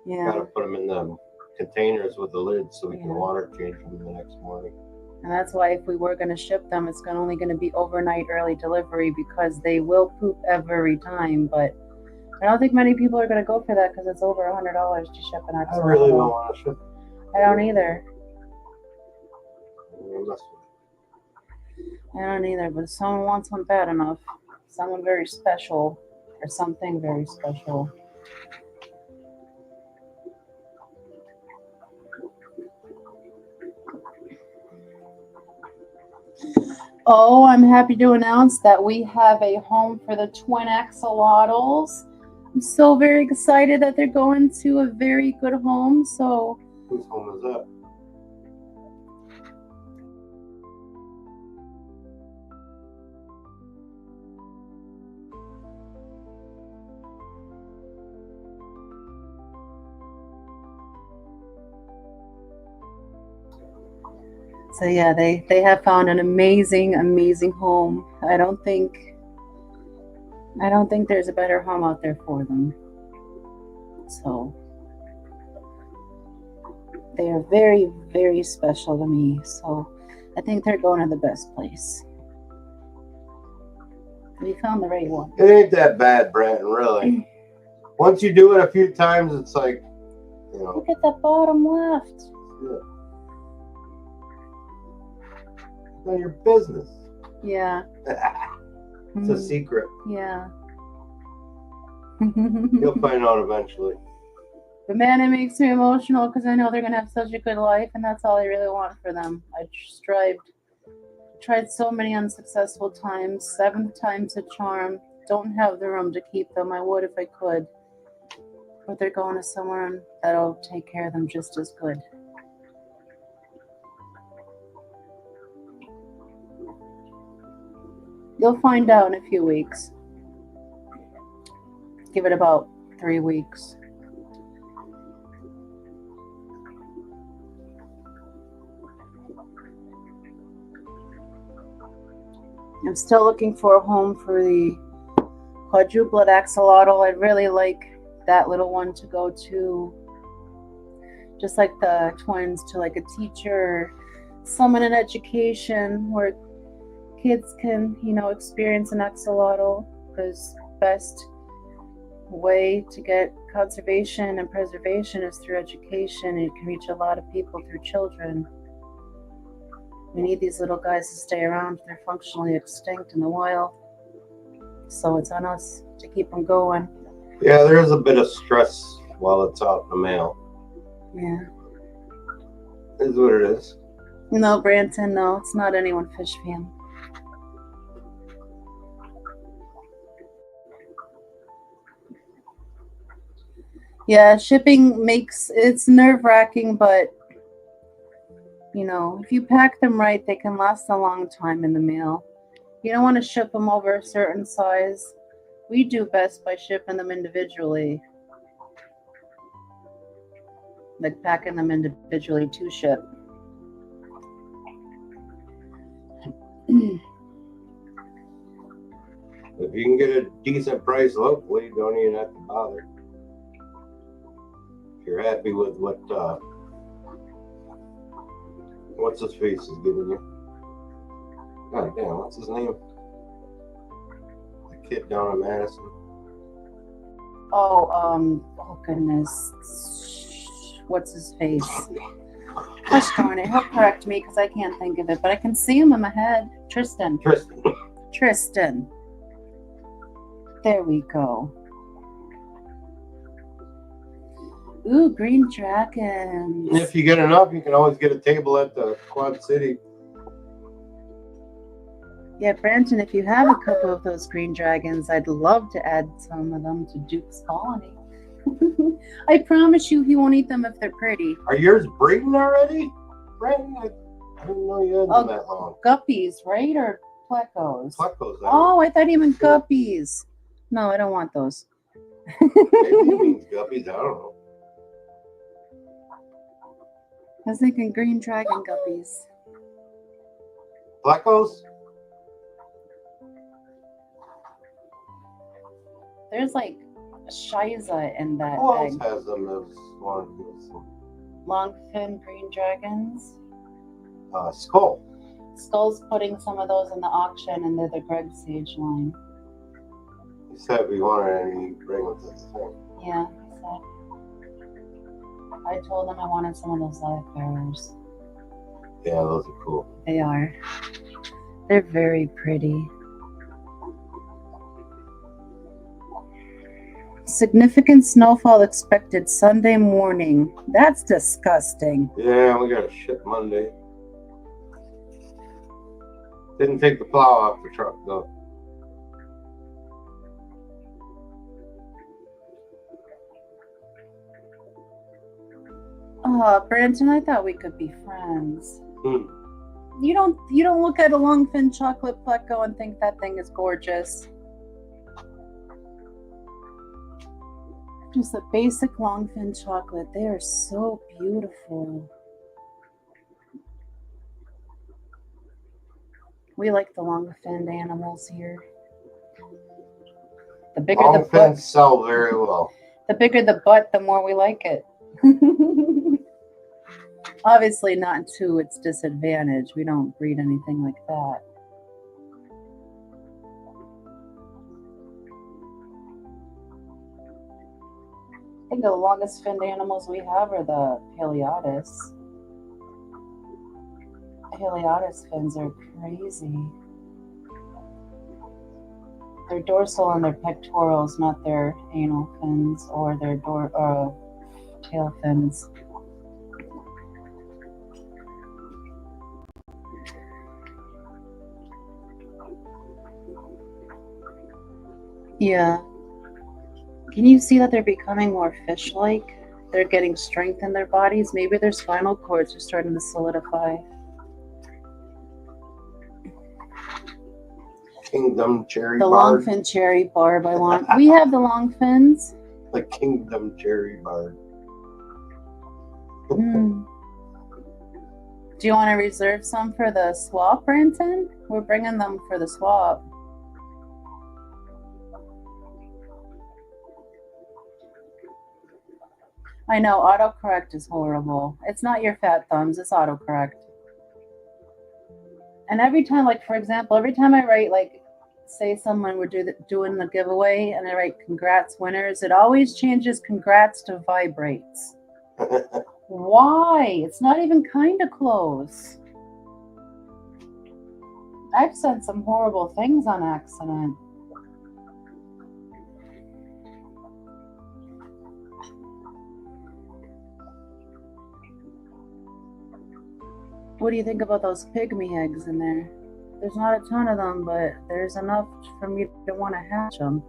Yeah. Gotta put them in the containers with the lid so we can water change them the next morning. And that's why if we were going to ship them, it's only going to be overnight early delivery because they will poop every time. But I don't think many people are going to go for that because it's over $100 to ship an axolotl. I really don't want to ship. I don't either. Unless I don't either, but if someone wants one bad enough, someone very special, or something very special. Oh, I'm happy to announce that we have a home for the twin axolotls. I'm so very excited that they're going to a very good home. So, whose home is that? So yeah, they have found an amazing home. I don't think there's a better home out there for them. So they are very, very special to me. So I think they're going to the best place. We found the right one. It ain't that bad, Brent, really. Once you do it a few times, it's like, you know. Look at that bottom left. Yeah. It's none of your business. Yeah. It's a secret. Yeah. You'll find out eventually. But man, it makes me emotional because I know they're going to have such a good life, and that's all I really want for them. I tried so many unsuccessful times. 7th time's a charm. Don't have the room to keep them. I would if I could. But they're going to somewhere that'll take care of them just as good. You'll find out in a few weeks. Give it about 3 weeks. I'm still looking for a home for the quadruplet axolotl. I'd really like that little one to go to, just like the twins, to like a teacher, someone in education where kids can, experience an axolotl, because best way to get conservation and preservation is through education. It can reach a lot of people through children. We need these little guys to stay around. They're functionally extinct in the wild. So it's on us to keep them going. Yeah, there's a bit of stress while it's out in the mail. Yeah. Is what it is. No, Branton, no. It's not anyone fish fan. Yeah, shipping it's nerve-wracking, but if you pack them right, they can last a long time in the mail. You don't want to ship them over a certain size. We do best by shipping them individually. Like packing them individually to ship. If you can get a decent price locally, you don't even have to bother. If you're happy with what's his face is giving you. God damn, what's his name? The kid down in Madison. Oh goodness. What's his face? Gosh darn it, he'll correct me because I can't think of it, but I can see him in my head. Tristan. There we go. Ooh, green dragons. If you get enough, you can always get a table at the Quad City. Yeah, Branton, if you have a couple of those green dragons, I'd love to add some of them to Duke's Colony. I promise you he won't eat them if they're pretty. Are yours breeding already, Brandon? I didn't know you had them that long. Guppies, right? Or plecos? Plecos. Oh, I thought you meant guppies. No, I don't want those. Maybe it means guppies. I don't know. I was thinking green dragon guppies. Plecos? There's like Shiza in that Who egg. else has them as one? Longfin green dragons. Skull. Skull's putting some of those in the auction, and they're the Greg Sage line. He said if you wanted any, bring them to the thing. Yeah, he said. I told him I wanted some of those live bearers. Yeah, those are cool. They are. They're very pretty. Significant snowfall expected Sunday morning. That's disgusting. Yeah, we got a ship Monday. Didn't take the plow off the truck though. Oh, Branton, I thought we could be friends. You don't look at a longfin chocolate pleco and think that thing is gorgeous. Just a basic longfin chocolate. They are so beautiful. We like the long-finned animals here. The bigger the butt, Longfins sell very well. the bigger the butt, the more we like it. Obviously not to its disadvantage. We don't breed anything like that. I think the longest finned animals we have are the Heliodis. Heliodis fins are crazy. They're dorsal and their pectorals, not their anal fins or their tail fins. Yeah. Can you see that they're becoming more fish-like? They're getting strength in their bodies. Maybe their spinal cords are starting to solidify. Kingdom cherry The barb. longfin cherry barb I want. We have the longfins. The Kingdom cherry barb. Mm. Do you want to reserve some for the swap, Brenton? We're bringing them for the swap. I know, autocorrect is horrible. It's not your fat thumbs, it's autocorrect. And every time, like, for example, every time I write, like, say someone we're doing the giveaway and I write congrats winners, it always changes congrats to vibrates. Why? It's not even kind of close. I've said some horrible things on accident. What do you think about those pygmy eggs in there? There's not a ton of them, but there's enough for me to want to hatch them.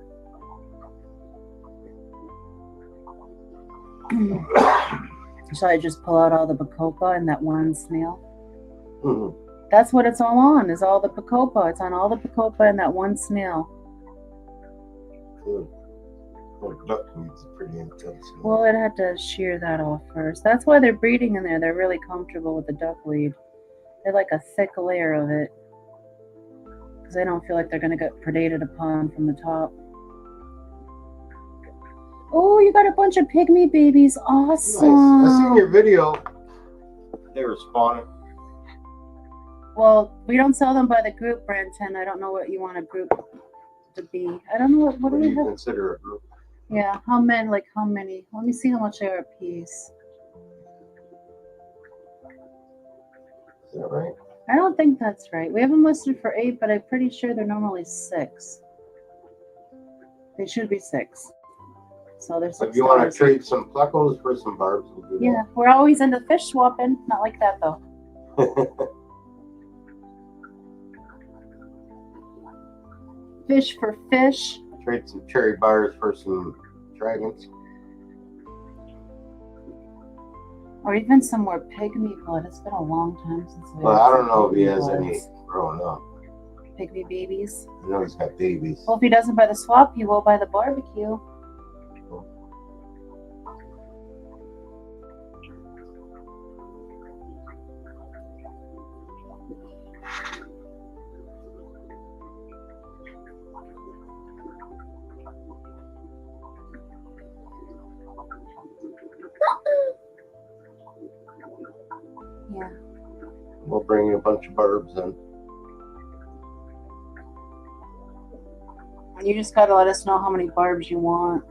Should I just pull out all the bacopa and that one snail? Mhm. That's what it's all on, is all the bacopa. It's on all the bacopa and that one snail. Good. Well, duckweed's pretty intense. Well, it had to shear that off first. That's why they're breeding in there. They're really comfortable with the duckweed. They're like a thick layer of it. Because they don't feel like they're going to get predated upon from the top. Oh, you got a bunch of pygmy babies. Awesome. Nice. I seen your video. They were spawning. Well, we don't sell them by the group, Brenton. I don't know what you want a group to be. I don't know what do What do we you have? consider a group? Yeah, how many? Like how many? Let me see how much they are a piece. Is that right? I don't think that's right. We have them listed for 8, but I'm pretty sure they're normally 6. They should be 6. So there's 6. If you want to trade some plecos for some barbs, we'll do Yeah, we're always into fish swapping. Not like that though. that. Fish for fish. Trade some cherry bars for some dragons. Or even some more pygmy blood. It's been a long time since we Well, had I some don't know if he pygmy has bloods. any growing up. Pygmy babies. I know he's got babies. Well, if he doesn't buy the swap, he will buy the barbecue. Yeah. We'll bring you a bunch of barbs in. You just gotta let us know how many barbs you want.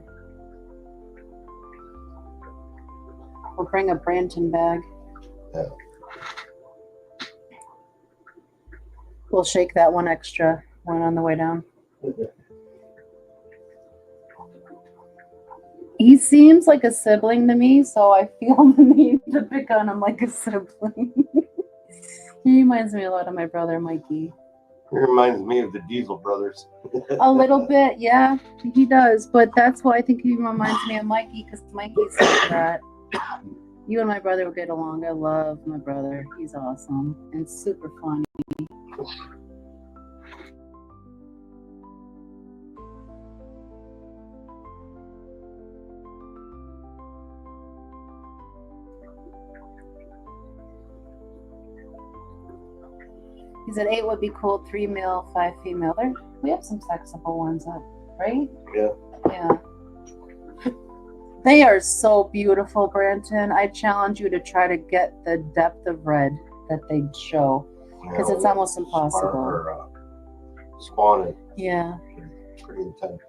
We'll bring a Branton bag. Yeah. We'll shake that one extra one on the way down. He seems like a sibling to me, so I feel the need to pick on him like a sibling. He reminds me a lot of my brother Mikey. He reminds me of the Diesel brothers. A little bit, yeah, he does. But that's why I think he reminds me of Mikey, because Mikey's like that. You and my brother will get along. I love my brother. He's awesome and super funny. He said 8 would be cool, 3 male, 5 female. We have some sexable ones up, right? Yeah. Yeah. They are so beautiful, Branton. I challenge you to try to get the depth of red that they show, because it's almost impossible. Spawning. Yeah. Pretty intense.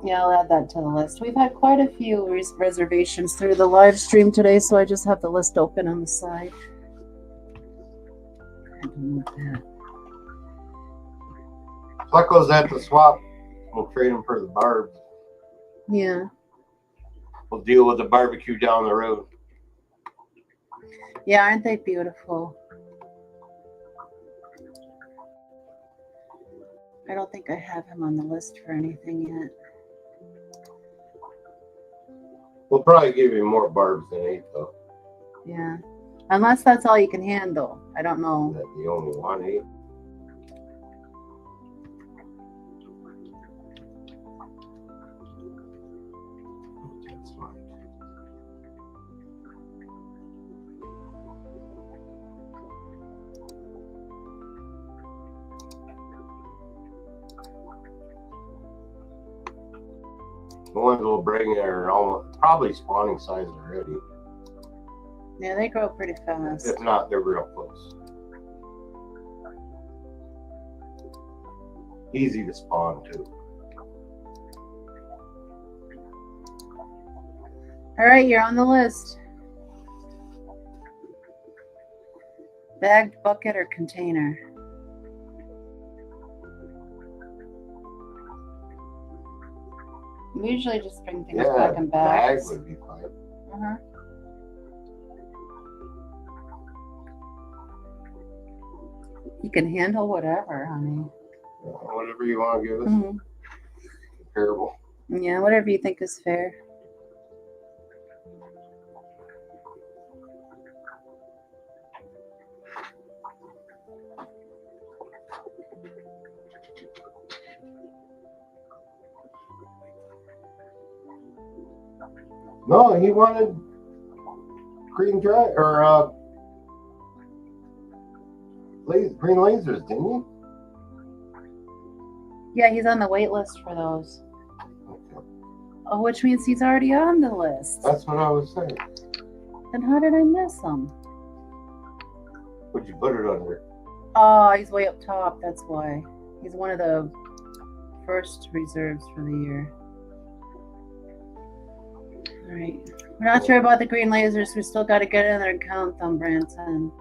Yeah, I'll add that to the list. We've had quite a few reservations through the live stream today, so I just have the list open on the side. I had to move that. Plecos at the swap. We'll trade them for the barbs. Yeah. We'll deal with the barbecue down the road. Yeah, aren't they beautiful? I don't think I have him on the list for anything yet. We'll probably give you more barbs than 8, though. Yeah. Unless that's all you can handle. I don't know. That the only one, eh? That's fine. The ones we'll bring are almost probably spawning size already. Yeah, they grow pretty fast. If not, they're real close. Easy to spawn too. All right, you're on the list. Bagged, bucket, or container? We usually just bring things back in bag bags. would be fine. Uh-huh. You can handle whatever, honey. Whatever you want to give us. Mhm. Comparable. Yeah, whatever you think is fair. No, he wanted green dry or green lasers, didn't he? Yeah, he's on the wait list for those. Okay. Oh, which means he's already on the list. That's what I was saying. Then how did I miss him? Would you put it under? Oh, he's way up top. That's why. He's one of the first reserves for the year. All right. We're not sure about the green lasers. We still got to get in there and count them, Branson.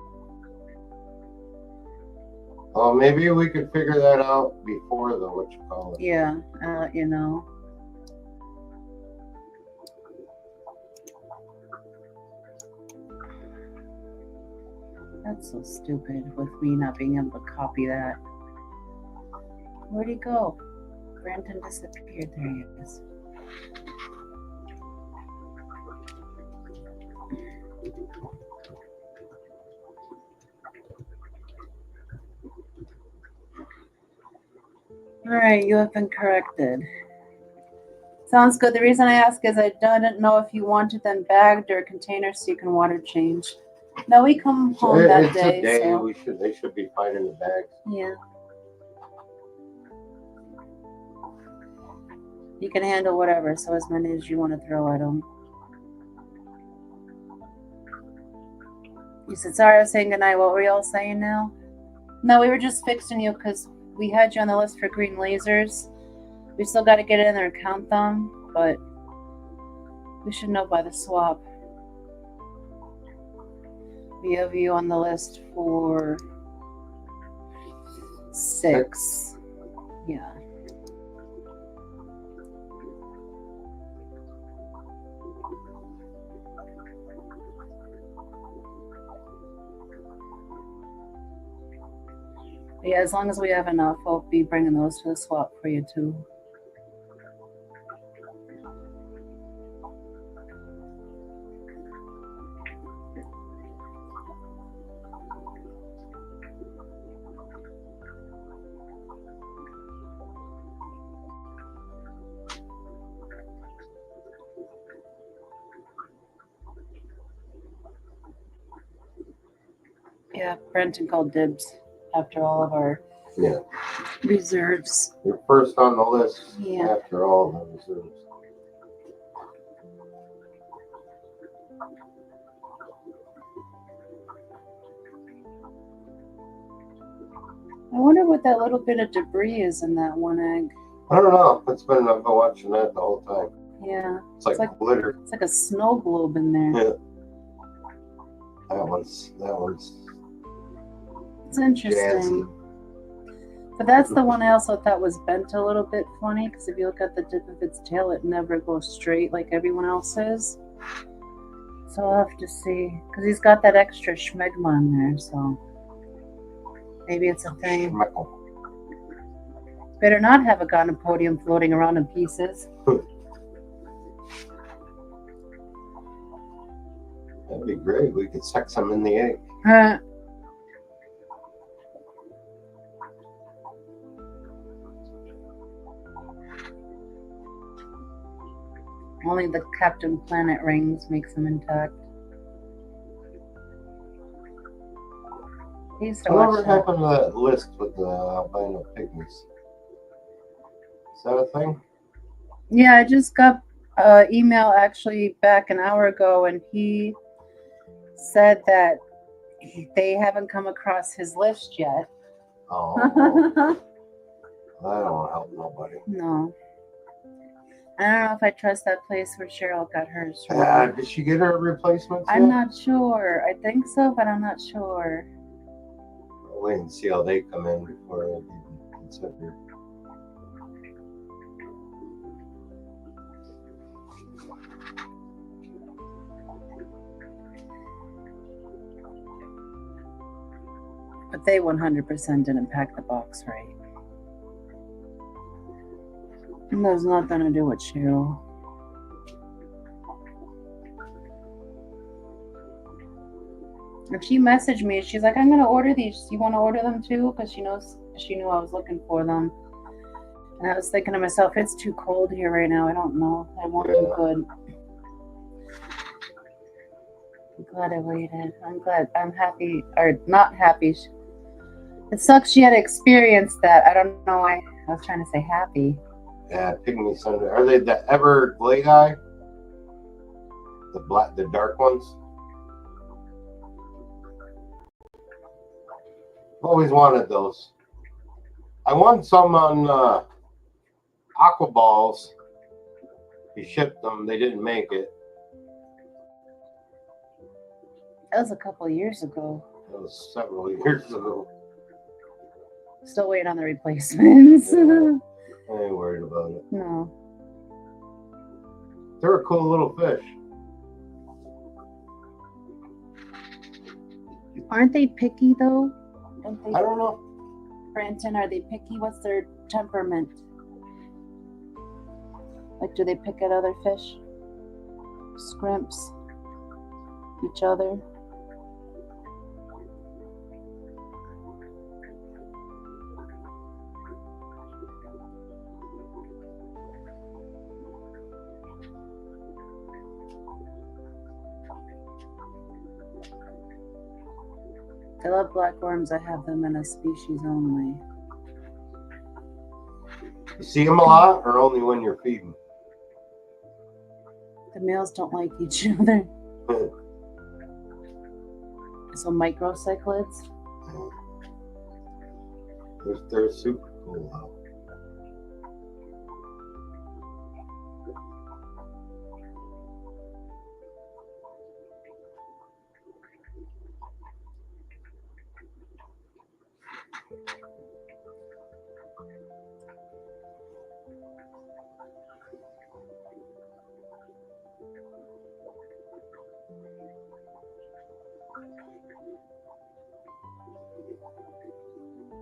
Oh, maybe we could figure that out before the what you call it. Yeah, I'll let you know. That's so stupid with me not being able to copy that. Where'd he go? Brandon disappeared. There he is. All right, you have been corrected. Sounds good. The reason I ask is I didn't know if you wanted them bagged or containers so you can water change. No, we come home that It's day. a day. So. They should be fine in the bags. Yeah. You can handle whatever, so as many as you want to throw at them. You said, sorry, I was saying goodnight. What were y'all saying now? No, we were just fixing you because we had you on the list for green lasers. We still got to get in there and count them, but we should know by the swap. We have you on the list for 6. Yeah. Yeah, as long as we have enough, I'll be bringing those to the swap for you too. Yeah, Brenton called dibs after all of our reserves. You're first on the list after all the reserves. I wonder what that little bit of debris is in that one egg. I don't know. I've been watching that the whole time. Yeah. It's like glitter. It's like a snow globe in there. Yeah. That one's. It's interesting. Jazzy. But that's the one I also thought was bent a little bit funny, because if you look at the tip of its tail, it never goes straight like everyone else's. So I'll have to see, because he's got that extra schmegma in there, so maybe it's a thing. Better not have a gonopodium floating around in pieces. That'd be great. We could suck some in the egg. Only the Captain Planet rings makes them intact. I used to watch Whatever that. happened to that list with the albino pygmies? Is that a thing? Yeah, I just got an email actually back an hour ago, and he said that they haven't come across his list yet. Oh, that don't help nobody. No. I don't know if I trust that place where Cheryl got hers from. Did she get her replacements I'm yet? not sure. I think so, but I'm not sure. We'll wait and see how they come in before they even consider. But they 100% didn't pack the box right. And there's nothing to do with Cheryl. If she messaged me, she's like, I'm going to order these. You want to order them too? Because she knew I was looking for them. And I was thinking to myself, it's too cold here right now. I don't know. I won't do good. I'm glad I waited. I'm glad. I'm happy, or not happy. It sucks she had to experience that. I don't know why. I was trying to say happy. Yeah, pygmy sunday. Are they the Everglade? The dark ones? I've always wanted those. I won some on Aqua Balls. He shipped them. They didn't make it. That was a couple of years ago. That was several years ago. Still waiting on the replacements. Yeah. I ain't worried about it. No. They're a cool little fish. Aren't they picky though? I don't know. Branton, are they picky? What's their temperament? Like, do they pick at other fish? Scrimps? Each other? I love blackworms. I have them in a species only. You see them a lot, or only when you're feeding? The males don't like each other. So microcyclids. They're super cool though.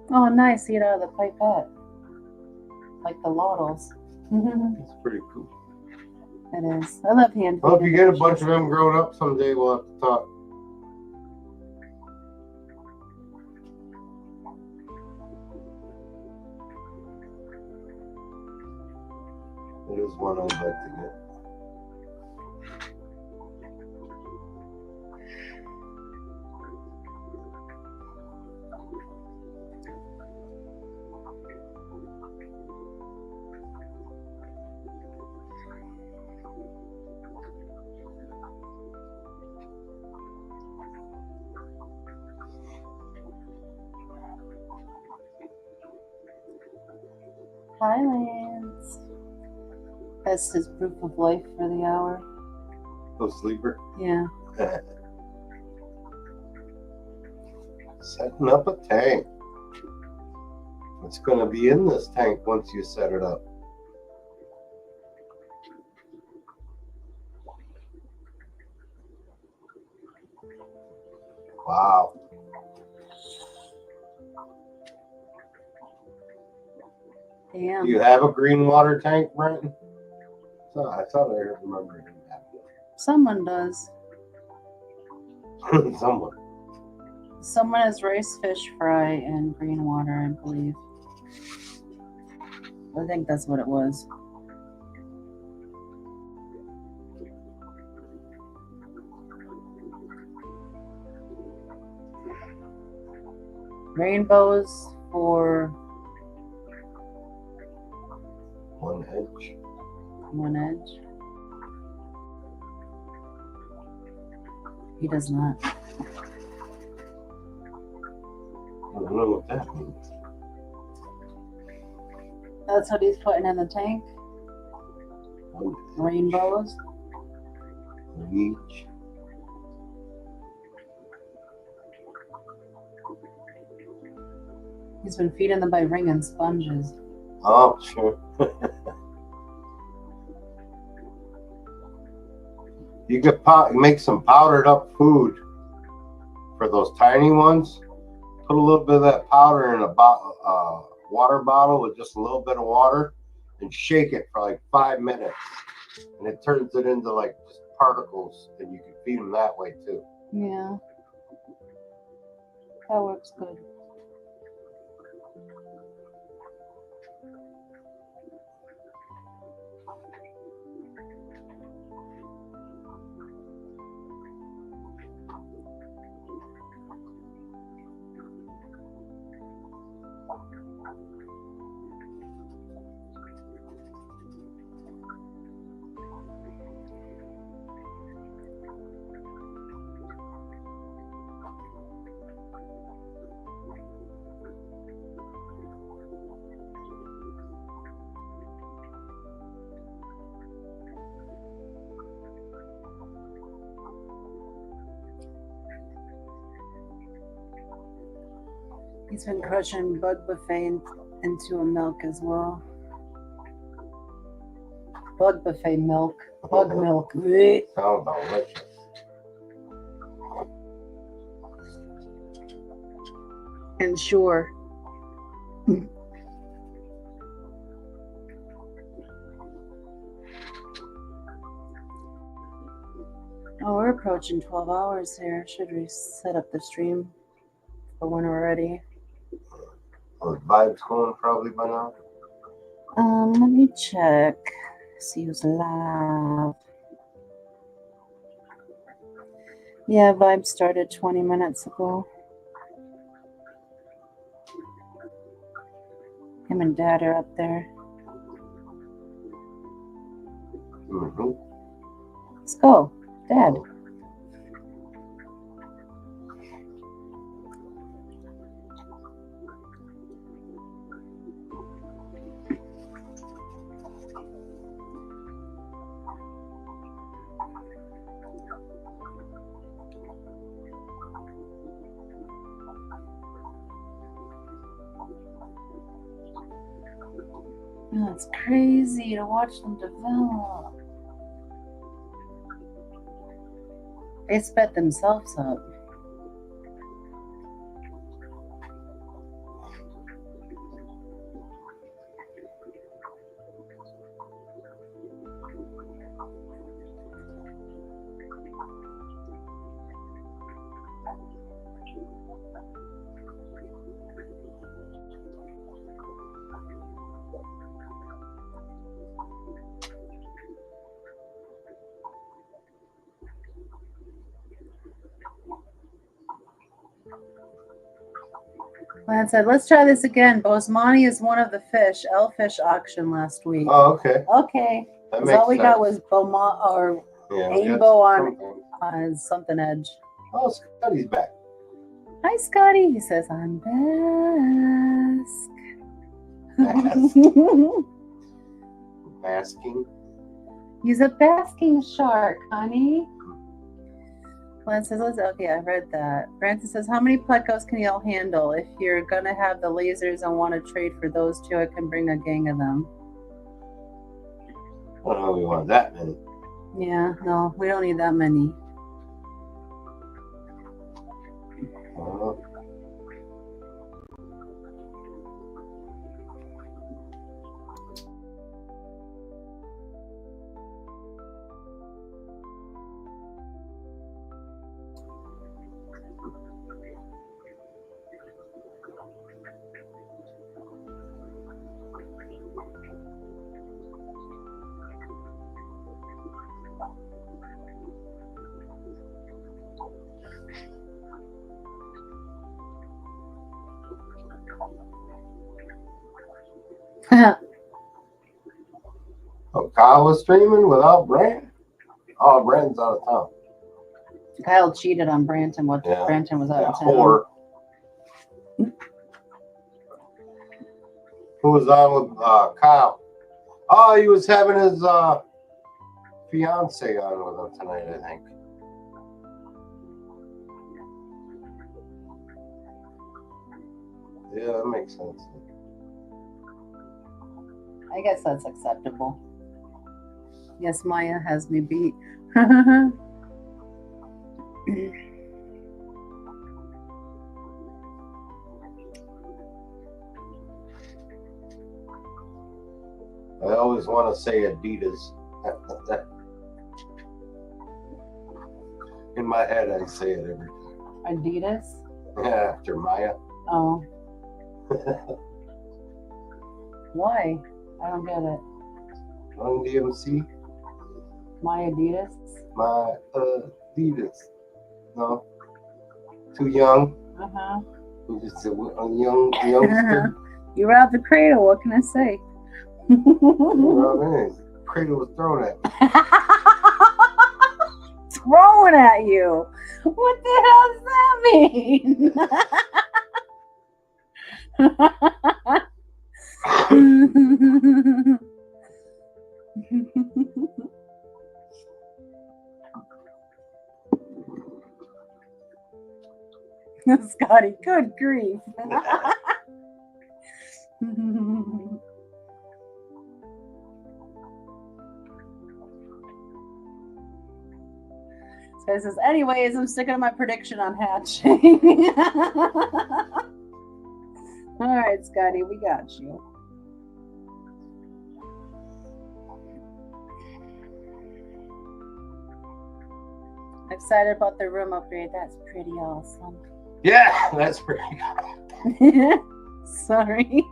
Oh, nice. Eat out of the pipette. Like the Lottles. It's pretty cool. It is. I love hand. Well, if you get a bunch of them grown up someday, we'll have to talk. It is one I'd like to get. Highlands. That's his proof of life for the hour. Go sleeper. Yeah. Setting up a tank. What's going to be in this tank once you set it up? Wow. Damn. Do you have a green water tank, Brenton? I thought I remembered him having Someone does. one. Someone. Someone has rice, fish fry, and green water, I believe. I think that's what it was. Rainbows for 1 edge. one edge. He does not. I don't know what that means. That's what he's putting in the tank. 1 Rainbows. each. He's been feeding them by ringing sponges. Oh, sure. You could make some powdered up food for those tiny ones. Put a little bit of that powder in a water bottle with just a little bit of water and shake it for like 5 minutes. And it turns it into like just particles, and you can feed them that way too. Yeah. That works good. He's been crushing bug buffet into a milk as well. Bug buffet milk. Bug milk. Blech. Sounds delicious. And sure. Oh, we're approaching 12 hours here. Should we set up the stream for when we're ready? Are vibes going probably by now? Let me check. See who's live. Yeah, Vibe started 20 minutes ago. Him and Dad are up there. Mm-hmm. Let's go. Dad. Oh, it's crazy to watch them develop. They sped themselves up. Lance said, let's try this again. Bosemani is one of the fish. Elfish auction last week. Oh, okay. Okay. That 'Cause makes all we sense. got was Beaumont or Yeah, Rainbow on. on something edge. Oh, Scotty's back. Hi, Scotty. He says, I'm bask. Basking. He's a basking shark, honey. Lance says, okay, I read that. Francis says, how many plecos can y'all handle? If you're going to have the lasers and want to trade for those two, I can bring a gang of them. I don't know if we want that many. Yeah, no, we don't need that many. Oh, Kyle was streaming without Brant? Oh, Brant's out of town. Kyle cheated on Branton. What Yeah. Branton was out Yeah, of town. whore. Who was on with Kyle? Oh, he was having his fiance on with him tonight, I think. Yeah, that makes sense. I guess that's acceptable. Yes, Maya has me beat. I always want to say Adidas. In my head, I say it every time. Adidas? Yeah, after Maya. Oh. Why? I don't get it. Run DMC. My Adidas? My Adidas. No. Too young. Uh-huh. Who's just a youngster. You robbed the cradle. What can I say? Cradle was thrown at me. Throwing at you. What the hell does that mean? Scotty, good grief. So it says, anyways, I'm sticking to my prediction on hatching. All right, Scotty, we got you. I'm excited about the room upgrade. That's pretty awesome. Yeah, that's pretty good. Sorry.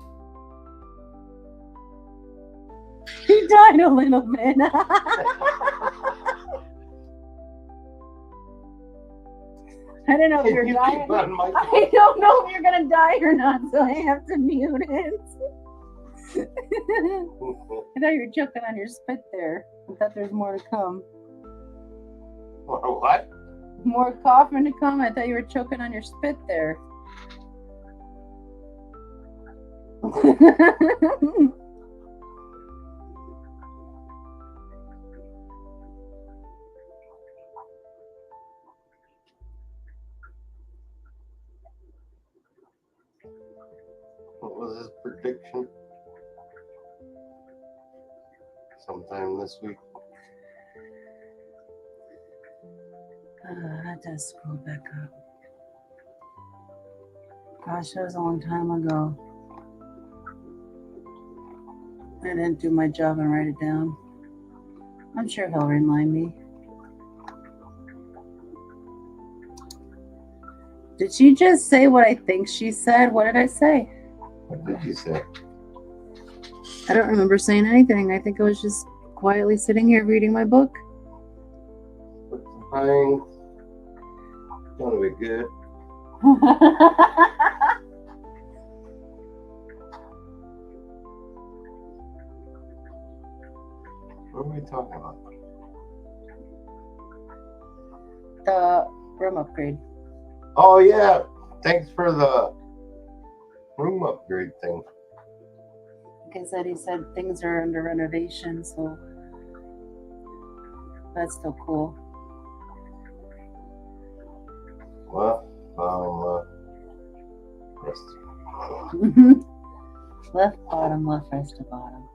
He died a little bit. I don't know if you're dying. I don't know if you're gonna die or not, so I have to mute it. I thought you were choking on your spit there. I thought there's more to come. What? More coughing to come. I thought you were choking on your spit there. What was his prediction? Sometime this week. That does scroll back up. Gosh, that was a long time ago. I didn't do my job and write it down. I'm sure he'll remind me. Did she just say what I think she said? What did I say? What did you say? I don't remember saying anything. I think I was just quietly sitting here reading my book. Fine. Gonna be good. What are we talking about? The room upgrade. Oh yeah. Thanks for the room upgrade thing. Like I said, he said things are under renovation, so that's still cool. Well, Left bottom, left rest to bottom.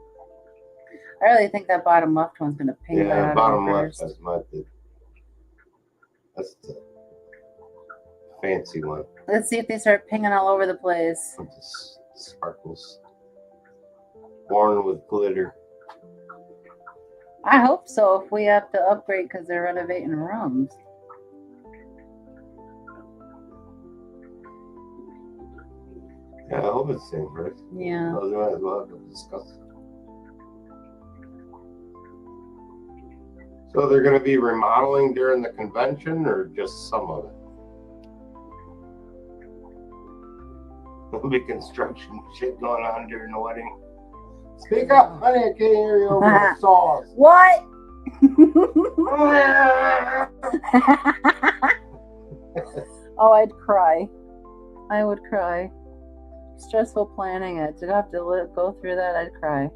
I really think that bottom left one's gonna ping right out bottom of left. first. That's the fancy one. Let's see if they start pinging all over the place. With the sparkles. Worn with glitter. I hope so. If we have to upgrade because they're renovating rooms. Yeah, I hope it's the same first. Yeah. Otherwise, we'll have to discuss it. So they're going to be remodeling during the convention, or just some of it? There'll be construction shit going on during the wedding. Speak up, honey. I can't hear you over the sauce. What? Oh, I'd cry. I would cry. Stressful planning it. To have to go through that, I'd cry.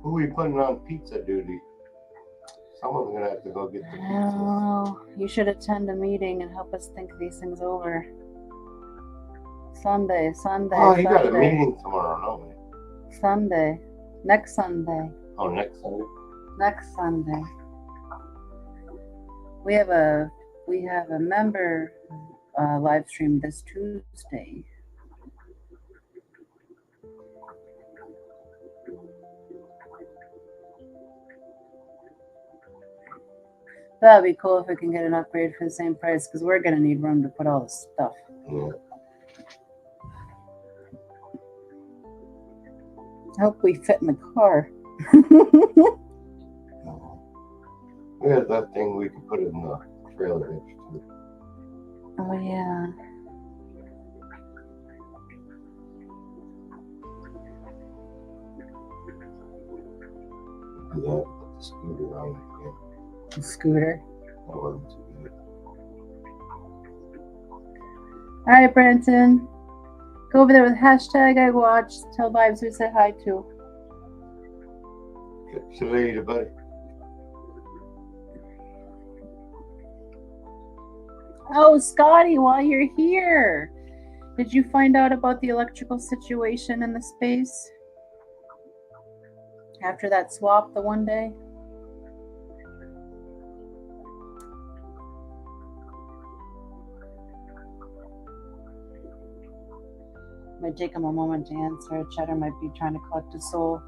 Who are we putting on pizza duty? Someone's gonna have to go get the pizza. Oh, you should attend a meeting and help us think these things over. Sunday. Oh, you got a meeting tomorrow, don't we? Sunday. Next Sunday. Oh, next Sunday? Next Sunday. We have a member live stream this Tuesday. That'd be cool if we can get an upgrade for the same price, because we're gonna need room to put all this stuff. Yeah. I hope we fit in the car. We got that thing we can put in the trailer hitch too. Oh yeah. Do that, put the scooter on it again. The scooter. That wasn't too good. All right, Brenton. Go over there with hashtag I watched. Tell Vibes we said hi to. See you later, buddy. Oh, Scotty, while you're here, did you find out about the electrical situation in the space? After that swap the one day? Might take him a moment to answer. Cheddar might be trying to collect his soul.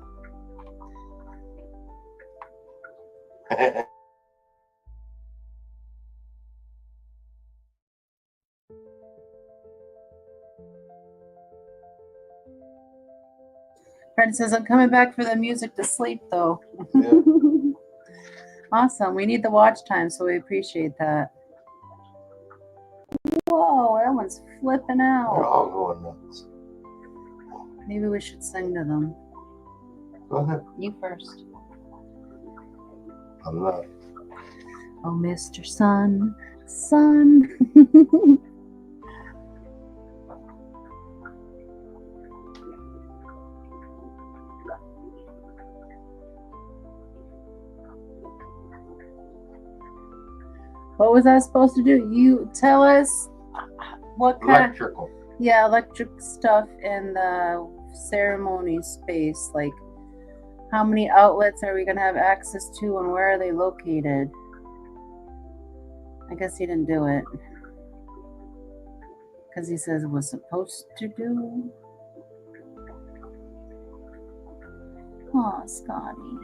Brent says, I'm coming back for the music to sleep, though. Yeah. Awesome. We need the watch time, so we appreciate that. Whoa, that one's flipping They're out. all going nuts. Maybe we should sing to them. Go ahead. You first. I'm not. Oh, Mr. Sun, Sun. What was I supposed to do? You tell us what kind Electrical. of, yeah, electric stuff in the ceremony space. Like, how many outlets are we going to have access to and where are they located? I guess he didn't do it. Because he says it was supposed to do. Oh, Scotty.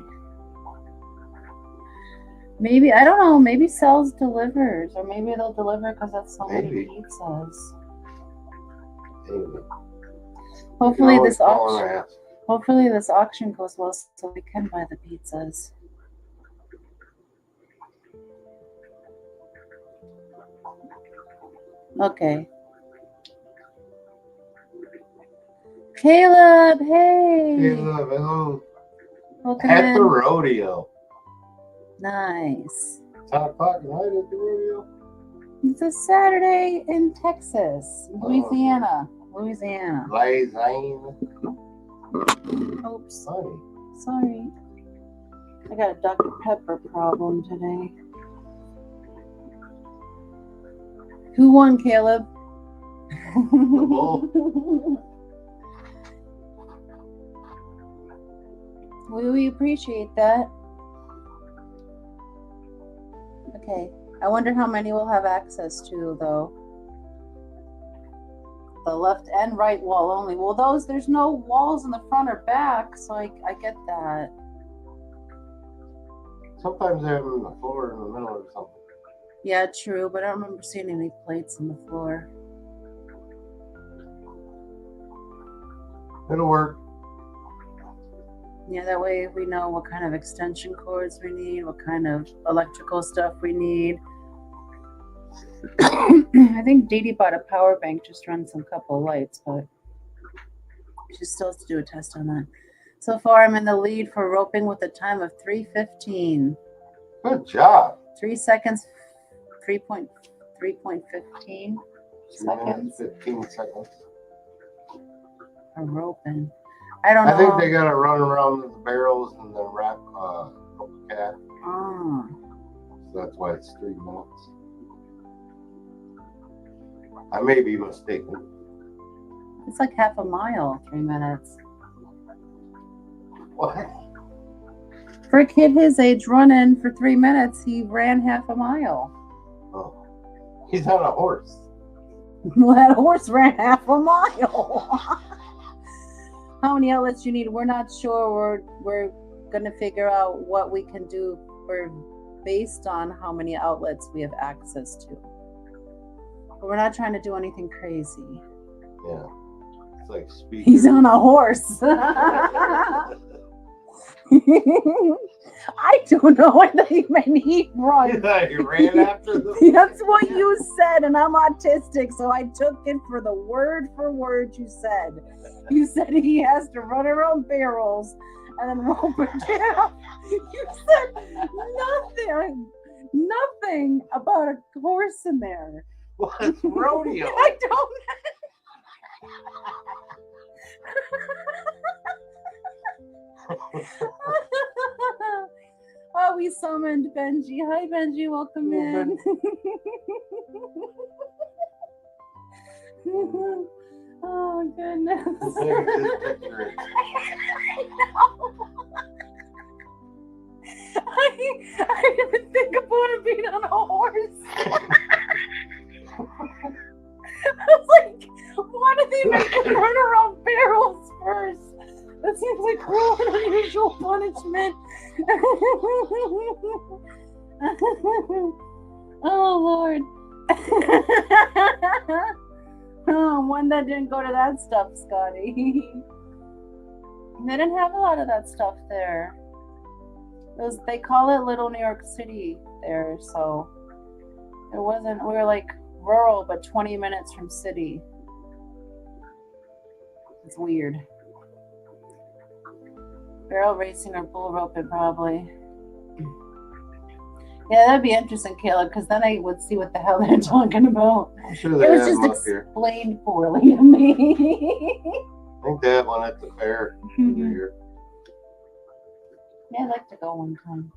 Maybe, I don't know, maybe Cells delivers. Or maybe they'll deliver because that's so many Maybe. pizzas. Anyway. Hopefully You can this always call auction. and ask. Hopefully this auction goes well so we can buy the pizzas. Okay. Caleb, hey. Hey, love, hello. Welcome At in. the rodeo. Nice. 10 o'clock at night at the rodeo. It's a Saturday in Texas, Louisiana. Louisiana. Lizane. Oops. Funny. Sorry. I got a Dr. Pepper problem today. Who won, Caleb? The bull. We appreciate that. Okay. I wonder how many we'll have access to, though. The left and right wall only. Well, there's no walls in the front or back, so I get that. Sometimes they have them on the floor in the middle or something. Yeah, true, but I don't remember seeing any plates on the floor. It'll work. Yeah, that way we know what kind of extension cords we need, what kind of electrical stuff we need. I think Dee Dee bought a power bank, just run some couple of lights, but she still has to do a test on that. So far, I'm in the lead for roping with a time of 3:15. Good job. 3 seconds, 3.15 3 minutes, seconds 15 seconds. for roping. I don't know. I think they got to run around the barrels and then wrap a cat. Oh. So that's why it's 3 minutes. I may be mistaken. It's like half a mile, 3 minutes. What? For a kid his age running for 3 minutes, he ran half a mile. Oh. He's on a horse. That horse ran half a mile. How many outlets you need? We're not sure. We're going to figure out what we can do based on how many outlets we have access to. But we're not trying to do anything crazy. Yeah. It's like speed. He's on a horse. I don't know what they mean. He runs. He ran after them. That's what you said, and I'm autistic, so I took it for the word for word you said. You said he has to run around barrels and then rope it down. You said nothing about a horse in there. Well, it's rodeo. I don't. Oh, we summoned Benji. Hi, Benji. Welcome in. Oh, goodness. I didn't think about him being on a horse. I was like, why did they make him run around barrels first? That seems like cruel and unusual punishment. Oh, Lord. Oh, one that didn't go to that stuff, Scotty. They didn't have a lot of that stuff there. They call it Little New York City there, so it wasn't, we were like rural, but 20 minutes from city. It's weird. Barrel racing or bull roping, probably. Yeah, that'd be interesting, Caleb, because then I would see what the hell they're talking about. I'm sure It they was have just them up here. explained poorly to me. I think they have one at the fair Mhm. here. Yeah, I'd like to go one time.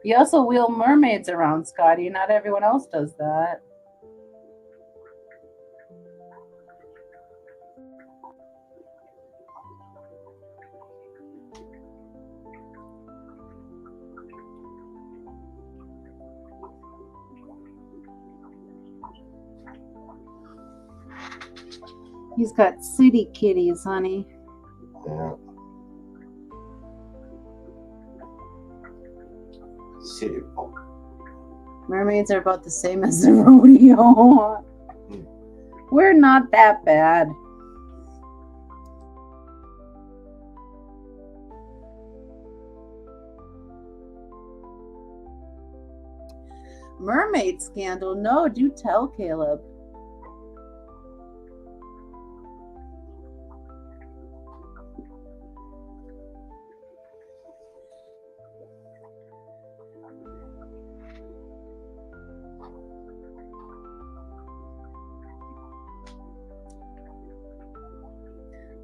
You also wheel mermaids around, Scotty. Not everyone else does that. He's got city kitties, honey. Yeah. City folk. Mermaids are about the same as the rodeo. We're not that bad. Mermaid scandal? No, do tell, Caleb.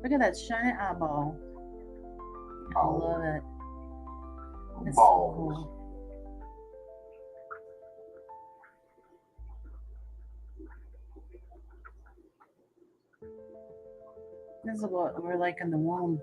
Look at that shiny eyeball. I love it. It's so Balls. cool. This is what we're like in the womb.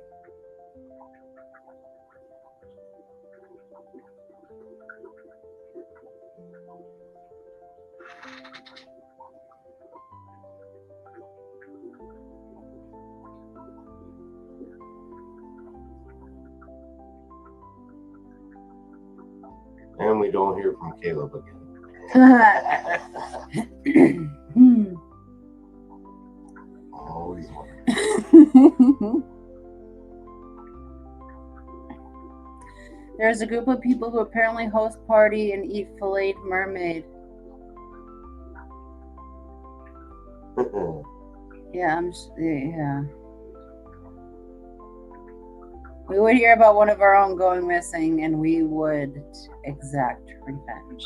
And we don't hear from Caleb again. Always one. There's a group of people who apparently host party and eat filleted mermaid. Yeah, yeah. We would hear about one of our own going missing, and we would exact revenge.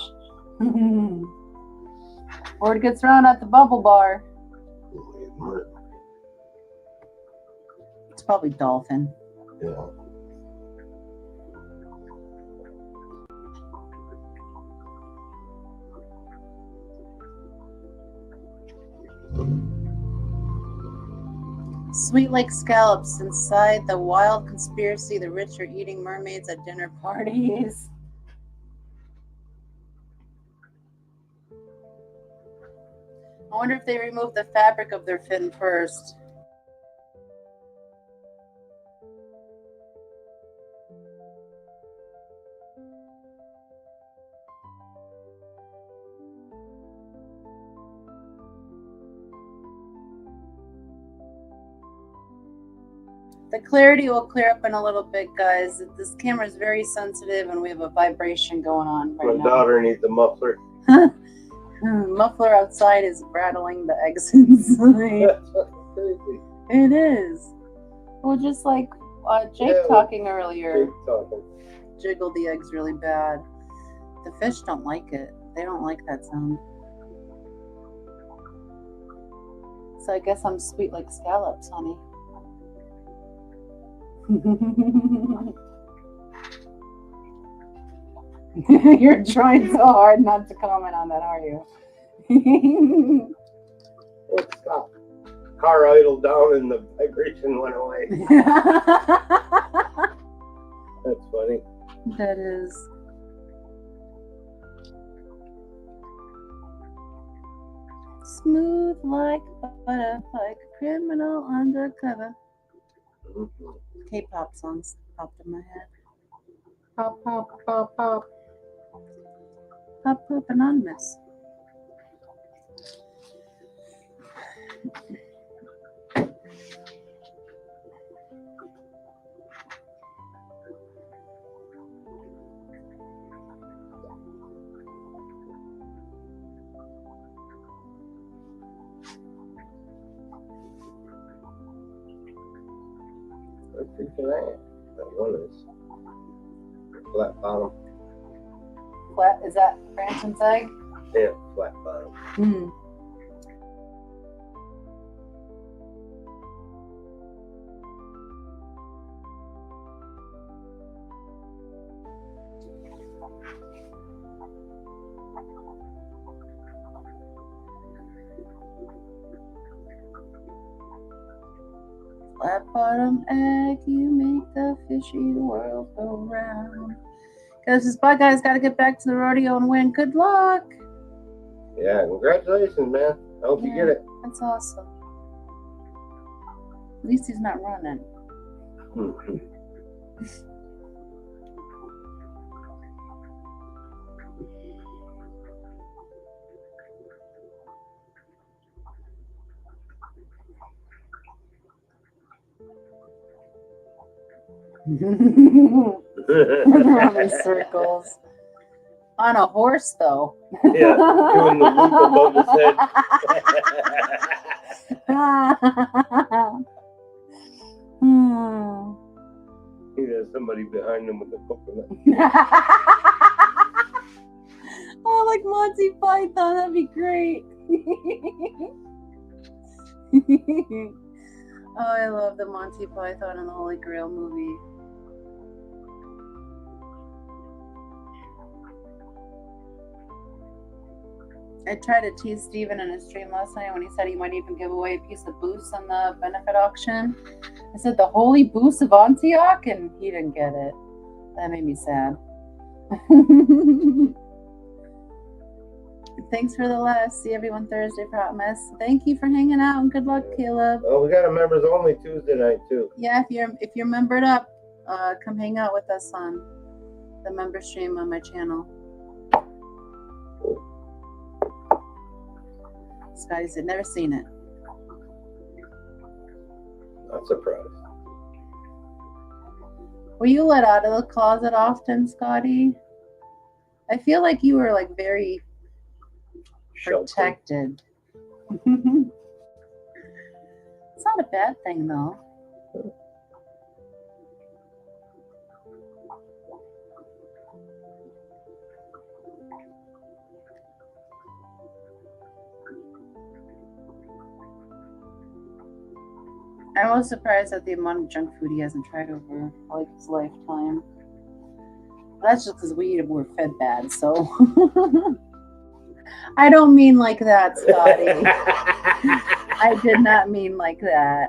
Word gets around at the bubble bar. It's probably dolphin. Yeah. Sweet like scallops inside the wild conspiracy. The rich are eating mermaids at dinner parties. I wonder if they remove the fabric of their fin first. The clarity will clear up in a little bit, guys. This camera is very sensitive and we have a vibration going on right My now. daughter needs a muffler. Muffler outside is rattling the eggs inside. That's crazy. It is. Well, just like Jake talking earlier. Jake talking. Jiggle the eggs really bad. The fish don't like it. They don't like that sound. So I guess I'm sweet like scallops, honey. You're trying so hard not to comment on that, are you? Let's stop. Car idled down and the vibration went away. That's funny. That is. Smooth like butter, like a criminal undercover. K-pop songs popped in my head. Pop, pop, pop, pop. Pop, pop, anonymous. What freaking that? That one is flat bottom. Flat, is that Branson's egg? Yeah, flat bottom. Hmm. Flat bottom egg, you make the fishy world go round. Guys, this bye guy's got to get back to the rodeo and win. Good luck. Yeah, congratulations, man. I hope you get it. That's awesome. At least he's not running. Running circles. On a horse, though. Yeah, doing the loop above his head. He has somebody behind him with a coconut. Oh, like Monty Python, that'd be great. Oh, I love the Monty Python and the Holy Grail movie. I tried to tease Steven in his stream last night when he said he might even give away a piece of boost on the benefit auction. I said the holy boost of Antioch, and he didn't get it. That made me sad. Thanks for the last. See everyone Thursday, promise. Thank you for hanging out and good luck, Caleb. Oh, we got a members only Tuesday night too. Yeah, if you're membered up, come hang out with us on the member stream on my channel. Scotty said, never seen it. Not surprised. Were you let out of the closet often, Scotty? I feel like you were like very Shelter. protected. It's not a bad thing though. I was surprised at the amount of junk food he hasn't tried over like his lifetime. That's just because we were fed bad, so I don't mean like that, Scotty. I did not mean like that.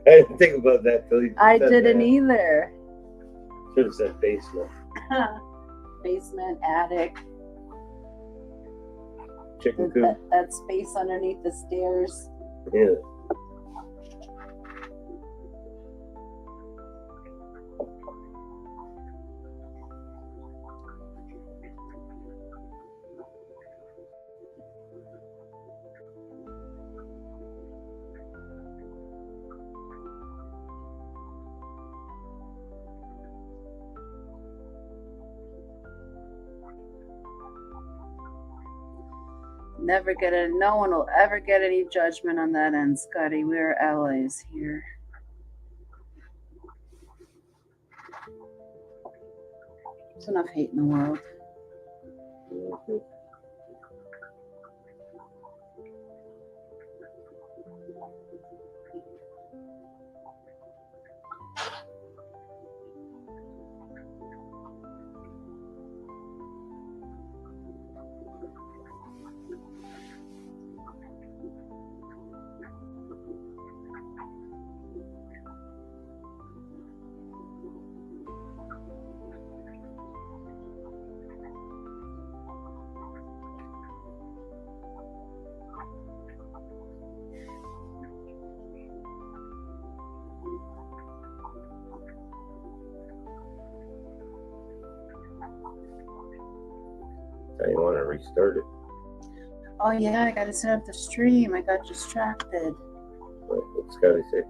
I didn't think about that till you I said didn't that. either. Should have said basement. Basement, attic, Chicken coop. that space underneath the stairs. Yeah. Never get it. No one will ever get any judgment on that end, Scotty. We are allies here. There's enough hate in the world. Mm-hmm. So you want to restart it? Oh yeah, I gotta set up the stream. I got distracted. What's Scotty say?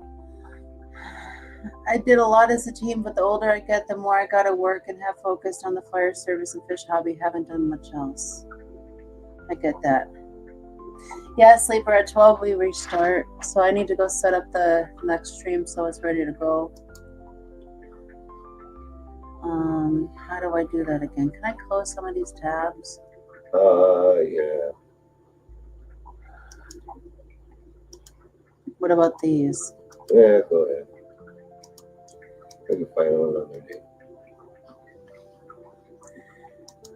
I did a lot as a team, but the older I get, the more I gotta work and have focused on the fire service and fish hobby. Haven't done much else. I get that. Yeah, sleeper at 12 we restart. So I need to go set up the next stream so it's ready to go. How do I do that again? Can I close some of these tabs? Yeah. What about these? Yeah, go ahead. We can find one another day.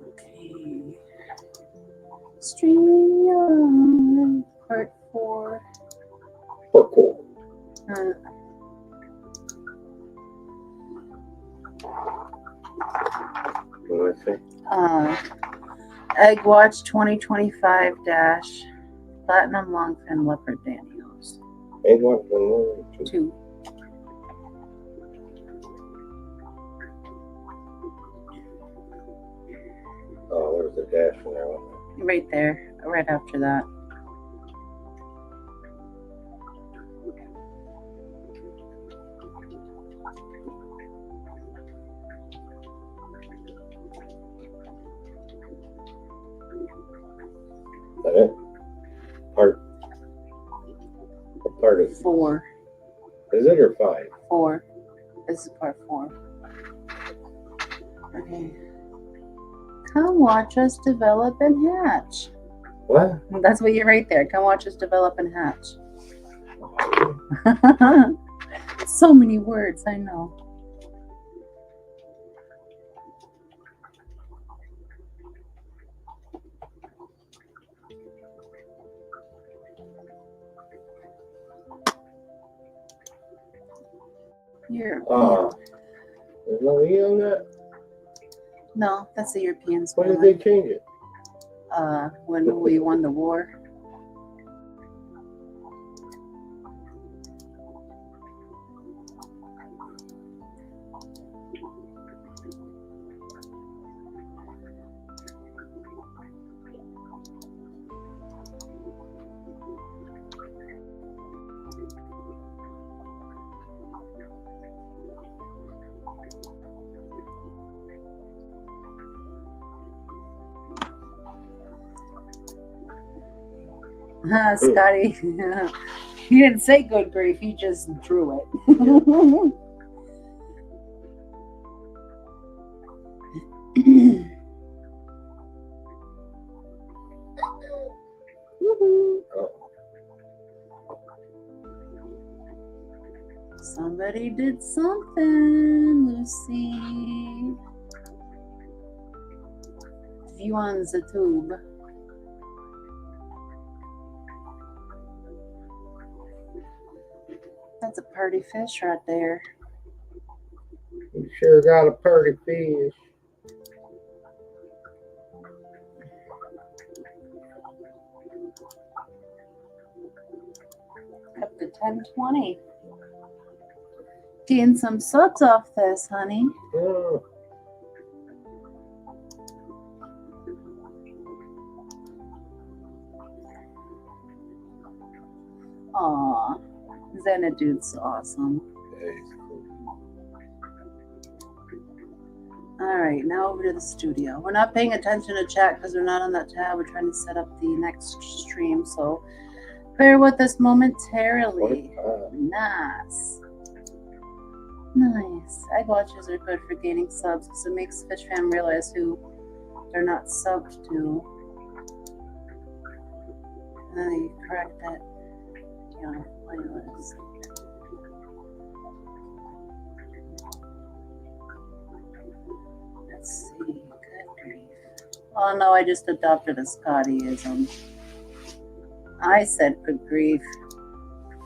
Okay. Stream part 4. Oh, cool. What did I say? Egg Watch 2025 dash Platinum Longfin Leopard Danios. Egg Watch 1, 2. 2. Oh, there's a dash in there, wasn't there? Right there, right after that. Is that it? What part is it? 4. Is it or 5? 4. This is part 4. Okay. Come watch us develop and hatch. What? That's what you're right there. Come watch us develop and hatch. So many words, I know. European. There's no E on that? No, that's the European When did spelling. they change it? When we won the war. Scotty. He didn't say good grief, he just drew it. Somebody did something, Lucy. View on the tube. That's a party fish right there. You sure got a pretty fish. Up to 10:20. Getting some suds off this, honey. Yeah. Aw, Xanadude's awesome. Yeah, he's cool. All right, now over to the studio. We're not paying attention to chat because we're not on that tab. We're trying to set up the next stream, so bear with us momentarily. Nice. Nice. Egg watches are good for gaining subs because it makes Fish Fam realize who they're not subbed to. And then they correct it. Yeah, playlist. Let's see. Good grief. Oh no, I just adopted a Scottyism. I said good grief.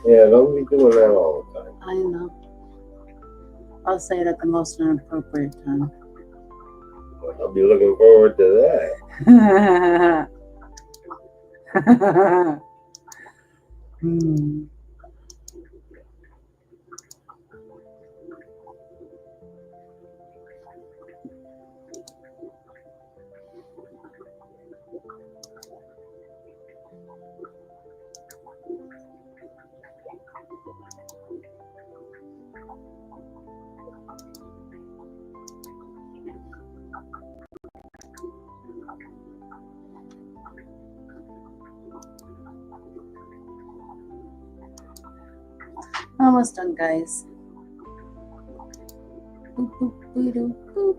Yeah, don't be doing that all the time. I know. I'll say it at the most inappropriate time. Well, I'll be looking forward to that. Hmm. Almost done, guys. Boop, boop, boop, boop, boop.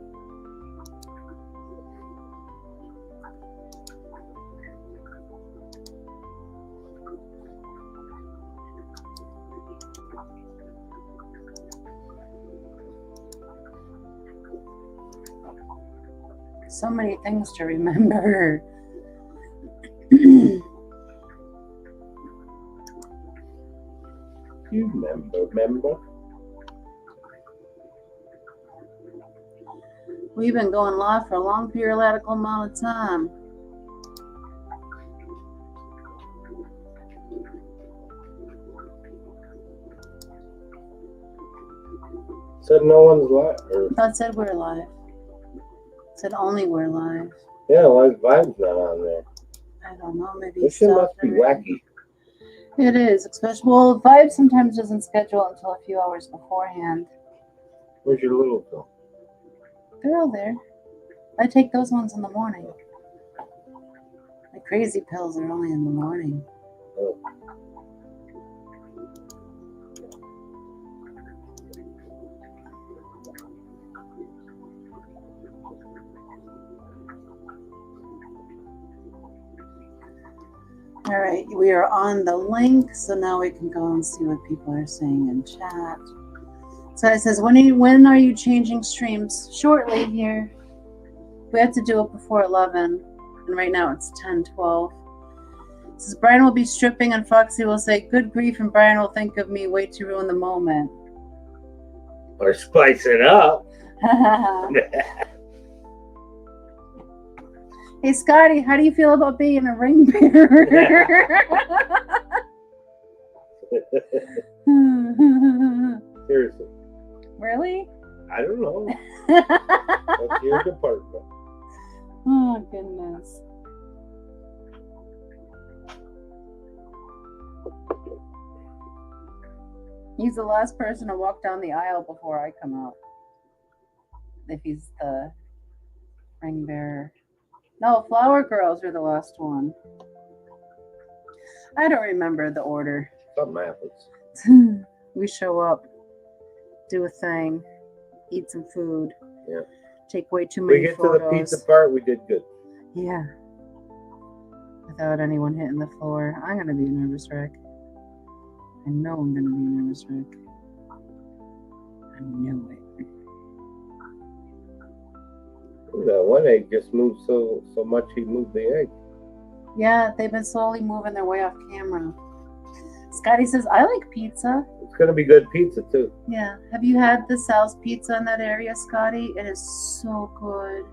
So many things to remember. You remember? We've been going live for a long periodical amount of time. Said no one's live. Or, I said we're live. Said only we're live. yeah, like Vibe's not on there. I don't know, maybe This shit must be wacky. It is, especially, well, Vibe sometimes doesn't schedule until a few hours beforehand. Where's your little pill? They're all there. I take those ones in the morning. The crazy pills are only in the morning. Oh. All right, we are on the link, so now we can go and see what people are saying in chat. So it says, when are you changing streams? Shortly here. We have to do it before 11, and right now it's 10:12. It says, Brian will be stripping, and Foxy will say, good grief, and Brian will think of me way to ruin the moment. Or spice it up. Hey, Scotty, how do you feel about being a ring bearer? Seriously. Really? I don't know. That's your department. Oh, goodness. He's the last person to walk down the aisle before I come out. If he's the ring bearer. No, Flower Girls are the last one. I don't remember the order. Something happens. We show up, do a thing, eat some food. Yeah. Take way too We many get photos. to the pizza part, we did good. Yeah. Without anyone hitting the floor. I'm gonna be a nervous wreck. I know I'm gonna be a nervous wreck. I know it. That one egg just moved so much he moved the egg. Yeah, they've been slowly moving their way off camera. Scotty says, I like pizza. It's gonna be good pizza too. Yeah. Have you had the Sal's Pizza in that area, Scotty? It is so good.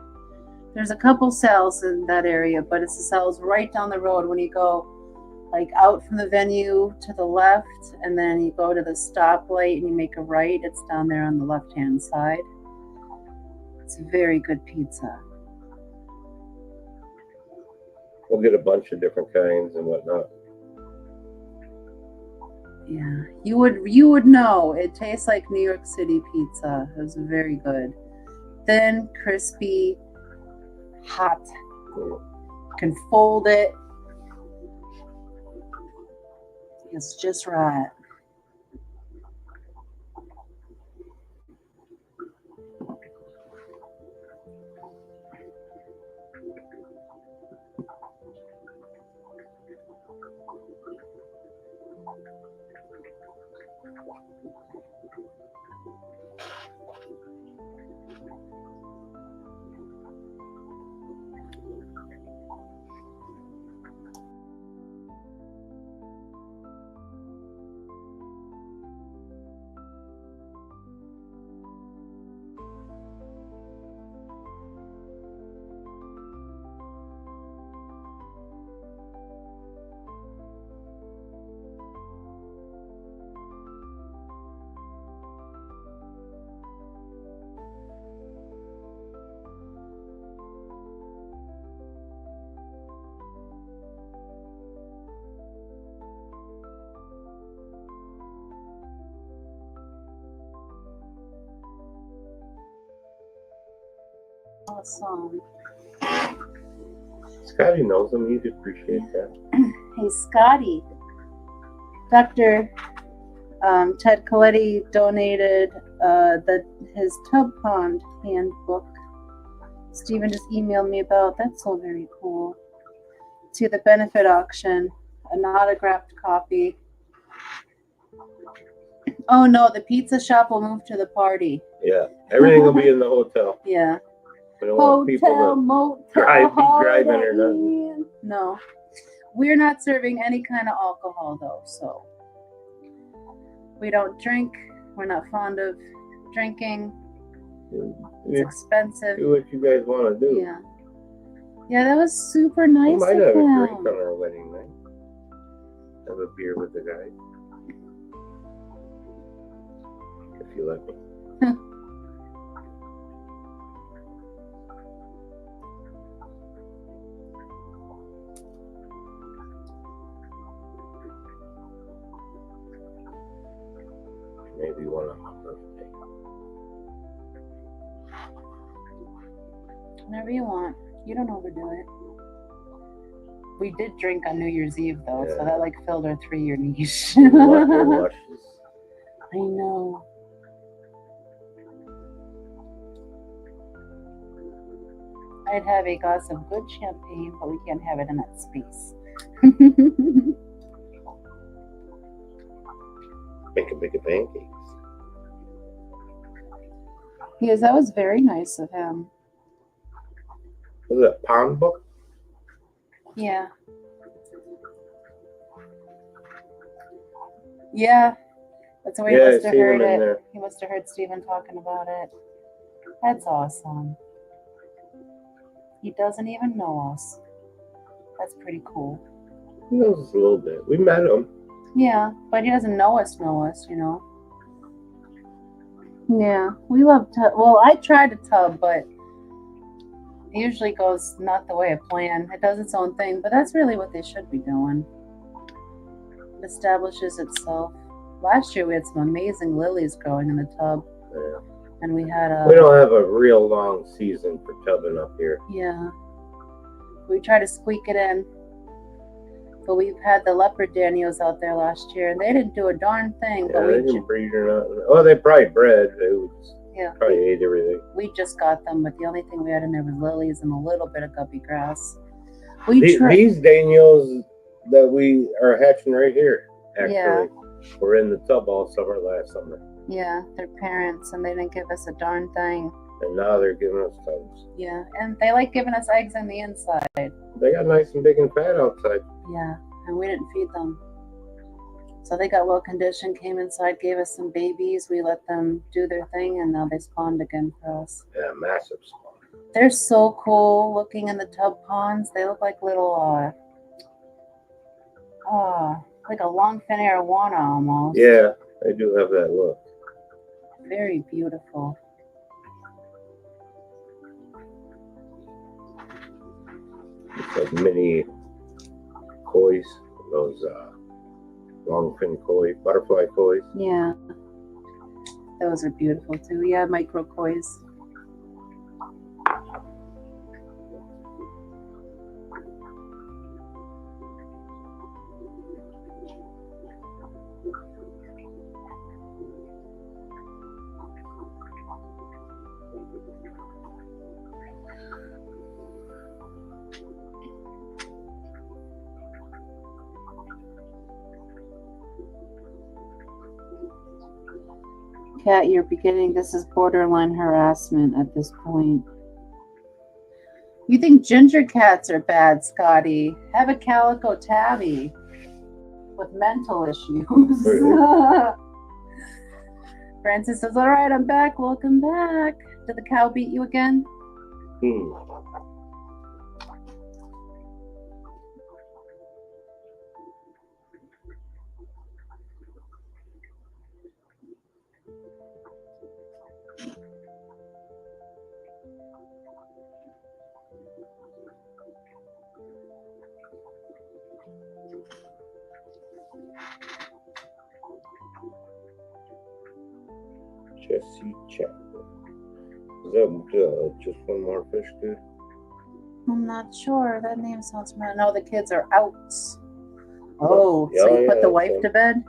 There's a couple Sal's in that area, but it's the Sal's right down the road when you go like out from the venue to the left, and then you go to the stoplight and you make a right. It's down there on the left-hand side. It's very good pizza. We'll get a bunch of different kinds and whatnot. Yeah, you would know. It tastes like New York City pizza. It was very good. Thin, crispy, hot. You can fold it. It's just right. Awesome. Scotty knows him. He'd appreciate that. Hey, Scotty. Dr. Ted Coletti donated his tub pond handbook. Stephen just emailed me about. That's so very cool. To the benefit auction, an autographed copy. Oh no, the pizza shop will move to the party. Yeah, everything will be in the hotel. Yeah. We don't want people Hotel, to motel, be driving or Holiday nothing. Inn. No, we're not serving any kind of alcohol though, so we don't drink. We're not fond of drinking. It's expensive. Do what you guys want to do. Yeah. Yeah, that was super We nice might of have a him. drink on our wedding night. Have a beer with the guys. If you let me. Maybe one on my birthday. Whenever you want. You don't overdo it. We did drink on New Year's Eve though, so Yeah. that like filled our 3-year niche. Luscious. I know. I'd have a glass of good champagne, but we can't have it in that space. Make a big pancakes. Yes, that was very nice of him. Was it a pound book? Yeah. Yeah. That's the way Yeah, he I must have seen heard him in it. there. He must have heard Stephen talking about it. That's awesome. He doesn't even know us. That's pretty cool. He knows us a little bit. We met him. Yeah, but he doesn't know us, you know. Yeah, we love tub. Well, I tried a tub, but it usually goes not the way I plan. It does its own thing, but that's really what they should be doing. It establishes itself. Last year we had some amazing lilies growing in the tub, Yeah. and we had We don't have a real long season for tubbing up here. yeah. We try to squeak it in. But we've had the Leopard Danios out there last year, and they didn't do a darn thing. Yeah, But they didn't breed or nothing. Oh, they probably bred. They probably ate everything. we just got them, but the only thing we had in there was lilies and a little bit of guppy grass. These Danios that we are hatching right here, actually, were in the tub all summer last summer. Yeah, they're parents, and they didn't give us a darn thing. And now they're giving us tubs. Yeah, and they like giving us eggs on the inside. They got nice and big and fat outside. Yeah, and we didn't feed them. So they got well conditioned, came inside, gave us some babies. We let them do their thing, and now they spawned again for us. Yeah, massive spawn. They're so cool looking in the tub ponds. They look like little, like a longfin arowana almost. Yeah, they do have that look. Very beautiful. It's like mini kois, those longfin koi, butterfly kois. Yeah. Those are beautiful too. Yeah, micro kois. Kat, you're beginning. This is borderline harassment at this point. You think ginger cats are bad, Scotty? Have a calico tabby with mental issues. Francis says, all right, I'm back. Welcome back. Did the cow beat you again? Jesse Chapel. Is that just one more fish, dude? I'm not sure. That name sounds familiar. No, the kids are out. Oh, so you put the wife to bed?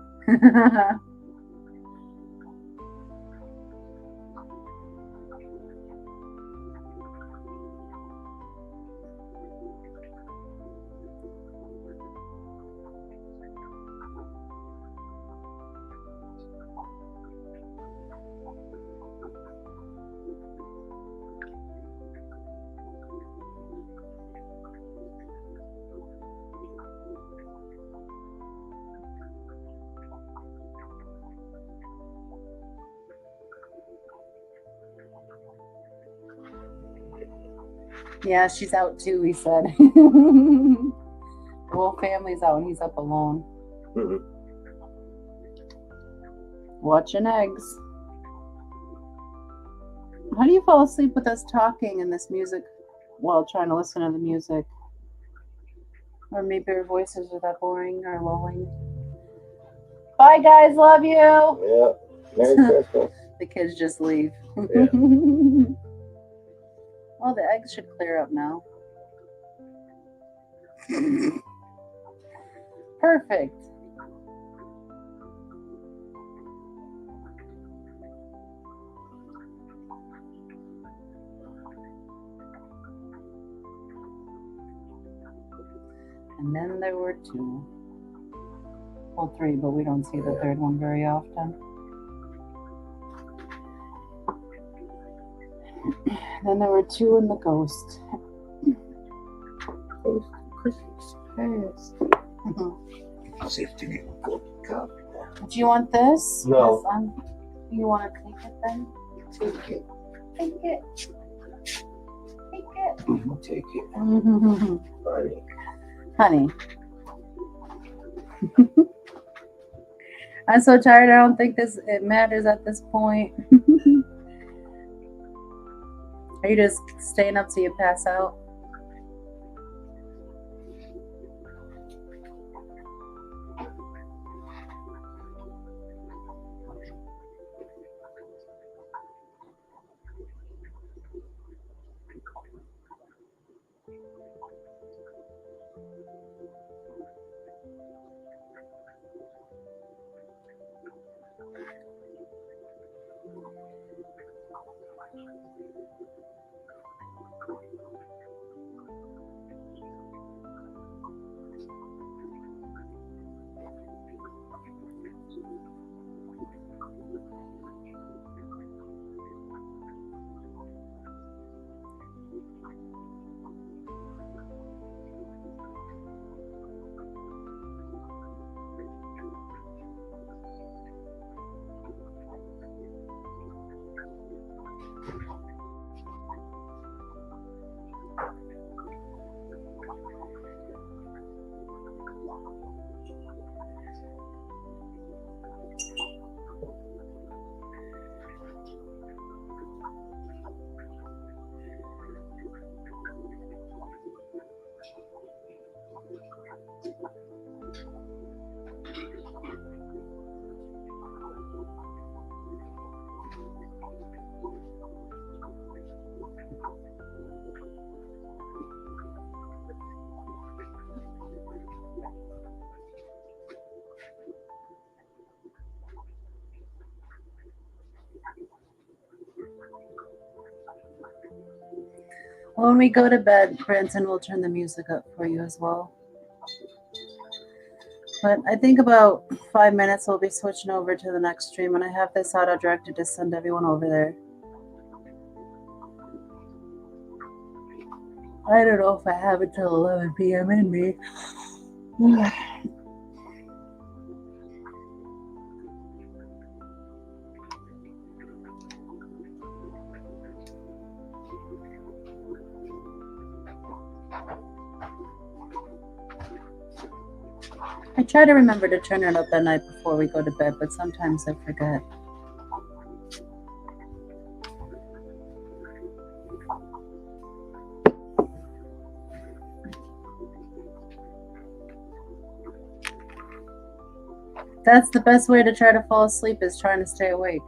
Yeah, she's out too, he said. The whole family's out and he's up alone. Watching eggs. How do you fall asleep with us talking and this music while trying to listen to the music? Or maybe our voices are that boring or lulling. Bye, guys. Love you. Yeah. Merry Christmas. The kids just leave. Yeah. Well, the eggs should clear up now. Perfect. And then there were two. Well, three, but we don't see the third one very often. Then there were two in the ghost. Ghost Christmas past. See if you get a good cup. Do you want this? No. You want to take it then? Take it. Take it. Take it. Take it. Honey. Honey. I'm so tired. I don't think it matters at this point. Are you just staying up till you pass out? When we go to bed, Branson will turn the music up for you as well. But I think about 5 minutes we'll be switching over to the next stream, and I have this auto-directed to send everyone over there. I don't know if I have it till 11 p.m. in me. I try to remember to turn it up at night before we go to bed, but sometimes I forget. That's the best way to try to fall asleep, is trying to stay awake.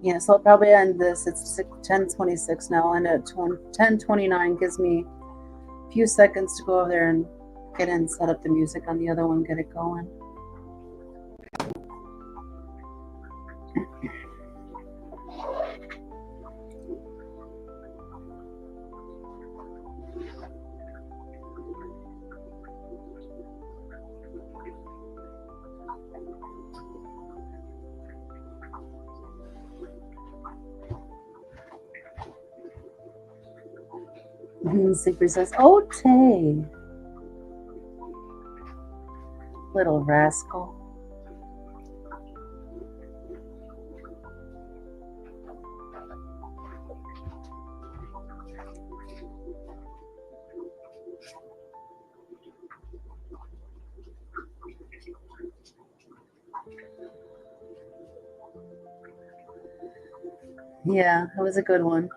Yeah, so I'll probably end this. It's 10:26 now. I'll end at 10:29. Gives me a few seconds to go over there and get in, set up the music on the other one, get it going. Secret says, "Oh, Tay, little rascal." Yeah, it was a good one.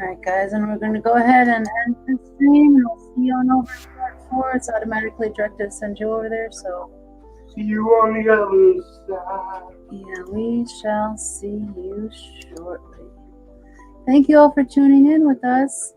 Alright guys, and we're going to go ahead and end this stream, and we'll see you on over to part 4. It's automatically directed to send you over there, so See you on the other side. yeah, we shall see you shortly. Thank you all for tuning in with us.